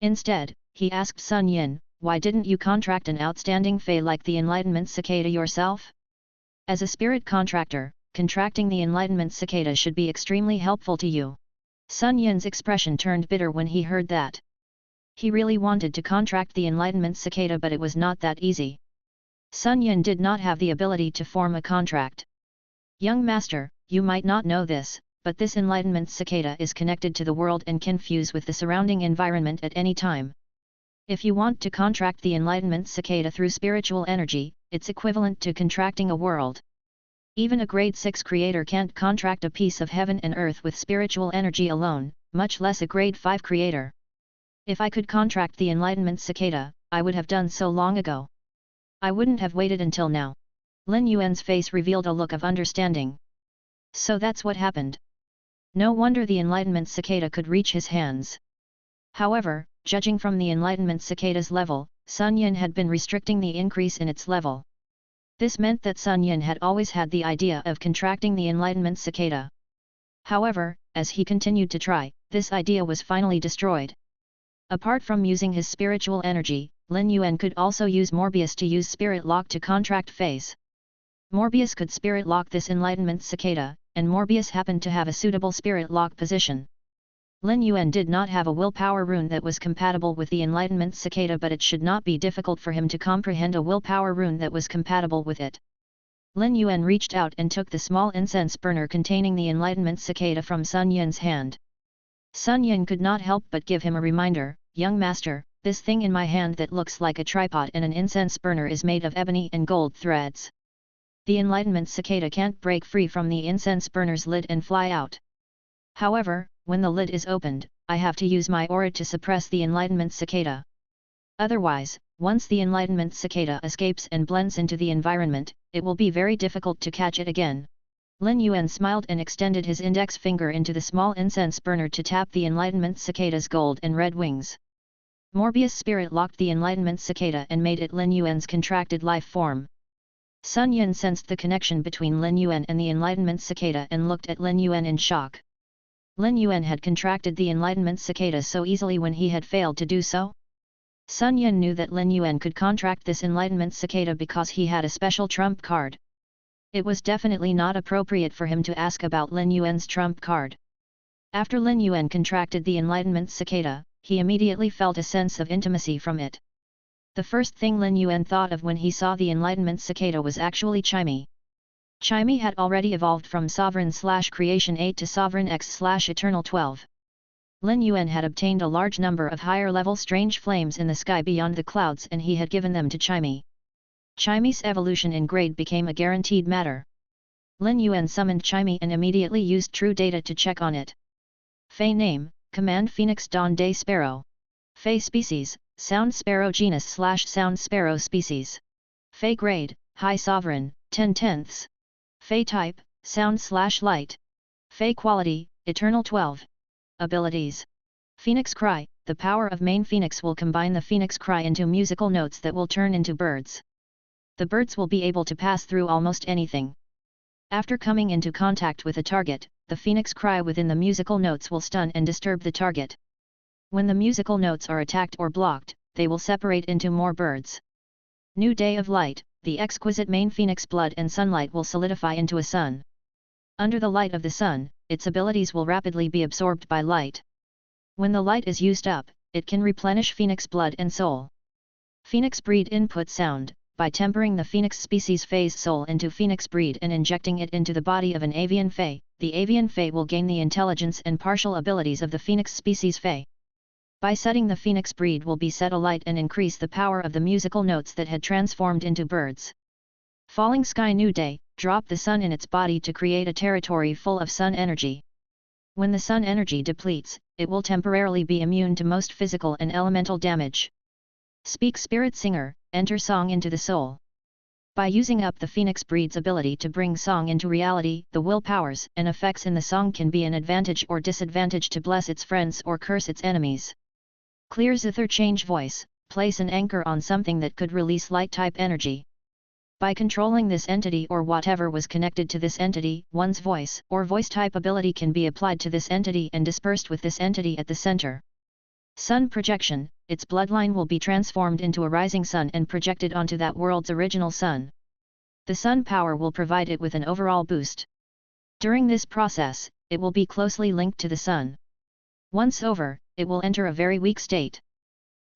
Instead, he asked Sun Yin, "Why didn't you contract an outstanding Fey like the Enlightenment cicada yourself? As a spirit contractor, contracting the Enlightenment cicada should be extremely helpful to you." Sun Yin's expression turned bitter when he heard that. He really wanted to contract the enlightenment cicada, but it was not that easy. Sun Yun did not have the ability to form a contract. Young master, you might not know this, but this enlightenment cicada is connected to the world and can fuse with the surrounding environment at any time. If you want to contract the enlightenment cicada through spiritual energy, it's equivalent to contracting a world. Even a grade 6 creator can't contract a piece of heaven and earth with spiritual energy alone, much less a grade 5 creator. If I could contract the enlightenment cicada, I would have done so long ago. I wouldn't have waited until now. Lin Yuan's face revealed a look of understanding. So that's what happened. No wonder the enlightenment cicada could reach his hands. However, judging from the enlightenment cicada's level, Sun Yun had been restricting the increase in its level. This meant that Sun Yun had always had the idea of contracting the enlightenment cicada. However, as he continued to try, this idea was finally destroyed. Apart from using his spiritual energy, Lin Yuan could also use Morbius to use spirit lock to contract feys. Morbius could spirit lock this enlightenment cicada, and Morbius happened to have a suitable spirit lock position. Lin Yuan did not have a willpower rune that was compatible with the enlightenment cicada, but it should not be difficult for him to comprehend a willpower rune that was compatible with it. Lin Yuan reached out and took the small incense burner containing the enlightenment cicada from Sun Yun's hand. Sun Yun could not help but give him a reminder, young master, this thing in my hand that looks like a tripod and an incense burner is made of ebony and gold threads. The enlightenment cicada can't break free from the incense burner's lid and fly out. However, when the lid is opened, I have to use my aura to suppress the enlightenment cicada. Otherwise, once the enlightenment cicada escapes and blends into the environment, it will be very difficult to catch it again. Lin Yuan smiled and extended his index finger into the small incense burner to tap the enlightenment cicada's gold and red wings. Morbius spirit locked the enlightenment cicada and made it Lin Yuan's contracted life form. Sun Yun sensed the connection between Lin Yuan and the enlightenment cicada and looked at Lin Yuan in shock. Lin Yuan had contracted the enlightenment cicada so easily when he had failed to do so? Sun Yun knew that Lin Yuan could contract this enlightenment cicada because he had a special trump card. It was definitely not appropriate for him to ask about Lin Yuan's trump card. After Lin Yuan contracted the enlightenment cicada, he immediately felt a sense of intimacy from it. The first thing Lin Yuan thought of when he saw the enlightenment cicada was actually Chimey. Chimey had already evolved from Sovereign/Creation 8 to Sovereign X/Eternal 12. Lin Yuan had obtained a large number of higher-level strange flames in the sky beyond the clouds and he had given them to Chimey. Chimey's evolution in grade became a guaranteed matter. Lin Yuan summoned Chimey and immediately used true data to check on it. Fey name, Command Phoenix Dawn Day Sparrow. Fey species, Sound Sparrow genus/Sound Sparrow species. Fey grade, High Sovereign, 10/10. Fey type, Sound/Light. Fey quality, Eternal 12. Abilities. Phoenix Cry, the power of main Phoenix will combine the Phoenix Cry into musical notes that will turn into birds. The birds will be able to pass through almost anything. After coming into contact with a target, the Phoenix Cry within the musical notes will stun and disturb the target. When the musical notes are attacked or blocked, they will separate into more birds. New Day of Light, the exquisite main Phoenix blood and sunlight will solidify into a sun. Under the light of the sun, its abilities will rapidly be absorbed by light. When the light is used up, it can replenish Phoenix blood and soul. Phoenix breed input sound, by tempering the Phoenix species Fey's soul into Phoenix breed and injecting it into the body of an avian Fey, the avian Fey will gain the intelligence and partial abilities of the Phoenix species Fey. By setting the Phoenix breed will be set alight and increase the power of the musical notes that had transformed into birds. Falling Sky New Day, drop the sun in its body to create a territory full of sun energy. When the sun energy depletes, it will temporarily be immune to most physical and elemental damage. Speak Spirit Singer, enter song into the soul. By using up the Phoenix breed's ability to bring song into reality, the will powers and effects in the song can be an advantage or disadvantage to bless its friends or curse its enemies. Clear Zither change voice, place an anchor on something that could release light-type energy. By controlling this entity or whatever was connected to this entity, one's voice or voice-type ability can be applied to this entity and dispersed with this entity at the center. Sun projection, its bloodline will be transformed into a rising sun and projected onto that world's original sun. The sun power will provide it with an overall boost. During this process, it will be closely linked to the sun. Once over, it will enter a very weak state.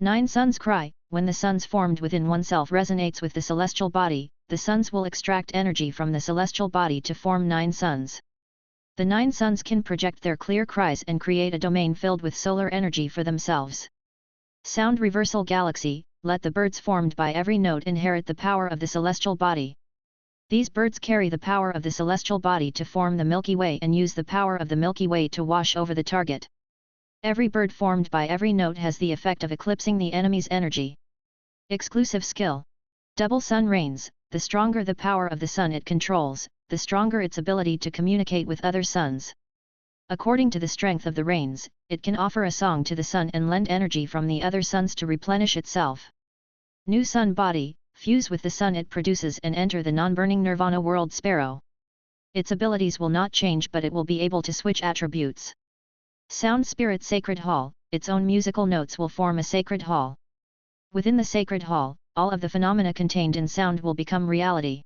9 Suns cry. When the suns formed within oneself resonates with the celestial body, the suns will extract energy from the celestial body to form 9 suns. The 9 suns can project their clear cries and create a domain filled with solar energy for themselves. Sound reversal galaxy. Let the birds formed by every note inherit the power of the celestial body. These birds carry the power of the celestial body to form the Milky Way and use the power of the Milky Way to wash over the target. Every bird formed by every note has the effect of eclipsing the enemy's energy. Exclusive skill. Double sun rains. The stronger the power of the sun it controls, the stronger its ability to communicate with other suns. According to the strength of the rains, it can offer a song to the sun and lend energy from the other suns to replenish itself. New sun body. Fuse with the sun it produces and enter the non-burning nirvana world sparrow. Its abilities will not change, but it will be able to switch attributes. Sound spirit sacred hall. Its own musical notes will form a sacred hall. Within the sacred hall, all of the phenomena contained in sound will become reality.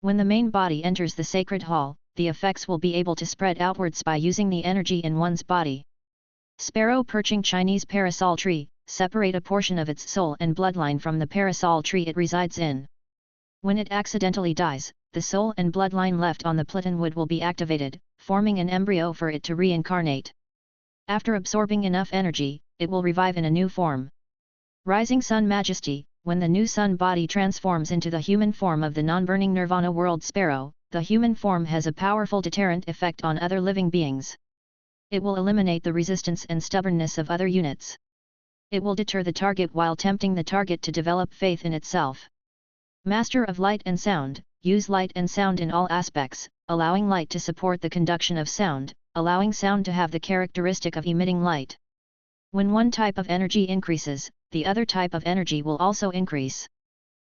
When the main body enters the sacred hall, the effects will be able to spread outwards by using the energy in one's body. Sparrow perching Chinese parasol tree. Separate a portion of its soul and bloodline from the parasol tree it resides in. When it accidentally dies, the soul and bloodline left on the platinwood will be activated, forming an embryo for it to reincarnate. After absorbing enough energy, it will revive in a new form. Rising Sun Majesty. When the new sun body transforms into the human form of the non-burning nirvana world sparrow, the human form has a powerful deterrent effect on other living beings. It will eliminate the resistance and stubbornness of other units. It will deter the target while tempting the target to develop faith in itself. Master of light and sound. Use light and sound in all aspects, allowing light to support the conduction of sound, allowing sound to have the characteristic of emitting light. When one type of energy increases, the other type of energy will also increase.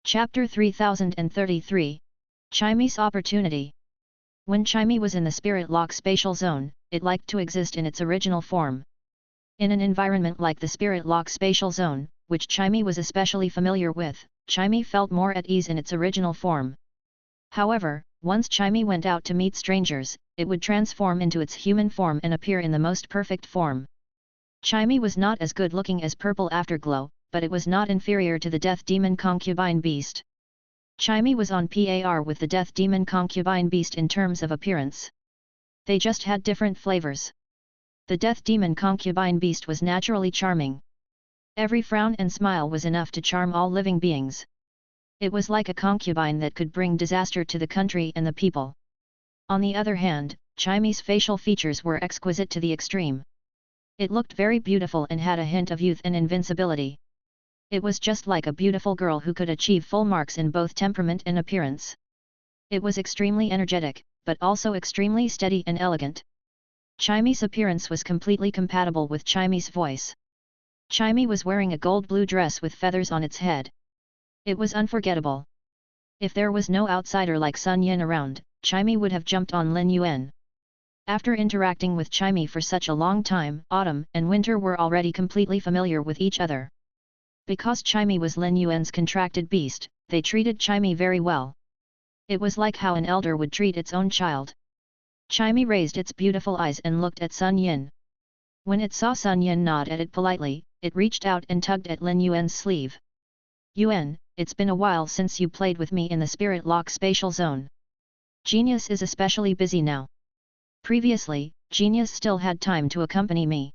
Chapter 3033. Chime's Opportunity. When Chime was in the spirit lock spatial zone, it liked to exist in its original form. In an environment like the spirit lock spatial zone, which Chime was especially familiar with, Chime felt more at ease in its original form. However, once Chime went out to meet strangers, it would transform into its human form and appear in the most perfect form. Chime was not as good looking as Purple Afterglow, but it was not inferior to the Death Demon Concubine Beast. Chime was on par with the Death Demon Concubine Beast in terms of appearance. They just had different flavors. The Death Demon Concubine Beast was naturally charming. Every frown and smile was enough to charm all living beings. It was like a concubine that could bring disaster to the country and the people. On the other hand, Chime's facial features were exquisite to the extreme. It looked very beautiful and had a hint of youth and invincibility. It was just like a beautiful girl who could achieve full marks in both temperament and appearance. It was extremely energetic, but also extremely steady and elegant. Chime's appearance was completely compatible with Chime's voice. Chime was wearing a gold-blue dress with feathers on its head. It was unforgettable. If there was no outsider like Sun Yin around, Chime would have jumped on Lin Yuan. After interacting with Chime for such a long time, autumn and winter were already completely familiar with each other. Because Chime was Lin Yuan's contracted beast, they treated Chime very well. It was like how an elder would treat its own child. Chime raised its beautiful eyes and looked at Sun Yin. When it saw Sun Yin nod at it politely, it reached out and tugged at Lin Yuan's sleeve. Yuan, it's been a while since you played with me in the spirit lock spatial zone. Genius is especially busy now. Previously, Genius still had time to accompany me.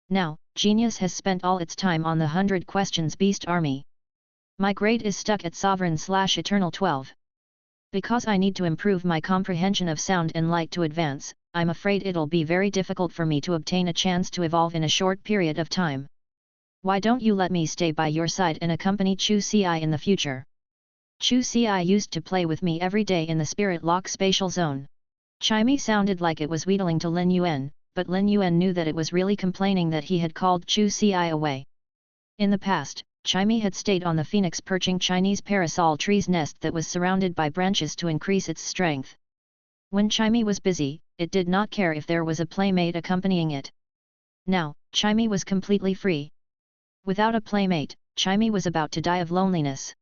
Now, Genius has spent all its time on the 100 Questions Beast Army. My grade is stuck at Sovereign/Eternal 12. Because I need to improve my comprehension of sound and light to advance, I'm afraid it'll be very difficult for me to obtain a chance to evolve in a short period of time. Why don't you let me stay by your side and accompany Chu Ci in the future? Chu Ci used to play with me every day in the spirit lock spatial zone. Chime sounded like it was wheedling to Lin Yuan, but Lin Yuan knew that it was really complaining that he had called Chu Ci away. In the past, Chime had stayed on the phoenix perching Chinese parasol tree's nest that was surrounded by branches to increase its strength. When Chime was busy, it did not care if there was a playmate accompanying it. Now, Chime was completely free. Without a playmate, Chime was about to die of loneliness.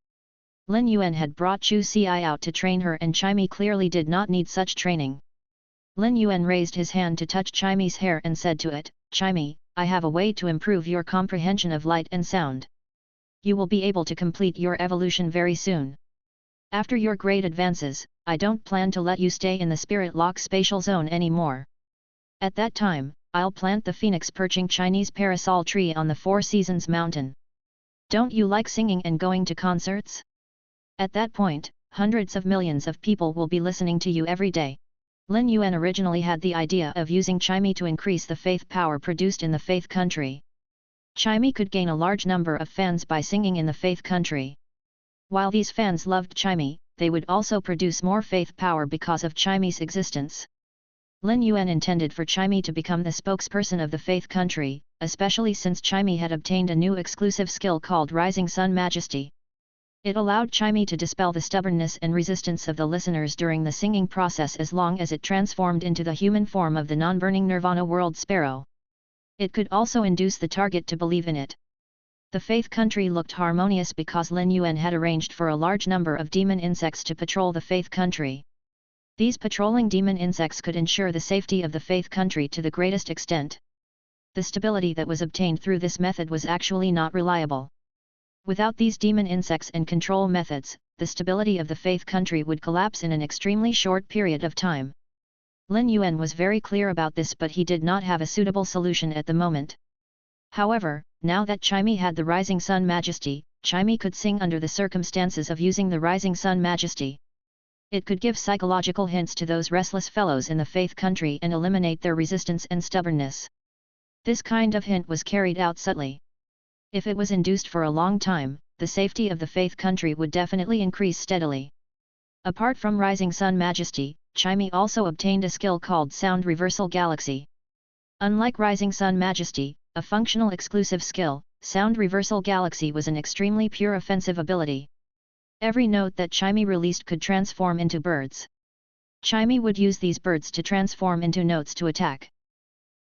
Lin Yuan had brought Chu Ci out to train her and Chime clearly did not need such training. Lin Yuan raised his hand to touch Chime's hair and said to it, Chime, I have a way to improve your comprehension of light and sound. You will be able to complete your evolution very soon. After your great advances, I don't plan to let you stay in the spirit lock spatial zone anymore. At that time, I'll plant the phoenix perching Chinese parasol tree on the Four Seasons mountain. Don't you like singing and going to concerts? At that point, hundreds of millions of people will be listening to you every day. Lin Yuan originally had the idea of using Chime to increase the faith power produced in the faith country. Chime could gain a large number of fans by singing in the faith country. While these fans loved Chime, they would also produce more faith power because of Chime's existence. Lin Yuan intended for Chime to become the spokesperson of the faith country, especially since Chime had obtained a new exclusive skill called Rising Sun Majesty. It allowed Chime to dispel the stubbornness and resistance of the listeners during the singing process as long as it transformed into the human form of the non-burning Nirvana world sparrow. It could also induce the target to believe in it. The faith country looked harmonious because Lin Yuan had arranged for a large number of demon insects to patrol the faith country. These patrolling demon insects could ensure the safety of the faith country to the greatest extent. The stability that was obtained through this method was actually not reliable. Without these demon insects and control methods, the stability of the faith country would collapse in an extremely short period of time. Lin Yuan was very clear about this, but he did not have a suitable solution at the moment. However, now that Chime had the Rising Sun Majesty, Chime could sing under the circumstances of using the Rising Sun Majesty. It could give psychological hints to those restless fellows in the faith country and eliminate their resistance and stubbornness. This kind of hint was carried out subtly. If it was induced for a long time, the safety of the faith country would definitely increase steadily. Apart from Rising Sun Majesty, Chime also obtained a skill called Sound Reversal Galaxy. Unlike Rising Sun Majesty, a functional exclusive skill, Sound Reversal Galaxy was an extremely pure offensive ability. Every note that Chime released could transform into birds. Chime would use these birds to transform into notes to attack.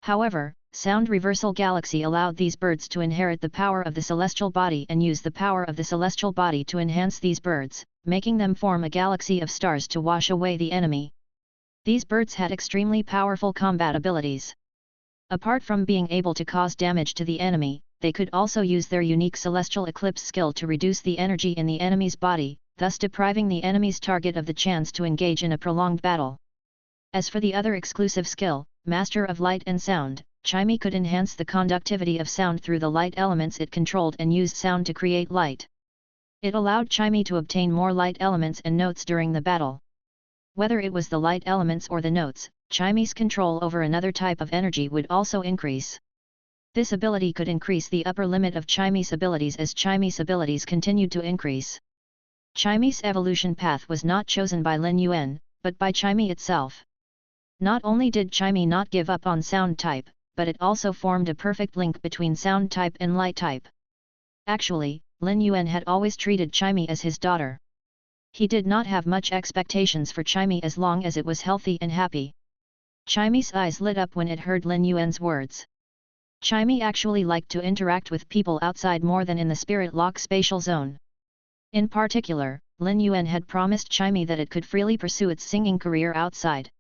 However, Sound Reversal Galaxy allowed these birds to inherit the power of the celestial body and use the power of the celestial body to enhance these birds, making them form a galaxy of stars to wash away the enemy. These birds had extremely powerful combat abilities. Apart from being able to cause damage to the enemy, they could also use their unique celestial eclipse skill to reduce the energy in the enemy's body, thus depriving the enemy's target of the chance to engage in a prolonged battle. As for the other exclusive skill, Master of Light and Sound, Chime could enhance the conductivity of sound through the light elements it controlled and use sound to create light. It allowed Chime to obtain more light elements and notes during the battle. Whether it was the light elements or the notes, Chime's control over another type of energy would also increase. This ability could increase the upper limit of Chime's abilities as Chime's abilities continued to increase. Chime's evolution path was not chosen by Lin Yuan, but by Chime itself. Not only did Chime not give up on sound type, but it also formed a perfect link between sound type and light type. Actually, Lin Yuan had always treated Chime as his daughter. He did not have much expectations for Chime as long as it was healthy and happy. Chime's eyes lit up when it heard Lin Yuan's words. Chime actually liked to interact with people outside more than in the spirit lock spatial zone. In particular, Lin Yuan had promised Chime that it could freely pursue its singing career outside.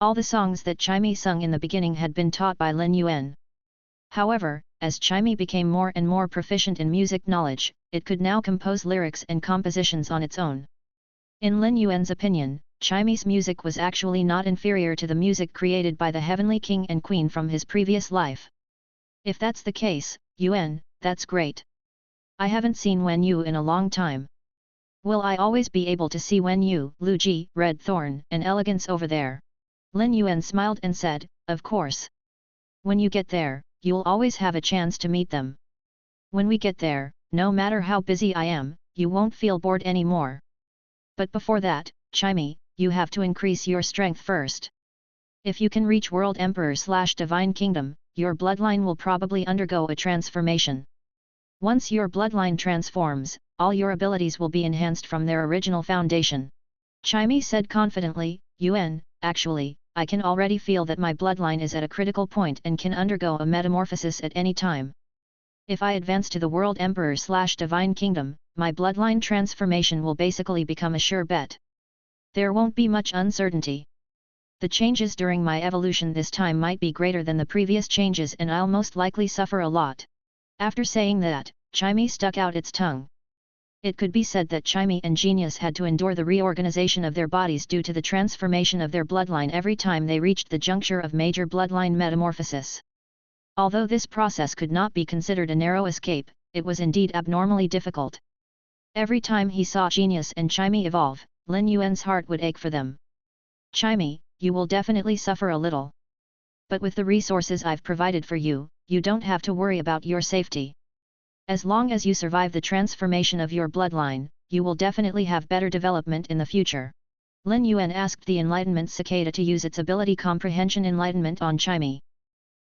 All the songs that Chime sung in the beginning had been taught by Lin Yuan. However, as Chime became more and more proficient in music knowledge, it could now compose lyrics and compositions on its own. In Lin Yuan's opinion, Chime's music was actually not inferior to the music created by the Heavenly King and Queen from his previous life. If that's the case, Yuan, that's great. I haven't seen Wen Yu in a long time. Will I always be able to see Wen Yu, Lu Ji, Red Thorn, and Elegance over there? Lin Yuan smiled and said, of course. When you get there, you'll always have a chance to meet them. When we get there, no matter how busy I am, you won't feel bored anymore. But before that, Chime, you have to increase your strength first. If you can reach World Emperor/Divine Kingdom, your bloodline will probably undergo a transformation. Once your bloodline transforms, all your abilities will be enhanced from their original foundation. Chime said confidently, Yuan, actually, I can already feel that my bloodline is at a critical point and can undergo a metamorphosis at any time. If I advance to the World Emperor/Divine Kingdom, my bloodline transformation will basically become a sure bet. There won't be much uncertainty. The changes during my evolution this time might be greater than the previous changes and I'll most likely suffer a lot. After saying that, Chimey stuck out its tongue. It could be said that Chimey and Genius had to endure the reorganization of their bodies due to the transformation of their bloodline every time they reached the juncture of major bloodline metamorphosis. Although this process could not be considered a narrow escape, it was indeed abnormally difficult. Every time he saw Genius and Chimey evolve, Lin Yuan's heart would ache for them. Chimey, you will definitely suffer a little. But with the resources I've provided for you, you don't have to worry about your safety. As long as you survive the transformation of your bloodline, you will definitely have better development in the future. Lin Yuan asked the Enlightenment Cicada to use its ability Comprehension Enlightenment on Chimey.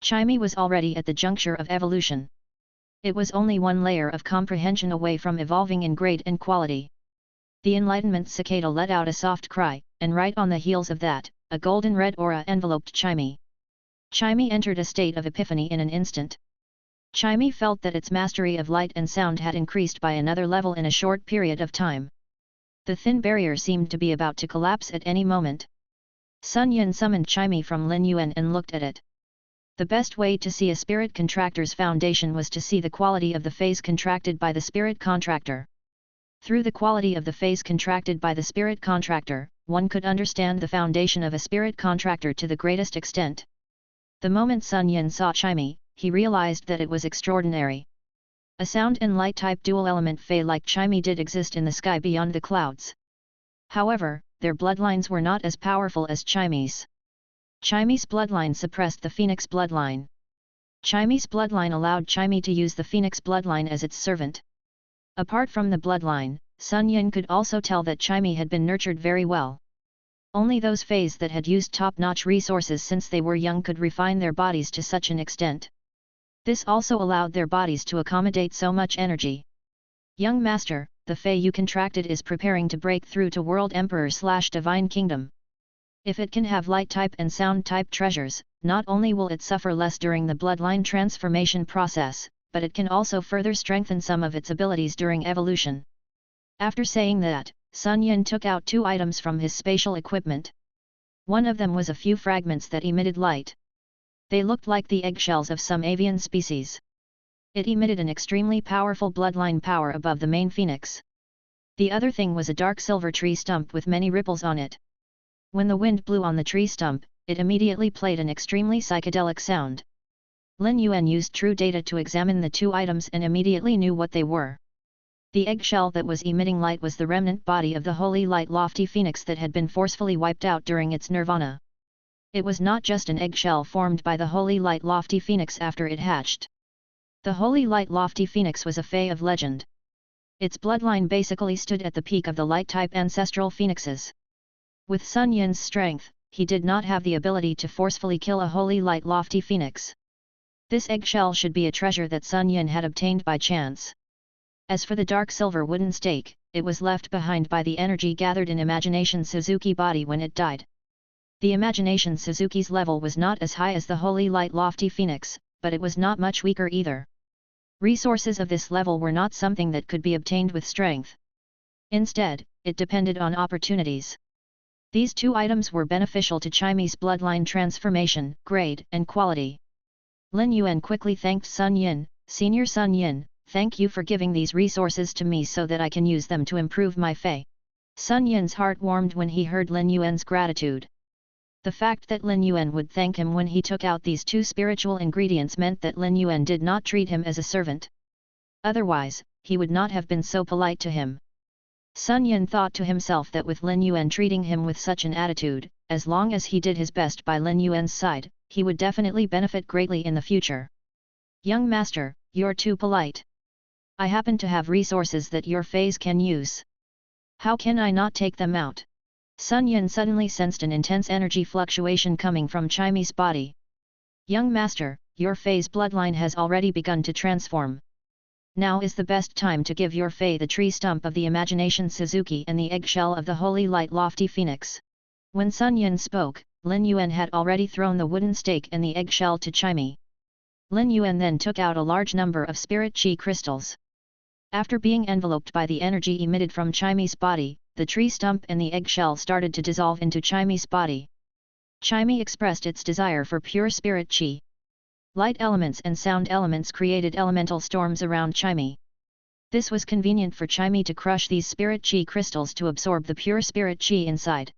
Chimey was already at the juncture of evolution. It was only one layer of comprehension away from evolving in grade and quality. The Enlightenment Cicada let out a soft cry, and right on the heels of that, a golden red aura enveloped Chimey. Chimey entered a state of epiphany in an instant. Chimey felt that its mastery of light and sound had increased by another level in a short period of time. The thin barrier seemed to be about to collapse at any moment. Sun Yun summoned Chimey from Lin Yuan and looked at it. The best way to see a spirit contractor's foundation was to see the quality of the phase contracted by the spirit contractor. Through the quality of the phase contracted by the spirit contractor, one could understand the foundation of a spirit contractor to the greatest extent. The moment Sun Yun saw Chimey, he realized that it was extraordinary. A sound and light type dual element fey like Chimey did exist in the sky beyond the clouds. However, their bloodlines were not as powerful as Chimey's. Chimey's bloodline suppressed the Phoenix bloodline. Chimey's bloodline allowed Chimey to use the Phoenix bloodline as its servant. Apart from the bloodline, Sun Yun could also tell that Chimey had been nurtured very well. Only those feys that had used top-notch resources since they were young could refine their bodies to such an extent. This also allowed their bodies to accommodate so much energy. Young Master, the fey you contracted is preparing to break through to World Emperor/Divine Kingdom. If it can have light type and sound type treasures, not only will it suffer less during the bloodline transformation process, but it can also further strengthen some of its abilities during evolution. After saying that, Sun Yun took out 2 items from his spatial equipment. One of them was a few fragments that emitted light. They looked like the eggshells of some avian species. It emitted an extremely powerful bloodline power above the main phoenix. The other thing was a dark silver tree stump with many ripples on it. When the wind blew on the tree stump, it immediately played an extremely psychedelic sound. Lin Yuan used true data to examine the 2 items and immediately knew what they were. The eggshell that was emitting light was the remnant body of the holy light lofty phoenix that had been forcefully wiped out during its nirvana. It was not just an eggshell formed by the holy light lofty phoenix after it hatched. The holy light lofty phoenix was a fey of legend. Its bloodline basically stood at the peak of the light-type ancestral phoenixes. With Sun Yun's strength, he did not have the ability to forcefully kill a holy light lofty phoenix. This eggshell should be a treasure that Sun Yun had obtained by chance. As for the dark silver wooden stake, it was left behind by the energy gathered in Imagination Suzuki body when it died. The Imagination Suzuki's level was not as high as the holy light lofty phoenix, but it was not much weaker either. Resources of this level were not something that could be obtained with strength. Instead, it depended on opportunities. These 2 items were beneficial to Chimey's bloodline transformation, grade, and quality. Lin Yuan quickly thanked Sun Yun. Senior Sun Yun, thank you for giving these resources to me so that I can use them to improve my fey. Sun Yun's heart warmed when he heard Lin Yuan's gratitude. The fact that Lin Yuan would thank him when he took out these 2 spiritual ingredients meant that Lin Yuan did not treat him as a servant. Otherwise, he would not have been so polite to him. Sun Yun thought to himself that with Lin Yuan treating him with such an attitude, as long as he did his best by Lin Yuan's side, he would definitely benefit greatly in the future. Young Master, you're too polite. I happen to have resources that your feys can use. How can I not take them out? Sun Yun suddenly sensed an intense energy fluctuation coming from Chimey's body. Young Master, your fey's bloodline has already begun to transform. Now is the best time to give your fey the tree stump of the Imagination Suzuki and the eggshell of the holy light lofty phoenix. When Sun Yun spoke, Lin Yuan had already thrown the wooden stake and the eggshell to Chimey. Lin Yuan then took out a large number of spirit chi crystals. After being enveloped by the energy emitted from Chimey's body, the tree stump and the eggshell started to dissolve into Chimey's body. Chimey expressed its desire for pure spirit qi. Light elements and sound elements created elemental storms around Chimey. This was convenient for Chimey to crush these spirit qi crystals to absorb the pure spirit qi inside.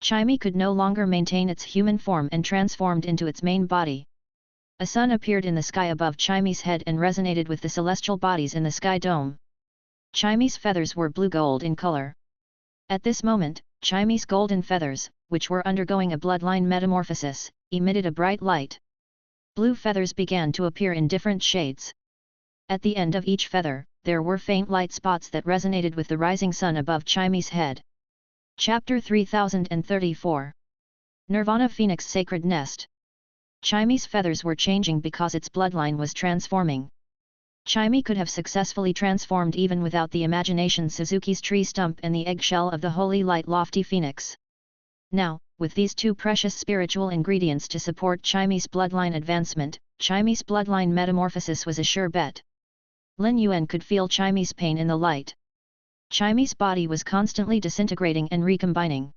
Chimey could no longer maintain its human form and transformed into its main body. A sun appeared in the sky above Chimey's head and resonated with the celestial bodies in the sky dome. Chimey's feathers were blue-gold in color. At this moment, Chimey's golden feathers, which were undergoing a bloodline metamorphosis, emitted a bright light. Blue feathers began to appear in different shades. At the end of each feather, there were faint light spots that resonated with the rising sun above Chimey's head. Chapter 3034 Nirvana Phoenix Sacred Nest. Chimey's feathers were changing because its bloodline was transforming. Chimey could have successfully transformed even without the imagination Suzuki's tree stump and the eggshell of the holy light lofty phoenix. Now, with these two precious spiritual ingredients to support Chimey's bloodline advancement, Chimey's bloodline metamorphosis was a sure bet. Lin Yuan could feel Chimey's pain in the light. Chimey's body was constantly disintegrating and recombining.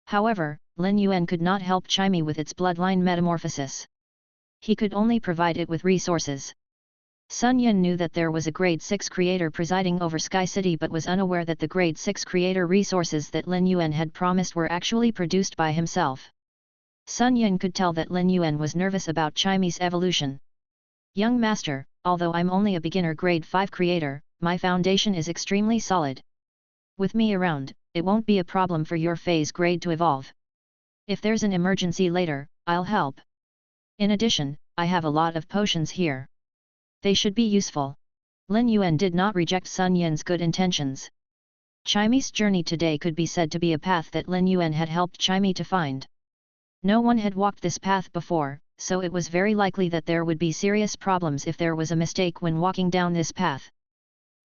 However, Lin Yuan could not help Chimey with its bloodline metamorphosis. He could only provide it with resources. Sun Yin knew that there was a Grade 6 creator presiding over Sky City but was unaware that the Grade 6 creator resources that Lin Yuan had promised were actually produced by himself. Sun Yin could tell that Lin Yuan was nervous about Chimey's evolution. Young master, although I'm only a beginner Grade 5 creator, my foundation is extremely solid. With me around, it won't be a problem for your phase grade to evolve. If there's an emergency later, I'll help. In addition, I have a lot of potions here. They should be useful. Lin Yuan did not reject Sun Yin's good intentions. Chimey's journey today could be said to be a path that Lin Yuan had helped Chimey to find. No one had walked this path before, so it was very likely that there would be serious problems if there was a mistake when walking down this path.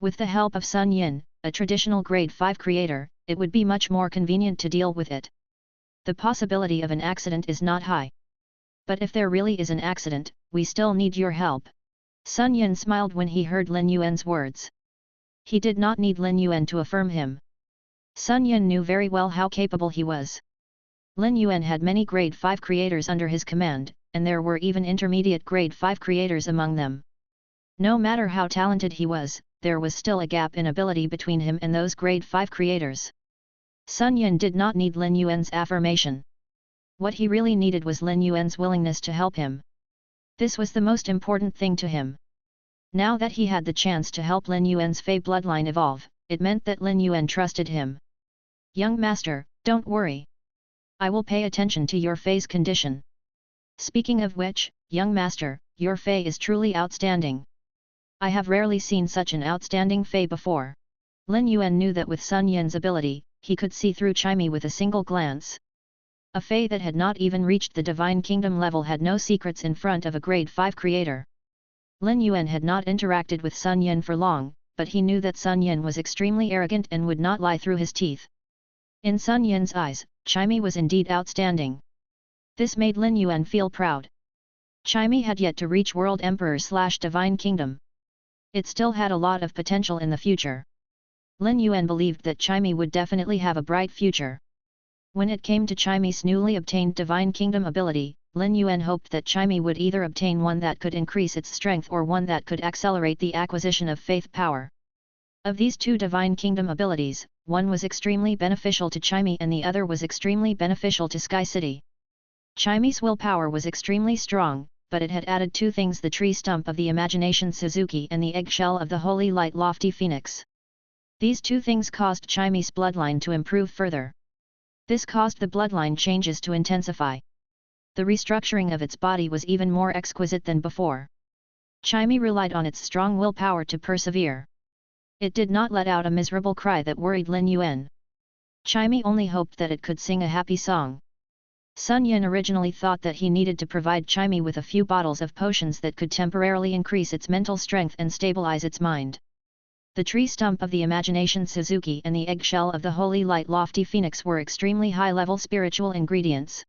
With the help of Sun Yin, a traditional Grade 5 creator, it would be much more convenient to deal with it. The possibility of an accident is not high. But if there really is an accident, we still need your help. Sun Yin smiled when he heard Lin Yuan's words. He did not need Lin Yuan to affirm him. Sun Yin knew very well how capable he was. Lin Yuan had many Grade 5 creators under his command, and there were even intermediate Grade 5 creators among them. No matter how talented he was, there was still a gap in ability between him and those Grade 5 creators. Sun Yin did not need Lin Yuan's affirmation. What he really needed was Lin Yuan's willingness to help him. This was the most important thing to him. Now that he had the chance to help Lin Yuan's Fey bloodline evolve, it meant that Lin Yuan trusted him. Young master, don't worry. I will pay attention to your Fey's condition. Speaking of which, young master, your Fey is truly outstanding. I have rarely seen such an outstanding Fey before. Lin Yuan knew that with Sun Yin's ability, he could see through Chimey with a single glance. A Fey that had not even reached the Divine Kingdom level had no secrets in front of a Grade 5 creator. Lin Yuan had not interacted with Sun Yin for long, but he knew that Sun Yin was extremely arrogant and would not lie through his teeth. In Sun Yin's eyes, Chimey was indeed outstanding. This made Lin Yuan feel proud. Chimey had yet to reach World Emperor/Divine Kingdom. It still had a lot of potential in the future. Lin Yuan believed that Chimey would definitely have a bright future. When it came to Chimey's newly obtained Divine Kingdom ability, Lin Yuan hoped that Chimey would either obtain one that could increase its strength or one that could accelerate the acquisition of faith power. Of these two Divine Kingdom abilities, one was extremely beneficial to Chimey and the other was extremely beneficial to Sky City. Chimey's willpower was extremely strong, but it had added two things: the tree stump of the imagination Suzuki and the eggshell of the holy light lofty phoenix. These two things caused Chimey's bloodline to improve further. This caused the bloodline changes to intensify. The restructuring of its body was even more exquisite than before. Chimey relied on its strong willpower to persevere. It did not let out a miserable cry that worried Lin Yuan. Chimey only hoped that it could sing a happy song. Sun Yin originally thought that he needed to provide Chimey with a few bottles of potions that could temporarily increase its mental strength and stabilize its mind. The tree stump of the imagination Suzuki and the eggshell of the holy light lofty phoenix were extremely high-level spiritual ingredients.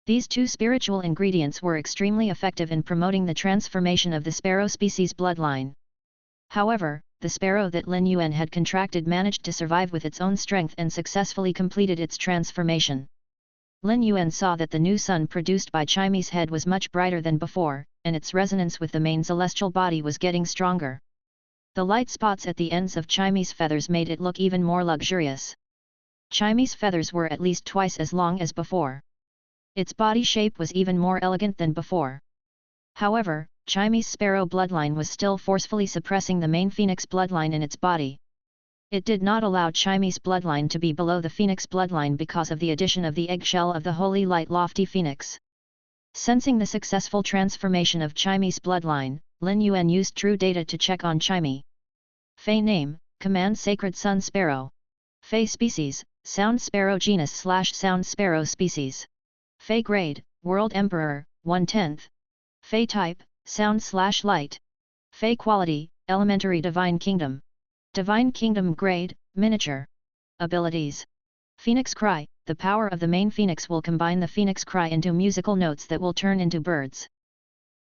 These two spiritual ingredients were extremely effective in promoting the transformation of the sparrow species bloodline. However, the sparrow that Lin Yuan had contracted managed to survive with its own strength and successfully completed its transformation. Lin Yuan saw that the new sun produced by Chimy's head was much brighter than before, and its resonance with the main celestial body was getting stronger. The light spots at the ends of Chimy's feathers made it look even more luxurious. Chimy's feathers were at least twice as long as before. Its body shape was even more elegant than before. However, Chimy's sparrow bloodline was still forcefully suppressing the main phoenix bloodline in its body. It did not allow Chimy's bloodline to be below the phoenix bloodline because of the addition of the eggshell of the holy light lofty phoenix. Sensing the successful transformation of Chimy's bloodline, Lin Yuan used true data to check on Chimy. Fey name, command sacred sun sparrow. Fey species, sound sparrow genus/sound sparrow species. Fey grade, world emperor, 1/10. Fey type, sound/light. Fey quality, elementary divine kingdom. Divine kingdom grade, miniature. Abilities. Phoenix cry, the power of the main phoenix will combine the phoenix cry into musical notes that will turn into birds.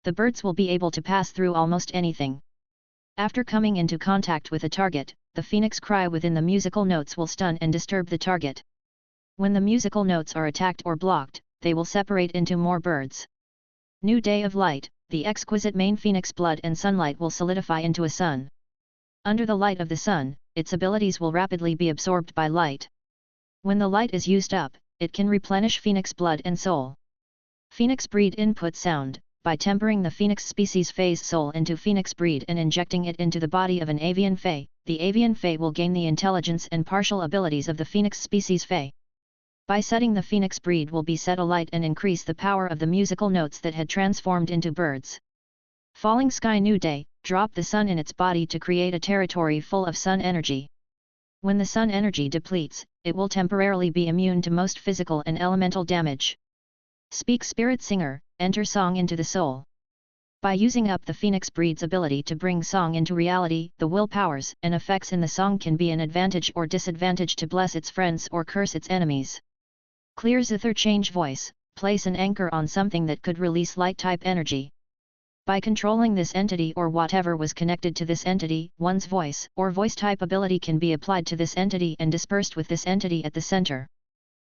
The birds will be able to pass through almost anything. After coming into contact with a target, the phoenix cry within the musical notes will stun and disturb the target. When the musical notes are attacked or blocked, they will separate into more birds. New day of light, the exquisite main phoenix blood and sunlight will solidify into a sun. Under the light of the sun, its abilities will rapidly be absorbed by light. When the light is used up, it can replenish phoenix blood and soul. Phoenix breed input sound, by tempering the phoenix species Fey's soul into phoenix breed and injecting it into the body of an avian Fey, the avian Fey will gain the intelligence and partial abilities of the phoenix species Fey. By setting the phoenix breed will be set alight and increase the power of the musical notes that had transformed into birds. Falling sky new day, drop the sun in its body to create a territory full of sun energy. When the sun energy depletes, it will temporarily be immune to most physical and elemental damage. Speak spirit singer, enter song into the soul. By using up the phoenix breed's ability to bring song into reality, the will powers and effects in the song can be an advantage or disadvantage to bless its friends or curse its enemies. Clear zither change voice, place an anchor on something that could release light type energy. By controlling this entity or whatever was connected to this entity, one's voice or voice type ability can be applied to this entity and dispersed with this entity at the center.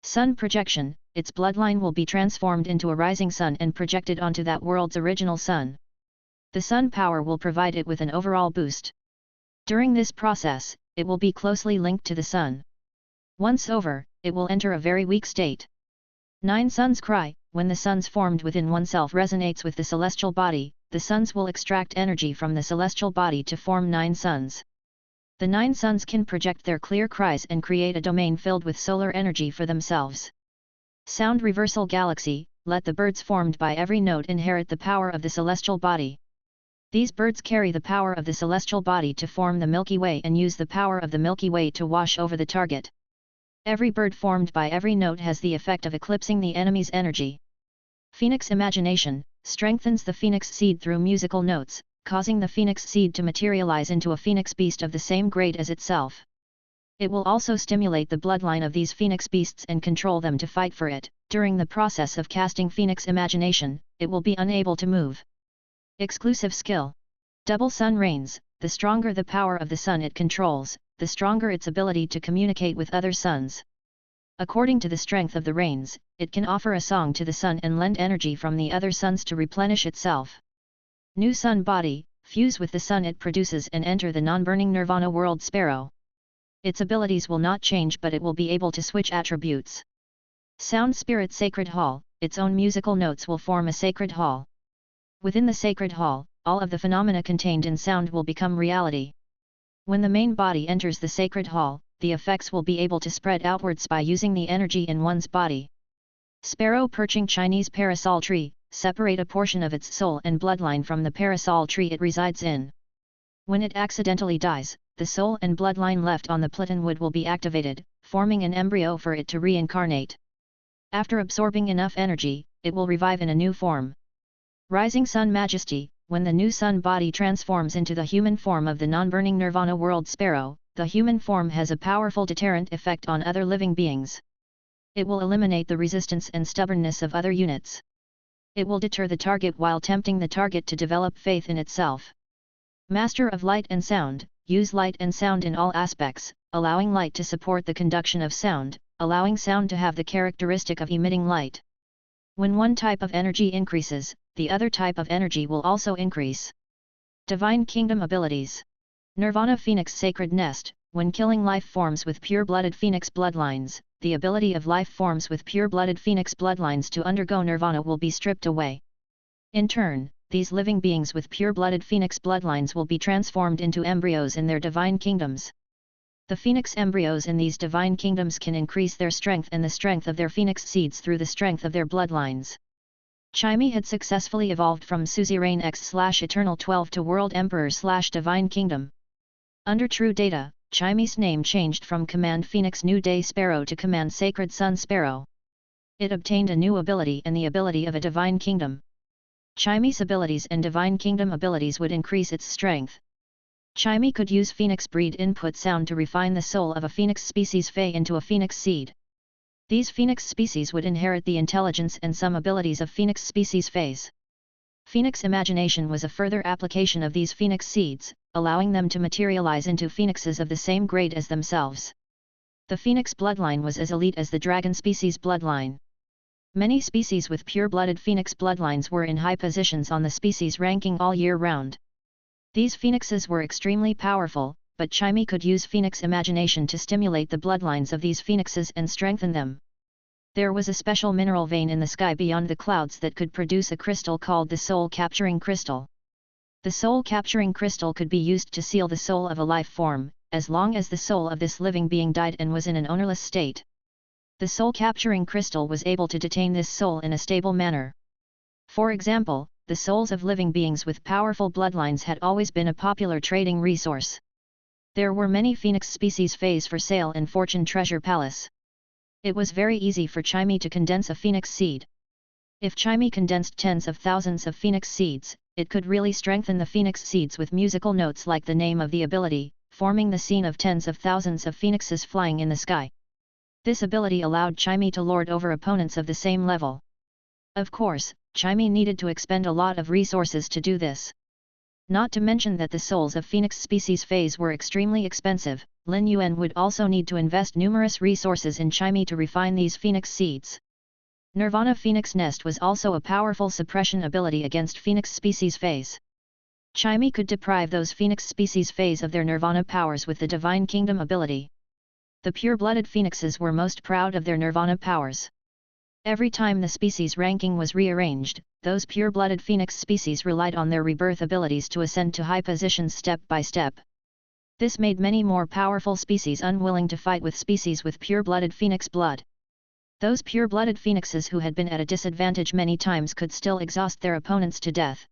Sun projection, its bloodline will be transformed into a rising sun and projected onto that world's original sun. The sun power will provide it with an overall boost. During this process, it will be closely linked to the sun. Once over, it will enter a very weak state. 9 suns cry, when the suns formed within oneself resonates with the celestial body, the suns will extract energy from the celestial body to form 9 suns. The 9 suns can project their clear cries and create a domain filled with solar energy for themselves. Sound reversal galaxy, let the birds formed by every note inherit the power of the celestial body. These birds carry the power of the celestial body to form the Milky Way and use the power of the Milky Way to wash over the target. Every bird formed by every note has the effect of eclipsing the enemy's energy. Phoenix imagination, strengthens the phoenix seed through musical notes, causing the phoenix seed to materialize into a phoenix beast of the same grade as itself. It will also stimulate the bloodline of these phoenix beasts and control them to fight for it. During the process of casting phoenix imagination, it will be unable to move. Exclusive skill. Double sun rains, the stronger the power of the sun it controls, the stronger its ability to communicate with other suns. According to the strength of the rains, it can offer a song to the sun and lend energy from the other suns to replenish itself. New sun body, fuse with the sun it produces and enter the non-burning nirvana world sparrow. Its abilities will not change, but it will be able to switch attributes. Sound spirit sacred hall, its own musical notes will form a sacred hall. Within the sacred hall, all of the phenomena contained in sound will become reality. When the main body enters the sacred hall, the effects will be able to spread outwards by using the energy in one's body. Sparrow perching Chinese parasol tree, separate a portion of its soul and bloodline from the parasol tree it resides in. When it accidentally dies, the soul and bloodline left on the platinwood will be activated, forming an embryo for it to reincarnate. After absorbing enough energy, it will revive in a new form. Rising Sun Majesty, when the new sun body transforms into the human form of the non-burning nirvana world sparrow, the human form has a powerful deterrent effect on other living beings. It will eliminate the resistance and stubbornness of other units. It will deter the target while tempting the target to develop faith in itself. Master of light and sound, use light and sound in all aspects, allowing light to support the conduction of sound, allowing sound to have the characteristic of emitting light. When one type of energy increases, the other type of energy will also increase. Divine Kingdom abilities. Nirvana Phoenix Sacred Nest. When killing life forms with pure-blooded phoenix bloodlines, the ability of life forms with pure-blooded phoenix bloodlines to undergo nirvana will be stripped away. In turn, these living beings with pure-blooded phoenix bloodlines will be transformed into embryos in their divine kingdoms. The phoenix embryos in these divine kingdoms can increase their strength and the strength of their phoenix seeds through the strength of their bloodlines. Chimey had successfully evolved from Suzerain X/Eternal 12 to World Emperor/Divine Kingdom. Under True Data, Chimey's name changed from Command Phoenix New Day Sparrow to Command Sacred Sun Sparrow. It obtained a new ability and the ability of a Divine Kingdom. Chimey's abilities and Divine Kingdom abilities would increase its strength. Chimey could use Phoenix breed input sound to refine the soul of a Phoenix species Fey into a Phoenix seed. These Phoenix species would inherit the intelligence and some abilities of Phoenix species Feys. Phoenix imagination was a further application of these Phoenix seeds, allowing them to materialize into phoenixes of the same grade as themselves. The Phoenix bloodline was as elite as the dragon species bloodline. Many species with pure-blooded Phoenix bloodlines were in high positions on the species ranking all year round. These phoenixes were extremely powerful, but Chimey could use Phoenix imagination to stimulate the bloodlines of these phoenixes and strengthen them. There was a special mineral vein in the sky beyond the clouds that could produce a crystal called the soul-capturing crystal. The soul-capturing crystal could be used to seal the soul of a life form, as long as the soul of this living being died and was in an ownerless state. The soul-capturing crystal was able to detain this soul in a stable manner. For example, the souls of living beings with powerful bloodlines had always been a popular trading resource. There were many Phoenix species Feys for sale in Fortune Treasure Palace. It was very easy for Chimey to condense a Phoenix seed. If Chimey condensed tens of thousands of Phoenix seeds, it could really strengthen the Phoenix seeds with musical notes like the name of the ability, forming the scene of tens of thousands of phoenixes flying in the sky. This ability allowed Chimey to lord over opponents of the same level. Of course, Chimey needed to expend a lot of resources to do this. Not to mention that the souls of Phoenix species Feys were extremely expensive, Lin Yuan would also need to invest numerous resources in Chimey to refine these Phoenix seeds. Nirvana Phoenix Nest was also a powerful suppression ability against Phoenix species Feys. Chimey could deprive those Phoenix species Feys of their Nirvana powers with the Divine Kingdom ability. The pure-blooded phoenixes were most proud of their Nirvana powers. Every time the species ranking was rearranged, those pure-blooded Phoenix species relied on their rebirth abilities to ascend to high positions step by step. This made many more powerful species unwilling to fight with species with pure-blooded Phoenix blood. Those pure-blooded phoenixes who had been at a disadvantage many times could still exhaust their opponents to death.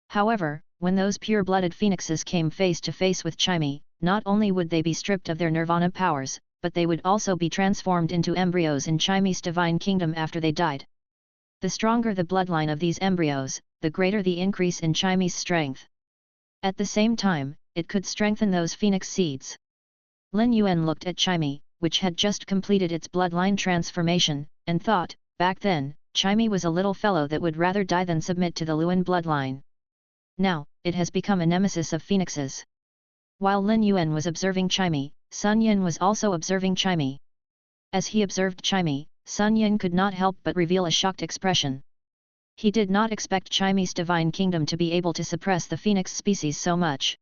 However, when those pure-blooded phoenixes came face to face with Chimey, not only would they be stripped of their Nirvana powers, but they would also be transformed into embryos in Chimey's Divine Kingdom after they died. The stronger the bloodline of these embryos, the greater the increase in Chimey's strength. At the same time, it could strengthen those Phoenix seeds. Lin Yuan looked at Chimey, which had just completed its bloodline transformation, and thought, back then, Chimey was a little fellow that would rather die than submit to the Luan bloodline. Now, it has become a nemesis of phoenixes. While Lin Yuan was observing Chimey, Sun Yin was also observing Chimey. As he observed Chimey, Sun Yin could not help but reveal a shocked expression. He did not expect Chimey's Divine Kingdom to be able to suppress the Phoenix species so much.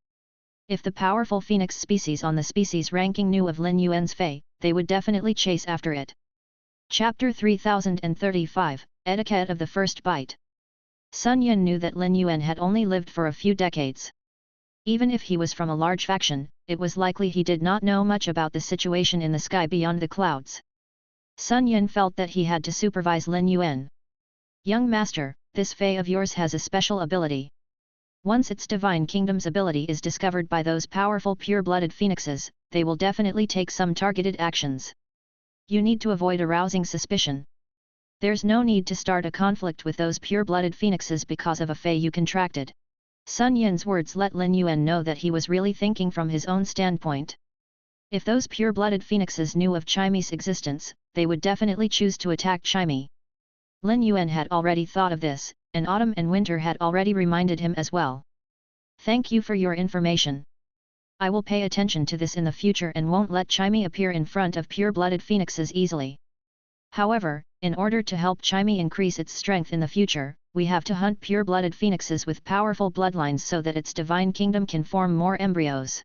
If the powerful Phoenix species on the species ranking knew of Lin Yuan's Fey, they would definitely chase after it. Chapter 3035, Etiquette of the First Bite. Sun Yin knew that Lin Yuan had only lived for a few decades. Even if he was from a large faction, it was likely he did not know much about the situation in the sky beyond the clouds. Sun Yin felt that he had to supervise Lin Yuan. Young master, this Fey of yours has a special ability. Once its Divine Kingdom's ability is discovered by those powerful pure-blooded phoenixes, they will definitely take some targeted actions. You need to avoid arousing suspicion. There's no need to start a conflict with those pure-blooded phoenixes because of a Fey you contracted. Sun Yin's words let Lin Yuan know that he was really thinking from his own standpoint. If those pure-blooded phoenixes knew of Chimey's existence, they would definitely choose to attack Chimey. Lin Yuan had already thought of this, and Autumn and Winter had already reminded him as well. Thank you for your information. I will pay attention to this in the future and won't let Chimey appear in front of pure-blooded phoenixes easily. However, in order to help Chimey increase its strength in the future, we have to hunt pure-blooded phoenixes with powerful bloodlines so that its divine kingdom can form more embryos.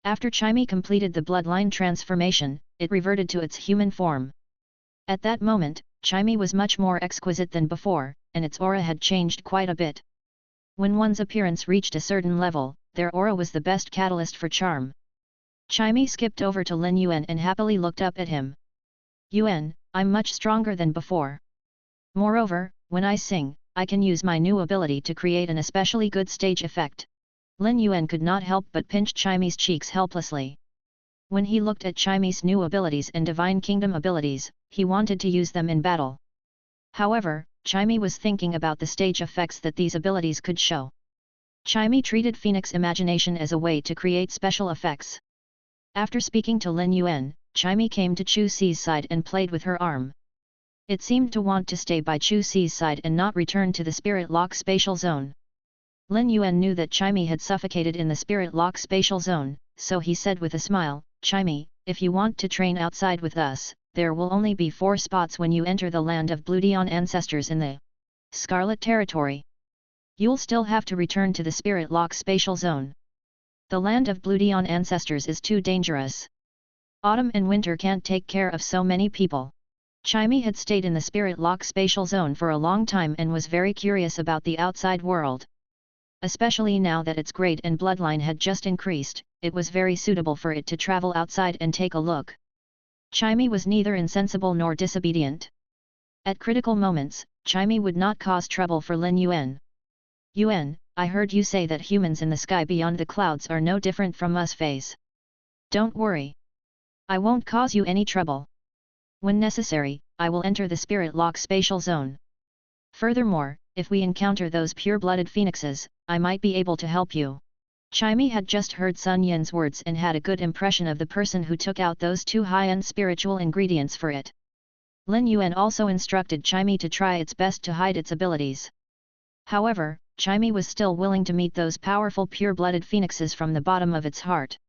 After Chimey completed the bloodline transformation, it reverted to its human form. At that moment, Chimey was much more exquisite than before, and its aura had changed quite a bit. When one's appearance reached a certain level, their aura was the best catalyst for charm. Chimey skipped over to Lin Yuan and happily looked up at him. Yuan, I'm much stronger than before. Moreover, when I sing, I can use my new ability to create an especially good stage effect. Lin Yuan could not help but pinch Chimey's cheeks helplessly. When he looked at Chimey's new abilities and Divine Kingdom abilities, he wanted to use them in battle. However, Chimey was thinking about the stage effects that these abilities could show. Chimey treated Phoenix Imagination as a way to create special effects. After speaking to Lin Yuan, Chimey came to Chu Si's side and played with her arm. It seemed to want to stay by Chu Si's side and not return to the Spirit Lock spatial zone. Lin Yuan knew that Chimey had suffocated in the Spirit Lock spatial zone, so he said with a smile, Chimey, if you want to train outside with us, there will only be 4 spots when you enter the land of Bloodline ancestors in the Scarlet Territory. You'll still have to return to the Spirit Lock spatial zone. The land of Bloodline ancestors is too dangerous. Autumn and winter can't take care of so many people. Chimey had stayed in the Spirit Lock spatial zone for a long time and was very curious about the outside world. Especially now that its grade and bloodline had just increased, it was very suitable for it to travel outside and take a look. Chimey was neither insensible nor disobedient. At critical moments, Chimey would not cause trouble for Lin Yuan. Yuan, I heard you say that humans in the sky beyond the clouds are no different from us feys. Don't worry. I won't cause you any trouble. When necessary, I will enter the Spirit Lock spatial zone. Furthermore, if we encounter those pure-blooded phoenixes, I might be able to help you. Chimey had just heard Sun Yan's words and had a good impression of the person who took out those 2 high-end spiritual ingredients for it. Lin Yuan also instructed Chimey to try its best to hide its abilities. However, Chimey was still willing to meet those powerful pure-blooded phoenixes from the bottom of its heart.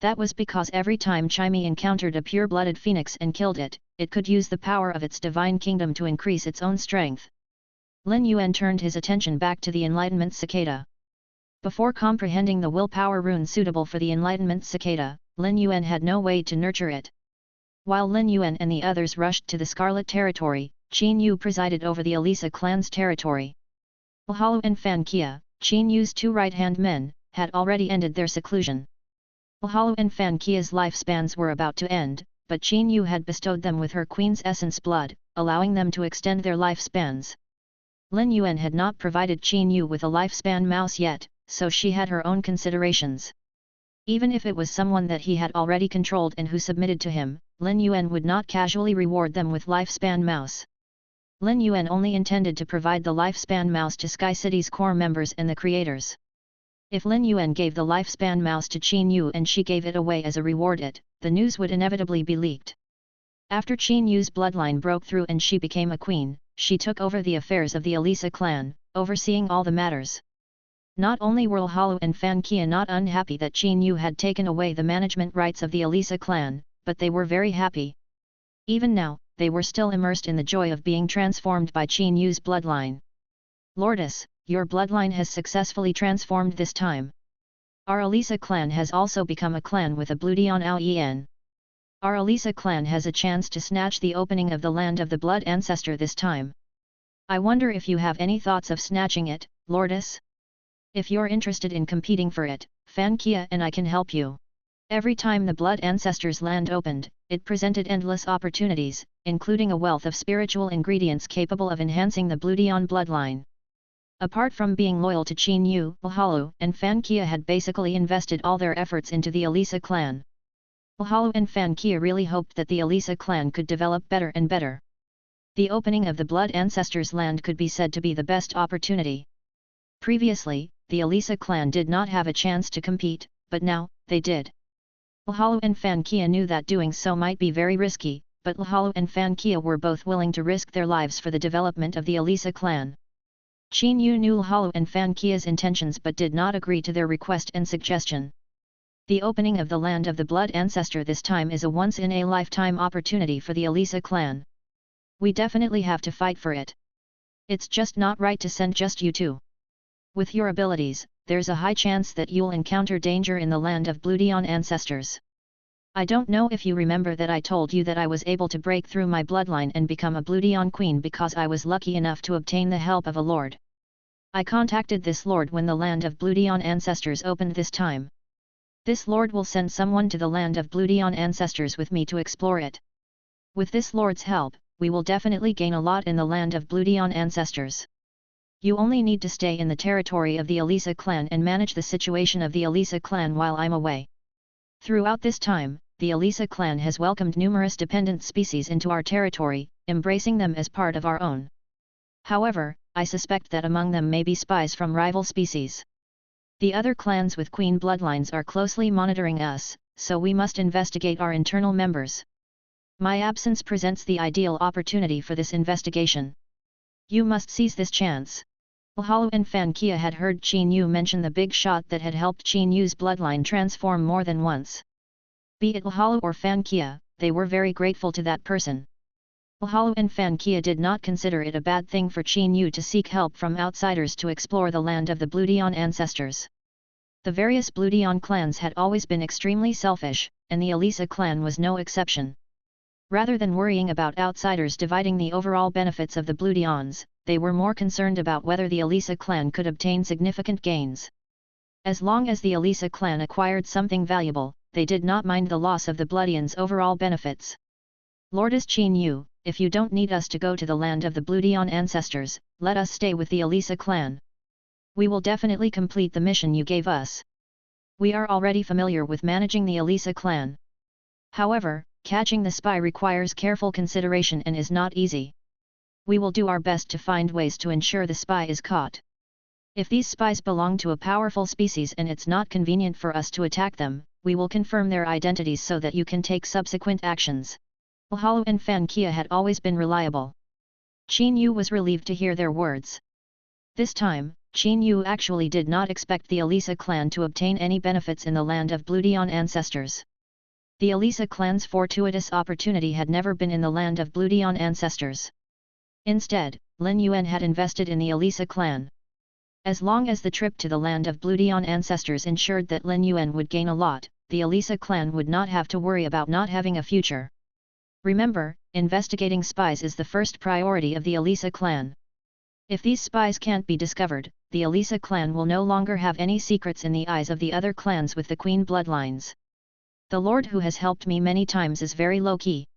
That was because every time Chimey encountered a pure-blooded phoenix and killed it, it could use the power of its divine kingdom to increase its own strength. Lin Yuan turned his attention back to the Enlightenment Cicada. Before comprehending the willpower rune suitable for the Enlightenment Cicada, Lin Yuan had no way to nurture it. While Lin Yuan and the others rushed to the Scarlet Territory, Qin Yu presided over the Elisa clan's territory. Ulhalu and Fan Kia, Qin Yu's 2 right-hand men, had already ended their seclusion. Ulhalu and Fan Kia's lifespans were about to end, but Qin Yu had bestowed them with her queen's essence blood, allowing them to extend their lifespans. Lin Yuan had not provided Qin Yu with a lifespan mouse yet, so she had her own considerations. Even if it was someone that he had already controlled and who submitted to him, Lin Yuan would not casually reward them with lifespan mouse. Lin Yuan only intended to provide the lifespan mouse to Sky City's core members and the creators. If Lin Yuan gave the lifespan mouse to Qin Yu and she gave it away as a reward, the news would inevitably be leaked. After Qin Yu's bloodline broke through and she became a queen, she took over the affairs of the Elisa clan, overseeing all the matters. Not only were Ulhalu and Fan Kia not unhappy that Qin Yu had taken away the management rights of the Elisa clan, but they were very happy. Even now, they were still immersed in the joy of being transformed by Qin Yu's bloodline. Lordess, your bloodline has successfully transformed this time. Our Elisa clan has also become a clan with a Bloodline Ao-En. Our Elisa clan has a chance to snatch the opening of the land of the blood ancestor this time. I wonder if you have any thoughts of snatching it, Lordess? If you're interested in competing for it, Fan Kia and I can help you. Every time the blood ancestors land opened, it presented endless opportunities, including a wealth of spiritual ingredients capable of enhancing the Bloodline bloodline. Apart from being loyal to Qin Yu, Ulhalu and Fan Kia had basically invested all their efforts into the Elisa clan. Ulhalu and Fan Kia really hoped that the Elisa clan could develop better and better. The opening of the blood ancestors' land could be said to be the best opportunity. Previously, the Elisa clan did not have a chance to compete, but now, they did. Ulhalu and Fan Kia knew that doing so might be very risky, but Ulhalu and Fan Kia were both willing to risk their lives for the development of the Elisa clan. Qin Yu knew Ulhalu and Fan Kia's intentions but did not agree to their request and suggestion. The opening of the land of the Blood Ancestor this time is a once-in-a-lifetime opportunity for the Elisa clan. We definitely have to fight for it. It's just not right to send just you two. With your abilities, there's a high chance that you'll encounter danger in the land of Bloodion Ancestors. I don't know if you remember that I told you that I was able to break through my bloodline and become a Bloodion queen because I was lucky enough to obtain the help of a lord. I contacted this lord when the land of Bloodion Ancestors opened this time. This lord will send someone to the land of Bloodion Ancestors with me to explore it. With this lord's help, we will definitely gain a lot in the land of Bloodion Ancestors. You only need to stay in the territory of the Elisa clan and manage the situation of the Elisa clan while I'm away. Throughout this time, the Elisa clan has welcomed numerous dependent species into our territory, embracing them as part of our own. However, I suspect that among them may be spies from rival species. The other clans with queen bloodlines are closely monitoring us, so we must investigate our internal members. My absence presents the ideal opportunity for this investigation. You must seize this chance. Lhalu and Fan Kia had heard Qin Yu mention the big shot that had helped Qin Yu's bloodline transform more than once. Be it Lhalu or Fan Kia, they were very grateful to that person. Lhalu and Fan Kia did not consider it a bad thing for Qin Yu to seek help from outsiders to explore the land of the Bloodion Ancestors. The various Bloodion clans had always been extremely selfish, and the Elisa clan was no exception. Rather than worrying about outsiders dividing the overall benefits of the Bloodions, they were more concerned about whether the Elisa clan could obtain significant gains. As long as the Elisa clan acquired something valuable, they did not mind the loss of the Bloodions' overall benefits. Lordess Qin Yu, if you don't need us to go to the land of the Bloodion Ancestors, let us stay with the Elisa clan. We will definitely complete the mission you gave us. We are already familiar with managing the Elisa clan. However, catching the spy requires careful consideration and is not easy. We will do our best to find ways to ensure the spy is caught. If these spies belong to a powerful species and it's not convenient for us to attack them, we will confirm their identities so that you can take subsequent actions. Lhalu and Fan Kia had always been reliable. Qin Yu was relieved to hear their words. This time, Qin Yu actually did not expect the Elisa clan to obtain any benefits in the land of Bloodion Ancestors. The Elisa clan's fortuitous opportunity had never been in the land of Bloodion Ancestors. Instead, Lin Yuan had invested in the Elisa clan. As long as the trip to the land of Bloodion Ancestors ensured that Lin Yuan would gain a lot, the Elisa clan would not have to worry about not having a future. Remember, investigating spies is the first priority of the Elisa clan. If these spies can't be discovered, the Elisa clan will no longer have any secrets in the eyes of the other clans with the queen bloodlines. The lord who has helped me many times is very low-key.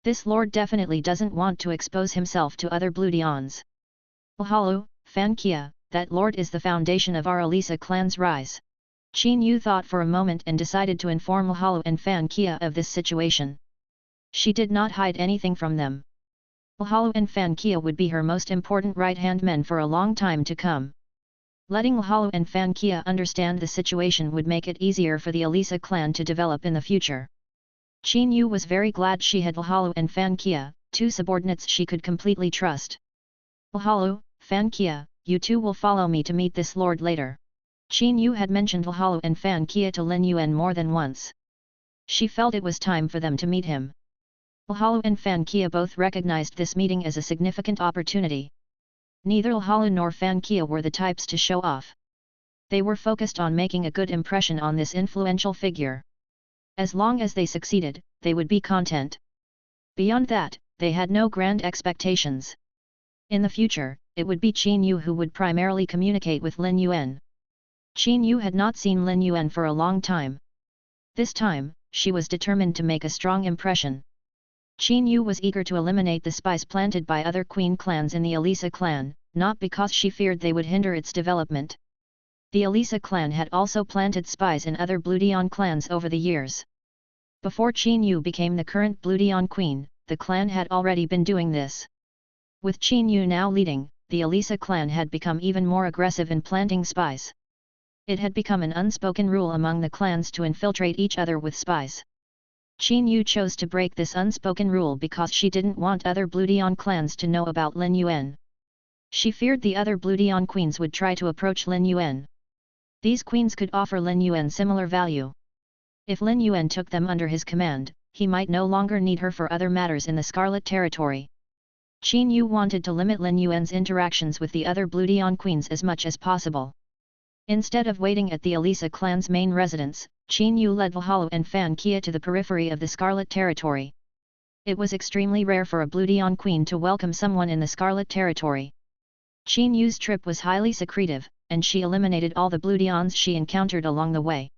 This lord definitely doesn't want to expose himself to other Bloodions. Lhalu, Fan Kia, that lord is the foundation of our Elisa clan's rise. Qin Yu thought for a moment and decided to inform Lhalu and Fan Kia of this situation. She did not hide anything from them. Lhalu and Fan Kia would be her most important right-hand men for a long time to come. Letting Lhalu and Fan Kia understand the situation would make it easier for the Elisa clan to develop in the future. Qin Yu was very glad she had Lhalu and Fan Kia, two subordinates she could completely trust. Lhalu, Fan Kia, you two will follow me to meet this lord later. Qin Yu had mentioned Lhalu and Fan Kia to Lin Yuan more than once. She felt it was time for them to meet him. Lhalu and Fan Kia both recognized this meeting as a significant opportunity. Neither Lhalu nor Fan Kia were the types to show off. They were focused on making a good impression on this influential figure. As long as they succeeded, they would be content. Beyond that, they had no grand expectations. In the future, it would be Qin Yu who would primarily communicate with Lin Yuan. Qin Yu had not seen Lin Yuan for a long time. This time, she was determined to make a strong impression. Qin Yu was eager to eliminate the spies planted by other queen clans in the Elisa clan, not because she feared they would hinder its development. The Elisa clan had also planted spies in other Bloodion clans over the years. Before Qin Yu became the current Bloodion queen, the clan had already been doing this. With Qin Yu now leading, the Elisa clan had become even more aggressive in planting spies. It had become an unspoken rule among the clans to infiltrate each other with spies. Qin Yu chose to break this unspoken rule because she didn't want other Bloodion clans to know about Lin Yuan. She feared the other Bloodion queens would try to approach Lin Yuan. These queens could offer Lin Yuan similar value. If Lin Yuan took them under his command, he might no longer need her for other matters in the Scarlet Territory. Qin Yu wanted to limit Lin Yuan's interactions with the other Bluedian queens as much as possible. Instead of waiting at the Elisa clan's main residence, Qin Yu led Valhalla and Fan Kia to the periphery of the Scarlet Territory. It was extremely rare for a Bluedian queen to welcome someone in the Scarlet Territory. Qin Yu's trip was highly secretive, and she eliminated all the Bluedians she encountered along the way.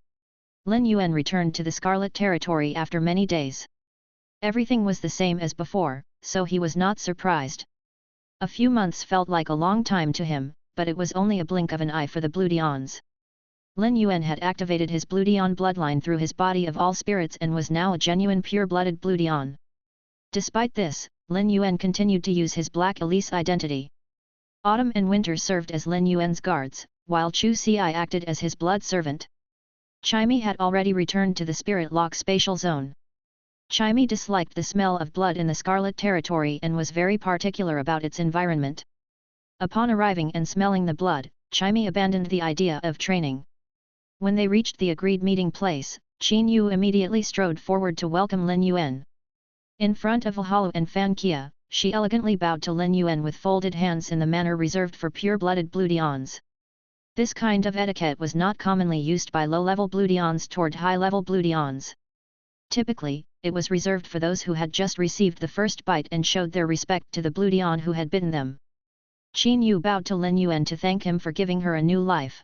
Lin Yuan returned to the Scarlet Territory after many days. Everything was the same as before, so he was not surprised. A few months felt like a long time to him, but it was only a blink of an eye for the Bluedians. Lin Yuan had activated his Bluedian bloodline through his body of all spirits and was now a genuine pure-blooded Bluedian. Despite this, Lin Yuan continued to use his Black Elise identity. Autumn and Winter served as Lin Yuan's guards, while Chu Xi acted as his blood servant. Chimie had already returned to the Spirit Lock spatial zone. Chimie disliked the smell of blood in the Scarlet Territory and was very particular about its environment. Upon arriving and smelling the blood, Chimie abandoned the idea of training. When they reached the agreed meeting place, Qin Yu immediately strode forward to welcome Lin Yuan. In front of Valhalla and Fan Kia, she elegantly bowed to Lin Yuan with folded hands in the manner reserved for pure-blooded Bluedians. This kind of etiquette was not commonly used by low-level Bluedians toward high-level Bluedians. Typically, it was reserved for those who had just received the first bite and showed their respect to the Bluedian who had bitten them. Qin Yu bowed to Lin Yuan to thank him for giving her a new life.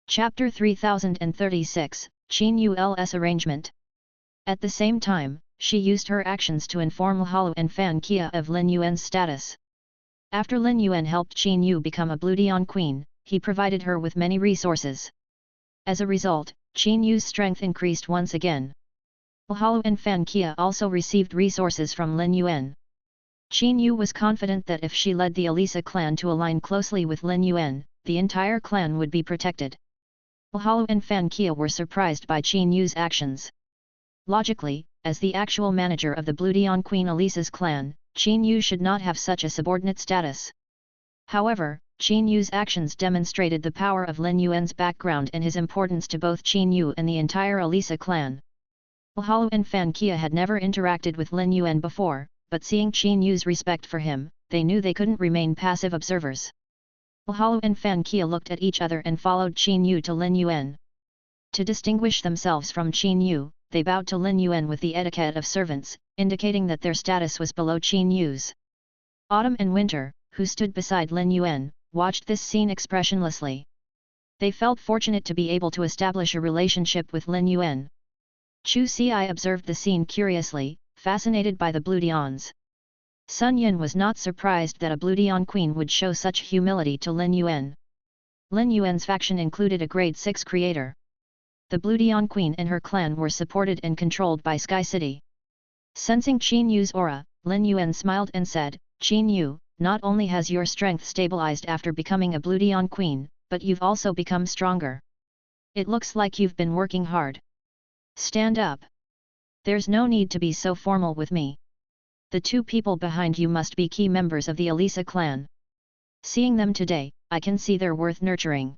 Chapter 3036, Qin Yu's Arrangement. At the same time, she used her actions to inform Valhalla and Fan Kia of Lin Yuan's status. After Lin Yuan helped Qin Yu become a Bluedian queen, he provided her with many resources. As a result, Qin Yu's strength increased once again. Valhalla and Fan Kia also received resources from Lin Yuan. Qin Yu was confident that if she led the Elisa clan to align closely with Lin Yuan, the entire clan would be protected. Valhalla and Fan Kia were surprised by Qin Yu's actions. Logically, as the actual manager of the Bluedian Queen Elisa's clan, Qin Yu should not have such a subordinate status. However, Qin Yu's actions demonstrated the power of Lin Yuan's background and his importance to both Qin Yu and the entire Elisa clan. Valhalla and Fan Kia had never interacted with Lin Yuan before, but seeing Qin Yu's respect for him, they knew they couldn't remain passive observers. Valhalla and Fan Kia looked at each other and followed Qin Yu to Lin Yuan. To distinguish themselves from Qin Yu, they bowed to Lin Yuan with the etiquette of servants, indicating that their status was below Qin Yu's. Autumn and Winter, who stood beside Lin Yuan, watched this scene expressionlessly. They felt fortunate to be able to establish a relationship with Lin Yuan. Chu Xi observed the scene curiously, fascinated by the Bluedians. Sun Yun was not surprised that a Bluedian queen would show such humility to Lin Yuan. Lin Yuan's faction included a grade 6 creator. The Bluedian queen and her clan were supported and controlled by Sky City. Sensing Qin Yu's aura, Lin Yuan smiled and said, "Qin Yu, not only has your strength stabilized after becoming a Bluedian queen, but you've also become stronger. It looks like you've been working hard. Stand up. There's no need to be so formal with me. The two people behind you must be key members of the Elisa clan. Seeing them today, I can see they're worth nurturing."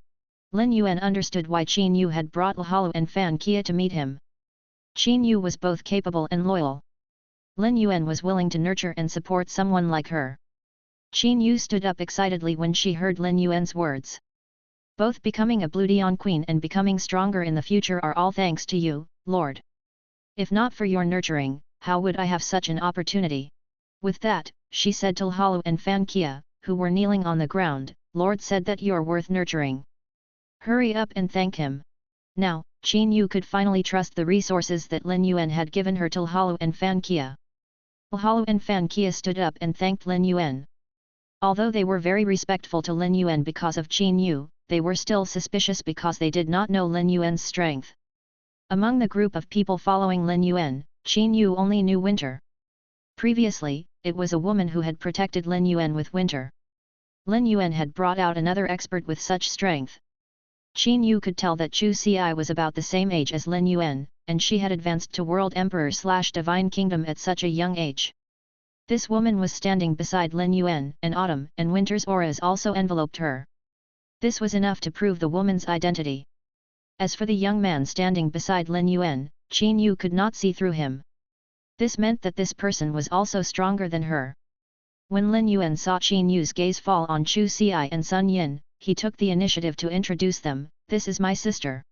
Lin Yuan understood why Qin Yu had brought Valhalla and Fan Kia to meet him. Qin Yu was both capable and loyal. Lin Yuan was willing to nurture and support someone like her. Qin Yu stood up excitedly when she heard Lin Yuan's words. "Both becoming a Bluedian queen and becoming stronger in the future are all thanks to you, Lord. If not for your nurturing, how would I have such an opportunity?" With that, she said to Valhalla and Fan Kia, who were kneeling on the ground, "Lord said that you're worth nurturing. Hurry up and thank him." Now, Qin Yu could finally trust the resources that Lin Yuan had given her to Valhalla and Fan Kia. Valhalla and Fan Kia stood up and thanked Lin Yuan. Although they were very respectful to Lin Yuan because of Qin Yu, they were still suspicious because they did not know Lin Yuan's strength. Among the group of people following Lin Yuan, Qin Yu only knew Winter. Previously, it was a woman who had protected Lin Yuan with Winter. Lin Yuan had brought out another expert with such strength. Qin Yu could tell that Chu Xi was about the same age as Lin Yuan, and she had advanced to World Emperor/Divine Kingdom at such a young age. This woman was standing beside Lin Yuan, and Autumn and Winter's auras also enveloped her. This was enough to prove the woman's identity. As for the young man standing beside Lin Yuan, Qin Yu could not see through him. This meant that this person was also stronger than her. When Lin Yuan saw Qin Yu's gaze fall on Chu Xi and Sun Yin, he took the initiative to introduce them. "This is my sister.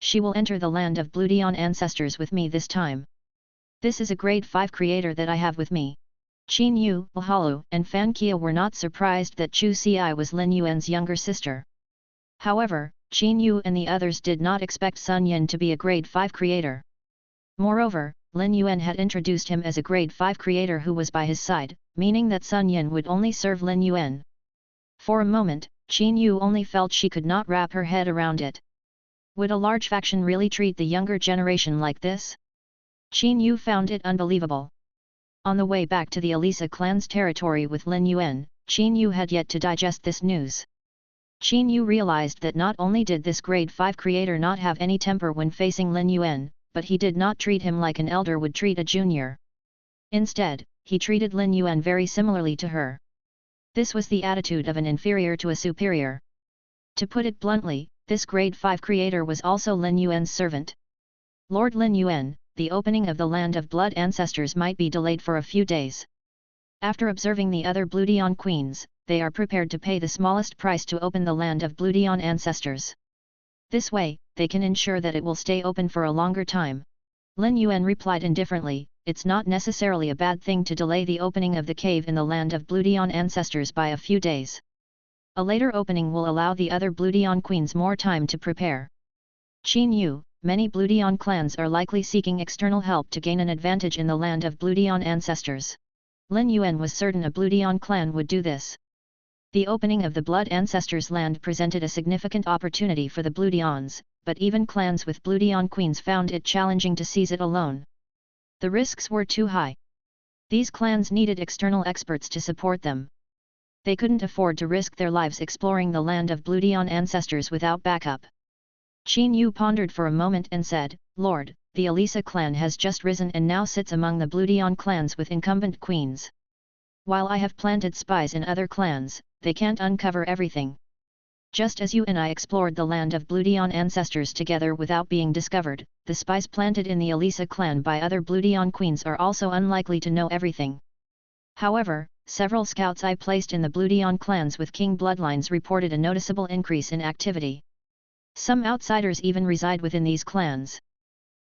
She will enter the land of Bloodion ancestors with me this time. This is a grade 5 creator that I have with me." Qin Yu, Halu, and Fan Kia were not surprised that Chu Xi was Lin Yuan's younger sister. However, Qin Yu and the others did not expect Sun Yin to be a grade 5 creator. Moreover, Lin Yuan had introduced him as a grade 5 creator who was by his side, meaning that Sun Yin would only serve Lin Yuan. For a moment, Qin Yu only felt she could not wrap her head around it. Would a large faction really treat the younger generation like this? Qin Yu found it unbelievable. On the way back to the Elisa clan's territory with Lin Yuan, Qin Yu had yet to digest this news. Qin Yu realized that not only did this grade 5 creator not have any temper when facing Lin Yuan, but he did not treat him like an elder would treat a junior. Instead, he treated Lin Yuan very similarly to her. This was the attitude of an inferior to a superior. To put it bluntly, this grade 5 creator was also Lin Yuan's servant. "Lord Lin Yuan, the opening of the Land of Blood ancestors might be delayed for a few days. After observing the other Bloodion queens, they are prepared to pay the smallest price to open the Land of Bloodion ancestors. This way, they can ensure that it will stay open for a longer time." Lin Yuan replied indifferently, "It's not necessarily a bad thing to delay the opening of the cave in the Land of Bloodion ancestors by a few days. A later opening will allow the other Bloodion queens more time to prepare. Qin Yu, many Bloodion clans are likely seeking external help to gain an advantage in the Land of Bloodion ancestors. Lin Yuan was certain a Bloodion clan would do this. The opening of the Blood Ancestors land presented a significant opportunity for the Bloodions, but even clans with Bloodion queens found it challenging to seize it alone. The risks were too high. These clans needed external experts to support them. They couldn't afford to risk their lives exploring the Land of Bloodion ancestors without backup. Qin Yu pondered for a moment and said, "Lord, the Elisa clan has just risen and now sits among the Bloodion clans with incumbent queens. While I have planted spies in other clans, they can't uncover everything. Just as you and I explored the Land of Bloodion ancestors together without being discovered, the spies planted in the Elisa clan by other Bloodion queens are also unlikely to know everything. However, several scouts I placed in the Bloodion clans with king bloodlines reported a noticeable increase in activity. Some outsiders even reside within these clans.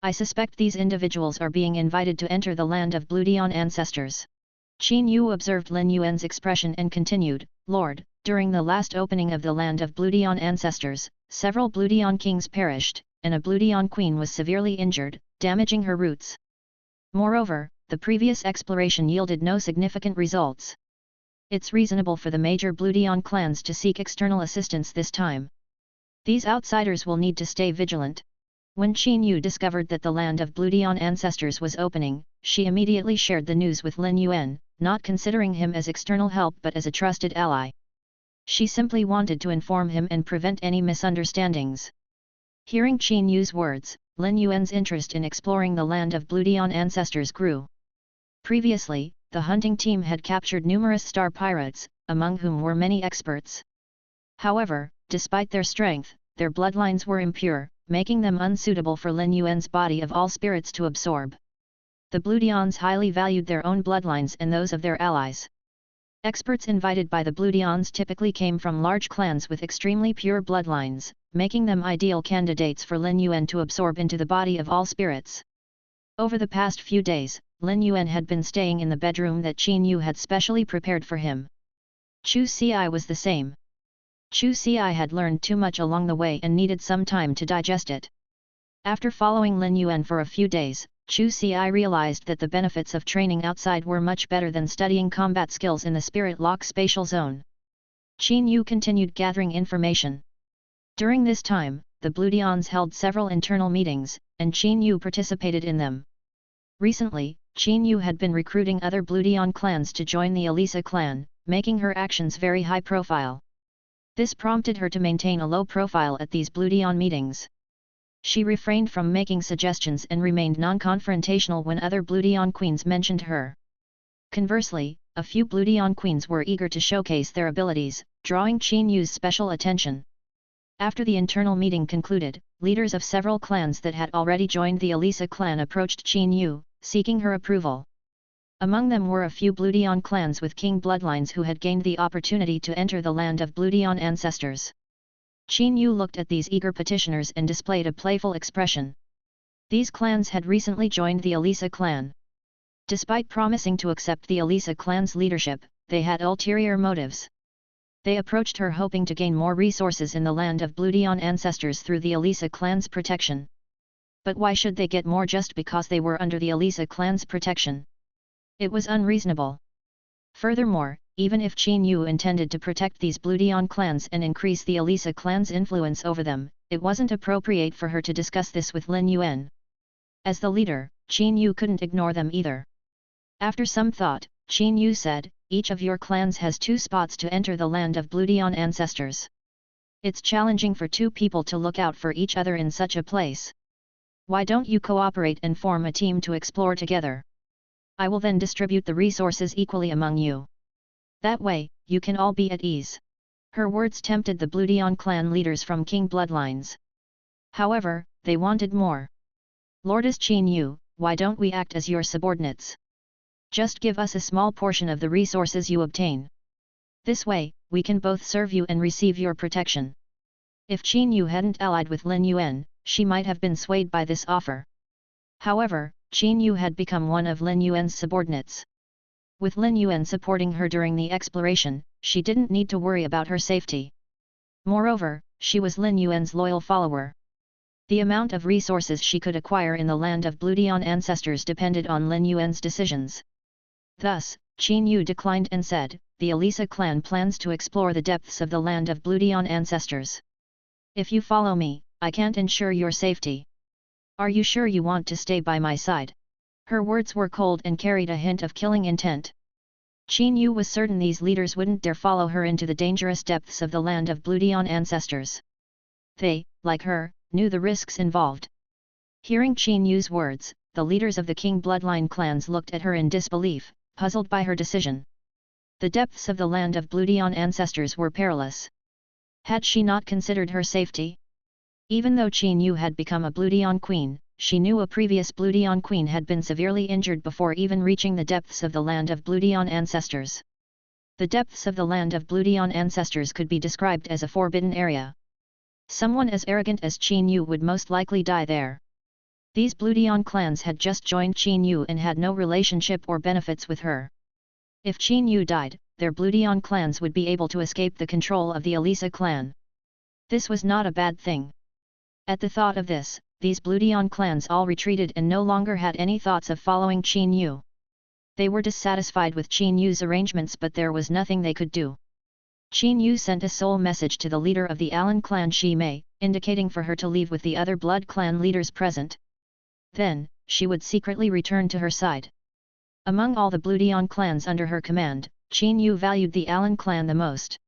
I suspect these individuals are being invited to enter the Land of Bloodion ancestors." Qin Yu observed Lin Yuan's expression and continued, "Lord, during the last opening of the Land of Bloodion ancestors, several Bloodion kings perished, and a Bloodion queen was severely injured, damaging her roots. Moreover, the previous exploration yielded no significant results. It's reasonable for the major Bloodion clans to seek external assistance this time. These outsiders will need to stay vigilant." When Qin Yu discovered that the Land of Bloodion ancestors was opening, she immediately shared the news with Lin Yuan, not considering him as external help but as a trusted ally. She simply wanted to inform him and prevent any misunderstandings. Hearing Qin Yu's words, Lin Yuan's interest in exploring the Land of Bloodion ancestors grew. Previously, the hunting team had captured numerous star pirates, among whom were many experts. However, despite their strength, their bloodlines were impure, making them unsuitable for Lin Yuan's body of all spirits to absorb. The Bloodions highly valued their own bloodlines and those of their allies. Experts invited by the Bloodions typically came from large clans with extremely pure bloodlines, making them ideal candidates for Lin Yuan to absorb into the body of all spirits. Over the past few days, Lin Yuan had been staying in the bedroom that Qin Yu had specially prepared for him. Chu Xi was the same. Chu Xi had learned too much along the way and needed some time to digest it. After following Lin Yuan for a few days, Chu Xi realized that the benefits of training outside were much better than studying combat skills in the Spirit Lock spatial zone. Qin Yu continued gathering information. During this time, the Bloodions held several internal meetings, and Qin Yu participated in them. Recently, Qin Yu had been recruiting other Bloodion clans to join the Elisa clan, making her actions very high profile. This prompted her to maintain a low profile at these Bloodion meetings. She refrained from making suggestions and remained non-confrontational when other Bloodion queens mentioned her. Conversely, a few Bloodion queens were eager to showcase their abilities, drawing Qin Yu's special attention. After the internal meeting concluded, leaders of several clans that had already joined the Elisa clan approached Qin Yu, seeking her approval. Among them were a few Bloodion clans with king bloodlines who had gained the opportunity to enter the land of Bloodion ancestors. Qin Yu looked at these eager petitioners and displayed a playful expression. These clans had recently joined the Elisa clan. Despite promising to accept the Elisa clan's leadership, they had ulterior motives. They approached her hoping to gain more resources in the land of Bloodion ancestors through the Elisa clan's protection. But why should they get more just because they were under the Elisa clan's protection? It was unreasonable. Furthermore, even if Qin Yu intended to protect these Bloodion clans and increase the Elisa clan's influence over them, it wasn't appropriate for her to discuss this with Lin Yuan. As the leader, Qin Yu couldn't ignore them either. After some thought, Qin Yu said, "Each of your clans has 2 spots to enter the land of Bloodion ancestors. It's challenging for 2 people to look out for each other in such a place. Why don't you cooperate and form a team to explore together? I will then distribute the resources equally among you. That way, you can all be at ease." Her words tempted the Bloodion clan leaders from king bloodlines. However, they wanted more. "Lordess Qin Yu, why don't we act as your subordinates? Just give us a small portion of the resources you obtain. This way, we can both serve you and receive your protection." If Qin Yu hadn't allied with Lin Yuan, she might have been swayed by this offer. However, Qin Yu had become one of Lin Yuan's subordinates. With Lin Yuan supporting her during the exploration, she didn't need to worry about her safety. Moreover, she was Lin Yuan's loyal follower. The amount of resources she could acquire in the land of Bloodion ancestors depended on Lin Yuan's decisions. Thus, Qin Yu declined and said, "The Elisa clan plans to explore the depths of the land of Bloodion ancestors. If you follow me, I can't ensure your safety. Are you sure you want to stay by my side?" Her words were cold and carried a hint of killing intent. Qin Yu was certain these leaders wouldn't dare follow her into the dangerous depths of the land of Bloodion ancestors. They, like her, knew the risks involved. Hearing Qin Yu's words, the leaders of the king bloodline clans looked at her in disbelief, puzzled by her decision. The depths of the land of Bloodion ancestors were perilous. Had she not considered her safety? Even though Qin Yu had become a Bloodion queen, she knew a previous Bloodion queen had been severely injured before even reaching the depths of the land of Bloodion ancestors. The depths of the land of Bloodion ancestors could be described as a forbidden area. Someone as arrogant as Qin Yu would most likely die there. These Bloodion clans had just joined Qin Yu and had no relationship or benefits with her. If Qin Yu died, their Bloodion clans would be able to escape the control of the Elisa clan. This was not a bad thing. At the thought of this, these Bloodion clans all retreated and no longer had any thoughts of following Qin Yu. They were dissatisfied with Qin Yu's arrangements, but there was nothing they could do. Qin Yu sent a soul message to the leader of the Alan clan Shi Mei, indicating for her to leave with the other blood clan leaders present. Then, she would secretly return to her side. Among all the Bloodion clans under her command, Qin Yu valued the Alan clan the most.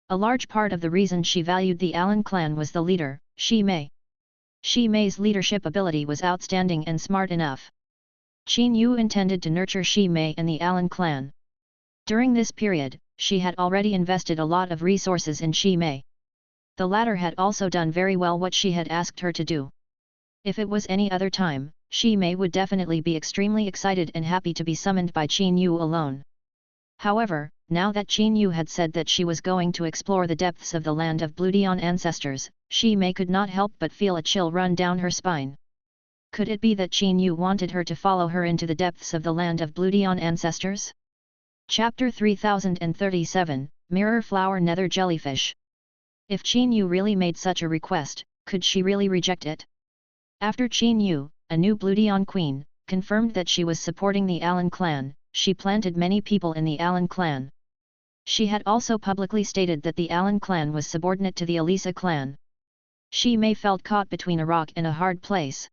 A large part of the reason she valued the Alan clan was the leader, Shi Mei. Shi Mei's leadership ability was outstanding and smart enough. Qin Yu intended to nurture Shi Mei and the Alan clan. During this period, she had already invested a lot of resources in Shi Mei. The latter had also done very well what she had asked her to do. If it was any other time, Shi Mei would definitely be extremely excited and happy to be summoned by Qin Yu alone. However, now that Qin Yu had said that she was going to explore the depths of the land of Bloodion ancestors, Shi Mei could not help but feel a chill run down her spine. Could it be that Qin Yu wanted her to follow her into the depths of the land of Bloodion ancestors? Chapter 3037, Mirror Flower Nether Jellyfish. If Qin Yu really made such a request, could she really reject it? After Qin Yu, a new Bloodion queen, confirmed that she was supporting the Alan clan, she planted many people in the Alan clan. She had also publicly stated that the Alan clan was subordinate to the Elisa clan. Shi Mei felt caught between a rock and a hard place.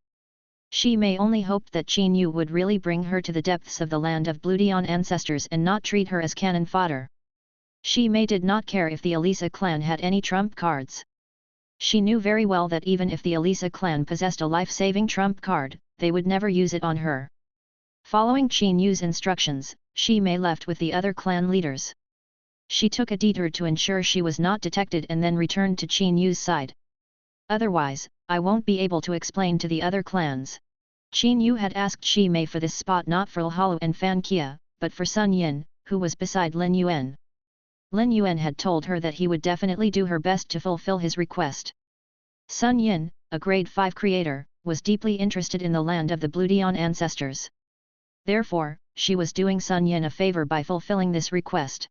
Shi Mei only hoped that Qin Yu would really bring her to the depths of the land of Bloodion ancestors and not treat her as cannon fodder. Shi Mei did not care if the Elisa clan had any trump cards. She knew very well that even if the Elisa clan possessed a life-saving trump card, they would never use it on her. Following Qin Yu's instructions, Shi Mei left with the other clan leaders. She took a detour to ensure she was not detected and then returned to Qin Yu's side. Otherwise, I won't be able to explain to the other clans. Qin Yu had asked Shi Mei for this spot not for Lhalu and Fan Kia, but for Sun Yin, who was beside Lin Yuan. Lin Yuan had told her that he would definitely do her best to fulfill his request. Sun Yin, a grade 5 creator, was deeply interested in the land of the Bloodion ancestors. Therefore, she was doing Sun Yin a favor by fulfilling this request.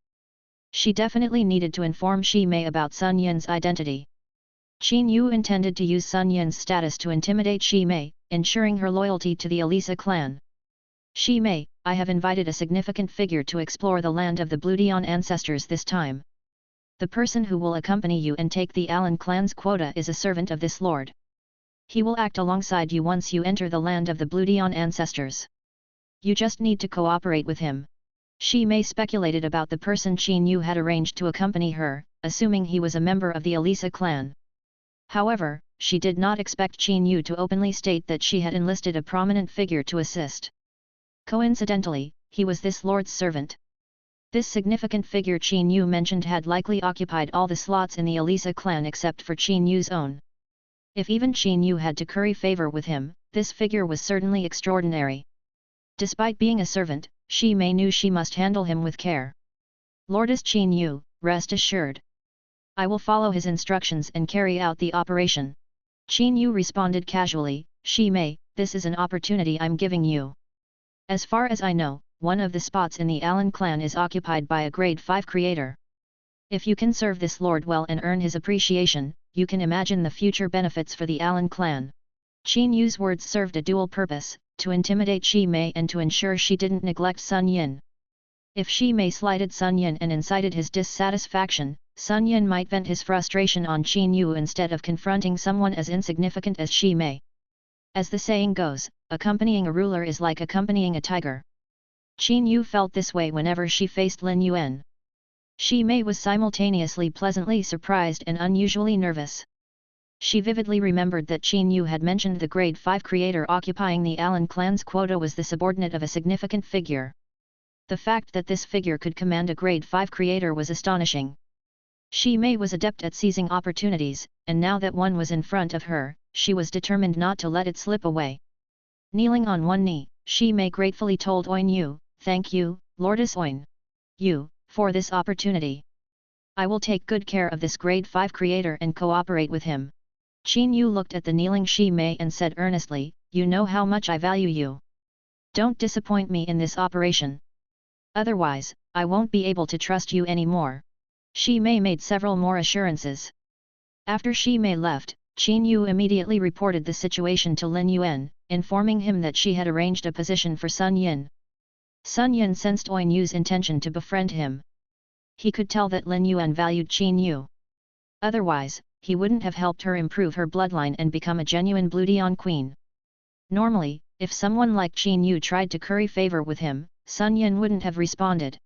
She definitely needed to inform Shi Mei about Sun Yin's identity. Qin Yu intended to use Sun Yin's status to intimidate Shi Mei, ensuring her loyalty to the Elisa clan. Shi Mei, I have invited a significant figure to explore the land of the Bloodion ancestors this time. The person who will accompany you and take the Alan clan's quota is a servant of this lord. He will act alongside you once you enter the land of the Bloodion ancestors. You just need to cooperate with him. Shi Mei speculated about the person Qin Yu had arranged to accompany her, assuming he was a member of the Elisa clan. However, she did not expect Qin Yu to openly state that she had enlisted a prominent figure to assist. Coincidentally, he was this lord's servant. This significant figure Qin Yu mentioned had likely occupied all the slots in the Elisa clan except for Qin Yu's own. If even Qin Yu had to curry favor with him, this figure was certainly extraordinary. Despite being a servant, Shi Mei knew she must handle him with care. Lordess Qin Yu, rest assured. I will follow his instructions and carry out the operation. Qin Yu responded casually, Shi Mei, this is an opportunity I'm giving you. As far as I know, one of the spots in the Alan clan is occupied by a grade 5 creator. If you can serve this lord well and earn his appreciation, you can imagine the future benefits for the Alan clan. Qin Yu's words served a dual purpose, to intimidate Shi Mei and to ensure she didn't neglect Sun Yin. If Shi Mei slighted Sun Yin and incited his dissatisfaction, Sun Yin might vent his frustration on Qin Yu instead of confronting someone as insignificant as Shi Mei. As the saying goes, accompanying a ruler is like accompanying a tiger. Qin Yu felt this way whenever she faced Lin Yuan. Shi Mei was simultaneously pleasantly surprised and unusually nervous. She vividly remembered that Qin Yu had mentioned the grade 5 creator occupying the Alan clan's quota was the subordinate of a significant figure. The fact that this figure could command a grade 5 creator was astonishing. Shi Mei was adept at seizing opportunities, and now that one was in front of her, she was determined not to let it slip away. Kneeling on one knee, Shi Mei gratefully told Oin Yu, "Thank you, Lordess Oin Yu, for this opportunity. I will take good care of this grade 5 creator and cooperate with him." Qin Yu looked at the kneeling Shi Mei and said earnestly, "You know how much I value you. Don't disappoint me in this operation. Otherwise, I won't be able to trust you anymore." Shi Mei made several more assurances. After Shi Mei left, Qin Yu immediately reported the situation to Lin Yuan, informing him that she had arranged a position for Sun Yin. Sun Yin sensed Oin Yu's intention to befriend him. He could tell that Lin Yuan valued Qin Yu. Otherwise, he wouldn't have helped her improve her bloodline and become a genuine Bloodion queen. Normally, if someone like Qin Yu tried to curry favor with him, Sun Yin wouldn't have responded.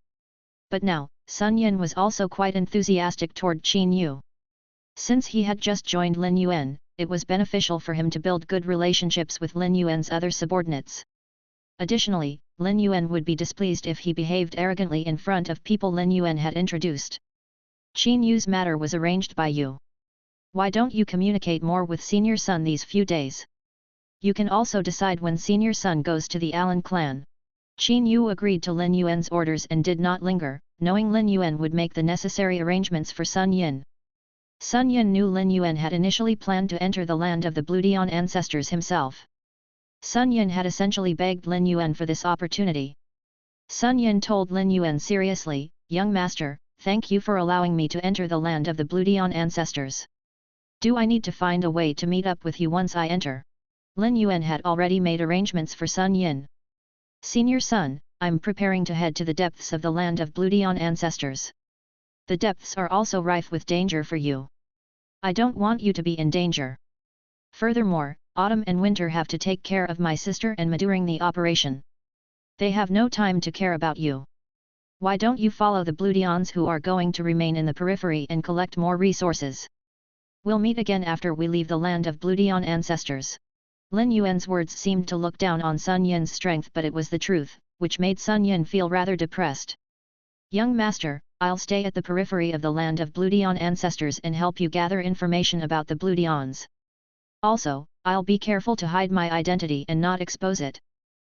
But now, Sun Yin was also quite enthusiastic toward Qin Yu. Since he had just joined Lin Yuan, it was beneficial for him to build good relationships with Lin Yuan's other subordinates. Additionally, Lin Yuan would be displeased if he behaved arrogantly in front of people Lin Yuan had introduced. Qin Yu's matter was arranged by you. Why don't you communicate more with Senior Sun these few days? You can also decide when Senior Sun goes to the Alan clan. Qin Yu agreed to Lin Yuan's orders and did not linger, knowing Lin Yuan would make the necessary arrangements for Sun Yin. Sun Yin knew Lin Yuan had initially planned to enter the land of the Bloodion ancestors himself. Sun Yin had essentially begged Lin Yuan for this opportunity. Sun Yin told Lin Yuan seriously, "Young master, thank you for allowing me to enter the land of the Bloodion ancestors. Do I need to find a way to meet up with you once I enter?" Lin Yuan had already made arrangements for Sun Yin. "Senior Sun, I'm preparing to head to the depths of the land of Bloodion ancestors. The depths are also rife with danger for you. I don't want you to be in danger. Furthermore, autumn and winter have to take care of my sister and Ma during the operation. They have no time to care about you. Why don't you follow the Bloodions who are going to remain in the periphery and collect more resources? We'll meet again after we leave the land of Bloodion ancestors." Lin Yuan's words seemed to look down on Sun Yin's strength, but it was the truth, which made Sun Yin feel rather depressed. Young master, I'll stay at the periphery of the land of Bloodion ancestors and help you gather information about the Bloodions. Also, I'll be careful to hide my identity and not expose it.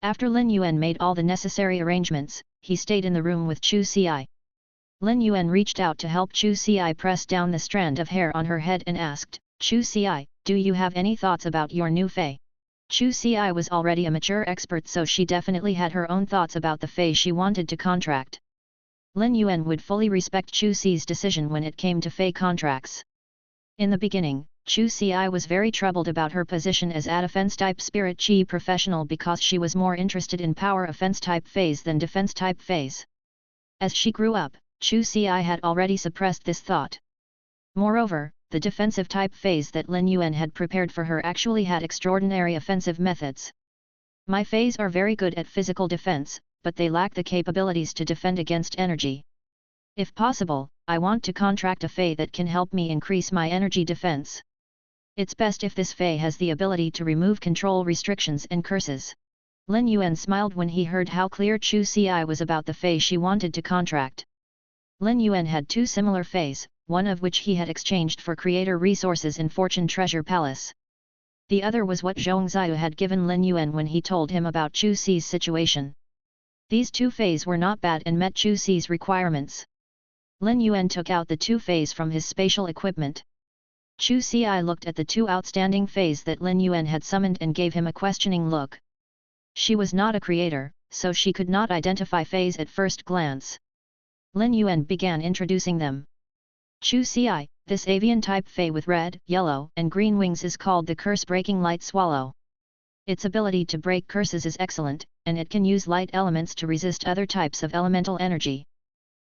After Lin Yuan made all the necessary arrangements, he stayed in the room with Chu Ci. Lin Yuan reached out to help Chu Ci press down the strand of hair on her head and asked, Chu Ci, do you have any thoughts about your new Fei? Chu Ci was already a mature expert, so she definitely had her own thoughts about the Fei she wanted to contract. Lin Yuan would fully respect Chu Ci's decision when it came to Fei contracts. In the beginning, Chu Ci was very troubled about her position as a defense-type spirit chi professional because she was more interested in power offense-type Feys than defense-type Feys. As she grew up, Chu Ci had already suppressed this thought. Moreover, the defensive-type Feys that Lin Yuan had prepared for her actually had extraordinary offensive methods. My Feys are very good at physical defense, but they lack the capabilities to defend against energy. If possible, I want to contract a Fei that can help me increase my energy defense. It's best if this Fei has the ability to remove control restrictions and curses. Lin Yuan smiled when he heard how clear Chu Ci was about the Fei she wanted to contract. Lin Yuan had two similar Feis, one of which he had exchanged for creator resources in Fortune Treasure Palace. The other was what Zhongziyu had given Lin Yuan when he told him about Chu Ci's situation. These two Feis were not bad and met Chu Ci's requirements. Lin Yuan took out the two Feis from his spatial equipment. Chu Ci looked at the two outstanding Feis that Lin Yuan had summoned and gave him a questioning look. She was not a creator, so she could not identify Feis at first glance. Lin Yuan began introducing them. Chu Ci, this avian-type Fei with red, yellow, and green wings is called the curse-breaking light swallow. Its ability to break curses is excellent, and it can use light elements to resist other types of elemental energy.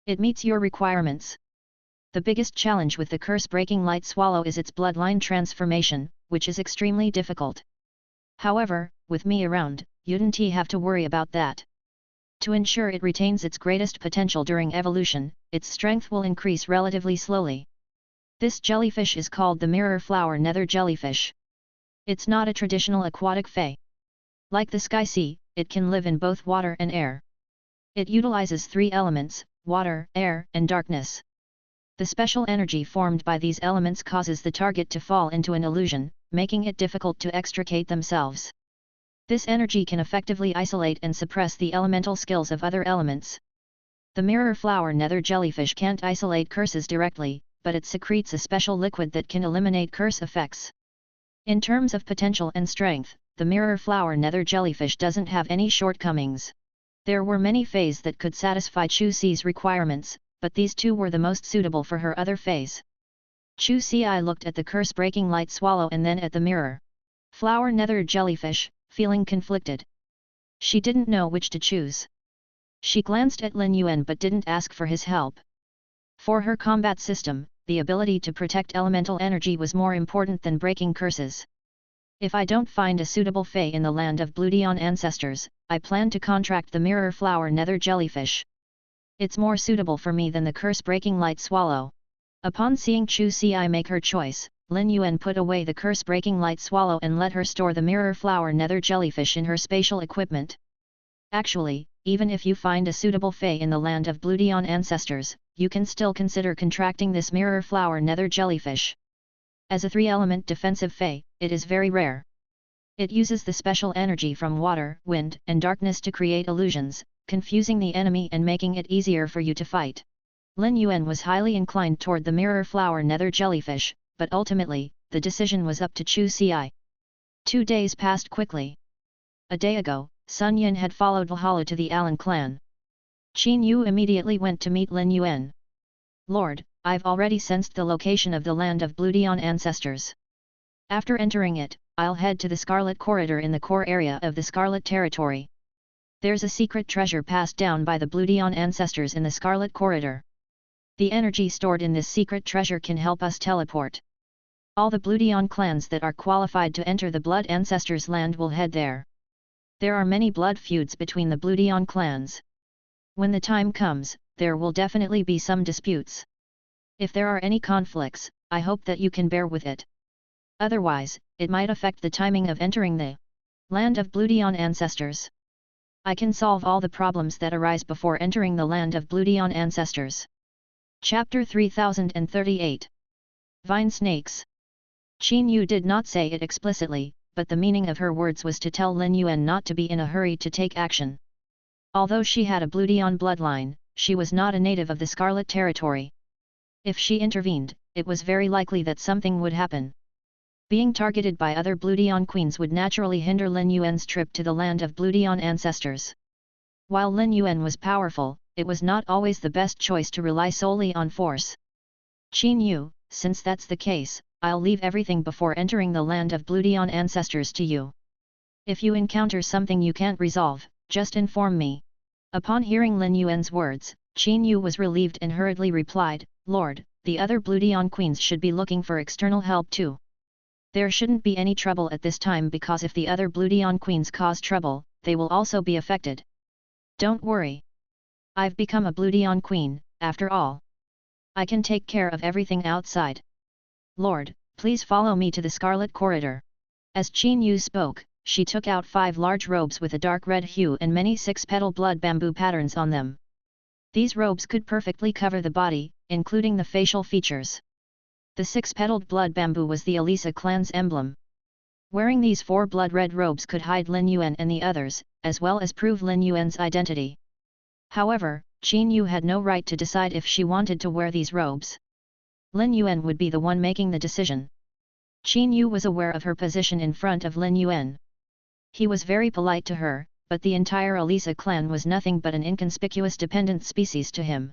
It meets your requirements. The biggest challenge with the curse-breaking light swallow is its bloodline transformation, which is extremely difficult. However, with me around, you don't have to worry about that. To ensure it retains its greatest potential during evolution, its strength will increase relatively slowly. This jellyfish is called the mirror flower nether jellyfish. It's not a traditional aquatic Fei. Like the sky sea, it can live in both water and air. It utilizes three elements, water, air, and darkness. The special energy formed by these elements causes the target to fall into an illusion, making it difficult to extricate themselves. This energy can effectively isolate and suppress the elemental skills of other elements. The mirror flower nether jellyfish can't isolate curses directly, but it secretes a special liquid that can eliminate curse effects. In terms of potential and strength, the mirror flower nether jellyfish doesn't have any shortcomings. There were many Feis that could satisfy Chu Ci's requirements, but these two were the most suitable for her other Feis. Chu Ci looked at the curse-breaking light swallow and then at the mirror flower nether jellyfish, feeling conflicted. She didn't know which to choose. She glanced at Lin Yuan but didn't ask for his help. For her combat system, the ability to protect elemental energy was more important than breaking curses. If I don't find a suitable Fei in the land of Bloodion ancestors, I plan to contract the mirror flower nether jellyfish. It's more suitable for me than the curse-breaking light swallow. Upon seeing Chu Ci make her choice, Lin Yuan put away the curse-breaking light swallow and let her store the mirror flower nether jellyfish in her spatial equipment. Actually, even if you find a suitable Fei in the land of Bloodion ancestors, you can still consider contracting this mirror flower nether jellyfish. As a three-element defensive Fei, it is very rare. It uses the special energy from water, wind, and darkness to create illusions, confusing the enemy and making it easier for you to fight. Lin Yuan was highly inclined toward the mirror flower nether jellyfish, but ultimately, the decision was up to Chu Ci. 2 days passed quickly. A day ago, Sun Yin had followed Valhalla to the Alan clan. Qin Yu immediately went to meet Lin Yuan. Lord, I've already sensed the location of the land of Bloodion ancestors. After entering it, I'll head to the Scarlet Corridor in the core area of the Scarlet Territory. There's a secret treasure passed down by the Bloodion ancestors in the Scarlet Corridor. The energy stored in this secret treasure can help us teleport. All the Bloodion clans that are qualified to enter the Blood Ancestors' land will head there. There are many blood feuds between the Bloodion clans. When the time comes, there will definitely be some disputes. If there are any conflicts, I hope that you can bear with it. Otherwise, it might affect the timing of entering the land of Bloodion ancestors. I can solve all the problems that arise before entering the land of Bloodion ancestors. Chapter 3038. Vine Snakes. Qin Yu did not say it explicitly, but the meaning of her words was to tell Lin Yuan not to be in a hurry to take action. Although she had a Bloodion bloodline, she was not a native of the Scarlet Territory. If she intervened, it was very likely that something would happen. Being targeted by other Bloodion queens would naturally hinder Lin Yuan's trip to the land of Bloodion ancestors. While Lin Yuan was powerful, it was not always the best choice to rely solely on force. Qin Yu, since that's the case, I'll leave everything before entering the land of Bloodion ancestors to you. If you encounter something you can't resolve, just inform me. Upon hearing Lin Yuan's words, Qin Yu was relieved and hurriedly replied, Lord, the other Bloodion queens should be looking for external help too. There shouldn't be any trouble at this time because if the other Bloodion queens cause trouble, they will also be affected. Don't worry. I've become a Bloodion queen, after all. I can take care of everything outside. Lord, please follow me to the Scarlet Corridor. As Qin Yu spoke, she took out 5 large robes with a dark red hue and many 6-petal blood bamboo patterns on them. These robes could perfectly cover the body, including the facial features. The 6-petaled blood bamboo was the Elisa clan's emblem. Wearing these 4 blood-red robes could hide Lin Yuan and the others, as well as prove Lin Yuan's identity. However, Qin Yu had no right to decide if she wanted to wear these robes. Lin Yuan would be the one making the decision. Qin Yu was aware of her position in front of Lin Yuan. He was very polite to her, but the entire Elisa clan was nothing but an inconspicuous dependent species to him.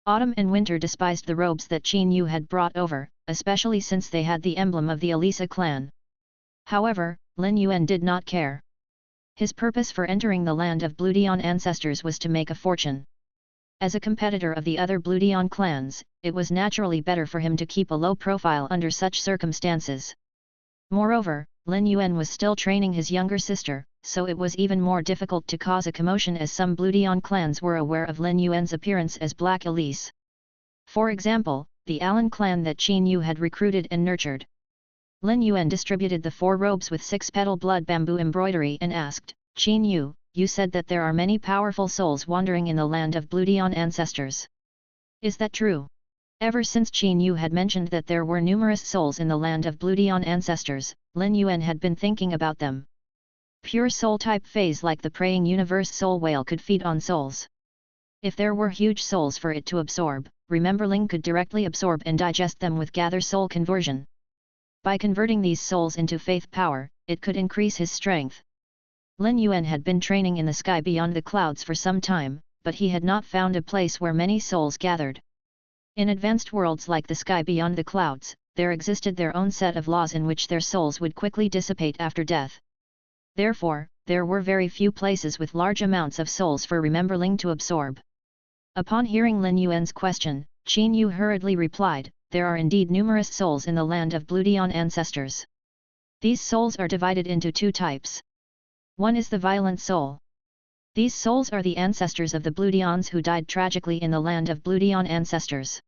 Autumn and Winter despised the robes that Qin Yu had brought over, especially since they had the emblem of the Elisa clan. However, Lin Yuan did not care. His purpose for entering the land of Bloodion ancestors was to make a fortune. As a competitor of the other Bloodion clans, it was naturally better for him to keep a low profile under such circumstances. Moreover, Lin Yuan was still training his younger sister, so it was even more difficult to cause a commotion as some Bloodion clans were aware of Lin Yuan's appearance as Black Elise. For example, the Alan clan that Qin Yu had recruited and nurtured. Lin Yuan distributed the 4 robes with 6-petal blood bamboo embroidery and asked, Qin Yu, you said that there are many powerful souls wandering in the land of Bloodion ancestors. Is that true? Ever since Qin Yu had mentioned that there were numerous souls in the land of Bloodion ancestors, Lin Yuan had been thinking about them. Pure soul-type feys like the praying universe soul whale could feed on souls. If there were huge souls for it to absorb, Rememberling could directly absorb and digest them with gather soul conversion. By converting these souls into faith power, it could increase his strength. Lin Yuan had been training in the sky beyond the clouds for some time, but he had not found a place where many souls gathered. In advanced worlds like the sky beyond the clouds, there existed their own set of laws in which their souls would quickly dissipate after death. Therefore, there were very few places with large amounts of souls for Rememberling to absorb. Upon hearing Lin Yuan's question, Qin Yu hurriedly replied, there are indeed numerous souls in the land of Bloodion ancestors. These souls are divided into 2 types. One is the violent soul. These souls are the ancestors of the Bloodions who died tragically in the land of Bloodion ancestors.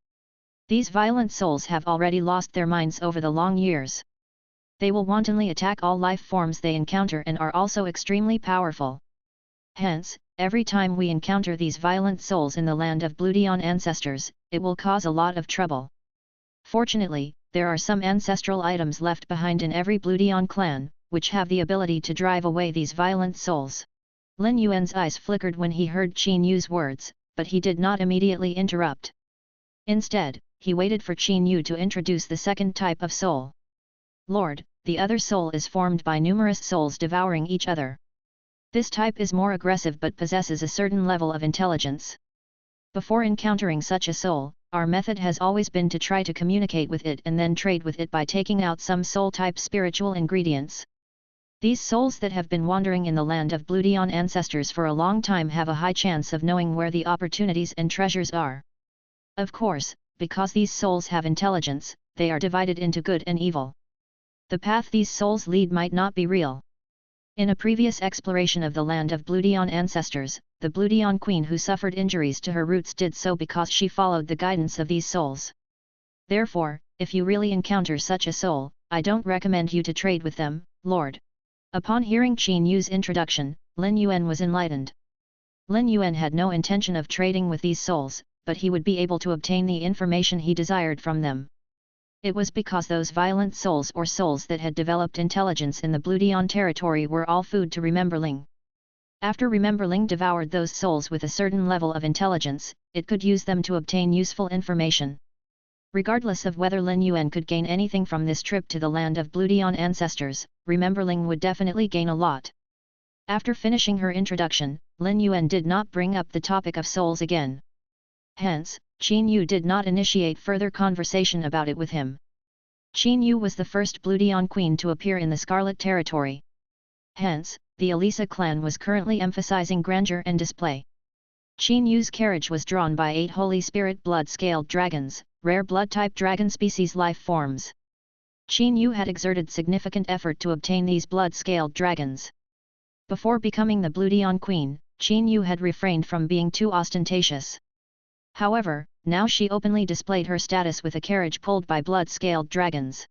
These violent souls have already lost their minds over the long years. They will wantonly attack all life forms they encounter and are also extremely powerful. Hence, every time we encounter these violent souls in the land of Bloodion ancestors, it will cause a lot of trouble. Fortunately, there are some ancestral items left behind in every Bloodion clan, which have the ability to drive away these violent souls. Lin Yuan's eyes flickered when he heard Qin Yu's words, but he did not immediately interrupt. Instead, he waited for Qin Yu to introduce the second type of soul. Lord, the other soul is formed by numerous souls devouring each other. This type is more aggressive but possesses a certain level of intelligence. Before encountering such a soul, our method has always been to try to communicate with it and then trade with it by taking out some soul-type spiritual ingredients. These souls that have been wandering in the land of Bloodion ancestors for a long time have a high chance of knowing where the opportunities and treasures are. Of course, because these souls have intelligence, they are divided into good and evil. The path these souls lead might not be real. In a previous exploration of the land of Bloodion ancestors, the Bloodion queen who suffered injuries to her roots did so because she followed the guidance of these souls. Therefore, if you really encounter such a soul, I don't recommend you to trade with them, Lord. Upon hearing Qin Yu's introduction, Lin Yuan was enlightened. Lin Yuan had no intention of trading with these souls, but he would be able to obtain the information he desired from them. It was because those violent souls or souls that had developed intelligence in the Bloodion territory were all food to Rememberling. After Rememberling devoured those souls with a certain level of intelligence, it could use them to obtain useful information. Regardless of whether Lin Yuan could gain anything from this trip to the land of Bloodion ancestors, Rememberling would definitely gain a lot. After finishing her introduction, Lin Yuan did not bring up the topic of souls again. Hence, Qin Yu did not initiate further conversation about it with him. Qin Yu was the first Bloodion queen to appear in the Scarlet Territory. Hence, the Elisa clan was currently emphasizing grandeur and display. Qin Yu's carriage was drawn by 8 Holy Spirit blood-scaled dragons, rare blood-type dragon species life forms. Qin Yu had exerted significant effort to obtain these blood-scaled dragons. Before becoming the Bloodion queen, Qin Yu had refrained from being too ostentatious. However, now she openly displayed her status with a carriage pulled by blood-scaled dragons.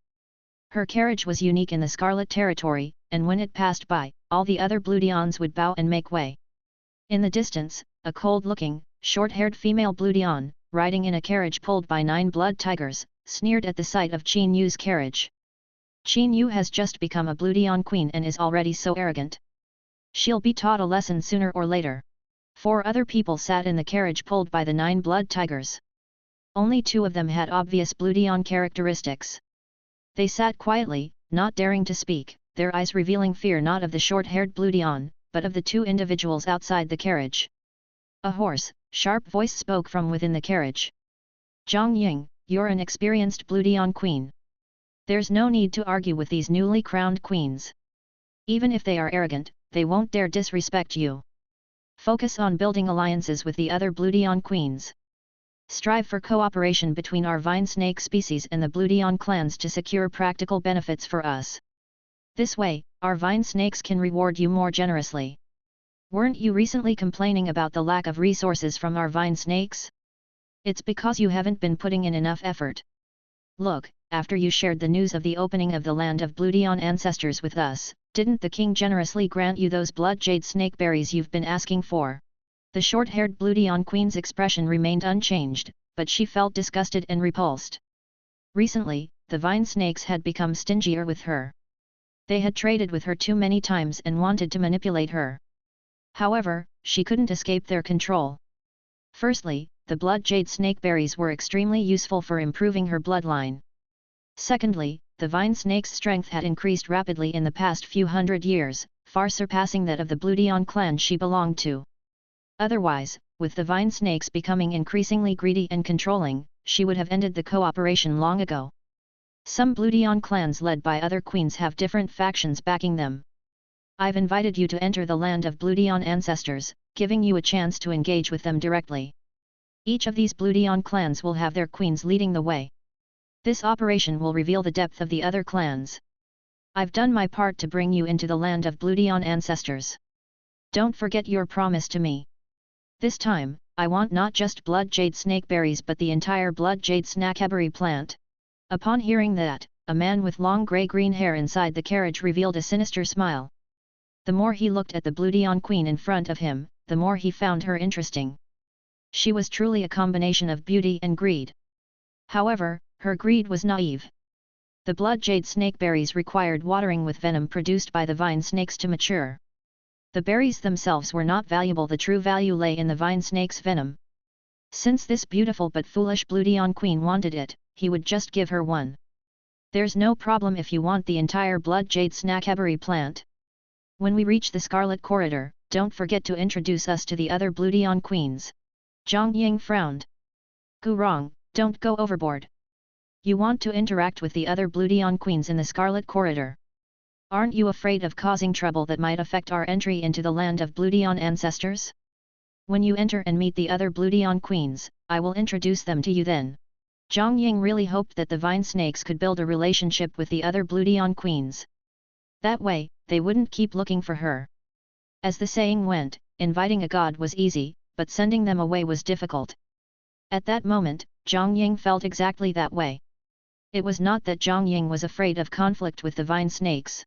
Her carriage was unique in the Scarlet Territory, and when it passed by, all the other Bloodions would bow and make way. In the distance, a cold-looking, short-haired female Bloodion, riding in a carriage pulled by 9 blood tigers, sneered at the sight of Qin Yu's carriage. Qin Yu has just become a Bloodion queen and is already so arrogant. She'll be taught a lesson sooner or later. 4 other people sat in the carriage pulled by the 9 blood tigers. Only 2 of them had obvious Bloodion characteristics. They sat quietly, not daring to speak, their eyes revealing fear not of the short-haired Bloodion, but of the 2 individuals outside the carriage. A hoarse, sharp voice spoke from within the carriage. "Zhang Ying, you're an experienced Bloodion queen. There's no need to argue with these newly crowned queens. Even if they are arrogant, they won't dare disrespect you. Focus on building alliances with the other Bloodion queens. Strive for cooperation between our vine snake species and the Bloodion clans to secure practical benefits for us. This way, our vine snakes can reward you more generously. Weren't you recently complaining about the lack of resources from our vine snakes? It's because you haven't been putting in enough effort. Look, after you shared the news of the opening of the land of Bloodion ancestors with us, didn't the king generously grant you those blood jade snakeberries you've been asking for?" The short-haired Bloodion queen's expression remained unchanged, but she felt disgusted and repulsed. Recently, the vine snakes had become stingier with her. They had traded with her too many times and wanted to manipulate her. However, she couldn't escape their control. Firstly, the blood jade snakeberries were extremely useful for improving her bloodline. Secondly, the vine snake's strength had increased rapidly in the past few hundred years, far surpassing that of the Bloodion clan she belonged to. Otherwise, with the vine snakes becoming increasingly greedy and controlling, she would have ended the cooperation long ago. Some Bloodion clans led by other queens have different factions backing them. I've invited you to enter the land of Bloodion ancestors, giving you a chance to engage with them directly. Each of these Bloodion clans will have their queens leading the way. This operation will reveal the depth of the other clans. I've done my part to bring you into the land of Bloodion ancestors. Don't forget your promise to me. This time, I want not just blood jade snakeberries but the entire blood jade snakeberry plant." Upon hearing that, a man with long grey-green hair inside the carriage revealed a sinister smile. The more he looked at the Bloodion queen in front of him, the more he found her interesting. She was truly a combination of beauty and greed. However, her greed was naive. The blood jade snakeberries required watering with venom produced by the vine snakes to mature. The berries themselves were not valuable, the true value lay in the vine snake's venom. Since this beautiful but foolish Bloodion queen wanted it, he would just give her one. "There's no problem if you want the entire blood jade snakeberry plant. When we reach the Scarlet Corridor, don't forget to introduce us to the other Bloodion queens." Zhang Ying frowned. "Gurong, don't go overboard. You want to interact with the other Bloodion queens in the Scarlet Corridor. Aren't you afraid of causing trouble that might affect our entry into the land of Bloodion ancestors? When you enter and meet the other Bloodion queens, I will introduce them to you then." Zhang Ying really hoped that the vine snakes could build a relationship with the other Bloodion queens. That way, they wouldn't keep looking for her. As the saying went, inviting a god was easy, but sending them away was difficult. At that moment, Zhang Ying felt exactly that way. It was not that Zhang Ying was afraid of conflict with the vine snakes.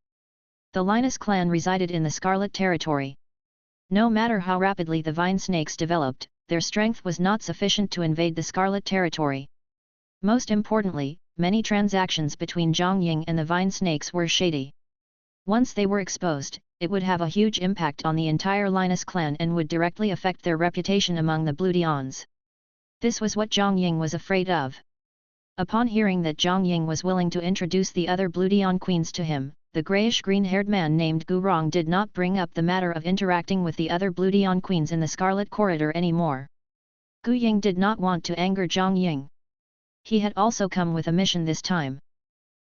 The Linus clan resided in the Scarlet Territory. No matter how rapidly the vine snakes developed, their strength was not sufficient to invade the Scarlet Territory. Most importantly, many transactions between Zhang Ying and the vine snakes were shady. Once they were exposed, it would have a huge impact on the entire Linus clan and would directly affect their reputation among the Bloodions. This was what Zhang Ying was afraid of. Upon hearing that Zhang Ying was willing to introduce the other Bloodion queens to him, the greyish-green-haired man named Gu Rong did not bring up the matter of interacting with the other Bloodion queens in the Scarlet Corridor anymore. Gu Ying did not want to anger Zhang Ying. He had also come with a mission this time.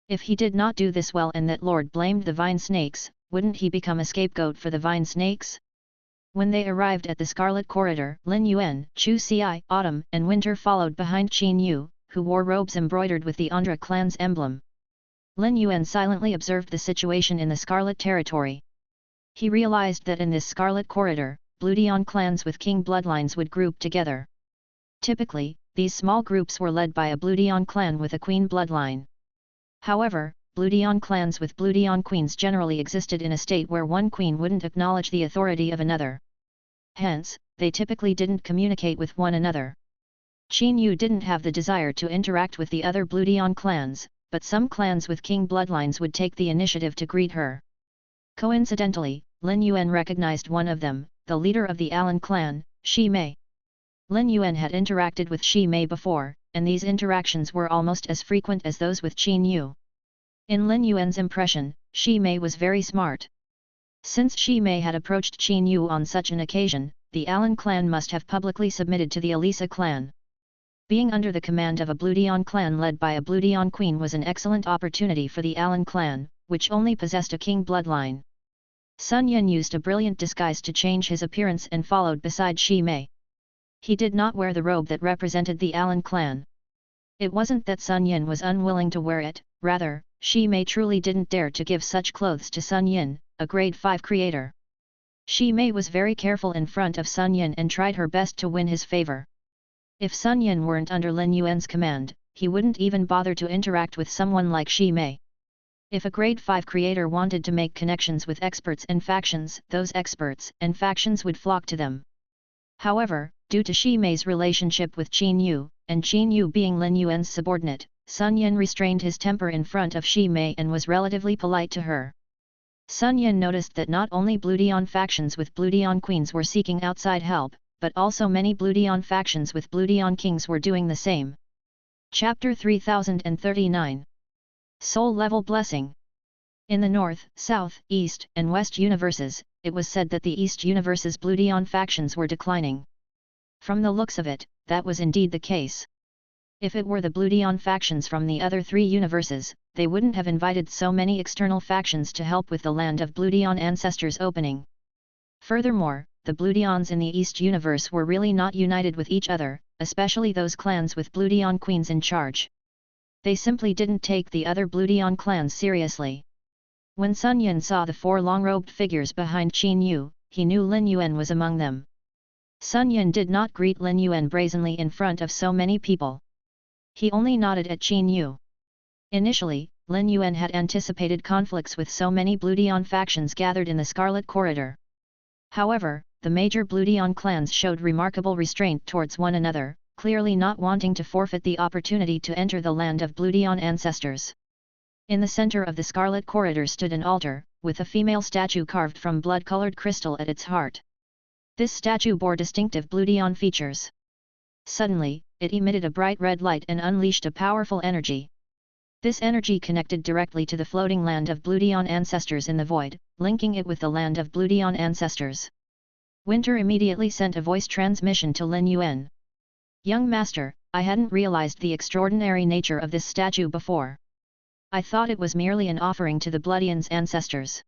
If he did not do this well and that Lord blamed the vine snakes, wouldn't he become a scapegoat for the vine snakes? When they arrived at the Scarlet Corridor, Lin Yuan, Chu Ci, Autumn and Winter followed behind Qin Yu, who wore robes embroidered with the Andra clan's emblem. Lin Yuan silently observed the situation in the Scarlet Territory. He realized that in this Scarlet Corridor, Bloodion clans with king bloodlines would group together. Typically, these small groups were led by a Bloodion clan with a queen bloodline. However, Bloodion clans with Bloodion queens generally existed in a state where one queen wouldn't acknowledge the authority of another. Hence, they typically didn't communicate with one another. Qin Yu didn't have the desire to interact with the other Bloodion clans, but some clans with king bloodlines would take the initiative to greet her. Coincidentally, Lin Yuan recognized one of them, the leader of the Alan clan, Shi Mei. Lin Yuan had interacted with Shi Mei before, and these interactions were almost as frequent as those with Qin Yu. In Lin Yuan's impression, Shi Mei was very smart. Since Shi Mei had approached Qin Yu on such an occasion, the Alan clan must have publicly submitted to the Elisa clan. Being under the command of a Bloodion clan led by a Bloodion queen was an excellent opportunity for the Alan clan, which only possessed a king bloodline. Sun Yan used a brilliant disguise to change his appearance and followed beside Shi Mei. He did not wear the robe that represented the Alan clan. It wasn't that Sun Yan was unwilling to wear it, rather, Shi Mei truly didn't dare to give such clothes to Sun Yan, a grade 5 creator. Shi Mei was very careful in front of Sun Yan and tried her best to win his favor. If Sun Yan weren't under Lin Yuan's command, he wouldn't even bother to interact with someone like Shi Mei. If a grade 5 creator wanted to make connections with experts and factions, those experts and factions would flock to them. However, due to Shi Mei's relationship with Qin Yu, and Qin Yu being Lin Yuan's subordinate, Sun Yan restrained his temper in front of Shi Mei and was relatively polite to her. Sun Yan noticed that not only Bloodion factions with Bloodion queens were seeking outside help, but also many Bloodion factions with Bloodion kings were doing the same. Chapter 3039 Soul Level Blessing. In the North, South, East, and West universes, it was said that the East universe's Bloodion factions were declining. From the looks of it, that was indeed the case. If it were the Bloodion factions from the other three universes, they wouldn't have invited so many external factions to help with the Land of Bloodion Ancestors opening. Furthermore, the Bloodions in the East universe were really not united with each other, especially those clans with Bloodion queens in charge. They simply didn't take the other Bloodion clans seriously. When Sun Yan saw the four long-robed figures behind Qin Yu, he knew Lin Yuan was among them. Sun Yan did not greet Lin Yuan brazenly in front of so many people. He only nodded at Qin Yu. Initially, Lin Yuan had anticipated conflicts with so many Bloodion factions gathered in the Scarlet Corridor. However, the major Bloodion clans showed remarkable restraint towards one another, clearly not wanting to forfeit the opportunity to enter the Land of Bloodion Ancestors. In the center of the Scarlet Corridor stood an altar, with a female statue carved from blood-colored crystal at its heart. This statue bore distinctive Bloodion features. Suddenly, it emitted a bright red light and unleashed a powerful energy. This energy connected directly to the floating Land of Bloodion Ancestors in the void, linking it with the Land of Bloodion Ancestors. Winter immediately sent a voice transmission to Lin Yuan. "Young master, I hadn't realized the extraordinary nature of this statue before. I thought it was merely an offering to the Bloodion's ancestors.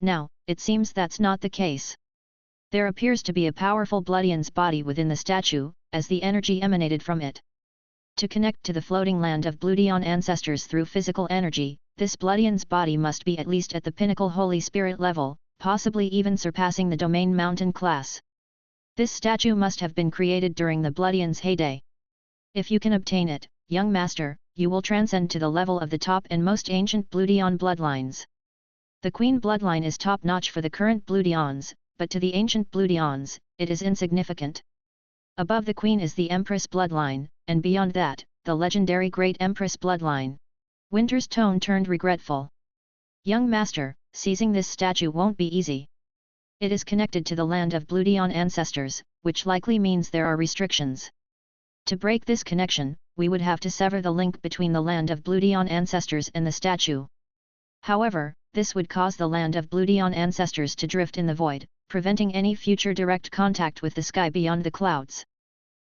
Now, it seems that's not the case. There appears to be a powerful Bloodion's body within the statue, as the energy emanated from it. To connect to the floating Land of Bloodion Ancestors through physical energy, this Bloodion's body must be at least at the pinnacle Holy Spirit level, possibly even surpassing the Domain Mountain class. This statue must have been created during the Bloodion's heyday. If you can obtain it, young master, you will transcend to the level of the top and most ancient Bloodion bloodlines. The Queen bloodline is top-notch for the current Bloodions, but to the ancient bloodlines, it is insignificant. Above the queen is the Empress bloodline, and beyond that, the legendary Great Empress bloodline. Winter's tone turned regretful. Young master, seizing this statue won't be easy. It is connected to the land of bloodline ancestors, which likely means there are restrictions. To break this connection, we would have to sever the link between the land of bloodline ancestors and the statue. However, this would cause the land of bloodline ancestors to drift in the void, preventing any future direct contact with the sky beyond the clouds.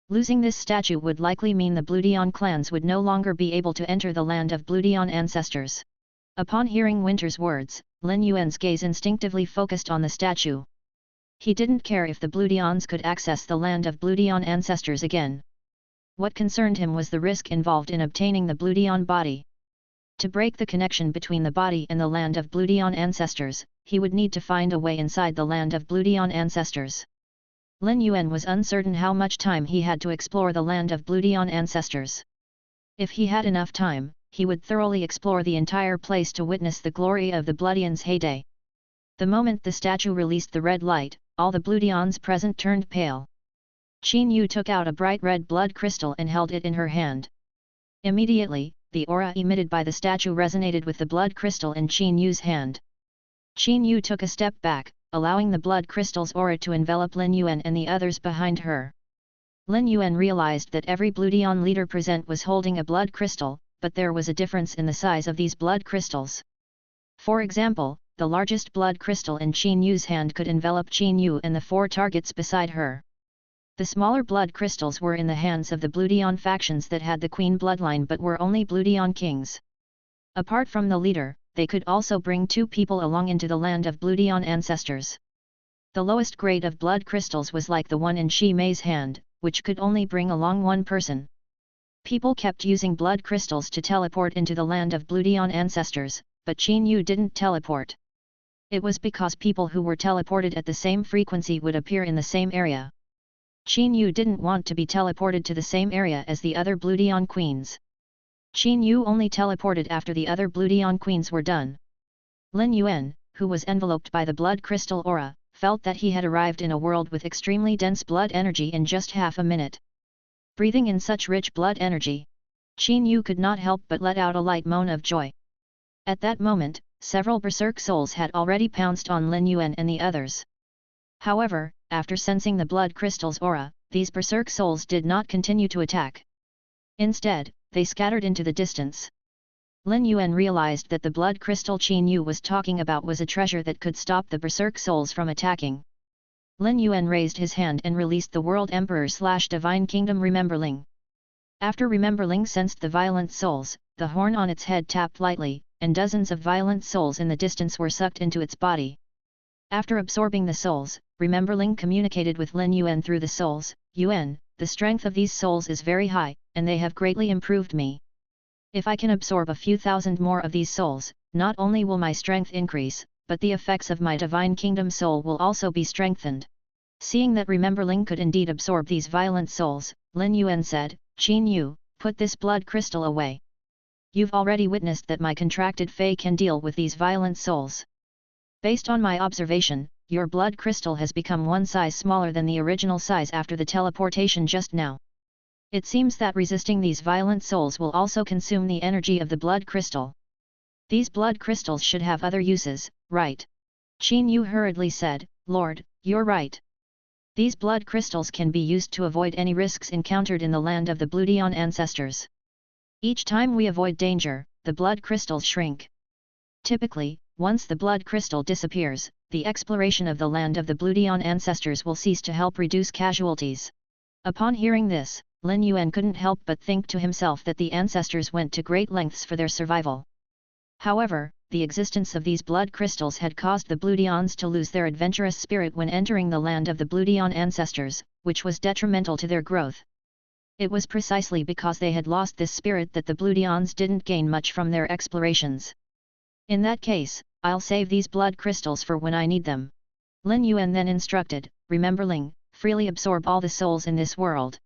Losing this statue would likely mean the bloodline clans would no longer be able to enter the land of bloodline ancestors. Upon hearing Winter's words, Lin Yuan's gaze instinctively focused on the statue. He didn't care if the bloodlines could access the land of bloodline ancestors again. What concerned him was the risk involved in obtaining the bloodline body. To break the connection between the body and the land of bloodline ancestors, he would need to find a way inside the land of bloodline ancestors. Lin Yuan was uncertain how much time he had to explore the land of bloodline ancestors. If he had enough time, he would thoroughly explore the entire place to witness the glory of the bloodline's heyday. The moment the statue released the red light, all the bloodlines present turned pale. Qin Yu took out a bright red blood crystal and held it in her hand. Immediately, the aura emitted by the statue resonated with the blood crystal in Qin Yu's hand. Qin Yu took a step back, allowing the blood crystal's aura to envelop Lin Yuan and the others behind her. Lin Yuan realized that every bloodline leader present was holding a blood crystal, but there was a difference in the size of these blood crystals. For example, the largest blood crystal in Qin Yu's hand could envelop Qin Yu and the 4 targets beside her. The smaller blood crystals were in the hands of the bloodline factions that had the queen bloodline but were only bloodline kings. Apart from the leader, they could also bring 2 people along into the land of bloodline ancestors. The lowest grade of blood crystals was like the one in Shi Mei's hand, which could only bring along 1 person. People kept using blood crystals to teleport into the land of bloodline ancestors, but Qin Yu didn't teleport. It was because people who were teleported at the same frequency would appear in the same area. Qin Yu didn't want to be teleported to the same area as the other bloodline queens. Qin Yu only teleported after the other bloodline queens were done. Lin Yuan, who was enveloped by the blood crystal aura, felt that he had arrived in a world with extremely dense blood energy in just half a minute. Breathing in such rich blood energy, Qin Yu could not help but let out a light moan of joy. At that moment, several berserk souls had already pounced on Lin Yuan and the others. However, after sensing the blood crystal's aura, these berserk souls did not continue to attack. Instead, they scattered into the distance. Lin Yuan realized that the blood crystal Qin Yu was talking about was a treasure that could stop the berserk souls from attacking. Lin Yuan raised his hand and released the World Emperor/Divine Kingdom Rememberling. After Rememberling sensed the violent souls, the horn on its head tapped lightly, and dozens of violent souls in the distance were sucked into its body. After absorbing the souls, Rememberling communicated with Lin Yuan through the souls. Yuan, the strength of these souls is very high, and they have greatly improved me. If I can absorb a few thousand more of these souls, not only will my strength increase, but the effects of my divine kingdom soul will also be strengthened. Seeing that Rememberling could indeed absorb these violent souls, Lin Yuan said, Qin Yu, put this blood crystal away. You've already witnessed that my contracted fey can deal with these violent souls. Based on my observation, your blood crystal has become 1 size smaller than the original size after the teleportation just now. It seems that resisting these violent souls will also consume the energy of the blood crystal. These blood crystals should have other uses, right? Qin Yu hurriedly said, Lord, you're right. These blood crystals can be used to avoid any risks encountered in the land of the bloodline ancestors. Each time we avoid danger, the blood crystals shrink. Typically, once the blood crystal disappears, the exploration of the land of the bloodline ancestors will cease to help reduce casualties. Upon hearing this, Lin Yuan couldn't help but think to himself that the ancestors went to great lengths for their survival. However, the existence of these blood crystals had caused the bloodlines to lose their adventurous spirit when entering the land of the bloodline ancestors, which was detrimental to their growth. It was precisely because they had lost this spirit that the bloodlines didn't gain much from their explorations. In that case, I'll save these blood crystals for when I need them. Lin Yuan then instructed, Rememberling, freely absorb all the souls in this world.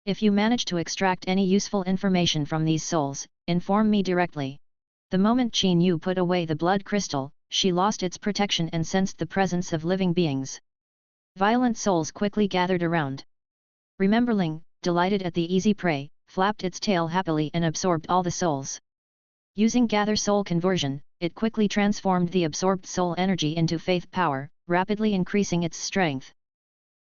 If you manage to extract any useful information from these souls, inform me directly. The moment Qin Yu put away the blood crystal, she lost its protection and sensed the presence of living beings. Violent souls quickly gathered around. Rememberling, delighted at the easy prey, flapped its tail happily and absorbed all the souls. Using gather soul conversion, it quickly transformed the absorbed soul energy into faith power, rapidly increasing its strength.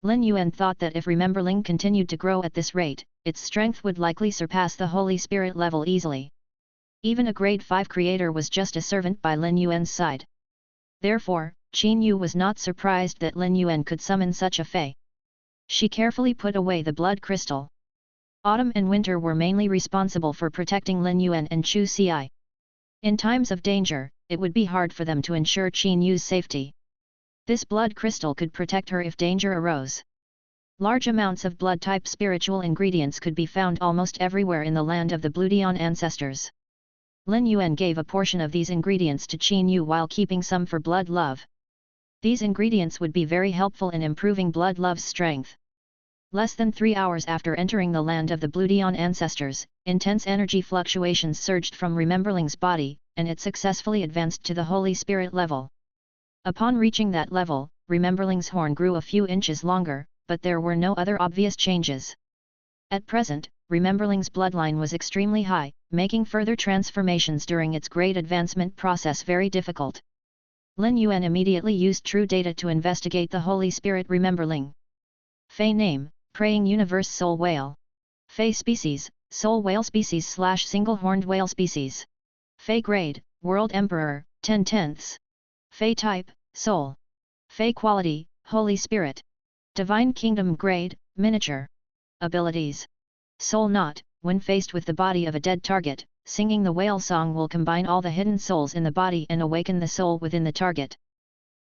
Lin Yuan thought that if Rememberling continued to grow at this rate, its strength would likely surpass the Holy Spirit level easily. Even a grade 5 creator was just a servant by Lin Yuan's side. Therefore, Qin Yu was not surprised that Lin Yuan could summon such a fey. She carefully put away the blood crystal. Autumn and winter were mainly responsible for protecting Lin Yuan and Chu Ci. In times of danger, it would be hard for them to ensure Qin Yu's safety. This blood crystal could protect her if danger arose. Large amounts of blood-type spiritual ingredients could be found almost everywhere in the land of the Bloodline ancestors. Lin Yuan gave a portion of these ingredients to Qin Yu while keeping some for blood love. These ingredients would be very helpful in improving blood love's strength. Less than 3 hours after entering the land of the Bloodline ancestors, intense energy fluctuations surged from Rememberling's body, and it successfully advanced to the Holy Spirit level. Upon reaching that level, Rememberling's horn grew a few inches longer, but there were no other obvious changes. At present, Rememberling's bloodline was extremely high, making further transformations during its grade advancement process very difficult. Lin Yuan immediately used true data to investigate the Holy Spirit Rememberling. Fey name, Praying Universe Soul Whale. Fey species, Soul Whale species / Single Horned Whale species. Fey grade, World Emperor, 10/10. Fey type, Soul. Fey quality, Holy Spirit. Divine Kingdom grade, Miniature. Abilities. Soul Knot, when faced with the body of a dead target, singing the whale song will combine all the hidden souls in the body and awaken the soul within the target.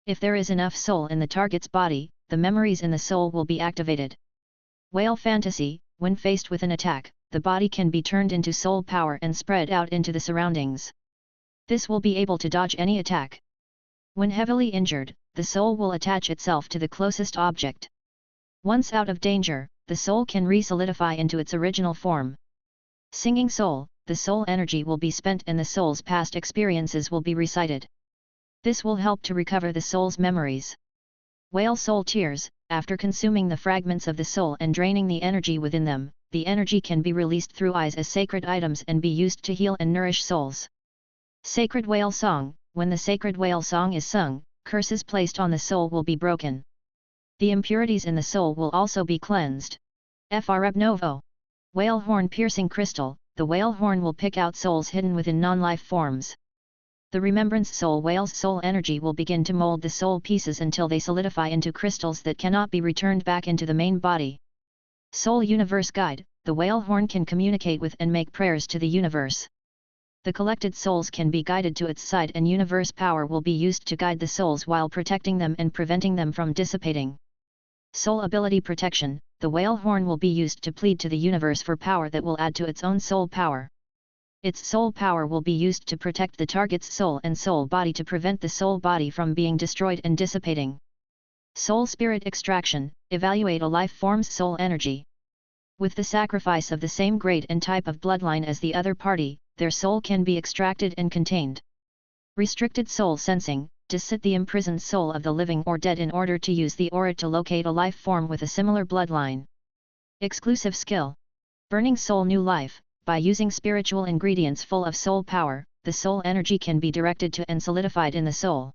If there is enough soul in the target's body, the memories in the soul will be activated. Whale Fantasy, when faced with an attack, the body can be turned into soul power and spread out into the surroundings. This will be able to dodge any attack. When heavily injured, the soul will attach itself to the closest object. Once out of danger, the soul can re-solidify into its original form. Singing Soul, the soul energy will be spent and the soul's past experiences will be recited. This will help to recover the soul's memories. Whale Soul Tears, after consuming the fragments of the soul and draining the energy within them, the energy can be released through eyes as sacred items and be used to heal and nourish souls. Sacred Whale Song, when the sacred whale song is sung, curses placed on the soul will be broken. The impurities in the soul will also be cleansed. Freb Whale Horn Piercing Crystal, the whale horn will pick out souls hidden within non-life forms. The Remembrance Soul Whale's soul energy will begin to mold the soul pieces until they solidify into crystals that cannot be returned back into the main body. Soul Universe Guide, the whale horn can communicate with and make prayers to the universe. The collected souls can be guided to its side and universe power will be used to guide the souls while protecting them and preventing them from dissipating. Soul Ability Protection, the whale horn will be used to plead to the universe for power that will add to its own soul power. Its soul power will be used to protect the target's soul and soul body to prevent the soul body from being destroyed and dissipating. Soul Spirit Extraction, evaluate a life form's soul energy. With the sacrifice of the same grade and type of bloodline as the other party, their soul can be extracted and contained. Restricted Soul Sensing, to sit the imprisoned soul of the living or dead in order to use the aura to locate a life form with a similar bloodline. Exclusive Skill. Burning Soul New Life. By using spiritual ingredients full of soul power, the soul energy can be directed to and solidified in the soul.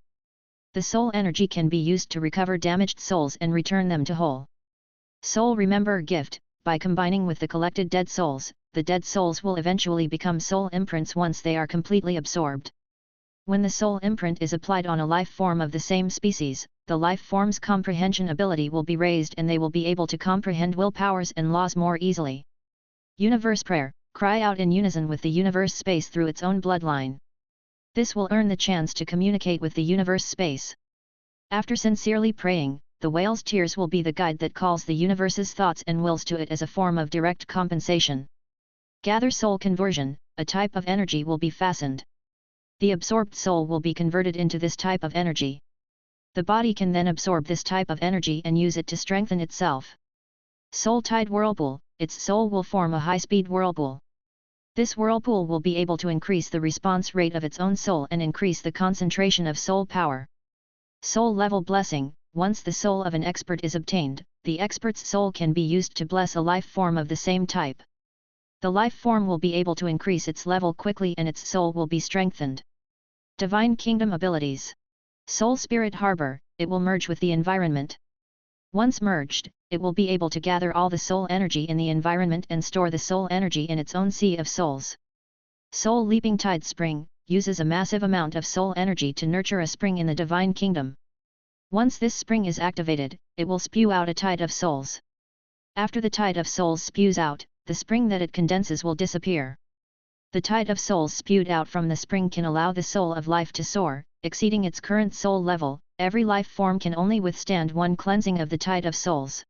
The soul energy can be used to recover damaged souls and return them to whole. Soul Remember Gift, by combining with the collected dead souls, the dead souls will eventually become soul imprints once they are completely absorbed. When the soul imprint is applied on a life form of the same species, the life form's comprehension ability will be raised and they will be able to comprehend will powers and laws more easily. Universe Prayer. Cry out in unison with the universe space through its own bloodline. This will earn the chance to communicate with the universe space. After sincerely praying, the whale's tears will be the guide that calls the universe's thoughts and wills to it as a form of direct compensation. Gather Soul Conversion, a type of energy will be fastened. The absorbed soul will be converted into this type of energy. The body can then absorb this type of energy and use it to strengthen itself. Soul Tide Whirlpool, its soul will form a high-speed whirlpool. This whirlpool will be able to increase the response rate of its own soul and increase the concentration of soul power. Soul Level Blessing, once the soul of an expert is obtained, the expert's soul can be used to bless a life form of the same type. The life form will be able to increase its level quickly and its soul will be strengthened. Divine Kingdom abilities. Soul Spirit Harbor, it will merge with the environment. Once merged, it will be able to gather all the soul energy in the environment and store the soul energy in its own sea of souls. Soul Leaping Tide Spring, uses a massive amount of soul energy to nurture a spring in the Divine Kingdom. Once this spring is activated, it will spew out a tide of souls. After the tide of souls spews out, the spring that it condenses will disappear. The tide of souls spewed out from the spring can allow the soul of life to soar, exceeding its current soul level. Every life form can only withstand one cleansing of the tide of souls.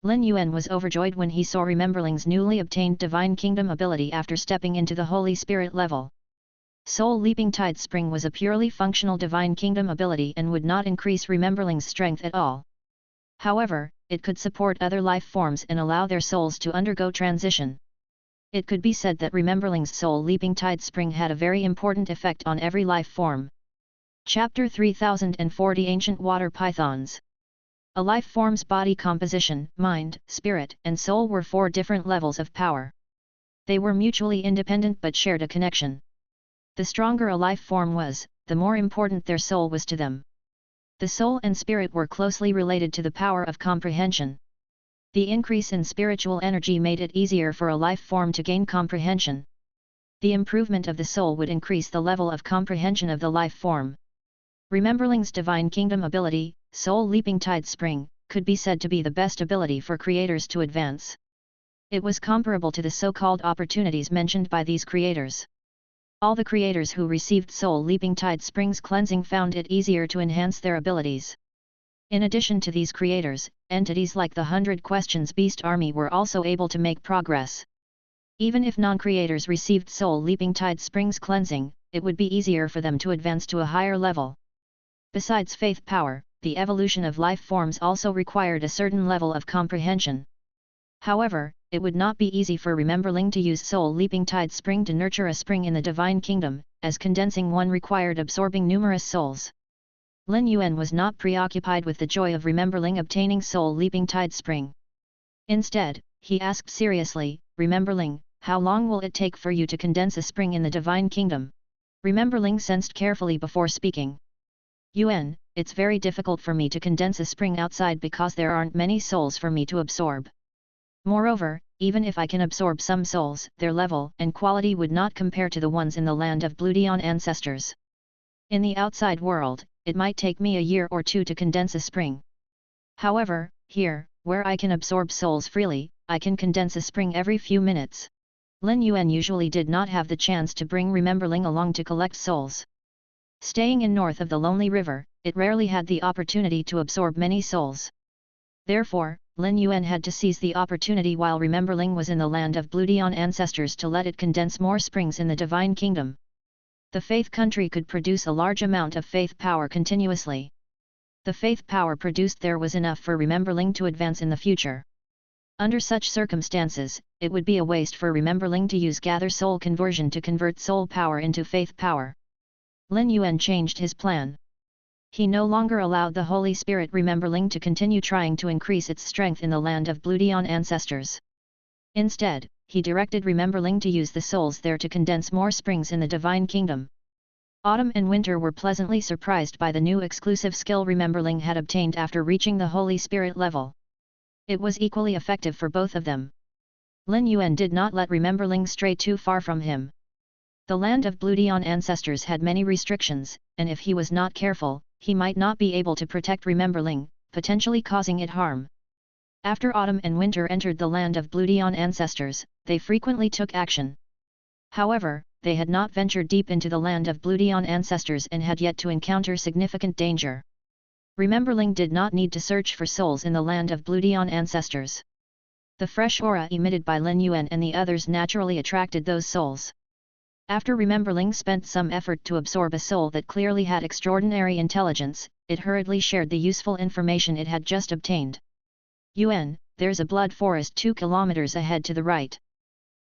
Lin Yuan was overjoyed when he saw Rememberling's newly obtained Divine Kingdom ability after stepping into the Holy Spirit level. Soul Leaping Tide Spring was a purely functional Divine Kingdom ability and would not increase Rememberling's strength at all. However, it could support other life forms and allow their souls to undergo transition. It could be said that Rememberling's Soul Leaping Tide Spring had a very important effect on every life form. Chapter 3040 Ancient Water Pythons. A life form's body composition, mind, spirit, and soul were 4 different levels of power. They were mutually independent but shared a connection. The stronger a life form was, the more important their soul was to them. The soul and spirit were closely related to the power of comprehension. The increase in spiritual energy made it easier for a life form to gain comprehension. The improvement of the soul would increase the level of comprehension of the life form. Rememberling's Divine Kingdom ability, Soul Leaping Tide Spring, could be said to be the best ability for creators to advance. It was comparable to the so-called opportunities mentioned by these creators. All the creators who received Soul Leaping Tide Spring's cleansing found it easier to enhance their abilities. In addition to these creators, entities like the 100 Questions Beast Army were also able to make progress. Even if non-creators received Soul Leaping Tide Spring's cleansing, it would be easier for them to advance to a higher level. Besides faith power, the evolution of life forms also required a certain level of comprehension. However, it would not be easy for Rememberling to use Soul Leaping Tide Spring to nurture a spring in the Divine Kingdom, as condensing one required absorbing numerous souls. Lin Yuan was not preoccupied with the joy of Rememberling obtaining Soul Leaping Tide Spring. Instead, he asked seriously, Rememberling, how long will it take for you to condense a spring in the Divine Kingdom? Rememberling sensed carefully before speaking. Yuan, it's very difficult for me to condense a spring outside because there aren't many souls for me to absorb. Moreover, even if I can absorb some souls, their level and quality would not compare to the ones in the land of Bloodlines ancestors. In the outside world, it might take me a year or 2 to condense a spring. However, here, where I can absorb souls freely, I can condense a spring every few minutes. Lin Yuan usually did not have the chance to bring Rememberling along to collect souls. Staying in north of the Lonely River, it rarely had the opportunity to absorb many souls. Therefore, Lin Yuan had to seize the opportunity while Rememberling was in the land of Bloodlines ancestors to let it condense more springs in the Divine Kingdom. The faith country could produce a large amount of faith power continuously. The faith power produced there was enough for Rememberling to advance in the future. Under such circumstances, it would be a waste for Rememberling to use Gather Soul Conversion to convert soul power into faith power. Lin Yuan changed his plan. He no longer allowed the Holy Spirit Rememberling to continue trying to increase its strength in the land of Bloodlines ancestors. Instead, he directed Rememberling to use the souls there to condense more springs in the Divine Kingdom. Autumn and Winter were pleasantly surprised by the new exclusive skill Rememberling had obtained after reaching the Holy Spirit level. It was equally effective for both of them. Lin Yuan did not let Rememberling stray too far from him. The land of Bloodlines ancestors had many restrictions, and if he was not careful, he might not be able to protect Rememberling, potentially causing it harm. After Autumn and Winter entered the land of Bloodlines ancestors, they frequently took action. However, they had not ventured deep into the land of Bloodlines ancestors and had yet to encounter significant danger. Rememberling did not need to search for souls in the land of Bloodlines ancestors. The fresh aura emitted by Lin Yuan and the others naturally attracted those souls. After Rememberling spent some effort to absorb a soul that clearly had extraordinary intelligence, it hurriedly shared the useful information it had just obtained. Yuan, there's a blood forest 2 kilometers ahead to the right.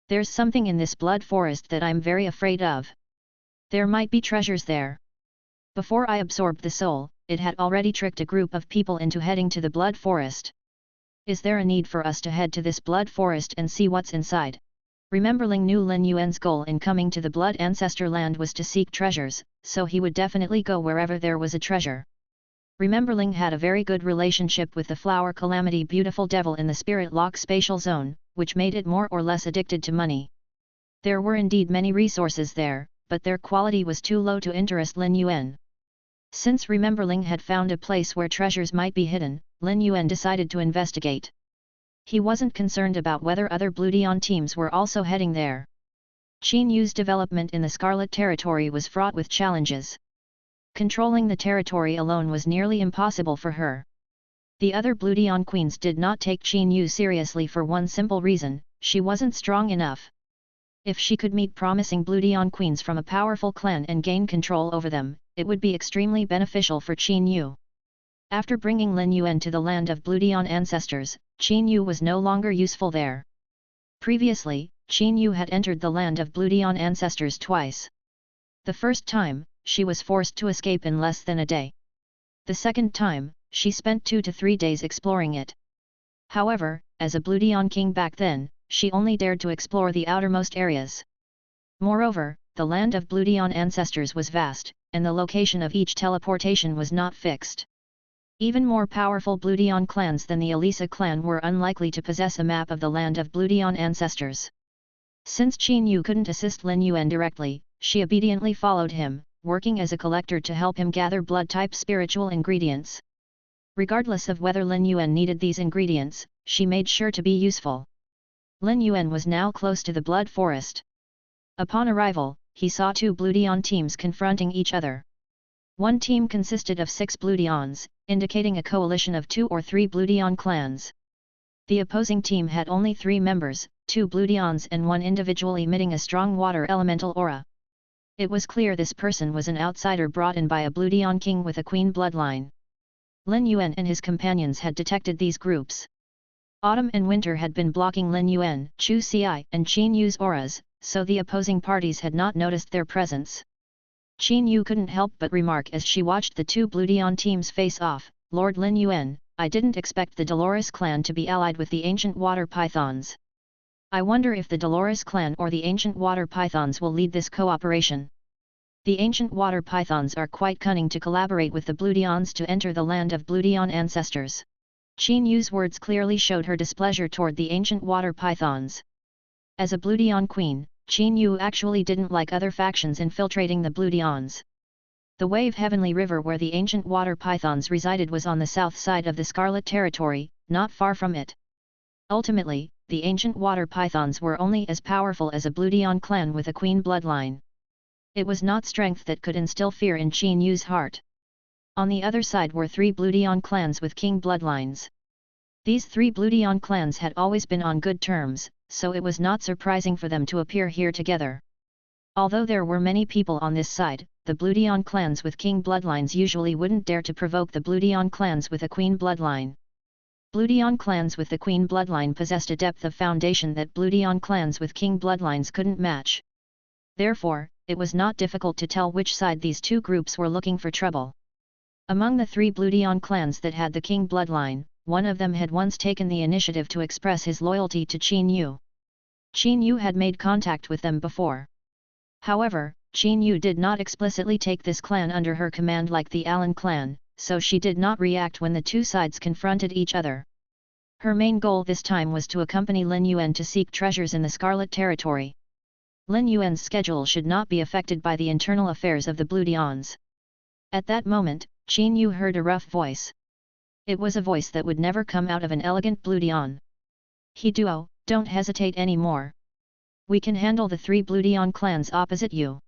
There's something in this blood forest that I'm very afraid of. There might be treasures there. Before I absorbed the soul, it had already tricked a group of people into heading to the Blood Forest. Is there a need for us to head to this Blood Forest and see what's inside? Remembering knew Lin Yuan's goal in coming to the Blood Ancestor land was to seek treasures, so he would definitely go wherever there was a treasure. Remembering had a very good relationship with the Flower Calamity Beautiful Devil in the Spirit Lock spatial zone, which made it more or less addicted to money. There were indeed many resources there, but their quality was too low to interest Lin Yuan. Since Remembering had found a place where treasures might be hidden, Lin Yuan decided to investigate. He wasn't concerned about whether other Bloodion teams were also heading there. Qin Yu's development in the Scarlet Territory was fraught with challenges. Controlling the territory alone was nearly impossible for her. The other Bloodion queens did not take Qin Yu seriously for one simple reason: she wasn't strong enough. If she could meet promising Bloodion queens from a powerful clan and gain control over them, it would be extremely beneficial for Qin Yu. After bringing Lin Yuan to the land of Bloodion ancestors, Qin Yu was no longer useful there. Previously, Qin Yu had entered the land of Bloodion ancestors twice. The first time, she was forced to escape in less than a day. The second time, she spent 2 to 3 days exploring it. However, as a Bloodion king back then, she only dared to explore the outermost areas. Moreover, the land of Bloodion ancestors was vast, and the location of each teleportation was not fixed. Even more powerful Bloodion clans than the Elisa clan were unlikely to possess a map of the land of Bloodion ancestors. Since Qin Yu couldn't assist Lin Yuan directly, she obediently followed him, working as a collector to help him gather blood-type spiritual ingredients. Regardless of whether Lin Yuan needed these ingredients, she made sure to be useful. Lin Yuan was now close to the Blood Forest. Upon arrival, he saw 2 Bloodion teams confronting each other. One team consisted of 6 Bloodions, indicating a coalition of 2 or 3 Bloodion clans. The opposing team had only 3 members, 2 Bloodions and 1 individual emitting a strong water elemental aura. It was clear this person was an outsider brought in by a Bloodion king with a queen bloodline. Lin Yuan and his companions had detected these groups. Autumn and winter had been blocking Lin Yuan, Chu Xi, and Qin Yu's auras, so the opposing parties had not noticed their presence. Qin Yu couldn't help but remark as she watched the 2 Bloodion teams face off, "Lord Lin Yuan, I didn't expect the Dolores clan to be allied with the ancient water pythons. I wonder if the Dolores clan or the ancient water pythons will lead this cooperation. The ancient water pythons are quite cunning to collaborate with the Bloodions to enter the land of Bloodion ancestors." Qin Yu's words clearly showed her displeasure toward the ancient water pythons. As a Bloodion queen, Qin Yu actually didn't like other factions infiltrating the Bloodions. The Wave Heavenly River where the ancient water pythons resided was on the south side of the Scarlet Territory, not far from it. Ultimately, the ancient water pythons were only as powerful as a Bloodion clan with a queen bloodline. It was not strength that could instill fear in Qin Yu's heart. On the other side were 3 Bloodion clans with king bloodlines. These 3 Bloodion clans had always been on good terms, so it was not surprising for them to appear here together. Although there were many people on this side, the Bloodion clans with king bloodlines usually wouldn't dare to provoke the Bloodion clans with a queen bloodline. Bloodion clans with the queen bloodline possessed a depth of foundation that Bloodion clans with king bloodlines couldn't match. Therefore, it was not difficult to tell which side these 2 groups were looking for trouble. Among the 3 Bloodion clans that had the king bloodline, one of them had once taken the initiative to express his loyalty to Qin Yu. Qin Yu had made contact with them before. However, Qin Yu did not explicitly take this clan under her command like the Alan clan, so she did not react when the 2 sides confronted each other. Her main goal this time was to accompany Lin Yuan to seek treasures in the Scarlet Territory. Lin Yuan's schedule should not be affected by the internal affairs of the Bloodions. At that moment, Qin Yu heard a rough voice. It was a voice that would never come out of an elegant Bloodion. "He Duo, don't hesitate anymore. We can handle the 3 Bloodion clans opposite you.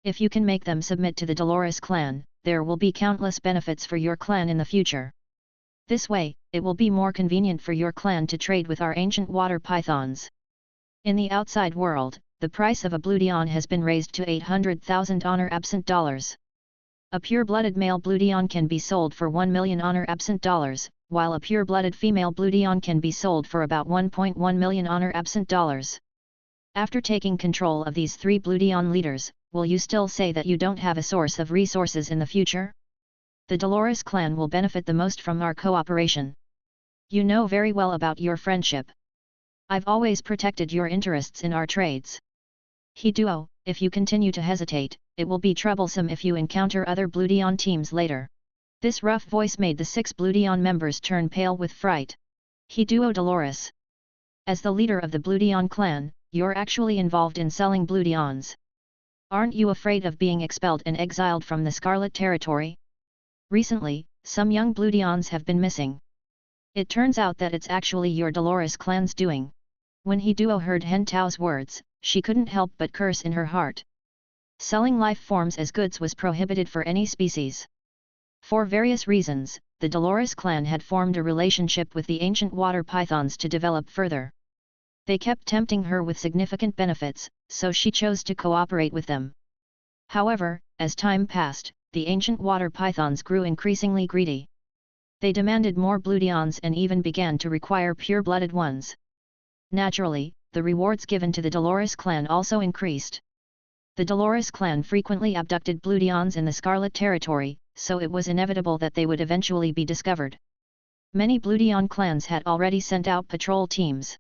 If you can make them submit to the Dolores clan, there will be countless benefits for your clan in the future. This way, it will be more convenient for your clan to trade with our ancient water pythons. In the outside world, the price of a Bloodion has been raised to 800,000 honor absent dollars. A pure-blooded male Bloodion can be sold for 1 million honor absent dollars, while a pure-blooded female Bloodion can be sold for about 1.1 million honor absent dollars. After taking control of these 3 Bloodion leaders, will you still say that you don't have a source of resources in the future? The Dolores clan will benefit the most from our cooperation. You know very well about your friendship. I've always protected your interests in our trades. He Duo, if you continue to hesitate, it will be troublesome if you encounter other Bluedion teams later. This rough voice made the 6 Bluedion members turn pale with fright. He Duo Dolores. As the leader of the Bluedion clan, you're actually involved in selling Bluedions. Aren't you afraid of being expelled and exiled from the Scarlet Territory? Recently, some young Bluedions have been missing. It turns out that it's actually your Dolores clan's doing. When He Duo heard Hen Tao's words, she couldn't help but curse in her heart. Selling life forms as goods was prohibited for any species. For various reasons, the Dolores clan had formed a relationship with the ancient water pythons to develop further. They kept tempting her with significant benefits, so she chose to cooperate with them. However, as time passed, the ancient water pythons grew increasingly greedy. They demanded more Bluedions and even began to require pure-blooded ones. Naturally, the rewards given to the Dolores clan also increased. The Dolores clan frequently abducted Bluedions in the Scarlet Territory, so it was inevitable that they would eventually be discovered. Many Bluedion clans had already sent out patrol teams.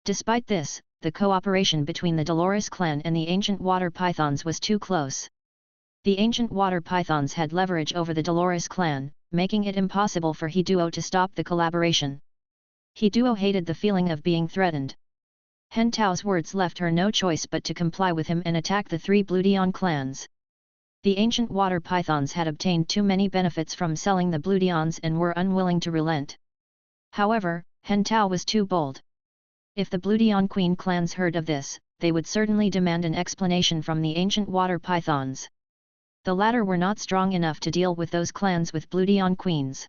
Despite this, the cooperation between the Dolores clan and the ancient water pythons was too close. The ancient water pythons had leverage over the Dolores clan, making it impossible for He Duo to stop the collaboration. He Duo hated the feeling of being threatened. Hen Tao's words left her no choice but to comply with him and attack the 3 Bluedion clans. The ancient water pythons had obtained too many benefits from selling the Bluedions and were unwilling to relent. However, Hen Tao was too bold. If the Bluedion Queen clans heard of this, they would certainly demand an explanation from the ancient water pythons. The latter were not strong enough to deal with those clans with Bluedion queens.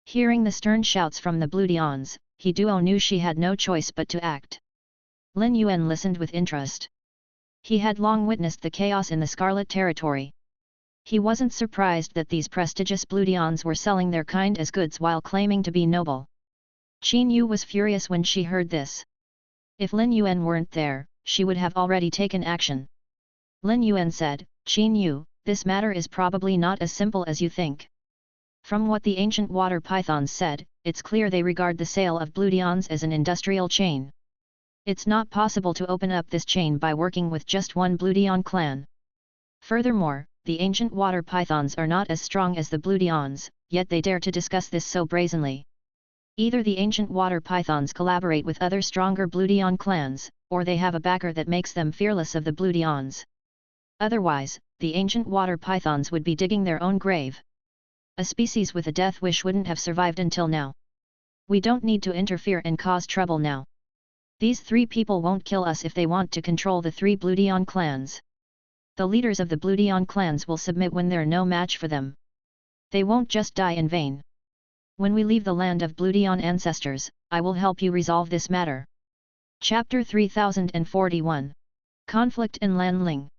Hearing the stern shouts from the Bluedions, He Duo knew she had no choice but to act. Lin Yuan listened with interest. He had long witnessed the chaos in the Scarlet Territory. He wasn't surprised that these prestigious Bluedions were selling their kind as goods while claiming to be noble. Qin Yu was furious when she heard this. If Lin Yuan weren't there, she would have already taken action. Lin Yuan said, "Qin Yu, this matter is probably not as simple as you think. From what the ancient water pythons said, it's clear they regard the sale of Bluedions as an industrial chain. It's not possible to open up this chain by working with just one Bluedion clan. Furthermore, the ancient water pythons are not as strong as the Bluedions, yet they dare to discuss this so brazenly. Either the ancient water pythons collaborate with other stronger Bluedion clans, or they have a backer that makes them fearless of the Bluedions. Otherwise, the ancient water pythons would be digging their own grave. A species with a death wish wouldn't have survived until now. We don't need to interfere and cause trouble now. These 3 people won't kill us if they want to control the 3 Bluedion clans. The leaders of the Bluedion clans will submit when they're no match for them. They won't just die in vain. When we leave the land of Bluedion ancestors, I will help you resolve this matter." Chapter 3041. Conflict in Lanling.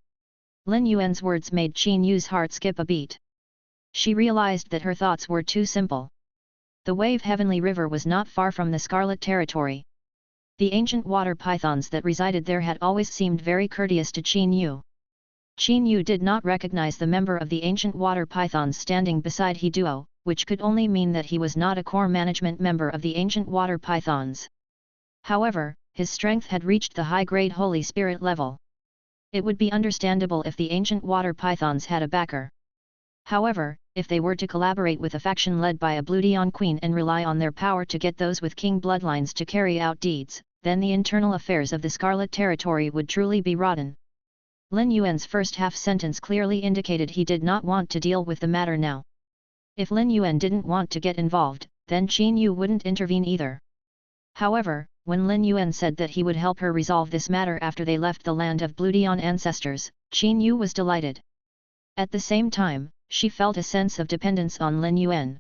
Lin Yuan's words made Qin Yu's heart skip a beat. She realized that her thoughts were too simple. The Wave Heavenly River was not far from the Scarlet Territory. The ancient water pythons that resided there had always seemed very courteous to Qin Yu. Qin Yu did not recognize the member of the ancient water pythons standing beside He Duo, which could only mean that he was not a core management member of the ancient water pythons. However, his strength had reached the high-grade Holy Spirit level. It would be understandable if the ancient water pythons had a backer. However, if they were to collaborate with a faction led by a Bluedion queen and rely on their power to get those with king bloodlines to carry out deeds, then the internal affairs of the Scarlet Territory would truly be rotten. Lin Yuan's first half-sentence clearly indicated he did not want to deal with the matter now. If Lin Yuan didn't want to get involved, then Qin Yu wouldn't intervene either. However, when Lin Yuan said that he would help her resolve this matter after they left the land of Bluedion ancestors, Qin Yu was delighted. At the same time, she felt a sense of dependence on Lin Yuan.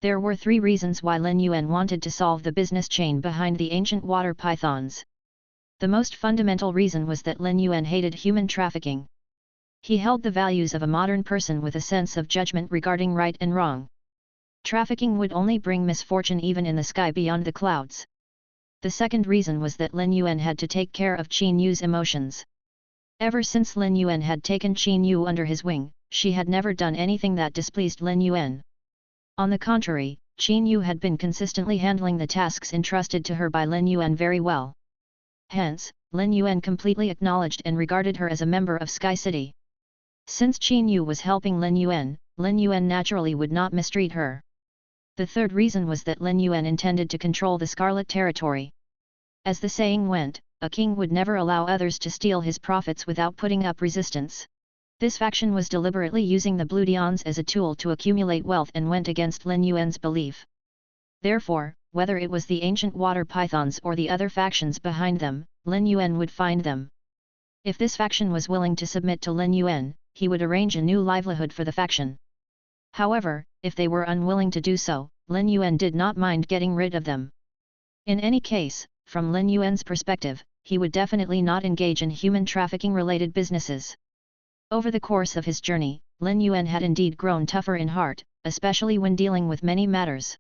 There were 3 reasons why Lin Yuan wanted to solve the business chain behind the ancient water pythons. The most fundamental reason was that Lin Yuan hated human trafficking. He held the values of a modern person with a sense of judgment regarding right and wrong. Trafficking would only bring misfortune even in the sky beyond the clouds. The second reason was that Lin Yuan had to take care of Qin Yu's emotions. Ever since Lin Yuan had taken Qin Yu under his wing, she had never done anything that displeased Lin Yuan. On the contrary, Qin Yu had been consistently handling the tasks entrusted to her by Lin Yuan very well. Hence, Lin Yuan completely acknowledged and regarded her as a member of Sky City. Since Qin Yu was helping Lin Yuan naturally would not mistreat her. The third reason was that Lin Yuan intended to control the Scarlet Territory. As the saying went, a king would never allow others to steal his profits without putting up resistance. This faction was deliberately using the bloodlines as a tool to accumulate wealth and went against Lin Yuan's belief. Therefore, whether it was the ancient water pythons or the other factions behind them, Lin Yuan would find them. If this faction was willing to submit to Lin Yuan, he would arrange a new livelihood for the faction. However, if they were unwilling to do so, Lin Yuan did not mind getting rid of them. In any case, from Lin Yuan's perspective, he would definitely not engage in human trafficking-related businesses. Over the course of his journey, Lin Yuan had indeed grown tougher in heart, especially when dealing with many matters.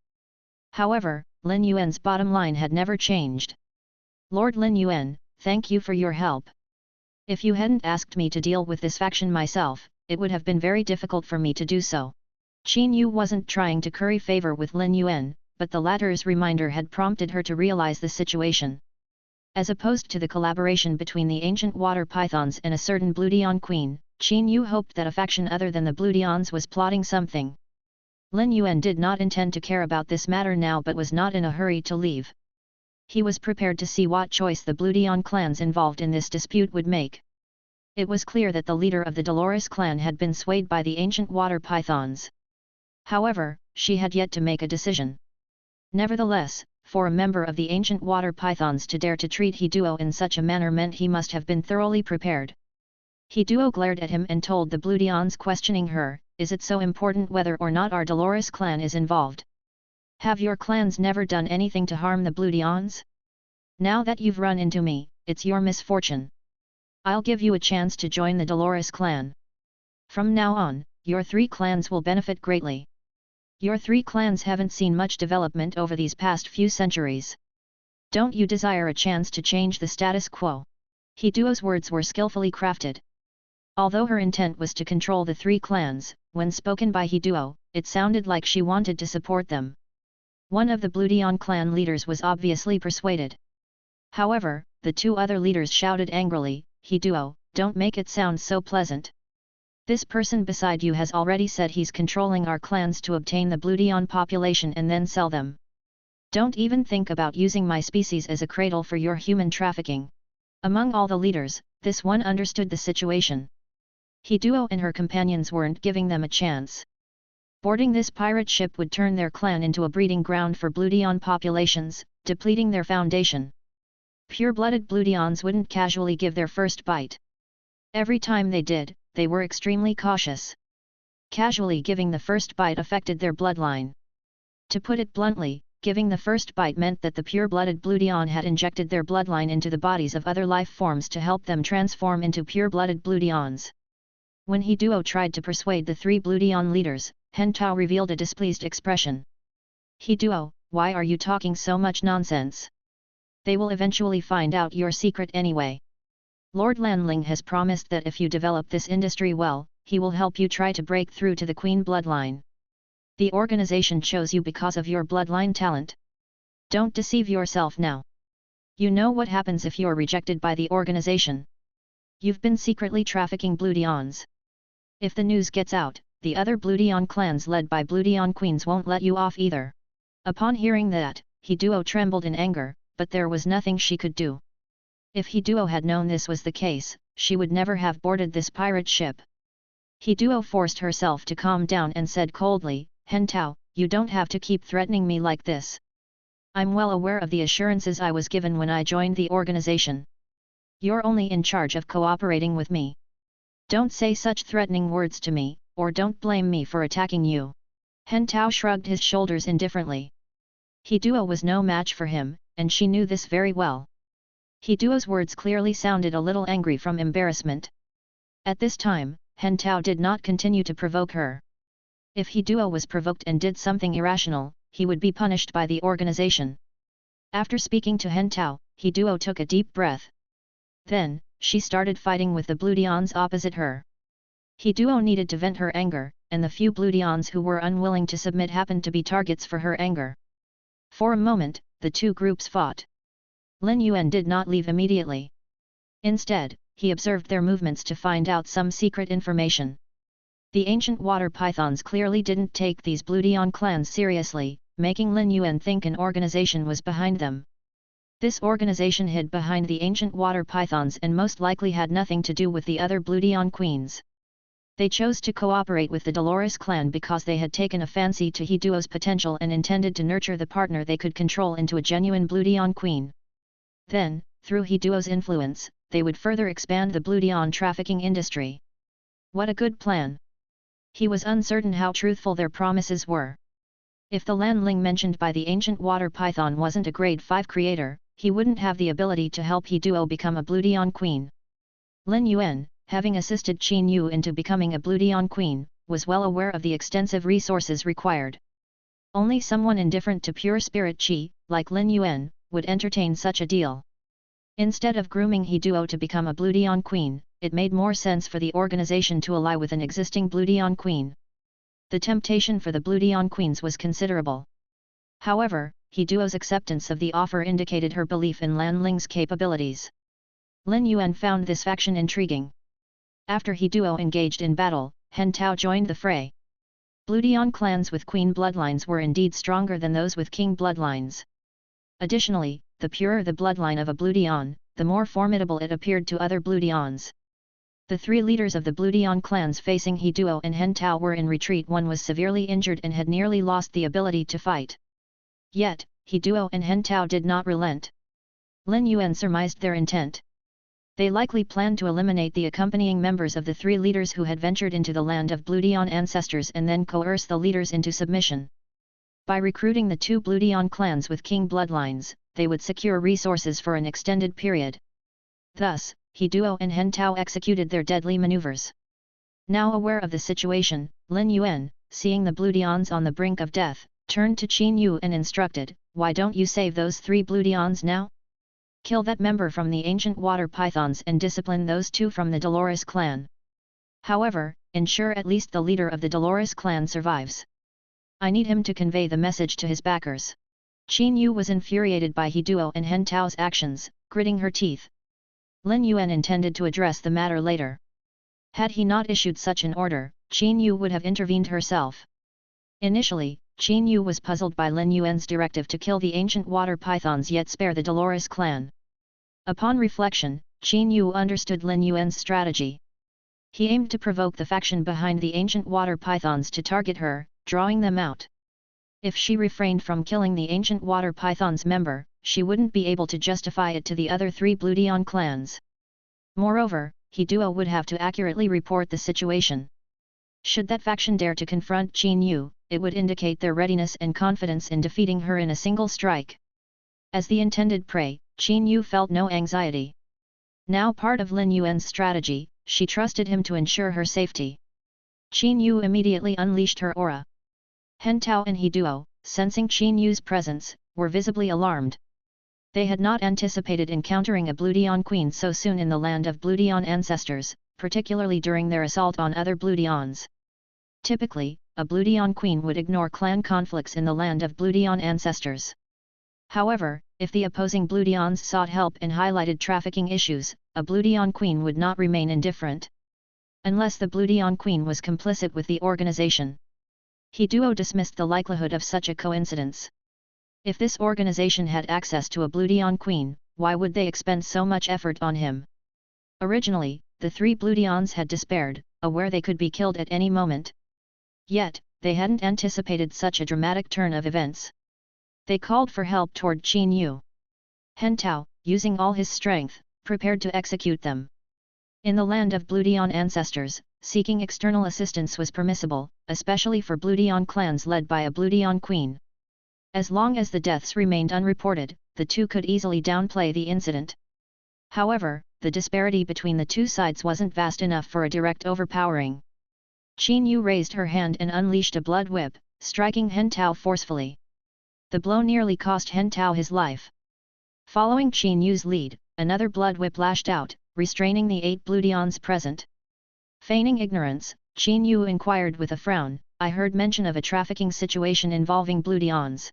However, Lin Yuan's bottom line had never changed. Lord Lin Yuan, thank you for your help. If you hadn't asked me to deal with this faction myself, it would have been very difficult for me to do so. Qin Yu wasn't trying to curry favor with Lin Yuan, but the latter's reminder had prompted her to realize the situation. As opposed to the collaboration between the ancient water pythons and a certain Bloodion queen, Qin Yu hoped that a faction other than the Bloodions was plotting something. Lin Yuan did not intend to care about this matter now but was not in a hurry to leave. He was prepared to see what choice the Bloodion clans involved in this dispute would make. It was clear that the leader of the Dolores clan had been swayed by the ancient water pythons. However, she had yet to make a decision. Nevertheless, for a member of the ancient water pythons to dare to treat Hiduo in such a manner meant he must have been thoroughly prepared. Hiduo glared at him and told the Bloodions questioning her, "Is it so important whether or not our Dolores clan is involved? Have your clans never done anything to harm the Bloodions? Now that you've run into me, it's your misfortune. I'll give you a chance to join the Dolores clan. From now on, your 3 clans will benefit greatly. Your 3 clans haven't seen much development over these past few centuries. Don't you desire a chance to change the status quo?" Hiduo's words were skillfully crafted. Although her intent was to control the 3 clans, when spoken by Hiduo, it sounded like she wanted to support them. One of the Bloodion clan leaders was obviously persuaded. However, the 2 other leaders shouted angrily, "Hiduo, don't make it sound so pleasant. This person beside you has already said he's controlling our clans to obtain the Bloodion population and then sell them. Don't even think about using my species as a cradle for your human trafficking." Among all the leaders, this one understood the situation. Hiduo and her companions weren't giving them a chance. Boarding this pirate ship would turn their clan into a breeding ground for Bloodion populations, depleting their foundation. Pure-blooded Bloodions wouldn't casually give their first bite. Every time they did, they were extremely cautious. Casually giving the first bite affected their bloodline. To put it bluntly, giving the first bite meant that the pure-blooded Bloodion had injected their bloodline into the bodies of other life forms to help them transform into pure-blooded Bloodions. When Hiduo tried to persuade the 3 Bloodion leaders, Hen Tao revealed a displeased expression. "Hiduo, why are you talking so much nonsense? They will eventually find out your secret anyway. Lord Lanling has promised that if you develop this industry well, he will help you try to break through to the Queen bloodline. The organization chose you because of your bloodline talent. Don't deceive yourself now. You know what happens if you're rejected by the organization. You've been secretly trafficking Bloodions. If the news gets out, the other Bloodion clans led by Bloodion queens won't let you off either." Upon hearing that, Hiduo trembled in anger, but there was nothing she could do. If Hiduo had known this was the case, she would never have boarded this pirate ship. Hiduo forced herself to calm down and said coldly, "Hen Tao, you don't have to keep threatening me like this. I'm well aware of the assurances I was given when I joined the organization. You're only in charge of cooperating with me. Don't say such threatening words to me, or don't blame me for attacking you." Hen Tao shrugged his shoulders indifferently. Hiduo was no match for him, and she knew this very well. Hiduo's words clearly sounded a little angry from embarrassment. At this time, Hen Tao did not continue to provoke her. If Hiduo was provoked and did something irrational, he would be punished by the organization. After speaking to Hen Tao, Hiduo took a deep breath. Then, she started fighting with the Bloodions opposite her. Duo needed to vent her anger, and the few Bloodions who were unwilling to submit happened to be targets for her anger. For a moment, the two groups fought. Lin Yuan did not leave immediately. Instead, he observed their movements to find out some secret information. The ancient water pythons clearly didn't take these Bloodion clans seriously, making Lin Yuan think an organization was behind them. This organization hid behind the ancient water pythons and most likely had nothing to do with the other Bloodion queens. They chose to cooperate with the Dolores clan because they had taken a fancy to He Duo's potential and intended to nurture the partner they could control into a genuine Bloodion queen. Then, through He Duo's influence, they would further expand the Bloodion trafficking industry. What a good plan! He was uncertain how truthful their promises were. If the Lanling mentioned by the ancient water python wasn't a grade 5 creator, he wouldn't have the ability to help He Duo become a Bloodion queen. Lin Yuan, having assisted Qin Yu into becoming a Bloodion queen, was well aware of the extensive resources required. Only someone indifferent to pure spirit qi, like Lin Yuan, would entertain such a deal. Instead of grooming He Duo to become a Bloodion queen, it made more sense for the organization to ally with an existing Bloodion queen. The temptation for the Bloodion queens was considerable. However, He Duo's acceptance of the offer indicated her belief in Lanling's capabilities. Lin Yuan found this faction intriguing. After He Duo engaged in battle, Hen Tao joined the fray. Bloodion clans with queen bloodlines were indeed stronger than those with king bloodlines. Additionally, the purer the bloodline of a Bloodion, the more formidable it appeared to other Bloodions. The three leaders of the Bloodion clans facing He Duo and Hen Tao were in retreat. One was severely injured and had nearly lost the ability to fight. Yet, He Duo and Hen Tao did not relent. Lin Yuan surmised their intent. They likely planned to eliminate the accompanying members of the three leaders who had ventured into the land of Bloodion ancestors and then coerce the leaders into submission. By recruiting the two Bloodion clans with king bloodlines, they would secure resources for an extended period. Thus, He Duo and Hen Tao executed their deadly maneuvers. Now aware of the situation, Lin Yuan, seeing the Bloodions on the brink of death, turned to Qin Yu and instructed, "Why don't you save those three Bloodions now? Kill that member from the ancient water pythons and discipline those two from the Dolores clan. However, ensure at least the leader of the Dolores clan survives. I need him to convey the message to his backers." Qin Yu was infuriated by He Duo and Hen Tao's actions, gritting her teeth. Lin Yuan intended to address the matter later. Had he not issued such an order, Qin Yu would have intervened herself. Initially, Qin Yu was puzzled by Lin Yuan's directive to kill the ancient water pythons yet spare the Dolores clan. Upon reflection, Qin Yu understood Lin Yuan's strategy. He aimed to provoke the faction behind the ancient water pythons to target her, drawing them out. If she refrained from killing the ancient water pythons member, she wouldn't be able to justify it to the other three Bloodion clans. Moreover, He Duo would have to accurately report the situation. Should that faction dare to confront Qin Yu, it would indicate their readiness and confidence in defeating her in a single strike. As the intended prey, Qin Yu felt no anxiety. Now part of Lin Yuan's strategy, she trusted him to ensure her safety. Qin Yu immediately unleashed her aura. Hen Tao and He Duo, sensing Qin Yu's presence, were visibly alarmed. They had not anticipated encountering a Bloodion queen so soon in the land of Bloodion ancestors, particularly during their assault on other Bloodions. Typically, a Bloodion queen would ignore clan conflicts in the land of Bloodion ancestors. However, if the opposing Bloodions sought help and highlighted trafficking issues, a Bloodion queen would not remain indifferent. Unless the Bloodion queen was complicit with the organization. He Duo dismissed the likelihood of such a coincidence. If this organization had access to a Bloodion queen, why would they expend so much effort on him? Originally, the three Bloodions had despaired, aware they could be killed at any moment. Yet, they hadn't anticipated such a dramatic turn of events. They called for help toward Qin Yu. Hen Tao, using all his strength, prepared to execute them. In the land of Bloodion ancestors, seeking external assistance was permissible, especially for Bloodion clans led by a Bloodion queen. As long as the deaths remained unreported, the two could easily downplay the incident. However, the disparity between the two sides wasn't vast enough for a direct overpowering. Qin Yu raised her hand and unleashed a blood whip, striking Hen Tao forcefully. The blow nearly cost Hen Tao his life. Following Qin Yu's lead, another blood whip lashed out, restraining the 8 Bloodions present. Feigning ignorance, Qin Yu inquired with a frown, I heard mention of a trafficking situation involving bloodlines.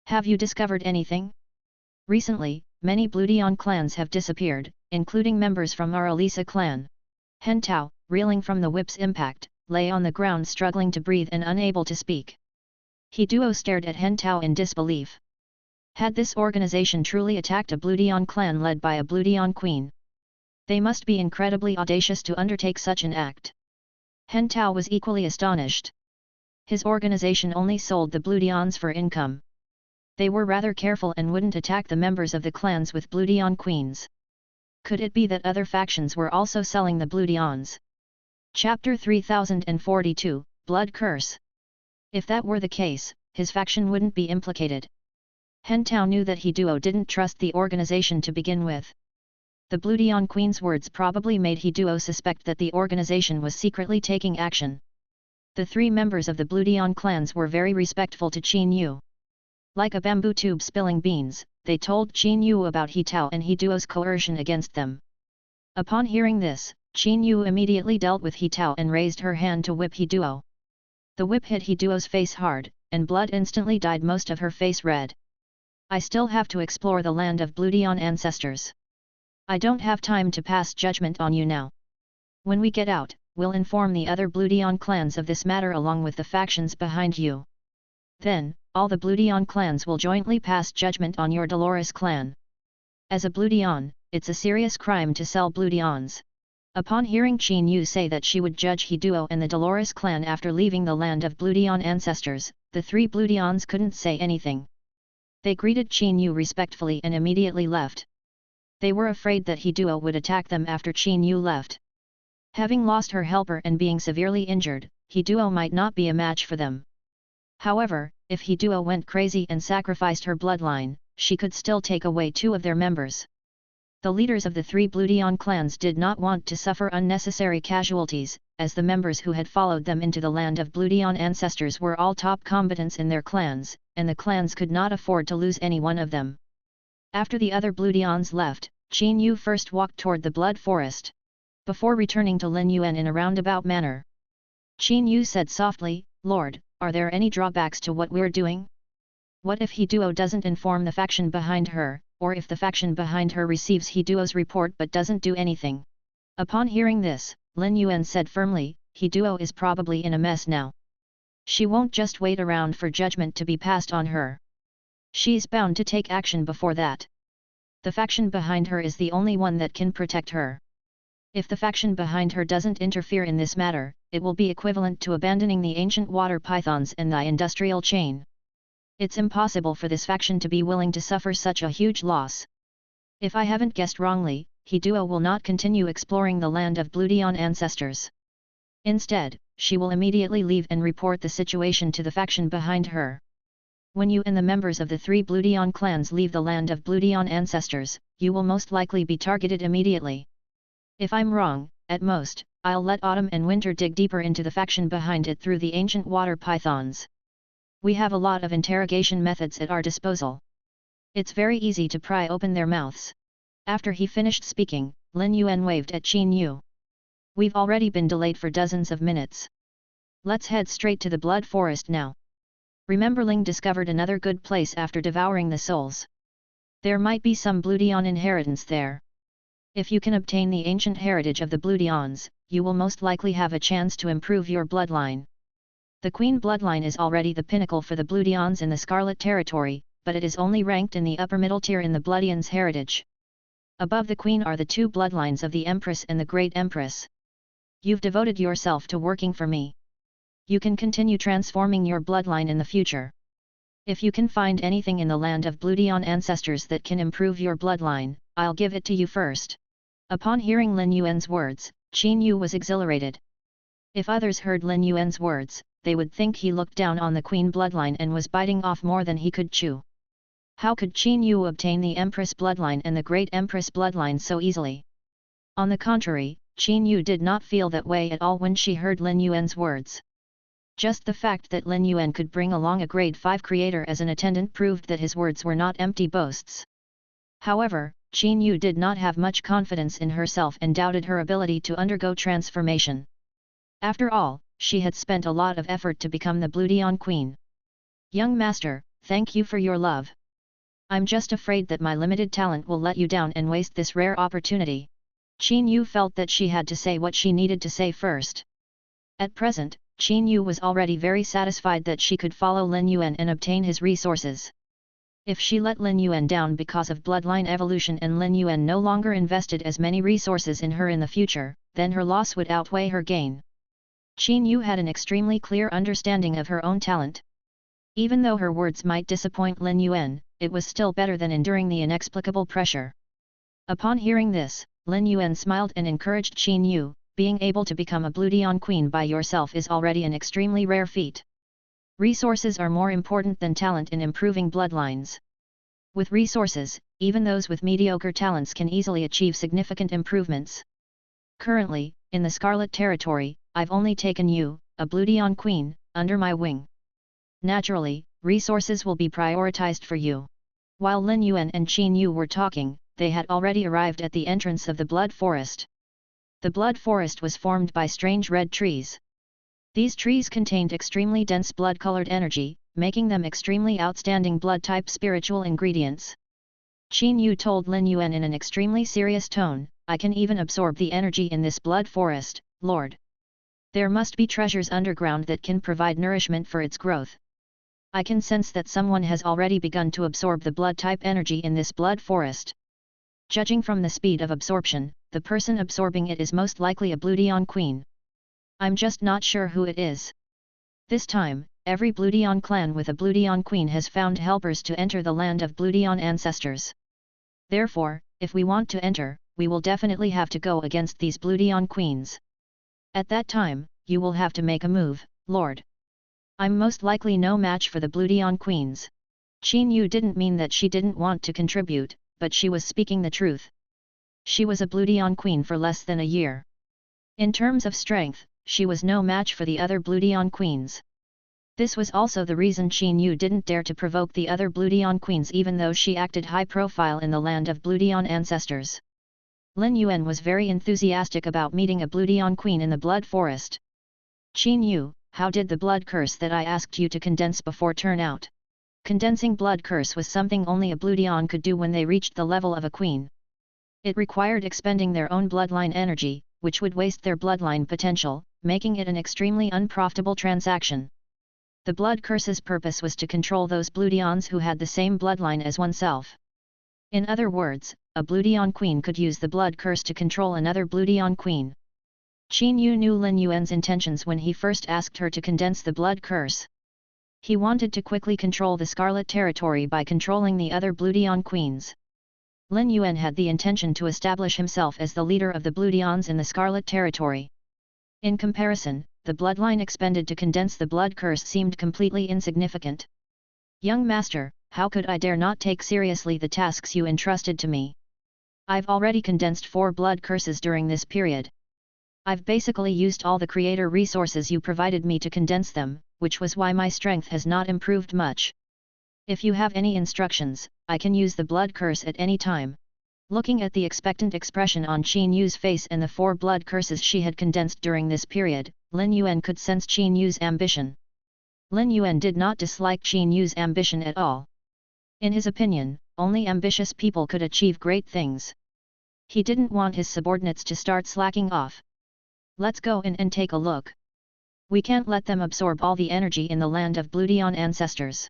Have you discovered anything? Recently, many bloodline clans have disappeared, including members from our Elisa clan. Hen Tao, reeling from the whip's impact, lay on the ground struggling to breathe and unable to speak. He Duo stared at Hen Tao in disbelief. Had this organization truly attacked a bloodline clan led by a bloodline queen? They must be incredibly audacious to undertake such an act. Hen Tao was equally astonished. His organization only sold the bloodlines for income. They were rather careful and wouldn't attack the members of the clans with bloodline queens. Could it be that other factions were also selling the bloodlines? Chapter 3042, Blood Curse. If that were the case, his faction wouldn't be implicated. Hen Tao knew that He Duo didn't trust the organization to begin with. The bloodline queen's words probably made He Duo suspect that the organization was secretly taking action. The three members of the bloodline clans were very respectful to Qin Yu. Like a bamboo tube spilling beans, they told Qin Yu about He Tao and He Duo's coercion against them. Upon hearing this, Qin Yu immediately dealt with He Tao and raised her hand to whip He Duo. The whip hit He Duo's face hard, and blood instantly dyed most of her face red. I still have to explore the land of bloodline ancestors. I don't have time to pass judgment on you now. When we get out, we'll inform the other bloodline clans of this matter along with the factions behind you. Then, all the bloodline clans will jointly pass judgment on your Dolores clan. As a bloodline, it's a serious crime to sell bloodlines. Upon hearing Qin Yu say that she would judge He Duo and the Dolores clan after leaving the land of bloodline ancestors, the three bloodlines couldn't say anything. They greeted Qin Yu respectfully and immediately left. They were afraid that He Duo would attack them after Qin Yu left. Having lost her helper and being severely injured, He Duo might not be a match for them. However, if He Duo went crazy and sacrificed her bloodline, she could still take away two of their members. The leaders of the three bloodline clans did not want to suffer unnecessary casualties, as the members who had followed them into the land of bloodline ancestors were all top combatants in their clans, and the clans could not afford to lose any one of them. After the other bloodlines left, Qin Yu first walked toward the blood forest. Before returning to Lin Yuan in a roundabout manner, Qin Yu said softly, Lord, are there any drawbacks to what we're doing? What if He Duo doesn't inform the faction behind her, or if the faction behind her receives He Duo's report but doesn't do anything? Upon hearing this, Lin Yuan said firmly, He Duo is probably in a mess now. She won't just wait around for judgment to be passed on her. She's bound to take action before that. The faction behind her is the only one that can protect her. If the faction behind her doesn't interfere in this matter, it will be equivalent to abandoning the ancient water pythons and the industrial chain. It's impossible for this faction to be willing to suffer such a huge loss. If I haven't guessed wrongly, He Duo will not continue exploring the land of bloodline ancestors. Instead, she will immediately leave and report the situation to the faction behind her. When you and the members of the three bloodline clans leave the land of bloodline ancestors, you will most likely be targeted immediately. If I'm wrong, at most, I'll let Autumn and Winter dig deeper into the faction behind it through the ancient water pythons. We have a lot of interrogation methods at our disposal. It's very easy to pry open their mouths. After he finished speaking, Lin Yuan waved at Qin Yu. We've already been delayed for dozens of minutes. Let's head straight to the blood forest now. Remember, Ling discovered another good place after devouring the souls. There might be some bloodline inheritance there. If you can obtain the ancient heritage of the bloodlines, you will most likely have a chance to improve your bloodline. The Queen bloodline is already the pinnacle for the bloodlines in the Scarlet Territory, but it is only ranked in the upper middle tier in the Bloodlines heritage. Above the Queen are the two bloodlines of the Empress and the Great Empress. You've devoted yourself to working for me. You can continue transforming your bloodline in the future. If you can find anything in the land of bloodline ancestors that can improve your bloodline, I'll give it to you first. Upon hearing Lin Yuan's words, Qin Yu was exhilarated. If others heard Lin Yuan's words, they would think he looked down on the Queen bloodline and was biting off more than he could chew. How could Qin Yu obtain the Empress bloodline and the Great Empress bloodline so easily? On the contrary, Qin Yu did not feel that way at all when she heard Lin Yuan's words. Just the fact that Lin Yuan could bring along a grade 5 creator as an attendant proved that his words were not empty boasts. However, Qin Yu did not have much confidence in herself and doubted her ability to undergo transformation. After all, she had spent a lot of effort to become the Bloodion Queen. Young master, thank you for your love. I'm just afraid that my limited talent will let you down and waste this rare opportunity. Qin Yu felt that she had to say what she needed to say first. At present, Qin Yu was already very satisfied that she could follow Lin Yuan and obtain his resources. If she let Lin Yuan down because of bloodline evolution and Lin Yuan no longer invested as many resources in her in the future, then her loss would outweigh her gain. Qin Yu had an extremely clear understanding of her own talent. Even though her words might disappoint Lin Yuan, it was still better than enduring the inexplicable pressure. Upon hearing this, Lin Yuan smiled and encouraged Qin Yu, being able to become a Bloodion Queen by yourself is already an extremely rare feat. Resources are more important than talent in improving bloodlines. With resources, even those with mediocre talents can easily achieve significant improvements. Currently, in the Scarlet Territory, I've only taken you, a Bloodion Queen, under my wing. Naturally, resources will be prioritized for you. While Lin Yuan and Qin Yu were talking, they had already arrived at the entrance of the Blood Forest. The Blood Forest was formed by strange red trees. These trees contained extremely dense blood-colored energy, making them extremely outstanding blood-type spiritual ingredients. Qin Yu told Lin Yuan in an extremely serious tone, I can even absorb the energy in this Blood Forest, Lord. There must be treasures underground that can provide nourishment for its growth. I can sense that someone has already begun to absorb the blood-type energy in this Blood Forest. Judging from the speed of absorption, the person absorbing it is most likely a Bloodion Queen. I'm just not sure who it is. This time, every Bloodion clan with a Bloodion Queen has found helpers to enter the land of Bloodion ancestors. Therefore, if we want to enter, we will definitely have to go against these Bloodion Queens. At that time, you will have to make a move, Lord. I'm most likely no match for the Bloodion Queens. Qin Yu didn't mean that she didn't want to contribute, but she was speaking the truth. She was a Bloodion Queen for less than a year. In terms of strength, she was no match for the other Bloodion Queens. This was also the reason Qin Yu didn't dare to provoke the other Bloodion Queens even though she acted high profile in the land of Bloodion ancestors. Lin Yuan was very enthusiastic about meeting a Bloodion Queen in the Blood Forest. Qin Yu, how did the blood curse that I asked you to condense before turn out? Condensing blood curse was something only a Bloodion could do when they reached the level of a queen. It required expending their own bloodline energy, which would waste their bloodline potential, making it an extremely unprofitable transaction. The blood curse's purpose was to control those Bloodions who had the same bloodline as oneself. In other words, a Bloodion Queen could use the blood curse to control another Bloodion Queen. Qin Yu knew Lin Yuan's intentions when he first asked her to condense the blood curse. He wanted to quickly control the Scarlet Territory by controlling the other Bloodion Queens. Lin Yuan had the intention to establish himself as the leader of the Bloodions in the Scarlet Territory. In comparison, the bloodline expended to condense the blood curse seemed completely insignificant. Young master, how could I dare not take seriously the tasks you entrusted to me? I've already condensed 4 blood curses during this period. I've basically used all the creator resources you provided me to condense them, which was why my strength has not improved much. If you have any instructions, I can use the blood curse at any time. Looking at the expectant expression on Qin Yu's face and the 4 blood curses she had condensed during this period, Lin Yuan could sense Qin Yu's ambition. Lin Yuan did not dislike Qin Yu's ambition at all. In his opinion, only ambitious people could achieve great things. He didn't want his subordinates to start slacking off. Let's go in and take a look. We can't let them absorb all the energy in the land of Bloodion ancestors.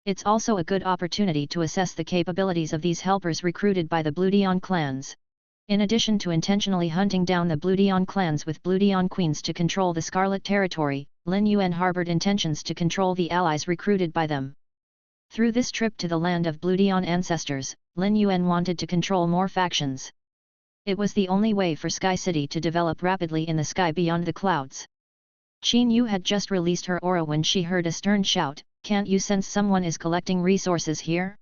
It's also a good opportunity to assess the capabilities of these helpers recruited by the Bloodion clans. In addition to intentionally hunting down the Bloodion clans with Bloodion Queens to control the Scarlet Territory, Lin Yuan harbored intentions to control the allies recruited by them. Through this trip to the land of Bloodion ancestors, Lin Yuan wanted to control more factions. It was the only way for Sky City to develop rapidly in the sky beyond the clouds. Qin Yu had just released her aura when she heard a stern shout, "Can't you sense someone is collecting resources here?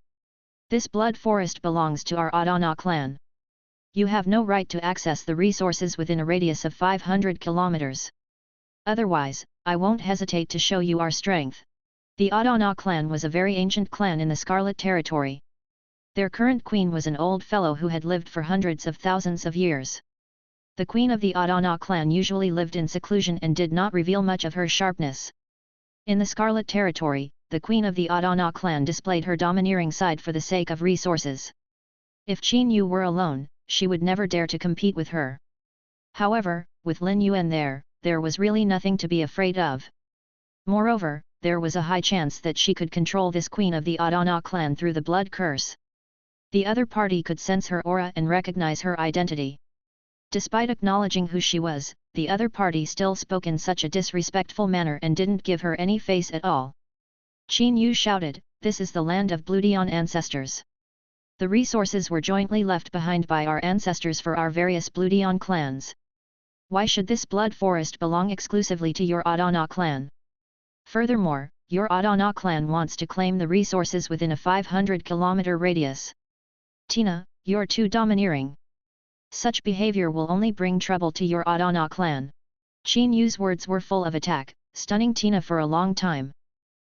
This blood forest belongs to our Adana clan. You have no right to access the resources within a radius of 500 kilometers. Otherwise, I won't hesitate to show you our strength." The Adana clan was a very ancient clan in the Scarlet Territory. Their current queen was an old fellow who had lived for hundreds of thousands of years. The queen of the Adana clan usually lived in seclusion and did not reveal much of her sharpness. In the Scarlet Territory, the queen of the Adana clan displayed her domineering side for the sake of resources. If Qin Yu were alone, she would never dare to compete with her. However, with Lin Yuan there was really nothing to be afraid of. Moreover, there was a high chance that she could control this queen of the Adana clan through the blood curse. The other party could sense her aura and recognize her identity. Despite acknowledging who she was, the other party still spoke in such a disrespectful manner and didn't give her any face at all. Qin Yu shouted, "This is the land of Bloodion ancestors. The resources were jointly left behind by our ancestors for our various Bloodion clans. Why should this blood forest belong exclusively to your Adana clan? Furthermore, your Adana clan wants to claim the resources within a 500-kilometer radius. Tina, you're too domineering. Such behavior will only bring trouble to your Adana clan." Qin Yu's words were full of attack, stunning Tina for a long time.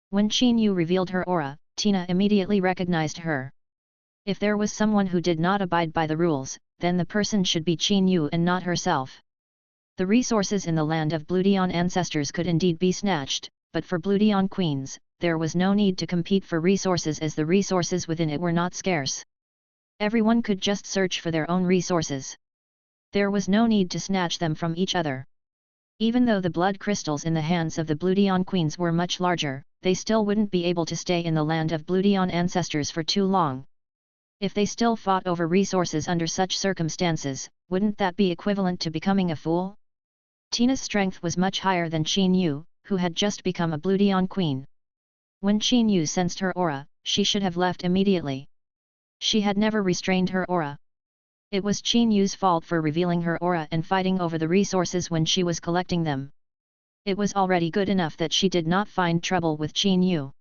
When Qin Yu revealed her aura, Tina immediately recognized her. If there was someone who did not abide by the rules, then the person should be Qin Yu and not herself. The resources in the land of Bloodion ancestors could indeed be snatched, but for Bloodion queens, there was no need to compete for resources as the resources within it were not scarce. Everyone could just search for their own resources. There was no need to snatch them from each other. Even though the blood crystals in the hands of the Bloodion queens were much larger, they still wouldn't be able to stay in the land of Bloodion ancestors for too long. If they still fought over resources under such circumstances, wouldn't that be equivalent to becoming a fool? Tina's strength was much higher than Qin Yu, who had just become a Bloodion queen. When Qin Yu sensed her aura, she should have left immediately. She had never restrained her aura. It was Qin Yu's fault for revealing her aura and fighting over the resources when she was collecting them. It was already good enough that she did not find trouble with Qin Yu.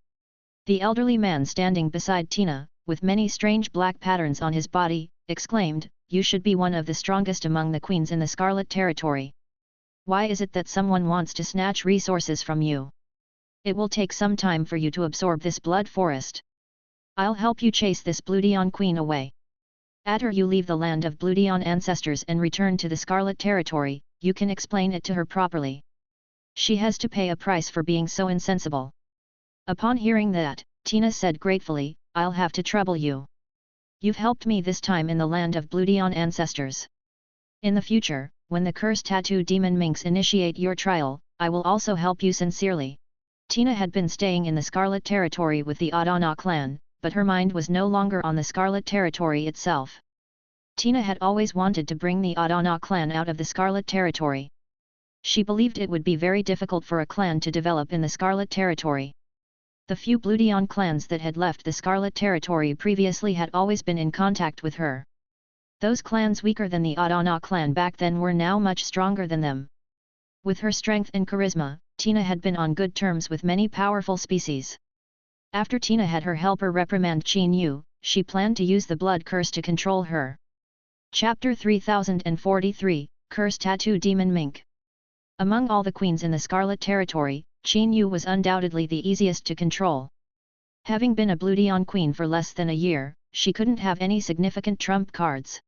The elderly man standing beside Tina, with many strange black patterns on his body, exclaimed, "You should be one of the strongest among the queens in the Scarlet Territory. Why is it that someone wants to snatch resources from you? It will take some time for you to absorb this blood forest. I'll help you chase this Bloodion queen away. After you leave the land of Bloodion ancestors and return to the Scarlet Territory, you can explain it to her properly. She has to pay a price for being so insensible." Upon hearing that, Tina said gratefully, "I'll have to trouble you. You've helped me this time in the land of Bloodion ancestors. In the future, when the cursed tattoo demon minks initiate your trial, I will also help you sincerely." Tina had been staying in the Scarlet Territory with the Adana clan, but her mind was no longer on the Scarlet Territory itself. Tina had always wanted to bring the Adana clan out of the Scarlet Territory. She believed it would be very difficult for a clan to develop in the Scarlet Territory. The few Bloodion clans that had left the Scarlet Territory previously had always been in contact with her. Those clans weaker than the Adana clan back then were now much stronger than them. With her strength and charisma, Tina had been on good terms with many powerful species. After Tina had her helper reprimand Qin Yu, she planned to use the blood curse to control her. Chapter 3043, Cursed Tattoo Demon Mink. Among all the queens in the Scarlet Territory, Qin Yu was undoubtedly the easiest to control. Having been a Bloodion queen for less than a year, she couldn't have any significant trump cards.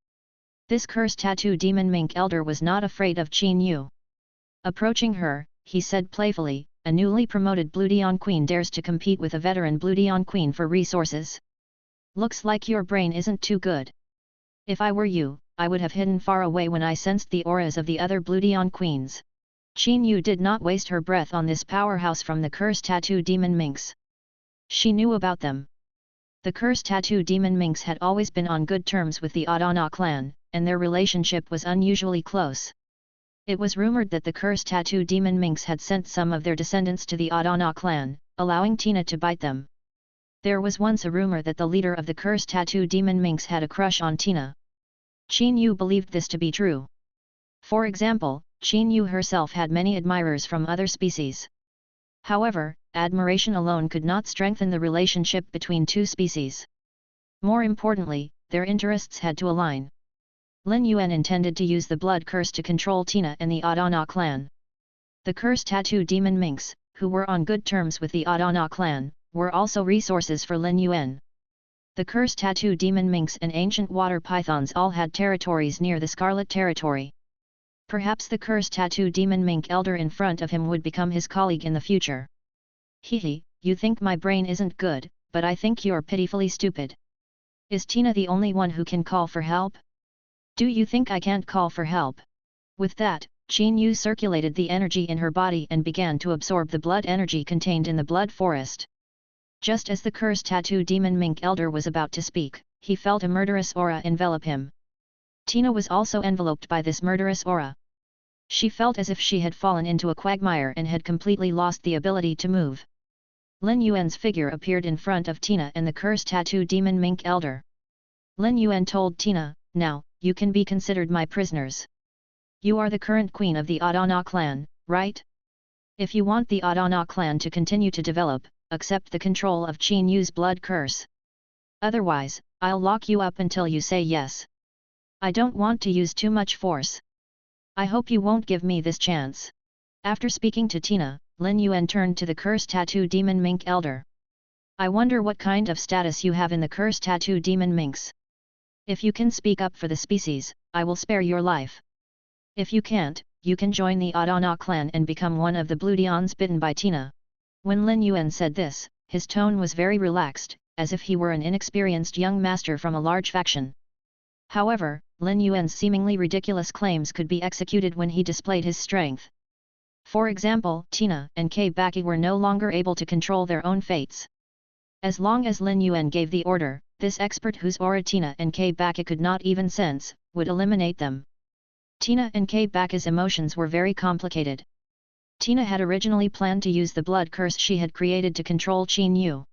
This cursed tattoo demon mink elder was not afraid of Qin Yu. Approaching her, he said playfully, "A newly promoted Bloodion queen dares to compete with a veteran Bloodion queen for resources? Looks like your brain isn't too good. If I were you, I would have hidden far away when I sensed the auras of the other Bloodion queens." Qin Yu did not waste her breath on this powerhouse from the cursed tattoo demon minks. She knew about them. The cursed tattoo demon minks had always been on good terms with the Adana clan, and their relationship was unusually close. It was rumored that the cursed tattoo demon minks had sent some of their descendants to the Adana clan, allowing Tina to bite them. There was once a rumor that the leader of the cursed tattoo demon minks had a crush on Tina. Qin Yu believed this to be true. For example, Qin Yu herself had many admirers from other species. However, admiration alone could not strengthen the relationship between two species. More importantly, their interests had to align. Lin Yuan intended to use the blood curse to control Tina and the Adana clan. The cursed tattoo demon minks, who were on good terms with the Adana clan, were also resources for Lin Yuan. The cursed tattoo demon minks and ancient water pythons all had territories near the Scarlet Territory. Perhaps the cursed tattoo demon mink elder in front of him would become his colleague in the future. Hehe, you think my brain isn't good, but I think you're pitifully stupid. Is Tina the only one who can call for help? Do you think I can't call for help? With that, Qin Yu circulated the energy in her body and began to absorb the blood energy contained in the blood forest. Just as the cursed tattoo demon mink elder was about to speak, he felt a murderous aura envelop him. Tina was also enveloped by this murderous aura. She felt as if she had fallen into a quagmire and had completely lost the ability to move. Lin Yuan's figure appeared in front of Tina and the cursed tattoo demon mink elder. Lin Yuan told Tina, "Now, you can be considered my prisoners. You are the current queen of the Adana clan, right? If you want the Adana clan to continue to develop, accept the control of Qin Yu's blood curse. Otherwise, I'll lock you up until you say yes. I don't want to use too much force. I hope you won't give me this chance." After speaking to Tina, Lin Yuan turned to the cursed tattoo demon mink elder. "I wonder what kind of status you have in the cursed tattoo demon minks. If you can speak up for the species, I will spare your life. If you can't, you can join the Adana clan and become one of the Bloodions bitten by Tina." When Lin Yuan said this, his tone was very relaxed, as if he were an inexperienced young master from a large faction. However, Lin Yuan's seemingly ridiculous claims could be executed when he displayed his strength. For example, Tina and Kei Baki were no longer able to control their own fates. As long as Lin Yuan gave the order, this expert whose aura Tina and Kei Baki could not even sense, would eliminate them. Tina and Kei Baki's emotions were very complicated. Tina had originally planned to use the blood curse she had created to control Qin Yu.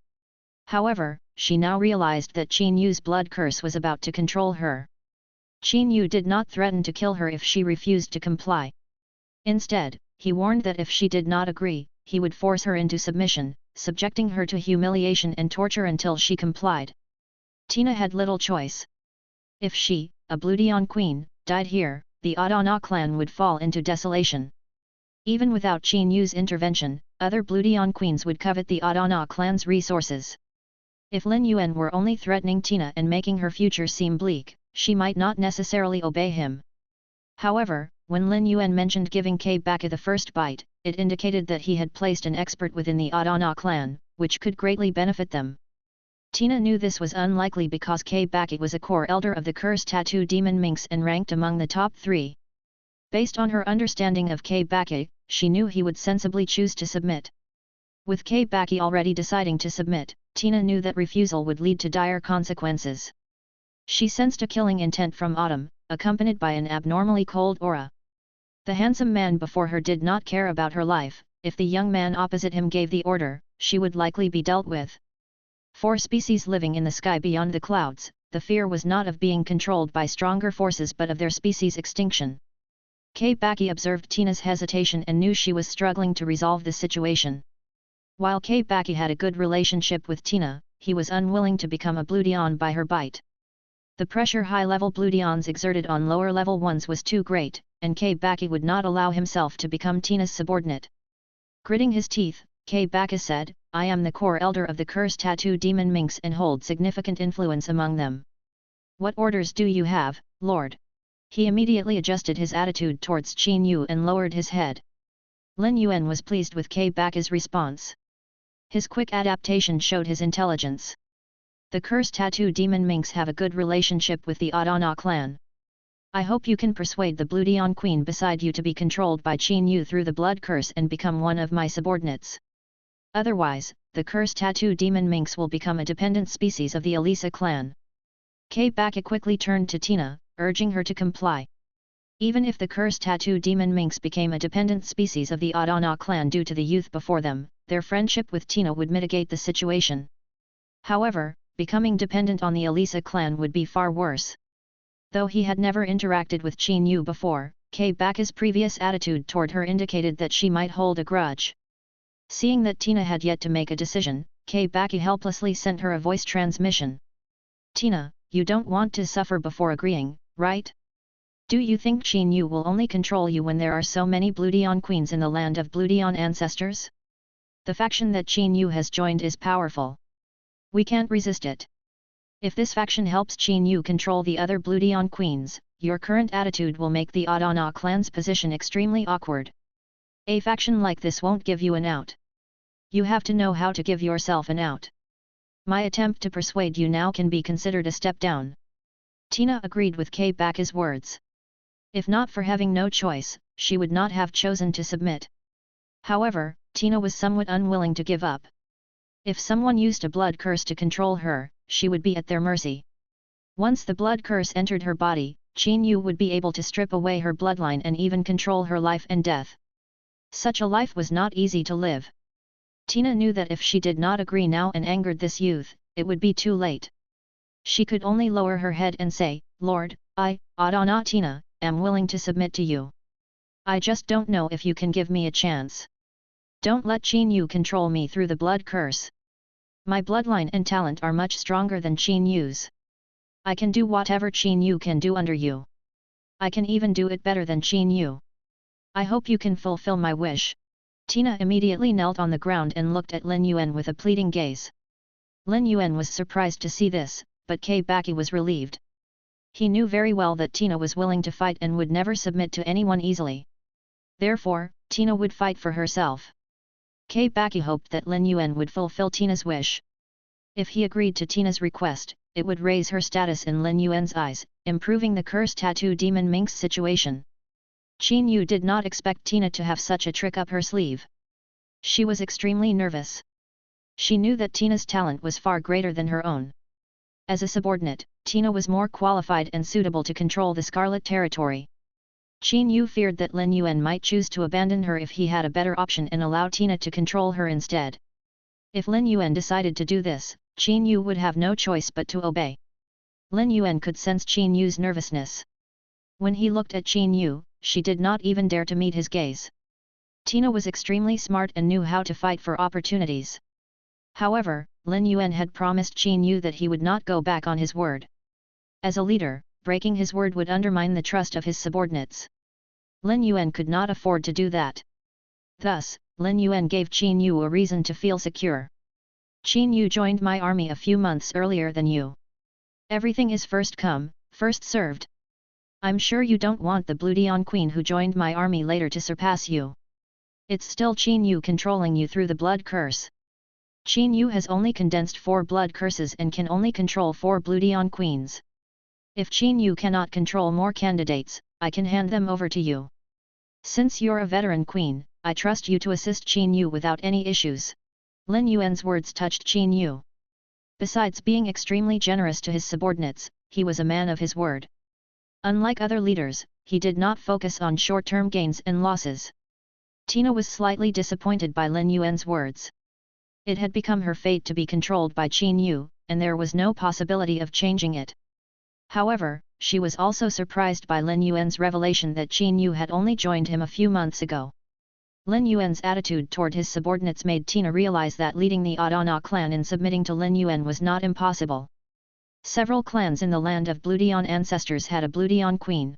However, she now realized that Qin Yu's blood curse was about to control her. Qin Yu did not threaten to kill her if she refused to comply. Instead, he warned that if she did not agree, he would force her into submission, subjecting her to humiliation and torture until she complied. Tina had little choice. If she, a Bloodion queen, died here, the Adana clan would fall into desolation. Even without Qin Yu's intervention, other Bloodion queens would covet the Adana clan's resources. If Lin Yuan were only threatening Tina and making her future seem bleak, she might not necessarily obey him. However, when Lin Yuan mentioned giving Kei Baki the first bite, it indicated that he had placed an expert within the Adana clan, which could greatly benefit them. Tina knew this was unlikely because Kei Baki was a core elder of the cursed tattoo demon minks and ranked among the top 3. Based on her understanding of Kei Baki, she knew he would sensibly choose to submit. With Kei Baki already deciding to submit, Tina knew that refusal would lead to dire consequences. She sensed a killing intent from Autumn, accompanied by an abnormally cold aura. The handsome man before her did not care about her life. If the young man opposite him gave the order, she would likely be dealt with. For species living in the sky beyond the clouds, the fear was not of being controlled by stronger forces but of their species' extinction. Kei Baki observed Tina's hesitation and knew she was struggling to resolve the situation. While Kei Baki had a good relationship with Tina, he was unwilling to become a Bloodion by her bite. The pressure high-level Bloodions exerted on lower-level ones was too great, and Kei Baki would not allow himself to become Tina's subordinate. Gritting his teeth, Kei Baki said, "I am the core elder of the cursed tattoo demon minks and hold significant influence among them. What orders do you have, Lord?" He immediately adjusted his attitude towards Qin Yu and lowered his head. Lin Yuan was pleased with Kei Baki's response. His quick adaptation showed his intelligence. The cursed tattoo demon minks have a good relationship with the Adana clan. I hope you can persuade the Bloodion queen beside you to be controlled by Qin Yu through the blood curse and become one of my subordinates. Otherwise, the cursed tattoo demon minks will become a dependent species of the Elisa clan. Kei Baki quickly turned to Tina, urging her to comply. Even if the cursed tattoo demon minks became a dependent species of the Adana clan due to the youth before them, their friendship with Tina would mitigate the situation. However, becoming dependent on the Elisa clan would be far worse. Though he had never interacted with Qin Yu before, Kei Baki's previous attitude toward her indicated that she might hold a grudge. Seeing that Tina had yet to make a decision, Kei Baki helplessly sent her a voice transmission. "Tina, you don't want to suffer before agreeing, right? Do you think Qin Yu will only control you when there are so many Bloodion queens in the land of Bloodion ancestors? The faction that Qin Yu has joined is powerful. We can't resist it. If this faction helps Qin Yu control the other Bloodion queens, your current attitude will make the Adana clan's position extremely awkward. A faction like this won't give you an out. You have to know how to give yourself an out. My attempt to persuade you now can be considered a step down. Tina agreed with Kei Baki's words. If not for having no choice, she would not have chosen to submit. However, Tina was somewhat unwilling to give up. If someone used a blood curse to control her, she would be at their mercy. Once the blood curse entered her body, Qin Yu would be able to strip away her bloodline and even control her life and death. Such a life was not easy to live. Tina knew that if she did not agree now and angered this youth, it would be too late. She could only lower her head and say, "Lord, I, Adana Tina, am willing to submit to you. I just don't know if you can give me a chance. Don't let Qin Yu control me through the blood curse. My bloodline and talent are much stronger than Qin Yu's. I can do whatever Qin Yu can do under you. I can even do it better than Qin Yu. I hope you can fulfill my wish." Tina immediately knelt on the ground and looked at Lin Yuan with a pleading gaze. Lin Yuan was surprised to see this, but Kei Baki was relieved. He knew very well that Tina was willing to fight and would never submit to anyone easily. Therefore, Tina would fight for herself. Kei Baki hoped that Lin Yuan would fulfill Tina's wish. If he agreed to Tina's request, it would raise her status in Lin Yuan's eyes, improving the cursed tattoo demon Mink's situation. Qin Yu did not expect Tina to have such a trick up her sleeve. She was extremely nervous. She knew that Tina's talent was far greater than her own. As a subordinate, Tina was more qualified and suitable to control the Scarlet Territory. Qin Yu feared that Lin Yuan might choose to abandon her if he had a better option and allow Tina to control her instead. If Lin Yuan decided to do this, Qin Yu would have no choice but to obey. Lin Yuan could sense Qin Yu's nervousness. When he looked at Qin Yu, she did not even dare to meet his gaze. Tina was extremely smart and knew how to fight for opportunities. However, Lin Yuan had promised Qin Yu that he would not go back on his word. As a leader, breaking his word would undermine the trust of his subordinates. Lin Yuan could not afford to do that. Thus, Lin Yuan gave Qin Yu a reason to feel secure. "Qin Yu joined my army a few months earlier than you. Everything is first come, first served. I'm sure you don't want the Bloodion Queen who joined my army later to surpass you. It's still Qin Yu controlling you through the blood curse. Qin Yu has only condensed 4 blood curses and can only control 4 Bloodion Queens. If Qin Yu cannot control more candidates, I can hand them over to you. Since you're a veteran queen, I trust you to assist Qin Yu without any issues." Lin Yuan's words touched Qin Yu. Besides being extremely generous to his subordinates, he was a man of his word. Unlike other leaders, he did not focus on short-term gains and losses. Tina was slightly disappointed by Lin Yuan's words. It had become her fate to be controlled by Qin Yu, and there was no possibility of changing it. However, she was also surprised by Lin Yuan's revelation that Qin Yu had only joined him a few months ago. Lin Yuan's attitude toward his subordinates made Tina realize that leading the Adana clan in submitting to Lin Yuan was not impossible. Several clans in the land of Bloodion ancestors had a Bloodion queen.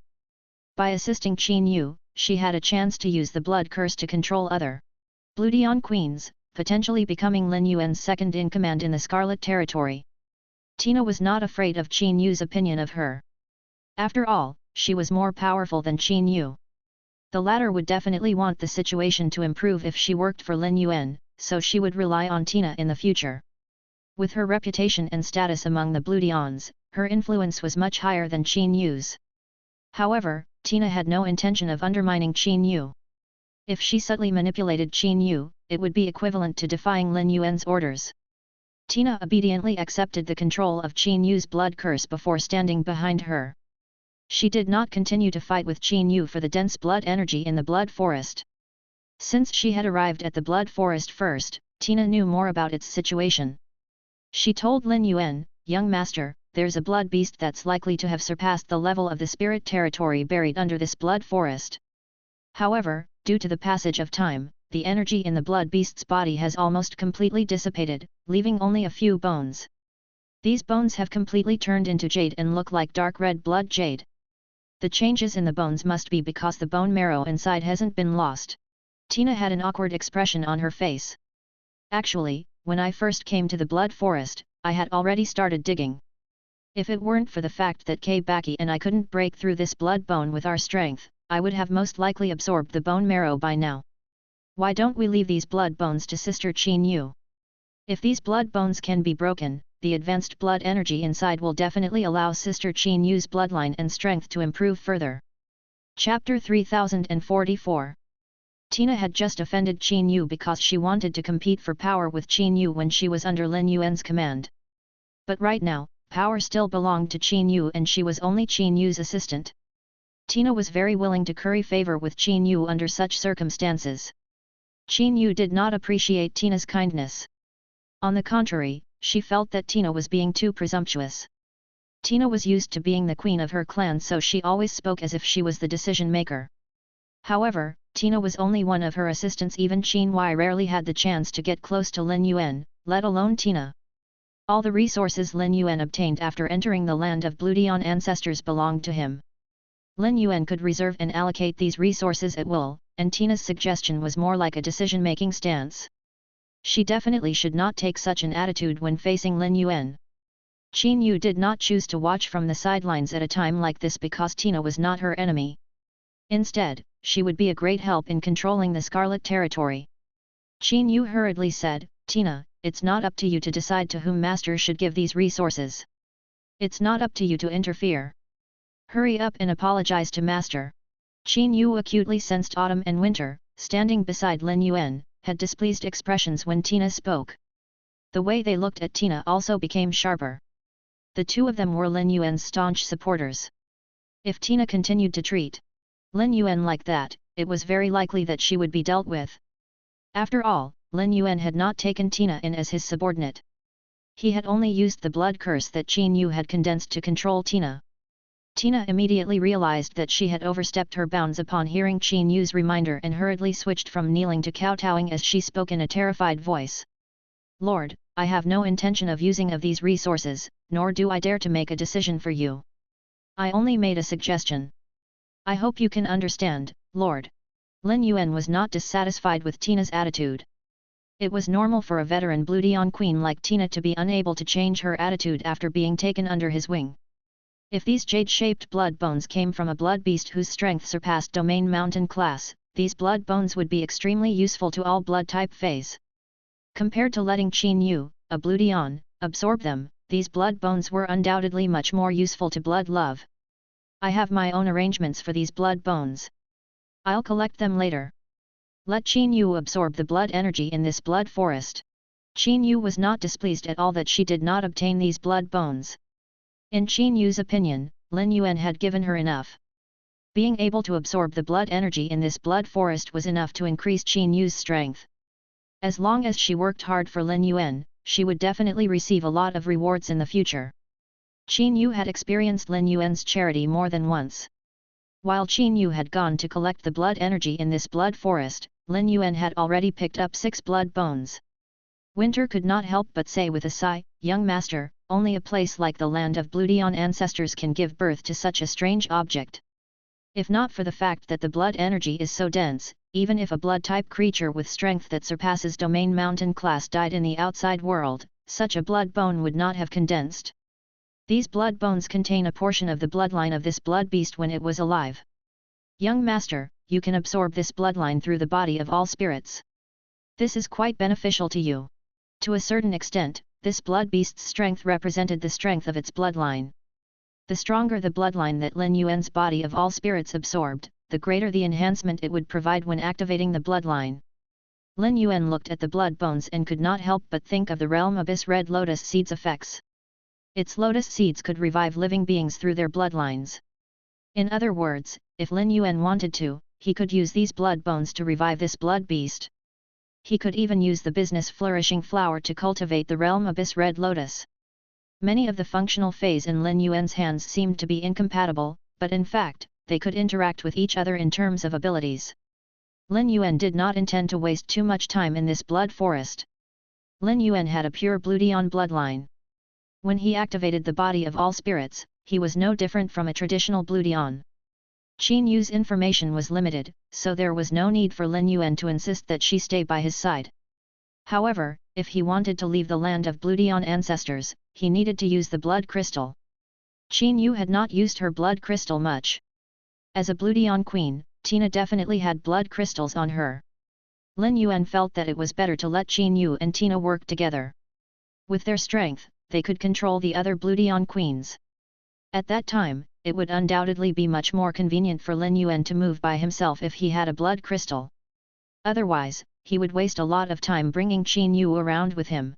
By assisting Qin Yu, she had a chance to use the blood curse to control other Bloodion queens, potentially becoming Lin Yuan's second-in-command in the Scarlet Territory. Tina was not afraid of Qin Yu's opinion of her. After all, she was more powerful than Qin Yu. The latter would definitely want the situation to improve if she worked for Lin Yuan, so she would rely on Tina in the future. With her reputation and status among the Bloodions, her influence was much higher than Qin Yu's. However, Tina had no intention of undermining Qin Yu. If she subtly manipulated Qin Yu, it would be equivalent to defying Lin Yuan's orders. Tina obediently accepted the control of Qin Yu's blood curse before standing behind her. She did not continue to fight with Qin Yu for the dense blood energy in the blood forest. Since she had arrived at the blood forest first, Tina knew more about its situation. She told Lin Yuan, "Young master, there's a blood beast that's likely to have surpassed the level of the spirit territory buried under this blood forest. However, due to the passage of time, the energy in the blood beast's body has almost completely dissipated, leaving only a few bones. These bones have completely turned into jade and look like dark red blood jade. The changes in the bones must be because the bone marrow inside hasn't been lost." Tina had an awkward expression on her face. "Actually, when I first came to the blood forest, I had already started digging. If it weren't for the fact that Baki and I couldn't break through this blood bone with our strength, I would have most likely absorbed the bone marrow by now. Why don't we leave these blood bones to Sister Qin Yu? If these blood bones can be broken, the advanced blood energy inside will definitely allow Sister Qin Yu's bloodline and strength to improve further. Chapter 3044. Tina had just offended Qin Yu because she wanted to compete for power with Qin Yu when she was under Lin Yuan's command. But right now, power still belonged to Qin Yu and she was only Qin Yu's assistant. Tina was very willing to curry favor with Qin Yu under such circumstances. Qin Yu did not appreciate Tina's kindness. On the contrary, she felt that Tina was being too presumptuous. Tina was used to being the queen of her clan, so she always spoke as if she was the decision-maker. However, Tina was only one of her assistants. Even Qin Yu rarely had the chance to get close to Lin Yuan, let alone Tina. All the resources Lin Yuan obtained after entering the land of bloodline ancestors belonged to him. Lin Yuan could reserve and allocate these resources at will, and Tina's suggestion was more like a decision-making stance. She definitely should not take such an attitude when facing Lin Yuan. Qin Yu did not choose to watch from the sidelines at a time like this because Tina was not her enemy. Instead, she would be a great help in controlling the Scarlet Territory. Qin Yu hurriedly said, "Tina, it's not up to you to decide to whom Master should give these resources. It's not up to you to interfere. Hurry up and apologize to Master." Qin Yu acutely sensed autumn and winter, standing beside Lin Yuan, had displeased expressions when Tina spoke. The way they looked at Tina also became sharper. The two of them were Lin Yuan's staunch supporters. If Tina continued to treat Lin Yuan like that, it was very likely that she would be dealt with. After all, Lin Yuan had not taken Tina in as his subordinate. He had only used the blood curse that Qin Yu had condensed to control Tina. Tina immediately realized that she had overstepped her bounds upon hearing Qin Yu's reminder and hurriedly switched from kneeling to kowtowing as she spoke in a terrified voice. "Lord, I have no intention of using of these resources, nor do I dare to make a decision for you. I only made a suggestion. I hope you can understand, Lord." Lin Yuan was not dissatisfied with Tina's attitude. It was normal for a veteran bloodline queen like Tina to be unable to change her attitude after being taken under his wing. If these jade-shaped blood bones came from a blood beast whose strength surpassed domain mountain class, these blood bones would be extremely useful to all blood type feys. Compared to letting Qin Yu, a bloodline, absorb them, these blood bones were undoubtedly much more useful to blood love. I have my own arrangements for these blood bones. I'll collect them later. Let Qin Yu absorb the blood energy in this blood forest. Qin Yu was not displeased at all that she did not obtain these blood bones. In Qin Yu's opinion, Lin Yuan had given her enough. Being able to absorb the blood energy in this blood forest was enough to increase Qin Yu's strength. As long as she worked hard for Lin Yuan, she would definitely receive a lot of rewards in the future. Qin Yu had experienced Lin Yuan's charity more than once. While Qin Yu had gone to collect the blood energy in this blood forest, Lin Yuan had already picked up 6 blood bones. Winter could not help but say with a sigh, "Young master, only a place like the land of bloodline ancestors can give birth to such a strange object. If not for the fact that the blood energy is so dense, even if a blood-type creature with strength that surpasses domain mountain class died in the outside world, such a blood bone would not have condensed. These blood bones contain a portion of the bloodline of this blood beast when it was alive. Young master, you can absorb this bloodline through the body of all spirits. This is quite beneficial to you. To a certain extent, this blood beast's strength represented the strength of its bloodline. The stronger the bloodline that Lin Yuan's body of all spirits absorbed, the greater the enhancement it would provide when activating the bloodline. Lin Yuan looked at the blood bones and could not help but think of the realm abyss red lotus seeds effects. Its lotus seeds could revive living beings through their bloodlines. In other words, if Lin Yuan wanted to, he could use these blood bones to revive this blood beast. He could even use the business flourishing flower to cultivate the realm abyss red lotus. Many of the functional feys in Lin Yuan's hands seemed to be incompatible, but in fact, they could interact with each other in terms of abilities. Lin Yuan did not intend to waste too much time in this blood forest. Lin Yuan had a pure bloodline bloodline. When he activated the body of all spirits, he was no different from a traditional bloodline. Qin Yu's information was limited, so there was no need for Lin Yuan to insist that she stay by his side. However, if he wanted to leave the land of bloodline ancestors, he needed to use the blood crystal. Qin Yu had not used her blood crystal much. As a Bloodion queen, Tina definitely had blood crystals on her. Lin Yuan felt that it was better to let Qin Yu and Tina work together. With their strength, they could control the other Bloodion queens. At that time, it would undoubtedly be much more convenient for Lin Yuan to move by himself if he had a blood crystal. Otherwise, he would waste a lot of time bringing Qin Yu around with him.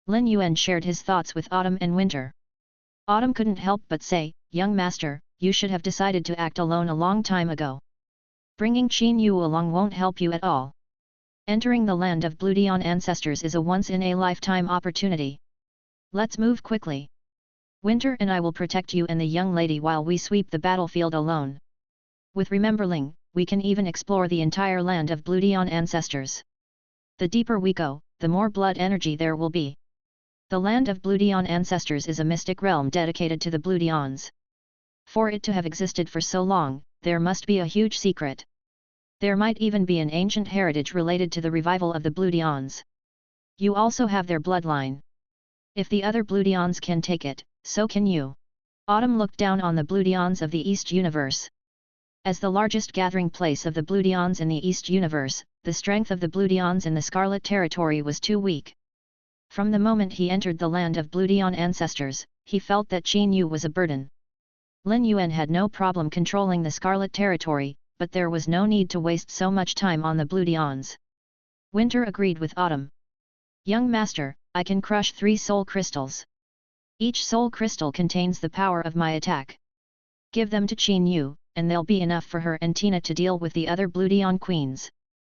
Lin Yuan shared his thoughts with Autumn and Winter. Autumn couldn't help but say, "Young master, you should have decided to act alone a long time ago. Bringing Qin Yu along won't help you at all. Entering the land of Bloodion ancestors is a once-in-a-lifetime opportunity. Let's move quickly. Winter and I will protect you and the young lady while we sweep the battlefield alone. With Rememberling, we can even explore the entire land of Bloodion ancestors. The deeper we go, the more blood energy there will be. The land of Bloodion ancestors is a mystic realm dedicated to the Bloodions. For it to have existed for so long, there must be a huge secret. There might even be an ancient heritage related to the revival of the Bloodions. You also have their bloodline. If the other Bloodions can take it, so can you." Autumn looked down on the Bloodions of the East Universe. As the largest gathering place of the Bloodions in the East Universe, the strength of the Bloodions in the Scarlet Territory was too weak. From the moment he entered the land of Bloodion ancestors, he felt that Qin Yu was a burden. Lin Yuan had no problem controlling the Scarlet Territory, but there was no need to waste so much time on the Bloodions. Winter agreed with Autumn. "Young master, I can crush 3 soul crystals. Each soul crystal contains the power of my attack. Give them to Qin Yu, and they'll be enough for her and Tina to deal with the other Bloodion queens."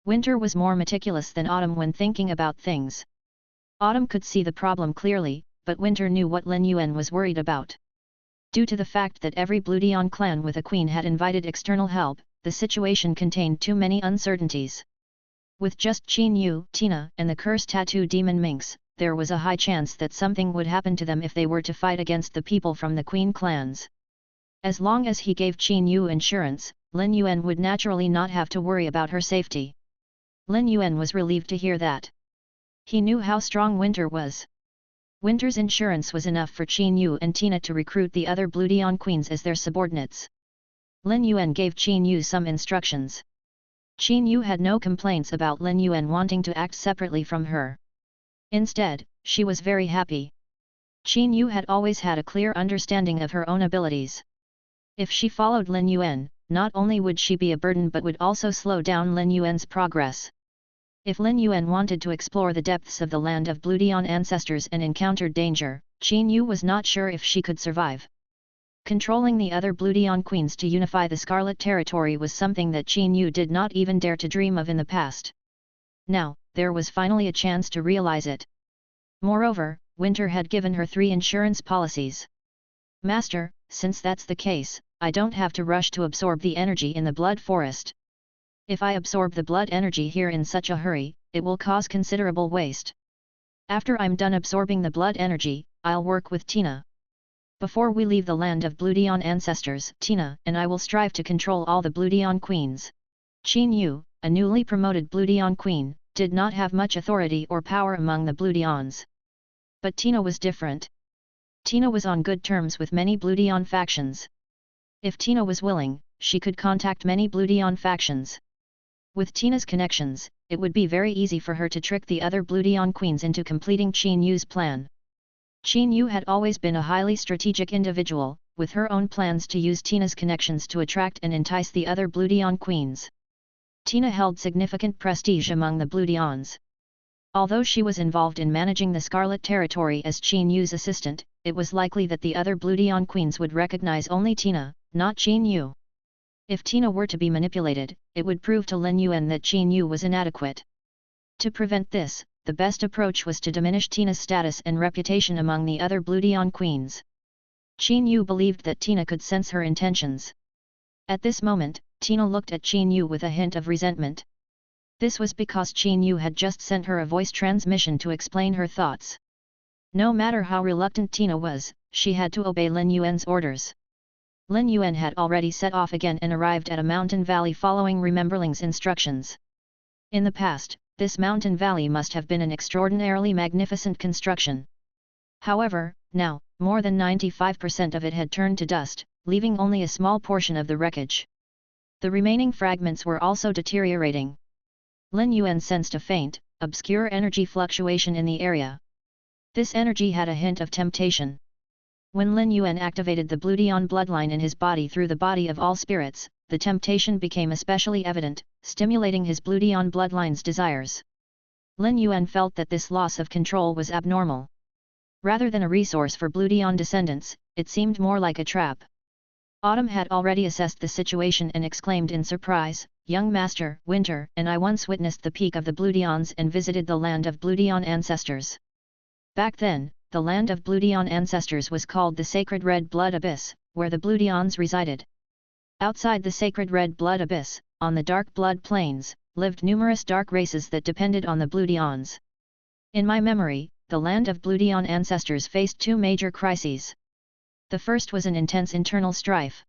Winter was more meticulous than Autumn when thinking about things. Autumn could see the problem clearly, but Winter knew what Lin Yuan was worried about. Due to the fact that every Bloodion clan with a queen had invited external help, the situation contained too many uncertainties. With just Qin Yu, Tina, and the cursed tattoo demon minx, there was a high chance that something would happen to them if they were to fight against the people from the queen clans. As long as he gave Qin Yu insurance, Lin Yuan would naturally not have to worry about her safety. Lin Yuan was relieved to hear that. He knew how strong Winter was. Winter's insurance was enough for Qin Yu and Tina to recruit the other Bloodion queens as their subordinates. Lin Yuan gave Qin Yu some instructions. Qin Yu had no complaints about Lin Yuan wanting to act separately from her. Instead, she was very happy. Qin Yu had always had a clear understanding of her own abilities. If she followed Lin Yuan, not only would she be a burden but would also slow down Lin Yuan's progress. If Lin Yuan wanted to explore the depths of the land of Bloodion ancestors and encountered danger, Qin Yu was not sure if she could survive. Controlling the other Bloodion queens to unify the Scarlet Territory was something that Qin Yu did not even dare to dream of in the past. Now, there was finally a chance to realize it. Moreover, Winter had given her 3 insurance policies. "Master, since that's the case, I don't have to rush to absorb the energy in the blood forest. If I absorb the blood energy here in such a hurry, it will cause considerable waste. After I'm done absorbing the blood energy, I'll work with Tina. Before we leave the land of Bloodion ancestors, Tina and I will strive to control all the Bloodion queens." Qin Yu, a newly promoted Bloodion queen, did not have much authority or power among the Bloodions. But Tina was different. Tina was on good terms with many Bloodion factions. If Tina was willing, she could contact many Bloodion factions. With Tina's connections, it would be very easy for her to trick the other Bloodion queens into completing Qin Yu's plan. Qin Yu had always been a highly strategic individual, with her own plans to use Tina's connections to attract and entice the other Bloodion queens. Tina held significant prestige among the Bloodions. Although she was involved in managing the Scarlet Territory as Qin Yu's assistant, it was likely that the other Bloodion queens would recognize only Tina, not Qin Yu. If Tina were to be manipulated, it would prove to Lin Yuan that Qin Yu was inadequate. To prevent this, the best approach was to diminish Tina's status and reputation among the other Bloodion queens. Qin Yu believed that Tina could sense her intentions. At this moment, Tina looked at Qin Yu with a hint of resentment. This was because Qin Yu had just sent her a voice transmission to explain her thoughts. No matter how reluctant Tina was, she had to obey Lin Yuan's orders. Lin Yuan had already set off again and arrived at a mountain valley following Rememberling's instructions. In the past, this mountain valley must have been an extraordinarily magnificent construction. However, now, more than 95% of it had turned to dust, leaving only a small portion of the wreckage. The remaining fragments were also deteriorating. Lin Yuan sensed a faint, obscure energy fluctuation in the area. This energy had a hint of temptation. When Lin Yuan activated the Bloodion bloodline in his body through the body of all spirits, the temptation became especially evident, stimulating his Bloodion bloodline's desires. Lin Yuan felt that this loss of control was abnormal. Rather than a resource for Bloodion descendants, it seemed more like a trap. Autumn had already assessed the situation and exclaimed in surprise, "Young Master, Winter and I once witnessed the peak of the Bloodions and visited the land of Bloodion ancestors. Back then, the land of Bloodion ancestors was called the Sacred Red Blood Abyss, where the Bloodions resided. Outside the Sacred Red Blood Abyss, on the Dark Blood Plains, lived numerous dark races that depended on the Bloodions. In my memory, the land of Bloodion ancestors faced two major crises. The first was an intense internal strife.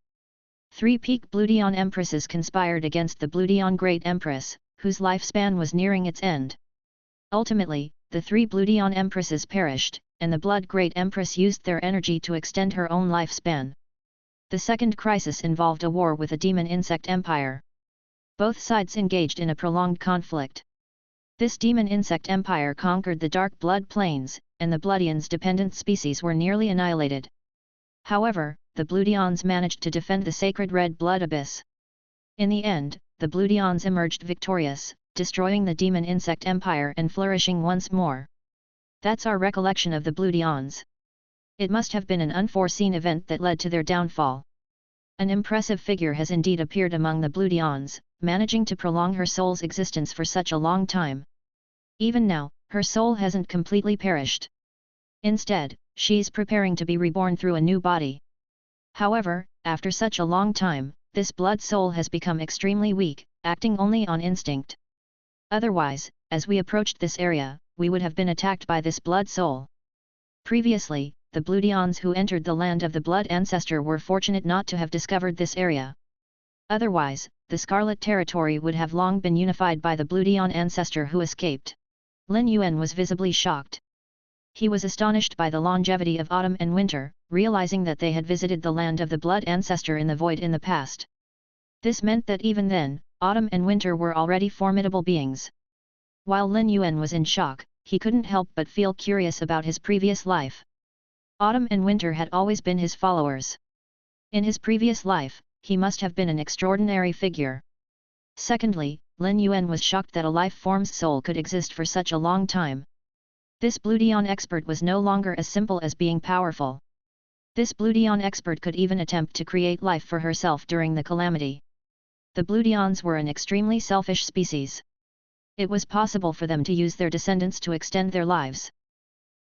3 peak Bloodion empresses conspired against the Bloodion Great Empress, whose lifespan was nearing its end. Ultimately, the 3 Bloodion empresses perished, and the Blood Great Empress used their energy to extend her own lifespan. The second crisis involved a war with a demon insect empire. Both sides engaged in a prolonged conflict. This demon insect empire conquered the Dark Blood Plains, and the Bloodions' dependent species were nearly annihilated. However, the Bloodions managed to defend the Sacred Red Blood Abyss. In the end, the Bloodions emerged victorious, destroying the demon insect empire and flourishing once more. That's our recollection of the Bloodions. It must have been an unforeseen event that led to their downfall. An impressive figure has indeed appeared among the Bloodions, managing to prolong her soul's existence for such a long time. Even now, her soul hasn't completely perished. Instead, she's preparing to be reborn through a new body. However, after such a long time, this blood soul has become extremely weak, acting only on instinct. Otherwise, as we approached this area, we would have been attacked by this blood soul. Previously, the Bloodions who entered the land of the Blood Ancestor were fortunate not to have discovered this area. Otherwise, the Scarlet Territory would have long been unified by the Bloodion Ancestor who escaped. Lin Yuan was visibly shocked. He was astonished by the longevity of Autumn and Winter, realizing that they had visited the land of the Blood Ancestor in the void in the past. This meant that even then, Autumn and Winter were already formidable beings. While Lin Yuan was in shock, he couldn't help but feel curious about his previous life. Autumn and Winter had always been his followers. In his previous life, he must have been an extraordinary figure. Secondly, Lin Yuan was shocked that a life form's soul could exist for such a long time. This Bloodion expert was no longer as simple as being powerful. This Bloodion expert could even attempt to create life for herself during the calamity. The Bloodions were an extremely selfish species. It was possible for them to use their descendants to extend their lives.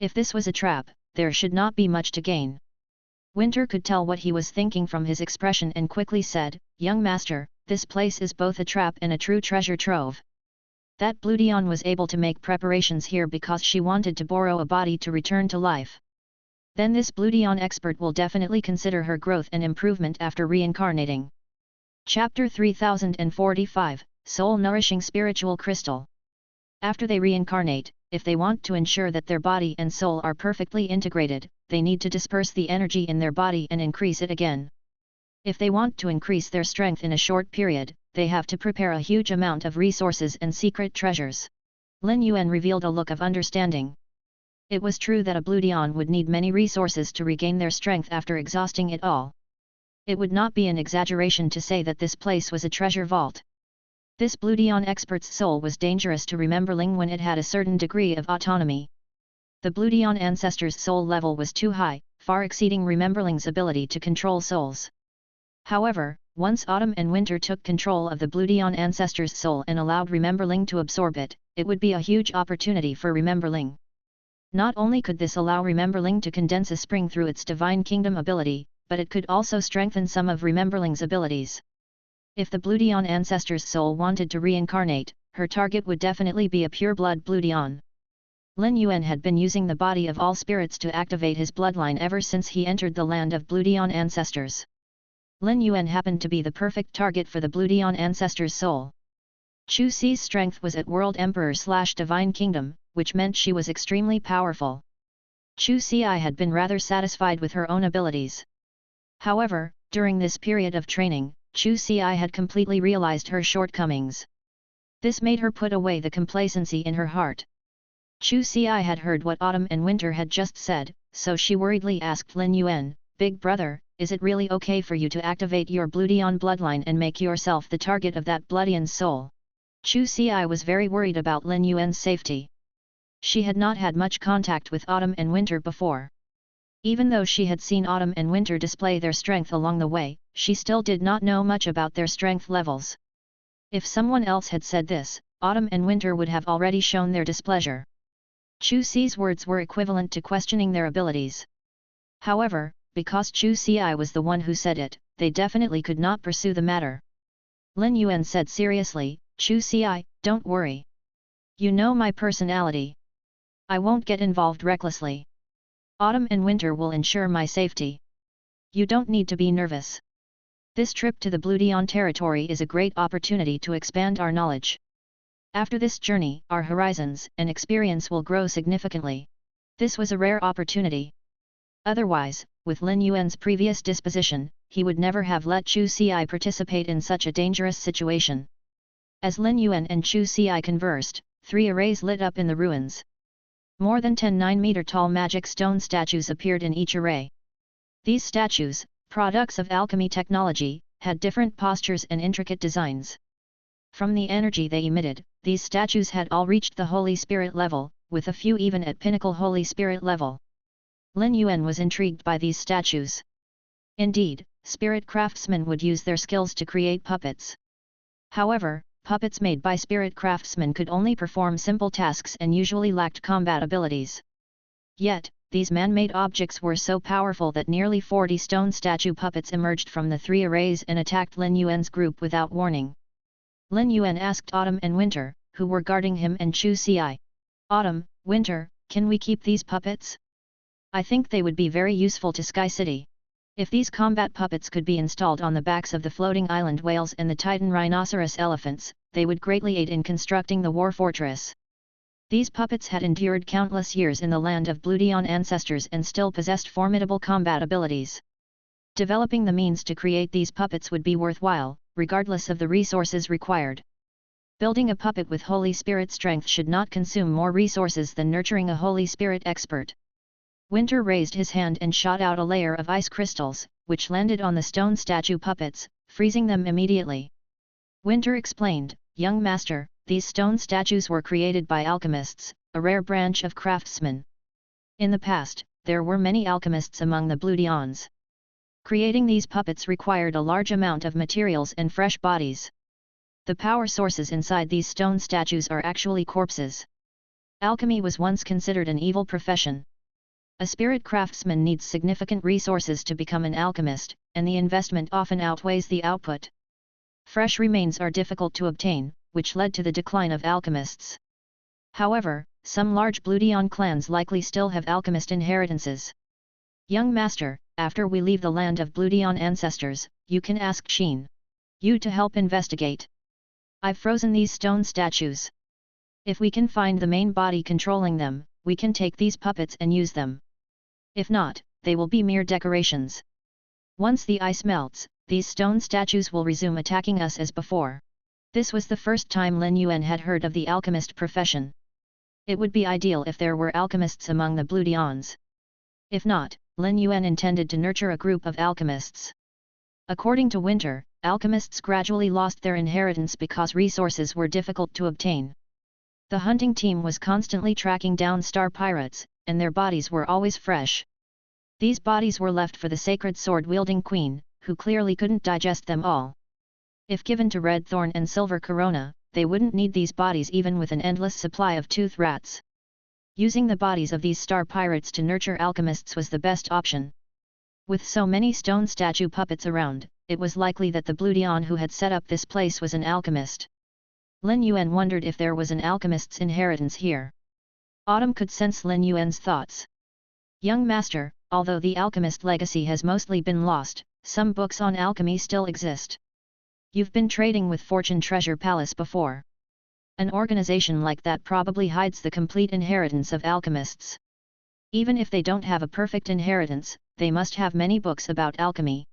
If this was a trap, there should not be much to gain. Winter could tell what he was thinking from his expression and quickly said, "Young master, this place is both a trap and a true treasure trove." That Bloodion was able to make preparations here because she wanted to borrow a body to return to life. Then this Bloodion expert will definitely consider her growth and improvement after reincarnating. Chapter 3045, Soul Nourishing Spiritual Crystal. After they reincarnate, if they want to ensure that their body and soul are perfectly integrated, they need to disperse the energy in their body and increase it again. If they want to increase their strength in a short period, they have to prepare a huge amount of resources and secret treasures. Lin Yuan revealed a look of understanding. It was true that a Bloodion would need many resources to regain their strength after exhausting it all. It would not be an exaggeration to say that this place was a treasure vault. This Bloodion expert's soul was dangerous to remembering when it had a certain degree of autonomy. The Bloodion ancestor's soul level was too high, far exceeding remembering's ability to control souls. However, once Autumn and Winter took control of the Bloodion ancestor's soul and allowed remembering to absorb it, it would be a huge opportunity for remembering. Not only could this allow remembering to condense a spring through its divine kingdom ability, but it could also strengthen some of remembering's abilities. If the Bloodion ancestor's soul wanted to reincarnate, her target would definitely be a pure-blood Bloodion. Lin Yuan had been using the body of all spirits to activate his bloodline ever since he entered the land of Bloodion ancestors. Lin Yuan happened to be the perfect target for the Bloodion ancestor's soul. Chu Xi's strength was at World Emperor/Divine Kingdom, which meant she was extremely powerful. Chu Si had been rather satisfied with her own abilities. However, during this period of training, Chu Si had completely realized her shortcomings. This made her put away the complacency in her heart. Chu Si had heard what Autumn and Winter had just said, so she worriedly asked Lin Yuan, "Big brother, is it really okay for you to activate your Bloodion bloodline and make yourself the target of that Bloodion's soul?" Chu Si was very worried about Lin Yuan's safety. She had not had much contact with Autumn and Winter before. Even though she had seen Autumn and Winter display their strength along the way, she still did not know much about their strength levels. If someone else had said this, Autumn and Winter would have already shown their displeasure. Chu Si's words were equivalent to questioning their abilities. However, because Chu Si was the one who said it, they definitely could not pursue the matter. Lin Yuan said seriously, "Chu Si, don't worry. You know my personality. I won't get involved recklessly. Autumn and Winter will ensure my safety. You don't need to be nervous. This trip to the Bloodion territory is a great opportunity to expand our knowledge. After this journey, our horizons and experience will grow significantly." This was a rare opportunity. Otherwise, with Lin Yuan's previous disposition, he would never have let Chu Si participate in such a dangerous situation. As Lin Yuan and Chu Si conversed, 3 arrays lit up in the ruins. More than 10 9-meter-tall magic stone statues appeared in each array. These statues, products of alchemy technology, had different postures and intricate designs. From the energy they emitted, these statues had all reached the Holy Spirit level, with a few even at pinnacle Holy Spirit level. Lin Yuan was intrigued by these statues. Indeed, spirit craftsmen would use their skills to create puppets. However, puppets made by spirit craftsmen could only perform simple tasks and usually lacked combat abilities. Yet, these man-made objects were so powerful that nearly 40 stone statue puppets emerged from the 3 arrays and attacked Lin Yuan's group without warning. Lin Yuan asked Autumn and Winter, who were guarding him and Chu Si, "Autumn, Winter, can we keep these puppets? I think they would be very useful to Sky City. If these combat puppets could be installed on the backs of the floating island whales and the Titan rhinoceros elephants, they would greatly aid in constructing the war fortress." These puppets had endured countless years in the land of Bloodion ancestors and still possessed formidable combat abilities. Developing the means to create these puppets would be worthwhile, regardless of the resources required. Building a puppet with Holy Spirit strength should not consume more resources than nurturing a Holy Spirit expert. Winter raised his hand and shot out a layer of ice crystals, which landed on the stone statue puppets, freezing them immediately. Winter explained, "Young master, these stone statues were created by alchemists, a rare branch of craftsmen. In the past, there were many alchemists among the Bloodions. Creating these puppets required a large amount of materials and fresh bodies. The power sources inside these stone statues are actually corpses. Alchemy was once considered an evil profession. A spirit craftsman needs significant resources to become an alchemist, and the investment often outweighs the output. Fresh remains are difficult to obtain, which led to the decline of alchemists. However, some large Bloodion clans likely still have alchemist inheritances. Young master, after we leave the land of Bloodion ancestors, you can ask Sheen Yu to help investigate. I've frozen these stone statues. If we can find the main body controlling them, we can take these puppets and use them. If not, they will be mere decorations. Once the ice melts, these stone statues will resume attacking us as before." This was the first time Lin Yuan had heard of the alchemist profession. It would be ideal if there were alchemists among the Bloodions. If not, Lin Yuan intended to nurture a group of alchemists. According to Winter, alchemists gradually lost their inheritance because resources were difficult to obtain. The hunting team was constantly tracking down star pirates, and their bodies were always fresh. These bodies were left for the sacred sword-wielding queen, who clearly couldn't digest them all. If given to Red Thorn and Silver Corona, they wouldn't need these bodies even with an endless supply of tooth rats. Using the bodies of these star pirates to nurture alchemists was the best option. With so many stone statue puppets around, it was likely that the Bloodion who had set up this place was an alchemist. Lin Yuan wondered if there was an alchemist's inheritance here. Autumn could sense Lin Yuan's thoughts. "Young master, although the alchemist legacy has mostly been lost, some books on alchemy still exist. You've been trading with Fortune Treasure Palace before. An organization like that probably hides the complete inheritance of alchemists. Even if they don't have a perfect inheritance, they must have many books about alchemy.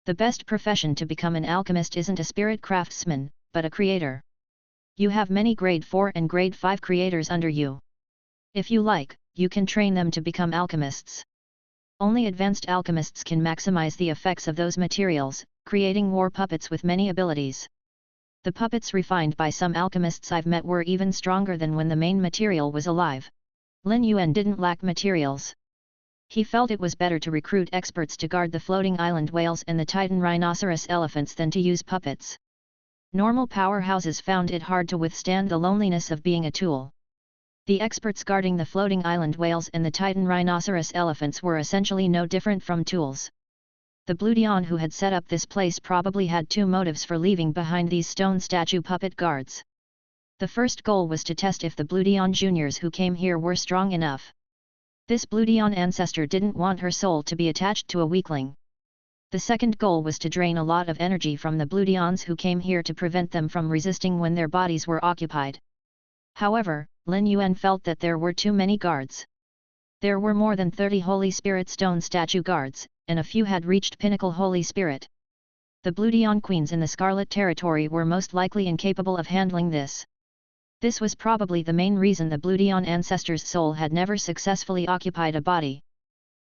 The best profession to become an alchemist isn't a spirit craftsman, but a creator. You have many grade 4 and grade 5 creators under you. If you like, you can train them to become alchemists. Only advanced alchemists can maximize the effects of those materials, creating war puppets with many abilities. The puppets refined by some alchemists I've met were even stronger than when the main material was alive. Lin Yuan didn't lack materials. He felt it was better to recruit experts to guard the floating island whales and the Titan rhinoceros elephants than to use puppets. Normal powerhouses found it hard to withstand the loneliness of being a tool. The experts guarding the floating island whales and the Titan rhinoceros elephants were essentially no different from tools. The Bloodion who had set up this place probably had two motives for leaving behind these stone statue puppet guards. The first goal was to test if the Bloodion juniors who came here were strong enough. This Bloodion ancestor didn't want her soul to be attached to a weakling. The second goal was to drain a lot of energy from the Bloodions who came here to prevent them from resisting when their bodies were occupied. However, Lin Yuan felt that there were too many guards. There were more than 30 Holy Spirit stone statue guards, and a few had reached pinnacle Holy Spirit. The Bloodion queens in the Scarlet Territory were most likely incapable of handling this. This was probably the main reason the Bloodion ancestor's soul had never successfully occupied a body.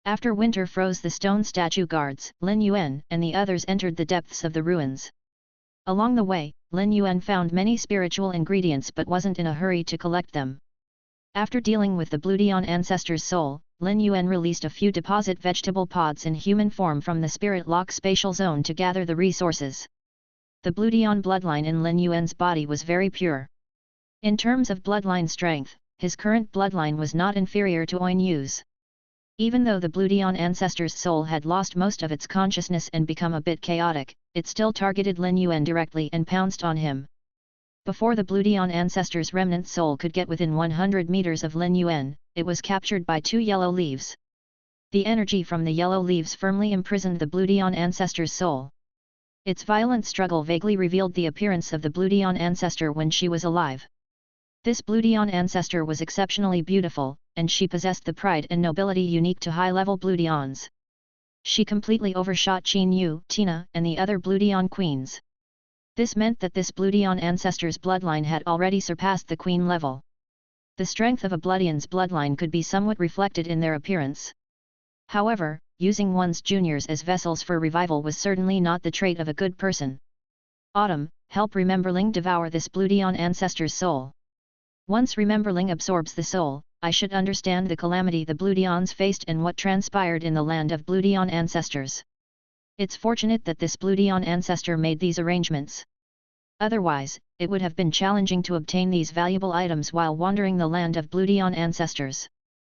After winter froze the stone statue guards, Lin Yuan and the others entered the depths of the ruins. Along the way, Lin Yuan found many spiritual ingredients but wasn't in a hurry to collect them. After dealing with the Bloodion ancestor's soul, Lin Yuan released a few deposit vegetable pods in human form from the Spirit Lock spatial zone to gather the resources. The Bloodion bloodline in Lin Yuan's body was very pure. In terms of bloodline strength, his current bloodline was not inferior to Oin Yu's. Even though the Bloodion ancestor's soul had lost most of its consciousness and become a bit chaotic, it still targeted Lin Yuan directly and pounced on him. Before the Bloodion ancestor's remnant soul could get within 100 meters of Lin Yuan, it was captured by two yellow leaves. The energy from the yellow leaves firmly imprisoned the Bloodion ancestor's soul. Its violent struggle vaguely revealed the appearance of the Bloodion ancestor when she was alive. This Bloodion ancestor was exceptionally beautiful, and she possessed the pride and nobility unique to high-level Bloodions. She completely overshot Qin Yu, Tina, and the other Bloodion queens. This meant that this Bloodion ancestor's bloodline had already surpassed the queen level. The strength of a Bloodion's bloodline could be somewhat reflected in their appearance. However, using one's juniors as vessels for revival was certainly not the trait of a good person. Autumn, help Rememberling devour this Bloodion ancestor's soul. Once Rememberling absorbs the soul, I should understand the calamity the Bloodions faced and what transpired in the land of Bloodion ancestors. It's fortunate that this Bloodion ancestor made these arrangements. Otherwise, it would have been challenging to obtain these valuable items while wandering the land of Bloodion ancestors.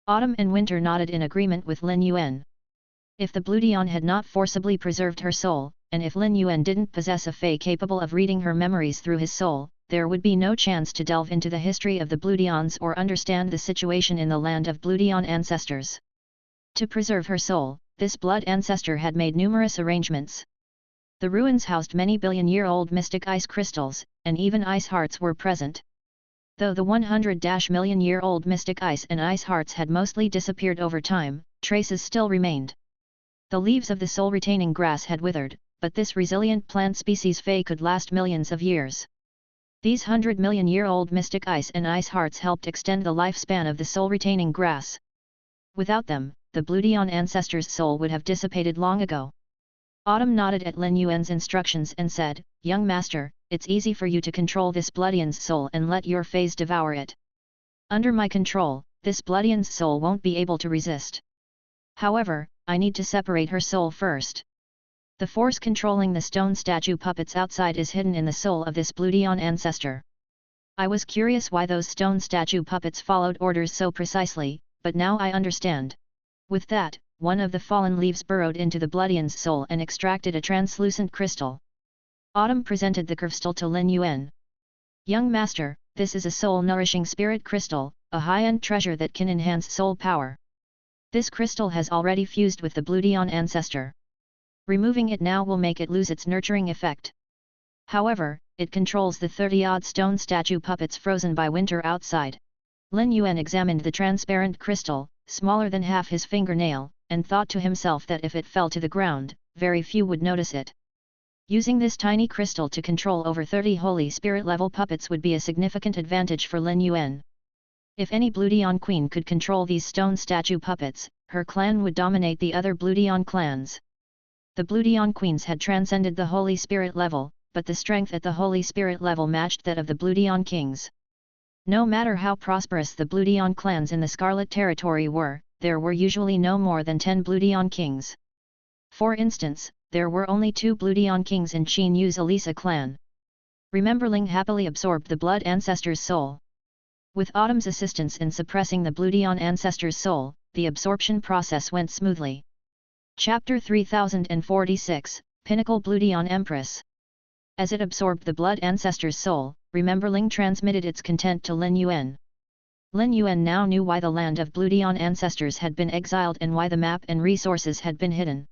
Autumn and Winter nodded in agreement with Lin Yuan. If the Bloodion had not forcibly preserved her soul, and if Lin Yuan didn't possess a fey capable of reading her memories through his soul, there would be no chance to delve into the history of the Bloodions or understand the situation in the land of Bloodion ancestors. To preserve her soul, this blood ancestor had made numerous arrangements. The ruins housed many billion-year-old mystic ice crystals, and even ice hearts were present. Though the 100-million-year-old mystic ice and ice hearts had mostly disappeared over time, traces still remained. The leaves of the soul-retaining grass had withered, but this resilient plant species fey could last millions of years. These 100-million-year-old mystic ice and ice hearts helped extend the lifespan of the soul-retaining grass. Without them, the Bloodion ancestor's soul would have dissipated long ago. Autumn nodded at Lin Yuan's instructions and said, "Young master, it's easy for you to control this Bloodion's soul and let your feys devour it. Under my control, this Bloodion's soul won't be able to resist. However, I need to separate her soul first. The force controlling the stone statue puppets outside is hidden in the soul of this Bloodion ancestor. I was curious why those stone statue puppets followed orders so precisely, but now I understand." With that, one of the fallen leaves burrowed into the Bloodion's soul and extracted a translucent crystal. Autumn presented the crystal to Lin Yuan. "Young master, this is a soul-nourishing spirit crystal, a high-end treasure that can enhance soul power. This crystal has already fused with the Bloodion ancestor. Removing it now will make it lose its nurturing effect. However, it controls the 30-odd stone statue puppets frozen by winter outside. Lin Yuan examined the transparent crystal, smaller than half his fingernail, and thought to himself that if it fell to the ground, very few would notice it. Using this tiny crystal to control over 30 Holy Spirit level puppets would be a significant advantage for Lin Yuan. If any Bloodion Queen could control these stone statue puppets, her clan would dominate the other Bloodion clans. The Bloodion Queens had transcended the Holy Spirit level, but the strength at the Holy Spirit level matched that of the Bloodion Kings. No matter how prosperous the Bloodion clans in the Scarlet Territory were, there were usually no more than 10 Bloodion Kings. For instance, there were only 2 Bloodion Kings in Qin Yu's Elisa clan. Rememberling happily absorbed the Blood Ancestor's soul. With Autumn's assistance in suppressing the Bloodion Ancestor's soul, the absorption process went smoothly. Chapter 3046, Pinnacle Bloodion Empress. As it absorbed the Blood Ancestor's soul, Rememberling transmitted its content to Lin Yuan. Lin Yuan now knew why the land of Bloodion ancestors had been exiled and why the map and resources had been hidden.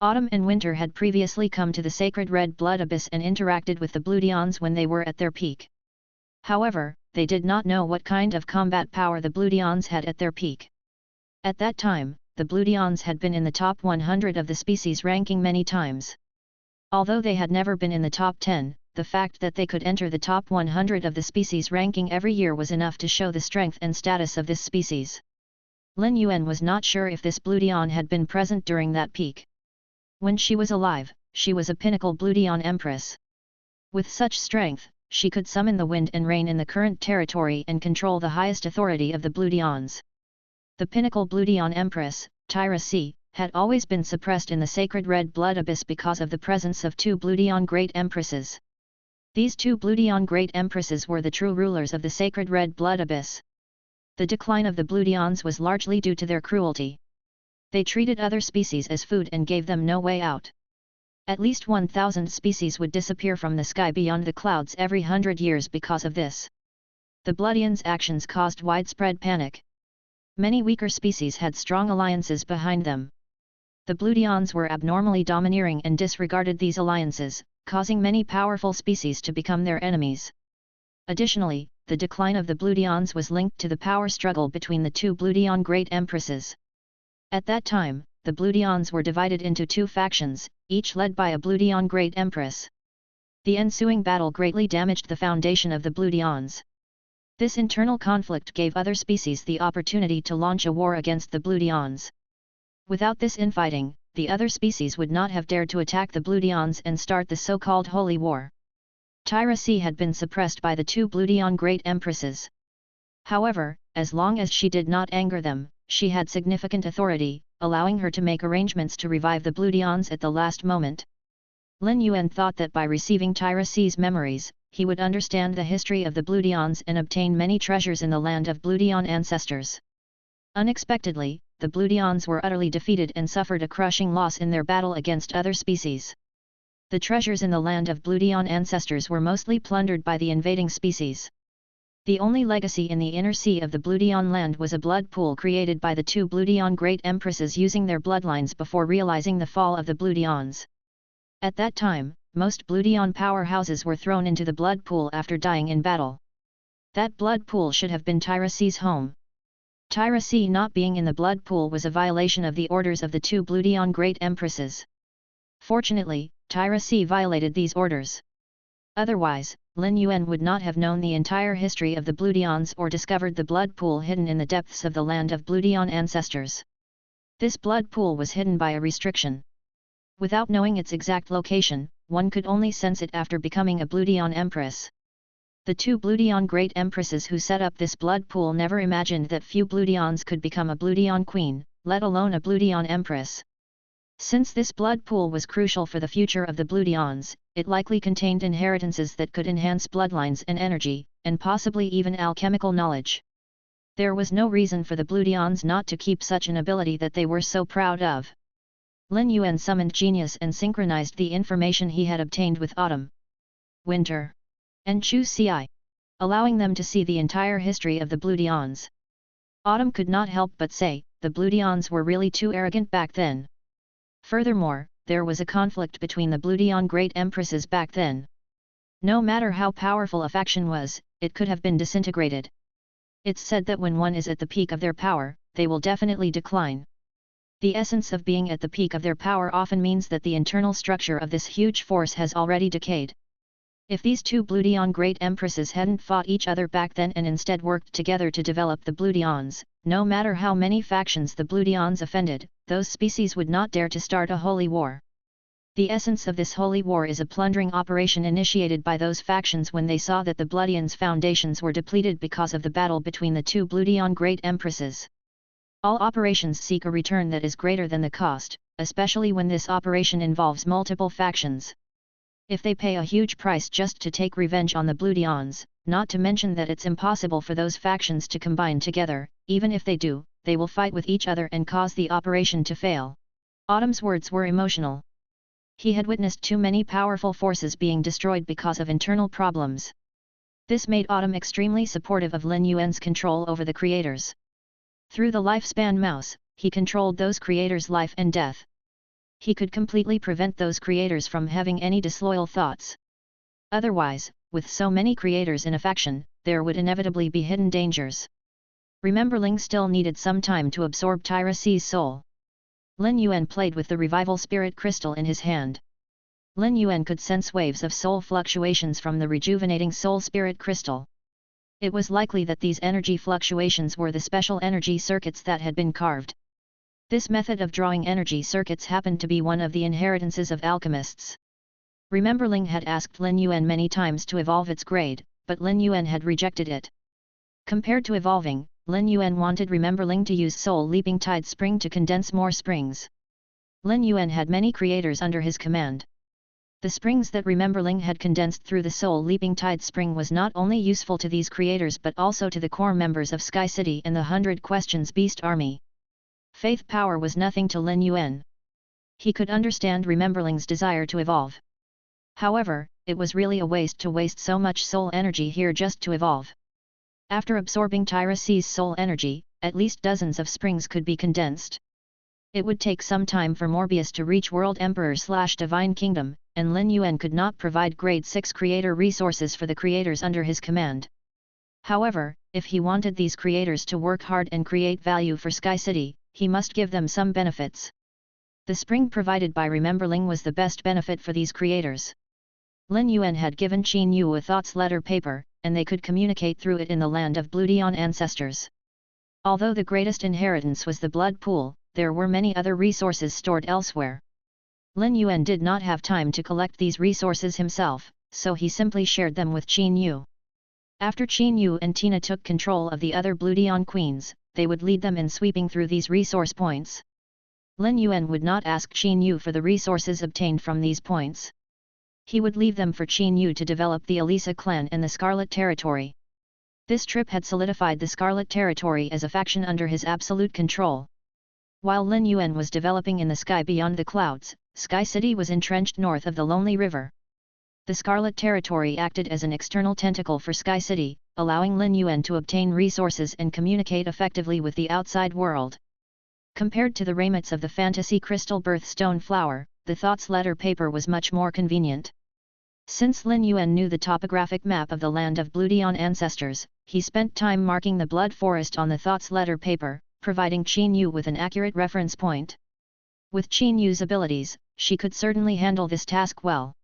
Autumn and Winter had previously come to the sacred Red Blood Abyss and interacted with the Bloodions when they were at their peak. However, they did not know what kind of combat power the Bloodions had at their peak. At that time, the Bloodions had been in the top 100 of the species ranking many times. Although they had never been in the top 10, the fact that they could enter the top 100 of the species ranking every year was enough to show the strength and status of this species. Lin Yuan was not sure if this Bloodion had been present during that peak. When she was alive, she was a pinnacle Bloodion Empress. With such strength, she could summon the wind and rain in the current territory and control the highest authority of the Bloodions. The pinnacle Bloodion Empress, Tyra C., had always been suppressed in the sacred Red Blood Abyss because of the presence of 2 Bloodion Great Empresses. These 2 Bloodion Great Empresses were the true rulers of the sacred Red Blood Abyss. The decline of the Bloodions was largely due to their cruelty. They treated other species as food and gave them no way out. At least 1,000 species would disappear from the sky beyond the clouds every 100 years because of this. The Bloodions' actions caused widespread panic. Many weaker species had strong alliances behind them. The Bloodions were abnormally domineering and disregarded these alliances, causing many powerful species to become their enemies. Additionally, the decline of the Bloodions was linked to the power struggle between the 2 Bloodion Great Empresses. At that time, the Bloodions were divided into 2 factions, each led by a Bloodion Great Empress. The ensuing battle greatly damaged the foundation of the Bloodions. This internal conflict gave other species the opportunity to launch a war against the Bloodions. Without this infighting, the other species would not have dared to attack the Bloodions and start the so-called Holy War. Tyra C. had been suppressed by the 2 Bloodion Great Empresses. However, as long as she did not anger them, she had significant authority, allowing her to make arrangements to revive the Bloodions at the last moment. Lin Yuan thought that by receiving Tyra C.'s memories, he would understand the history of the Bloodions and obtain many treasures in the land of Bloodion ancestors. Unexpectedly, the Bloodions were utterly defeated and suffered a crushing loss in their battle against other species. The treasures in the land of Bloodion ancestors were mostly plundered by the invading species. The only legacy in the inner sea of the Bloodion land was a blood pool created by the 2 Bloodion Great Empresses using their bloodlines before realizing the fall of the Bloodions. At that time, most Bloodion powerhouses were thrown into the blood pool after dying in battle. That blood pool should have been Tyra C.'s home. Tyra C. not being in the blood pool was a violation of the orders of the 2 Bloodion Great Empresses. Fortunately, Tyra C. violated these orders. Otherwise, Lin Yuan would not have known the entire history of the Bloodions or discovered the blood pool hidden in the depths of the land of Bloodion ancestors. This blood pool was hidden by a restriction. Without knowing its exact location, one could only sense it after becoming a Bloodion Empress. The 2 Bloodion Great Empresses who set up this blood pool never imagined that few Bloodions could become a Bloodion Queen, let alone a Bloodion Empress. Since this blood pool was crucial for the future of the Bloodions, it likely contained inheritances that could enhance bloodlines and energy, and possibly even alchemical knowledge. There was no reason for the Bloodions not to keep such an ability that they were so proud of. Lin Yuan summoned Genius and synchronized the information he had obtained with Autumn, Winter, and Chu Ci, allowing them to see the entire history of the Bloodions. Autumn could not help but say, the Bloodions were really too arrogant back then. Furthermore, there was a conflict between the Bloodion Great Empresses back then. No matter how powerful a faction was, it could have been disintegrated. It's said that when one is at the peak of their power, they will definitely decline. The essence of being at the peak of their power often means that the internal structure of this huge force has already decayed. If these two Bloodion great empresses hadn't fought each other back then and instead worked together to develop the Bloodions, no matter how many factions the Bloodions offended, those species would not dare to start a holy war. The essence of this holy war is a plundering operation initiated by those factions when they saw that the Bloodions' foundations were depleted because of the battle between the two Bloodion great empresses. All operations seek a return that is greater than the cost, especially when this operation involves multiple factions. If they pay a huge price just to take revenge on the Bloodions, not to mention that it's impossible for those factions to combine together, even if they do, they will fight with each other and cause the operation to fail. Autumn's words were emotional. He had witnessed too many powerful forces being destroyed because of internal problems. This made Autumn extremely supportive of Lin Yuan's control over the creators. Through the lifespan mouse, he controlled those creators' life and death. He could completely prevent those creators from having any disloyal thoughts. Otherwise, with so many creators in a faction, there would inevitably be hidden dangers. Rememberling still needed some time to absorb Tyra C's soul. Lin Yuan played with the revival spirit crystal in his hand. Lin Yuan could sense waves of soul fluctuations from the rejuvenating soul spirit crystal. It was likely that these energy fluctuations were the special energy circuits that had been carved. This method of drawing energy circuits happened to be one of the inheritances of alchemists. Rememberling had asked Lin Yuan many times to evolve its grade, but Lin Yuan had rejected it. Compared to evolving, Lin Yuan wanted Rememberling to use Soul Leaping Tide Spring to condense more springs. Lin Yuan had many creators under his command. The springs that Rememberling had condensed through the Soul Leaping Tide Spring was not only useful to these creators but also to the core members of Sky City and the 100 Questions Beast Army. Faith power was nothing to Lin Yuan. He could understand Rememberling's desire to evolve. However, it was really a waste to waste so much soul energy here just to evolve. After absorbing Tyra C's soul energy, at least dozens of springs could be condensed. It would take some time for Morbius to reach World Emperor/Divine Kingdom, and Lin Yuan could not provide grade 6 creator resources for the creators under his command. However, if he wanted these creators to work hard and create value for Sky City, he must give them some benefits. The spring provided by Rememberling was the best benefit for these creators. Lin Yuan had given Qin Yu a thoughts letter paper, and they could communicate through it in the land of Bloodion ancestors. Although the greatest inheritance was the blood pool, there were many other resources stored elsewhere. Lin Yuan did not have time to collect these resources himself, so he simply shared them with Qin Yu. After Qin Yu and Tina took control of the other Bloodion queens, they would lead them in sweeping through these resource points. Lin Yuan would not ask Qin Yu for the resources obtained from these points. He would leave them for Qin Yu to develop the Elisa clan and the Scarlet Territory. This trip had solidified the Scarlet Territory as a faction under his absolute control. While Lin Yuan was developing in the sky beyond the clouds, Sky City was entrenched north of the Lonely River. The Scarlet Territory acted as an external tentacle for Sky City, allowing Lin Yuan to obtain resources and communicate effectively with the outside world. Compared to the raimets of the fantasy crystal birthstone flower, the thoughts letter paper was much more convenient. Since Lin Yuan knew the topographic map of the land of Bloodion ancestors, he spent time marking the blood forest on the thoughts letter paper, providing Qin Yu with an accurate reference point. With Qin Yu's abilities, she could certainly handle this task well.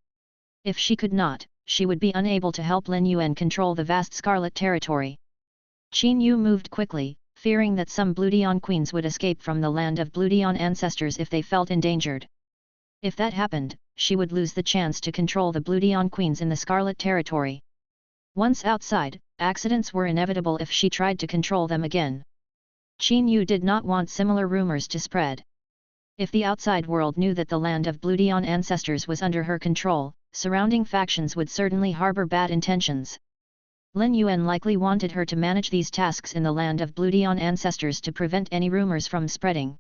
If she could not, she would be unable to help Lin Yuan control the vast Scarlet Territory. Qin Yu moved quickly, fearing that some Bloodion queens would escape from the land of Bloodion ancestors if they felt endangered. If that happened, she would lose the chance to control the Bloodion queens in the Scarlet Territory. Once outside, accidents were inevitable if she tried to control them again. Qin Yu did not want similar rumors to spread. If the outside world knew that the land of Bloodion ancestors was under her control, surrounding factions would certainly harbor bad intentions. Lin Yuan likely wanted her to manage these tasks in the land of Bloodion ancestors to prevent any rumors from spreading.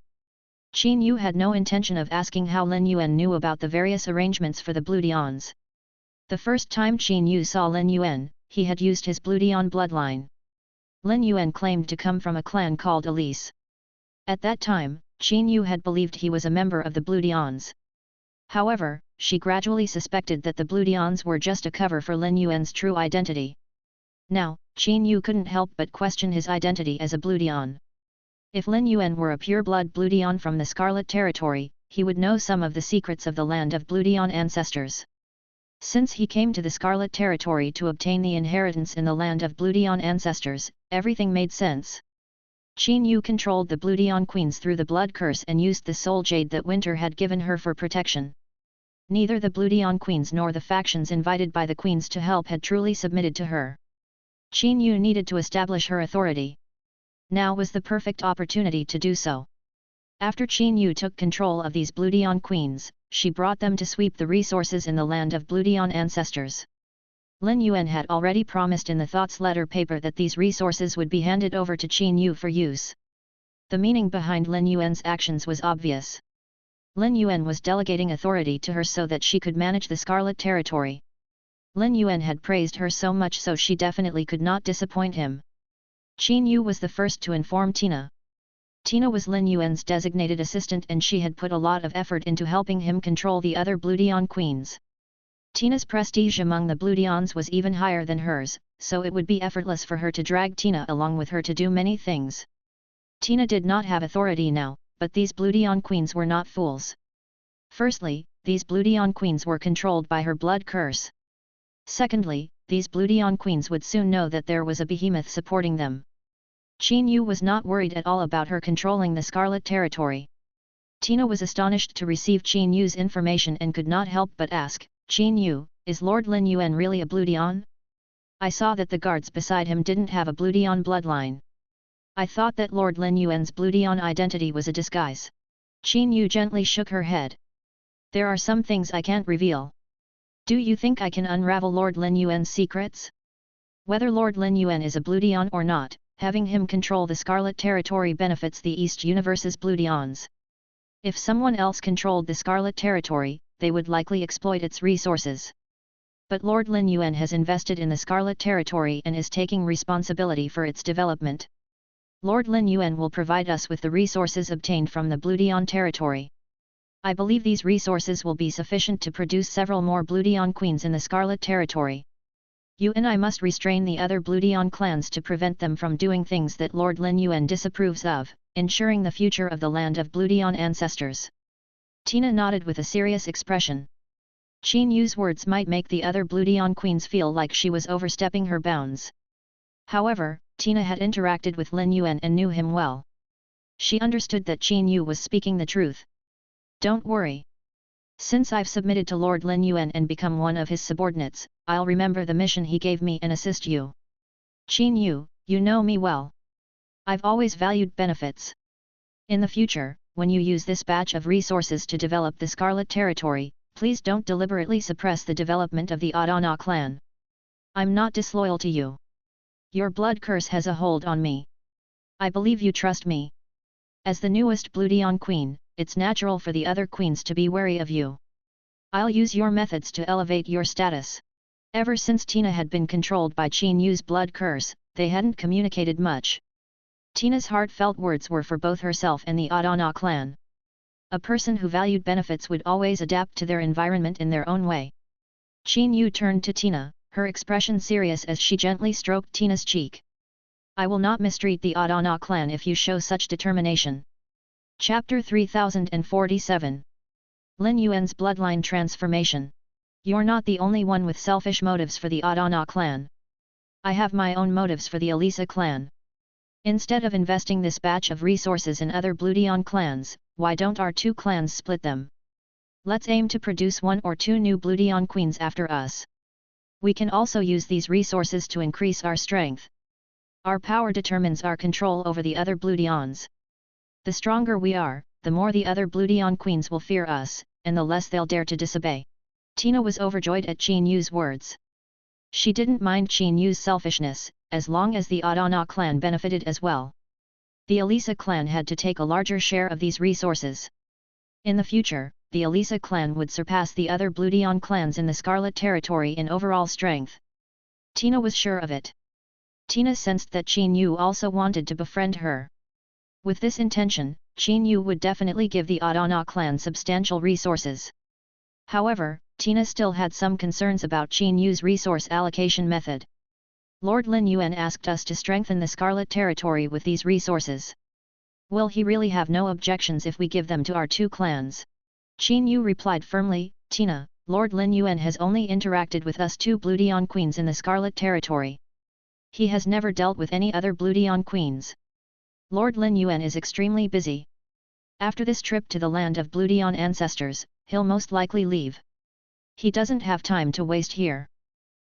Qin Yu had no intention of asking how Lin Yuan knew about the various arrangements for the Bloodions. The first time Qin Yu saw Lin Yuan, he had used his Bloodion bloodline. Lin Yuan claimed to come from a clan called Elise. At that time, Qin Yu had believed he was a member of the Bloodions. However, she gradually suspected that the Bloodions were just a cover for Lin Yuan's true identity. Now, Qin Yu couldn't help but question his identity as a Bluedian. If Lin Yuan were a pure-blood Bluedian from the Scarlet Territory, he would know some of the secrets of the land of Bluedian ancestors. Since he came to the Scarlet Territory to obtain the inheritance in the land of Bluedian ancestors, everything made sense. Qin Yu controlled the Bluedian queens through the blood curse and used the soul jade that Winter had given her for protection. Neither the Bluedian queens nor the factions invited by the queens to help had truly submitted to her. Qin Yu needed to establish her authority. Now was the perfect opportunity to do so. After Qin Yu took control of these Bluedian queens, she brought them to sweep the resources in the land of Bluedian ancestors. Lin Yuan had already promised in the Thought's letter paper that these resources would be handed over to Qin Yu for use. The meaning behind Lin Yuan's actions was obvious. Lin Yuan was delegating authority to her so that she could manage the Scarlet Territory. Lin Yuan had praised her so much so she definitely could not disappoint him. Qin Yu was the first to inform Tina. Tina was Lin Yuan's designated assistant and she had put a lot of effort into helping him control the other Bluedian queens. Tina's prestige among the Bluedians was even higher than hers, so it would be effortless for her to drag Tina along with her to do many things. Tina did not have authority now, but these Bluedian queens were not fools. Firstly, these Bluedian queens were controlled by her blood curse. Secondly, these Bluedian queens would soon know that there was a behemoth supporting them. Qin Yu was not worried at all about her controlling the Scarlet Territory. Tina was astonished to receive Qin Yu's information and could not help but ask, "Qin Yu, is Lord Lin Yuan really a Bluedian? I saw that the guards beside him didn't have a Bluedian bloodline. I thought that Lord Lin Yuan's Bluedian identity was a disguise." Qin Yu gently shook her head. "There are some things I can't reveal. Do you think I can unravel Lord Lin Yuan's secrets? Whether Lord Lin Yuan is a Bluedian or not, having him control the Scarlet Territory benefits the East Universe's Bluedians. If someone else controlled the Scarlet Territory, they would likely exploit its resources. But Lord Lin Yuan has invested in the Scarlet Territory and is taking responsibility for its development. Lord Lin Yuan will provide us with the resources obtained from the Bluedian territory. I believe these resources will be sufficient to produce several more Bluedian queens in the Scarlet Territory. You and I must restrain the other Bluedian clans to prevent them from doing things that Lord Lin Yuan disapproves of, ensuring the future of the land of Bluedian ancestors." Tina nodded with a serious expression. Qin Yu's words might make the other Bluedian queens feel like she was overstepping her bounds. However, Tina had interacted with Lin Yuan and knew him well. She understood that Qin Yu was speaking the truth. "Don't worry. Since I've submitted to Lord Lin Yuan and become one of his subordinates, I'll remember the mission he gave me and assist you. Qin Yu, you know me well. I've always valued benefits. In the future, when you use this batch of resources to develop the Scarlet Territory, please don't deliberately suppress the development of the Adana clan. I'm not disloyal to you. Your blood curse has a hold on me. I believe you trust me. As the newest Bluedian queen, it's natural for the other queens to be wary of you. I'll use your methods to elevate your status." Ever since Tina had been controlled by Qin Yu's blood curse, they hadn't communicated much. Tina's heartfelt words were for both herself and the Adana clan. A person who valued benefits would always adapt to their environment in their own way. Qin Yu turned to Tina, her expression serious as she gently stroked Tina's cheek. "I will not mistreat the Adana clan if you show such determination." Chapter 3047. Lin Yuan's bloodline transformation. You're not the only one with selfish motives for the Adana clan. I have my own motives for the Elisa clan. Instead of investing this batch of resources in other Bluedian clans, why don't our two clans split them? Let's aim to produce one or two new Bluedian queens after us. We can also use these resources to increase our strength. Our power determines our control over the other Bluedians. The stronger we are, the more the other Bluedian queens will fear us, and the less they'll dare to disobey. Tina was overjoyed at Qin Yu's words. She didn't mind Qin Yu's selfishness, as long as the Adana clan benefited as well. The Elisa clan had to take a larger share of these resources. In the future, the Elisa clan would surpass the other Bluedian clans in the Scarlet Territory in overall strength. Tina was sure of it. Tina sensed that Qin Yu also wanted to befriend her. With this intention, Qin Yu would definitely give the Adana clan substantial resources. However, Tina still had some concerns about Qin Yu's resource allocation method. Lord Lin Yuan asked us to strengthen the Scarlet Territory with these resources. Will he really have no objections if we give them to our two clans? Qin Yu replied firmly, Tina, Lord Lin Yuan has only interacted with us two Bluedion queens in the Scarlet Territory. He has never dealt with any other Bluedion queens. Lord Lin Yuan is extremely busy. After this trip to the land of Bluedion ancestors, he'll most likely leave. He doesn't have time to waste here.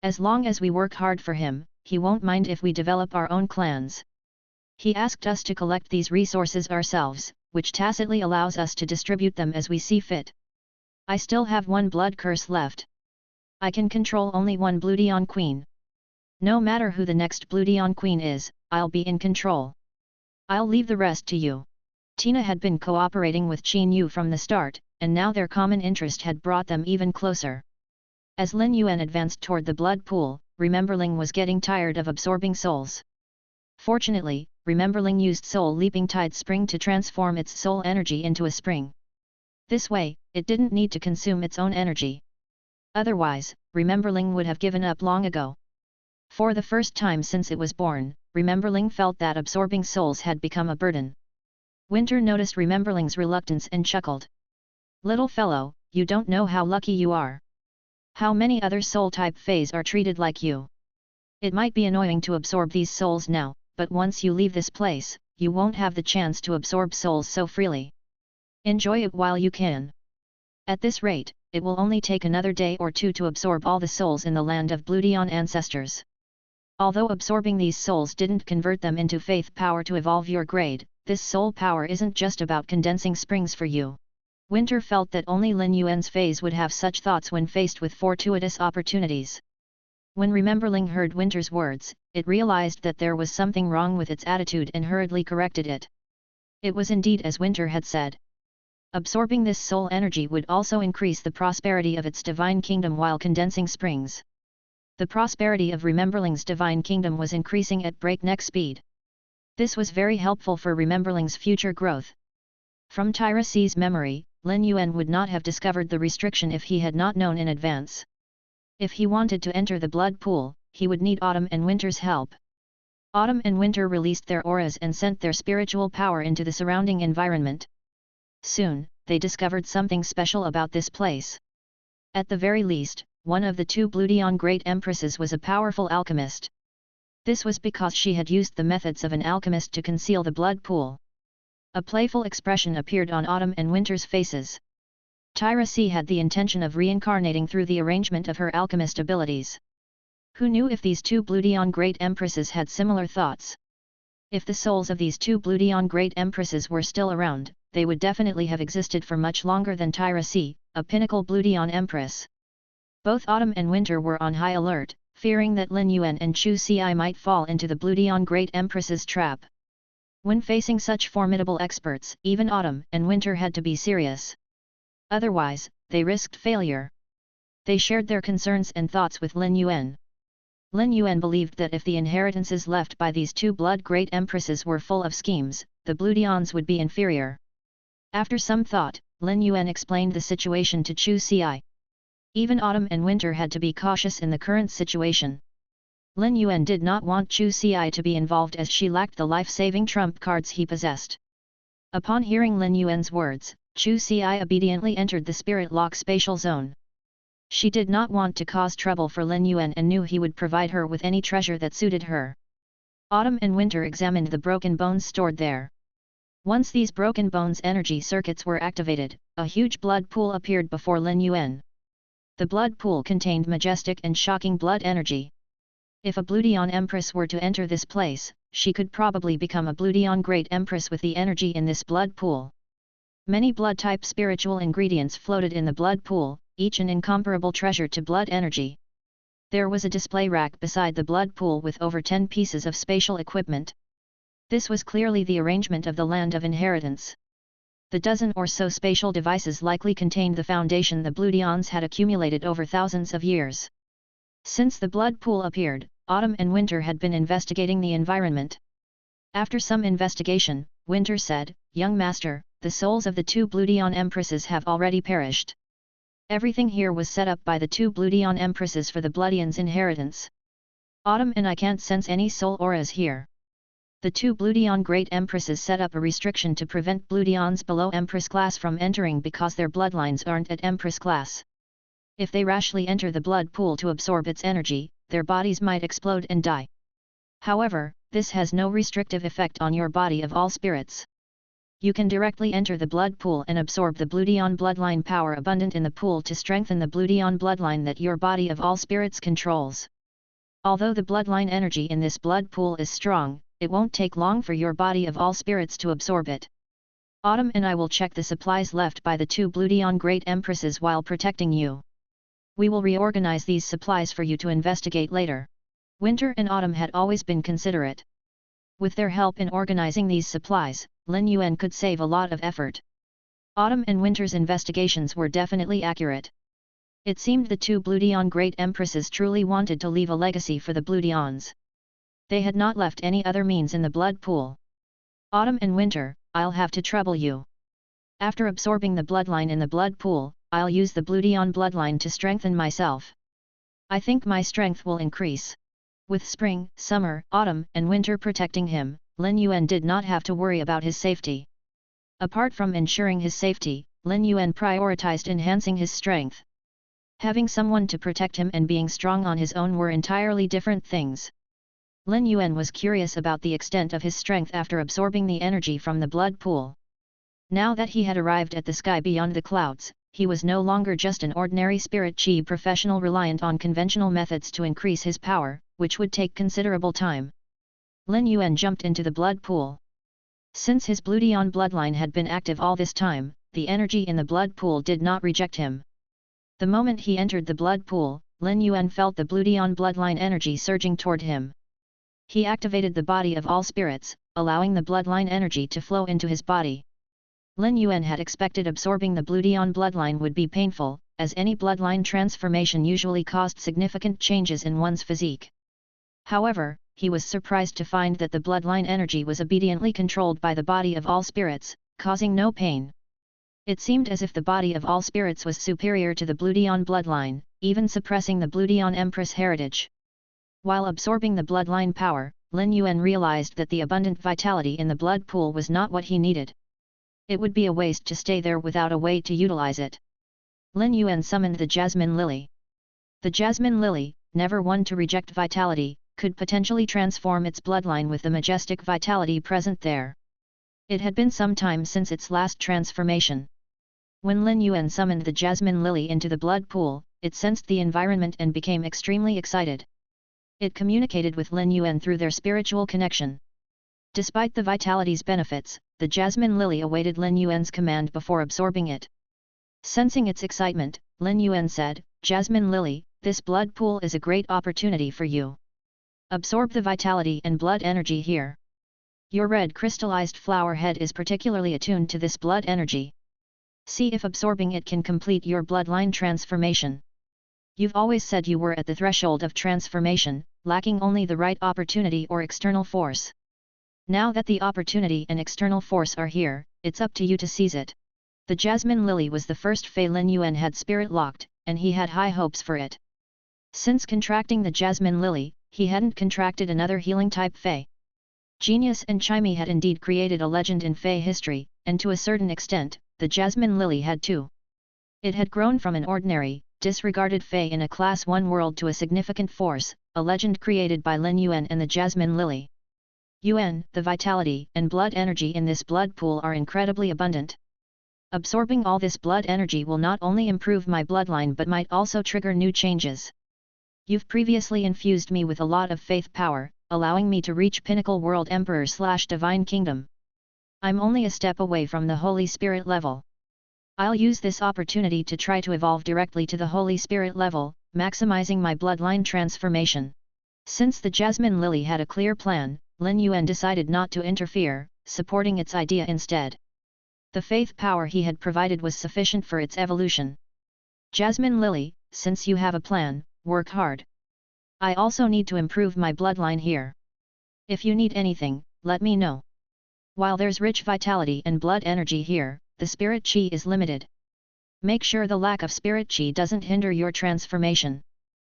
As long as we work hard for him, he won't mind if we develop our own clans. He asked us to collect these resources ourselves, which tacitly allows us to distribute them as we see fit. I still have one blood curse left. I can control only one Bluedion queen. No matter who the next Bluedion queen is, I'll be in control. I'll leave the rest to you. Tina had been cooperating with Qin Yu from the start, and now their common interest had brought them even closer. As Lin Yuan advanced toward the blood pool, Rememberling was getting tired of absorbing souls. Fortunately, Rememberling used Soul Leaping Tide Spring to transform its soul energy into a spring. This way, it didn't need to consume its own energy. Otherwise, Rememberling would have given up long ago. For the first time since it was born, Rememberling felt that absorbing souls had become a burden. Winter noticed Rememberling's reluctance and chuckled. Little fellow, you don't know how lucky you are. How many other soul-type feys are treated like you? It might be annoying to absorb these souls now, but once you leave this place, you won't have the chance to absorb souls so freely. Enjoy it while you can. At this rate, it will only take another day or two to absorb all the souls in the land of Bluedion ancestors. Although absorbing these souls didn't convert them into faith power to evolve your grade, this soul power isn't just about condensing springs for you. Winter felt that only Lin Yuan's feys would have such thoughts when faced with fortuitous opportunities. When Rememberling heard Winter's words, it realized that there was something wrong with its attitude and hurriedly corrected it. It was indeed as Winter had said. Absorbing this soul energy would also increase the prosperity of its divine kingdom while condensing springs. The prosperity of Rememberling's divine kingdom was increasing at breakneck speed. This was very helpful for Rememberling's future growth. From Tyrace's memory, Lin Yuan would not have discovered the restriction if he had not known in advance. If he wanted to enter the blood pool, he would need Autumn and Winter's help. Autumn and Winter released their auras and sent their spiritual power into the surrounding environment. Soon, they discovered something special about this place. At the very least, one of the two Bluedion Great Empresses was a powerful alchemist. This was because she had used the methods of an alchemist to conceal the blood pool. A playful expression appeared on Autumn and Winter's faces. Tyrace had the intention of reincarnating through the arrangement of her alchemist abilities. Who knew if these two Bluedion Great Empresses had similar thoughts? If the souls of these two Bluedion Great Empresses were still around, they would definitely have existed for much longer than Tyrace, a pinnacle Bluedion Empress. Both Autumn and Winter were on high alert, fearing that Lin Yuan and Chu Ci might fall into the Bluedion Great Empress's trap. When facing such formidable experts, even Autumn and Winter had to be serious. Otherwise, they risked failure. They shared their concerns and thoughts with Lin Yuan. Lin Yuan believed that if the inheritances left by these two blood great empresses were full of schemes, the Bluedions would be inferior. After some thought, Lin Yuan explained the situation to Chu Ci. Even Autumn and Winter had to be cautious in the current situation. Lin Yuan did not want Chu Ci to be involved as she lacked the life-saving trump cards he possessed. Upon hearing Lin Yuan's words, Chu Ci obediently entered the spirit lock spatial zone. She did not want to cause trouble for Lin Yuan and knew he would provide her with any treasure that suited her. Autumn and Winter examined the broken bones stored there. Once these broken bones energy circuits were activated, a huge blood pool appeared before Lin Yuan. The blood pool contained majestic and shocking blood energy. If a Bluedion Empress were to enter this place, she could probably become a Bluedion Great Empress with the energy in this blood pool. Many blood-type spiritual ingredients floated in the blood pool, each an incomparable treasure to blood energy. There was a display rack beside the blood pool with over 10 pieces of spatial equipment. This was clearly the arrangement of the land of inheritance. The dozen or so spatial devices likely contained the foundation the Bluedions had accumulated over thousands of years. Since the blood pool appeared, Autumn and Winter had been investigating the environment. After some investigation, Winter said, "Young master, the souls of the two Bluedion Empresses have already perished. Everything here was set up by the two Bluedion Empresses for the Bloodions' inheritance. Autumn and I can't sense any soul auras here. The two Bluedion Great Empresses set up a restriction to prevent Bluedions below Empress class from entering because their bloodlines aren't at Empress class. If they rashly enter the blood pool to absorb its energy, their bodies might explode and die. However, this has no restrictive effect on your body of all spirits. You can directly enter the blood pool and absorb the Bluedion bloodline power abundant in the pool to strengthen the Bluedion bloodline that your body of all spirits controls. Although the bloodline energy in this blood pool is strong, it won't take long for your body of all spirits to absorb it. Autumn and I will check the supplies left by the two Bluedion Great Empresses while protecting you. We will reorganize these supplies for you to investigate later. Winter and Autumn had always been considerate. With their help in organizing these supplies, Lin Yuan could save a lot of effort. Autumn and Winter's investigations were definitely accurate. It seemed the two Bluedion Great Empresses truly wanted to leave a legacy for the Bluedions. They had not left any other means in the blood pool. Autumn and Winter, I'll have to trouble you. After absorbing the bloodline in the blood pool, I'll use the Bluedion bloodline to strengthen myself. I think my strength will increase. With spring, summer, autumn, and winter protecting him, Lin Yuan did not have to worry about his safety. Apart from ensuring his safety, Lin Yuan prioritized enhancing his strength. Having someone to protect him and being strong on his own were entirely different things. Lin Yuan was curious about the extent of his strength after absorbing the energy from the blood pool. Now that he had arrived at the sky beyond the clouds, he was no longer just an ordinary spirit chi professional reliant on conventional methods to increase his power, which would take considerable time. Lin Yuan jumped into the blood pool. Since his Bluedion bloodline had been active all this time, the energy in the blood pool did not reject him. The moment he entered the blood pool, Lin Yuan felt the Bluedion bloodline energy surging toward him. He activated the body of all spirits, allowing the bloodline energy to flow into his body. Lin Yuan had expected absorbing the Bluedion bloodline would be painful, as any bloodline transformation usually caused significant changes in one's physique. However, he was surprised to find that the bloodline energy was obediently controlled by the body of all spirits, causing no pain. It seemed as if the body of all spirits was superior to the Bluedion bloodline, even suppressing the Bluedion Empress heritage. While absorbing the bloodline power, Lin Yuan realized that the abundant vitality in the blood pool was not what he needed. It would be a waste to stay there without a way to utilize it. Lin Yuan summoned the Jasmine Lily. The Jasmine Lily, never one to reject vitality, could potentially transform its bloodline with the majestic vitality present there. It had been some time since its last transformation. When Lin Yuan summoned the Jasmine Lily into the blood pool, it sensed the environment and became extremely excited. It communicated with Lin Yuan through their spiritual connection. Despite the vitality's benefits, the Jasmine Lily awaited Lin Yuan's command before absorbing it. Sensing its excitement, Lin Yuan said, "Jasmine Lily, this blood pool is a great opportunity for you. Absorb the vitality and blood energy here. Your red crystallized flower head is particularly attuned to this blood energy. See if absorbing it can complete your bloodline transformation. You've always said you were at the threshold of transformation, lacking only the right opportunity or external force. Now that the opportunity and external force are here, it's up to you to seize it." The Jasmine Lily was the first Fey Lin Yuan had spirit locked, and he had high hopes for it. Since contracting the Jasmine Lily, he hadn't contracted another healing type Fey. Genius and Chimey had indeed created a legend in Fey history, and to a certain extent, the Jasmine Lily had too. It had grown from an ordinary, disregarded Fey in a Class 1 world to a significant force, a legend created by Lin Yuan and the Jasmine Lily. Yuan, the vitality and blood energy in this blood pool are incredibly abundant. Absorbing all this blood energy will not only improve my bloodline but might also trigger new changes. You've previously infused me with a lot of faith power, allowing me to reach Pinnacle World Emperor/Divine Kingdom. I'm only a step away from the Holy Spirit level. I'll use this opportunity to try to evolve directly to the Holy Spirit level, maximizing my bloodline transformation." Since the Jasmine Lily had a clear plan, Lin Yuan decided not to interfere, supporting its idea instead. The faith power he had provided was sufficient for its evolution. "Jasmine Lily, since you have a plan, work hard. I also need to improve my bloodline here. If you need anything, let me know. While there's rich vitality and blood energy here, the spirit chi is limited. Make sure the lack of spirit chi doesn't hinder your transformation.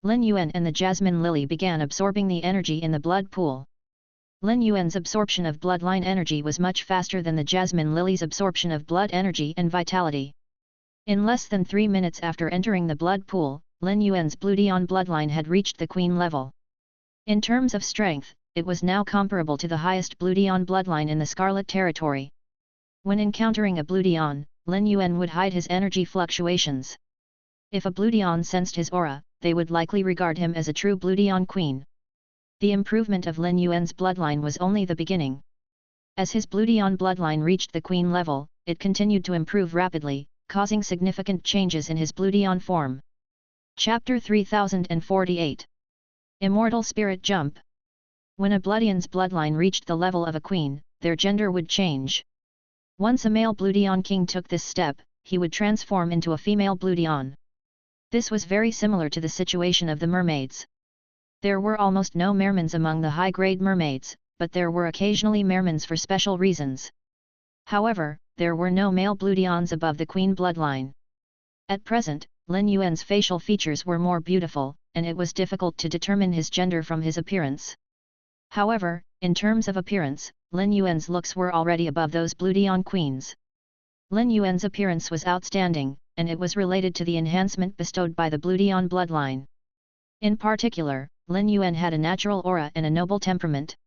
Lin Yuan and the jasmine lily began absorbing the energy in the blood pool. Lin Yuan's absorption of bloodline energy was much faster than the jasmine lily's absorption of blood energy and vitality. In less than 3 minutes after entering the blood pool, Lin Yuan's Bluedion bloodline had reached the queen level. In terms of strength, it was now comparable to the highest Bluedion bloodline in the Scarlet Territory. When encountering a Bluedion, Lin Yuan would hide his energy fluctuations. If a Bluedion sensed his aura, they would likely regard him as a true Bluedion queen. The improvement of Lin Yuan's bloodline was only the beginning. As his Bluedion bloodline reached the queen level, it continued to improve rapidly, causing significant changes in his Bluedion form. Chapter 3048 Immortal Spirit Jump. When a Bloodion's bloodline reached the level of a queen, their gender would change. Once a male Bluedion king took this step, he would transform into a female Bluedion. This was very similar to the situation of the mermaids. There were almost no mermans among the high-grade mermaids, but there were occasionally mermans for special reasons. However, there were no male Bluedions above the queen bloodline. At present, Lin Yuan's facial features were more beautiful, and it was difficult to determine his gender from his appearance. However, in terms of appearance, Lin Yuan's looks were already above those Bluedion queens. Lin Yuan's appearance was outstanding, and it was related to the enhancement bestowed by the Bluedion bloodline. In particular, Lin Yuan had a natural aura and a noble temperament.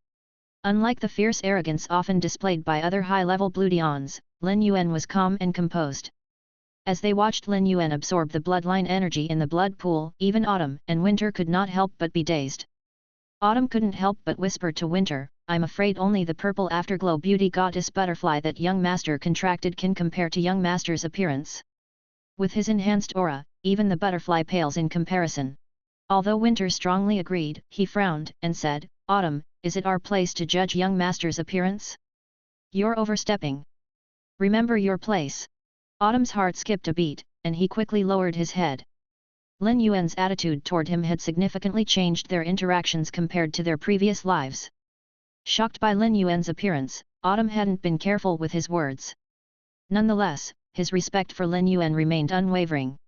Unlike the fierce arrogance often displayed by other high-level Bluedions, Lin Yuan was calm and composed. As they watched Lin Yuan absorb the bloodline energy in the blood pool, even Autumn and Winter could not help but be dazed. Autumn couldn't help but whisper to Winter, "I'm afraid only the purple afterglow beauty goddess butterfly that young master contracted can compare to young master's appearance. With his enhanced aura, even the butterfly pales in comparison." Although Winter strongly agreed, he frowned and said, "Autumn, is it our place to judge young master's appearance? You're overstepping. Remember your place." Autumn's heart skipped a beat, and he quickly lowered his head. Lin Yuan's attitude toward him had significantly changed their interactions compared to their previous lives. Shocked by Lin Yuan's appearance, Autumn hadn't been careful with his words. Nonetheless, his respect for Lin Yuan remained unwavering.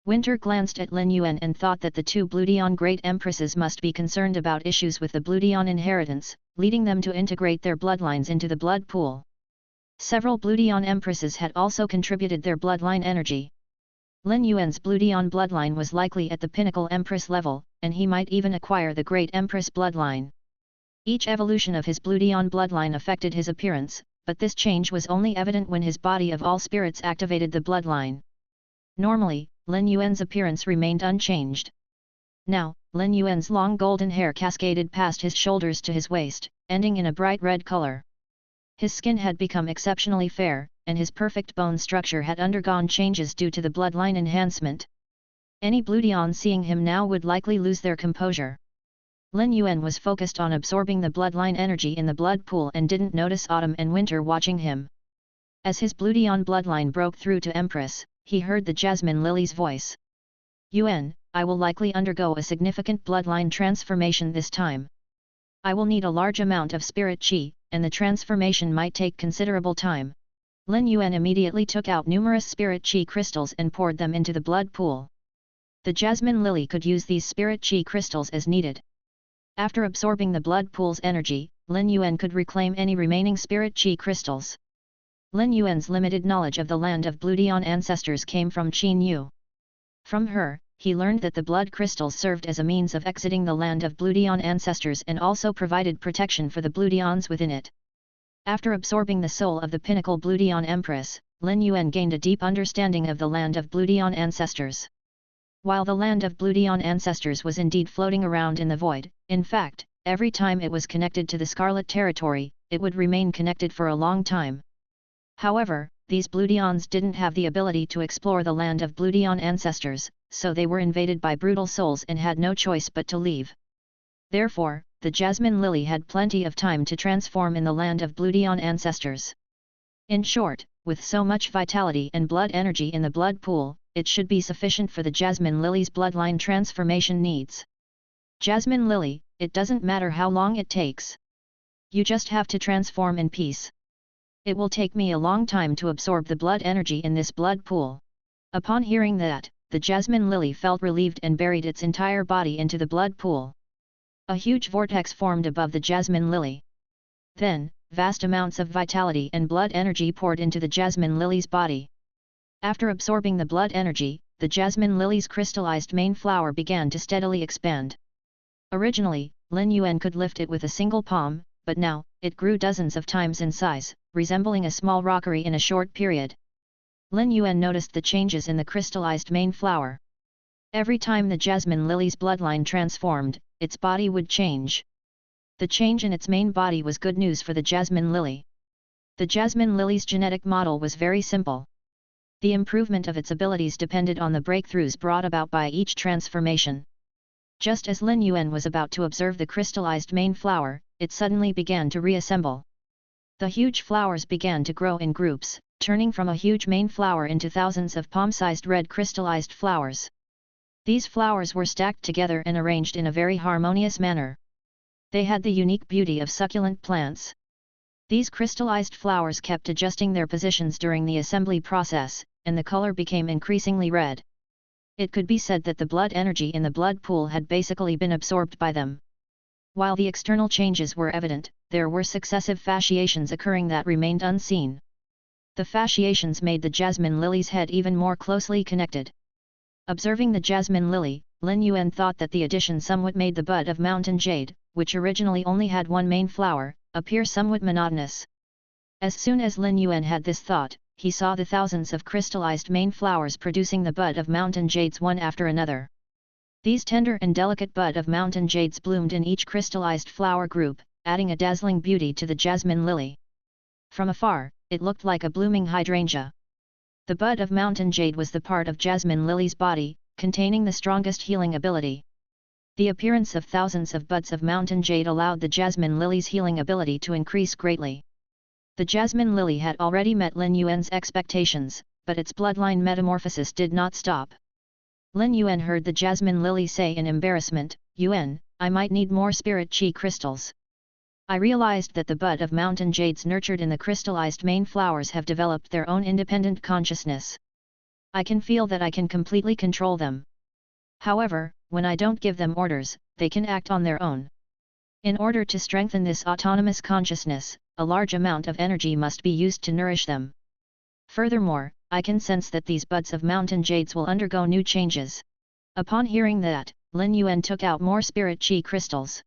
Winter glanced at Lin Yuan and thought that the two Bluedion great empresses must be concerned about issues with the Bluedion inheritance, leading them to integrate their bloodlines into the blood pool. Several Bluedion empresses had also contributed their bloodline energy. Lin Yuan's Bluedion bloodline was likely at the pinnacle empress level, and he might even acquire the great empress bloodline. Each evolution of his Bluedion bloodline affected his appearance, but this change was only evident when his body of all spirits activated the bloodline. Normally, Lin Yuan's appearance remained unchanged. Now, Lin Yuan's long golden hair cascaded past his shoulders to his waist, ending in a bright red color. His skin had become exceptionally fair, and his perfect bone structure had undergone changes due to the bloodline enhancement. Any Bluedion seeing him now would likely lose their composure. Lin Yuan was focused on absorbing the bloodline energy in the blood pool and didn't notice Autumn and Winter watching him. As his Bluedion bloodline broke through to Empress, he heard the Jasmine Lily's voice. "Yuan, I will likely undergo a significant bloodline transformation this time. I will need a large amount of spirit qi, and the transformation might take considerable time." Lin Yuan immediately took out numerous spirit qi crystals and poured them into the blood pool. The Jasmine Lily could use these spirit qi crystals as needed. After absorbing the blood pool's energy, Lin Yuan could reclaim any remaining spirit qi crystals. Lin Yuan's limited knowledge of the land of Bluedion ancestors came from Qin Yu. From her, he learned that the blood crystals served as a means of exiting the land of Bluedion ancestors and also provided protection for the Bluedions within it. After absorbing the soul of the pinnacle Bluedion Empress, Lin Yuan gained a deep understanding of the land of Bluedion ancestors. While the land of Bluedion ancestors was indeed floating around in the void, in fact, every time it was connected to the Scarlet Territory, it would remain connected for a long time. However, these Bluedions didn't have the ability to explore the land of Bluedion ancestors, so they were invaded by brutal souls and had no choice but to leave. Therefore, the Jasmine Lily had plenty of time to transform in the land of Bluedion ancestors. In short, with so much vitality and blood energy in the blood pool, it should be sufficient for the Jasmine Lily's bloodline transformation needs. Jasmine Lily, it doesn't matter how long it takes. You just have to transform in peace. It will take me a long time to absorb the blood energy in this blood pool. Upon hearing that, the jasmine lily felt relieved and buried its entire body into the blood pool. A huge vortex formed above the jasmine lily. Then, vast amounts of vitality and blood energy poured into the jasmine lily's body. After absorbing the blood energy, the jasmine lily's crystallized main flower began to steadily expand. Originally, Lin Yuan could lift it with a single palm, but now, it grew dozens of times in size, resembling a small rockery in a short period. Lin Yuan noticed the changes in the crystallized main flower. Every time the jasmine lily's bloodline transformed, its body would change. The change in its main body was good news for the jasmine lily. The jasmine lily's genetic model was very simple. The improvement of its abilities depended on the breakthroughs brought about by each transformation. Just as Lin Yuan was about to observe the crystallized main flower, it suddenly began to reassemble. The huge flowers began to grow in groups, turning from a huge main flower into thousands of palm-sized red crystallized flowers. These flowers were stacked together and arranged in a very harmonious manner. They had the unique beauty of succulent plants. These crystallized flowers kept adjusting their positions during the assembly process, and the color became increasingly red. It could be said that the blood energy in the blood pool had basically been absorbed by them. While the external changes were evident, there were successive fasciations occurring that remained unseen. The fasciations made the jasmine lily's head even more closely connected. Observing the jasmine lily, Lin Yuan thought that the addition somewhat made the bud of mountain jade, which originally only had one main flower, appear somewhat monotonous. As soon as Lin Yuan had this thought, he saw the thousands of crystallized main flowers producing the bud of mountain jades one after another. These tender and delicate bud of mountain jades bloomed in each crystallized flower group, adding a dazzling beauty to the jasmine lily. From afar, it looked like a blooming hydrangea. The bud of mountain jade was the part of jasmine lily's body, containing the strongest healing ability. The appearance of thousands of buds of mountain jade allowed the jasmine lily's healing ability to increase greatly. The jasmine lily had already met Lin Yuan's expectations, but its bloodline metamorphosis did not stop. Lin Yuan heard the jasmine lily say in embarrassment, "Yuan, I might need more spirit chi crystals." I realized that the bud of mountain jades nurtured in the crystallized main flowers have developed their own independent consciousness. I can feel that I can completely control them. However, when I don't give them orders, they can act on their own. In order to strengthen this autonomous consciousness, a large amount of energy must be used to nourish them. Furthermore, I can sense that these buds of mountain jades will undergo new changes. Upon hearing that, Lin Yuan took out more spirit chi crystals.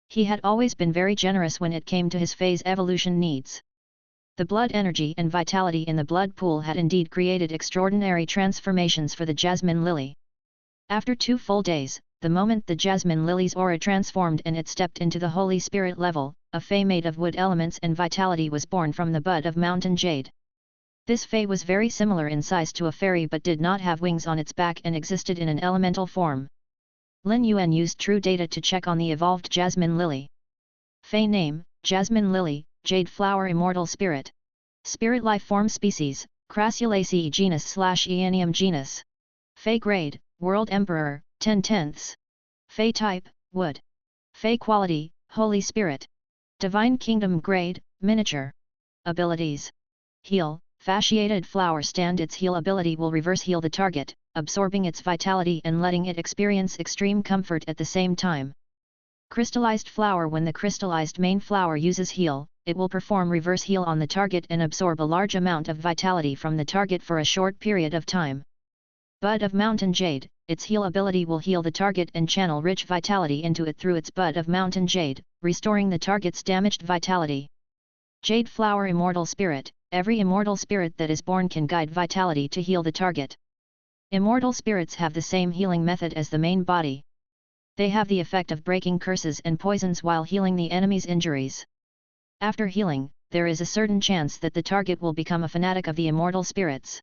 He had always been very generous when it came to his phase evolution needs. The blood energy and vitality in the blood pool had indeed created extraordinary transformations for the jasmine lily. After 2 full days, the moment the jasmine lily's aura transformed and it stepped into the Holy Spirit level, a fey made of wood elements and vitality was born from the bud of mountain jade. This fey was very similar in size to a fairy but did not have wings on its back and existed in an elemental form. Lin Yuan used true data to check on the evolved jasmine lily. Fey name, jasmine lily, jade flower immortal spirit. Spirit life form species, Crassulaceae genus/Aeneum genus. Fey grade, World Emperor, 10/10. Fey type, wood. Fey quality, Holy Spirit. Divine Kingdom grade, miniature. Abilities. Heal, fasciated flower stand. Its heal ability will reverse heal the target, absorbing its vitality and letting it experience extreme comfort at the same time. Crystallized flower. When the crystallized main flower uses heal, it will perform reverse heal on the target and absorb a large amount of vitality from the target for a short period of time. Bud of mountain jade, its heal ability will heal the target and channel rich vitality into it through its bud of mountain jade, restoring the target's damaged vitality. Jade flower immortal spirit, every immortal spirit that is born can guide vitality to heal the target. Immortal spirits have the same healing method as the main body. They have the effect of breaking curses and poisons while healing the enemy's injuries. After healing, there is a certain chance that the target will become a fanatic of the immortal spirits.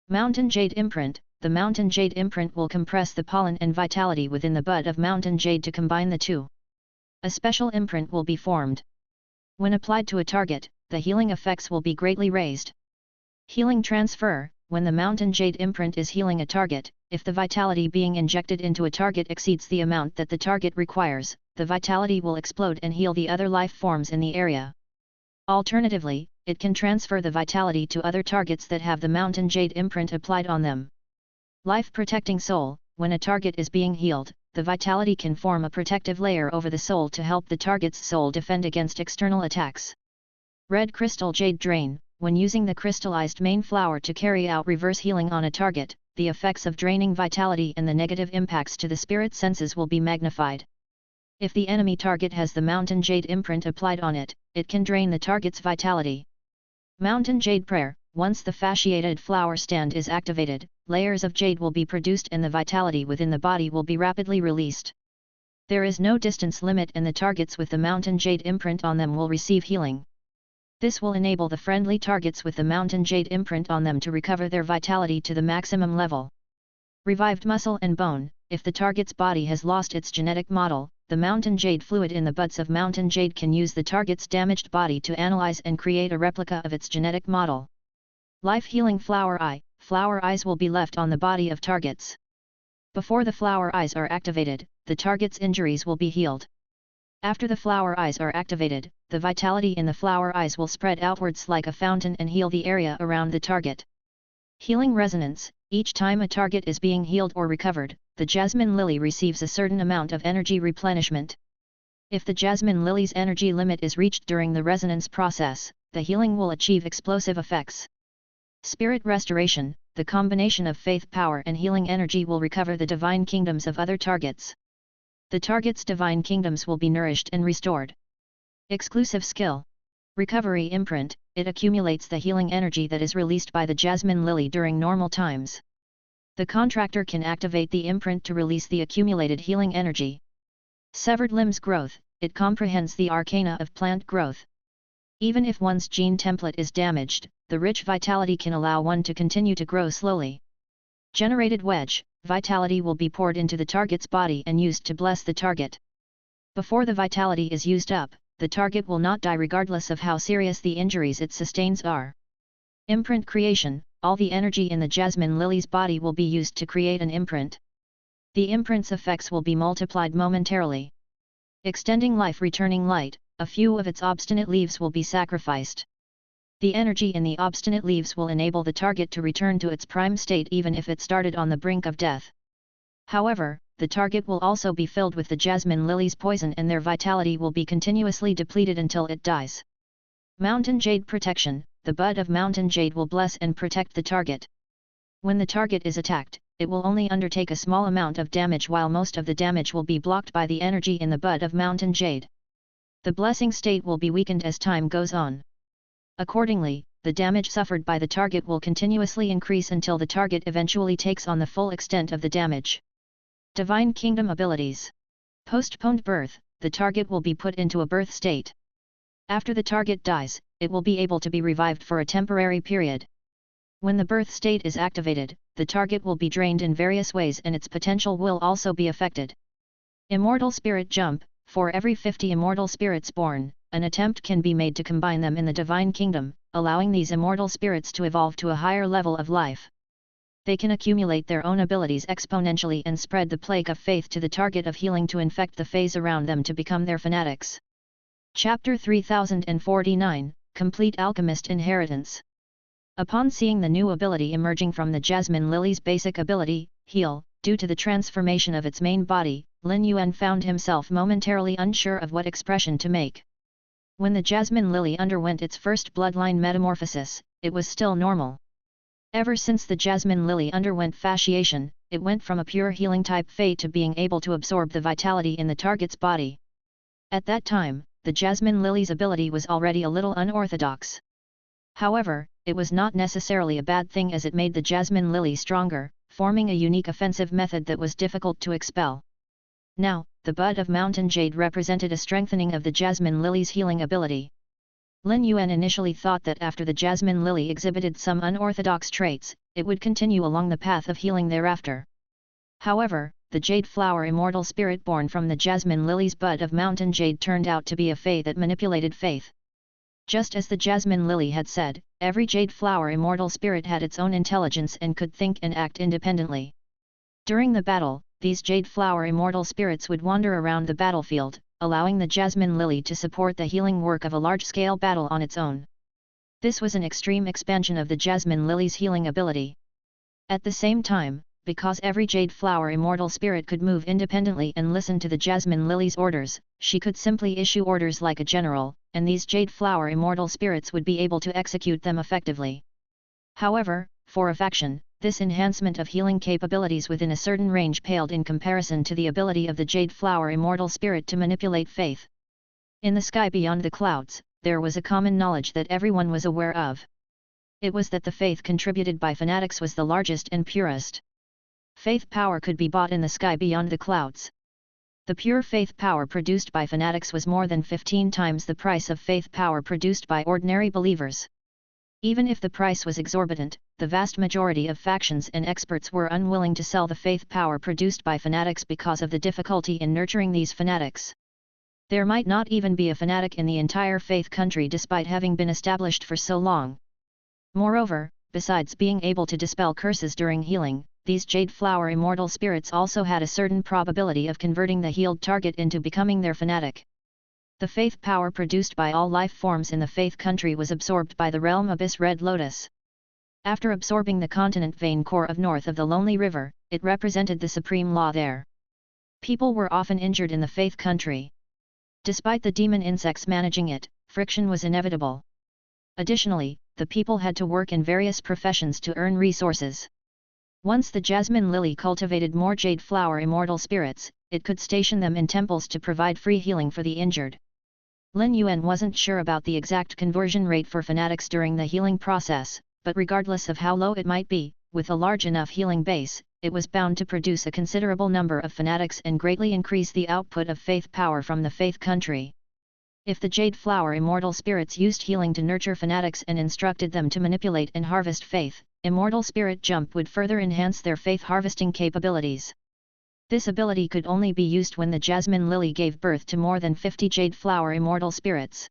Mountain jade imprint. The mountain jade imprint will compress the pollen and vitality within the bud of mountain jade to combine the two. A special imprint will be formed. When applied to a target, the healing effects will be greatly raised. Healing transfer. When the mountain jade imprint is healing a target, if the vitality being injected into a target exceeds the amount that the target requires, the vitality will explode and heal the other life forms in the area. Alternatively, it can transfer the vitality to other targets that have the mountain jade imprint applied on them. Life-protecting soul. When a target is being healed, the vitality can form a protective layer over the soul to help the target's soul defend against external attacks. Red crystal jade drain. When using the crystallized main flower to carry out reverse healing on a target, the effects of draining vitality and the negative impacts to the spirit senses will be magnified. If the enemy target has the mountain jade imprint applied on it, it can drain the target's vitality. Mountain jade prayer. Once the fasciated flower stand is activated, layers of jade will be produced and the vitality within the body will be rapidly released. There is no distance limit and the targets with the mountain jade imprint on them will receive healing. This will enable the friendly targets with the mountain jade imprint on them to recover their vitality to the maximum level. Revived muscle and bone. If the target's body has lost its genetic model, the mountain jade fluid in the buds of mountain jade can use the target's damaged body to analyze and create a replica of its genetic model. Life healing flower eye. Flower eyes will be left on the body of targets. Before the flower eyes are activated, the target's injuries will be healed. After the flower eyes are activated, the vitality in the flower eyes will spread outwards like a fountain and heal the area around the target. Healing resonance. Each time a target is being healed or recovered, the jasmine lily receives a certain amount of energy replenishment. If the jasmine lily's energy limit is reached during the resonance process, the healing will achieve explosive effects. Spirit restoration. The combination of faith power and healing energy will recover the divine kingdoms of other targets. The target's divine kingdoms will be nourished and restored. Exclusive skill. Recovery imprint. It accumulates the healing energy that is released by the jasmine lily during normal times. The contractor can activate the imprint to release the accumulated healing energy. Severed limbs growth. It comprehends the arcana of plant growth. Even if one's gene template is damaged, the rich vitality can allow one to continue to grow slowly. Generated wedge. Vitality will be poured into the target's body and used to bless the target. Before the vitality is used up, the target will not die regardless of how serious the injuries it sustains are. Imprint creation. All the energy in the jasmine lily's body will be used to create an imprint. The imprint's effects will be multiplied momentarily. Extending life, returning light. A few of its obstinate leaves will be sacrificed. The energy in the obstinate leaves will enable the target to return to its prime state even if it started on the brink of death. However, the target will also be filled with the jasmine lily's poison and their vitality will be continuously depleted until it dies. Mountain jade protection. The bud of mountain jade will bless and protect the target. When the target is attacked, it will only undertake a small amount of damage while most of the damage will be blocked by the energy in the bud of mountain jade. The blessing state will be weakened as time goes on. Accordingly, the damage suffered by the target will continuously increase until the target eventually takes on the full extent of the damage. Divine Kingdom abilities. Postponed birth. The target will be put into a birth state. After the target dies, it will be able to be revived for a temporary period. When the birth state is activated, the target will be drained in various ways and its potential will also be affected. Immortal spirit jump. For every 50 immortal spirits born, an attempt can be made to combine them in the divine kingdom, allowing these immortal spirits to evolve to a higher level of life. They can accumulate their own abilities exponentially and spread the plague of faith to the target of healing to infect the feys around them to become their fanatics. Chapter 3049, Complete Alchemist Inheritance. Upon seeing the new ability emerging from the jasmine lily's basic ability, heal, due to the transformation of its main body, Lin Yuan found himself momentarily unsure of what expression to make. When the jasmine lily underwent its first bloodline metamorphosis, it was still normal. Ever since the jasmine lily underwent fasciation, it went from a pure healing type fey to being able to absorb the vitality in the target's body. At that time, the jasmine lily's ability was already a little unorthodox. However, it was not necessarily a bad thing as it made the jasmine lily stronger, forming a unique offensive method that was difficult to expel. Now, the bud of mountain jade represented a strengthening of the jasmine lily's healing ability. Lin Yuan initially thought that after the jasmine lily exhibited some unorthodox traits, it would continue along the path of healing thereafter. However, the jade flower immortal spirit born from the jasmine lily's bud of mountain jade turned out to be a fey that manipulated faith. Just as the jasmine lily had said, every jade flower immortal spirit had its own intelligence and could think and act independently. During the battle, these jade flower immortal spirits would wander around the battlefield, allowing the jasmine lily to support the healing work of a large-scale battle on its own. This was an extreme expansion of the jasmine lily's healing ability. At the same time, because every jade flower immortal spirit could move independently and listen to the jasmine lily's orders, she could simply issue orders like a general, and these jade flower immortal spirits would be able to execute them effectively. However, for a faction, this enhancement of healing capabilities within a certain range paled in comparison to the ability of the jade flower immortal spirit to manipulate faith. In the sky beyond the clouds, there was a common knowledge that everyone was aware of. It was that the faith contributed by fanatics was the largest and purest. Faith power could be bought in the sky beyond the clouds. The pure faith power produced by fanatics was more than 15 times the price of faith power produced by ordinary believers. Even if the price was exorbitant, the vast majority of factions and experts were unwilling to sell the faith power produced by fanatics because of the difficulty in nurturing these fanatics. There might not even be a fanatic in the entire faith country despite having been established for so long. Moreover, besides being able to dispel curses during healing, these jade flower immortal spirits also had a certain probability of converting the healed target into becoming their fanatic. The faith power produced by all life forms in the faith country was absorbed by the realm abyss red lotus. After absorbing the continent vein core of north of the lonely river, it represented the supreme law there. People were often injured in the faith country. Despite the demon insects managing it, friction was inevitable. Additionally, the people had to work in various professions to earn resources. Once the jasmine lily cultivated more jade flower immortal spirits, it could station them in temples to provide free healing for the injured. Lin Yuan wasn't sure about the exact conversion rate for fanatics during the healing process, but regardless of how low it might be, with a large enough healing base, it was bound to produce a considerable number of fanatics and greatly increase the output of faith power from the faith country. If the jade flower immortal spirits used healing to nurture fanatics and instructed them to manipulate and harvest faith, immortal spirit jump would further enhance their faith harvesting capabilities. This ability could only be used when the jasmine lily gave birth to more than 50 jade flower immortal spirits.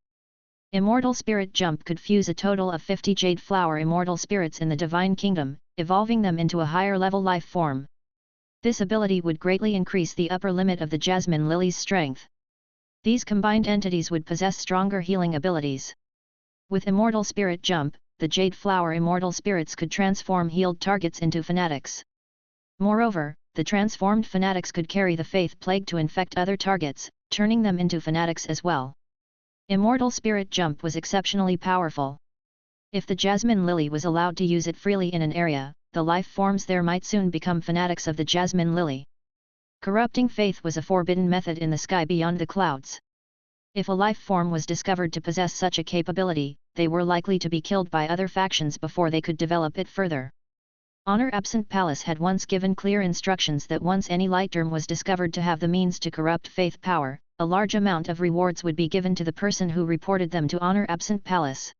Immortal spirit jump could fuse a total of 50 jade flower immortal spirits in the divine kingdom, evolving them into a higher level life form. This ability would greatly increase the upper limit of the jasmine lily's strength. These combined entities would possess stronger healing abilities. With immortal spirit jump, the jade flower immortal spirits could transform healed targets into fanatics. Moreover, the transformed fanatics could carry the faith plague to infect other targets, turning them into fanatics as well. Immortal spirit jump was exceptionally powerful. If the jasmine lily was allowed to use it freely in an area, the life forms there might soon become fanatics of the jasmine lily. Corrupting faith was a forbidden method in the sky beyond the clouds. If a life form was discovered to possess such a capability, they were likely to be killed by other factions before they could develop it further. Honor Absent Palace had once given clear instructions that once any lighterm was discovered to have the means to corrupt faith power, a large amount of rewards would be given to the person who reported them to Honor Absent Palace.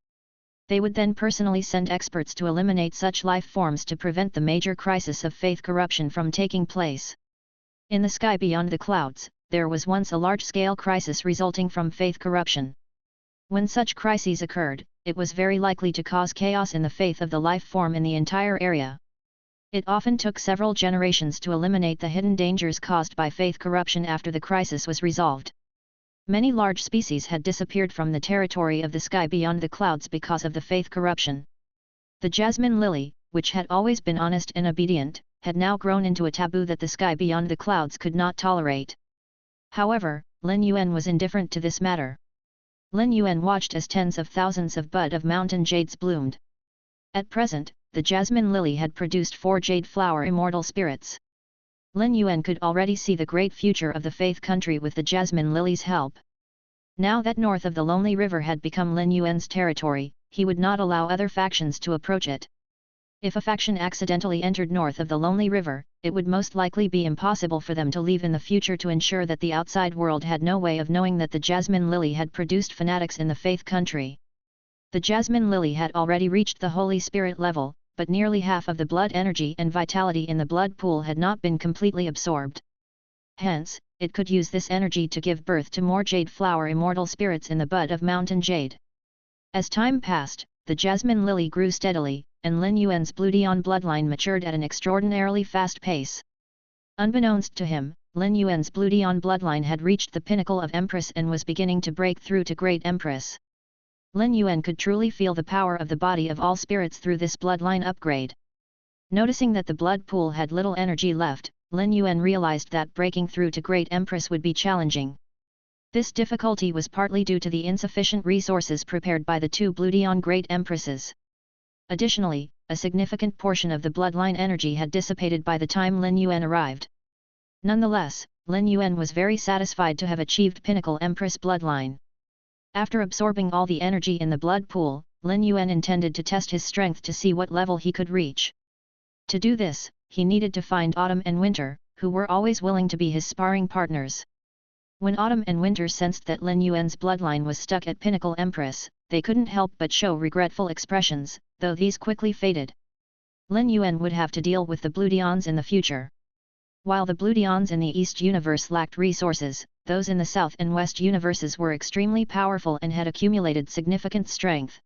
They would then personally send experts to eliminate such life forms to prevent the major crisis of faith corruption from taking place. In the sky beyond the clouds, there was once a large-scale crisis resulting from faith corruption. When such crises occurred, it was very likely to cause chaos in the faith of the life form in the entire area. It often took several generations to eliminate the hidden dangers caused by faith corruption after the crisis was resolved. Many large species had disappeared from the territory of the sky beyond the clouds because of the faith corruption. The jasmine lily, which had always been honest and obedient, had now grown into a taboo that the sky beyond the clouds could not tolerate. However, Lin Yuan was indifferent to this matter. Lin Yuan watched as tens of thousands of bud of mountain jades bloomed. At present, the jasmine lily had produced 4 jade flower immortal spirits. Lin Yuan could already see the great future of the faith country with the jasmine lily's help. Now that north of the lonely river had become Lin Yuan's territory, he would not allow other factions to approach it. If a faction accidentally entered north of the lonely river, it would most likely be impossible for them to leave in the future to ensure that the outside world had no way of knowing that the jasmine lily had produced fanatics in the faith country. The jasmine lily had already reached the Holy Spirit level, but nearly half of the blood energy and vitality in the blood pool had not been completely absorbed. Hence, it could use this energy to give birth to more jade flower immortal spirits in the bud of mountain jade. As time passed, the jasmine lily grew steadily, and Lin Yuan's Bluedion bloodline matured at an extraordinarily fast pace. Unbeknownst to him, Lin Yuan's Bluedion bloodline had reached the pinnacle of Empress and was beginning to break through to Great Empress. Lin Yuan could truly feel the power of the body of all spirits through this bloodline upgrade. Noticing that the blood pool had little energy left, Lin Yuan realized that breaking through to Great Empress would be challenging. This difficulty was partly due to the insufficient resources prepared by the two Bloodion Great Empresses. Additionally, a significant portion of the bloodline energy had dissipated by the time Lin Yuan arrived. Nonetheless, Lin Yuan was very satisfied to have achieved Pinnacle Empress bloodline. After absorbing all the energy in the blood pool, Lin Yuan intended to test his strength to see what level he could reach. To do this, he needed to find Autumn and Winter, who were always willing to be his sparring partners. When Autumn and Winter sensed that Lin Yuan's bloodline was stuck at Pinnacle Empress, they couldn't help but show regretful expressions, though these quickly faded. Lin Yuan would have to deal with the Bloodions in the future. While the Bloodions in the East universe lacked resources, those in the South and West universes were extremely powerful and had accumulated significant strength.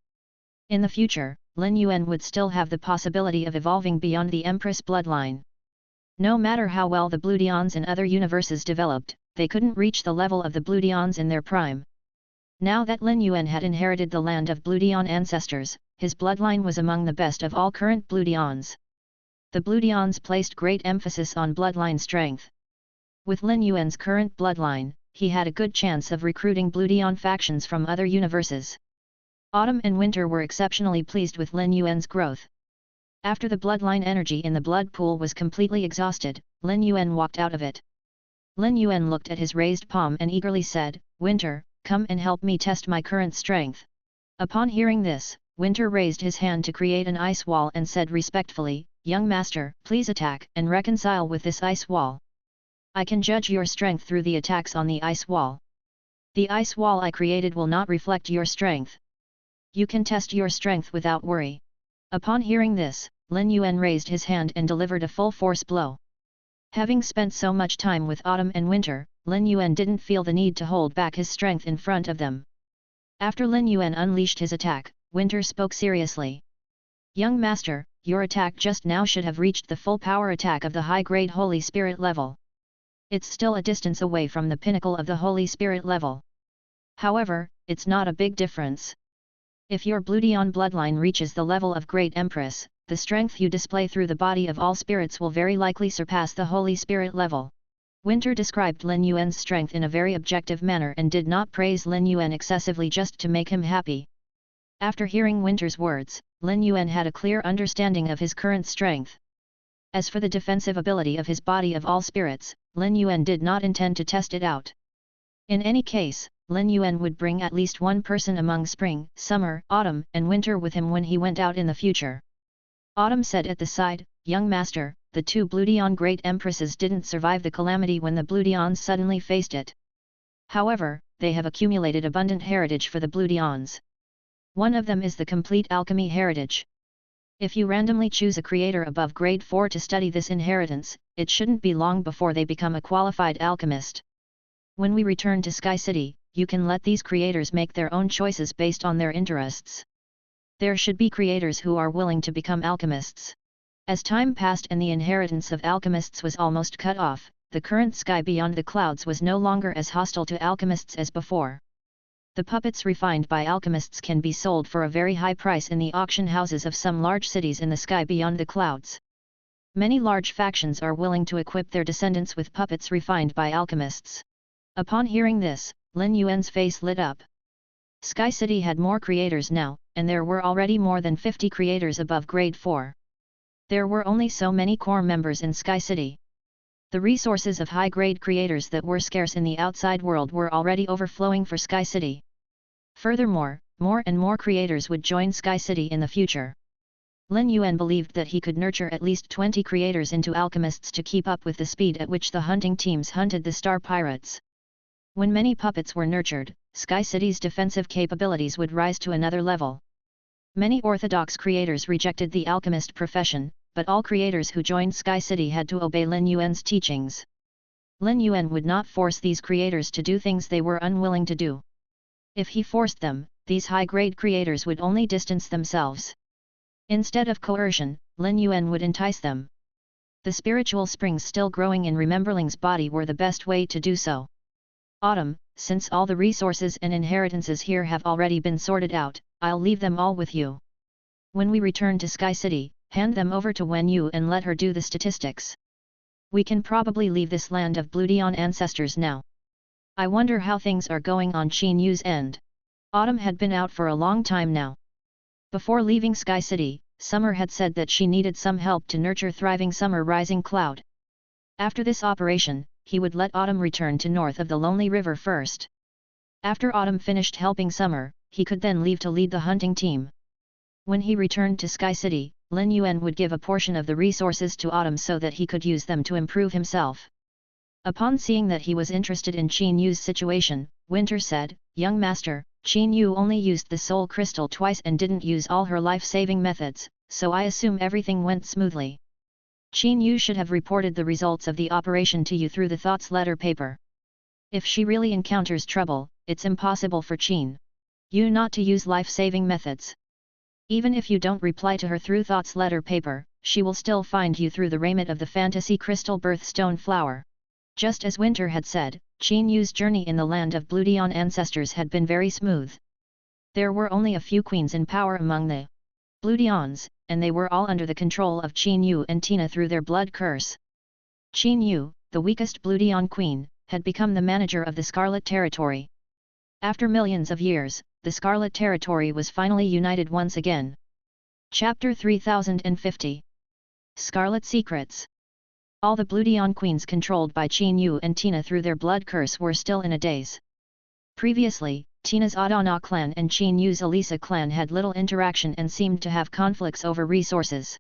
In the future, Lin Yuan would still have the possibility of evolving beyond the Empress bloodline. No matter how well the Bloodions in other universes developed, they couldn't reach the level of the Bloodions in their prime. Now that Lin Yuan had inherited the land of Bloodion ancestors, his bloodline was among the best of all current Bloodions. The Bloodions placed great emphasis on bloodline strength. With Lin Yuan's current bloodline, he had a good chance of recruiting Bloodion factions from other universes. Autumn and Winter were exceptionally pleased with Lin Yuan's growth. After the bloodline energy in the blood pool was completely exhausted, Lin Yuan walked out of it. Lin Yuan looked at his raised palm and eagerly said, "Winter, come and help me test my current strength." Upon hearing this, Winter raised his hand to create an ice wall and said respectfully, "Young master, please attack and reconcile with this ice wall. I can judge your strength through the attacks on the ice wall. The ice wall I created will not reflect your strength. You can test your strength without worry." Upon hearing this, Lin Yuan raised his hand and delivered a full force blow. Having spent so much time with Autumn and Winter, Lin Yuan didn't feel the need to hold back his strength in front of them. After Lin Yuan unleashed his attack, Winter spoke seriously. "Young master, your attack just now should have reached the full power attack of the high-grade Holy Spirit level. It's still a distance away from the pinnacle of the Holy Spirit level. However, it's not a big difference. If your Bloodion bloodline reaches the level of Great Empress, the strength you display through the body of all spirits will very likely surpass the Holy Spirit level." Winter described Lin Yuan's strength in a very objective manner and did not praise Lin Yuan excessively just to make him happy. After hearing Winter's words, Lin Yuan had a clear understanding of his current strength. As for the defensive ability of his body of all spirits, Lin Yuan did not intend to test it out. In any case, Lin Yuan would bring at least one person among spring, summer, autumn, and winter with him when he went out in the future. Autumn said at the side, "Young master, the two Bloodion Great Empresses didn't survive the calamity when the Bloodions suddenly faced it. However, they have accumulated abundant heritage for the Bloodions. One of them is the complete alchemy heritage. If you randomly choose a creator above grade 4 to study this inheritance, it shouldn't be long before they become a qualified alchemist. When we return to Sky City, you can let these creators make their own choices based on their interests. There should be creators who are willing to become alchemists." As time passed and the inheritance of alchemists was almost cut off, the current sky beyond the clouds was no longer as hostile to alchemists as before. The puppets refined by alchemists can be sold for a very high price in the auction houses of some large cities in the sky beyond the clouds. Many large factions are willing to equip their descendants with puppets refined by alchemists. Upon hearing this, Lin Yuan's face lit up. Sky City had more creators now, and there were already more than 50 creators above grade 4. There were only so many core members in Sky City. The resources of high-grade creators that were scarce in the outside world were already overflowing for Sky City. Furthermore, more and more creators would join Sky City in the future. Lin Yuan believed that he could nurture at least 20 creators into alchemists to keep up with the speed at which the hunting teams hunted the star pirates. When many puppets were nurtured, Sky City's defensive capabilities would rise to another level. Many orthodox creators rejected the alchemist profession, but all creators who joined Sky City had to obey Lin Yuan's teachings. Lin Yuan would not force these creators to do things they were unwilling to do. If he forced them, these high-grade creators would only distance themselves. Instead of coercion, Lin Yuan would entice them. The spiritual springs still growing in Rememberling's body were the best way to do so. Autumn, since all the resources and inheritances here have already been sorted out, I'll leave them all with you. When we return to Sky City, hand them over to Wen Yu and let her do the statistics. We can probably leave this land of Bloodion ancestors now. I wonder how things are going on Qin Yu's end. Autumn had been out for a long time now. Before leaving Sky City, Summer had said that she needed some help to nurture thriving Summer Rising Cloud. After this operation, he would let Autumn return to north of the Lonely River first. After Autumn finished helping Summer, he could then leave to lead the hunting team. When he returned to Sky City, Lin Yuan would give a portion of the resources to Autumn so that he could use them to improve himself. Upon seeing that he was interested in Qin Yu's situation, Winter said, "Young master, Qin Yu only used the soul crystal twice and didn't use all her life-saving methods, so I assume everything went smoothly. Qin Yu should have reported the results of the operation to you through the thoughts letter paper. If she really encounters trouble, it's impossible for Qin Yu not to use life-saving methods. Even if you don't reply to her through thoughts letter paper, she will still find you through the raiment of the fantasy crystal birthstone flower." Just as Winter had said, Qin Yu's journey in the land of Bloodion ancestors had been very smooth. There were only a few queens in power among the Bloodions, and they were all under the control of Qin Yu and Tina through their blood curse. Qin Yu, the weakest Bloodion queen, had become the manager of the Scarlet Territory. After millions of years, the Scarlet Territory was finally united once again. Chapter 3050 Scarlet Secrets. All the Bloodion queens controlled by Qin Yu and Tina through their blood curse were still in a daze. Previously, Tina's Adana clan and Qin Yu's Elisa clan had little interaction and seemed to have conflicts over resources.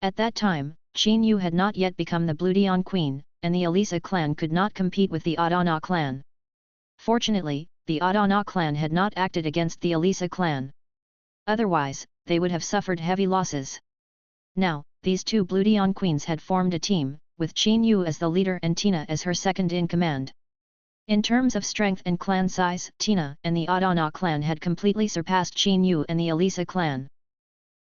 At that time, Qin Yu had not yet become the Bloodion queen, and the Elisa clan could not compete with the Adana clan. Fortunately, the Adana clan had not acted against the Elisa clan. Otherwise, they would have suffered heavy losses. Now, these two Bloodion queens had formed a team, with Qin Yu as the leader and Tina as her second-in-command. In terms of strength and clan size, Tina and the Adana clan had completely surpassed Qin Yu and the Elisa clan.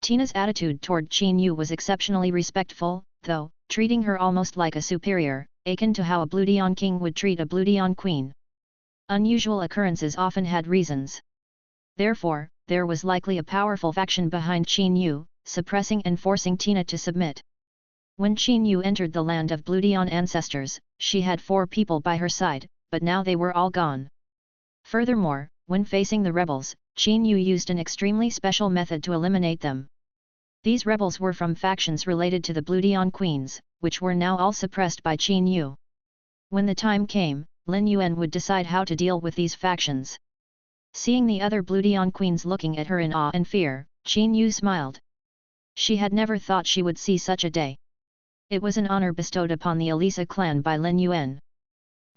Tina's attitude toward Qin Yu was exceptionally respectful, though, treating her almost like a superior, akin to how a Bloodion king would treat a Bloodion queen. Unusual occurrences often had reasons. Therefore, there was likely a powerful faction behind Qin Yu, suppressing and forcing Tina to submit. When Qin Yu entered the land of Bloodion ancestors, she had 4 people by her side, but now they were all gone. Furthermore, when facing the rebels, Qin Yu used an extremely special method to eliminate them. These rebels were from factions related to the Bloodion queens, which were now all suppressed by Qin Yu. When the time came, Lin Yuan would decide how to deal with these factions. Seeing the other Bloodion queens looking at her in awe and fear, Qin Yu smiled. She had never thought she would see such a day. It was an honor bestowed upon the Elisa clan by Lin Yuan.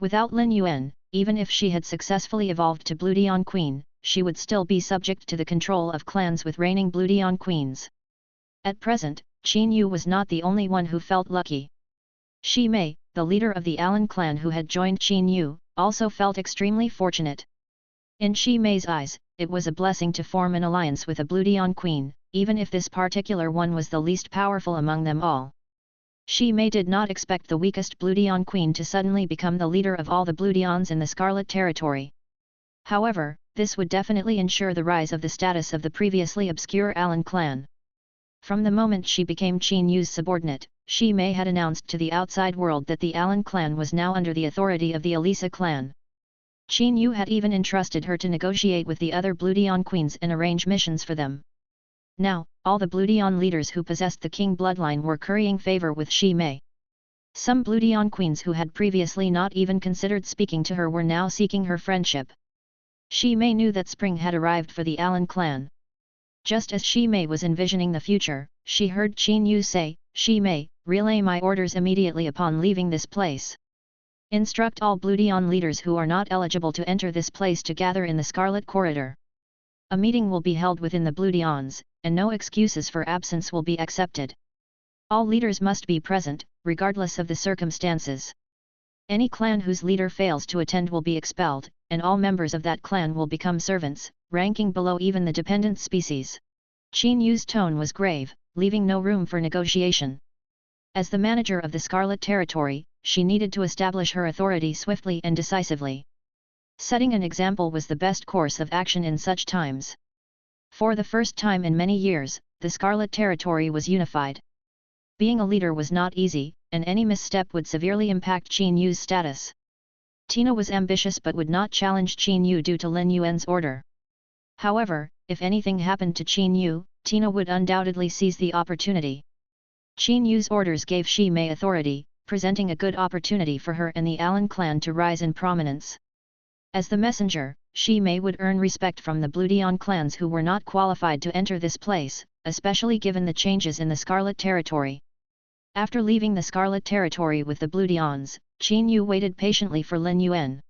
Without Lin Yuan, even if she had successfully evolved to Bloodion queen, she would still be subject to the control of clans with reigning Bloodion queens. At present, Qin Yu was not the only one who felt lucky. Shi Mei, the leader of the Alan clan who had joined Qin Yu, also felt extremely fortunate. In Shi Mei's eyes, it was a blessing to form an alliance with a Bloodion queen, even if this particular one was the least powerful among them all. Shi Mei did not expect the weakest Bloodion queen to suddenly become the leader of all the Bloodions in the Scarlet Territory. However, this would definitely ensure the rise of the status of the previously obscure Alan clan. From the moment she became Qin Yu's subordinate, Shi Mei had announced to the outside world that the Alan clan was now under the authority of the Elisa clan. Qin Yu had even entrusted her to negotiate with the other Bloodion queens and arrange missions for them. Now, all the Bloodion leaders who possessed the king bloodline were currying favor with Shi Mei. Some Bloodion queens who had previously not even considered speaking to her were now seeking her friendship. Shi Mei knew that spring had arrived for the Alan clan. Just as Shi Mei was envisioning the future, she heard Qin Yu say, "Shi Mei, relay my orders immediately upon leaving this place. Instruct all Bloodion leaders who are not eligible to enter this place to gather in the Scarlet Corridor. A meeting will be held within the Bloodions, and no excuses for absence will be accepted. All leaders must be present, regardless of the circumstances. Any clan whose leader fails to attend will be expelled, and all members of that clan will become servants, ranking below even the dependent species." Qin Yu's tone was grave, leaving no room for negotiation. As the manager of the Scarlet Territory, she needed to establish her authority swiftly and decisively. Setting an example was the best course of action in such times. For the first time in many years, the Scarlet Territory was unified. Being a leader was not easy, and any misstep would severely impact Qin Yu's status. Tina was ambitious but would not challenge Qin Yu due to Lin Yuan's order. However, if anything happened to Qin Yu, Tina would undoubtedly seize the opportunity. Qin Yu's orders gave Shi Mei authority, presenting a good opportunity for her and the Alan clan to rise in prominence. As the messenger, Shi Mei would earn respect from the Bloodion clans who were not qualified to enter this place, especially given the changes in the Scarlet Territory. After leaving the Scarlet Territory with the Bloodions, Qin Yu waited patiently for Lin Yuan.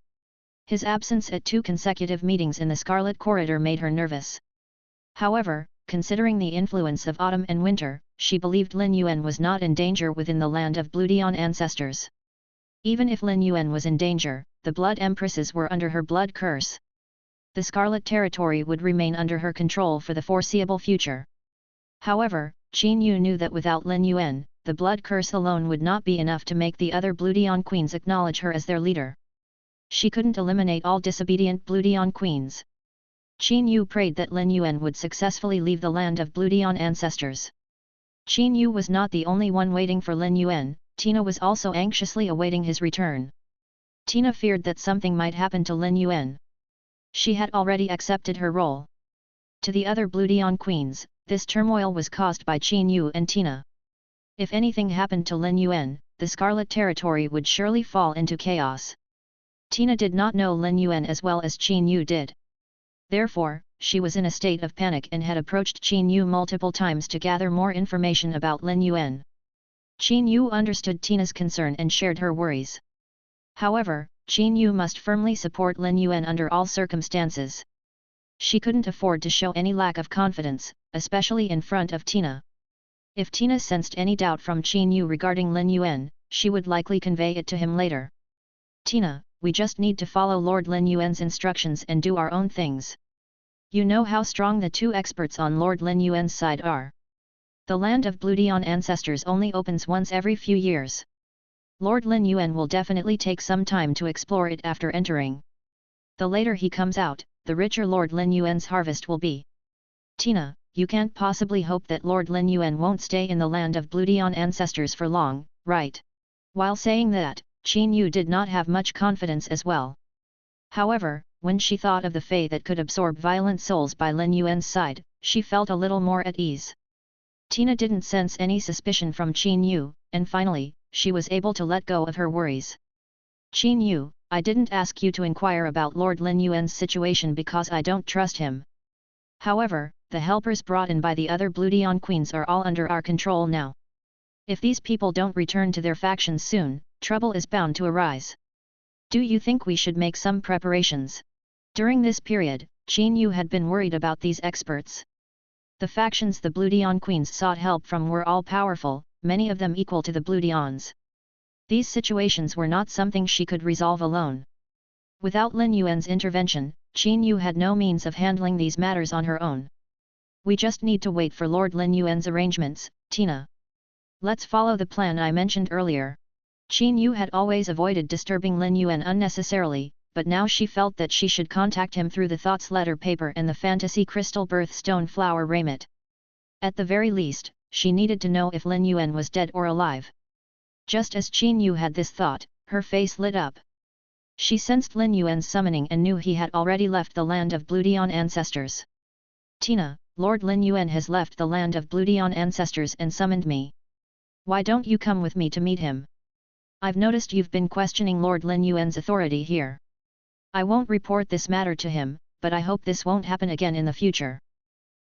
His absence at 2 consecutive meetings in the Scarlet Corridor made her nervous. However, considering the influence of autumn and winter, she believed Lin Yuan was not in danger within the land of Bloodion ancestors. Even if Lin Yuan was in danger, the Blood Empresses were under her blood curse. The Scarlet Territory would remain under her control for the foreseeable future. However, Qin Yu knew that without Lin Yuan, the blood curse alone would not be enough to make the other Bloodion queens acknowledge her as their leader. She couldn't eliminate all disobedient Bloodion queens. Qin Yu prayed that Lin Yuan would successfully leave the land of Bloodion ancestors. Qin Yu was not the only one waiting for Lin Yuan, Tina was also anxiously awaiting his return. Tina feared that something might happen to Lin Yuan. She had already accepted her role. To the other Bloodion queens, this turmoil was caused by Qin Yu and Tina. If anything happened to Lin Yuan, the Scarlet Territory would surely fall into chaos. Tina did not know Lin Yuan as well as Qin Yu did. Therefore, she was in a state of panic and had approached Qin Yu multiple times to gather more information about Lin Yuan. Qin Yu understood Tina's concern and shared her worries. However, Qin Yu must firmly support Lin Yuan under all circumstances. She couldn't afford to show any lack of confidence, especially in front of Tina. If Tina sensed any doubt from Qin Yu regarding Lin Yuan, she would likely convey it to him later. Tina, we just need to follow Lord Lin Yuan's instructions and do our own things. You know how strong the 2 experts on Lord Lin Yuan's side are. The land of Bloodion ancestors only opens once every few years. Lord Lin Yuan will definitely take some time to explore it after entering. The later he comes out, the richer Lord Lin Yuan's harvest will be. Tina, you can't possibly hope that Lord Lin Yuan won't stay in the land of Bloodion ancestors for long, right? While saying that, Qin Yu did not have much confidence as well. However, when she thought of the fey that could absorb violent souls by Lin Yuan's side, she felt a little more at ease. Tina didn't sense any suspicion from Qin Yu, and finally, she was able to let go of her worries. Qin Yu, I didn't ask you to inquire about Lord Lin Yuan's situation because I don't trust him. However, the helpers brought in by the other Bloodion queens are all under our control now. If these people don't return to their factions soon, trouble is bound to arise. Do you think we should make some preparations? During this period, Qin Yu had been worried about these experts. The factions the Bloodion queens sought help from were all powerful, many of them equal to the Bloodions. These situations were not something she could resolve alone. Without Lin Yuan's intervention, Qin Yu had no means of handling these matters on her own. We just need to wait for Lord Lin Yuan's arrangements, Tina. Let's follow the plan I mentioned earlier. Qin Yu had always avoided disturbing Lin Yuan unnecessarily, but now she felt that she should contact him through the Thoughts letter paper and the Fantasy Crystal Birthstone Flower Raiment. At the very least, she needed to know if Lin Yuan was dead or alive. Just as Qin Yu had this thought, her face lit up. She sensed Lin Yuan's summoning and knew he had already left the land of Bloodion ancestors. Tina, Lord Lin Yuan has left the land of Bloodion ancestors and summoned me. Why don't you come with me to meet him? I've noticed you've been questioning Lord Lin Yuan's authority here. I won't report this matter to him, but I hope this won't happen again in the future.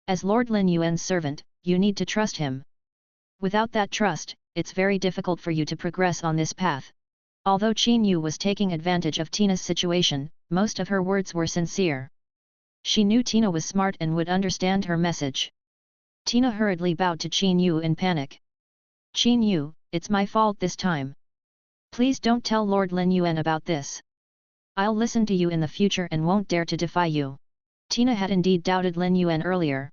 As Lord Lin Yuan's servant, you need to trust him. Without that trust, it's very difficult for you to progress on this path. Although Qin Yu was taking advantage of Tina's situation, most of her words were sincere. She knew Tina was smart and would understand her message. Tina hurriedly bowed to Qin Yu in panic. Qin Yu, it's my fault this time. Please don't tell Lord Lin Yuan about this. I'll listen to you in the future and won't dare to defy you. Tina had indeed doubted Lin Yuan earlier.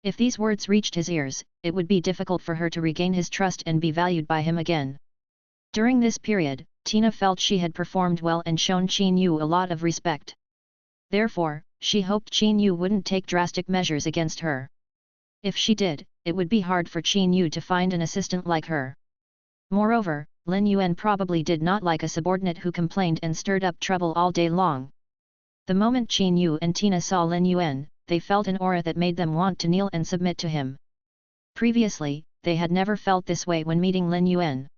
If these words reached his ears, it would be difficult for her to regain his trust and be valued by him again. During this period, Tina felt she had performed well and shown Qin Yu a lot of respect. Therefore, she hoped Qin Yu wouldn't take drastic measures against her. If she did, it would be hard for Qin Yu to find an assistant like her. Moreover, Lin Yuan probably did not like a subordinate who complained and stirred up trouble all day long. The moment Qin Yu and Tina saw Lin Yuan, they felt an aura that made them want to kneel and submit to him. Previously, they had never felt this way when meeting Lin Yuan.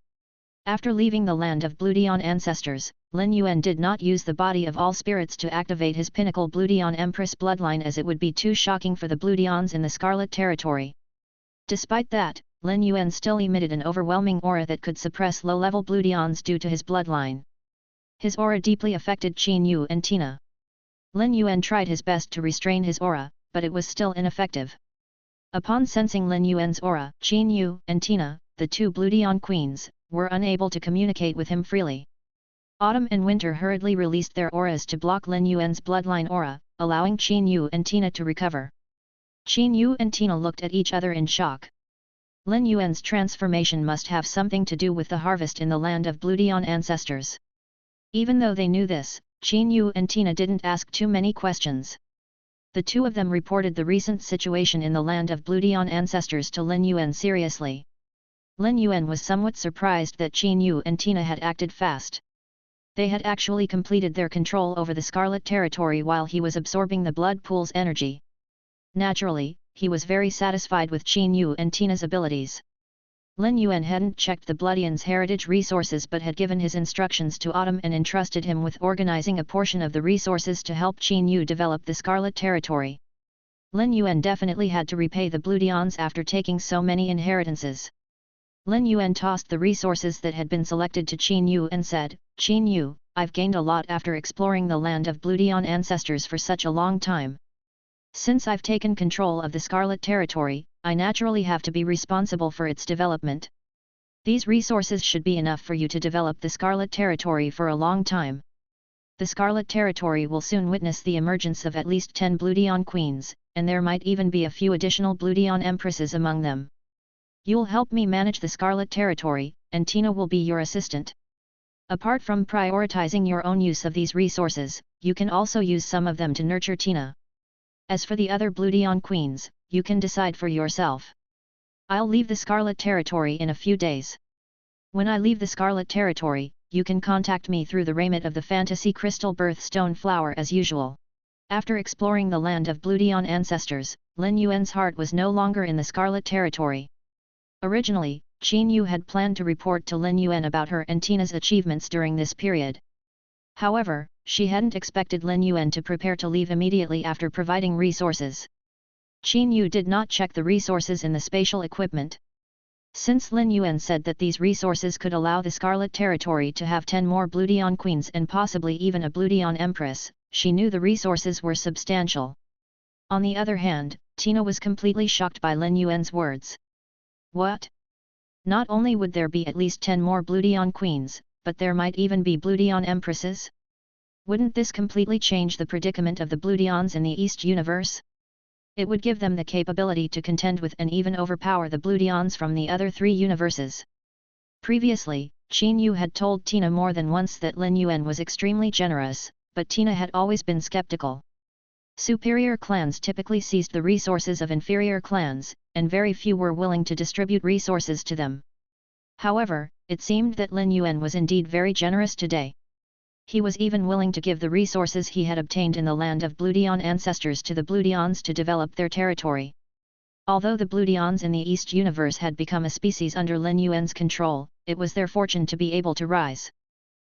After leaving the land of Bloodion ancestors, Lin Yuan did not use the body of all spirits to activate his pinnacle Bloodion Empress bloodline, as it would be too shocking for the Bloodions in the Scarlet Territory. Despite that, Lin Yuan still emitted an overwhelming aura that could suppress low-level Bloodions due to his bloodline. His aura deeply affected Qin Yu and Tina. Lin Yuan tried his best to restrain his aura, but it was still ineffective. Upon sensing Lin Yuan's aura, Qin Yu and Tina, the two Bloodion queens, were unable to communicate with him freely. Autumn and Winter hurriedly released their auras to block Lin Yuan's bloodline aura, allowing Qin Yu and Tina to recover. Qin Yu and Tina looked at each other in shock. Lin Yuan's transformation must have something to do with the harvest in the land of Bloodion ancestors. Even though they knew this, Qin Yu and Tina didn't ask too many questions. The two of them reported the recent situation in the land of Bloodion ancestors to Lin Yuan seriously. Lin Yuan was somewhat surprised that Qin Yu and Tina had acted fast. They had actually completed their control over the Scarlet Territory while he was absorbing the blood pool's energy. Naturally, he was very satisfied with Qin Yu and Tina's abilities. Lin Yuan hadn't checked the Bloodion's heritage resources but had given his instructions to Autumn and entrusted him with organizing a portion of the resources to help Qin Yu develop the Scarlet Territory. Lin Yuan definitely had to repay the Bloodions after taking so many inheritances. Lin Yuan tossed the resources that had been selected to Qin Yu and said, "Qin Yu, I've gained a lot after exploring the land of Bloodion ancestors for such a long time. Since I've taken control of the Scarlet Territory, I naturally have to be responsible for its development. These resources should be enough for you to develop the Scarlet Territory for a long time. The Scarlet Territory will soon witness the emergence of at least 10 Bloodion queens, and there might even be a few additional Bloodion empresses among them. You'll help me manage the Scarlet Territory, and Tina will be your assistant. Apart from prioritizing your own use of these resources, you can also use some of them to nurture Tina. As for the other Bloodion queens, you can decide for yourself. I'll leave the Scarlet Territory in a few days. When I leave the Scarlet Territory, you can contact me through the raiment of the Fantasy Crystal Birthstone Flower as usual." After exploring the land of Bloodion ancestors, Lin Yuan's heart was no longer in the Scarlet Territory. Originally, Qin Yu had planned to report to Lin Yuan about her and Tina's achievements during this period. However, she hadn't expected Lin Yuan to prepare to leave immediately after providing resources. Qin Yu did not check the resources in the spatial equipment. Since Lin Yuan said that these resources could allow the Scarlet Territory to have 10 more Bloodion queens and possibly even a Bloodion empress, she knew the resources were substantial. On the other hand, Tina was completely shocked by Lin Yuan's words. What? Not only would there be at least 10 more Bloodion queens, but there might even be Bloodion empresses? Wouldn't this completely change the predicament of the Bloodions in the East universe? It would give them the capability to contend with and even overpower the Bloodions from the other 3 universes. Previously, Qin Yu had told Tina more than once that Lin Yuan was extremely generous, but Tina had always been skeptical. Superior clans typically seized the resources of inferior clans, and very few were willing to distribute resources to them. However, it seemed that Lin Yuan was indeed very generous today. He was even willing to give the resources he had obtained in the land of Bloodion ancestors to the Bloodions to develop their territory. Although the Bloodions in the East universe had become a species under Lin Yuan's control, it was their fortune to be able to rise.